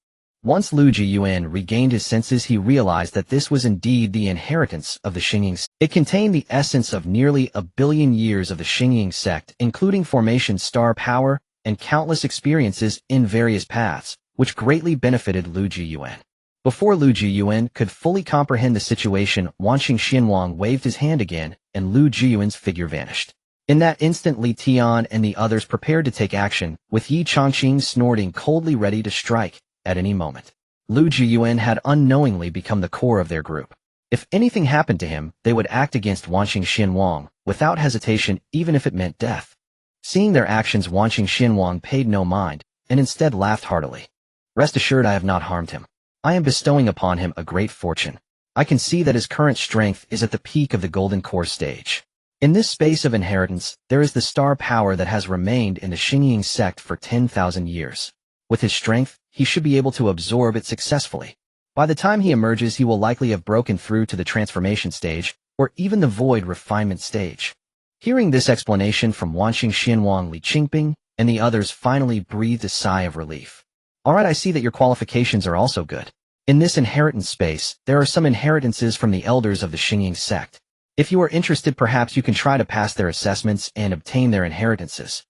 Once Lu Jiuyuan regained his senses, he realized that this was indeed the inheritance of the Xingying sect. It contained the essence of nearly 1 billion years of the Xingying sect, including formation, star power, and countless experiences in various paths, which greatly benefited Lu Jiuyuan. Before Lu Jiuyuan could fully comprehend the situation, Wanqing Xianwang waved his hand again, and Lu Jiuyuan's figure vanished. In that instant, Li Tian and the others prepared to take action, with Yi Changqing snorting coldly, ready to strike at any moment. Lu Jiuyuan had unknowingly become the core of their group. If anything happened to him, they would act against Wanqing Xianwang without hesitation, even if it meant death. Seeing their actions, Wanqing Xianwang paid no mind, and instead laughed heartily. Rest assured, I have not harmed him. I am bestowing upon him a great fortune. I can see that his current strength is at the peak of the golden core stage. In this space of inheritance, there is the star power that has remained in the Xingying sect for 10,000 years. With his strength, he should be able to absorb it successfully. By the time he emerges, he will likely have broken through to the transformation stage, or even the void refinement stage. Hearing this explanation from Wanxing Xianwang, Li Qingping, and the others finally breathed a sigh of relief. Alright, I see that your qualifications are also good. In this inheritance space, there are some inheritances from the elders of the Xingying sect. If you are interested, perhaps you can try to pass their assessments and obtain their inheritances.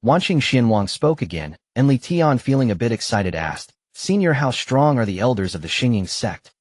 Wanxing Xianwang spoke again, and Li Tian, feeling a bit excited, asked, Senior, how strong are the elders of the Xingying sect?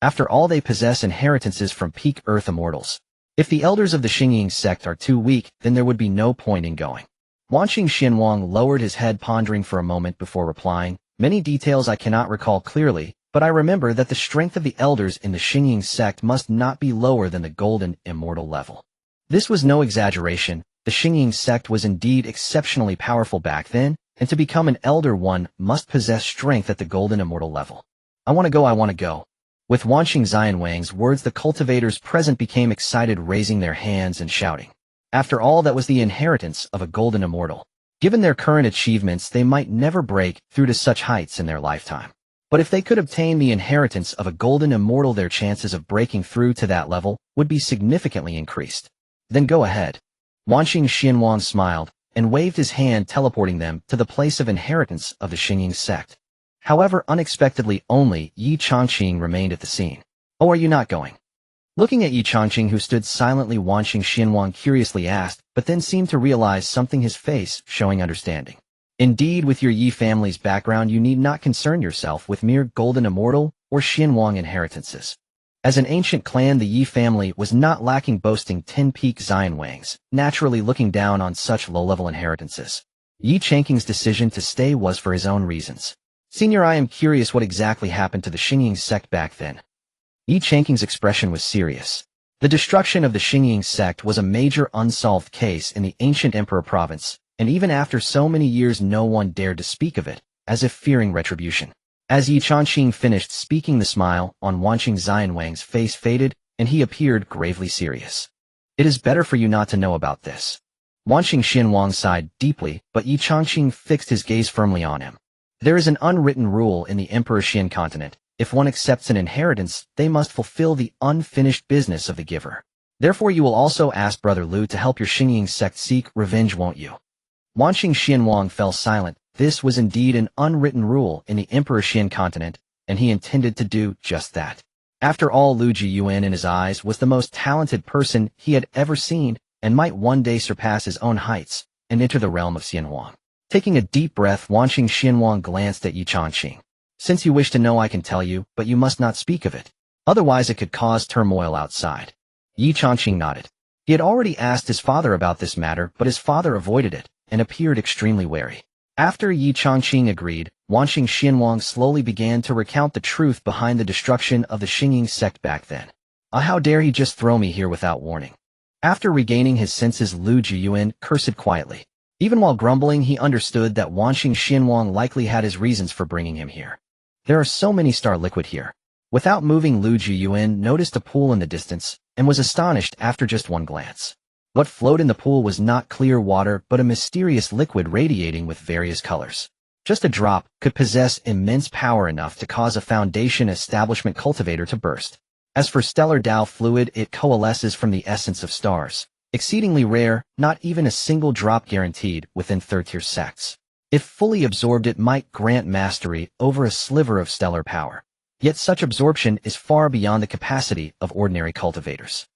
After all, they possess inheritances from peak Earth immortals. If the elders of the Xingying sect are too weak, then there would be no point in going. Wanxing Xianwang lowered his head, pondering for a moment before replying, Many details I cannot recall clearly, but I remember that the strength of the elders in the Xingying sect must not be lower than the golden immortal level. This was no exaggeration. The Xingying sect was indeed exceptionally powerful back then, and to become an elder one must possess strength at the golden immortal level. I want to go. With Wanxing Xianwang's words, the cultivators present became excited, raising their hands and shouting. After all, that was the inheritance of a golden immortal. Given their current achievements, they might never break through to such heights in their lifetime. But if they could obtain the inheritance of a golden immortal, their chances of breaking through to that level would be significantly increased. Then go ahead. Wanxing Xianwang smiled and waved his hand, teleporting them to the place of inheritance of the Xingying sect. However, unexpectedly, only Yi Changqing remained at the scene. Oh, are you not going? Looking at Yi Changqing, who stood silently, Wanxing Xianwang curiously asked, but then seemed to realize something, his face showing understanding. Indeed, with your Yi family's background, you need not concern yourself with mere golden immortal or Xianwang inheritances. As an ancient clan, the Yi family was not lacking, boasting 10 peak Xianwangs, naturally looking down on such low-level inheritances. Yi Changqing's decision to stay was for his own reasons. Senior, I am curious what exactly happened to the Xingying sect back then. Yi Changqing's expression was serious. The destruction of the Xingying sect was a major unsolved case in the ancient Emperor province, and even after so many years no one dared to speak of it, as if fearing retribution. As Yi Changqing finished speaking, the smile on Wanxing Xianwang's face faded, and he appeared gravely serious. It is better for you not to know about this. Wanxing Xianwang sighed deeply, but Yi Changqing fixed his gaze firmly on him. There is an unwritten rule in the Emperor Xian continent. If one accepts an inheritance, they must fulfill the unfinished business of the giver. Therefore, you will also ask Brother Lu to help your Xingying sect seek revenge, won't you? Wanxing Xianwang fell silent. This was indeed an unwritten rule in the Emperor Xian continent, and he intended to do just that. After all, Lu Jiuyuan in his eyes was the most talented person he had ever seen, and might one day surpass his own heights and enter the realm of Xianhuang. Taking a deep breath, Wanxing Xianwang glanced at Yi Changqing. Since you wish to know, I can tell you, but you must not speak of it. Otherwise, it could cause turmoil outside. Yi Changqing nodded. He had already asked his father about this matter, but his father avoided it and appeared extremely wary. After Yi Changqing agreed, Wanxing Xianwang slowly began to recount the truth behind the destruction of the Xingying sect back then. How dare he just throw me here without warning? After regaining his senses, Lu Jiuyuan cursed quietly. Even while grumbling, he understood that Wanxing Xianwang likely had his reasons for bringing him here. There are so many star liquid here. Without moving, Lu Jiuyuan noticed a pool in the distance and was astonished after just one glance. What flowed in the pool was not clear water, but a mysterious liquid radiating with various colors. Just a drop could possess immense power enough to cause a foundation establishment cultivator to burst. As for stellar Tao fluid, it coalesces from the essence of stars. Exceedingly rare, not even a single drop guaranteed within third-tier sects. If fully absorbed, it might grant mastery over a sliver of stellar power. Yet such absorption is far beyond the capacity of ordinary cultivators.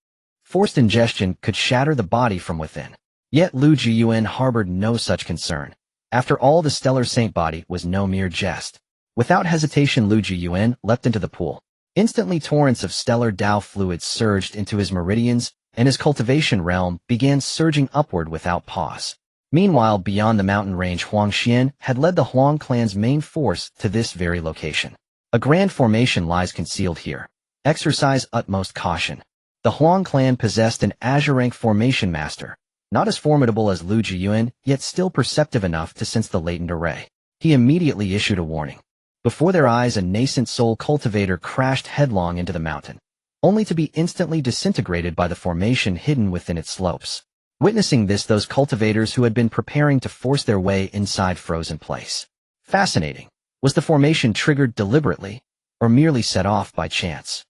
Forced ingestion could shatter the body from within. Yet Lu Jiuyuan harbored no such concern. After all, the stellar saint body was no mere jest. Without hesitation, Lu Jiuyuan leapt into the pool. Instantly, torrents of stellar Tao fluid surged into his meridians, and his cultivation realm began surging upward without pause. Meanwhile, beyond the mountain range, Huangxian had led the Huang clan's main force to this very location. A grand formation lies concealed here. Exercise utmost caution. The Huang clan possessed an azure rank formation master, not as formidable as Lu Jiuyuan, yet still perceptive enough to sense the latent array. He immediately issued a warning. Before their eyes, a nascent soul cultivator crashed headlong into the mountain, only to be instantly disintegrated by the formation hidden within its slopes. Witnessing this, those cultivators who had been preparing to force their way inside froze in place. Fascinating. Was the formation triggered deliberately, or merely set off by chance?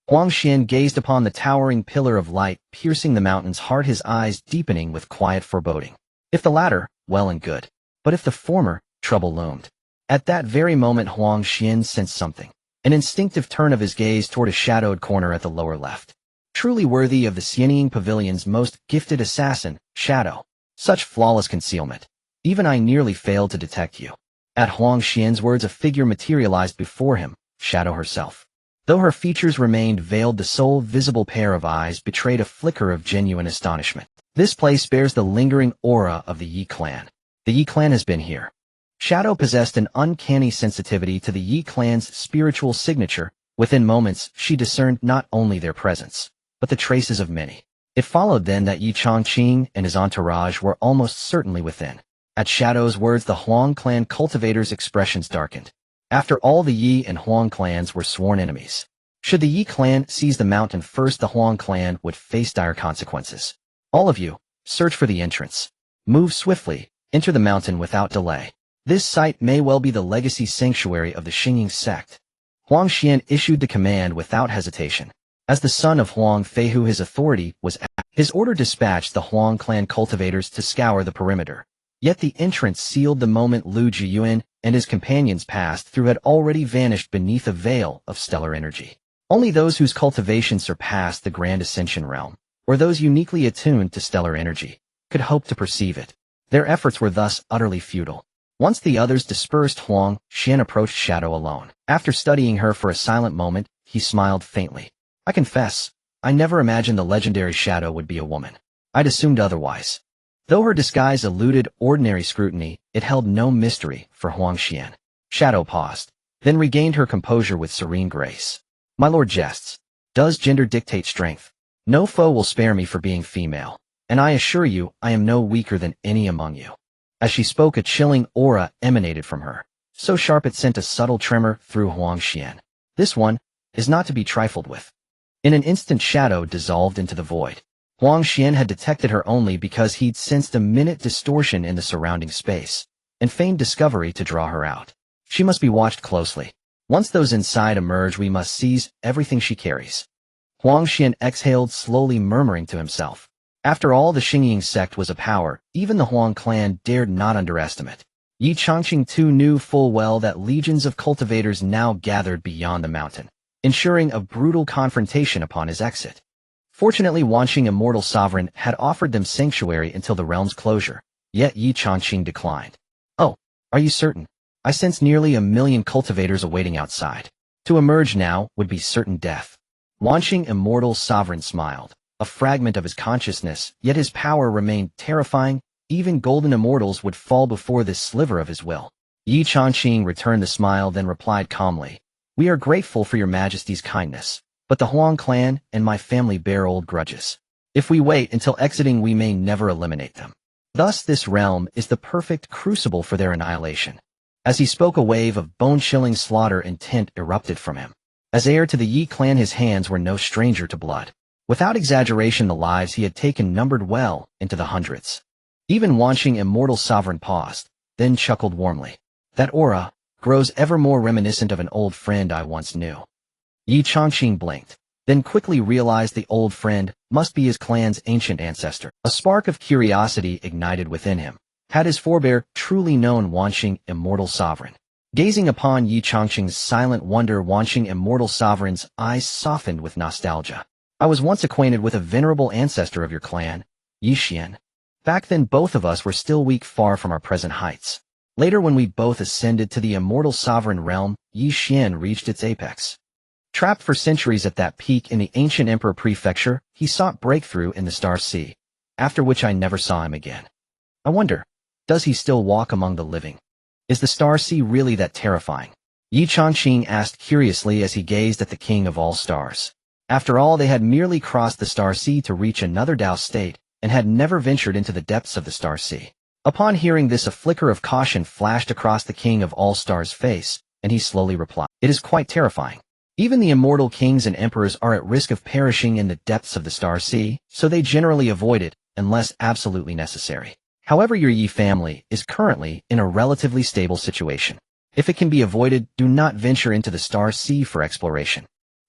Huang Xian gazed upon the towering pillar of light piercing the mountain's heart, his eyes deepening with quiet foreboding. If the latter, well and good. But if the former, trouble loomed. At that very moment, Huang Xian sensed something. An instinctive turn of his gaze toward a shadowed corner at the lower left. Truly worthy of the Xianying Pavilion's most gifted assassin, Shadow. Such flawless concealment. Even I nearly failed to detect you. At Huang Xian's words, a figure materialized before him, Shadow herself. Though her features remained veiled, the sole visible pair of eyes betrayed a flicker of genuine astonishment. This place bears the lingering aura of the Yi clan. The Yi clan has been here. Shadow possessed an uncanny sensitivity to the Yi clan's spiritual signature. Within moments, she discerned not only their presence, but the traces of many. It followed then that Yi Chongqing and his entourage were almost certainly within. At Shadow's words, the Huang clan cultivators' expressions darkened. After all, the Yi and Huang clans were sworn enemies. Should the Yi clan seize the mountain first, the Huang clan would face dire consequences. All of you, search for the entrance. Move swiftly, enter the mountain without delay. This site may well be the legacy sanctuary of the Xingyin sect. Huang Xian issued the command without hesitation. As the son of Huang Feihu, his authority was his order dispatched the Huang clan cultivators to scour the perimeter. Yet the entrance sealed the moment Lu Jiuyuan and his companions passed through had already vanished beneath a veil of stellar energy. Only those whose cultivation surpassed the Grand Ascension realm, or those uniquely attuned to stellar energy, could hope to perceive it. Their efforts were thus utterly futile. Once the others dispersed, Huang Xian approached Shadow alone. After studying her for a silent moment, he smiled faintly. I confess, I never imagined the legendary Shadow would be a woman. I'd assumed otherwise. Though her disguise eluded ordinary scrutiny, it held no mystery for Huang Xian. Shadow paused, then regained her composure with serene grace. My lord jests. Does gender dictate strength? No foe will spare me for being female, and I assure you I am no weaker than any among you. As she spoke, a chilling aura emanated from her, so sharp it sent a subtle tremor through Huang Xian. This one is not to be trifled with. In an instant, Shadow dissolved into the void. Huang Xian had detected her only because he'd sensed a minute distortion in the surrounding space, and feigned discovery to draw her out. She must be watched closely. Once those inside emerge, we must seize everything she carries. Huang Xian exhaled slowly, murmuring to himself. After all, the Xingyin sect was a power even the Huang clan dared not underestimate. Yi Chongqing too knew full well that legions of cultivators now gathered beyond the mountain, ensuring a brutal confrontation upon his exit. Fortunately, Wanqing Immortal Sovereign had offered them sanctuary until the realm's closure, yet Yi Chongqing declined. Oh, are you certain? I sense nearly 1 million cultivators awaiting outside. To emerge now would be certain death. Wanqing Immortal Sovereign smiled. A fragment of his consciousness, yet his power remained terrifying. Even golden immortals would fall before this sliver of his will. Yi Chongqing returned the smile, then replied calmly, We are grateful for your majesty's kindness, but the Huang clan and my family bear old grudges. If we wait until exiting, we may never eliminate them. Thus this realm is the perfect crucible for their annihilation. As he spoke, a wave of bone-chilling slaughter intent erupted from him. As heir to the Yi clan, his hands were no stranger to blood. Without exaggeration, the lives he had taken numbered well into the hundreds. Even Wanqing Immortal Sovereign paused, then chuckled warmly. That aura grows ever more reminiscent of an old friend I once knew. Yi Chongqing blinked, then quickly realized the old friend must be his clan's ancient ancestor. A spark of curiosity ignited within him. Had his forebear truly known Wanqing Immortal Sovereign? Gazing upon Yi Chongqing's silent wonder, Wanqing Immortal Sovereign's eyes softened with nostalgia. I was once acquainted with a venerable ancestor of your clan, Yi Xian. Back then both of us were still weak, far from our present heights. Later, when we both ascended to the Immortal Sovereign realm, Yi Xian reached its apex. Trapped for centuries at that peak in the ancient Emperor Prefecture, he sought breakthrough in the Star Sea, after which I never saw him again. I wonder, does he still walk among the living? Is the Star Sea really that terrifying? Yi Chongqing asked curiously as he gazed at the King of all Stars. After all, they had merely crossed the Star Sea to reach another Dao state, and had never ventured into the depths of the Star Sea. Upon hearing this, a flicker of caution flashed across the King of all Stars' face, and he slowly replied, "It is quite terrifying. Even the immortal kings and emperors are at risk of perishing in the depths of the Star Sea, so they generally avoid it, unless absolutely necessary. However, your Yi family is currently in a relatively stable situation. If it can be avoided, do not venture into the Star Sea for exploration."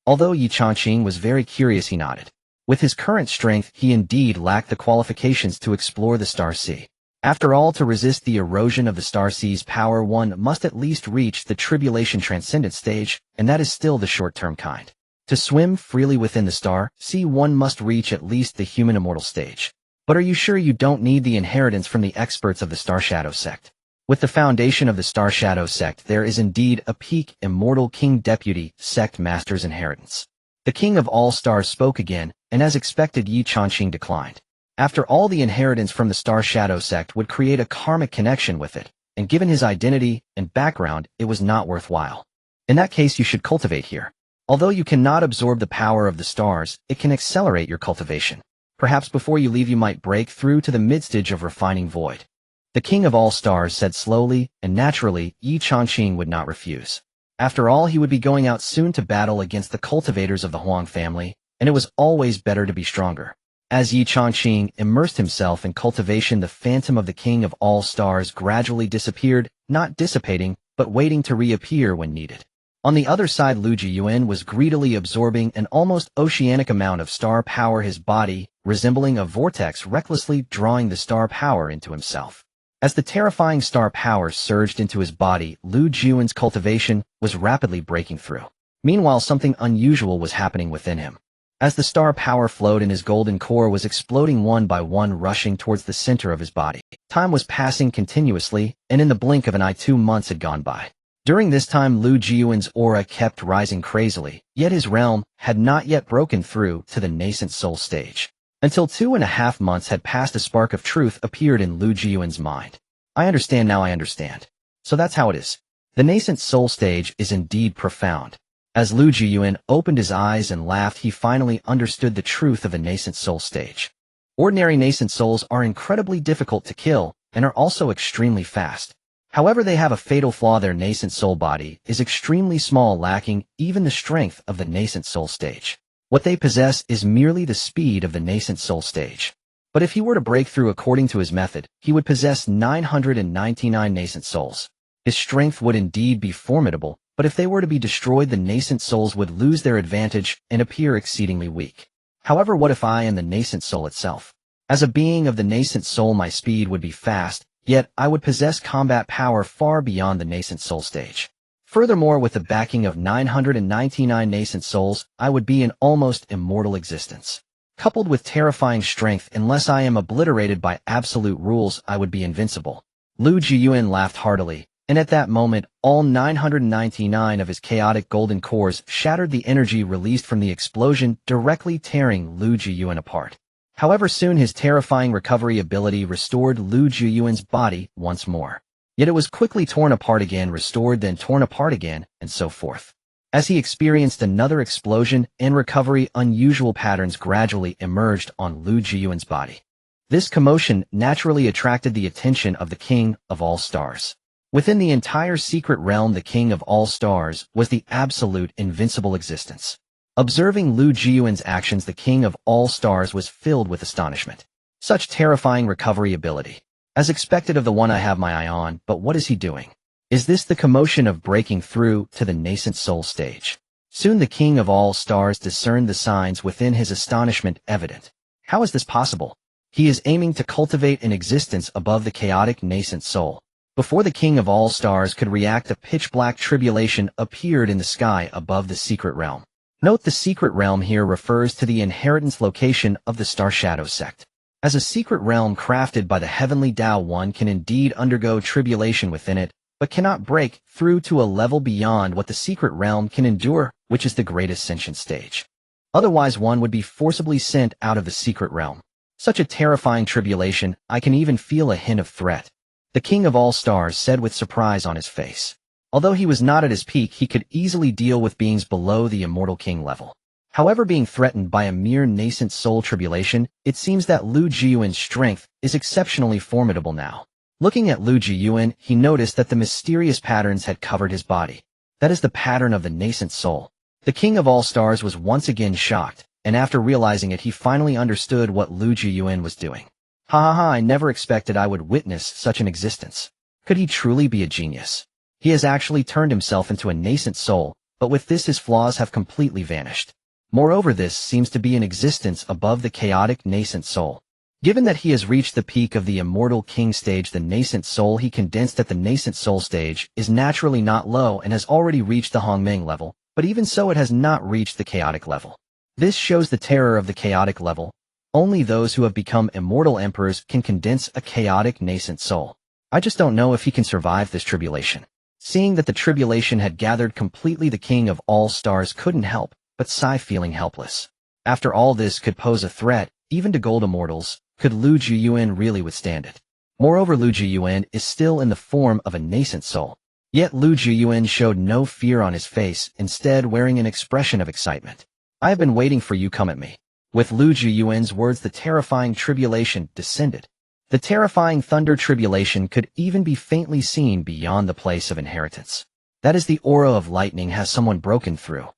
Although Yi Changqing was very curious, he nodded. With his current strength, he indeed lacked the qualifications to explore the Star Sea. After all, to resist the erosion of the Star Sea's power, one must at least reach the Tribulation Transcendent stage, and that is still the short-term kind. To swim freely within the Star Sea, one must reach at least the human immortal stage. But are you sure you don't need the inheritance from the experts of the Star Shadow sect? With the foundation of the Star Shadow sect, there is indeed a peak immortal king deputy sect master's inheritance. The king of all stars spoke again, and as expected, Yi Changqing declined. After all, the inheritance from the Star Shadow sect would create a karmic connection with it, and given his identity and background, it was not worthwhile. In that case, you should cultivate here. Although you cannot absorb the power of the stars, it can accelerate your cultivation. Perhaps before you leave, you might break through to the mid-stage of refining void. The king of all stars said slowly, and naturally, Yi Changqing would not refuse. After all, he would be going out soon to battle against the cultivators of the Huang family, and it was always better to be stronger. As Yi Changqing immersed himself in cultivation, the phantom of the king of all stars gradually disappeared, not dissipating, but waiting to reappear when needed. On the other side, Lu Jiuyuan was greedily absorbing an almost oceanic amount of star power, his body resembling a vortex, recklessly drawing the star power into himself. As the terrifying star power surged into his body, Lu Jiuyuan's cultivation was rapidly breaking through. Meanwhile, something unusual was happening within him. As the star power flowed in, his golden core was exploding one by one, rushing towards the center of his body. Time was passing continuously, and in the blink of an eye 2 months had gone by. During this time, Lu Jiuyuan's aura kept rising crazily, yet his realm had not yet broken through to the nascent soul stage. Until 2.5 months had passed, a spark of truth appeared in Lu Jiuyuan's mind. I understand now, I understand. So that's how it is. The nascent soul stage is indeed profound. As Lu Jiuyuan opened his eyes and laughed, he finally understood the truth of the nascent soul stage. Ordinary nascent souls are incredibly difficult to kill and are also extremely fast. However, they have a fatal flaw: their nascent soul body is extremely small, lacking even the strength of the nascent soul stage. What they possess is merely the speed of the nascent soul stage. But if he were to break through according to his method, he would possess 999 nascent souls. His strength would indeed be formidable, but if they were to be destroyed, the nascent souls would lose their advantage and appear exceedingly weak. However, what if I am the nascent soul itself? As a being of the nascent soul, my speed would be fast, yet I would possess combat power far beyond the nascent soul stage. Furthermore, with the backing of 999 nascent souls, I would be in almost immortal existence. Coupled with terrifying strength, unless I am obliterated by absolute rules, I would be invincible. Lu Jiuyuan laughed heartily, and at that moment, all 999 of his chaotic golden cores shattered, the energy released from the explosion directly tearing Lu Jiuyuan apart. However, soon his terrifying recovery ability restored Lu Jiuyuan's body once more. Yet it was quickly torn apart again, restored, then torn apart again, and so forth. As he experienced another explosion and recovery, unusual patterns gradually emerged on Lu Jiuyuan's body. This commotion naturally attracted the attention of the King of all stars. Within the entire secret realm, the King of all stars was the absolute invincible existence. Observing Lu Jiuyuan's actions, the King of all stars was filled with astonishment. Such terrifying recovery ability. As expected of the one I have my eye on, but what is he doing? Is this the commotion of breaking through to the nascent soul stage? Soon the King of all stars discerned the signs within, his astonishment evident. How is this possible? He is aiming to cultivate an existence above the chaotic nascent soul. Before the King of all stars could react, a pitch-black tribulation appeared in the sky above the secret realm. Note, the secret realm here refers to the inheritance location of the Star Shadow sect. As a secret realm crafted by the heavenly Tao, one can indeed undergo tribulation within it, but cannot break through to a level beyond what the secret realm can endure, which is the great ascension stage. Otherwise, one would be forcibly sent out of the secret realm. Such a terrifying tribulation, I can even feel a hint of threat. The King of all stars said with surprise on his face. Although he was not at his peak, he could easily deal with beings below the immortal king level. However, being threatened by a mere nascent soul tribulation, it seems that Lu Jiuyuan's strength is exceptionally formidable now. Looking at Lu Jiuyuan, he noticed that the mysterious patterns had covered his body. That is the pattern of the nascent soul. The king of all stars was once again shocked, and after realizing it he finally understood what Lu Jiuyuan was doing. Ha ha ha, I never expected I would witness such an existence. Could he truly be a genius? He has actually turned himself into a nascent soul, but with this his flaws have completely vanished. Moreover, this seems to be an existence above the chaotic nascent soul. Given that he has reached the peak of the immortal king stage, the nascent soul he condensed at the nascent soul stage is naturally not low and has already reached the Hongmeng level, but even so it has not reached the chaotic level. This shows the terror of the chaotic level. Only those who have become immortal emperors can condense a chaotic nascent soul. I just don't know if he can survive this tribulation. Seeing that the tribulation had gathered completely, the king of all stars couldn't help but sigh, feeling helpless. After all, this could pose a threat, even to gold immortals. Could Lu Jiuyuan really withstand it? Moreover, Lu Jiuyuan is still in the form of a nascent soul. Yet Lu Jiuyuan showed no fear on his face, instead wearing an expression of excitement. I have been waiting for you, come at me. With Lu Jiuyuan's words, the terrifying tribulation descended. The terrifying thunder tribulation could even be faintly seen beyond the place of inheritance. That is, the aura of lightning has someone broken through.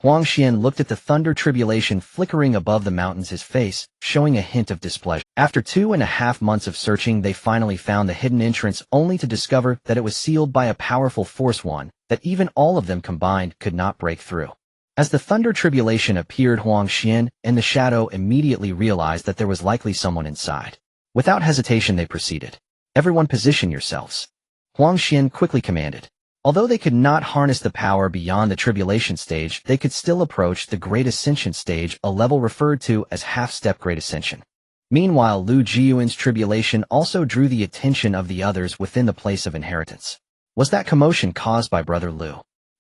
Huang Xian looked at the thunder tribulation flickering above the mountains, his face showing a hint of displeasure. After 2.5 months of searching, they finally found the hidden entrance, only to discover that it was sealed by a powerful force, one that even all of them combined could not break through. As the thunder tribulation appeared, Huang Xian and the shadow immediately realized that there was likely someone inside. Without hesitation, they proceeded. Everyone position yourselves. Huang Xian quickly commanded. Although they could not harness the power beyond the tribulation stage, they could still approach the Great Ascension stage, a level referred to as half-step Great Ascension. Meanwhile, Lu Jiuyuan's tribulation also drew the attention of the others within the place of inheritance. Was that commotion caused by Brother Lu?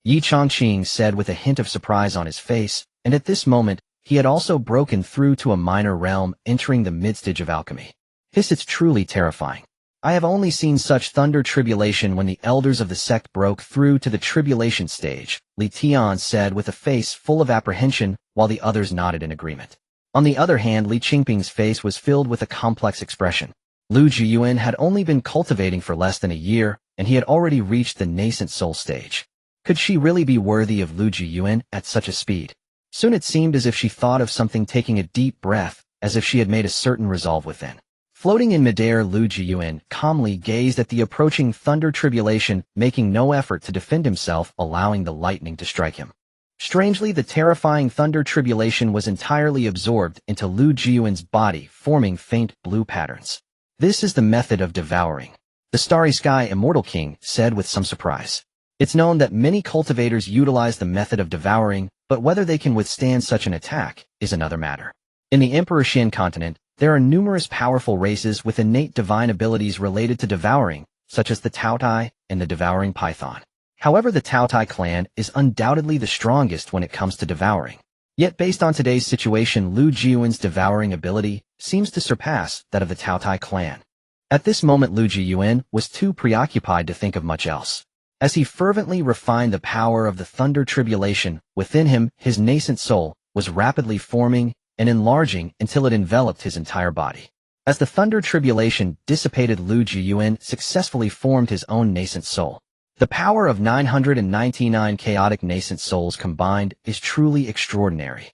Yi Chongqing said with a hint of surprise on his face, and at this moment, he had also broken through to a minor realm, entering the mid-stage of alchemy. It's truly terrifying. I have only seen such thunder tribulation when the elders of the sect broke through to the tribulation stage, Li Tian said with a face full of apprehension, while the others nodded in agreement. On the other hand, Li Qingping's face was filled with a complex expression. Lu Jiuyuan had only been cultivating for less than a year, and he had already reached the nascent soul stage. Could she really be worthy of Lu Jiuyuan at such a speed? Soon it seemed as if she thought of something, taking a deep breath, as if she had made a certain resolve within. Floating in midair, Lu Jiuyuan calmly gazed at the approaching thunder tribulation, making no effort to defend himself, allowing the lightning to strike him. Strangely, the terrifying thunder tribulation was entirely absorbed into Lu Jiuyuan's body, forming faint blue patterns. This is the method of devouring. The Starry Sky Immortal King said with some surprise. It's known that many cultivators utilize the method of devouring, but whether they can withstand such an attack is another matter. In the Emperor Xian continent, there are numerous powerful races with innate divine abilities related to devouring, such as the Taotai and the devouring python. However, the Taotai clan is undoubtedly the strongest when it comes to devouring. Yet based on today's situation, Lu Jiuyuan's devouring ability seems to surpass that of the Taotai clan. At this moment, Lu Jiuyuan was too preoccupied to think of much else. As he fervently refined the power of the thunder tribulation within him, his nascent soul was rapidly forming and enlarging until it enveloped his entire body. As the thunder tribulation dissipated, Lu Jiuyuan successfully formed his own nascent soul. The power of 999 chaotic nascent souls combined is truly extraordinary.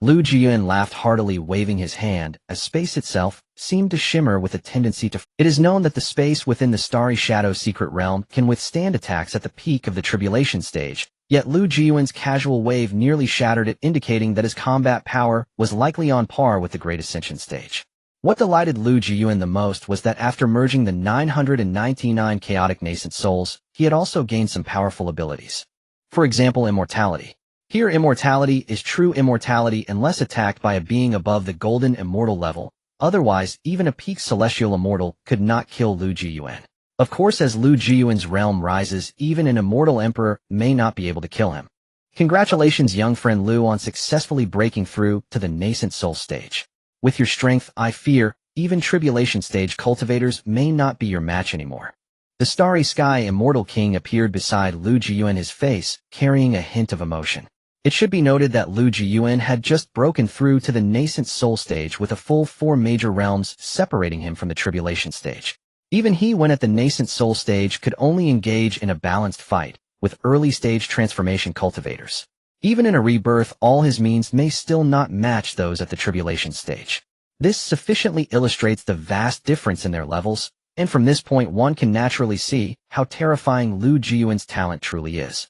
Lu Jiuyuan laughed heartily, waving his hand, as space itself seemed to shimmer with a tendency to... It is known that the space within the Starry Shadow secret realm can withstand attacks at the peak of the tribulation stage, yet Lu Jiuyuan's casual wave nearly shattered it, indicating that his combat power was likely on par with the Great Ascension stage. What delighted Lu Jiuyuan the most was that after merging the 999 chaotic nascent souls, he had also gained some powerful abilities. For example, immortality. Here, immortality is true immortality unless attacked by a being above the golden immortal level. Otherwise, even a peak celestial immortal could not kill Lu Jiuyuan. Of course, as Lu Jiuyuan's realm rises, even an immortal emperor may not be able to kill him. Congratulations, young friend Lu, on successfully breaking through to the nascent soul stage. With your strength, I fear, even tribulation stage cultivators may not be your match anymore. The Starry Sky Immortal King appeared beside Lu Jiuyuan, his face carrying a hint of emotion. It should be noted that Lu Jiuyuan had just broken through to the nascent soul stage with a full 4 major realms separating him from the tribulation stage. Even he, when at the nascent soul stage, could only engage in a balanced fight, with early-stage transformation cultivators. Even in a rebirth, all his means may still not match those at the tribulation stage. This sufficiently illustrates the vast difference in their levels, and from this point one can naturally see how terrifying Lu Jiuyuan's talent truly is.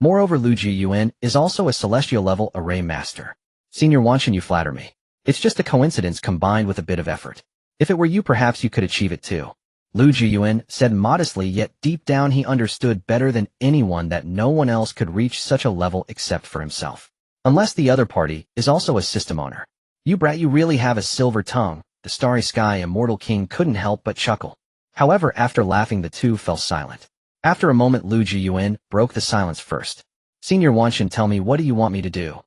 Moreover, Lu Jiuyuan is also a celestial-level array master. Senior Wanshan, you flatter me. It's just a coincidence combined with a bit of effort. If it were you, perhaps you could achieve it too. Lu Jiuyuan said modestly, yet deep down he understood better than anyone that no one else could reach such a level except for himself. Unless the other party is also a system owner. You brat, you really have a silver tongue. The Starry Sky Immortal King couldn't help but chuckle. However, after laughing, the two fell silent. After a moment, Lu Jiuyuan broke the silence first. Senior Wanshan, tell me, what do you want me to do?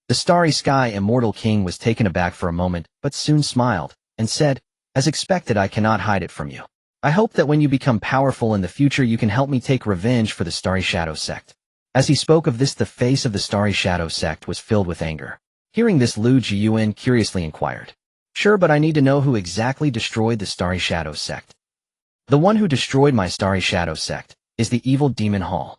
The Starry Sky Immortal King was taken aback for a moment, but soon smiled, and said, as expected, I cannot hide it from you. I hope that when you become powerful in the future you can help me take revenge for the Starry Shadow sect. As he spoke of this, the face of the Starry Shadow sect was filled with anger. Hearing this, Lu Jiuyuan curiously inquired, Sure, but I need to know who exactly destroyed the Starry Shadow sect. The one who destroyed my Starry Shadow sect is the evil demon Hall.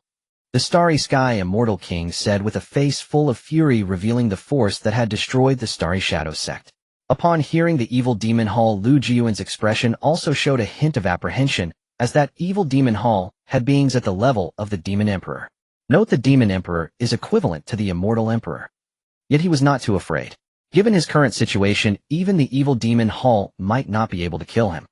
The Starry Sky Immortal King said with a face full of fury, revealing the force that had destroyed the Starry Shadow sect. Upon hearing the evil demon Hall, Lu Jiuyuan's expression also showed a hint of apprehension, as that evil demon Hall had beings at the level of the Demon Emperor. Note, the Demon Emperor is equivalent to the Immortal Emperor. Yet he was not too afraid. Given his current situation, even the evil demon Hall might not be able to kill him.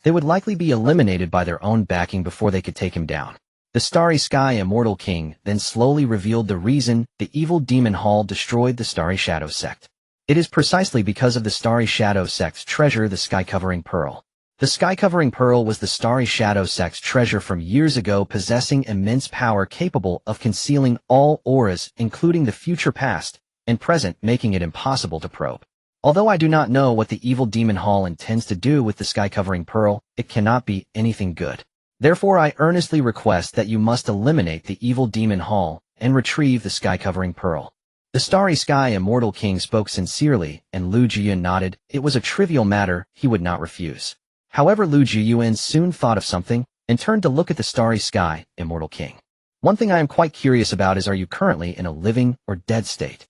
They would likely be eliminated by their own backing before they could take him down. The Starry Sky Immortal King then slowly revealed the reason the evil demon Hall destroyed the Starry Shadow sect. It is precisely because of the Starry Shadow sect's treasure, the Sky-Covering Pearl. The Sky-Covering Pearl was the Starry Shadow sect's treasure from years ago, possessing immense power capable of concealing all auras, including the future, past, and present, making it impossible to probe. Although I do not know what the evil demon Hall intends to do with the Sky-Covering Pearl, it cannot be anything good. Therefore, I earnestly request that you must eliminate the evil demon Hall and retrieve the Sky-Covering Pearl. The Starry Sky Immortal King spoke sincerely, and Lu Jiuyuan nodded. It was a trivial matter he would not refuse. However, Lu Jiuyuan soon thought of something and turned to look at the Starry Sky Immortal King. One thing I am quite curious about is, are you currently in a living or dead state?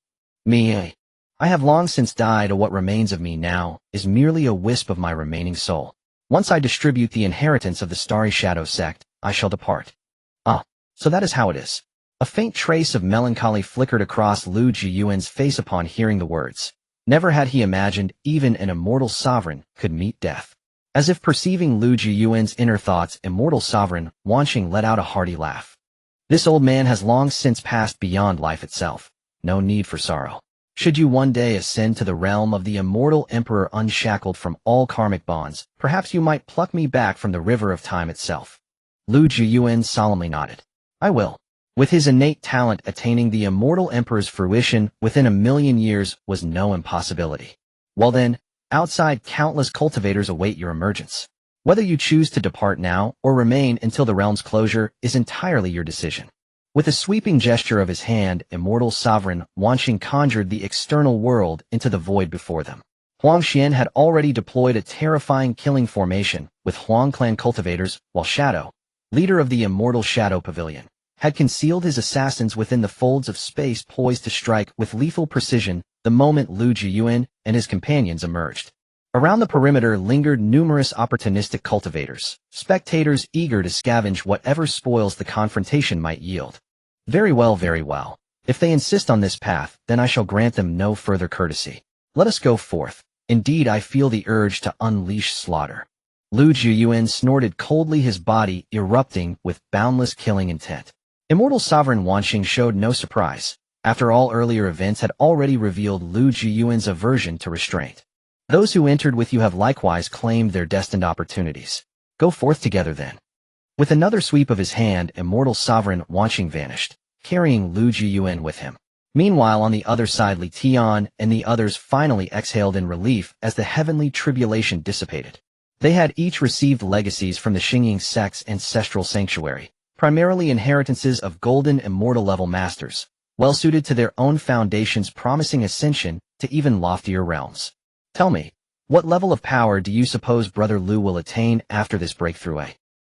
Me, I have long since died. What remains of me now is merely a wisp of my remaining soul. Once I distribute the inheritance of the Starry Shadow sect, I shall depart. Ah, so that is how it is. A faint trace of melancholy flickered across Lu Jiuyuan's face upon hearing the words. Never had he imagined even an immortal sovereign could meet death. As if perceiving Lu Jiuyuan's inner thoughts, immortal sovereign Wanxing let out a hearty laugh. This old man has long since passed beyond life itself. No need for sorrow. Should you one day ascend to the realm of the immortal emperor unshackled from all karmic bonds, perhaps you might pluck me back from the river of time itself. Lu Jiuyuan solemnly nodded. I will. With his innate talent, attaining the immortal emperor's fruition within 1,000,000 years was no impossibility. Well then, outside countless cultivators await your emergence. Whether you choose to depart now or remain until the realm's closure is entirely your decision. With a sweeping gesture of his hand, immortal sovereign Wanxing conjured the external world into the void before them. Huangxian had already deployed a terrifying killing formation with Huang clan cultivators, while Shadow, leader of the Immortal Shadow Pavilion, had concealed his assassins within the folds of space, poised to strike with lethal precision the moment Lu Jiuyuan and his companions emerged. Around the perimeter lingered numerous opportunistic cultivators, spectators eager to scavenge whatever spoils the confrontation might yield. Very well, very well. If they insist on this path, then I shall grant them no further courtesy. Let us go forth. Indeed, I feel the urge to unleash slaughter. Lu Jiuyuan snorted coldly, his body erupting with boundless killing intent. Immortal Sovereign Wanxing showed no surprise. After all, earlier events had already revealed Lu Jiuyuan's aversion to restraint. Those who entered with you have likewise claimed their destined opportunities. Go forth together then. With another sweep of his hand, Immortal Sovereign Wanxing vanished, carrying Lu Jiuyuan with him. Meanwhile, on the other side, Li Tian and the others finally exhaled in relief as the heavenly tribulation dissipated. They had each received legacies from the Xingying sect's ancestral sanctuary, primarily inheritances of golden immortal level masters, well suited to their own foundations, promising ascension to even loftier realms. Tell me, what level of power do you suppose Brother Lu will attain after this breakthrough?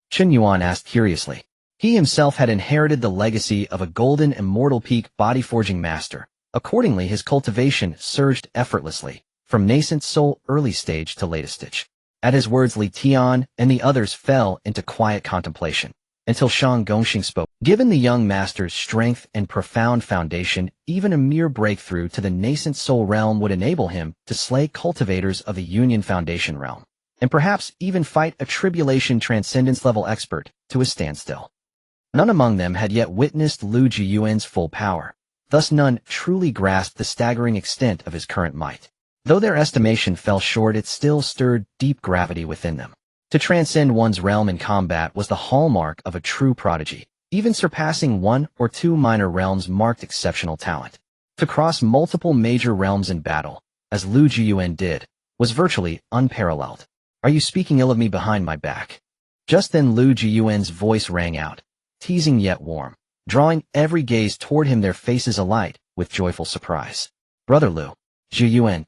Chen Yuan asked curiously. He himself had inherited the legacy of a golden immortal peak body-forging master. Accordingly, his cultivation surged effortlessly, from nascent soul early stage to latest stage. At his words, Li Tian and the others fell into quiet contemplation, until Shang Gongxing spoke. Given the young master's strength and profound foundation, even a mere breakthrough to the nascent soul realm would enable him to slay cultivators of the Union Foundation realm, and perhaps even fight a tribulation transcendence-level expert to a standstill. None among them had yet witnessed Lu Jiuyuan's full power. Thus none truly grasped the staggering extent of his current might. Though their estimation fell short, it still stirred deep gravity within them. To transcend one's realm in combat was the hallmark of a true prodigy. Even surpassing one or two minor realms marked exceptional talent. To cross multiple major realms in battle, as Lu Jiuyuan did, was virtually unparalleled. Are you speaking ill of me behind my back? Just then Lu Jiuyuan's voice rang out, teasing yet warm, drawing every gaze toward him, their faces alight with joyful surprise. Brother Lu Jiuyuan,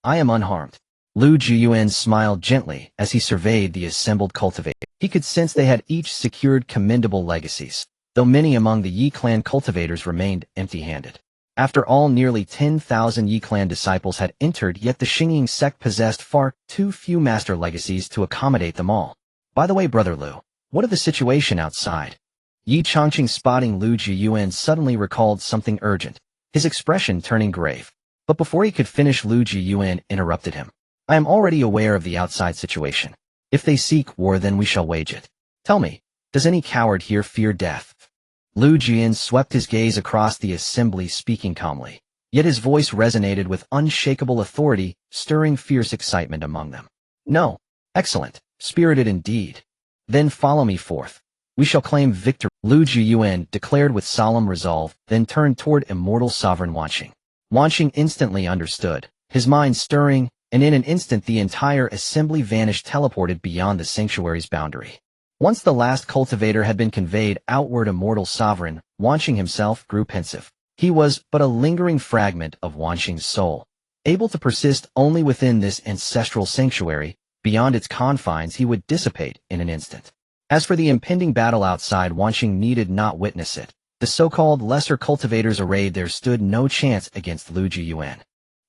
I am unharmed. Lu Jiuyuan smiled gently as he surveyed the assembled cultivators. He could sense they had each secured commendable legacies, though many among the Yi clan cultivators remained empty-handed. After all, nearly 10,000 Yi clan disciples had entered, yet the Xingying sect possessed far too few master legacies to accommodate them all. By the way, Brother Lu, what of the situation outside? Yi Changqing, spotting Lu Jiuyuan, suddenly recalled something urgent, his expression turning grave. But before he could finish, Lu Jiuyuan interrupted him. I am already aware of the outside situation. If they seek war, then we shall wage it. Tell me, does any coward here fear death? Lu Jiuyuan swept his gaze across the assembly, speaking calmly. Yet his voice resonated with unshakable authority, stirring fierce excitement among them. No. Excellent. Spirited indeed. Then follow me forth. We shall claim victory. Lu Jiuyuan declared with solemn resolve, then turned toward immortal sovereign Wanqing. Wanqing instantly understood, his mind stirring, and in an instant the entire assembly vanished, teleported beyond the sanctuary's boundary. Once the last cultivator had been conveyed outward, immortal sovereign Wanqing himself grew pensive. He was but a lingering fragment of Wanqing's soul, able to persist only within this ancestral sanctuary. Beyond its confines he would dissipate in an instant. As for the impending battle outside, Wanqing needed not witness it. The so-called lesser cultivators arrayed there stood no chance against Lu Jiuyuan.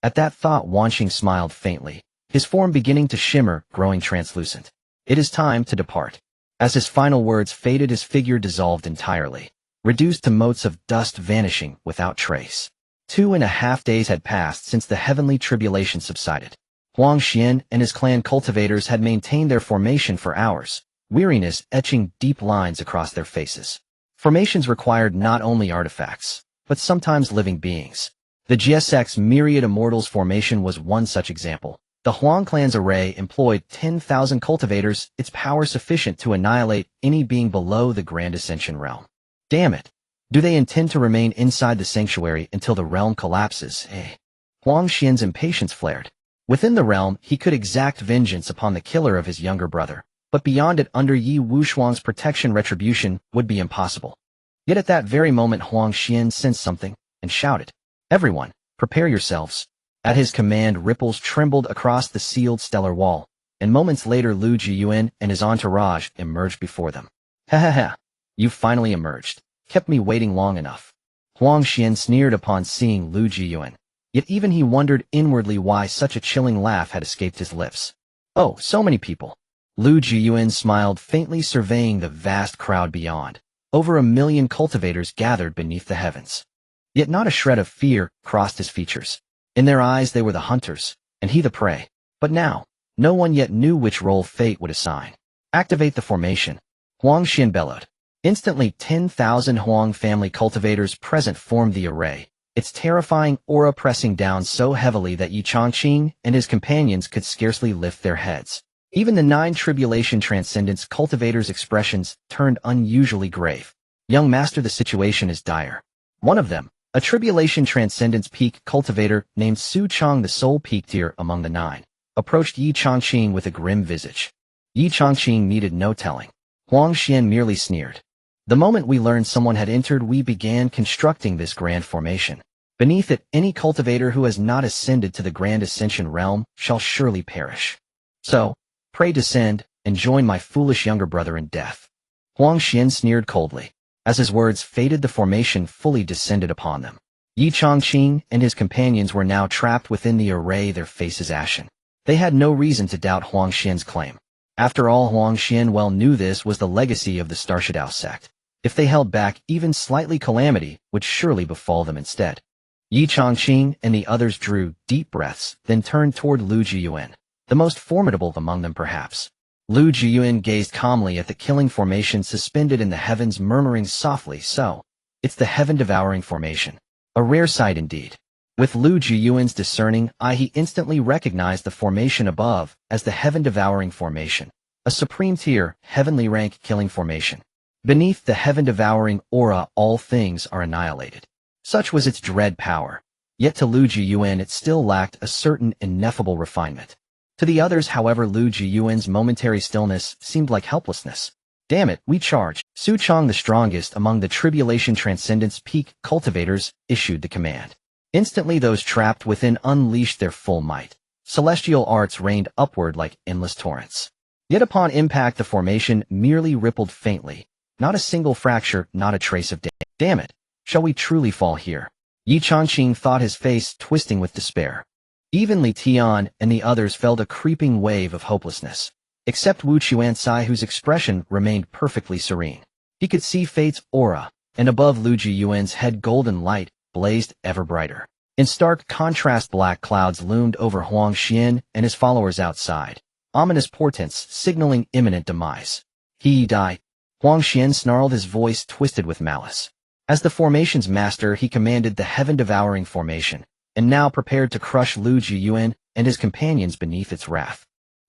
At that thought, Wanqing smiled faintly, his form beginning to shimmer, growing translucent. It is time to depart. As his final words faded, his figure dissolved entirely, reduced to motes of dust, vanishing without trace. 2.5 days had passed since the heavenly tribulation subsided. Huang Xian and his clan cultivators had maintained their formation for hours, weariness etching deep lines across their faces. Formations required not only artifacts, but sometimes living beings. The GSX's myriad immortals formation was one such example. The Huang clan's array employed 10,000 cultivators, its power sufficient to annihilate any being below the Grand Ascension realm. Damn it! Do they intend to remain inside the sanctuary until the realm collapses, eh? Huang Xian's impatience flared. Within the realm, he could exact vengeance upon the killer of his younger brother, but beyond it, under Yi Wushuang's protection, retribution would be impossible. Yet at that very moment, Huang Xian sensed something and shouted, "Everyone, prepare yourselves." At his command, ripples trembled across the sealed stellar wall, and moments later Lu Jiuyuan and his entourage emerged before them. "Ha ha ha, you've finally emerged. Kept me waiting long enough." Huang Xian sneered upon seeing Lu Jiuyuan. Yet even he wondered inwardly why such a chilling laugh had escaped his lips. "Oh, so many people." Lu Jiuyuan smiled faintly, surveying the vast crowd beyond. Over 1 million cultivators gathered beneath the heavens. Yet not a shred of fear crossed his features. In their eyes they were the hunters, and he the prey. But now, no one yet knew which role fate would assign. "Activate the formation," Huang Xian bellowed. Instantly 10,000 Huang family cultivators present formed the array, its terrifying aura pressing down so heavily that Yi Changqing and his companions could scarcely lift their heads. Even the 9 Tribulation Transcendence cultivators' expressions turned unusually grave. "Young master, the situation is dire." One of them, a Tribulation Transcendence peak cultivator named Su Chang, the sole peak tier among the 9, approached Yi Changqing with a grim visage. Yi Changqing needed no telling. Huang Xian merely sneered. "The moment we learned someone had entered, we began constructing this grand formation. Beneath it, any cultivator who has not ascended to the Grand Ascension realm shall surely perish. So, pray descend, and join my foolish younger brother in death." Huang Xian sneered coldly. As his words faded, the formation fully descended upon them. Yi Chongqing and his companions were now trapped within the array, their faces ashen. They had no reason to doubt Huang Xian's claim. After all, Huang Xian well knew this was the legacy of the Starshadao sect. If they held back, even slightly, calamity would surely befall them instead. Yi Chongqing and the others drew deep breaths, then turned toward Lu Jiuyuan, the most formidable among them perhaps. Lu Jiuyuan gazed calmly at the killing formation suspended in the heavens, murmuring softly, "So, it's the heaven-devouring formation. A rare sight indeed." With Lu Jiuyuan's discerning eye, he instantly recognized the formation above as the heaven-devouring formation, a supreme tier, heavenly rank killing formation. Beneath the heaven-devouring aura, all things are annihilated. Such was its dread power. Yet to Lu Jiuyuan it still lacked a certain ineffable refinement. To the others, however, Lu Jiuyuan's momentary stillness seemed like helplessness. "Damn it, we charge!" Su Chong, the strongest among the Tribulation Transcendence Peak cultivators, issued the command. Instantly those trapped within unleashed their full might. Celestial arts rained upward like endless torrents. Yet upon impact the formation merely rippled faintly. Not a single fracture, not a trace of damage. "Damn it! Shall we truly fall here?" Yi Chongqing thought, his face twisting with despair. Even Li Tian and the others felt a creeping wave of hopelessness. Except Wu Chuansai, whose expression remained perfectly serene. He could see fate's aura, and above Lu Jiuyuan's head golden light blazed ever brighter. In stark contrast, black clouds loomed over Huang Xian and his followers outside, ominous portents signaling imminent demise. "He die!" Huang Xian snarled, his voice twisted with malice. As the formation's master, he commanded the heaven-devouring formation, and now prepared to crush Lu Jiuyuan and his companions beneath its wrath.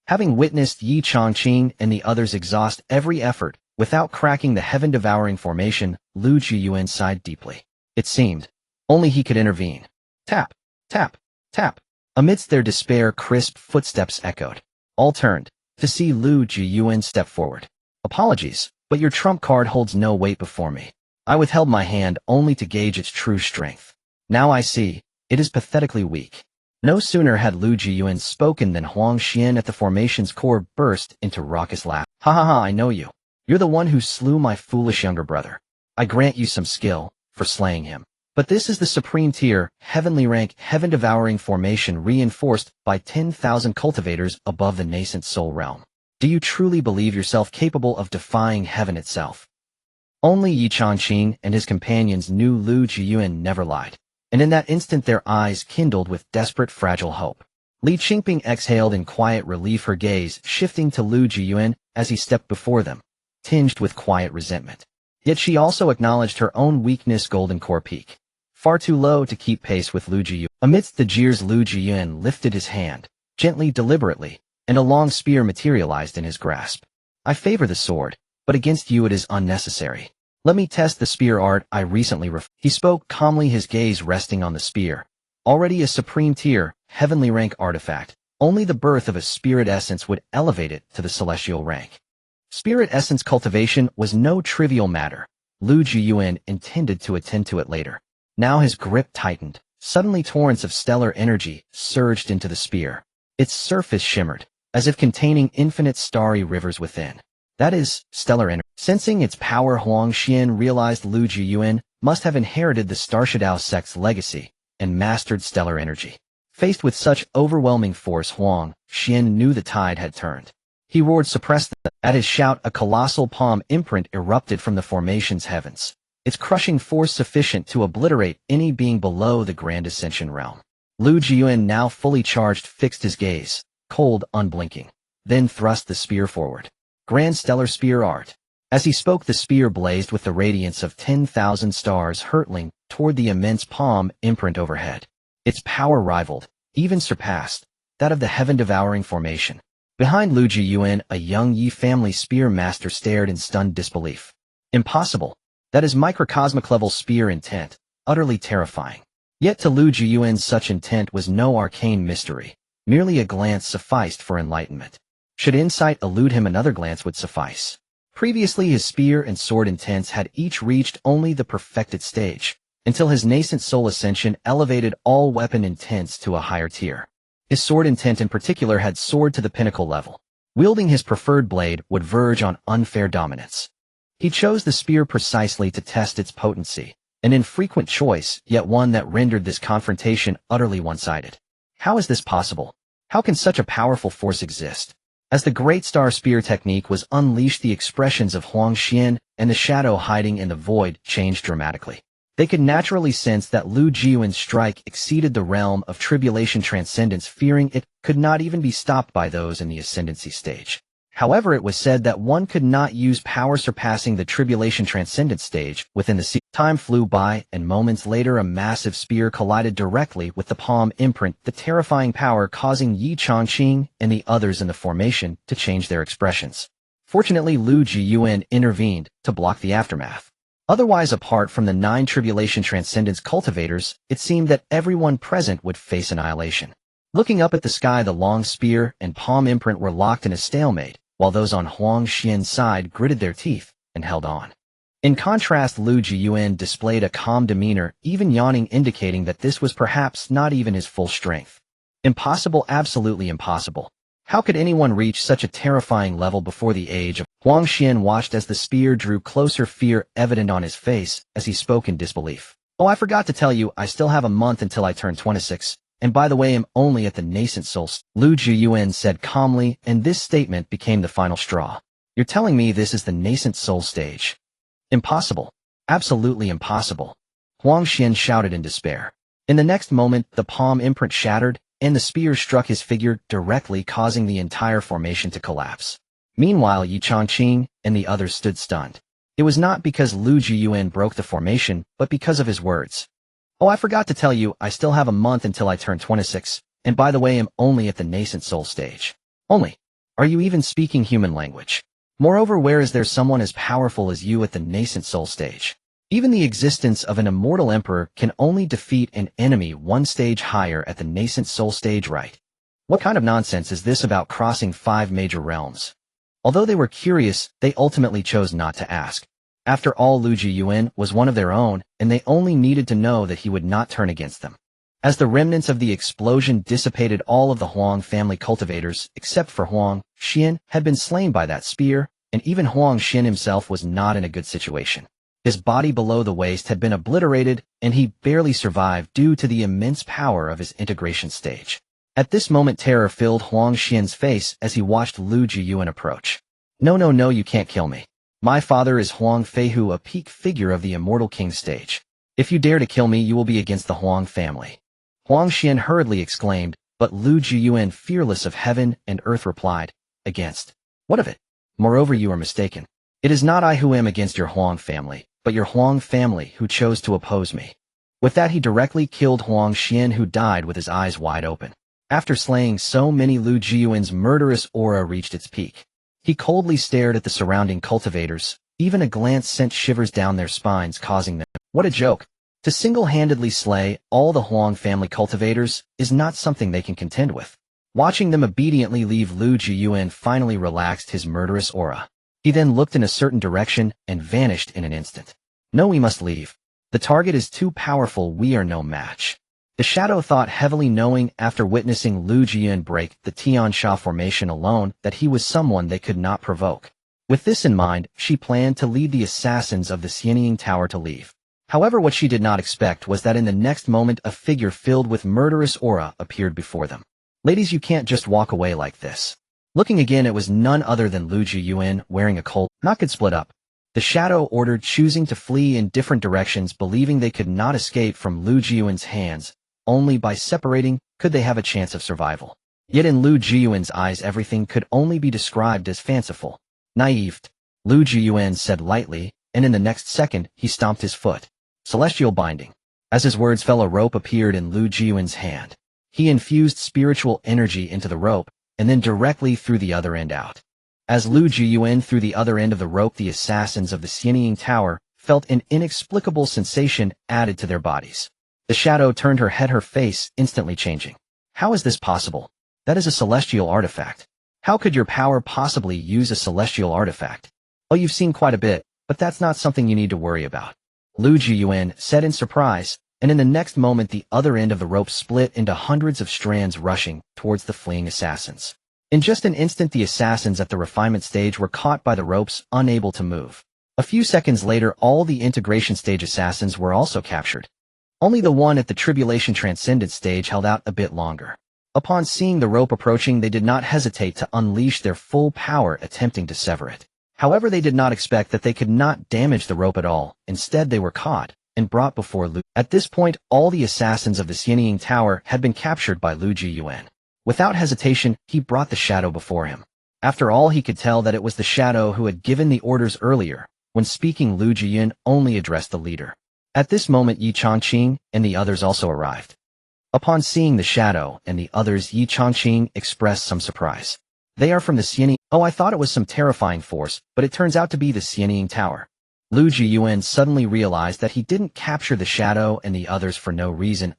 Having witnessed Yi Chongqing and the others exhaust every effort without cracking the heaven-devouring formation, Lu Jiuyuan sighed deeply. It seemed only he could intervene. Tap, tap, tap. Amidst their despair, crisp footsteps echoed. All turned to see Lu Jiuyuan step forward. "Apologies, but your trump card holds no weight before me. I withheld my hand only to gauge its true strength. Now I see, it is pathetically weak." No sooner had Lu Jiuyuan spoken than Huang Xian at the formation's core burst into raucous laughter. "Ha ha ha, I know you. You're the one who slew my foolish younger brother. I grant you some skill for slaying him. But this is the supreme tier, heavenly rank, heaven-devouring formation reinforced by 10,000 cultivators above the nascent soul realm. Do you truly believe yourself capable of defying heaven itself?" Only Yi Chongqing and his companions knew Lu Jiuyuan never lied, and in that instant their eyes kindled with desperate, fragile hope. Li Qingping exhaled in quiet relief, her gaze shifting to Lu Jiuyuan as he stepped before them, tinged with quiet resentment. Yet she also acknowledged her own weakness, golden core peak. Far too low to keep pace with Lu Jiuyuan. Amidst the jeers, Lu Jiuyuan lifted his hand, gently, deliberately, and a long spear materialized in his grasp. "I favor the sword, but against you it is unnecessary. Let me test the spear art I recently He spoke calmly, his gaze resting on the spear. Already a supreme tier, heavenly rank artifact, only the birth of a spirit essence would elevate it to the celestial rank. Spirit essence cultivation was no trivial matter. Lu Jiuyuan intended to attend to it later. Now his grip tightened. Suddenly torrents of stellar energy surged into the spear. Its surface shimmered, as if containing infinite starry rivers within. That is, stellar energy. Sensing its power, Huang Xian realized Lu Jiuyuan must have inherited the Starshadao sect's legacy and mastered stellar energy. Faced with such overwhelming force, Huang Xian knew the tide had turned. He roared, suppressed them. At his shout, a colossal palm imprint erupted from the formation's heavens, its crushing force sufficient to obliterate any being below the Grand Ascension realm. Lu Jiuyuan, now fully charged, fixed his gaze, cold, unblinking, then thrust the spear forward. Grand stellar spear art. As he spoke, the spear blazed with the radiance of 10,000 stars, hurtling toward the immense palm imprint overhead. Its power rivaled, even surpassed, that of the heaven-devouring formation. Behind Lu Jiuyuan, a young Yi family spear master stared in stunned disbelief. Impossible. That is microcosmic-level spear intent, utterly terrifying. Yet to Lu Jiuyuan such intent was no arcane mystery. Merely a glance sufficed for enlightenment. Should insight elude him, another glance would suffice. Previously, his spear and sword intents had each reached only the perfected stage, until his nascent soul ascension elevated all weapon intents to a higher tier. His sword intent in particular had soared to the pinnacle level. Wielding his preferred blade would verge on unfair dominance. He chose the spear precisely to test its potency, an infrequent choice, yet one that rendered this confrontation utterly one-sided. How is this possible? How can such a powerful force exist? As the Great Star Spear technique was unleashed, the expressions of Huang Xian and the shadow hiding in the void changed dramatically. They could naturally sense that Lu Jiuyuan's strike exceeded the realm of tribulation transcendence, fearing it could not even be stopped by those in the ascendancy stage. However, it was said that one could not use power surpassing the tribulation transcendence stage within the sea. Time flew by, and moments later a massive spear collided directly with the palm imprint, the terrifying power causing Yi Changqing and the others in the formation to change their expressions. Fortunately, Lu Jiuyuan intervened to block the aftermath. Otherwise, apart from the 9 tribulation transcendence cultivators, it seemed that everyone present would face annihilation. Looking up at the sky, the long spear and palm imprint were locked in a stalemate, while those on Huang Xian's side gritted their teeth and held on. In contrast, Lu Jiuyuan displayed a calm demeanor, even yawning, indicating that this was perhaps not even his full strength. Impossible, absolutely impossible. How could anyone reach such a terrifying level before the age of... Huang Xian watched as the spear drew closer, fear evident on his face as he spoke in disbelief. Oh, I forgot to tell you, I still have a month until I turn 26. And by the way, I'm only at the nascent soul stage, Lu Jiuyuan said calmly, and this statement became the final straw. You're telling me this is the nascent soul stage? Impossible. Absolutely impossible. Huang Xian shouted in despair. In the next moment, the palm imprint shattered, and the spear struck his figure directly, causing the entire formation to collapse. Meanwhile, Yi Changqing and the others stood stunned. It was not because Lu Jiuyuan broke the formation, but because of his words. Oh, I forgot to tell you, I still have a month until I turn 26, and by the way, I'm only at the nascent soul stage. Only. Are you even speaking human language? Moreover, where is there someone as powerful as you at the nascent soul stage? Even the existence of an immortal emperor can only defeat an enemy one stage higher at the nascent soul stage, right? What kind of nonsense is this about crossing 5 major realms? Although they were curious, they ultimately chose not to ask. After all, Lu Jiuyuan was one of their own, and they only needed to know that he would not turn against them. As the remnants of the explosion dissipated, all of the Huang family cultivators, except for Huang Xian, had been slain by that spear, and even Huang Xian himself was not in a good situation. His body below the waist had been obliterated, and he barely survived due to the immense power of his integration stage. At this moment, terror filled Huang Xian's face as he watched Lu Jiuyuan approach. No, no, no, you can't kill me. My father is Huang Feihu, a peak figure of the Immortal King stage. If you dare to kill me, you will be against the Huang family. Huang Xian hurriedly exclaimed, but Lu Jiuyuan, fearless of heaven and earth, replied, Against? What of it? Moreover, you are mistaken. It is not I who am against your Huang family, but your Huang family who chose to oppose me. With that, he directly killed Huang Xian, who died with his eyes wide open. After slaying so many, Lu Jiuyuan's murderous aura reached its peak. He coldly stared at the surrounding cultivators. Even a glance sent shivers down their spines, causing them. What a joke! To single-handedly slay all the Huang family cultivators is not something they can contend with. Watching them obediently leave, Lu Jiuyuan finally relaxed his murderous aura. He then looked in a certain direction and vanished in an instant. No, we must leave. The target is too powerful, we are no match. The shadow thought heavily, knowing after witnessing Lu Jiuyuan break the Tiansha formation alone that he was someone they could not provoke. With this in mind, she planned to lead the assassins of the Xianying Tower to leave. However, what she did not expect was that in the next moment a figure filled with murderous aura appeared before them. Ladies, you can't just walk away like this. Looking again, it was none other than Lu Jiuyuan, wearing a coat. Not could split up. The shadow ordered, choosing to flee in different directions, believing they could not escape from Lu Jiuyuan's hands. Only by separating could they have a chance of survival. Yet in Lu Jiuyuan's eyes, everything could only be described as fanciful. Naive. Lu Jiuyuan said lightly, and in the next second, he stomped his foot. Celestial binding. As his words fell, a rope appeared in Lu Jiuyuan's hand. He infused spiritual energy into the rope, and then directly threw the other end out. As Lu Jiuyuan threw the other end of the rope, the assassins of the Xianying Tower felt an inexplicable sensation added to their bodies. The shadow turned her head, her face instantly changing. How is this possible? That is a celestial artifact. How could your power possibly use a celestial artifact? Oh, you've seen quite a bit, but that's not something you need to worry about. Lu Jiuyuan said in surprise, and in the next moment the other end of the rope split into hundreds of strands, rushing towards the fleeing assassins. In just an instant, the assassins at the refinement stage were caught by the ropes, unable to move. A few seconds later, all the integration stage assassins were also captured. Only the one at the tribulation transcendent stage held out a bit longer. Upon seeing the rope approaching, they did not hesitate to unleash their full power, attempting to sever it. However, they did not expect that they could not damage the rope at all. Instead, they were caught and brought before Lu. At this point, all the assassins of the Xianying Tower had been captured by Lu Jiuyuan. Without hesitation, he brought the shadow before him. After all, he could tell that it was the shadow who had given the orders earlier. When speaking, Lu Jiuyuan only addressed the leader. At this moment, Yi Chongqing and the others also arrived. Upon seeing the shadow and the others, Yi Chongqing expressed some surprise. They are from the Xianying. Oh, I thought it was some terrifying force, but it turns out to be the Xianying Tower. Lu Jiuyuan suddenly realized that he didn't capture the shadow and the others for no reason.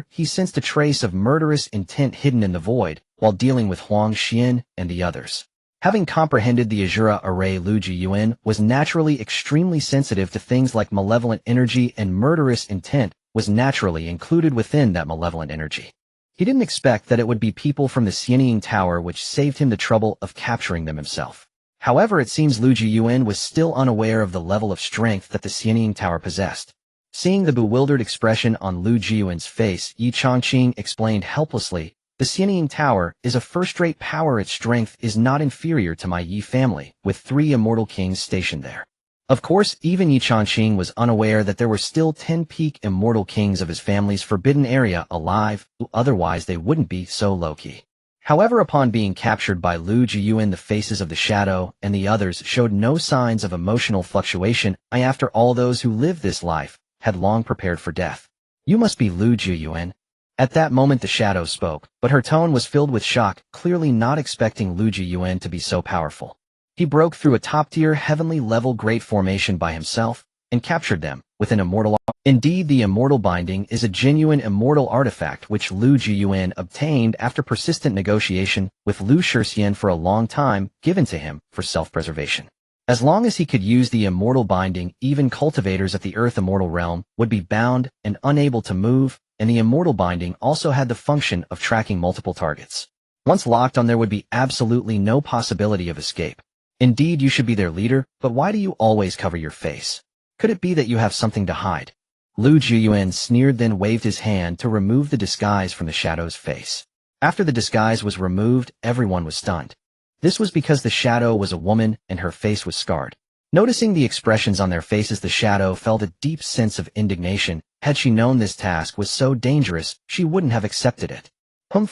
He sensed a trace of murderous intent hidden in the void while dealing with Huang Xian and the others. Having comprehended the Azura array, Lu Jiuyuan was naturally extremely sensitive to things like malevolent energy, and murderous intent was naturally included within that malevolent energy. He didn't expect that it would be people from the Xianying Tower, which saved him the trouble of capturing them himself. However, it seems Lu Jiuyuan was still unaware of the level of strength that the Xianying Tower possessed. Seeing the bewildered expression on Lu Jiuyuan's face, Yi Chongqing explained helplessly, "The Xianying Tower is a first-rate power. Its strength is not inferior to my Yi family, with 3 immortal kings stationed there." Of course, even Yi Chongqing was unaware that there were still 10 peak immortal kings of his family's forbidden area alive, otherwise they wouldn't be so low-key. However, upon being captured by Lu Jiuyuan, the faces of the shadow and the others showed no signs of emotional fluctuation. After all, those who lived this life had long prepared for death. "You must be Lu Jiuyuan." At that moment the shadow spoke, but her tone was filled with shock, clearly not expecting Lu Jiuyuan to be so powerful. He broke through a top-tier heavenly-level great formation by himself and captured them with an immortal. Indeed, the immortal binding is a genuine immortal artifact which Lu Jiuyuan obtained after persistent negotiation with Lu Shixian for a long time, given to him for self-preservation. As long as he could use the immortal binding, even cultivators of the Earth Immortal Realm would be bound and unable to move, and the immortal binding also had the function of tracking multiple targets. Once locked on, there would be absolutely no possibility of escape. Indeed, you should be their leader, but why do you always cover your face? Could it be that you have something to hide? Lu Jiuyuan sneered, then waved his hand to remove the disguise from the shadow's face. After the disguise was removed, everyone was stunned. This was because the shadow was a woman and her face was scarred. Noticing the expressions on their faces, the shadow felt a deep sense of indignation. Had she known this task was so dangerous, she wouldn't have accepted it.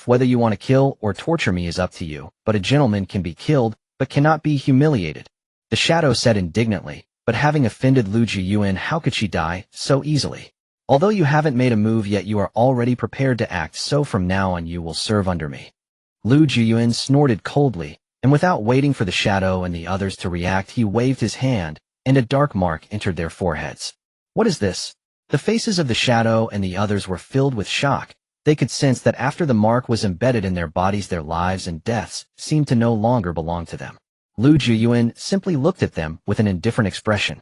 Whether you want to kill or torture me is up to you, but a gentleman can be killed, but cannot be humiliated. The shadow said indignantly, but having offended Lu Jiuyuan, how could she die so easily? Although you haven't made a move yet, you are already prepared to act, so from now on you will serve under me. Lu Jiuyuan snorted coldly, and without waiting for the shadow and the others to react, he waved his hand, and a dark mark entered their foreheads. What is this? The faces of the shadow and the others were filled with shock. They could sense that after the mark was embedded in their bodies, their lives and deaths seemed to no longer belong to them. Lu Jiuyuan simply looked at them with an indifferent expression.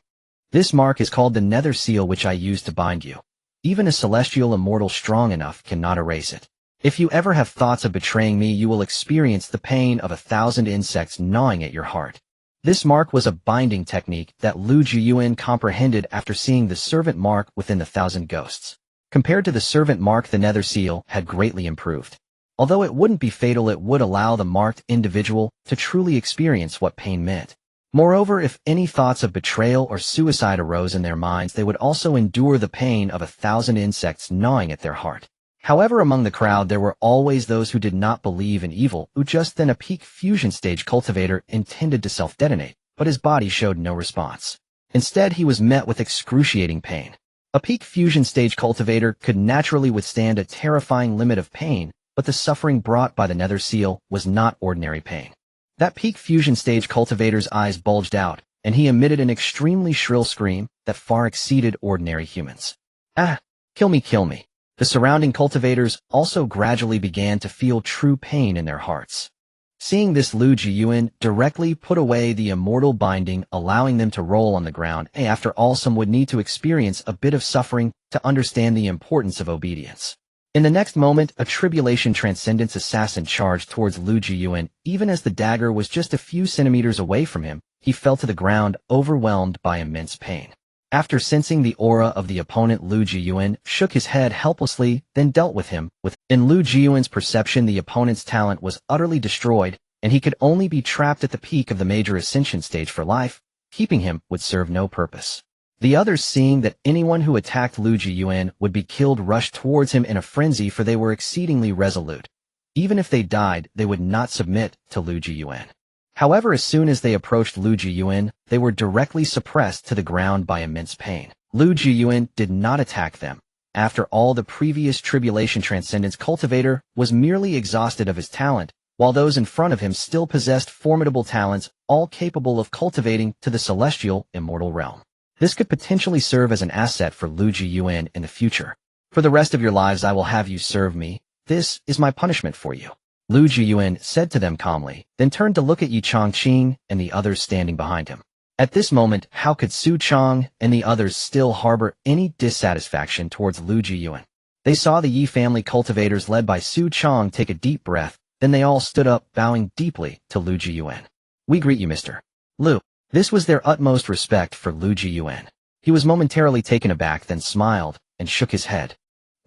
"This mark is called the Nether Seal, which I use to bind you. Even a celestial immortal strong enough cannot erase it. If you ever have thoughts of betraying me, you will experience the pain of 1,000 insects gnawing at your heart." This mark was a binding technique that Lu Jiuyuan comprehended after seeing the servant mark within the 1,000 ghosts. Compared to the servant mark, the Nether Seal had greatly improved. Although it wouldn't be fatal, it would allow the marked individual to truly experience what pain meant. Moreover, if any thoughts of betrayal or suicide arose in their minds, they would also endure the pain of 1,000 insects gnawing at their heart. However, among the crowd there were always those who did not believe in evil, who just then a peak fusion stage cultivator intended to self-detonate, but his body showed no response. Instead, he was met with excruciating pain. A peak fusion stage cultivator could naturally withstand a terrifying limit of pain, but the suffering brought by the Nether Seal was not ordinary pain. That peak fusion stage cultivator's eyes bulged out, and he emitted an extremely shrill scream that far exceeded ordinary humans. "Ah! Kill me, kill me!" The surrounding cultivators also gradually began to feel true pain in their hearts. Seeing this, Lu Jiuyuan directly put away the immortal binding, allowing them to roll on the ground. After all, some would need to experience a bit of suffering to understand the importance of obedience. In the next moment, a tribulation transcendence assassin charged towards Lu Jiuyuan. Even as the dagger was just a few centimeters away from him, he fell to the ground, overwhelmed by immense pain. After sensing the aura of the opponent, Lu Jiuyuan shook his head helplessly, then dealt with him. In Lu Jiuyuan's perception, the opponent's talent was utterly destroyed, and he could only be trapped at the peak of the major ascension stage for life. Keeping him would serve no purpose. The others, seeing that anyone who attacked Lu Jiuyuan would be killed, rushed towards him in a frenzy, for they were exceedingly resolute. Even if they died, they would not submit to Lu Jiuyuan. However, as soon as they approached Lu Jiuyuan, they were directly suppressed to the ground by immense pain. Lu Jiuyuan did not attack them. After all, the previous Tribulation Transcendence cultivator was merely exhausted of his talent, while those in front of him still possessed formidable talents, all capable of cultivating to the celestial, immortal realm. This could potentially serve as an asset for Lu Jiuyuan in the future. For the rest of your lives I will have you serve me. This is my punishment for you, Lu Jiuyuan said to them calmly, then turned to look at Yi Chongqing and the others standing behind him. At this moment, how could Su Chong and the others still harbor any dissatisfaction towards Lu Jiuyuan? They saw the Yi family cultivators led by Su Chong take a deep breath, then they all stood up, bowing deeply to Lu Jiuyuan. We greet you, Mr. Lu. This was their utmost respect for Lu Jiuyuan. He was momentarily taken aback, then smiled and shook his head.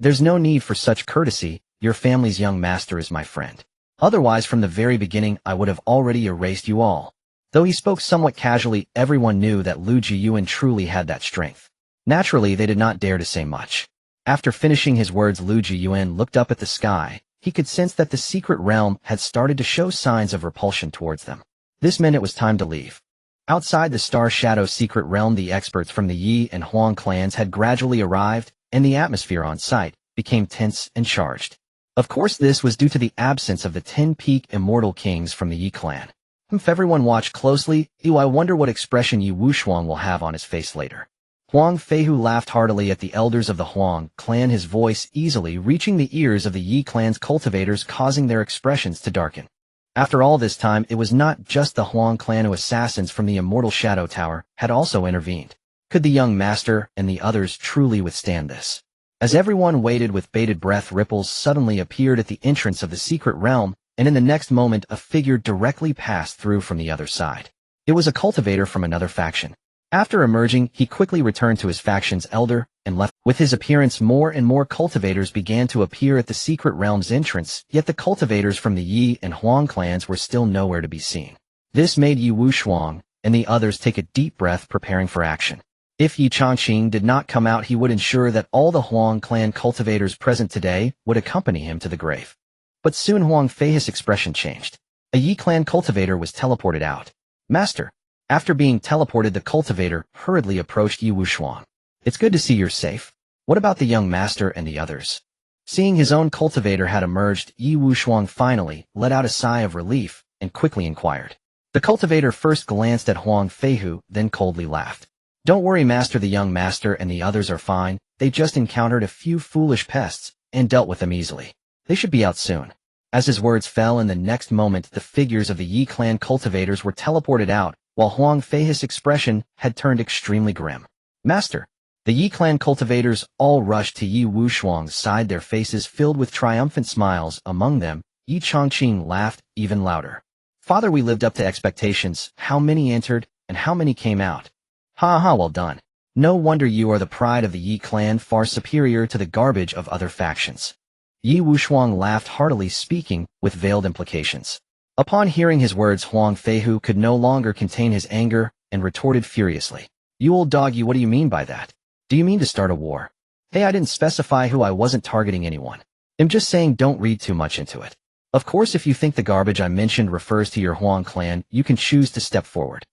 There's no need for such courtesy. Your family's young master is my friend. Otherwise, from the very beginning, I would have already erased you all. Though he spoke somewhat casually, everyone knew that Lu Jiuyuan truly had that strength. Naturally, they did not dare to say much. After finishing his words, Lu Jiuyuan looked up at the sky. He could sense that the secret realm had started to show signs of repulsion towards them. This meant it was time to leave. Outside the Star Shadow secret realm, the experts from the Yi and Huang clans had gradually arrived, and the atmosphere on site became tense and charged. Of course, this was due to the absence of the 10-peak immortal kings from the Yi clan. If everyone watched closely, I wonder what expression Yi Wushuang will have on his face later. Huang Feihu laughed heartily at the elders of the Huang clan, his voice easily reaching the ears of the Yi clan's cultivators, causing their expressions to darken. After all this time, it was not just the Huang clan who assassins from the Immortal Shadow Tower had also intervened. Could the young master and the others truly withstand this? As everyone waited with bated breath, ripples suddenly appeared at the entrance of the secret realm, and in the next moment a figure directly passed through from the other side. It was a cultivator from another faction. After emerging, he quickly returned to his faction's elder and left. With his appearance, more and more cultivators began to appear at the secret realm's entrance, yet the cultivators from the Yi and Huang clans were still nowhere to be seen. This made Yi Wushuang and the others take a deep breath, preparing for action. If Yi Chongqing did not come out, he would ensure that all the Huang clan cultivators present today would accompany him to the grave. But soon Huang Fei's expression changed. A Yi clan cultivator was teleported out. Master. After being teleported, the cultivator hurriedly approached Yi Wushuang. It's good to see you're safe. What about the young master and the others? Seeing his own cultivator had emerged, Yi Wushuang finally let out a sigh of relief and quickly inquired. The cultivator first glanced at Huang Feihu, then coldly laughed. Don't worry, master, the young master and the others are fine. They just encountered a few foolish pests and dealt with them easily. They should be out soon. As his words fell, in the next moment the figures of the Yi clan cultivators were teleported out, while Huang Fei's expression had turned extremely grim. Master. The Yi clan cultivators all rushed to Yi Wushuang's side, their faces filled with triumphant smiles. Among them, Yi Chongqing laughed even louder. Father, we lived up to expectations. How many entered, and how many came out? Ha ha, well done. No wonder you are the pride of the Yi clan, far superior to the garbage of other factions. Yi Wushuang laughed heartily, speaking with veiled implications. Upon hearing his words, Huang Feihu could no longer contain his anger and retorted furiously. You old dog, you, what do you mean by that? Do you mean to start a war? Hey, I didn't specify who. I wasn't targeting anyone. I'm just saying don't read too much into it. Of course, if you think the garbage I mentioned refers to your Huang clan, you can choose to step forward.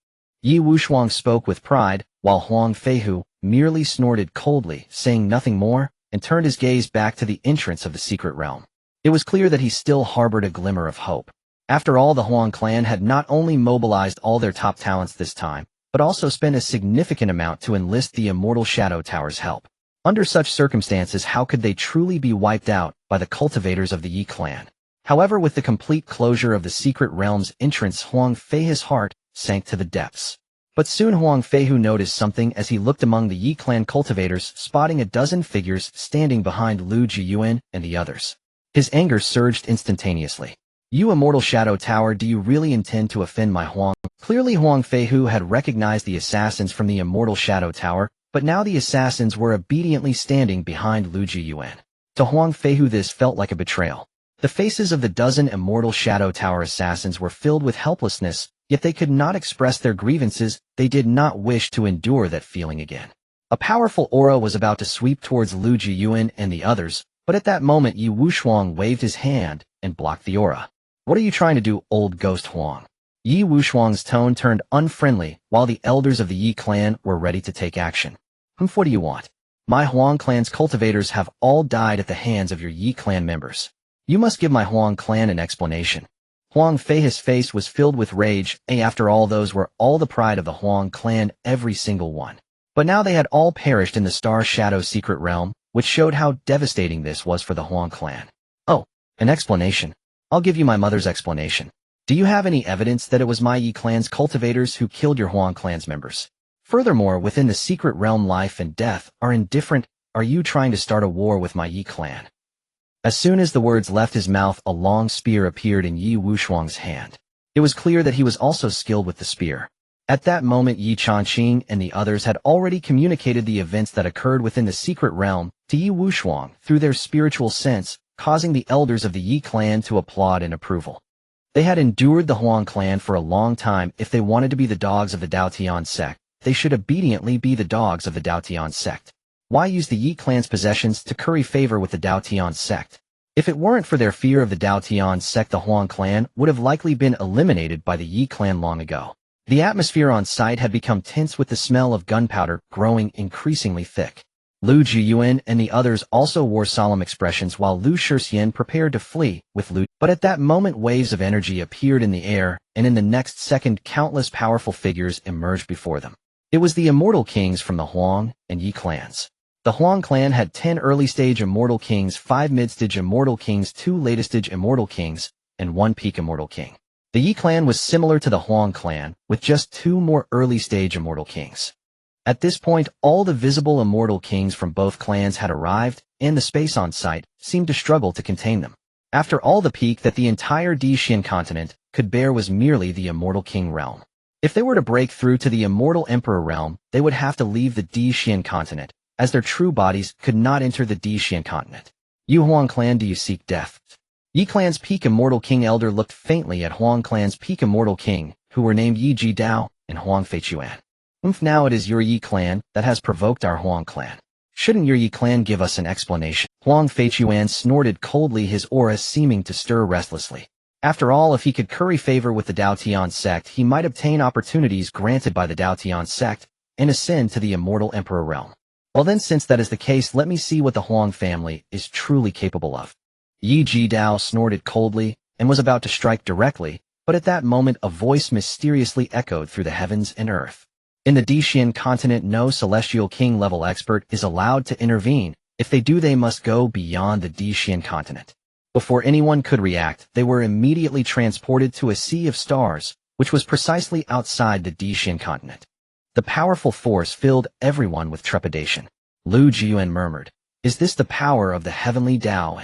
Yi Wushuang spoke with pride, while Huang Feihu merely snorted coldly, saying nothing more, and turned his gaze back to the entrance of the secret realm. It was clear that he still harbored a glimmer of hope. After all, the Huang clan had not only mobilized all their top talents this time, but also spent a significant amount to enlist the Immortal Shadow Tower's help. Under such circumstances, how could they truly be wiped out by the cultivators of the Yi clan? However, with the complete closure of the secret realm's entrance, Huang Fei's heart sank to the depths. But soon Huang Feihu noticed something as he looked among the Yi clan cultivators, spotting a dozen figures standing behind Lu Jiuyuan and the others. His anger surged instantaneously. "You immortal shadow tower, do you really intend to offend my Huang?" Clearly Huang Feihu had recognized the assassins from the immortal shadow tower, but now the assassins were obediently standing behind Lu Jiuyuan. To Huang Feihu this felt like a betrayal. The faces of the dozen immortal shadow tower assassins were filled with helplessness, yet they could not express their grievances. They did not wish to endure that feeling again. A powerful aura was about to sweep towards Lu Jiuyuan and the others, but at that moment Yi Wushuang waved his hand and blocked the aura. "What are you trying to do, old ghost Huang?" Yi Wushuang's tone turned unfriendly, while the elders of the Yi clan were ready to take action. What do you want? My Huang clan's cultivators have all died at the hands of your Yi clan members. You must give my Huang clan an explanation. Huang Feihu's face was filled with rage. After all, those were all the pride of the Huang clan, every single one. But now they had all perished in the Star Shadow secret realm, which showed how devastating this was for the Huang clan. "Oh, an explanation. I'll give you my mother's explanation. Do you have any evidence that it was my Yi clan's cultivators who killed your Huang clan's members? Furthermore, within the secret realm, life and death are indifferent. Are you trying to start a war with my Yi clan?" As soon as the words left his mouth, a long spear appeared in Yi Wushuang's hand. It was clear that he was also skilled with the spear. At that moment, Yi Changqing and the others had already communicated the events that occurred within the secret realm to Yi Wushuang through their spiritual sense, causing the elders of the Yi clan to applaud in approval. They had endured the Huang clan for a long time. If they wanted to be the dogs of the Daotian sect, they should obediently be the dogs of the Daotian sect. Why use the Yi clan's possessions to curry favor with the Daotian sect? If it weren't for their fear of the Daotian sect, the Huang clan would have likely been eliminated by the Yi clan long ago. The atmosphere on site had become tense with the smell of gunpowder growing increasingly thick. Lu Jiuyuan and the others also wore solemn expressions while Lu Shixian prepared to flee with Lu. But at that moment waves of energy appeared in the air, and in the next second countless powerful figures emerged before them. It was the immortal kings from the Huang and Yi clans. The Huang clan had 10 early-stage immortal kings, 5 mid-stage immortal kings, 2 latest-stage immortal kings, and 1 peak immortal king. The Yi clan was similar to the Huang clan, with just 2 more early-stage immortal kings. At this point, all the visible immortal kings from both clans had arrived, and the space on site seemed to struggle to contain them. After all, the peak that the entire Dishan continent could bear was merely the immortal king realm. If they were to break through to the immortal emperor realm, they would have to leave the Dishan continent, as their true bodies could not enter the Dishan continent. "You Huang clan, do you seek death?" Yi clan's peak immortal king elder looked faintly at Huang clan's peak immortal king, who were named Yi Jidao and Huang Feichuan. Now it is your Yi clan that has provoked our Huang clan. Shouldn't your Yi clan give us an explanation? Huang Feichuan snorted coldly, his aura seeming to stir restlessly. After all, if he could curry favor with the Daotian sect, he might obtain opportunities granted by the Daotian sect and ascend to the immortal emperor realm. Well then, since that is the case, let me see what the Huang family is truly capable of. Yi Jidao snorted coldly and was about to strike directly, but at that moment a voice mysteriously echoed through the heavens and earth. In the Dishan continent, no celestial king-level expert is allowed to intervene. If they do, they must go beyond the Dishan continent. Before anyone could react, they were immediately transported to a sea of stars, which was precisely outside the Dishan continent. The powerful force filled everyone with trepidation. Lu Jiuyuan murmured, "Is this the power of the heavenly Tao?"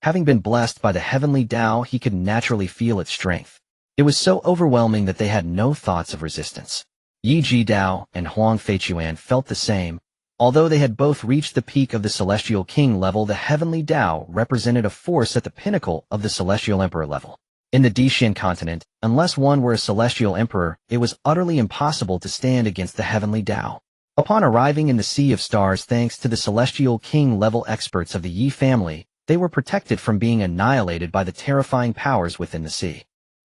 Having been blessed by the heavenly Tao, he could naturally feel its strength. It was so overwhelming that they had no thoughts of resistance. Yi Jidao and Huang Feichuan felt the same. Although they had both reached the peak of the celestial king level, the heavenly Tao represented a force at the pinnacle of the celestial emperor level. In the Dishan continent, unless one were a celestial emperor, it was utterly impossible to stand against the heavenly Tao. Upon arriving in the Sea of Stars, thanks to the celestial king-level experts of the Yi family, they were protected from being annihilated by the terrifying powers within the sea.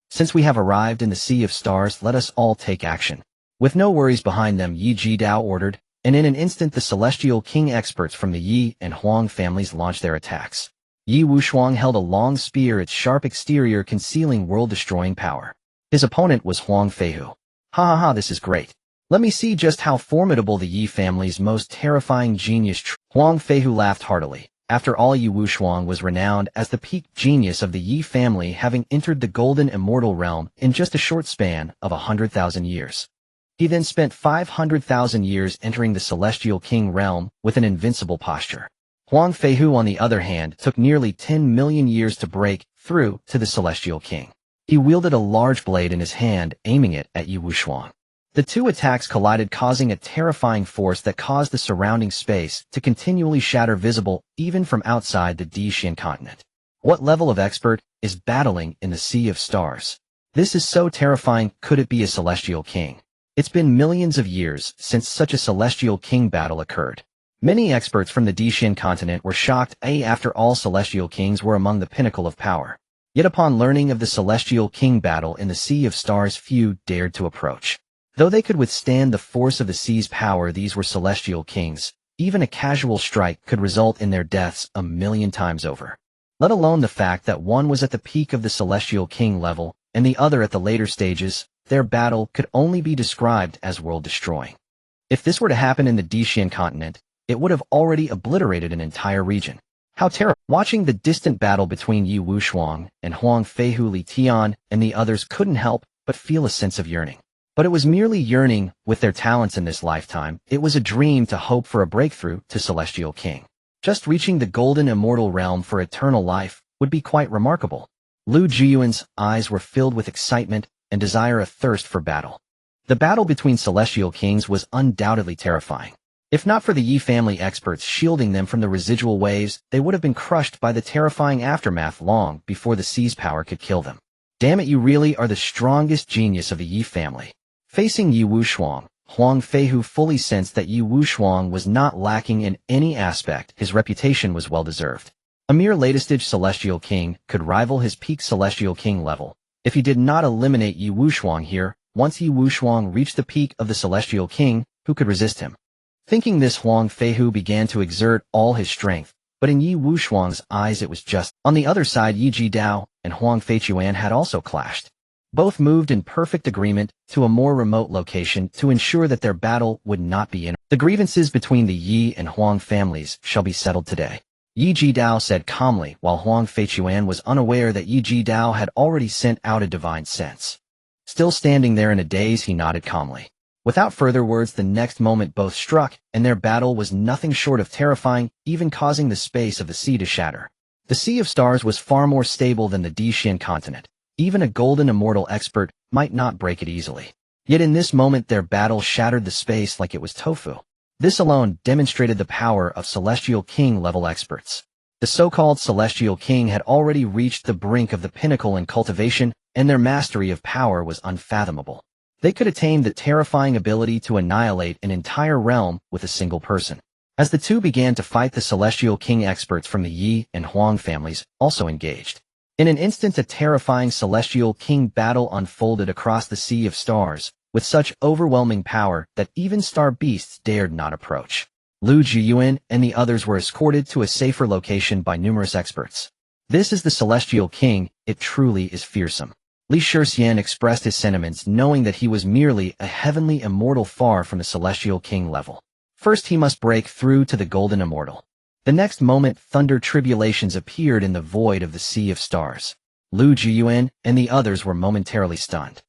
Since we have arrived in the Sea of Stars, let us all take action. With no worries behind them, Yi Jidao ordered, and in an instant the celestial king experts from the Yi and Huang families launched their attacks. Yi Wushuang held a long spear, its sharp exterior concealing world-destroying power. His opponent was Huang Feihu. Ha, this is great. Let me see just how formidable the Yi family's most terrifying genius. Huang Feihu laughed heartily. After all, Yi Wushuang was renowned as the peak genius of the Yi family, having entered the golden immortal realm in just a short span of 100,000 years. He then spent 500,000 years entering the Celestial King realm with an invincible posture. Huang Feihu, on the other hand, took nearly 10 million years to break through to the Celestial King. He wielded a large blade in his hand, aiming it at Yi Wushuang. The two attacks collided, causing a terrifying force that caused the surrounding space to continually shatter, visible even from outside the Dishan continent. What level of expert is battling in the Sea of Stars? This is so terrifying. Could it be a Celestial King? It's been millions of years since such a Celestial King battle occurred. Many experts from the Dishan continent were shocked. After all, Celestial Kings were among the pinnacle of power. Yet upon learning of the Celestial King battle in the Sea of Stars, few dared to approach. Though they could withstand the force of the sea's power, these were Celestial Kings. Even a casual strike could result in their deaths 1,000,000 times over. Let alone the fact that one was at the peak of the Celestial King level and the other at the later stages. Their battle could only be described as world-destroying. If this were to happen in the Dishan continent, it would have already obliterated an entire region. How terrible! Watching the distant battle between Yi Wushuang and Huang Feihu, Li Tian and the others couldn't help but feel a sense of yearning. But it was merely yearning. With their talents in this lifetime, it was a dream to hope for a breakthrough to Celestial King. Just reaching the golden immortal realm for eternal life would be quite remarkable. Lu Jiuyuan's eyes were filled with excitement and desire, a thirst for battle. The battle between Celestial Kings was undoubtedly terrifying. If not for the Yi family experts shielding them from the residual waves, they would have been crushed by the terrifying aftermath long before the sea's power could kill them. Damn it, you really are the strongest genius of the Yi family. Facing Yi Wushuang, Huang Feihu fully sensed that Yi Wushuang was not lacking in any aspect. His reputation was well-deserved. A mere late-stage Celestial King could rival his peak Celestial King level. If he did not eliminate Yi Wushuang here, once Yi Wushuang reached the peak of the Celestial King, who could resist him? Thinking this, Huang Feihu began to exert all his strength, but in Yi Wushuang's eyes it was just. On the other side, Yi Jidao and Huang Feichuan had also clashed. Both moved in perfect agreement to a more remote location to ensure that their battle would not be in. The grievances between the Yi and Huang families shall be settled today, Yi Jidao said calmly, while Huang Feichuan was unaware that Yi Jidao had already sent out a divine sense. Still standing there in a daze, he nodded calmly. Without further words, the next moment both struck, and their battle was nothing short of terrifying, even causing the space of the sea to shatter. The Sea of Stars was far more stable than the Dishan continent. Even a golden immortal expert might not break it easily. Yet in this moment their battle shattered the space like it was tofu. This alone demonstrated the power of Celestial King-level experts. The so-called Celestial King had already reached the brink of the pinnacle in cultivation, and their mastery of power was unfathomable. They could attain the terrifying ability to annihilate an entire realm with a single person. As the two began to fight, the Celestial King experts from the Yi and Huang families also engaged. In an instant, a terrifying Celestial King battle unfolded across the Sea of Stars, with such overwhelming power that even star beasts dared not approach. Lu Jiuyuan and the others were escorted to a safer location by numerous experts. This is the Celestial King, it truly is fearsome. Li Shixian expressed his sentiments, knowing that he was merely a heavenly immortal far from the Celestial King level. First he must break through to the golden immortal. The next moment, thunder tribulations appeared in the void of the Sea of Stars. Lu Jiuyuan and the others were momentarily stunned.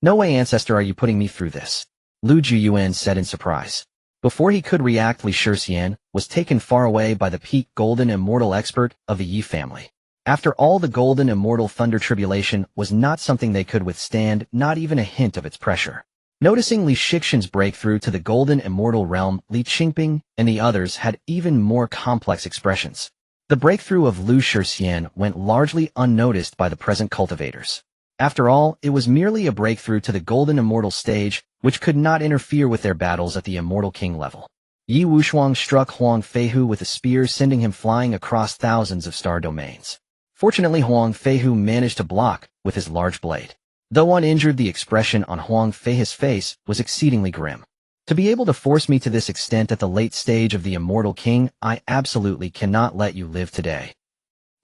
"No way, ancestor, are you putting me through this?" Lu Jiuyuan said in surprise. Before he could react, Li Shixian was taken far away by the peak golden immortal expert of the Yi family. After all, the golden immortal thunder tribulation was not something they could withstand, not even a hint of its pressure. Noticing Li Shixian's breakthrough to the golden immortal realm, Li Qingping and the others had even more complex expressions. The breakthrough of Lu Shixian went largely unnoticed by the present cultivators. After all, it was merely a breakthrough to the golden immortal stage, which could not interfere with their battles at the immortal king level. Yi Wushuang struck Huang Feihu with a spear, sending him flying across thousands of star domains. Fortunately, Huang Feihu managed to block with his large blade. Though uninjured, the expression on Huang Feihu's face was exceedingly grim. To be able to force me to this extent at the late stage of the immortal king, I absolutely cannot let you live today.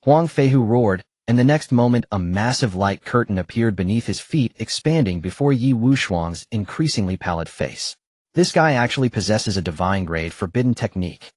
Huang Feihu roared, and the next moment a massive light curtain appeared beneath his feet, expanding before Yi Wushuang's increasingly pallid face. This guy actually possesses a divine-grade forbidden technique.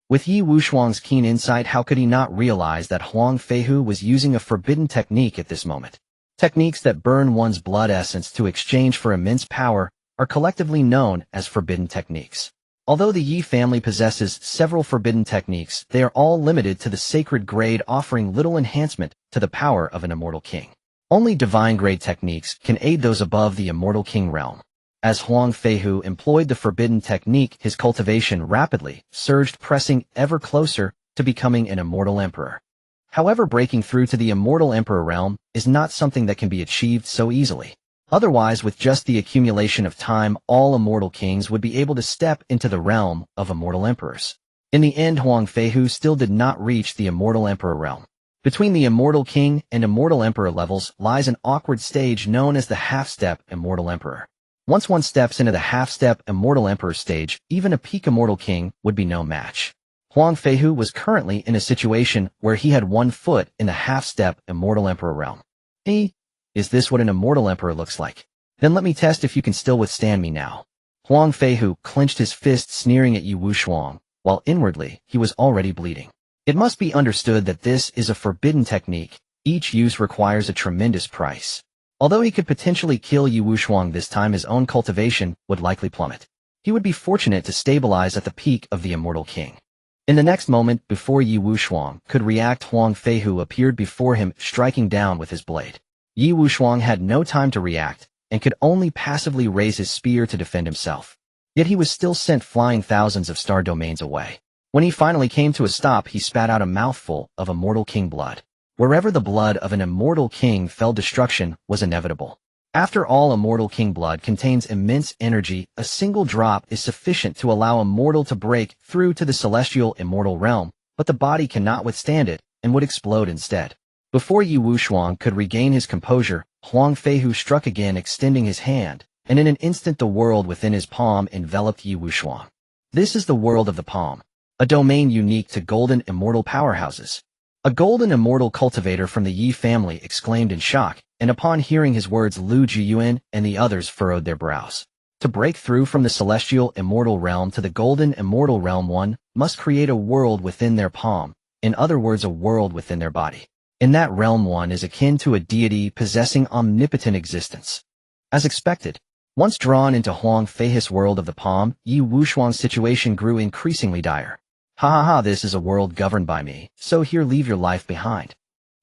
With Yi Wushuang's keen insight, how could he not realize that Huang Feihu was using a forbidden technique at this moment? Techniques that burn one's blood essence to exchange for immense power are collectively known as forbidden techniques. Although the Yi family possesses several forbidden techniques, they are all limited to the sacred grade, offering little enhancement to the power of an immortal king. Only divine grade techniques can aid those above the immortal king realm. As Huang Feihu employed the forbidden technique, his cultivation rapidly surged, pressing ever closer to becoming an immortal emperor. However, breaking through to the immortal emperor realm is not something that can be achieved so easily. Otherwise, with just the accumulation of time, all immortal kings would be able to step into the realm of immortal emperors. In the end, Huang Feihu still did not reach the immortal emperor realm. Between the immortal king and immortal emperor levels lies an awkward stage known as the half-step immortal emperor. Once one steps into the half-step immortal emperor stage, even a peak immortal king would be no match. Huang Feihu was currently in a situation where he had 1 foot in the half-step immortal emperor realm. Is this what an immortal emperor looks like? Then let me test if you can still withstand me now. Huang Feihu clenched his fist, sneering at Yu Wushuang, while inwardly he was already bleeding. It must be understood that this is a forbidden technique. Each use requires a tremendous price. Although he could potentially kill Yu Wushuang this time, his own cultivation would likely plummet. He would be fortunate to stabilize at the peak of the immortal king. In the next moment, before Yu Wushuang could react, Huang Feihu appeared before him, striking down with his blade. Yu Wushuang had no time to react, and could only passively raise his spear to defend himself. Yet he was still sent flying thousands of star domains away. When he finally came to a stop, he spat out a mouthful of immortal king blood. Wherever the blood of an immortal king fell, destruction was inevitable. After all, immortal king blood contains immense energy. A single drop is sufficient to allow a mortal to break through to the celestial immortal realm, but the body cannot withstand it and would explode instead. Before Yu Wushuang could regain his composure, Huang Feihu struck again, extending his hand, and in an instant the world within his palm enveloped Yu Wushuang. This is the world of the palm, a domain unique to golden immortal powerhouses. A golden immortal cultivator from the Yi family exclaimed in shock, and upon hearing his words, Lu Jiuyuan and the others furrowed their brows. To break through from the celestial immortal realm to the golden immortal realm, one must create a world within their palm, in other words, a world within their body. In that realm, one is akin to a deity possessing omnipotent existence. As expected, once drawn into Huang Feihu's world of the palm, Yu Wushuang's situation grew increasingly dire. This is a world governed by me, so here, leave your life behind.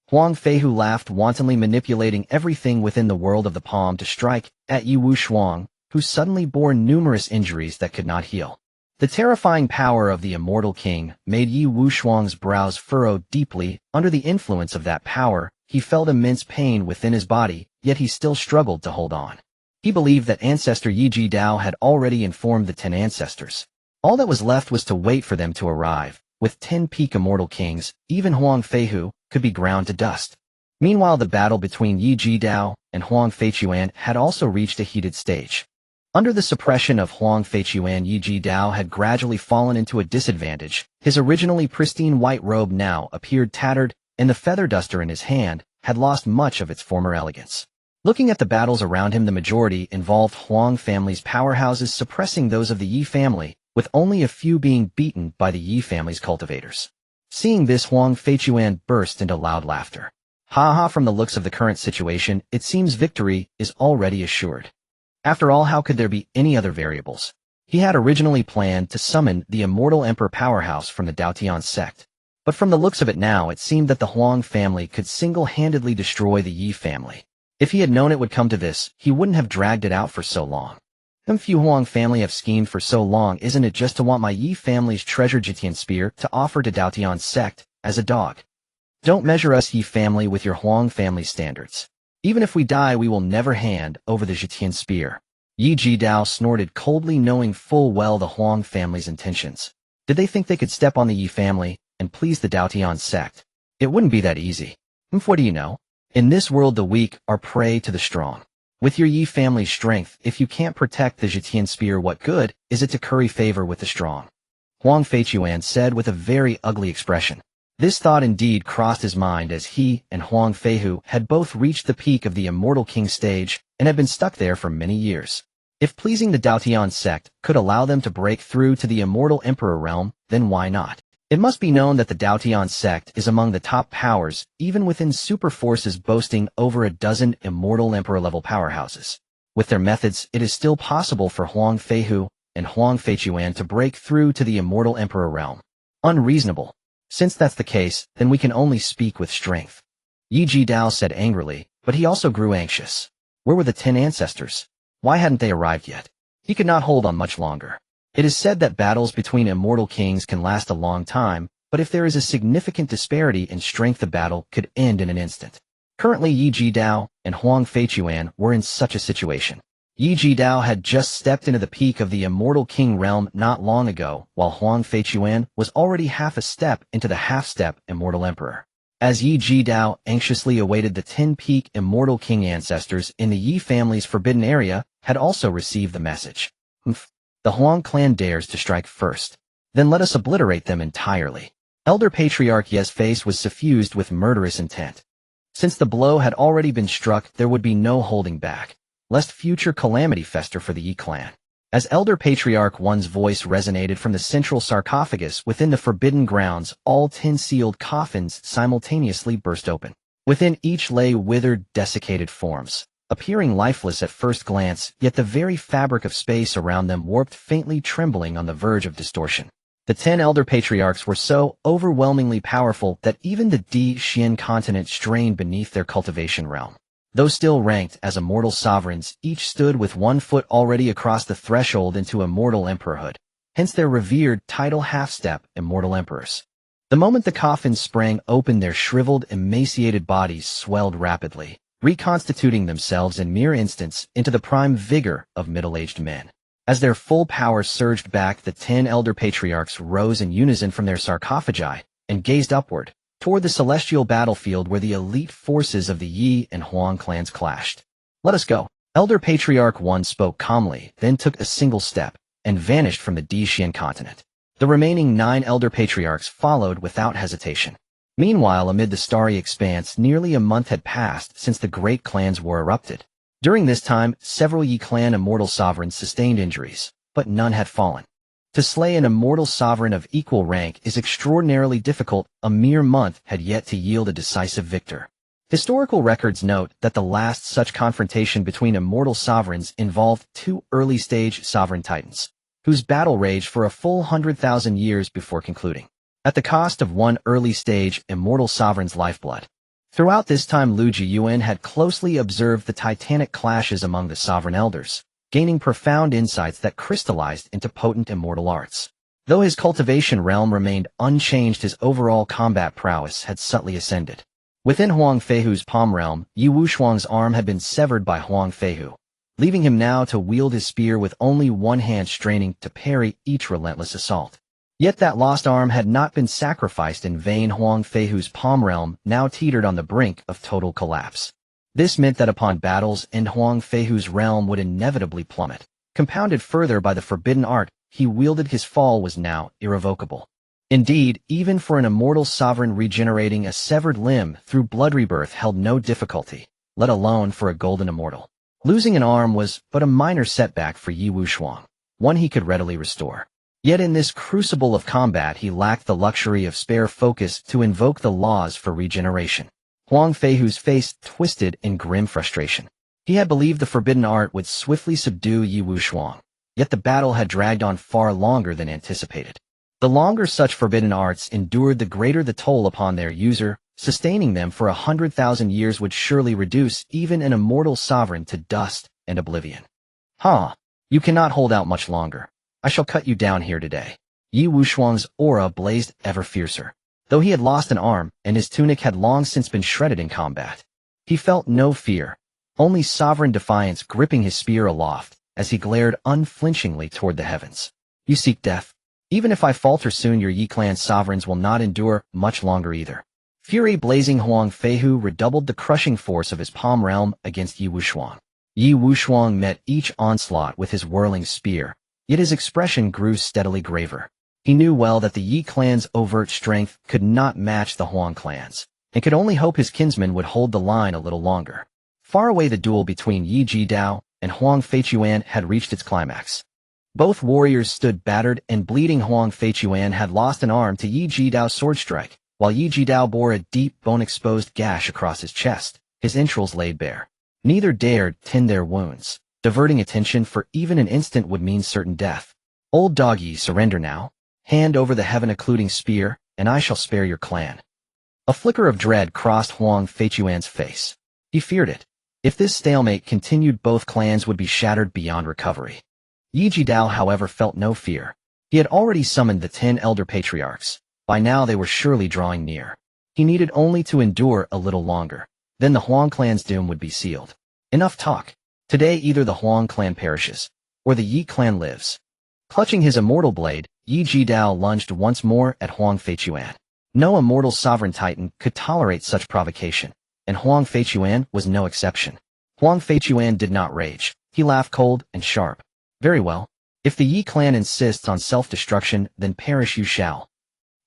Huang Feihu laughed, wantonly manipulating everything within the world of the palm to strike at Yu Wushuang, who suddenly bore numerous injuries that could not heal. The terrifying power of the immortal king made Yu Wushuang's brows furrow deeply. Under the influence of that power, he felt immense pain within his body, yet he still struggled to hold on. He believed that ancestor Yi Ji Dao had already informed the 10 ancestors. All that was left was to wait for them to arrive. With 10 peak immortal kings, even Huang Feihu could be ground to dust. Meanwhile, the battle between Yi Ji Dao and Huang Feichuan had also reached a heated stage. Under the suppression of Huang Feichuan, Yi Ji Dao had gradually fallen into a disadvantage. His originally pristine white robe now appeared tattered, and the feather duster in his hand had lost much of its former elegance. Looking at the battles around him, the majority involved Huang family's powerhouses suppressing those of the Yi family, with only a few being beaten by the Yi family's cultivators. Seeing this, Huang Feichuan burst into loud laughter. From the looks of the current situation, it seems victory is already assured. After all, how could there be any other variables? He had originally planned to summon the immortal emperor powerhouse from the Daotian sect. But from the looks of it now, it seemed that the Huang family could single-handedly destroy the Yi family. If he had known it would come to this, he wouldn't have dragged it out for so long. Few Huang family have schemed for so long. Isn't it just to want my Yi family's treasured Jitian spear to offer to Daotian sect as a dog? Don't measure us Yi family with your Huang family standards. Even if we die, we will never hand over the Jitian spear. Yi Ji Dao snorted coldly, knowing full well the Huang family's intentions. Did they think they could step on the Yi family and please the Daotian sect? It wouldn't be that easy. What do you know? In this world, the weak are prey to the strong. With your Yi family's strength, if you can't protect the Jitian spear, what good is it to curry favor with the strong? Huang Feichuan said with a very ugly expression. This thought indeed crossed his mind, as he and Huang Feihu had both reached the peak of the immortal king stage and had been stuck there for many years. If pleasing the Daotian sect could allow them to break through to the immortal emperor realm, then why not? It must be known that the Daotian sect is among the top powers, even within super forces, boasting over a dozen immortal emperor-level powerhouses. With their methods, it is still possible for Huang Feihu and Huang Feichuan to break through to the immortal emperor realm. Unreasonable. Since that's the case, then we can only speak with strength. Yi Jidao said angrily, but he also grew anxious. Where were the 10 ancestors? Why hadn't they arrived yet? He could not hold on much longer. It is said that battles between immortal kings can last a long time, but if there is a significant disparity in strength, the battle could end in an instant. Currently, Yi Jidao and Huang Feichuan were in such a situation. Yi Jidao had just stepped into the peak of the immortal king realm not long ago, while Huang Feichuan was already half a step into the half-step immortal emperor. As Yi Jidao anxiously awaited the 10 peak immortal king ancestors in the Yi family's forbidden area, had also received the message. The Huang clan dares to strike first. Then let us obliterate them entirely. Elder Patriarch Ye's face was suffused with murderous intent. Since the blow had already been struck, there would be no holding back, lest future calamity fester for the Yi clan. As Elder Patriarch One's voice resonated from the central sarcophagus within the forbidden grounds, all 10 sealed coffins simultaneously burst open. Within each lay withered, desiccated forms, appearing lifeless at first glance, yet the very fabric of space around them warped, faintly trembling on the verge of distortion. The 10 elder patriarchs were so overwhelmingly powerful that even the Di Xian continent strained beneath their cultivation realm. Though still ranked as immortal sovereigns, each stood with one foot already across the threshold into immortal emperorhood, hence their revered title half-step immortal emperors. The moment the coffins sprang open, their shriveled, emaciated bodies swelled rapidly, reconstituting themselves in mere instants into the prime vigor of middle-aged men. As their full power surged back, the 10 elder patriarchs rose in unison from their sarcophagi and gazed upward, toward the celestial battlefield where the elite forces of the Yi and Huang clans clashed. Let us go. Elder Patriarch 1 spoke calmly, then took a single step, and vanished from the Di Xian continent. The remaining 9 elder patriarchs followed without hesitation. Meanwhile, amid the starry expanse, nearly a month had passed since the great clans war erupted. During this time, several Yi clan immortal sovereigns sustained injuries, but none had fallen. To slay an immortal sovereign of equal rank is extraordinarily difficult. A mere month had yet to yield a decisive victor. Historical records note that the last such confrontation between immortal sovereigns involved 2 early-stage sovereign titans, whose battle raged for a full 100,000 years before concluding, at the cost of 1 early-stage immortal sovereign's lifeblood. Throughout this time, Lu Jiuyuan had closely observed the titanic clashes among the sovereign elders, gaining profound insights that crystallized into potent immortal arts. Though his cultivation realm remained unchanged, his overall combat prowess had subtly ascended. Within Huang Feihu's palm realm, Yi Wushuang's arm had been severed by Huang Feihu, leaving him now to wield his spear with only one hand, straining to parry each relentless assault. Yet that lost arm had not been sacrificed in vain. Huang Feihu's palm realm now teetered on the brink of total collapse. This meant that upon battle's end, Huang Feihu's realm would inevitably plummet. Compounded further by the forbidden art he wielded, his fall was now irrevocable. Indeed, even for an immortal sovereign, regenerating a severed limb through blood rebirth held no difficulty, let alone for a golden immortal. Losing an arm was but a minor setback for Yi Wushuang, one he could readily restore. Yet in this crucible of combat he lacked the luxury of spare focus to invoke the laws for regeneration. Huang Feihu's face twisted in grim frustration. He had believed the forbidden art would swiftly subdue Yi Wushuang, yet the battle had dragged on far longer than anticipated. The longer such forbidden arts endured, the greater the toll upon their user. Sustaining them for 100,000 years would surely reduce even an immortal sovereign to dust and oblivion. You cannot hold out much longer. I shall cut you down here today. Yi Wushuang's aura blazed ever fiercer. Though he had lost an arm, and his tunic had long since been shredded in combat, he felt no fear, only sovereign defiance gripping his spear aloft as he glared unflinchingly toward the heavens. You seek death? Even if I falter soon, your Yi clan sovereigns will not endure much longer either. Fury blazing, Huang Feihu redoubled the crushing force of his palm realm against Yi Wushuang. Yi Wushuang met each onslaught with his whirling spear, yet his expression grew steadily graver. He knew well that the Yi clan's overt strength could not match the Huang clan's, and could only hope his kinsman would hold the line a little longer. Far away, the duel between Yi Jidao and Huang Feichuan had reached its climax. Both warriors stood battered and bleeding. Huang Feichuan had lost an arm to Yi Jidao's sword strike, while Yi Jidao bore a deep, bone-exposed gash across his chest, his entrails laid bare. Neither dared tend their wounds. Diverting attention for even an instant would mean certain death. Old dog, ye surrender now. Hand over the heaven-occluding spear, and I shall spare your clan. A flicker of dread crossed Huang Feichuan's face. He feared it. If this stalemate continued, both clans would be shattered beyond recovery. Yi Jidao, however, felt no fear. He had already summoned the 10 elder patriarchs. By now they were surely drawing near. He needed only to endure a little longer. Then the Huang clan's doom would be sealed. Enough talk. Today either the Huang clan perishes, or the Yi clan lives. Clutching his immortal blade, Yi Jidao lunged once more at Huang Feichuan. No immortal sovereign titan could tolerate such provocation, and Huang Feichuan was no exception. Huang Feichuan did not rage. He laughed cold and sharp. Very well. If the Yi clan insists on self-destruction, then perish you shall.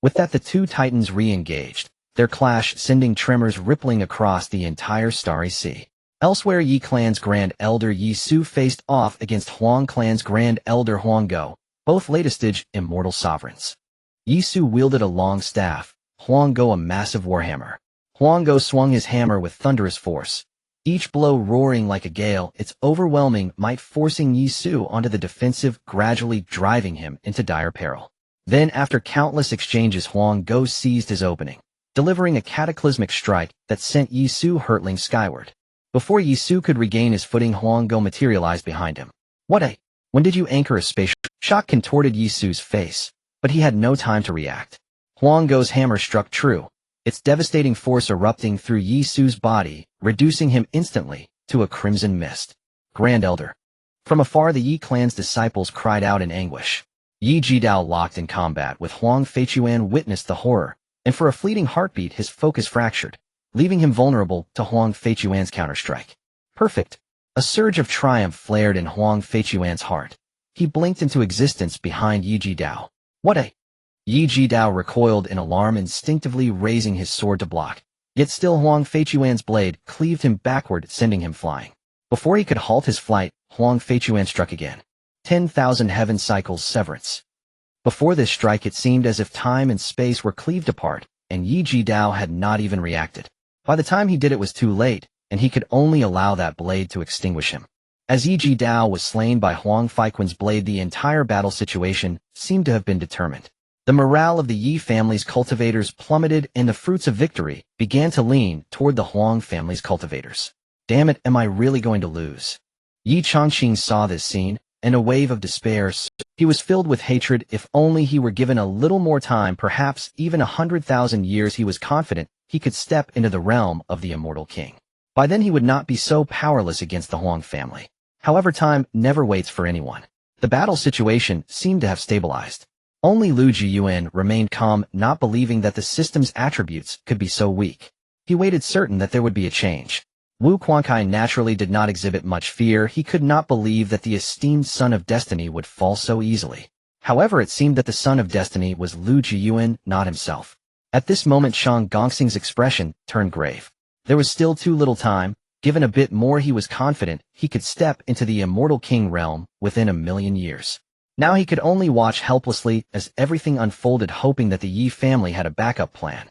With that, the two titans re-engaged, their clash sending tremors rippling across the entire starry sea. Elsewhere, Yi clan's Grand Elder Yi Su faced off against Huang clan's Grand Elder Huang Go, both latest-stage immortal sovereigns. Yi Su wielded a long staff, Huang Go a massive warhammer. Huang Go swung his hammer with thunderous force, each blow roaring like a gale, its overwhelming might forcing Yi Su onto the defensive, gradually driving him into dire peril. Then, after countless exchanges, Huang Go seized his opening, delivering a cataclysmic strike that sent Yi Su hurtling skyward. Before Yi Su could regain his footing, Huang Go materialized behind him. When did you anchor a spaceship? Shock contorted Yi Su's face, but he had no time to react. Huang Go's hammer struck true, its devastating force erupting through Yi Su's body, reducing him instantly to a crimson mist. Grand Elder. From afar, the Yi clan's disciples cried out in anguish. Yi Jidao, locked in combat with Huang Feichuan, witnessed the horror, and for a fleeting heartbeat his focus fractured, leaving him vulnerable to Huang Feichuan's counterstrike. Perfect. A surge of triumph flared in Huang Feichuan's heart. He blinked into existence behind Yi Jidao. Yi Jidao recoiled in alarm, instinctively raising his sword to block. Yet still Huang Feichuan's blade cleaved him backward, sending him flying. Before he could halt his flight, Huang Feichuan struck again. 10,000 heaven cycles severance. Before this strike, it seemed as if time and space were cleaved apart, and Yi Jidao had not even reacted. By the time he did, it was too late, and he could only allow that blade to extinguish him. As Yi Jidao was slain by Huang Feichuan's blade, the entire battle situation seemed to have been determined. The morale of the Yi family's cultivators plummeted, and the fruits of victory began to lean toward the Huang family's cultivators. Damn it, am I really going to lose? Yi Chongqing saw this scene, and a wave of despair. He was filled with hatred. If only he were given a little more time, perhaps even 100,000 years, he was confident he could step into the realm of the immortal king. By then he would not be so powerless against the Huang family. However, time never waits for anyone. The battle situation seemed to have stabilized. Only Lu Jiuyuan remained calm, not believing that the system's attributes could be so weak. He waited, certain that there would be a change. Wu Quankai naturally did not exhibit much fear. He could not believe that the esteemed Son of Destiny would fall so easily. However, it seemed that the Son of Destiny was Lu Jiuyuan, not himself. At this moment, Shang Gongxing's expression turned grave. There was still too little time. Given a bit more, he was confident he could step into the immortal king realm within 1,000,000 years. Now he could only watch helplessly as everything unfolded, hoping that the Yi family had a backup plan.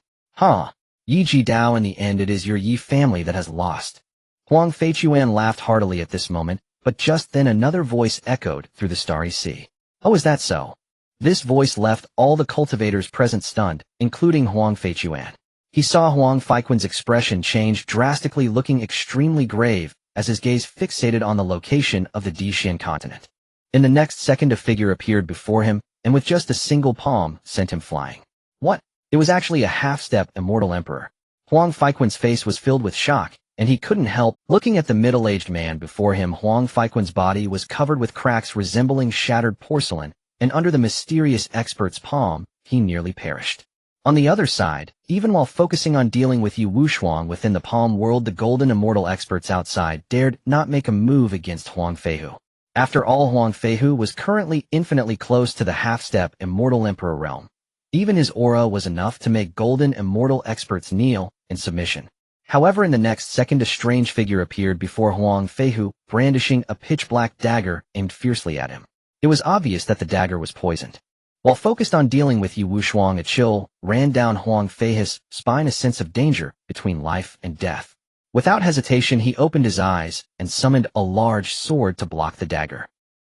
Yi Jidao, in the end it is your Yi family that has lost. Huang Feichuan laughed heartily at this moment, but just then another voice echoed through the starry sea. Oh, is that so? This voice left all the cultivators present stunned, including Huang Feichuan. He saw Huang Feichuan's expression change drastically, looking extremely grave as his gaze fixated on the location of the Dishan continent. In the next second, a figure appeared before him, and with just a single palm, sent him flying. What? It was actually a half-step immortal emperor. Huang Feichuan's face was filled with shock, and he couldn't help looking at the middle-aged man before him. Huang Feichuan's body was covered with cracks resembling shattered porcelain, and under the mysterious expert's palm, he nearly perished. On the other side, even while focusing on dealing with Yi Wushuang within the palm world, the golden immortal experts outside dared not make a move against Huang Feihu. After all, Huang Feihu was currently infinitely close to the half-step immortal emperor realm. Even his aura was enough to make golden immortal experts kneel in submission. However, in the next second, a strange figure appeared before Huang Feihu, brandishing a pitch-black dagger aimed fiercely at him. It was obvious that the dagger was poisoned. While focused on dealing with Yi Wushuang, a chill ran down Huang Feihu's spine, a sense of danger between life and death. Without hesitation, he opened his eyes and summoned a large sword to block the dagger.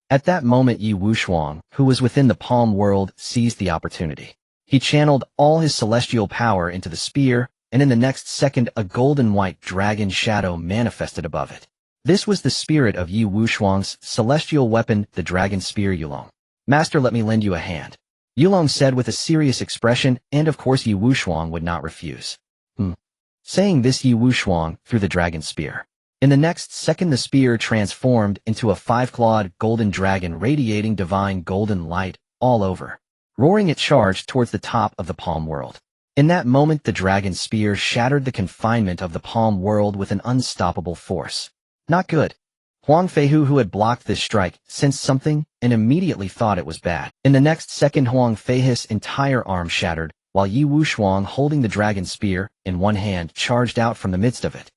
At that moment, Yi Wushuang, who was within the palm world, seized the opportunity. He channeled all his celestial power into the spear, and in the next second a golden-white dragon shadow manifested above it. This was the spirit of Yi Wushuang's celestial weapon, the dragon spear Yulong. "Master, let me lend you a hand," Yulong said with a serious expression, and of course Yi Wushuang would not refuse. Saying this, Yi Wushuang threw the dragon spear. In the next second, the spear transformed into a 5-clawed golden dragon radiating divine golden light all over. Roaring, it charged towards the top of the palm world. In that moment, the dragon spear shattered the confinement of the palm world with an unstoppable force. Not good. Huang Feihu, who had blocked this strike, sensed something and immediately thought it was bad. In the next second, Huang Feihu's entire arm shattered, while Yi Wushuang, holding the dragon spear in one hand, charged out from the midst of it.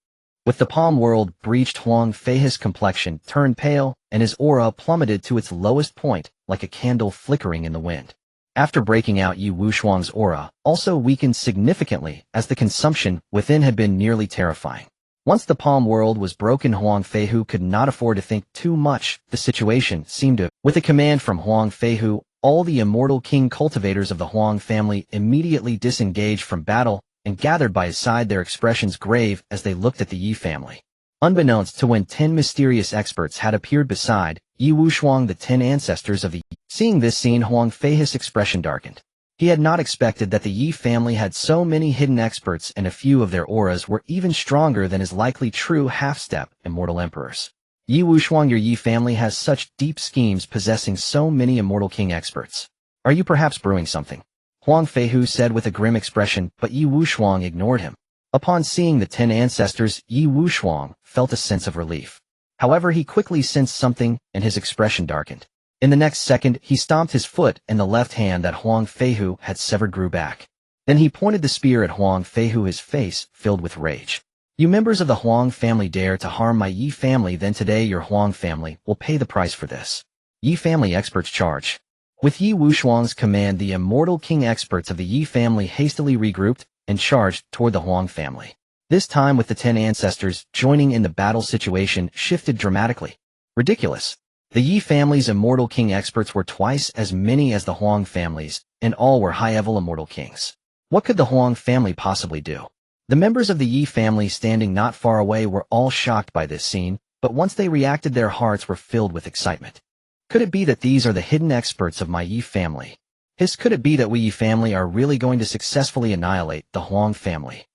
With the palm world breached, Huang Feihu's complexion turned pale, and his aura plummeted to its lowest point, like a candle flickering in the wind. After breaking out, Yi Wushuang's aura also weakened significantly, as the consumption within had been nearly terrifying. Once the palm world was broken, Huang Feihu could not afford to think too much. The situation seemed to. With a command from Huang Feihu, all the immortal king cultivators of the Huang family immediately disengaged from battle and gathered by his side, their expressions grave as they looked at the Yi family. Unbeknownst to when 10 mysterious experts had appeared beside Yi Wushuang, the 10 ancestors of the Yi. Seeing this scene, Huang Feihu's expression darkened. He had not expected that the Yi family had so many hidden experts, and a few of their auras were even stronger than his likely true half-step immortal emperors. Yi Wushuang, your Yi family has such deep schemes, possessing so many immortal king experts. Are you perhaps brewing something? Huang Feihu said with a grim expression, but Yi Wushuang ignored him. Upon seeing the 10 ancestors, Yi Wushuang felt a sense of relief. However, he quickly sensed something, and his expression darkened. In the next second, he stomped his foot, and the left hand that Huang Feihu had severed grew back. Then he pointed the spear at Huang Feihu, his face filled with rage. "You members of the Huang family dare to harm my Yi family, then today your Huang family will pay the price for this." Yi family experts charge. With Yi Wushuang's command, the immortal king experts of the Yi family hastily regrouped and charged toward the Huang family. This time, with the 10 ancestors joining in, the battle situation shifted dramatically. Ridiculous. The Yi family's immortal king experts were twice as many as the Huang family's, and all were high-level immortal kings. What could the Huang family possibly do? The members of the Yi family standing not far away were all shocked by this scene, but once they reacted, their hearts were filled with excitement. Could it be that these are the hidden experts of my Yi family? Could it be that we Yi family are really going to successfully annihilate the Huang family?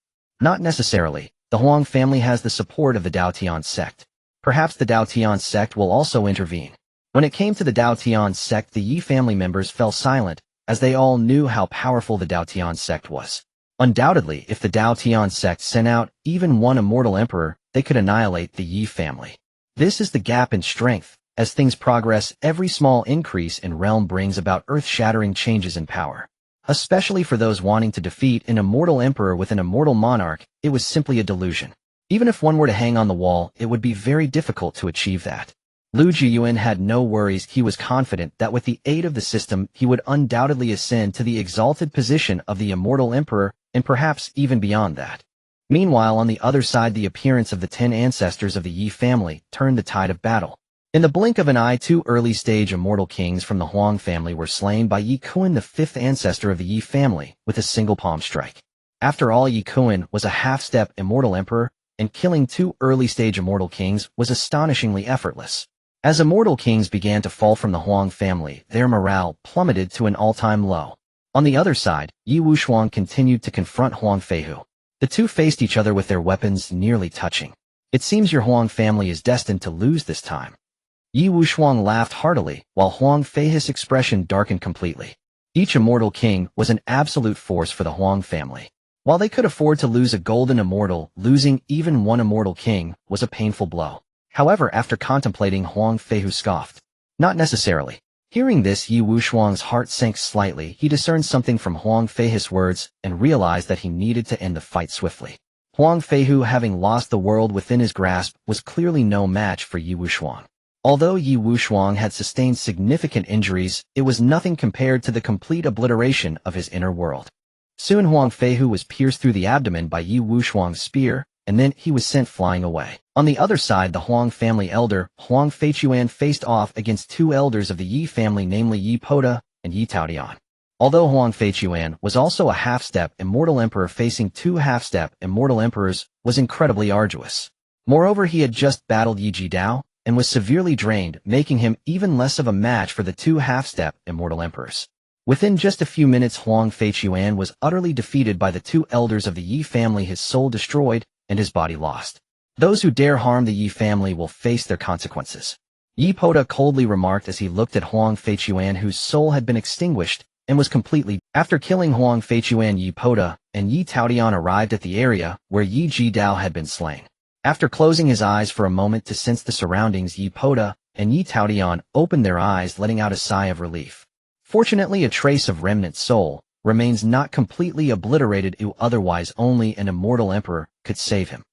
Not necessarily. The Huang family has the support of the Daotian sect. Perhaps the Daotian sect will also intervene. When it came to the Daotian sect, the Yi family members fell silent, as they all knew how powerful the Daotian sect was. Undoubtedly, if the Daotian sect sent out even one immortal emperor, they could annihilate the Yi family. This is the gap in strength. As things progress, every small increase in realm brings about earth-shattering changes in power. Especially for those wanting to defeat an immortal emperor with an immortal monarch, it was simply a delusion. Even if one were to hang on the wall, it would be very difficult to achieve that. Lu Jiuyuan had no worries. He was confident that with the aid of the system, he would undoubtedly ascend to the exalted position of the immortal emperor, and perhaps even beyond that. Meanwhile, on the other side, the appearance of the 10 ancestors of the Yi family turned the tide of battle. In the blink of an eye, 2 early-stage immortal kings from the Huang family were slain by Yi Kuan, the 5th ancestor of the Yi family, with a single palm strike. After all, Yi Kuan was a half-step immortal emperor, and killing 2 early-stage immortal kings was astonishingly effortless. As immortal kings began to fall from the Huang family, their morale plummeted to an all-time low. On the other side, Yi Wushuang continued to confront Huang Feihu. The two faced each other with their weapons nearly touching. "It seems your Huang family is destined to lose this time." Yi Wushuang laughed heartily, while Huang Feihu's expression darkened completely. Each immortal king was an absolute force for the Huang family. While they could afford to lose a golden immortal, losing even one immortal king was a painful blow. However, after contemplating, Huang Feihu scoffed. "Not necessarily." Hearing this, Yi Wushuang's heart sank slightly. He discerned something from Huang Feihu's words and realized that he needed to end the fight swiftly. Huang Feihu, having lost the world within his grasp, was clearly no match for Yi Wushuang. Although Yi Wushuang had sustained significant injuries, it was nothing compared to the complete obliteration of his inner world. Soon Huang Feihu was pierced through the abdomen by Yi Wushuang's spear, and then he was sent flying away. On the other side, the Huang family elder, Huang Feichuan, faced off against two elders of the Yi family, namely Yi Poda and Yi Taodian. Although Huang Feichuan was also a half-step immortal emperor, facing two half-step immortal emperors was incredibly arduous. Moreover, he had just battled Yi Jidao and was severely drained, making him even less of a match for the two half-step immortal emperors. Within just a few minutes, Huang Feichuan was utterly defeated by the two elders of the Yi family, his soul destroyed and his body lost. Those who dare harm the Yi family will face their consequences. Yi Poda coldly remarked as he looked at Huang Feichuan, whose soul had been extinguished and was completely. After killing Huang Feichuan, Yi Poda and Yi Taodian arrived at the area where Yi Jidao had been slain. After closing his eyes for a moment to sense the surroundings, Yi Poda and Yi Taodian opened their eyes, letting out a sigh of relief. Fortunately, a trace of remnant soul remains, not completely obliterated, otherwise only an immortal emperor could save him.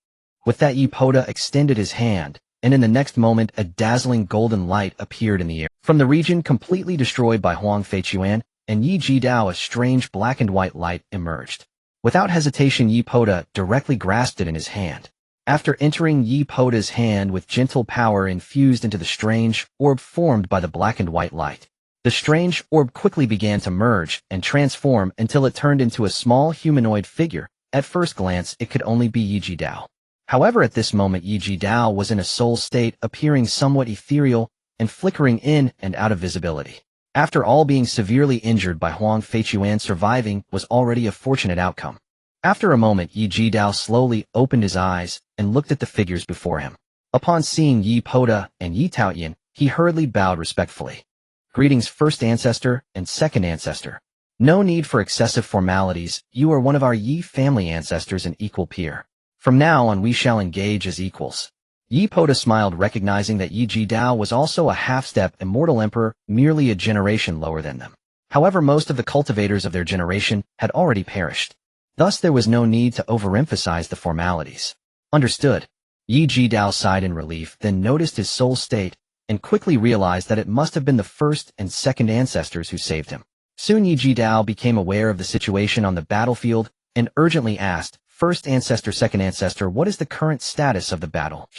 With that, Yi Poda extended his hand, and in the next moment a dazzling golden light appeared in the air. From the region completely destroyed by Huang Feichuan and Yi Jidao, a strange black and white light emerged. Without hesitation, Yi Poda directly grasped it in his hand. After entering Yi Poda's hand with gentle power infused into the strange orb formed by the black and white light, the strange orb quickly began to merge and transform until it turned into a small humanoid figure. At first glance, it could only be Yi Jidao. However, at this moment, Yi Jidao was in a soul state, appearing somewhat ethereal and flickering in and out of visibility. After all, being severely injured by Huang Feichuan, surviving was already a fortunate outcome. After a moment, Yi Jidao slowly opened his eyes and looked at the figures before him. Upon seeing Yi Poda and Yi Taodian, he hurriedly bowed respectfully. "Greetings, first ancestor and second ancestor. No need for excessive formalities. You are one of our Yi family ancestors and equal peer. From now on, we shall engage as equals." Yi Poda smiled, recognizing that Yi Jidao was also a half-step immortal emperor, merely a generation lower than them. However, most of the cultivators of their generation had already perished. Thus, there was no need to overemphasize the formalities. Understood. Yi Jidao sighed in relief, then noticed his soul state, and quickly realized that it must have been the first and second ancestors who saved him. Soon Yi Jidao became aware of the situation on the battlefield and urgently asked, "First ancestor, second ancestor, what is the current status of the battle?"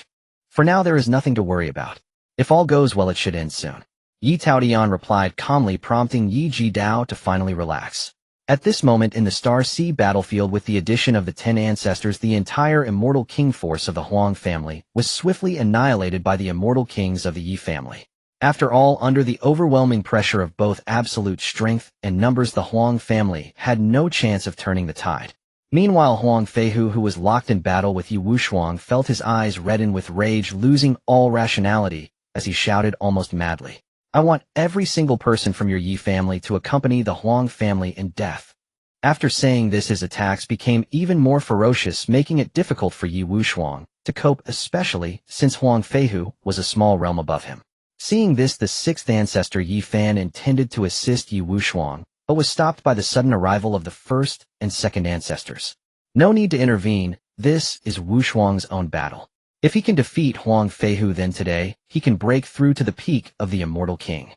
"For now, there is nothing to worry about. If all goes well, it should end soon," Yi Taodian replied calmly, prompting Yi Jidao to finally relax. At this moment in the Star Sea battlefield, with the addition of the 10 ancestors, the entire immortal king force of the Huang family was swiftly annihilated by the immortal kings of the Yi family. After all, under the overwhelming pressure of both absolute strength and numbers, the Huang family had no chance of turning the tide. Meanwhile, Huang Feihu, who was locked in battle with Yi Wushuang, felt his eyes redden with rage, losing all rationality as he shouted almost madly, "I want every single person from your Yi family to accompany the Huang family in death." After saying this, his attacks became even more ferocious, making it difficult for Yi Wushuang to cope, especially since Huang Feihu was a small realm above him. Seeing this, the sixth ancestor Yi Fan intended to assist Yi Wushuang, but was stopped by the sudden arrival of the first and second ancestors. "No need to intervene. This is Wushuang's own battle. If he can defeat Huang Feihu, then today he can break through to the peak of the immortal king,"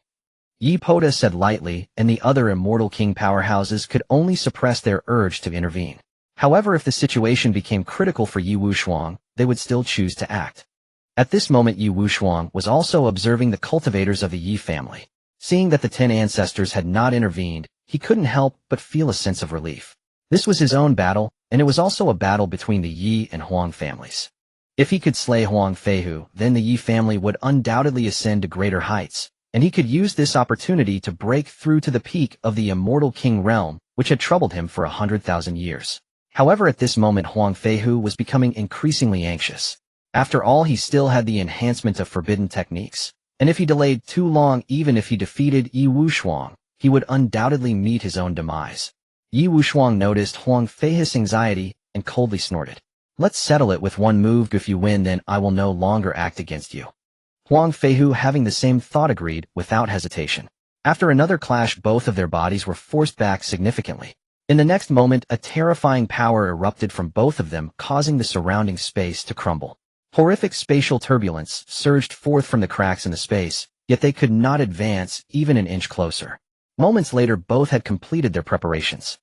Yi Poda said lightly, and the other immortal king powerhouses could only suppress their urge to intervene. However, if the situation became critical for Yi Wushuang, they would still choose to act. At this moment, Yi Wushuang was also observing the cultivators of the Yi family. Seeing that the 10 ancestors had not intervened, he couldn't help but feel a sense of relief. This was his own battle, and it was also a battle between the Yi and Huang families. If he could slay Huang Feihu, then the Yi family would undoubtedly ascend to greater heights, and he could use this opportunity to break through to the peak of the immortal king realm, which had troubled him for 100,000 years. However, at this moment, Huang Feihu was becoming increasingly anxious. After all, he still had the enhancement of forbidden techniques, and if he delayed too long, even if he defeated Yi Wushuang, he would undoubtedly meet his own demise. Yi Wushuang noticed Huang Feihu's anxiety and coldly snorted, "Let's settle it with one move. If you win, then I will no longer act against you." Huang Feihu, having the same thought, agreed without hesitation. After another clash, both of their bodies were forced back significantly. In the next moment, a terrifying power erupted from both of them, causing the surrounding space to crumble. Horrific spatial turbulence surged forth from the cracks in the space, yet they could not advance even an inch closer. Moments later, both had completed their preparations.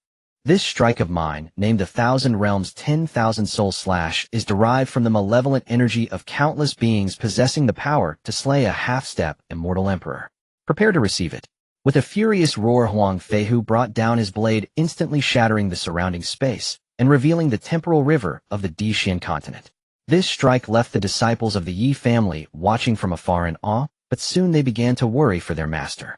This strike of mine, named the 1,000 Realms 10,000 Soul Slash, is derived from the malevolent energy of countless beings possessing the power to slay a half-step immortal emperor. Prepare to receive it. With a furious roar, Huang Feihu brought down his blade, instantly shattering the surrounding space and revealing the temporal river of the Dixian continent. This strike left the disciples of the Yi family watching from afar in awe, but soon they began to worry for their master.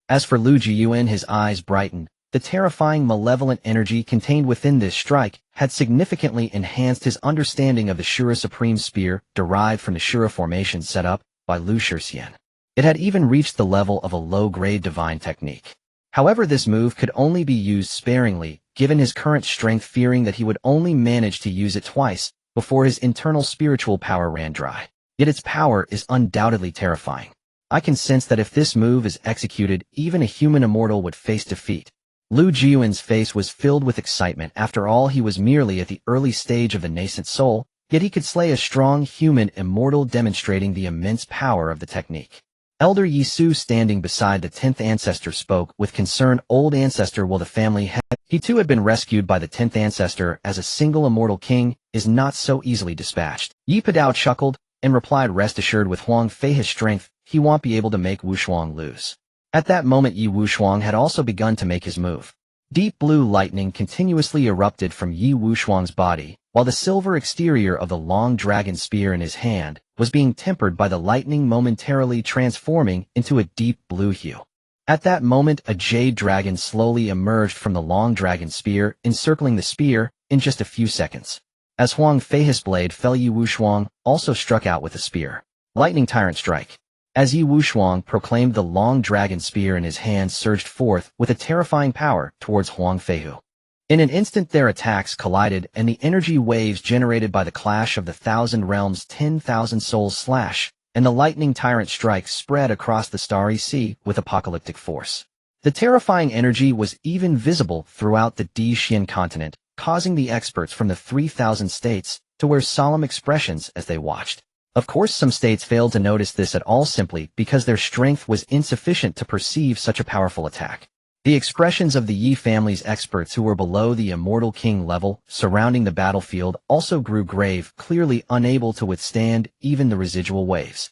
As for Lu Jiuyuan, his eyes brightened. The terrifying malevolent energy contained within this strike had significantly enhanced his understanding of the Shura Supreme Spear derived from the Shura formation set up by Lu Jiuyuan. It had even reached the level of a low-grade divine technique. However, this move could only be used sparingly, given his current strength, fearing that he would only manage to use it twice before his internal spiritual power ran dry. Yet its power is undoubtedly terrifying. I can sense that if this move is executed, even a human immortal would face defeat. Lu Jiuyuan's face was filled with excitement. After all, he was merely at the early stage of the nascent soul, yet he could slay a strong human immortal, demonstrating the immense power of the technique. Elder Yisu, standing beside the 10th ancestor, spoke with concern. Old ancestor, while the family he too had been rescued by the 10th ancestor as a single immortal king, is not so easily dispatched. Yi Padao chuckled and replied, rest assured, with Huang Fei's strength, he won't be able to make Wushuang lose. At that moment, Yi Wushuang had also begun to make his move. Deep blue lightning continuously erupted from Yi Wushuang's body, while the silver exterior of the long dragon spear in his hand was being tempered by the lightning, momentarily transforming into a deep blue hue. At that moment, a jade dragon slowly emerged from the long dragon spear, encircling the spear in just a few seconds. As Huang Fei's blade fell, Yi Wushuang also struck out with a spear. Lightning Tyrant Strike. As Yi Wushuang proclaimed, the long dragon spear in his hand surged forth with a terrifying power towards Huang Feihu. In an instant, their attacks collided, and the energy waves generated by the clash of the 1,000 Realms 10,000 Souls Slash and the Lightning Tyrant Strike spread across the starry sea with apocalyptic force. The terrifying energy was even visible throughout the Dixian continent, causing the experts from the 3,000 states to wear solemn expressions as they watched. Of course, some states failed to notice this at all, simply because their strength was insufficient to perceive such a powerful attack. The expressions of the Yi family's experts, who were below the Immortal King level surrounding the battlefield, also grew grave, clearly unable to withstand even the residual waves.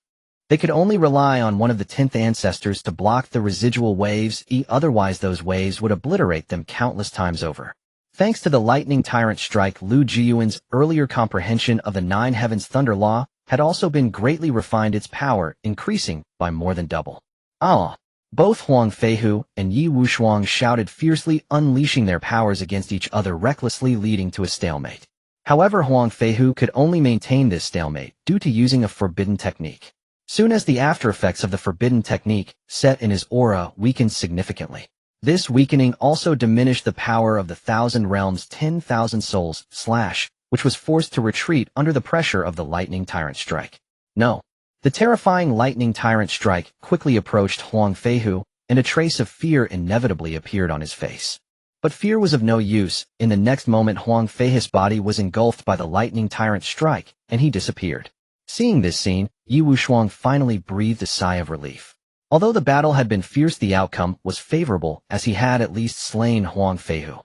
They could only rely on one of the 10th ancestors to block the residual waves, otherwise those waves would obliterate them countless times over. Thanks to the Lightning Tyrant Strike, Lu Jiuyuan's earlier comprehension of the Nine Heavens Thunder Law had also been greatly refined, its power increasing by more than double. Ah! Both Huang Feihu and Yi Wushuang shouted fiercely, unleashing their powers against each other recklessly, leading to a stalemate. However, Huang Feihu could only maintain this stalemate due to using a forbidden technique. Soon as the after effects of the forbidden technique set in his aura weakened significantly. This weakening also diminished the power of the 1,000 Realms 10,000 Souls Slash, which was forced to retreat under the pressure of the Lightning Tyrant Strike. No. The terrifying Lightning Tyrant Strike quickly approached Huang Feihu, and a trace of fear inevitably appeared on his face. But fear was of no use. In the next moment, Huang Fei's body was engulfed by the Lightning Tyrant Strike, and he disappeared. Seeing this scene, Yi Wushuang finally breathed a sigh of relief. Although the battle had been fierce, the outcome was favorable, as he had at least slain Huang Feihu.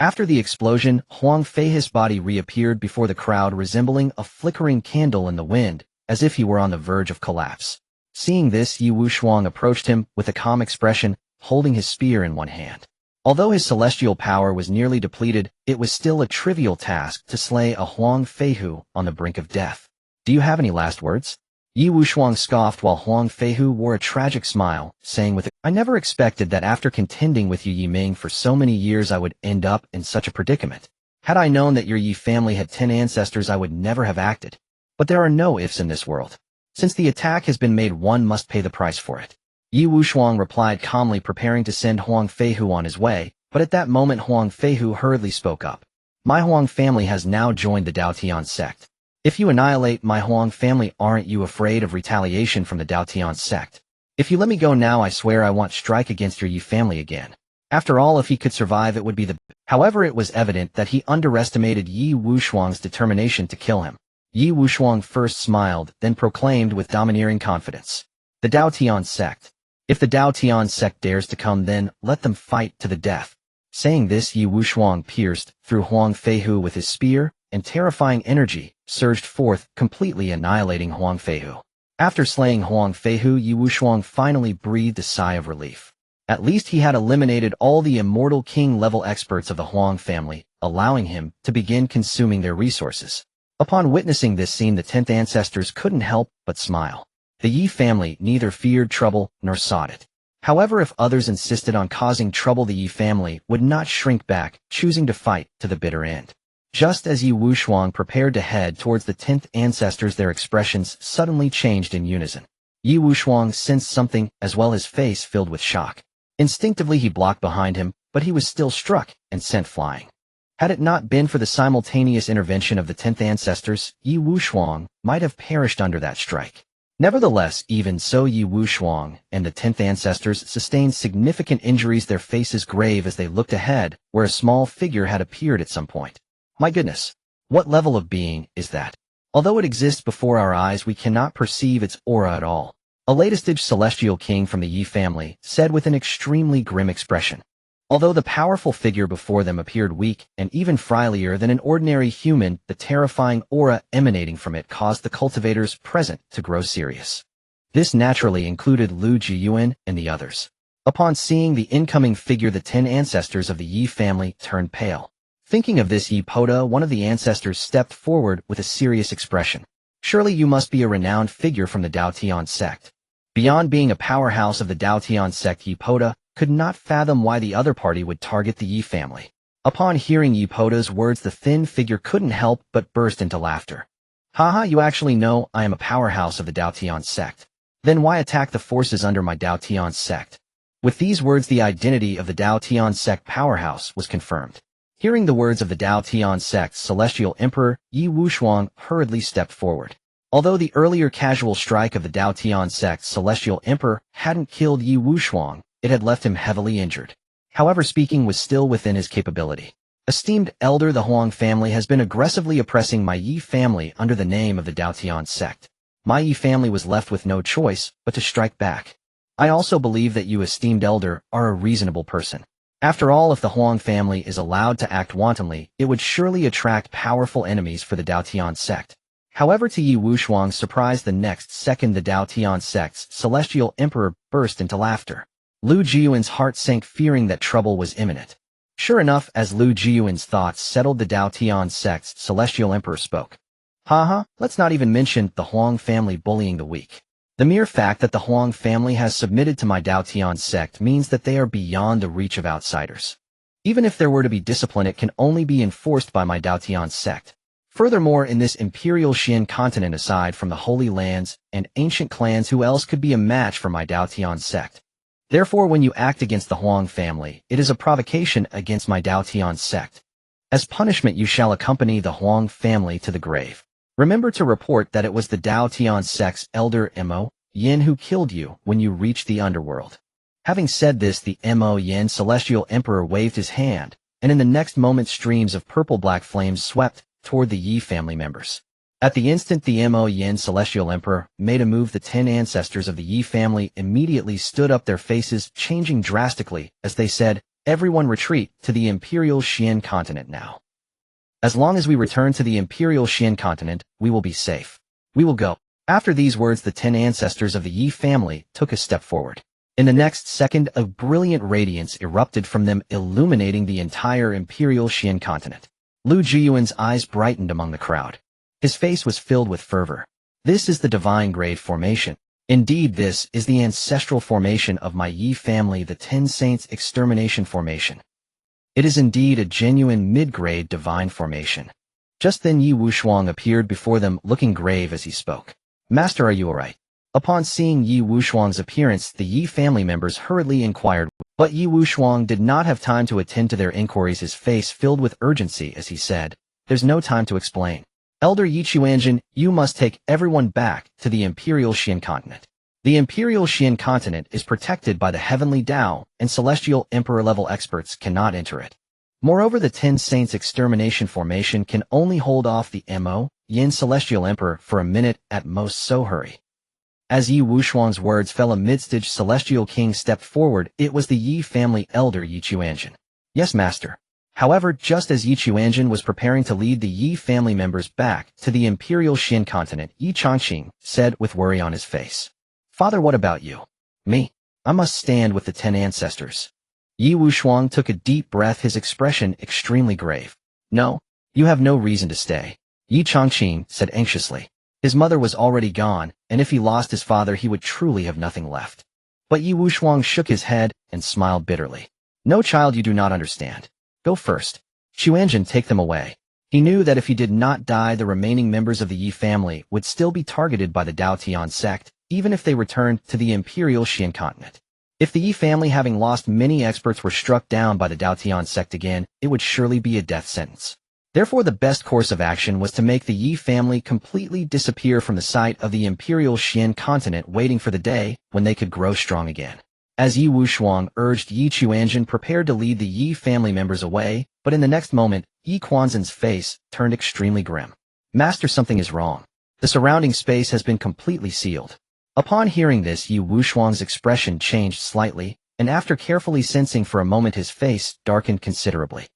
After the explosion, Huang Fei's body reappeared before the crowd, resembling a flickering candle in the wind, as if he were on the verge of collapse. Seeing this, Yi Wushuang approached him with a calm expression, holding his spear in one hand. Although his celestial power was nearly depleted, it was still a trivial task to slay a Huang Feihu on the brink of death. Do you have any last words? Yi Wushuang scoffed while Huang Feihu wore a tragic smile, saying I never expected that after contending with you Yi Ming for so many years I would end up in such a predicament. Had I known that your Yi family had 10 ancestors, I would never have acted. But there are no ifs in this world. Since the attack has been made, one must pay the price for it. Yi Wushuang replied calmly, preparing to send Huang Feihu on his way, but at that moment Huang Feihu hurriedly spoke up. My Huang family has now joined the Daotian sect. If you annihilate my Huang family, aren't you afraid of retaliation from the Daotian sect? If you let me go now, I swear I won't strike against your Yi family again. After all, if he could survive, it would be the... However, it was evident that he underestimated Yi Wushuang's determination to kill him. Yi Wushuang first smiled, then proclaimed with domineering confidence. The Daotian sect. If the Daotian sect dares to come, then let them fight to the death. Saying this, Yi Wushuang pierced through Huang Feihu with his spear, and terrifying energy surged forth, completely annihilating Huang Feihu. After slaying Huang Feihu, Yi Wushuang finally breathed a sigh of relief. At least he had eliminated all the immortal king-level experts of the Huang family, allowing him to begin consuming their resources. Upon witnessing this scene, the 10th ancestors couldn't help but smile. The Yi family neither feared trouble nor sought it. However, if others insisted on causing trouble, the Yi family would not shrink back, choosing to fight to the bitter end. Just as Yi Wushuang prepared to head towards the 10th ancestors, their expressions suddenly changed in unison. Yi Wushuang sensed something, as well, his face filled with shock. Instinctively he blocked behind him, but he was still struck and sent flying. Had it not been for the simultaneous intervention of the 10th ancestors, Yi Wushuang might have perished under that strike. Nevertheless, even so, Yi Wushuang and the 10th ancestors sustained significant injuries, their faces grave as they looked ahead, where a small figure had appeared at some point. My goodness, what level of being is that? Although it exists before our eyes, we cannot perceive its aura at all. A latest-stage celestial king from the Yi family said with an extremely grim expression. Although the powerful figure before them appeared weak and even frilier than an ordinary human, the terrifying aura emanating from it caused the cultivators present to grow serious. This naturally included Lu Jiuyuan and the others. Upon seeing the incoming figure, the 10 ancestors of the Yi family turned pale. Thinking of this, Yi Poda, one of the ancestors, stepped forward with a serious expression. Surely you must be a renowned figure from the Daotian sect. Beyond being a powerhouse of the Daotian sect, Yi Poda could not fathom why the other party would target the Yi family. Upon hearing Yi Poda's words, the thin figure couldn't help but burst into laughter. Haha, you actually know I am a powerhouse of the Daotian sect. Then why attack the forces under my Daotian sect? With these words, the identity of the Daotian sect powerhouse was confirmed. Hearing the words of the Daotian sect's celestial emperor, Yi Wushuang hurriedly stepped forward. Although the earlier casual strike of the Daotian sect's celestial emperor hadn't killed Yi Wushuang, it had left him heavily injured. However, speaking was still within his capability. Esteemed elder, the Huang family has been aggressively oppressing my Yi family under the name of the Daotian sect. My Yi family was left with no choice but to strike back. I also believe that you, esteemed elder, are a reasonable person. After all, if the Huang family is allowed to act wantonly, it would surely attract powerful enemies for the Daotian sect. However, to Yi Wushuang's surprise, the next second the Daotian sect's celestial emperor burst into laughter. Lu Jiuyuan's heart sank, fearing that trouble was imminent. Sure enough, as Lu Jiuyuan's thoughts settled, the Daotian sect's celestial emperor spoke. Haha, let's not even mention the Huang family bullying the weak. The mere fact that the Huang family has submitted to my Daotian sect means that they are beyond the reach of outsiders. Even if there were to be discipline, it can only be enforced by my Daotian sect. Furthermore, in this imperial Xian continent, aside from the Holy Lands and ancient clans, who else could be a match for my Daotian sect? Therefore, when you act against the Huang family, it is a provocation against my Daotian sect. As punishment, you shall accompany the Huang family to the grave. Remember to report that it was the Daotian sect's elder Mo Yin who killed you when you reached the underworld. Having said this, the Mo Yin celestial emperor waved his hand, and in the next moment streams of purple-black flames swept toward the Yi family members. At the instant the Mo Yin celestial emperor made a move, the 10 ancestors of the Yi family immediately stood up, their faces changing drastically as they said, "Everyone retreat to the imperial Xian continent now. As long as we return to the imperial Xian continent, we will be safe. We will go." After these words, the 10 ancestors of the Yi family took a step forward. In the next second, a brilliant radiance erupted from them, illuminating the entire imperial Xian continent. Lu Jiuyuan's eyes brightened among the crowd. His face was filled with fervor. This is the divine grade formation. Indeed, this is the ancestral formation of my Yi family, the 10 Saints extermination formation. It is indeed a genuine mid-grade divine formation. Just then Yi Wushuang appeared before them, looking grave as he spoke. "Master, are you alright?" Upon seeing Yi Wushuang's appearance, the Yi family members hurriedly inquired, but Yi Wushuang did not have time to attend to their inquiries. His face filled with urgency as he said, "There's no time to explain. Elder Yi Chuanjin, you must take everyone back to the Imperial Xian continent. The Imperial Xian continent is protected by the Heavenly Tao, and Celestial Emperor-level experts cannot enter it. Moreover, the 10 Saints extermination formation can only hold off the Mo Yin Celestial Emperor for a minute at most, so hurry." As Yi Wushuang's words fell, a mid-stage celestial king stepped forward. It was the Yi family elder Yi Chuanjin. Yes, master. However, just as Yi Chuanjin was preparing to lead the Yi family members back to the Imperial Xin continent, Yi Changqing said with worry on his face. Father, what about you? Me. I must stand with the 10 ancestors. Yi Wushuang took a deep breath, his expression extremely grave. No, you have no reason to stay, Yi Changqing said anxiously. His mother was already gone, and if he lost his father he would truly have nothing left. But Yi Wushuang shook his head and smiled bitterly. No, child, you do not understand. Go first. Chuanjin, take them away. He knew that if he did not die, the remaining members of the Yi family would still be targeted by the Dao Tian sect, even if they returned to the Imperial Xian continent. If the Yi family, having lost many experts, were struck down by the Dao Tian sect again, it would surely be a death sentence. Therefore, the best course of action was to make the Yi family completely disappear from the site of the Imperial Xian continent, waiting for the day when they could grow strong again. As Yi Wushuang urged, Yi Chuanjin prepared to lead the Yi family members away, but in the next moment, Yi Quanzhen's face turned extremely grim. Master, something is wrong. The surrounding space has been completely sealed. Upon hearing this, Yi Wushuang's expression changed slightly, and after carefully sensing for a moment, his face darkened considerably.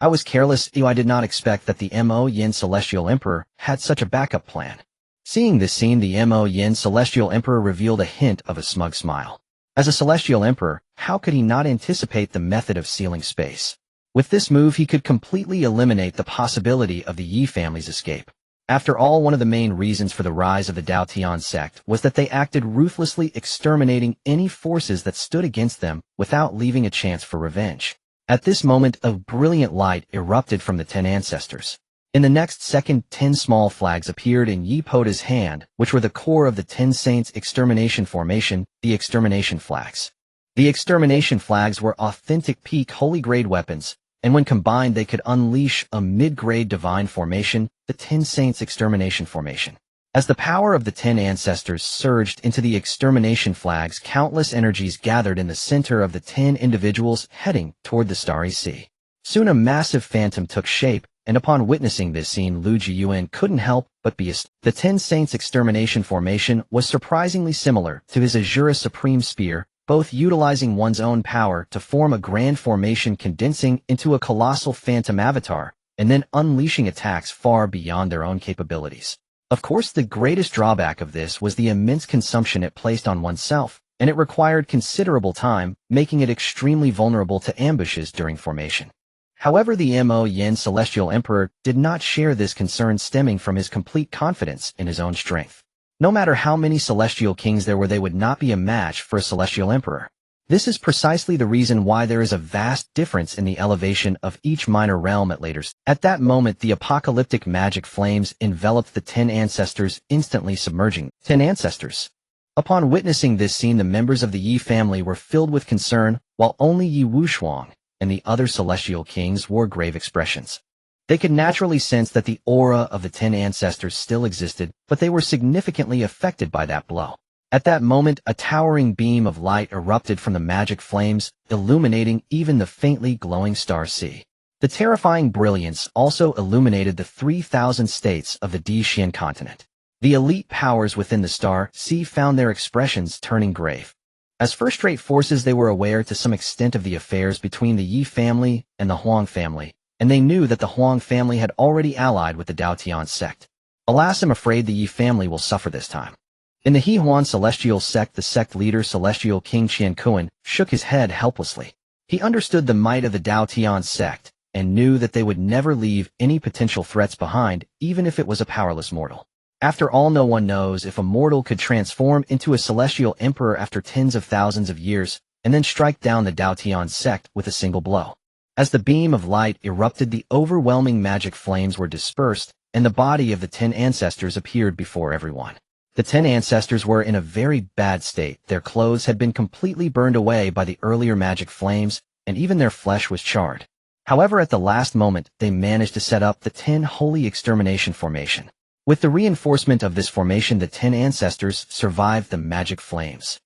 I was careless, I did not expect that the Mo Yin Celestial Emperor had such a backup plan. Seeing this scene, the Mo Yin Celestial Emperor revealed a hint of a smug smile. As a Celestial Emperor, how could he not anticipate the method of sealing space? With this move, he could completely eliminate the possibility of the Yi family's escape. After all, one of the main reasons for the rise of the Dao Tian sect was that they acted ruthlessly, exterminating any forces that stood against them without leaving a chance for revenge. At this moment, a brilliant light erupted from the 10 ancestors. In the next second, 10 small flags appeared in Yi Poda's hand, which were the core of the 10 Saints' extermination formation, the extermination flags. The extermination flags were authentic peak holy grade weapons, and when combined they could unleash a mid-grade divine formation, the 10 Saints' extermination formation. As the power of the 10 ancestors surged into the extermination flags, countless energies gathered in the center of the 10 individuals heading toward the Starry Sea. Soon a massive phantom took shape, and upon witnessing this scene, Lu Jiuyuan couldn't help but be astonished. The 10 Saints' extermination formation was surprisingly similar to his Azura Supreme Spear, both utilizing one's own power to form a grand formation, condensing into a colossal phantom avatar, and then unleashing attacks far beyond their own capabilities. Of course, the greatest drawback of this was the immense consumption it placed on oneself, and it required considerable time, making it extremely vulnerable to ambushes during formation. However, the Mo Yin Celestial Emperor did not share this concern, stemming from his complete confidence in his own strength. No matter how many celestial kings there were, they would not be a match for a celestial emperor. This is precisely the reason why there is a vast difference in the elevation of each minor realm at later. At that moment, the apocalyptic magic flames enveloped the 10 ancestors, instantly submerging 10 ancestors. Upon witnessing this scene, the members of the Yi family were filled with concern, while only Yi Wushuang and the other celestial kings wore grave expressions. They could naturally sense that the aura of the 10 ancestors still existed, but they were significantly affected by that blow. At that moment, a towering beam of light erupted from the magic flames, illuminating even the faintly glowing star sea. The terrifying brilliance also illuminated the 3,000 states of the Xian continent. The elite powers within the star sea found their expressions turning grave. As first-rate forces, they were aware to some extent of the affairs between the Yi family and the Huang family, and they knew that the Huang family had already allied with the Dao Tian sect. Alas, I'm afraid the Yi family will suffer this time. In the He Huan celestial sect, the sect leader, Celestial King Qian Kuan, shook his head helplessly. He understood the might of the Dao Tian sect, and knew that they would never leave any potential threats behind, even if it was a powerless mortal. After all, no one knows if a mortal could transform into a celestial emperor after tens of thousands of years, and then strike down the Dao Tian sect with a single blow. As the beam of light erupted, the overwhelming magic flames were dispersed, and the body of the 10 ancestors appeared before everyone. The 10 ancestors were in a very bad state. Their clothes had been completely burned away by the earlier magic flames, and even their flesh was charred. However, at the last moment, they managed to set up the 10 Holy Extermination Formation. With the reinforcement of this formation, the 10 ancestors survived the magic flames.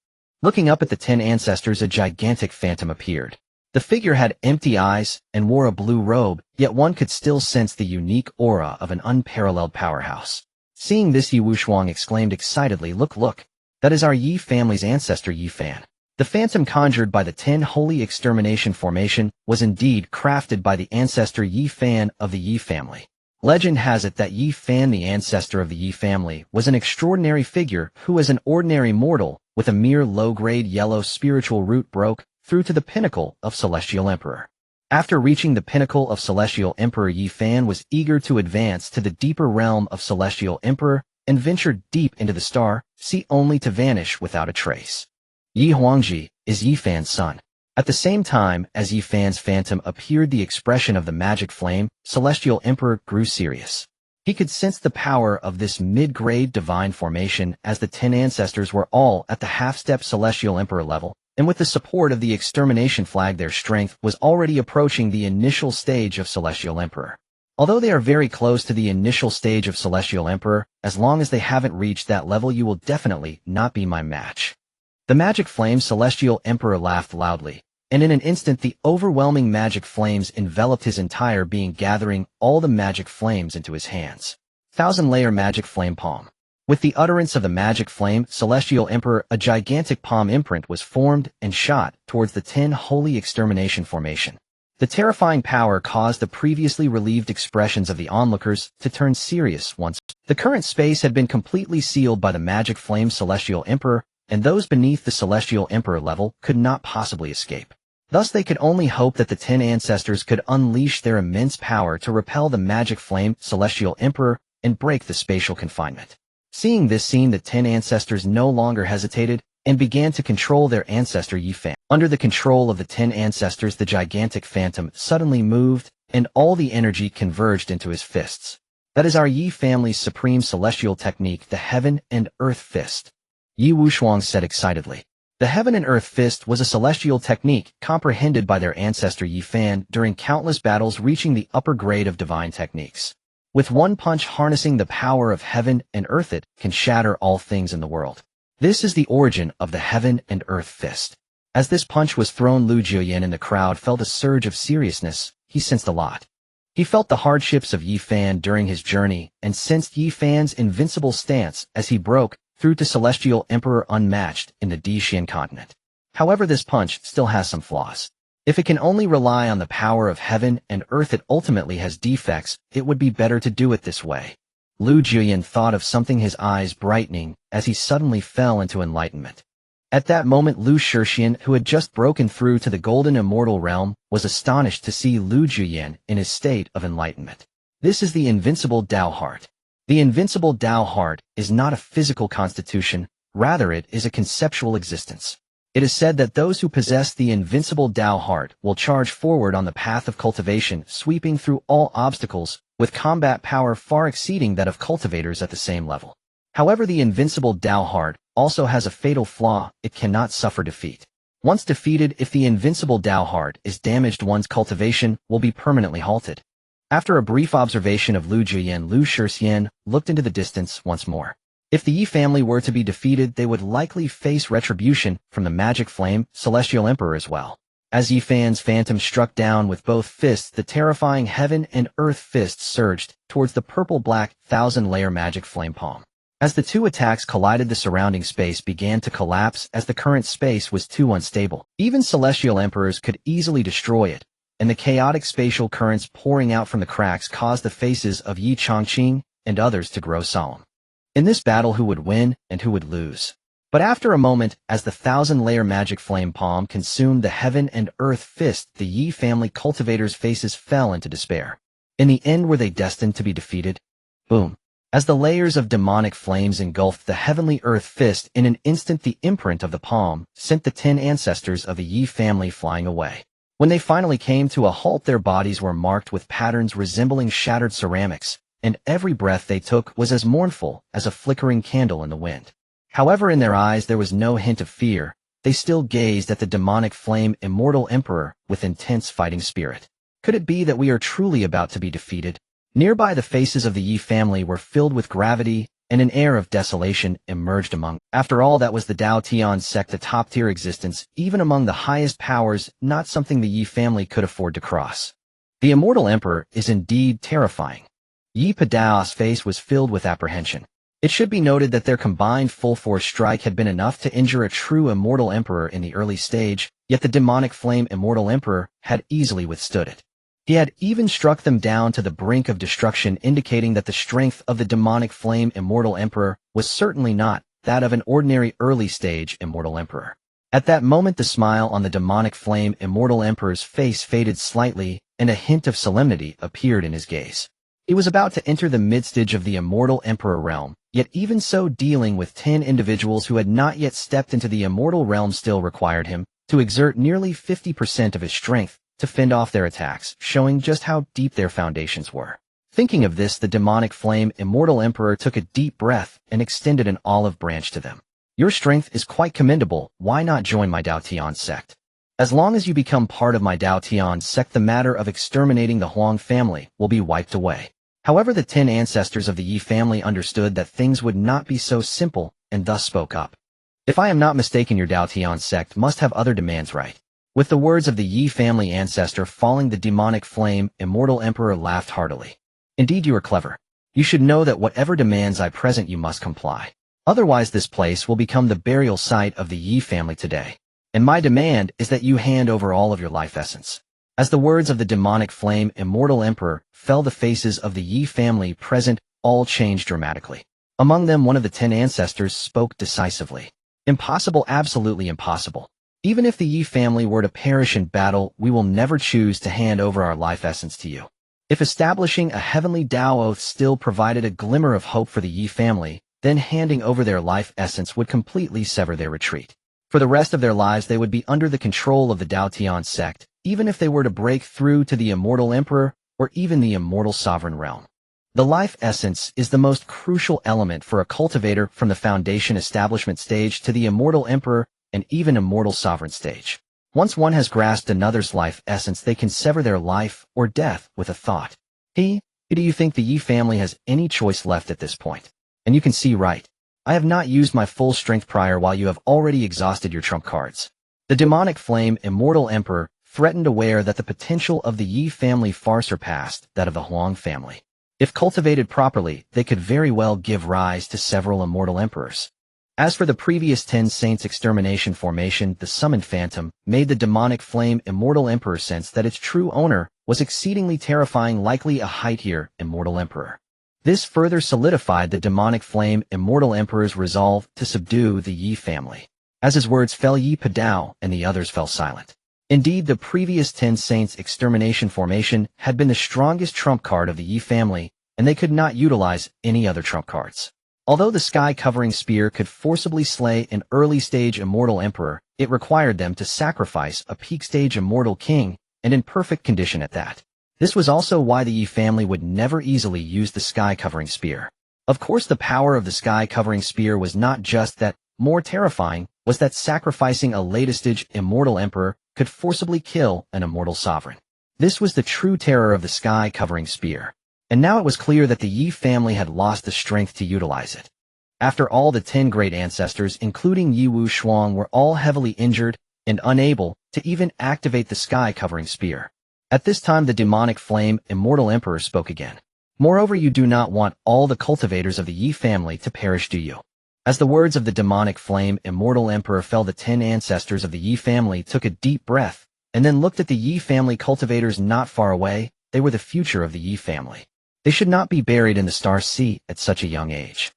Looking up at the 10 ancestors, a gigantic phantom appeared. The figure had empty eyes and wore a blue robe, yet one could still sense the unique aura of an unparalleled powerhouse. Seeing this, Yi Wushuang exclaimed excitedly, Look, that is our Yi family's ancestor Yi Fan. The phantom conjured by the 10 Holy Extermination Formation was indeed crafted by the ancestor Yi Fan of the Yi family. Legend has it that Yi Fan, the ancestor of the Yi family, was an extraordinary figure who as an ordinary mortal, with a mere low-grade yellow spiritual root broke through to the pinnacle of Celestial Emperor. After reaching the pinnacle of Celestial Emperor, Yi Fan was eager to advance to the deeper realm of Celestial Emperor and ventured deep into the star, sea only to vanish without a trace. Yi Huangji is Yi Fan's son. At the same time as Yi Fan's phantom appeared, the expression of the magic flame, Celestial Emperor, grew serious. He could sense the power of this mid-grade divine formation as the 10 ancestors were all at the half-step Celestial Emperor level, and with the support of the extermination flag their strength was already approaching the initial stage of Celestial Emperor. Although they are very close to the initial stage of Celestial Emperor, as long as they haven't reached that level you will definitely not be my match. The magic flame Celestial Emperor laughed loudly, and in an instant the overwhelming magic flames enveloped his entire being, gathering all the magic flames into his hands. 1,000-layer magic flame palm. With the utterance of the magic flame Celestial Emperor, a gigantic palm imprint was formed and shot towards the 10 Holy Extermination Formation. The terrifying power caused the previously relieved expressions of the onlookers to turn serious once. The current space had been completely sealed by the magic flame Celestial Emperor, and those beneath the Celestial Emperor level could not possibly escape. Thus they could only hope that the 10 ancestors could unleash their immense power to repel the magic flame Celestial Emperor and break the spatial confinement. Seeing this scene, the 10 ancestors no longer hesitated and began to control their ancestor Yi Fan. Under the control of the 10 ancestors, the gigantic phantom suddenly moved, and all the energy converged into his fists. That is our Yi family's supreme celestial technique, the Heaven and Earth Fist. Yi Wushuang said excitedly. The Heaven and Earth Fist was a celestial technique comprehended by their ancestor Yi Fan during countless battles, reaching the upper grade of divine techniques. With one punch harnessing the power of Heaven and Earth, it can shatter all things in the world. This is the origin of the Heaven and Earth Fist. As this punch was thrown, Lu Jiuyuan in the crowd felt a surge of seriousness. He sensed a lot. He felt the hardships of Yi Fan during his journey and sensed Yi Fan's invincible stance as he broke through to Celestial Emperor unmatched in the Dixian continent. However, this punch still has some flaws. If it can only rely on the power of Heaven and Earth, it ultimately has defects. It would be better to do it this way. Lu Jiuyuan thought of something, his eyes brightening as he suddenly fell into enlightenment. At that moment, Lu Shixian, who had just broken through to the golden immortal realm, was astonished to see Lu Jiuyuan in his state of enlightenment. This is the invincible Tao heart. The invincible Tao heart is not a physical constitution, rather it is a conceptual existence. It is said that those who possess the invincible Tao heart will charge forward on the path of cultivation, sweeping through all obstacles, with combat power far exceeding that of cultivators at the same level. However, the invincible Tao heart also has a fatal flaw: it cannot suffer defeat. Once defeated, if the invincible Tao heart is damaged, one's cultivation will be permanently halted. After a brief observation of Lu Jiuyuan, Lu Shixian looked into the distance once more. If the Yi family were to be defeated, they would likely face retribution from the magic flame Celestial Emperor as well. As Yi Fan's phantom struck down with both fists, the terrifying Heaven and Earth Fist surged towards the purple-black 1,000-layer magic flame palm. As the two attacks collided, the surrounding space began to collapse as the current space was too unstable. Even Celestial Emperors could easily destroy it, and the chaotic spatial currents pouring out from the cracks caused the faces of Yi Chongqing and others to grow solemn. In this battle, who would win and who would lose? But after a moment, as the 1,000-layer magic flame palm consumed the Heaven and Earth Fist, the Yi family cultivators' faces fell into despair. In the end, were they destined to be defeated? Boom. As the layers of demonic flames engulfed the heavenly Earth Fist, in an instant the imprint of the palm sent the 10 ancestors of the Yi family flying away. When they finally came to a halt, their bodies were marked with patterns resembling shattered ceramics, and every breath they took was as mournful as a flickering candle in the wind. However, in their eyes there was no hint of fear. They still gazed at the demonic flame immortal emperor with intense fighting spirit. Could it be that we are truly about to be defeated? Nearby, the faces of the Yi family were filled with gravity, and an air of desolation emerged among them. After all, that was the Dao Tian sect, a top-tier existence, even among the highest powers, not something the Yi family could afford to cross. The immortal emperor is indeed terrifying. Yi Padao's face was filled with apprehension. It should be noted that their combined full-force strike had been enough to injure a true Immortal Emperor in the early stage, yet the demonic flame Immortal Emperor had easily withstood it. He had even struck them down to the brink of destruction, indicating that the strength of the demonic flame Immortal Emperor was certainly not that of an ordinary early-stage Immortal Emperor. At that moment, the smile on the demonic flame Immortal Emperor's face faded slightly, and a hint of solemnity appeared in his gaze. He was about to enter the midstage of the Immortal Emperor realm, yet even so, dealing with 10 individuals who had not yet stepped into the Immortal realm still required him to exert nearly 50% of his strength to fend off their attacks, showing just how deep their foundations were. Thinking of this, the demonic flame Immortal Emperor took a deep breath and extended an olive branch to them. Your strength is quite commendable. Why not join my Dao Tian sect? As long as you become part of my Dao Tian sect, the matter of exterminating the Huang family will be wiped away. However, the 10 ancestors of the Yi family understood that things would not be so simple and thus spoke up. If I am not mistaken, your Dao Tian sect must have other demands, right? With the words of the Yi family ancestor falling, the demonic flame Immortal Emperor laughed heartily. Indeed, you are clever. You should know that whatever demands I present, you must comply. Otherwise, this place will become the burial site of the Yi family today. And my demand is that you hand over all of your life essence. As the words of the demonic flame Immortal Emperor fell, the faces of the Yi family present all changed dramatically. Among them, one of the 10 ancestors spoke decisively. Impossible, absolutely impossible. Even if the Yi family were to perish in battle, we will never choose to hand over our life essence to you. If establishing a heavenly Tao oath still provided a glimmer of hope for the Yi family, then handing over their life essence would completely sever their retreat. For the rest of their lives, they would be under the control of the Dao Tian sect, even if they were to break through to the Immortal Emperor or even the Immortal Sovereign realm. The life essence is the most crucial element for a cultivator from the foundation establishment stage to the Immortal Emperor and even Immortal Sovereign stage. Once one has grasped another's life essence, they can sever their life or death with a thought. Do you think the Yi family has any choice left at this point? And you can see right. I have not used my full strength prior, while you have already exhausted your trump cards. The demonic flame Immortal Emperor threatened, aware that the potential of the Yi family far surpassed that of the Huang family. If cultivated properly, they could very well give rise to several Immortal Emperors. As for the previous 10 saints' extermination formation, the summoned phantom made the demonic flame Immortal Emperor sense that its true owner was exceedingly terrifying, likely a heightier Immortal Emperor. This further solidified the demonic flame Immortal Emperor's resolve to subdue the Yi family. As his words fell, Yi Padao and the others fell silent. Indeed, the previous 10 saints' extermination formation had been the strongest trump card of the Yi family, and they could not utilize any other trump cards. Although the sky-covering spear could forcibly slay an early-stage Immortal Emperor, it required them to sacrifice a peak-stage Immortal King, and in perfect condition at that. This was also why the Yi family would never easily use the sky-covering spear. Of course, the power of the sky-covering spear was not just that. More terrifying was that sacrificing a later-stage Immortal Emperor could forcibly kill an Immortal Sovereign. This was the true terror of the sky-covering spear. And now it was clear that the Yi family had lost the strength to utilize it. After all, the 10 great ancestors, including Yi Wu Shuang, were all heavily injured and unable to even activate the sky-covering spear. At this time, the demonic flame Immortal Emperor spoke again. Moreover, you do not want all the cultivators of the Yi family to perish, do you? As the words of the demonic flame Immortal Emperor fell, the 10 ancestors of the Yi family took a deep breath and then looked at the Yi family cultivators not far away. They were the future of the Yi family. They should not be buried in the Star Sea at such a young age.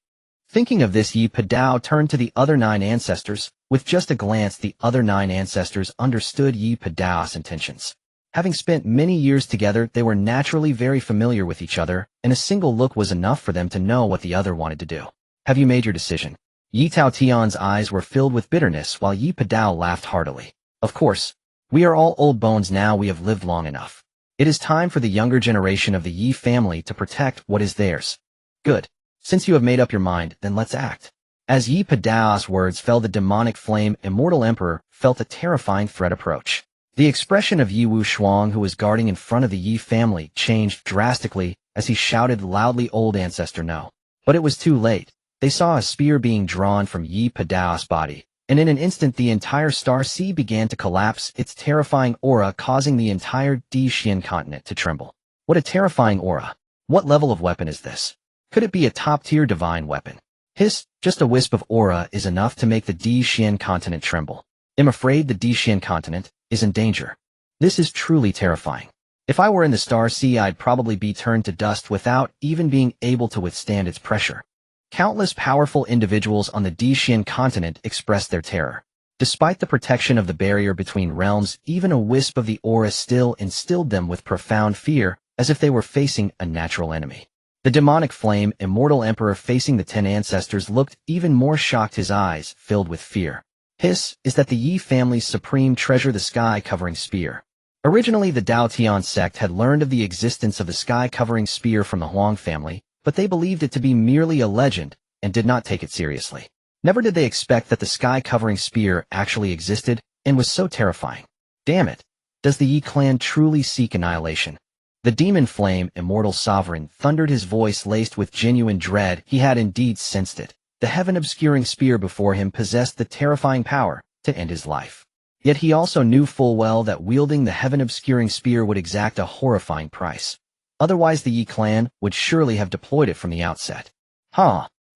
Thinking of this, Yi Padao turned to the other 9 ancestors. With just a glance, the other 9 ancestors understood Yi Padao's intentions. Having spent many years together, they were naturally very familiar with each other, and a single look was enough for them to know what the other wanted to do. Have you made your decision? Yi Tao Tian's eyes were filled with bitterness, while Yi Padao laughed heartily. Of course. We are all old bones now. We have lived long enough. It is time for the younger generation of the Yi family to protect what is theirs. Good. Since you have made up your mind, then let's act. As Yi Padao's words fell, the demonic flame Immortal Emperor felt a terrifying threat approach. The expression of Yi Wu Shuang, who was guarding in front of the Yi family, changed drastically as he shouted loudly, "Old ancestor, no." But it was too late. They saw a spear being drawn from Yi Padao's body, and in an instant the entire Star Sea began to collapse, its terrifying aura causing the entire Xian continent to tremble. What a terrifying aura! What level of weapon is this? Could it be a top-tier divine weapon? Hiss, just a wisp of aura is enough to make the Dishan continent tremble. I'm afraid the Dishan continent is in danger. This is truly terrifying. If I were in the Star Sea, I'd probably be turned to dust without even being able to withstand its pressure. Countless powerful individuals on the Dishan continent expressed their terror. Despite the protection of the barrier between realms, even a wisp of the aura still instilled them with profound fear, as if they were facing a natural enemy. The demonic flame, immortal emperor facing the 10 ancestors, looked even more shocked, his eyes filled with fear. Hiss is that the Yi family's supreme treasure, the sky-covering spear. Originally, the Dao Tian sect had learned of the existence of the sky-covering spear from the Huang family, but they believed it to be merely a legend and did not take it seriously. Never did they expect that the sky-covering spear actually existed and was so terrifying. Damn it! Does the Yi clan truly seek annihilation? The demon flame, immortal sovereign, thundered, his voice laced with genuine dread. He had indeed sensed it. The heaven-obscuring spear before him possessed the terrifying power to end his life. Yet he also knew full well that wielding the heaven-obscuring spear would exact a horrifying price. Otherwise the Yi clan would surely have deployed it from the outset.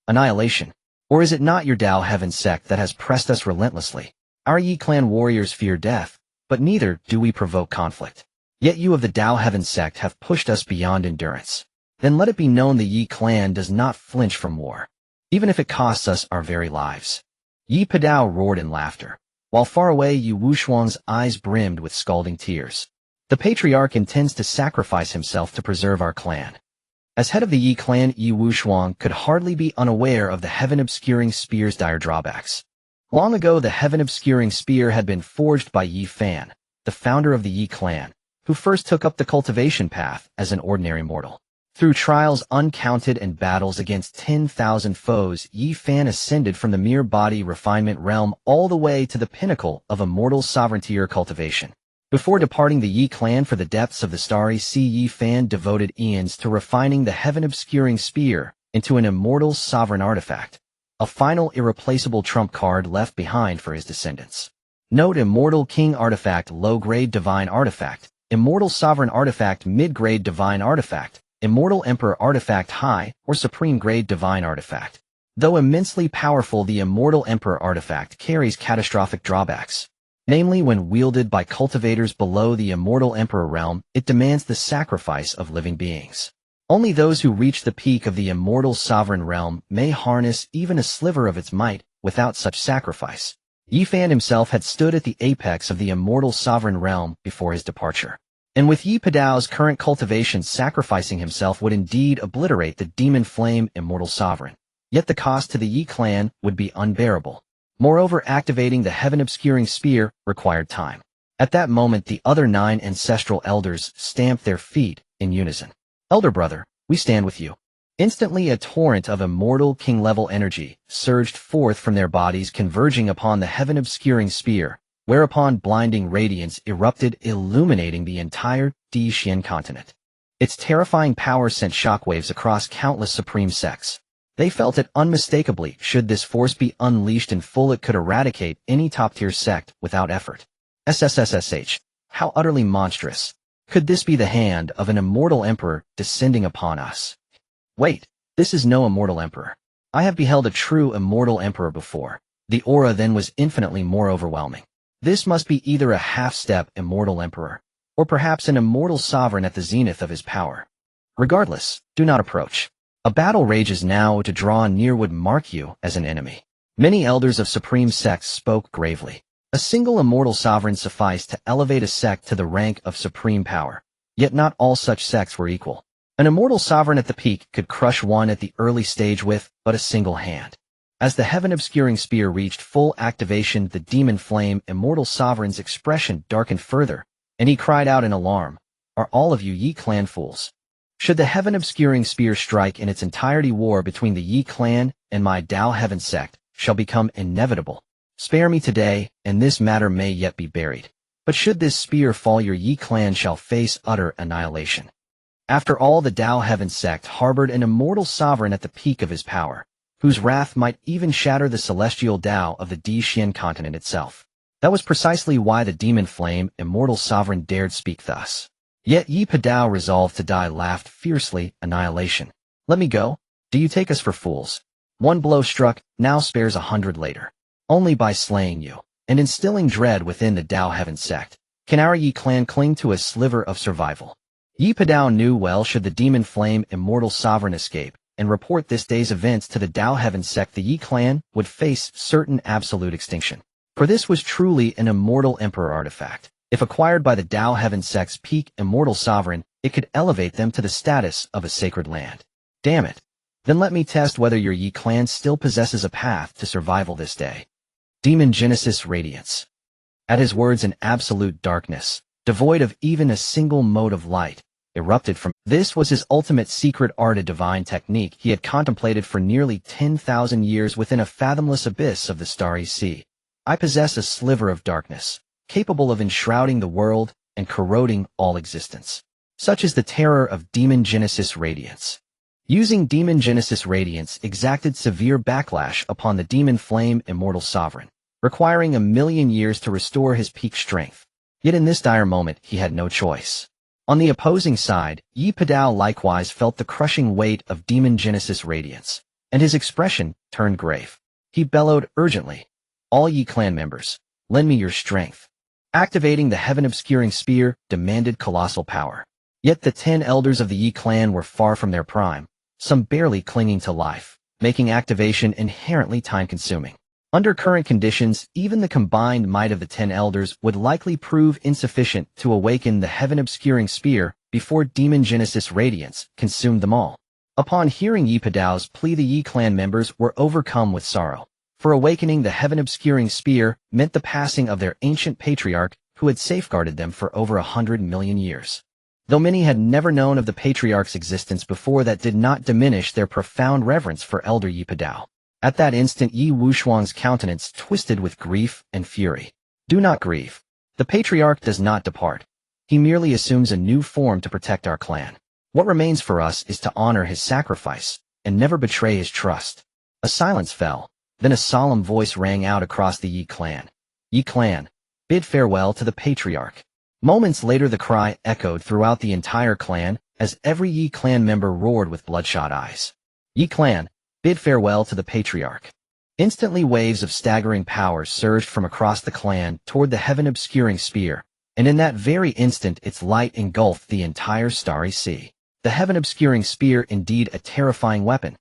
Annihilation. Or is it not your Dao Heaven sect that has pressed us relentlessly? Our Yi clan warriors fear death, but neither do we provoke conflict. Yet you of the Dao Heaven sect have pushed us beyond endurance. Then let it be known the Yi clan does not flinch from war, even if it costs us our very lives. Yi Padao roared in laughter, while far away Yu Wushuang's eyes brimmed with scalding tears. The patriarch intends to sacrifice himself to preserve our clan. As head of the Yi clan, Yu Wushuang could hardly be unaware of the heaven-obscuring spear's dire drawbacks. Long ago, the heaven-obscuring spear had been forged by Yi Fan, the founder of the Yi clan, who first took up the cultivation path as an ordinary mortal. Through trials uncounted and battles against 10,000 foes, Yi Fan ascended from the mere body refinement realm all the way to the pinnacle of immortal sovereignty or cultivation. Before departing the Yi clan for the depths of the starry sea, Yi Fan devoted eons to refining the heaven-obscuring spear into an immortal sovereign artifact, a final irreplaceable trump card left behind for his descendants. Note: Immortal King Artifact, low-grade divine artifact; Immortal Sovereign Artifact, mid-grade divine artifact; Immortal Emperor Artifact, high or supreme-grade divine artifact. Though immensely powerful, the Immortal Emperor Artifact carries catastrophic drawbacks. Namely, when wielded by cultivators below the Immortal Emperor realm, it demands the sacrifice of living beings. Only those who reach the peak of the Immortal Sovereign realm may harness even a sliver of its might without such sacrifice. Yi Fan himself had stood at the apex of the Immortal Sovereign realm before his departure. And with Yi Padao's current cultivation, sacrificing himself would indeed obliterate the demon flame Immortal Sovereign. Yet the cost to the Yi clan would be unbearable. Moreover, activating the heaven-obscuring spear required time. At that moment, the other 9 ancestral elders stamped their feet in unison. Elder brother, we stand with you. Instantly, a torrent of immortal king-level energy surged forth from their bodies, converging upon the heaven-obscuring spear, whereupon blinding radiance erupted, illuminating the entire Dishan continent. Its terrifying power sent shockwaves across countless supreme sects. They felt it unmistakably. Should this force be unleashed in full, it could eradicate any top-tier sect without effort. SSSSH. How utterly monstrous. Could this be the hand of an immortal emperor descending upon us? Wait, this is no immortal emperor. I have beheld a true immortal emperor before. The aura then was infinitely more overwhelming. This must be either a half-step immortal emperor, or perhaps an immortal sovereign at the zenith of his power. Regardless, do not approach. A battle rages now. To draw near would mark you as an enemy. Many elders of supreme sects spoke gravely. A single immortal sovereign sufficed to elevate a sect to the rank of supreme power. Yet not all such sects were equal. An immortal sovereign at the peak could crush one at the early stage with but a single hand. As the heaven-obscuring spear reached full activation, the demon flame immortal sovereign's expression darkened further, and he cried out in alarm, "Are all of you Yi clan fools? Should the heaven-obscuring spear strike in its entirety, war between the Yi clan and my Dao Heaven sect shall become inevitable. Spare me today, and this matter may yet be buried. But should this spear fall, your Yi clan shall face utter annihilation." After all, the Dao Heaven sect harbored an immortal sovereign at the peak of his power, whose wrath might even shatter the celestial Dao of the Dishan continent itself. That was precisely why the demon flame immortal sovereign dared speak thus. Yet Yi Padao, resolved to die, laughed fiercely. "Annihilation. Let me go? Do you take us for fools? One blow struck, now spares 100 later. Only by slaying you, and instilling dread within the Dao Heaven sect, can our Yi clan cling to a sliver of survival. Yi Padao knew well should the demon flame immortal sovereign escape and report this day's events to the Dao Heaven sect, the Yi clan would face certain absolute extinction. For this was truly an immortal emperor artifact. If acquired by the Dao Heaven sect's peak immortal sovereign, it could elevate them to the status of a sacred land. Damn it. Then let me test whether your Yi clan still possesses a path to survival this day. Demon Genesis Radiance. At his words, an absolute darkness, devoid of even a single mote of light, erupted from. This was his ultimate secret art, a divine technique he had contemplated for nearly 10,000 years within a fathomless abyss of the starry sea. I possess a sliver of darkness, capable of enshrouding the world and corroding all existence. Such is the terror of Demon Genesis Radiance. Using Demon Genesis Radiance exacted severe backlash upon the Demon Flame Immortal Sovereign, requiring 1,000,000 years to restore his peak strength. Yet in this dire moment, he had no choice. On the opposing side, Yi Padao likewise felt the crushing weight of Demon Genesis Radiance, and his expression turned grave. He bellowed urgently, "All Yi clan members, lend me your strength." Activating the heaven-obscuring spear demanded colossal power. Yet the 10 elders of the Yi clan were far from their prime, some barely clinging to life, making activation inherently time-consuming. Under current conditions, even the combined might of the 10 elders would likely prove insufficient to awaken the heaven-obscuring spear before Demon Genesis Radiance consumed them all. Upon hearing Yi Padao's plea, the Yi clan members were overcome with sorrow, for awakening the heaven-obscuring spear meant the passing of their ancient patriarch who had safeguarded them for over 100,000,000 years. Though many had never known of the patriarch's existence before, that did not diminish their profound reverence for Elder Yi Padao. At that instant, Yi Wushuang's countenance twisted with grief and fury. Do not grieve. The patriarch does not depart. He merely assumes a new form to protect our clan. What remains for us is to honor his sacrifice and never betray his trust. A silence fell. Then a solemn voice rang out across the Yi clan. Yi clan, bid farewell to the patriarch. Moments later, the cry echoed throughout the entire clan as every Yi clan member roared with bloodshot eyes. Yi clan, bid farewell to the patriarch. Instantly, waves of staggering power surged from across the clan toward the heaven-obscuring spear, and in that very instant its light engulfed the entire starry sea. The heaven-obscuring spear, indeed a terrifying weapon.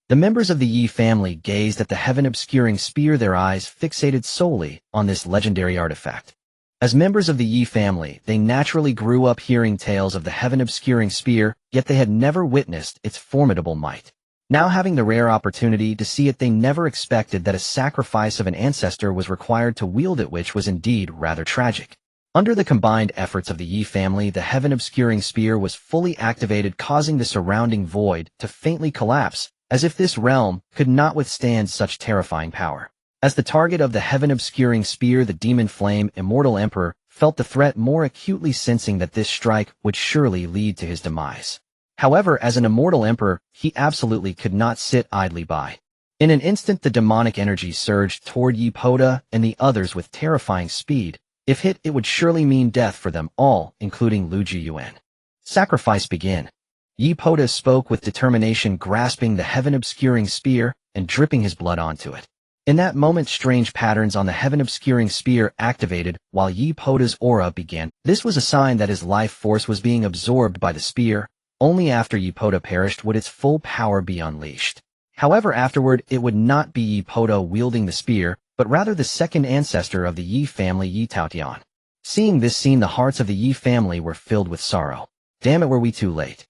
The members of the Yi family gazed at the heaven-obscuring spear, their eyes fixated solely on this legendary artifact. As members of the Yi family, they naturally grew up hearing tales of the heaven-obscuring spear, yet they had never witnessed its formidable might. Now having the rare opportunity to see it, they never expected that a sacrifice of an ancestor was required to wield it, which was indeed rather tragic. Under the combined efforts of the Yi family, the heaven-obscuring spear was fully activated, causing the surrounding void to faintly collapse, as if this realm could not withstand such terrifying power. As the target of the heaven-obscuring spear, the Demon Flame Immortal Emperor felt the threat more acutely, sensing that this strike would surely lead to his demise. However, as an immortal emperor, he absolutely could not sit idly by. In an instant, the demonic energy surged toward Yi Poda and the others with terrifying speed. If hit, it would surely mean death for them all, including Lu Jiuyuan. Sacrifice begin. Yi Poda spoke with determination, grasping the heaven-obscuring spear and dripping his blood onto it. In that moment, strange patterns on the heaven-obscuring spear activated while Yi Poda's aura began. This was a sign that his life force was being absorbed by the spear. Only after Yi Poda perished would its full power be unleashed. However, afterward, it would not be Yi Poda wielding the spear, but rather the second ancestor of the Yi family, Yi Taotian. Seeing this scene, the hearts of the Yi family were filled with sorrow. Damn it, were we too late?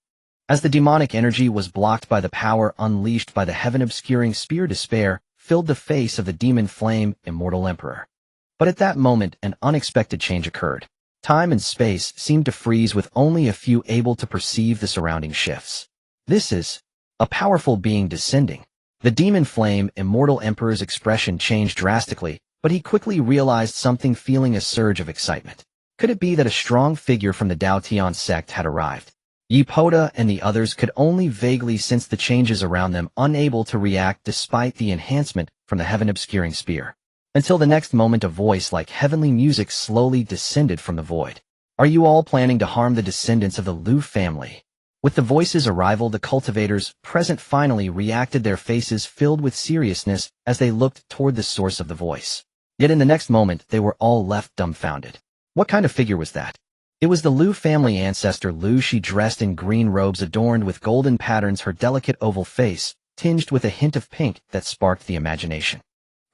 As the demonic energy was blocked by the power unleashed by the heaven-obscuring spear, despair filled the face of the Demon Flame Immortal Emperor. But at that moment, an unexpected change occurred. Time and space seemed to freeze, with only a few able to perceive the surrounding shifts. This is a powerful being descending. The Demon Flame Immortal Emperor's expression changed drastically, but he quickly realized something, feeling a surge of excitement. Could it be that a strong figure from the Dao Tian sect had arrived? Yi Poda and the others could only vaguely sense the changes around them, unable to react despite the enhancement from the heaven-obscuring spear. Until the next moment, a voice like heavenly music slowly descended from the void. Are you all planning to harm the descendants of the Lu family? With the voice's arrival, the cultivators present finally reacted, their faces filled with seriousness as they looked toward the source of the voice. Yet in the next moment, they were all left dumbfounded. What kind of figure was that? It was the Lu family ancestor Lu. She dressed in green robes adorned with golden patterns, her delicate oval face tinged with a hint of pink that sparked the imagination.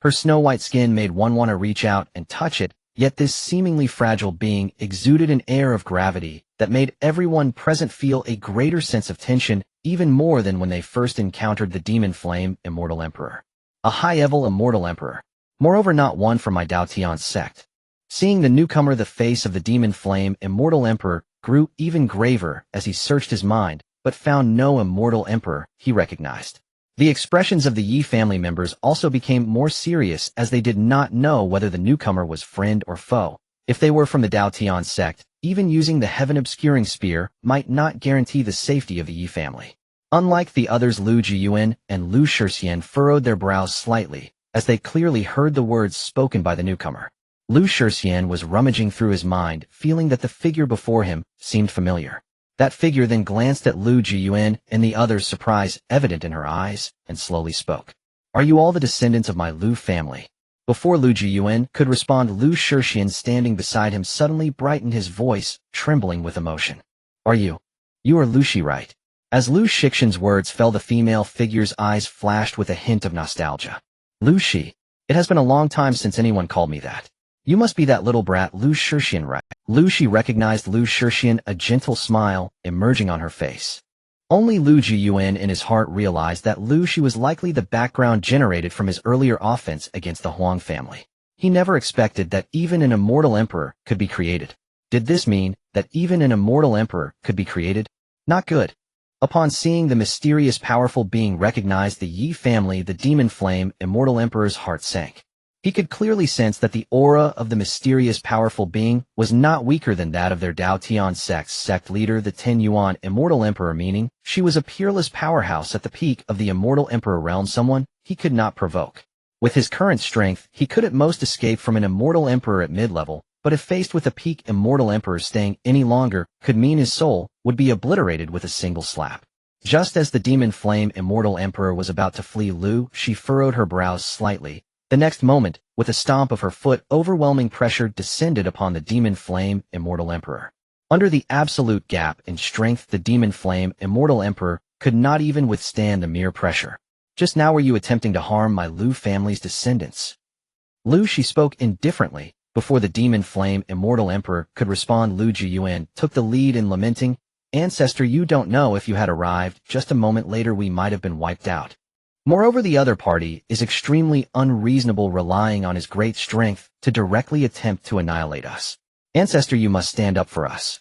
Her snow-white skin made one want to reach out and touch it, yet this seemingly fragile being exuded an air of gravity that made everyone present feel a greater sense of tension, even more than when they first encountered the demon flame immortal emperor. A high-level immortal emperor. Moreover, not one from my Dao Tian sect. Seeing the newcomer, the face of the demon flame immortal emperor grew even graver as he searched his mind, but found no immortal emperor he recognized. The expressions of the Yi family members also became more serious as they did not know whether the newcomer was friend or foe. If they were from the Dao Tian sect, even using the heaven-obscuring spear might not guarantee the safety of the Yi family. Unlike the others, Lu Jiuyuan and Lu Jiuyuan furrowed their brows slightly as they clearly heard the words spoken by the newcomer. Lu Jiuyuan was rummaging through his mind, feeling that the figure before him seemed familiar. That figure then glanced at Lu Jiuyuan and the others, surprise evident in her eyes, and slowly spoke. Are you all the descendants of my Lu family? Before Lu Jiuyuan could respond, Lu Jiuyuan, standing beside him, suddenly brightened, his voice trembling with emotion. Are you? You are Lu Shi, right? As Lu Jiuyuan's words fell, the female figure's eyes flashed with a hint of nostalgia. Lu Shi. It has been a long time since anyone called me that. You must be that little brat Lu Jiuyuan, right? Lu Shi recognized Lu Jiuyuan, a gentle smile emerging on her face. Only Lu Jiuyuan in his heart realized that Lu Shi was likely the background generated from his earlier offense against the Huang family. He never expected that even an immortal emperor could be created. Did this mean that even an immortal emperor could be created? Not good. Upon seeing the mysterious powerful being recognize the Yi family, the demon flame immortal emperor's heart sank. He could clearly sense that the aura of the mysterious powerful being was not weaker than that of their Dao Tian sect leader, the 10 Yuan immortal emperor, meaning she was a peerless powerhouse at the peak of the immortal emperor realm, someone he could not provoke. With his current strength, he could at most escape from an immortal emperor at mid-level, but if faced with a peak immortal emperor, staying any longer could mean his soul would be obliterated with a single slap. Just as the demon flame immortal emperor was about to flee, she furrowed her brows slightly. The next moment, with a stomp of her foot, overwhelming pressure descended upon the demon flame immortal emperor. Under the absolute gap in strength, the demon flame immortal emperor could not even withstand the mere pressure. Just now were you attempting to harm my Lu family's descendants? Lu, she spoke indifferently. Before the demon flame immortal emperor could respond, Lu Jiuyuan took the lead in lamenting, Ancestor, you don't know if you had arrived just a moment later we might have been wiped out. Moreover, the other party is extremely unreasonable, relying on his great strength to directly attempt to annihilate us. Ancestor, you must stand up for us.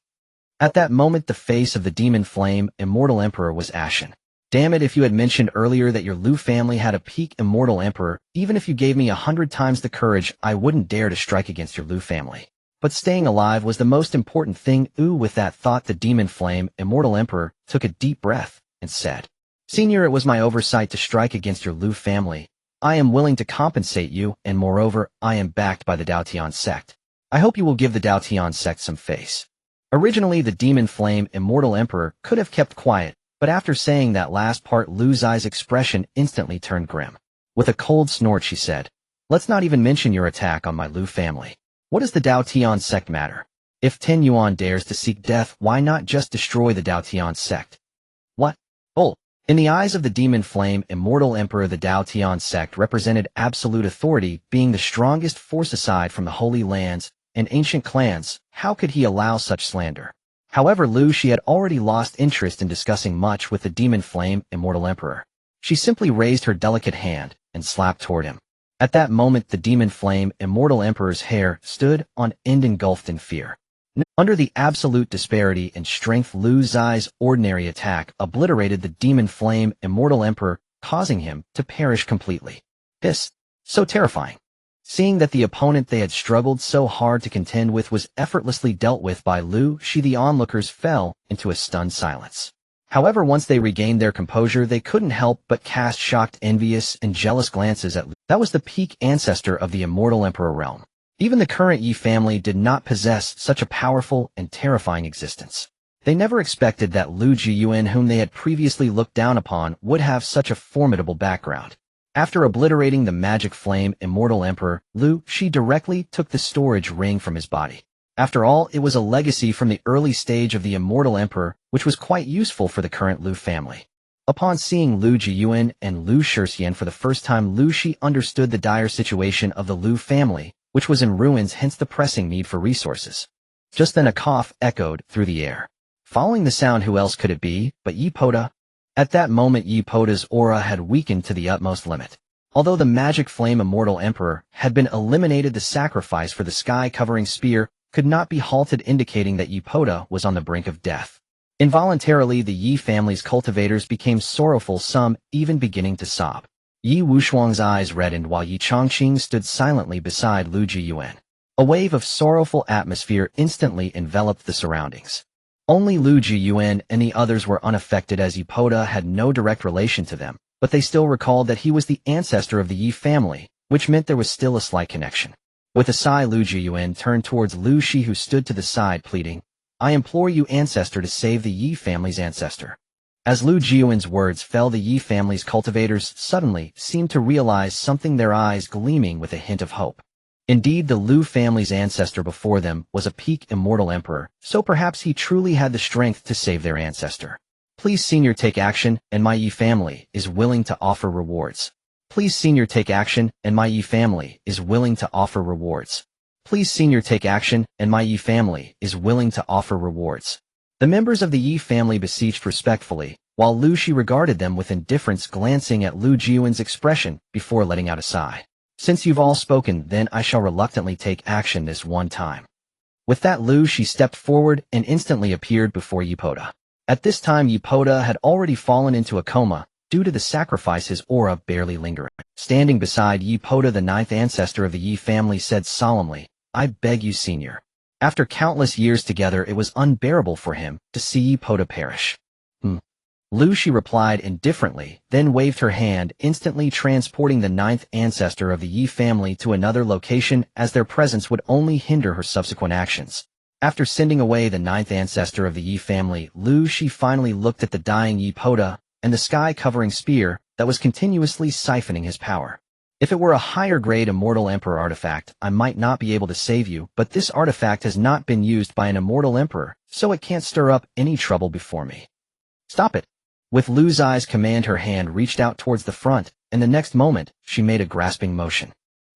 At that moment, the face of the demon flame immortal emperor was ashen. Damn it, if you had mentioned earlier that your Lu family had a peak immortal emperor, even if you gave me 100 times the courage, I wouldn't dare to strike against your Lu family. But staying alive was the most important thing. With that thought, the demon flame immortal emperor took a deep breath and said, Senior, it was my oversight to strike against your Lu family. I am willing to compensate you, and moreover, I am backed by the Dao Tian sect. I hope you will give the Dao Tian sect some face. Originally, the demon flame immortal emperor could have kept quiet, but after saying that last part, Lu's eyes expression instantly turned grim. With a cold snort, she said, Let's not even mention your attack on my Lu family. What does the Dao Tian sect matter? If 10 Yuan dares to seek death, why not just destroy the Dao Tian sect? What? Oh! In the eyes of the demon flame immortal emperor, the Dao Tian sect represented absolute authority, being the strongest force aside from the Holy Lands and ancient clans. How could he allow such slander? However, Lu, she had already lost interest in discussing much with the demon flame immortal emperor. She simply raised her delicate hand and slapped toward him. At that moment, the demon flame immortal emperor's hair stood on end, engulfed in fear. Under the absolute disparity in strength, Lu Zai's ordinary attack obliterated the demon flame immortal emperor, causing him to perish completely. This, so terrifying. Seeing that the opponent they had struggled so hard to contend with was effortlessly dealt with by Lu, the onlookers fell into a stunned silence. However, once they regained their composure, they couldn't help but cast shocked, envious, and jealous glances at Lu. That was the peak ancestor of the immortal emperor realm. Even the current Yi family did not possess such a powerful and terrifying existence. They never expected that Lu Jiuyuan, whom they had previously looked down upon, would have such a formidable background. After obliterating the magic flame immortal emperor, Lu Shi directly took the storage ring from his body. After all, it was a legacy from the early stage of the immortal emperor, which was quite useful for the current Lu family. Upon seeing Lu Jiuyuan and Lu Shixian for the first time, Lu Shi understood the dire situation of the Lu family, which was in ruins, hence the pressing need for resources. Just then a cough echoed through the air. Following the sound, who else could it be but Yi Poda? At that moment Yi Poda's aura had weakened to the utmost limit. Although the magic flame immortal emperor had been eliminated, the sacrifice for the sky-covering spear could not be halted, indicating that Yi Poda was on the brink of death. Involuntarily, the Yi family's cultivators became sorrowful, some even beginning to sob. Yi Wushuang's eyes reddened while Yi Chongqing stood silently beside Lu Jiuyuan. A wave of sorrowful atmosphere instantly enveloped the surroundings. Only Lu Jiuyuan and the others were unaffected, as Yi Poda had no direct relation to them, but they still recalled that he was the ancestor of the Yi family, which meant there was still a slight connection. With a sigh, Lu Jiuyuan turned towards Lu Shi, who stood to the side, pleading, "I implore you, ancestor, to save the Yi family's ancestor." As Lu Jiuyuan's words fell, the Yi family's cultivators suddenly seemed to realize something, their eyes gleaming with a hint of hope. Indeed, the Lu family's ancestor before them was a peak immortal emperor, so perhaps he truly had the strength to save their ancestor. Please, senior, take action, and my Yi family is willing to offer rewards. Please, senior, take action, and my Yi family is willing to offer rewards. Please, senior, take action, and my Yi family is willing to offer rewards. The members of the Yi family beseeched respectfully, while Lu Shi regarded them with indifference, glancing at Lu Jiuyuan's expression before letting out a sigh. "Since you've all spoken, then I shall reluctantly take action this one time." With that, Lu Shi stepped forward and instantly appeared before Yi Poda. At this time, Yi Poda had already fallen into a coma, due to the sacrifice, his aura barely lingering. Standing beside Yi Poda, the ninth ancestor of the Yi family said solemnly, "I beg you, senior." After countless years together, it was unbearable for him to see Yi Poda perish. Lu Shi replied indifferently, then waved her hand, instantly transporting the ninth ancestor of the Yi family to another location, as their presence would only hinder her subsequent actions. After sending away the ninth ancestor of the Yi family, Lu Shi finally looked at the dying Yi Poda and the sky-covering spear that was continuously siphoning his power. "If it were a higher-grade immortal emperor artifact, I might not be able to save you, but this artifact has not been used by an immortal emperor, so it can't stir up any trouble before me. Stop it." With Lu Zai's command, her hand reached out towards the front, and the next moment, she made a grasping motion.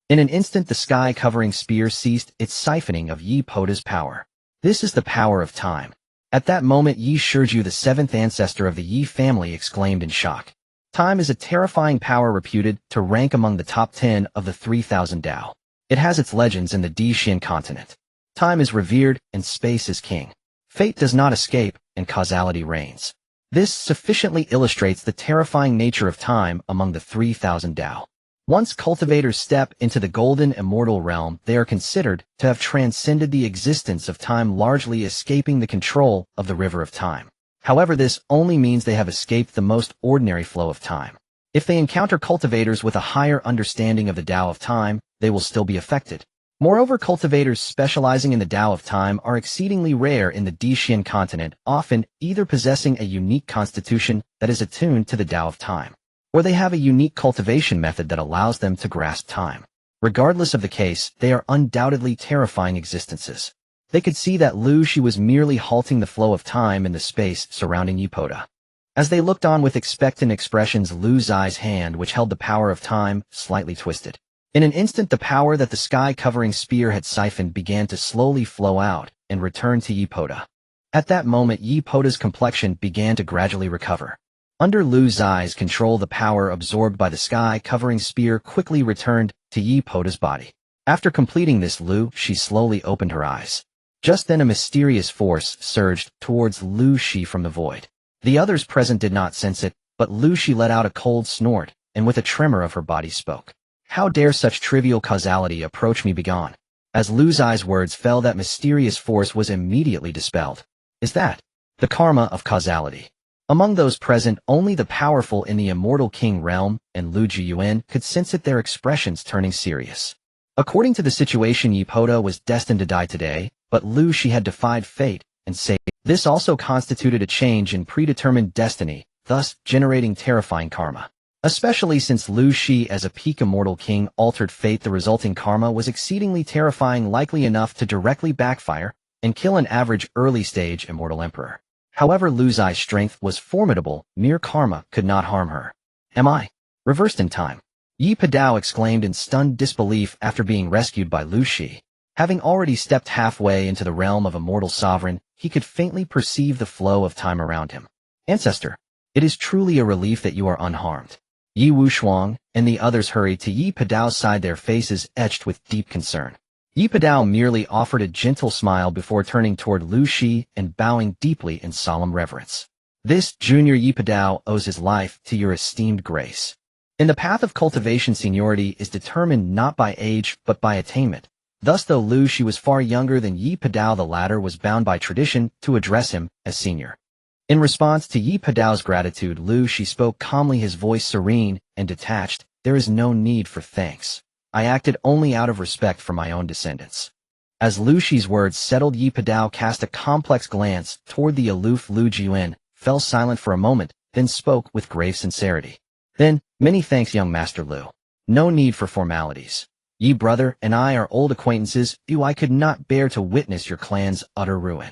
In an instant, the sky-covering spear ceased its siphoning of Yi Poda's power. "This is the power of time." At that moment, Yi Shiju, the seventh ancestor of the Yi family, exclaimed in shock. Time is a terrifying power reputed to rank among the top 10 of the 3,000 Dao. It has its legends in the Dixian continent. Time is revered, and space is king. Fate does not escape, and causality reigns. This sufficiently illustrates the terrifying nature of time among the 3,000 Dao. Once cultivators step into the golden immortal realm, they are considered to have transcended the existence of time, largely escaping the control of the river of time. However, this only means they have escaped the most ordinary flow of time. If they encounter cultivators with a higher understanding of the Tao of time, they will still be affected. Moreover, cultivators specializing in the Tao of time are exceedingly rare in the Dixian continent, often either possessing a unique constitution that is attuned to the Tao of time, or they have a unique cultivation method that allows them to grasp time. Regardless of the case, they are undoubtedly terrifying existences. They could see that Lu Shi was merely halting the flow of time in the space surrounding Yi Poda. As they looked on with expectant expressions, Lu Zai's hand, which held the power of time, slightly twisted. In an instant, the power that the sky-covering spear had siphoned began to slowly flow out and return to Yi Poda. At that moment, Yi Poda's complexion began to gradually recover. Under Lu Zai's control, the power absorbed by the sky-covering spear quickly returned to Yi Poda's body. After completing this, Lu Shi slowly opened her eyes. Just then, a mysterious force surged towards Lu Shi from the void. The others present did not sense it, but Lu Shi let out a cold snort, and with a tremor of her body spoke. "How dare such trivial causality approach me? Begone." As Lu Zai's words fell, that mysterious force was immediately dispelled. Is that the karma of causality? Among those present, only the powerful in the immortal king realm and Lu Jiuyuan could sense it, their expressions turning serious. According to the situation, Yi Poda was destined to die today, but Lu Shi had defied fate and saved This also constituted a change in predetermined destiny, thus generating terrifying karma. Especially since Lu Shi as a peak immortal king altered fate, the resulting karma was exceedingly terrifying, likely enough to directly backfire and kill an average early-stage immortal emperor. However, Lu Zai's strength was formidable, mere karma could not harm her. Am I reversed in time? Yi Padao exclaimed in stunned disbelief after being rescued by Lu Shi. Having already stepped halfway into the realm of a mortal sovereign, he could faintly perceive the flow of time around him. Ancestor, it is truly a relief that you are unharmed. Yi Wushuang and the others hurried to Yi Padao's side, their faces etched with deep concern. Yi Padao merely offered a gentle smile before turning toward Lu Shi and bowing deeply in solemn reverence. This junior Yi Padao owes his life to your esteemed grace. In the path of cultivation, seniority is determined not by age but by attainment. Thus, though Lu Shi was far younger than Yi Padao, the latter was bound by tradition to address him as senior. In response to Yi Padao's gratitude, Lu Shi spoke calmly, his voice serene and detached. There is no need for thanks. I acted only out of respect for my own descendants. As Lu Shi's words settled, Yi Padao cast a complex glance toward the aloof Lu Jiuyuan, fell silent for a moment, then spoke with grave sincerity. Then, many thanks, young Master Lu. No need for formalities. Yi brother and I are old acquaintances. I could not bear to witness your clan's utter ruin.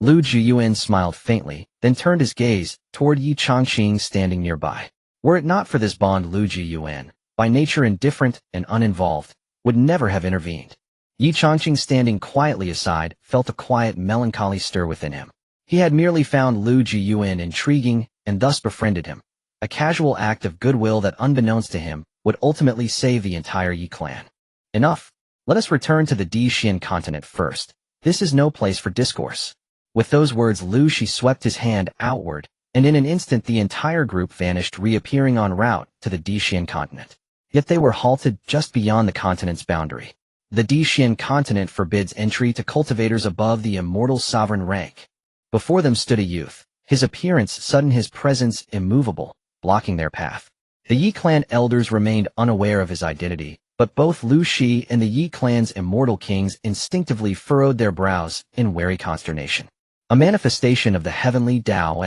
Lu Jiuyuan smiled faintly, then turned his gaze toward Yi Changqing standing nearby. Were it not for this bond, Lu Jiuyuan, by nature indifferent and uninvolved, would never have intervened. Yi Changqing, standing quietly aside, felt a quiet melancholy stir within him. He had merely found Lu Jiuyuan intriguing and thus befriended him, a casual act of goodwill that, unbeknownst to him, would ultimately save the entire Yi clan. Enough. Let us return to the Dishan continent first. This is no place for discourse. With those words, Lu Shi swept his hand outward, and in an instant the entire group vanished, reappearing en route to the Dishan continent. Yet they were halted just beyond the continent's boundary. The Dishan continent forbids entry to cultivators above the immortal sovereign rank. Before them stood a youth, his appearance sudden, his presence immovable, blocking their path. The Yi clan elders remained unaware of his identity, but both Lu Shi and the Yi clan's immortal kings instinctively furrowed their brows in wary consternation. A manifestation of the heavenly Tao.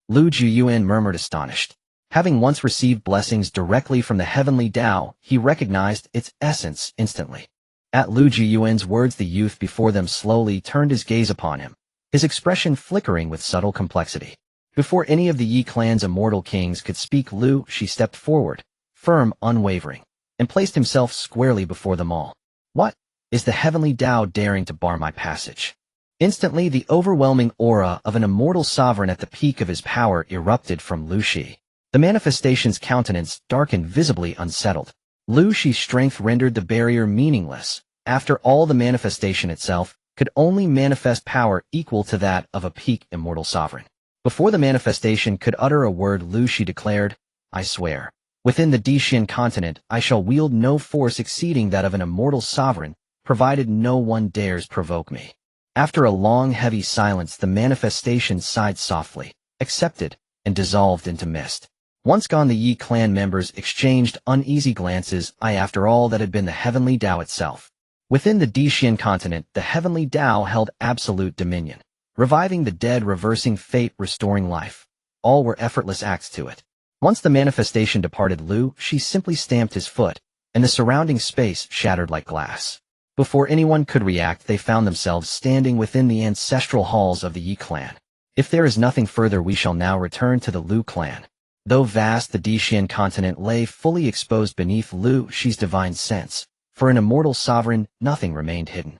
Lu Jiuyuan murmured, astonished. Having once received blessings directly from the heavenly Tao, he recognized its essence instantly. At Lu Jiuyuan's words, the youth before them slowly turned his gaze upon him, his expression flickering with subtle complexity. Before any of the Yi clan's immortal kings could speak, Lu Shi stepped forward, firm, unwavering, and placed himself squarely before them all. What? Is the heavenly Tao daring to bar my passage? Instantly, the overwhelming aura of an immortal sovereign at the peak of his power erupted from Lu Shi. The manifestation's countenance darkened, visibly unsettled. Lu Shi's strength rendered the barrier meaningless. After all, the manifestation itself could only manifest power equal to that of a peak immortal sovereign. Before the manifestation could utter a word, Lu Shi declared, I swear, within the Dishan continent I shall wield no force exceeding that of an immortal sovereign, provided no one dares provoke me. After a long, heavy silence, the manifestation sighed softly, accepted, and dissolved into mist. Once gone, the Yi clan members exchanged uneasy glances. After all, that had been the heavenly Tao itself. Within the Dishan continent, the heavenly Tao held absolute dominion, reviving the dead, reversing fate, restoring life. All were effortless acts to it. Once the manifestation departed, Lu Shi simply stamped his foot, and the surrounding space shattered like glass. Before anyone could react, they found themselves standing within the ancestral halls of the Yi clan. If there is nothing further, we shall now return to the Lu clan. Though vast, the Dishan continent lay fully exposed beneath Lu Shi's divine sense. For an immortal sovereign, nothing remained hidden.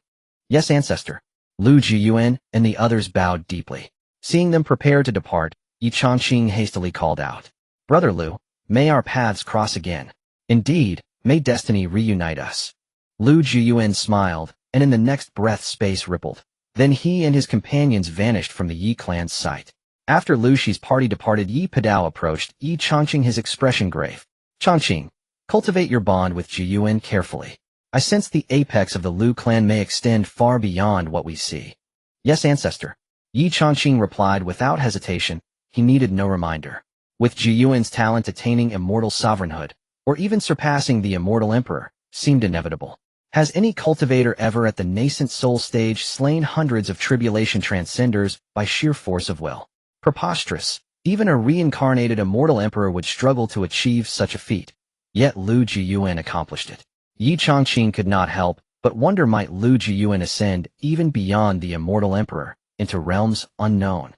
Yes, ancestor. Lu Jiuyuan and the others bowed deeply. Seeing them prepare to depart, Yi Changqing hastily called out, Brother Lu, may our paths cross again. Indeed, may destiny reunite us. Lu Jiuyuan smiled, and in the next breath space rippled. Then he and his companions vanished from the Yi clan's sight. After Lu Shi's party departed, Yi Padao approached Yi Changqing, his expression grave. Changqing, cultivate your bond with Jiuyuan carefully. I sense the apex of the Lu clan may extend far beyond what we see. Yes, ancestor. Yi Changqing replied without hesitation. He needed no reminder. With Jiuyuan's talent, attaining immortal sovereignhood, or even surpassing the immortal emperor, seemed inevitable. Has any cultivator ever at the nascent soul stage slain hundreds of tribulation transcenders by sheer force of will? Preposterous. Even a reincarnated immortal emperor would struggle to achieve such a feat. Yet Lu Jiuyuan accomplished it. Yi Chongqing could not help but wonder, might Lu Jiuyuan ascend even beyond the immortal emperor into realms unknown?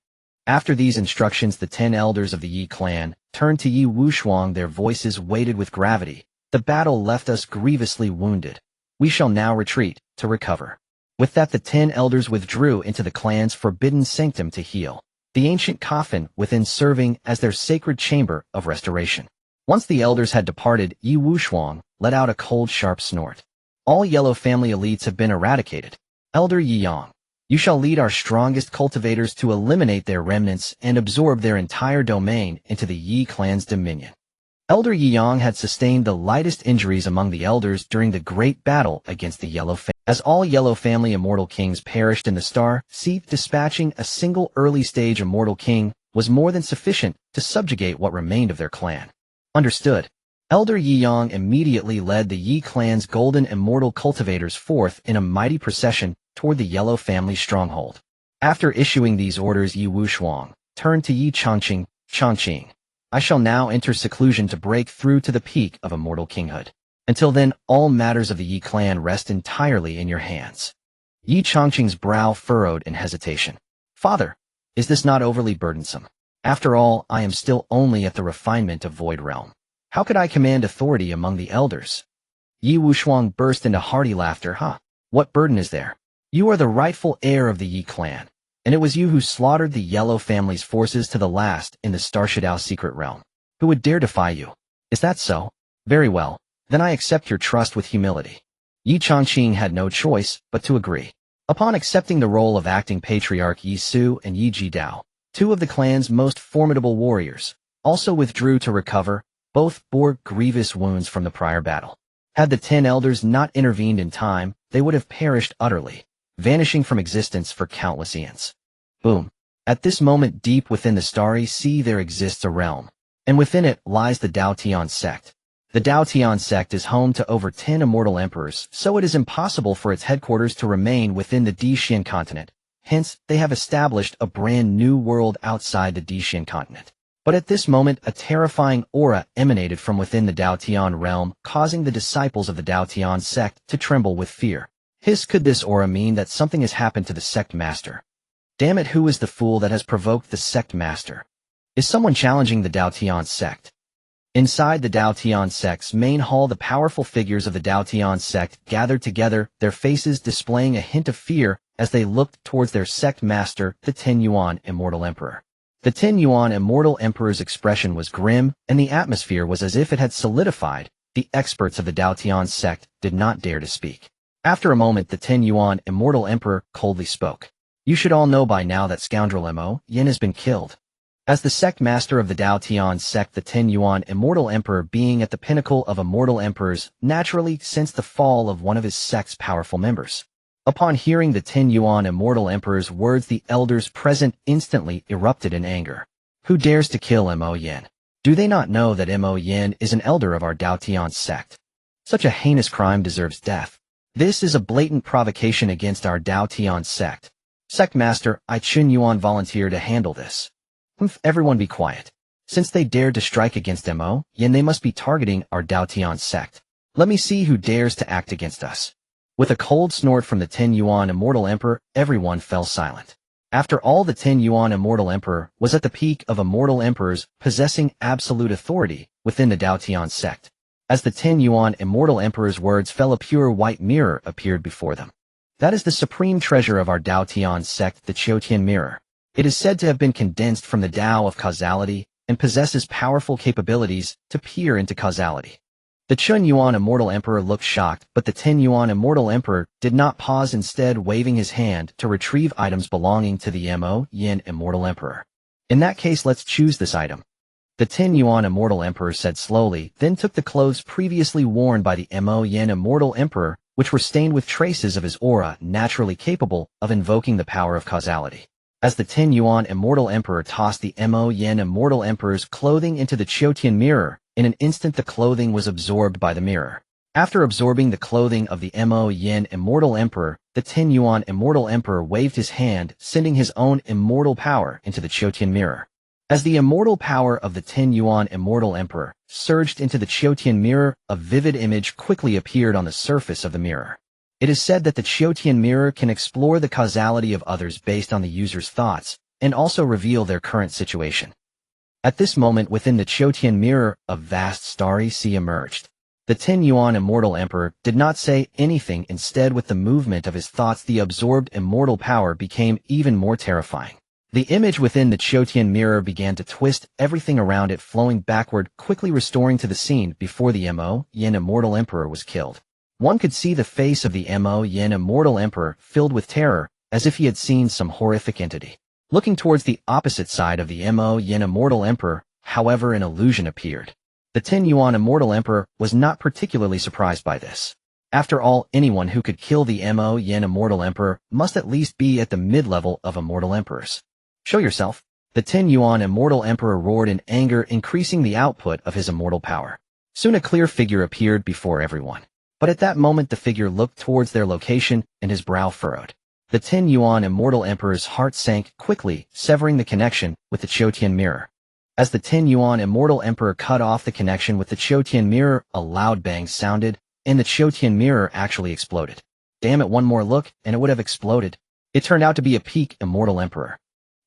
After these instructions, the 10 elders of the Yi clan turned to Yi Wushuang, their voices weighted with gravity. The battle left us grievously wounded. We shall now retreat to recover. With that, the 10 elders withdrew into the clan's forbidden sanctum to heal, the ancient coffin within serving as their sacred chamber of restoration. Once the elders had departed, Yi Wushuang let out a cold, sharp snort. All yellow family elites have been eradicated. Elder Yi Yang, you shall lead our strongest cultivators to eliminate their remnants and absorb their entire domain into the Yi clan's dominion. Elder Yi Yang had sustained the lightest injuries among the elders during the great battle against the Yellow Family. As all Yellow Family immortal kings perished in the Star Sea, dispatching a single early-stage immortal king was more than sufficient to subjugate what remained of their clan. Understood. Elder Yi Yang immediately led the Yi clan's golden immortal cultivators forth in a mighty procession toward the Yellow Family stronghold. After issuing these orders, Yi Wushuang turned to Yi Chongqing. Chongqing, I shall now enter seclusion to break through to the peak of immortal kinghood. Until then, all matters of the Yi clan rest entirely in your hands. Yi Chongqing's brow furrowed in hesitation. Father, is this not overly burdensome? After all, I am still only at the refinement of Void Realm. How could I command authority among the elders? Yi Wushuang burst into hearty laughter. What burden is there? You are the rightful heir of the Yi clan, and it was you who slaughtered the Yellow Family's forces to the last in the Starshadao secret realm. Who would dare defy you? Is that so? Very well, then I accept your trust with humility. Yi Chongqing had no choice but to agree. Upon accepting the role of acting patriarch, Yi Su and Yi Jidao, two of the clan's most formidable warriors, also withdrew to recover. Both bore grievous wounds from the prior battle. Had the 10 elders not intervened in time, they would have perished utterly, vanishing from existence for countless eons. Boom. At this moment, deep within the starry sea there exists a realm, and within it lies the Dao Tian sect. The Dao Tian sect is home to over 10 immortal emperors, so it is impossible for its headquarters to remain within the Dixian continent. Hence, they have established a brand new world outside the Dixian continent. But at this moment, a terrifying aura emanated from within the Dao Tian realm, causing the disciples of the Dao Tian sect to tremble with fear. Could this aura mean that something has happened to the sect master? Damn it, who is the fool that has provoked the sect master? Is someone challenging the Dao Tian sect? Inside the Dao Tian sect's main hall, the powerful figures of the Dao Tian sect gathered together, their faces displaying a hint of fear as they looked towards their sect master, the 10 Yuan Immortal Emperor. The 10 Yuan Immortal Emperor's expression was grim, and the atmosphere was as if it had solidified. The experts of the Dao Tian sect did not dare to speak. After a moment, the 10 Yuan Immortal Emperor coldly spoke. You should all know by now that scoundrel Mo Yin has been killed. As the sect master of the Dao Tian sect, the 10 Yuan Immortal Emperor, being at the pinnacle of immortal emperors, naturally sensed the fall of one of his sect's powerful members. Upon hearing the 10 Yuan Immortal Emperor's words, the elders present instantly erupted in anger. Who dares to kill Mo Yin? Do they not know that Mo Yin is an elder of our Dao Tian sect? Such a heinous crime deserves death. This is a blatant provocation against our Dao Tian sect. Sect Master, I Chun Yuan volunteer to handle this. Everyone be quiet. Since they dared to strike against Mo Yin, they must be targeting our Dao Tian sect. Let me see who dares to act against us. With a cold snort from the 10 Yuan Immortal Emperor, everyone fell silent. After all, the 10 Yuan Immortal Emperor was at the peak of immortal emperors, possessing absolute authority within the Dao Tian sect. As the 10 Yuan Immortal Emperor's words fell, a pure white mirror appeared before them. That is the supreme treasure of our Dao Tian sect, the Qiutian mirror. It is said to have been condensed from the Tao of causality and possesses powerful capabilities to peer into causality. The Chun Yuan Immortal Emperor looked shocked, but the 10 Yuan Immortal Emperor did not pause, instead waving his hand to retrieve items belonging to the Mo Yin Immortal Emperor. In that case, let's choose this item. The 10 Yuan Immortal Emperor said slowly, then took the clothes previously worn by the Mo Yin Immortal Emperor, which were stained with traces of his aura, naturally capable of invoking the power of causality. As the 10 Yuan Immortal Emperor tossed the Mo Yin Immortal Emperor's clothing into the Qiutian mirror, in an instant the clothing was absorbed by the mirror. After absorbing the clothing of the Mo Yin Immortal Emperor, the 10 Yuan Immortal Emperor waved his hand, sending his own immortal power into the Qiutian mirror. As the immortal power of the 10 Yuan Immortal Emperor surged into the Qiutian mirror, a vivid image quickly appeared on the surface of the mirror. It is said that the Qiutian mirror can explore the causality of others based on the user's thoughts, and also reveal their current situation. At this moment within the Qiutian mirror, a vast starry sea emerged. The 10 Yuan Immortal Emperor did not say anything. Instead, with the movement of his thoughts, the absorbed immortal power became even more terrifying. The image within the Qiutian mirror began to twist, everything around it flowing backward, quickly restoring to the scene before the Mo Yin Immortal Emperor was killed. One could see the face of the Mo Yin Immortal Emperor filled with terror, as if he had seen some horrific entity. Looking towards the opposite side of the Mo Yin Immortal Emperor, however, an illusion appeared. The 10 Yuan Immortal Emperor was not particularly surprised by this. After all, anyone who could kill the Mo Yin Immortal Emperor must at least be at the mid-level of immortal emperors. Show yourself. The 10 Yuan Immortal Emperor roared in anger, increasing the output of his immortal power. Soon a clear figure appeared before everyone. But at that moment the figure looked towards their location, and his brow furrowed. The 10 Yuan Immortal Emperor's heart sank quickly, severing the connection with the Qiutian mirror. As the 10 Yuan Immortal Emperor cut off the connection with the Qiutian mirror, a loud bang sounded, and the Qiutian mirror actually exploded. Damn it, one more look, and it would have exploded. It turned out to be a peak Immortal Emperor.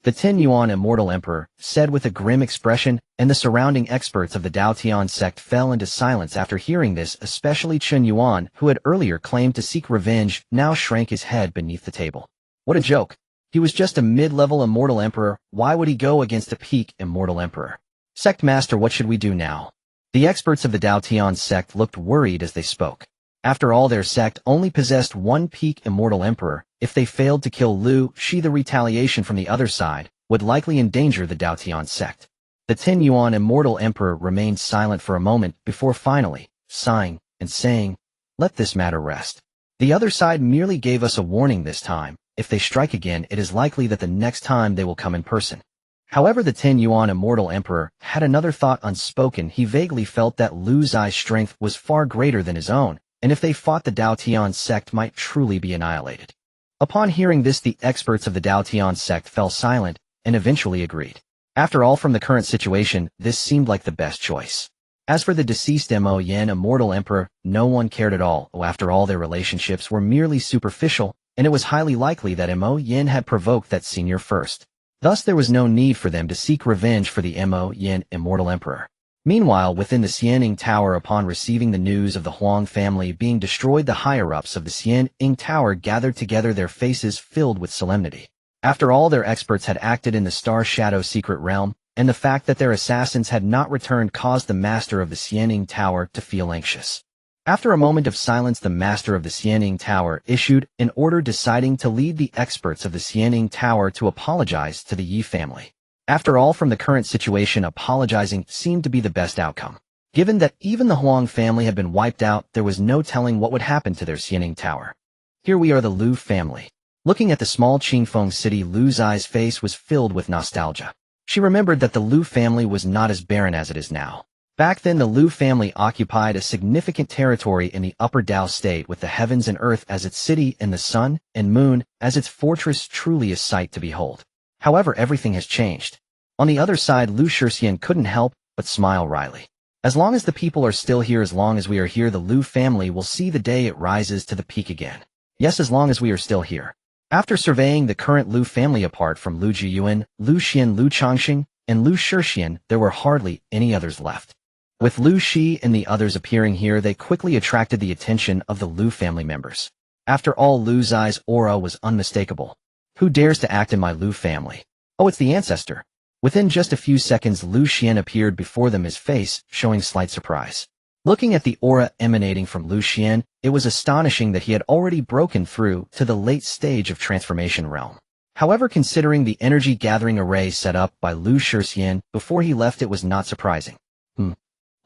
The 10 Yuan Immortal Emperor said with a grim expression, and the surrounding experts of the Daotian sect fell into silence after hearing this, especially Chen Yuan, who had earlier claimed to seek revenge, now shrank his head beneath the table. What a joke. He was just a mid-level Immortal Emperor. Why would he go against a peak Immortal Emperor? Sect Master, what should we do now? The experts of the Daotian sect looked worried as they spoke. After all, their sect only possessed one peak Immortal Emperor. If they failed to kill Lu Shi, the retaliation from the other side would likely endanger the Daotian sect. The 10 Yuan Immortal Emperor remained silent for a moment before finally sighing and saying, "Let this matter rest. The other side merely gave us a warning this time. If they strike again, it is likely that the next time they will come in person." However, the 10 Yuan Immortal Emperor had another thought unspoken. He vaguely felt that Lu Zai's strength was far greater than his own, and if they fought, the Daotian sect might truly be annihilated. Upon hearing this, the experts of the Daotian sect fell silent and eventually agreed. After all, from the current situation, this seemed like the best choice. As for the deceased Mo Yin Immortal Emperor, no one cared at all. After all, their relationships were merely superficial, and it was highly likely that Mo Yin had provoked that senior first. Thus, there was no need for them to seek revenge for the Mo Yin Immortal Emperor. Meanwhile, within the Xianing Tower, upon receiving the news of the Huang family being destroyed, the higher-ups of the Xianing Tower gathered together, their faces filled with solemnity. After all, their experts had acted in the Star Shadow secret realm, and the fact that their assassins had not returned caused the master of the Xianing Tower to feel anxious. After a moment of silence, the master of the Xianing Tower issued an order deciding to lead the experts of the Xianing Tower to apologize to the Yi family. After all, from the current situation, apologizing seemed to be the best outcome. Given that even the Huang family had been wiped out, there was no telling what would happen to their Xianing Tower. Here we are, the Lu family. Looking at the small Qingfeng city, Lu Zai's face was filled with nostalgia. She remembered that the Lu family was not as barren as it is now. Back then, the Lu family occupied a significant territory in the Upper Dao state, with the heavens and earth as its city and the sun and moon as its fortress, truly a sight to behold. However, everything has changed. On the other side, Lu Shixian couldn't help but smile wryly. As long as the people are still here, as long as we are here, the Lu family will see the day it rises to the peak again. Yes, as long as we are still here. After surveying the current Lu family apart from Lu Jiuyuan, Lu Xian, Lu Changxing, and Lu Shixian, there were hardly any others left. With Lu Shi and the others appearing here, they quickly attracted the attention of the Lu family members. After all, Lu Zai's aura was unmistakable. Who dares to act in my Lu family? Oh, it's the ancestor. Within just a few seconds, Lu Xian appeared before them, his face showing slight surprise. Looking at the aura emanating from Lu Xian, it was astonishing that he had already broken through to the late stage of transformation realm. However, considering the energy gathering array set up by Lu Shixian before he left, it was not surprising.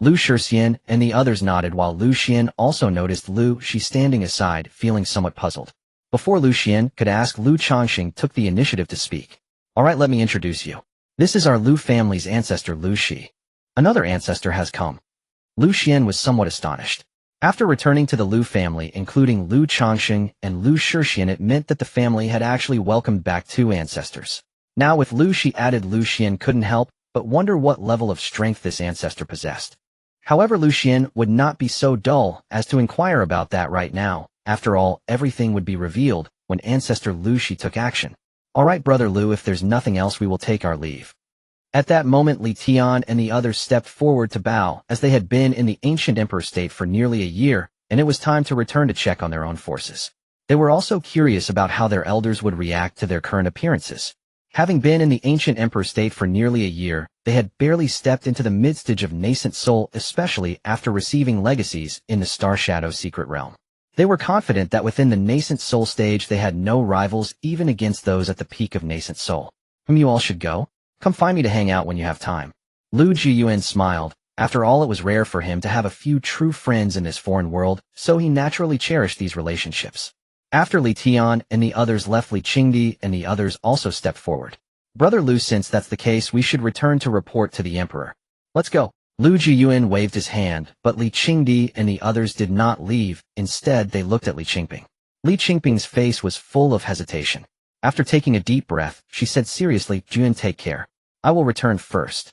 Lu Shixian and the others nodded, while Lu Xian also noticed Lu Shi standing aside, feeling somewhat puzzled. Before Lu Xian could ask, Lu Changxing took the initiative to speak. Alright, let me introduce you. This is our Lu family's ancestor, Lu Shi. Another ancestor has come. Lu Xian was somewhat astonished. After returning to the Lu family, including Lu Changsheng and Lu Shixian, it meant that the family had actually welcomed back two ancestors. Now with Lu Shi added, Lu Xian couldn't help but wonder what level of strength this ancestor possessed. However, Lu Xian would not be so dull as to inquire about that right now. After all, everything would be revealed when ancestor Lu Shi took action. Alright, brother Lu, if there's nothing else, we will take our leave. At that moment, Li Tian and the others stepped forward to bow, as they had been in the ancient emperor state for nearly a year, and it was time to return to check on their own forces. They were also curious about how their elders would react to their current appearances. Having been in the ancient emperor state for nearly a year, they had barely stepped into the mid-stage of nascent soul, especially after receiving legacies in the Star Shadow secret realm. They were confident that within the nascent soul stage they had no rivals even against those at the peak of nascent soul. You all should go. Come find me to hang out when you have time. Lu Jiuyuan smiled. After all, it was rare for him to have a few true friends in this foreign world, so he naturally cherished these relationships. After Li Tian and the others left, Li Qingdi and the others also stepped forward. Brother Lu, since that's the case, we should return to report to the emperor. Let's go. Lu Jiuyuan waved his hand, but Li Qingdi and the others did not leave. Instead, they looked at Li Qingping. Li Qingping's face was full of hesitation. After taking a deep breath, she said seriously, Juan, take care. I will return first.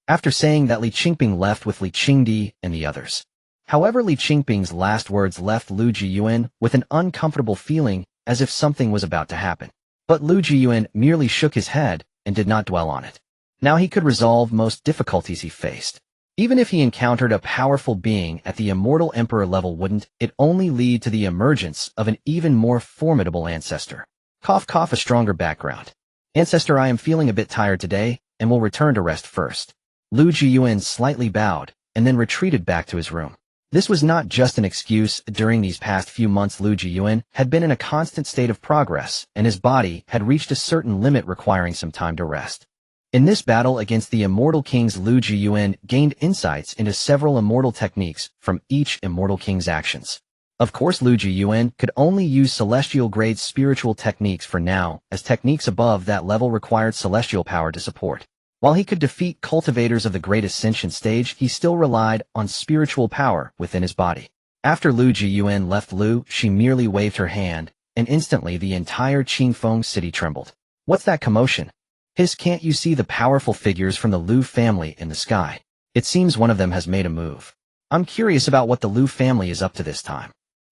After saying that, Li Qingping left with Li Qingdi and the others. However, Li Qingping's last words left Lu Jiuyuan with an uncomfortable feeling, as if something was about to happen. But Lu Jiuyuan merely shook his head and did not dwell on it. Now he could resolve most difficulties he faced. Even if he encountered a powerful being at the immortal emperor level, wouldn't it only lead to the emergence of an even more formidable ancestor? Cough cough, a stronger background. Ancestor, I am feeling a bit tired today, and will return to rest first. Lu Jiuyuan slightly bowed, and then retreated back to his room. This was not just an excuse. During these past few months, Lu Jiuyuan had been in a constant state of progress, and his body had reached a certain limit requiring some time to rest. In this battle against the immortal kings, Lu Jiuyuan gained insights into several immortal techniques from each immortal king's actions. Of course, Lu Jiuyuan could only use celestial-grade spiritual techniques for now, as techniques above that level required celestial power to support. While he could defeat cultivators of the Great Ascension stage, he still relied on spiritual power within his body. After Lu Jiuyuan left Lu, she merely waved her hand, and instantly the entire Qingfeng city trembled. What's that commotion? Can't you see the powerful figures from the Lu family in the sky? It seems one of them has made a move. I'm curious about what the Lu family is up to this time.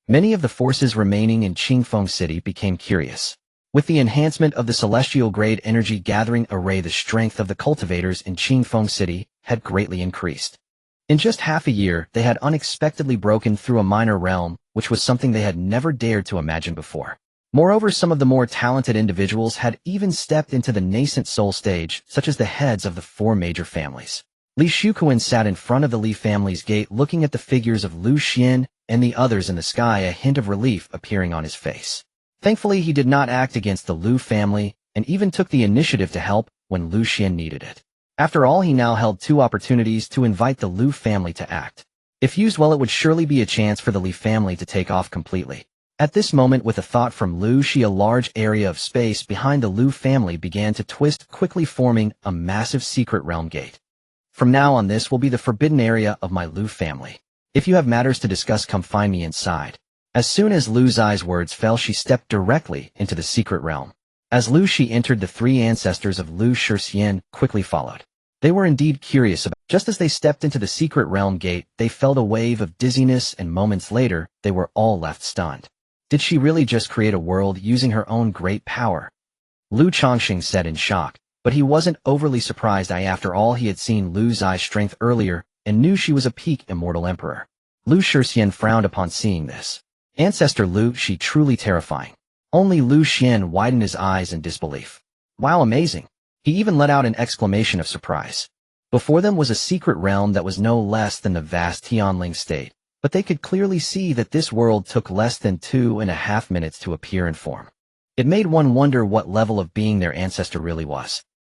Many of the forces remaining in Qingfeng City became curious. With the enhancement of the celestial-grade energy gathering array, the strength of the cultivators in Qingfeng City had greatly increased. In just half a year, they had unexpectedly broken through a minor realm, which was something they had never dared to imagine before. Moreover, some of the more talented individuals had even stepped into the nascent soul stage, such as the heads of the four major families. Li Shuquan sat in front of the Li family's gate, looking at the figures of Lu Xian and the others in the sky, a hint of relief appearing on his face. Thankfully, he did not act against the Lu family, and even took the initiative to help when Lu Xian needed it. After all, he now held two opportunities to invite the Lu family to act. If used well, it would surely be a chance for the Li family to take off completely. At this moment, with a thought from Lu Xi, a large area of space behind the Lu family began to twist, quickly forming a massive secret realm gate. From now on, this will be the forbidden area of my Lu family. If you have matters to discuss, come find me inside. As soon as Lu Zai's words fell, she stepped directly into the secret realm. As Lu Shi entered, the three ancestors of Lu Shixian quickly followed. They were indeed curious about. Just as they stepped into the secret realm gate, they felt a wave of dizziness, and moments later, they were all left stunned. Did she really just create a world using her own great power? Lu Changxing said in shock, but he wasn't overly surprised. After all, he had seen Lu Zai's strength earlier and knew she was a peak immortal emperor. Lu Shixian frowned upon seeing this. Ancestor Lu, she truly terrifying. Only Lu Xian widened his eyes in disbelief. Wow, amazing. He even let out an exclamation of surprise. Before them was a secret realm that was no less than the vast Tianling state, but they could clearly see that this world took less than 2.5 minutes to appear and form. It made one wonder what level of being their ancestor really was.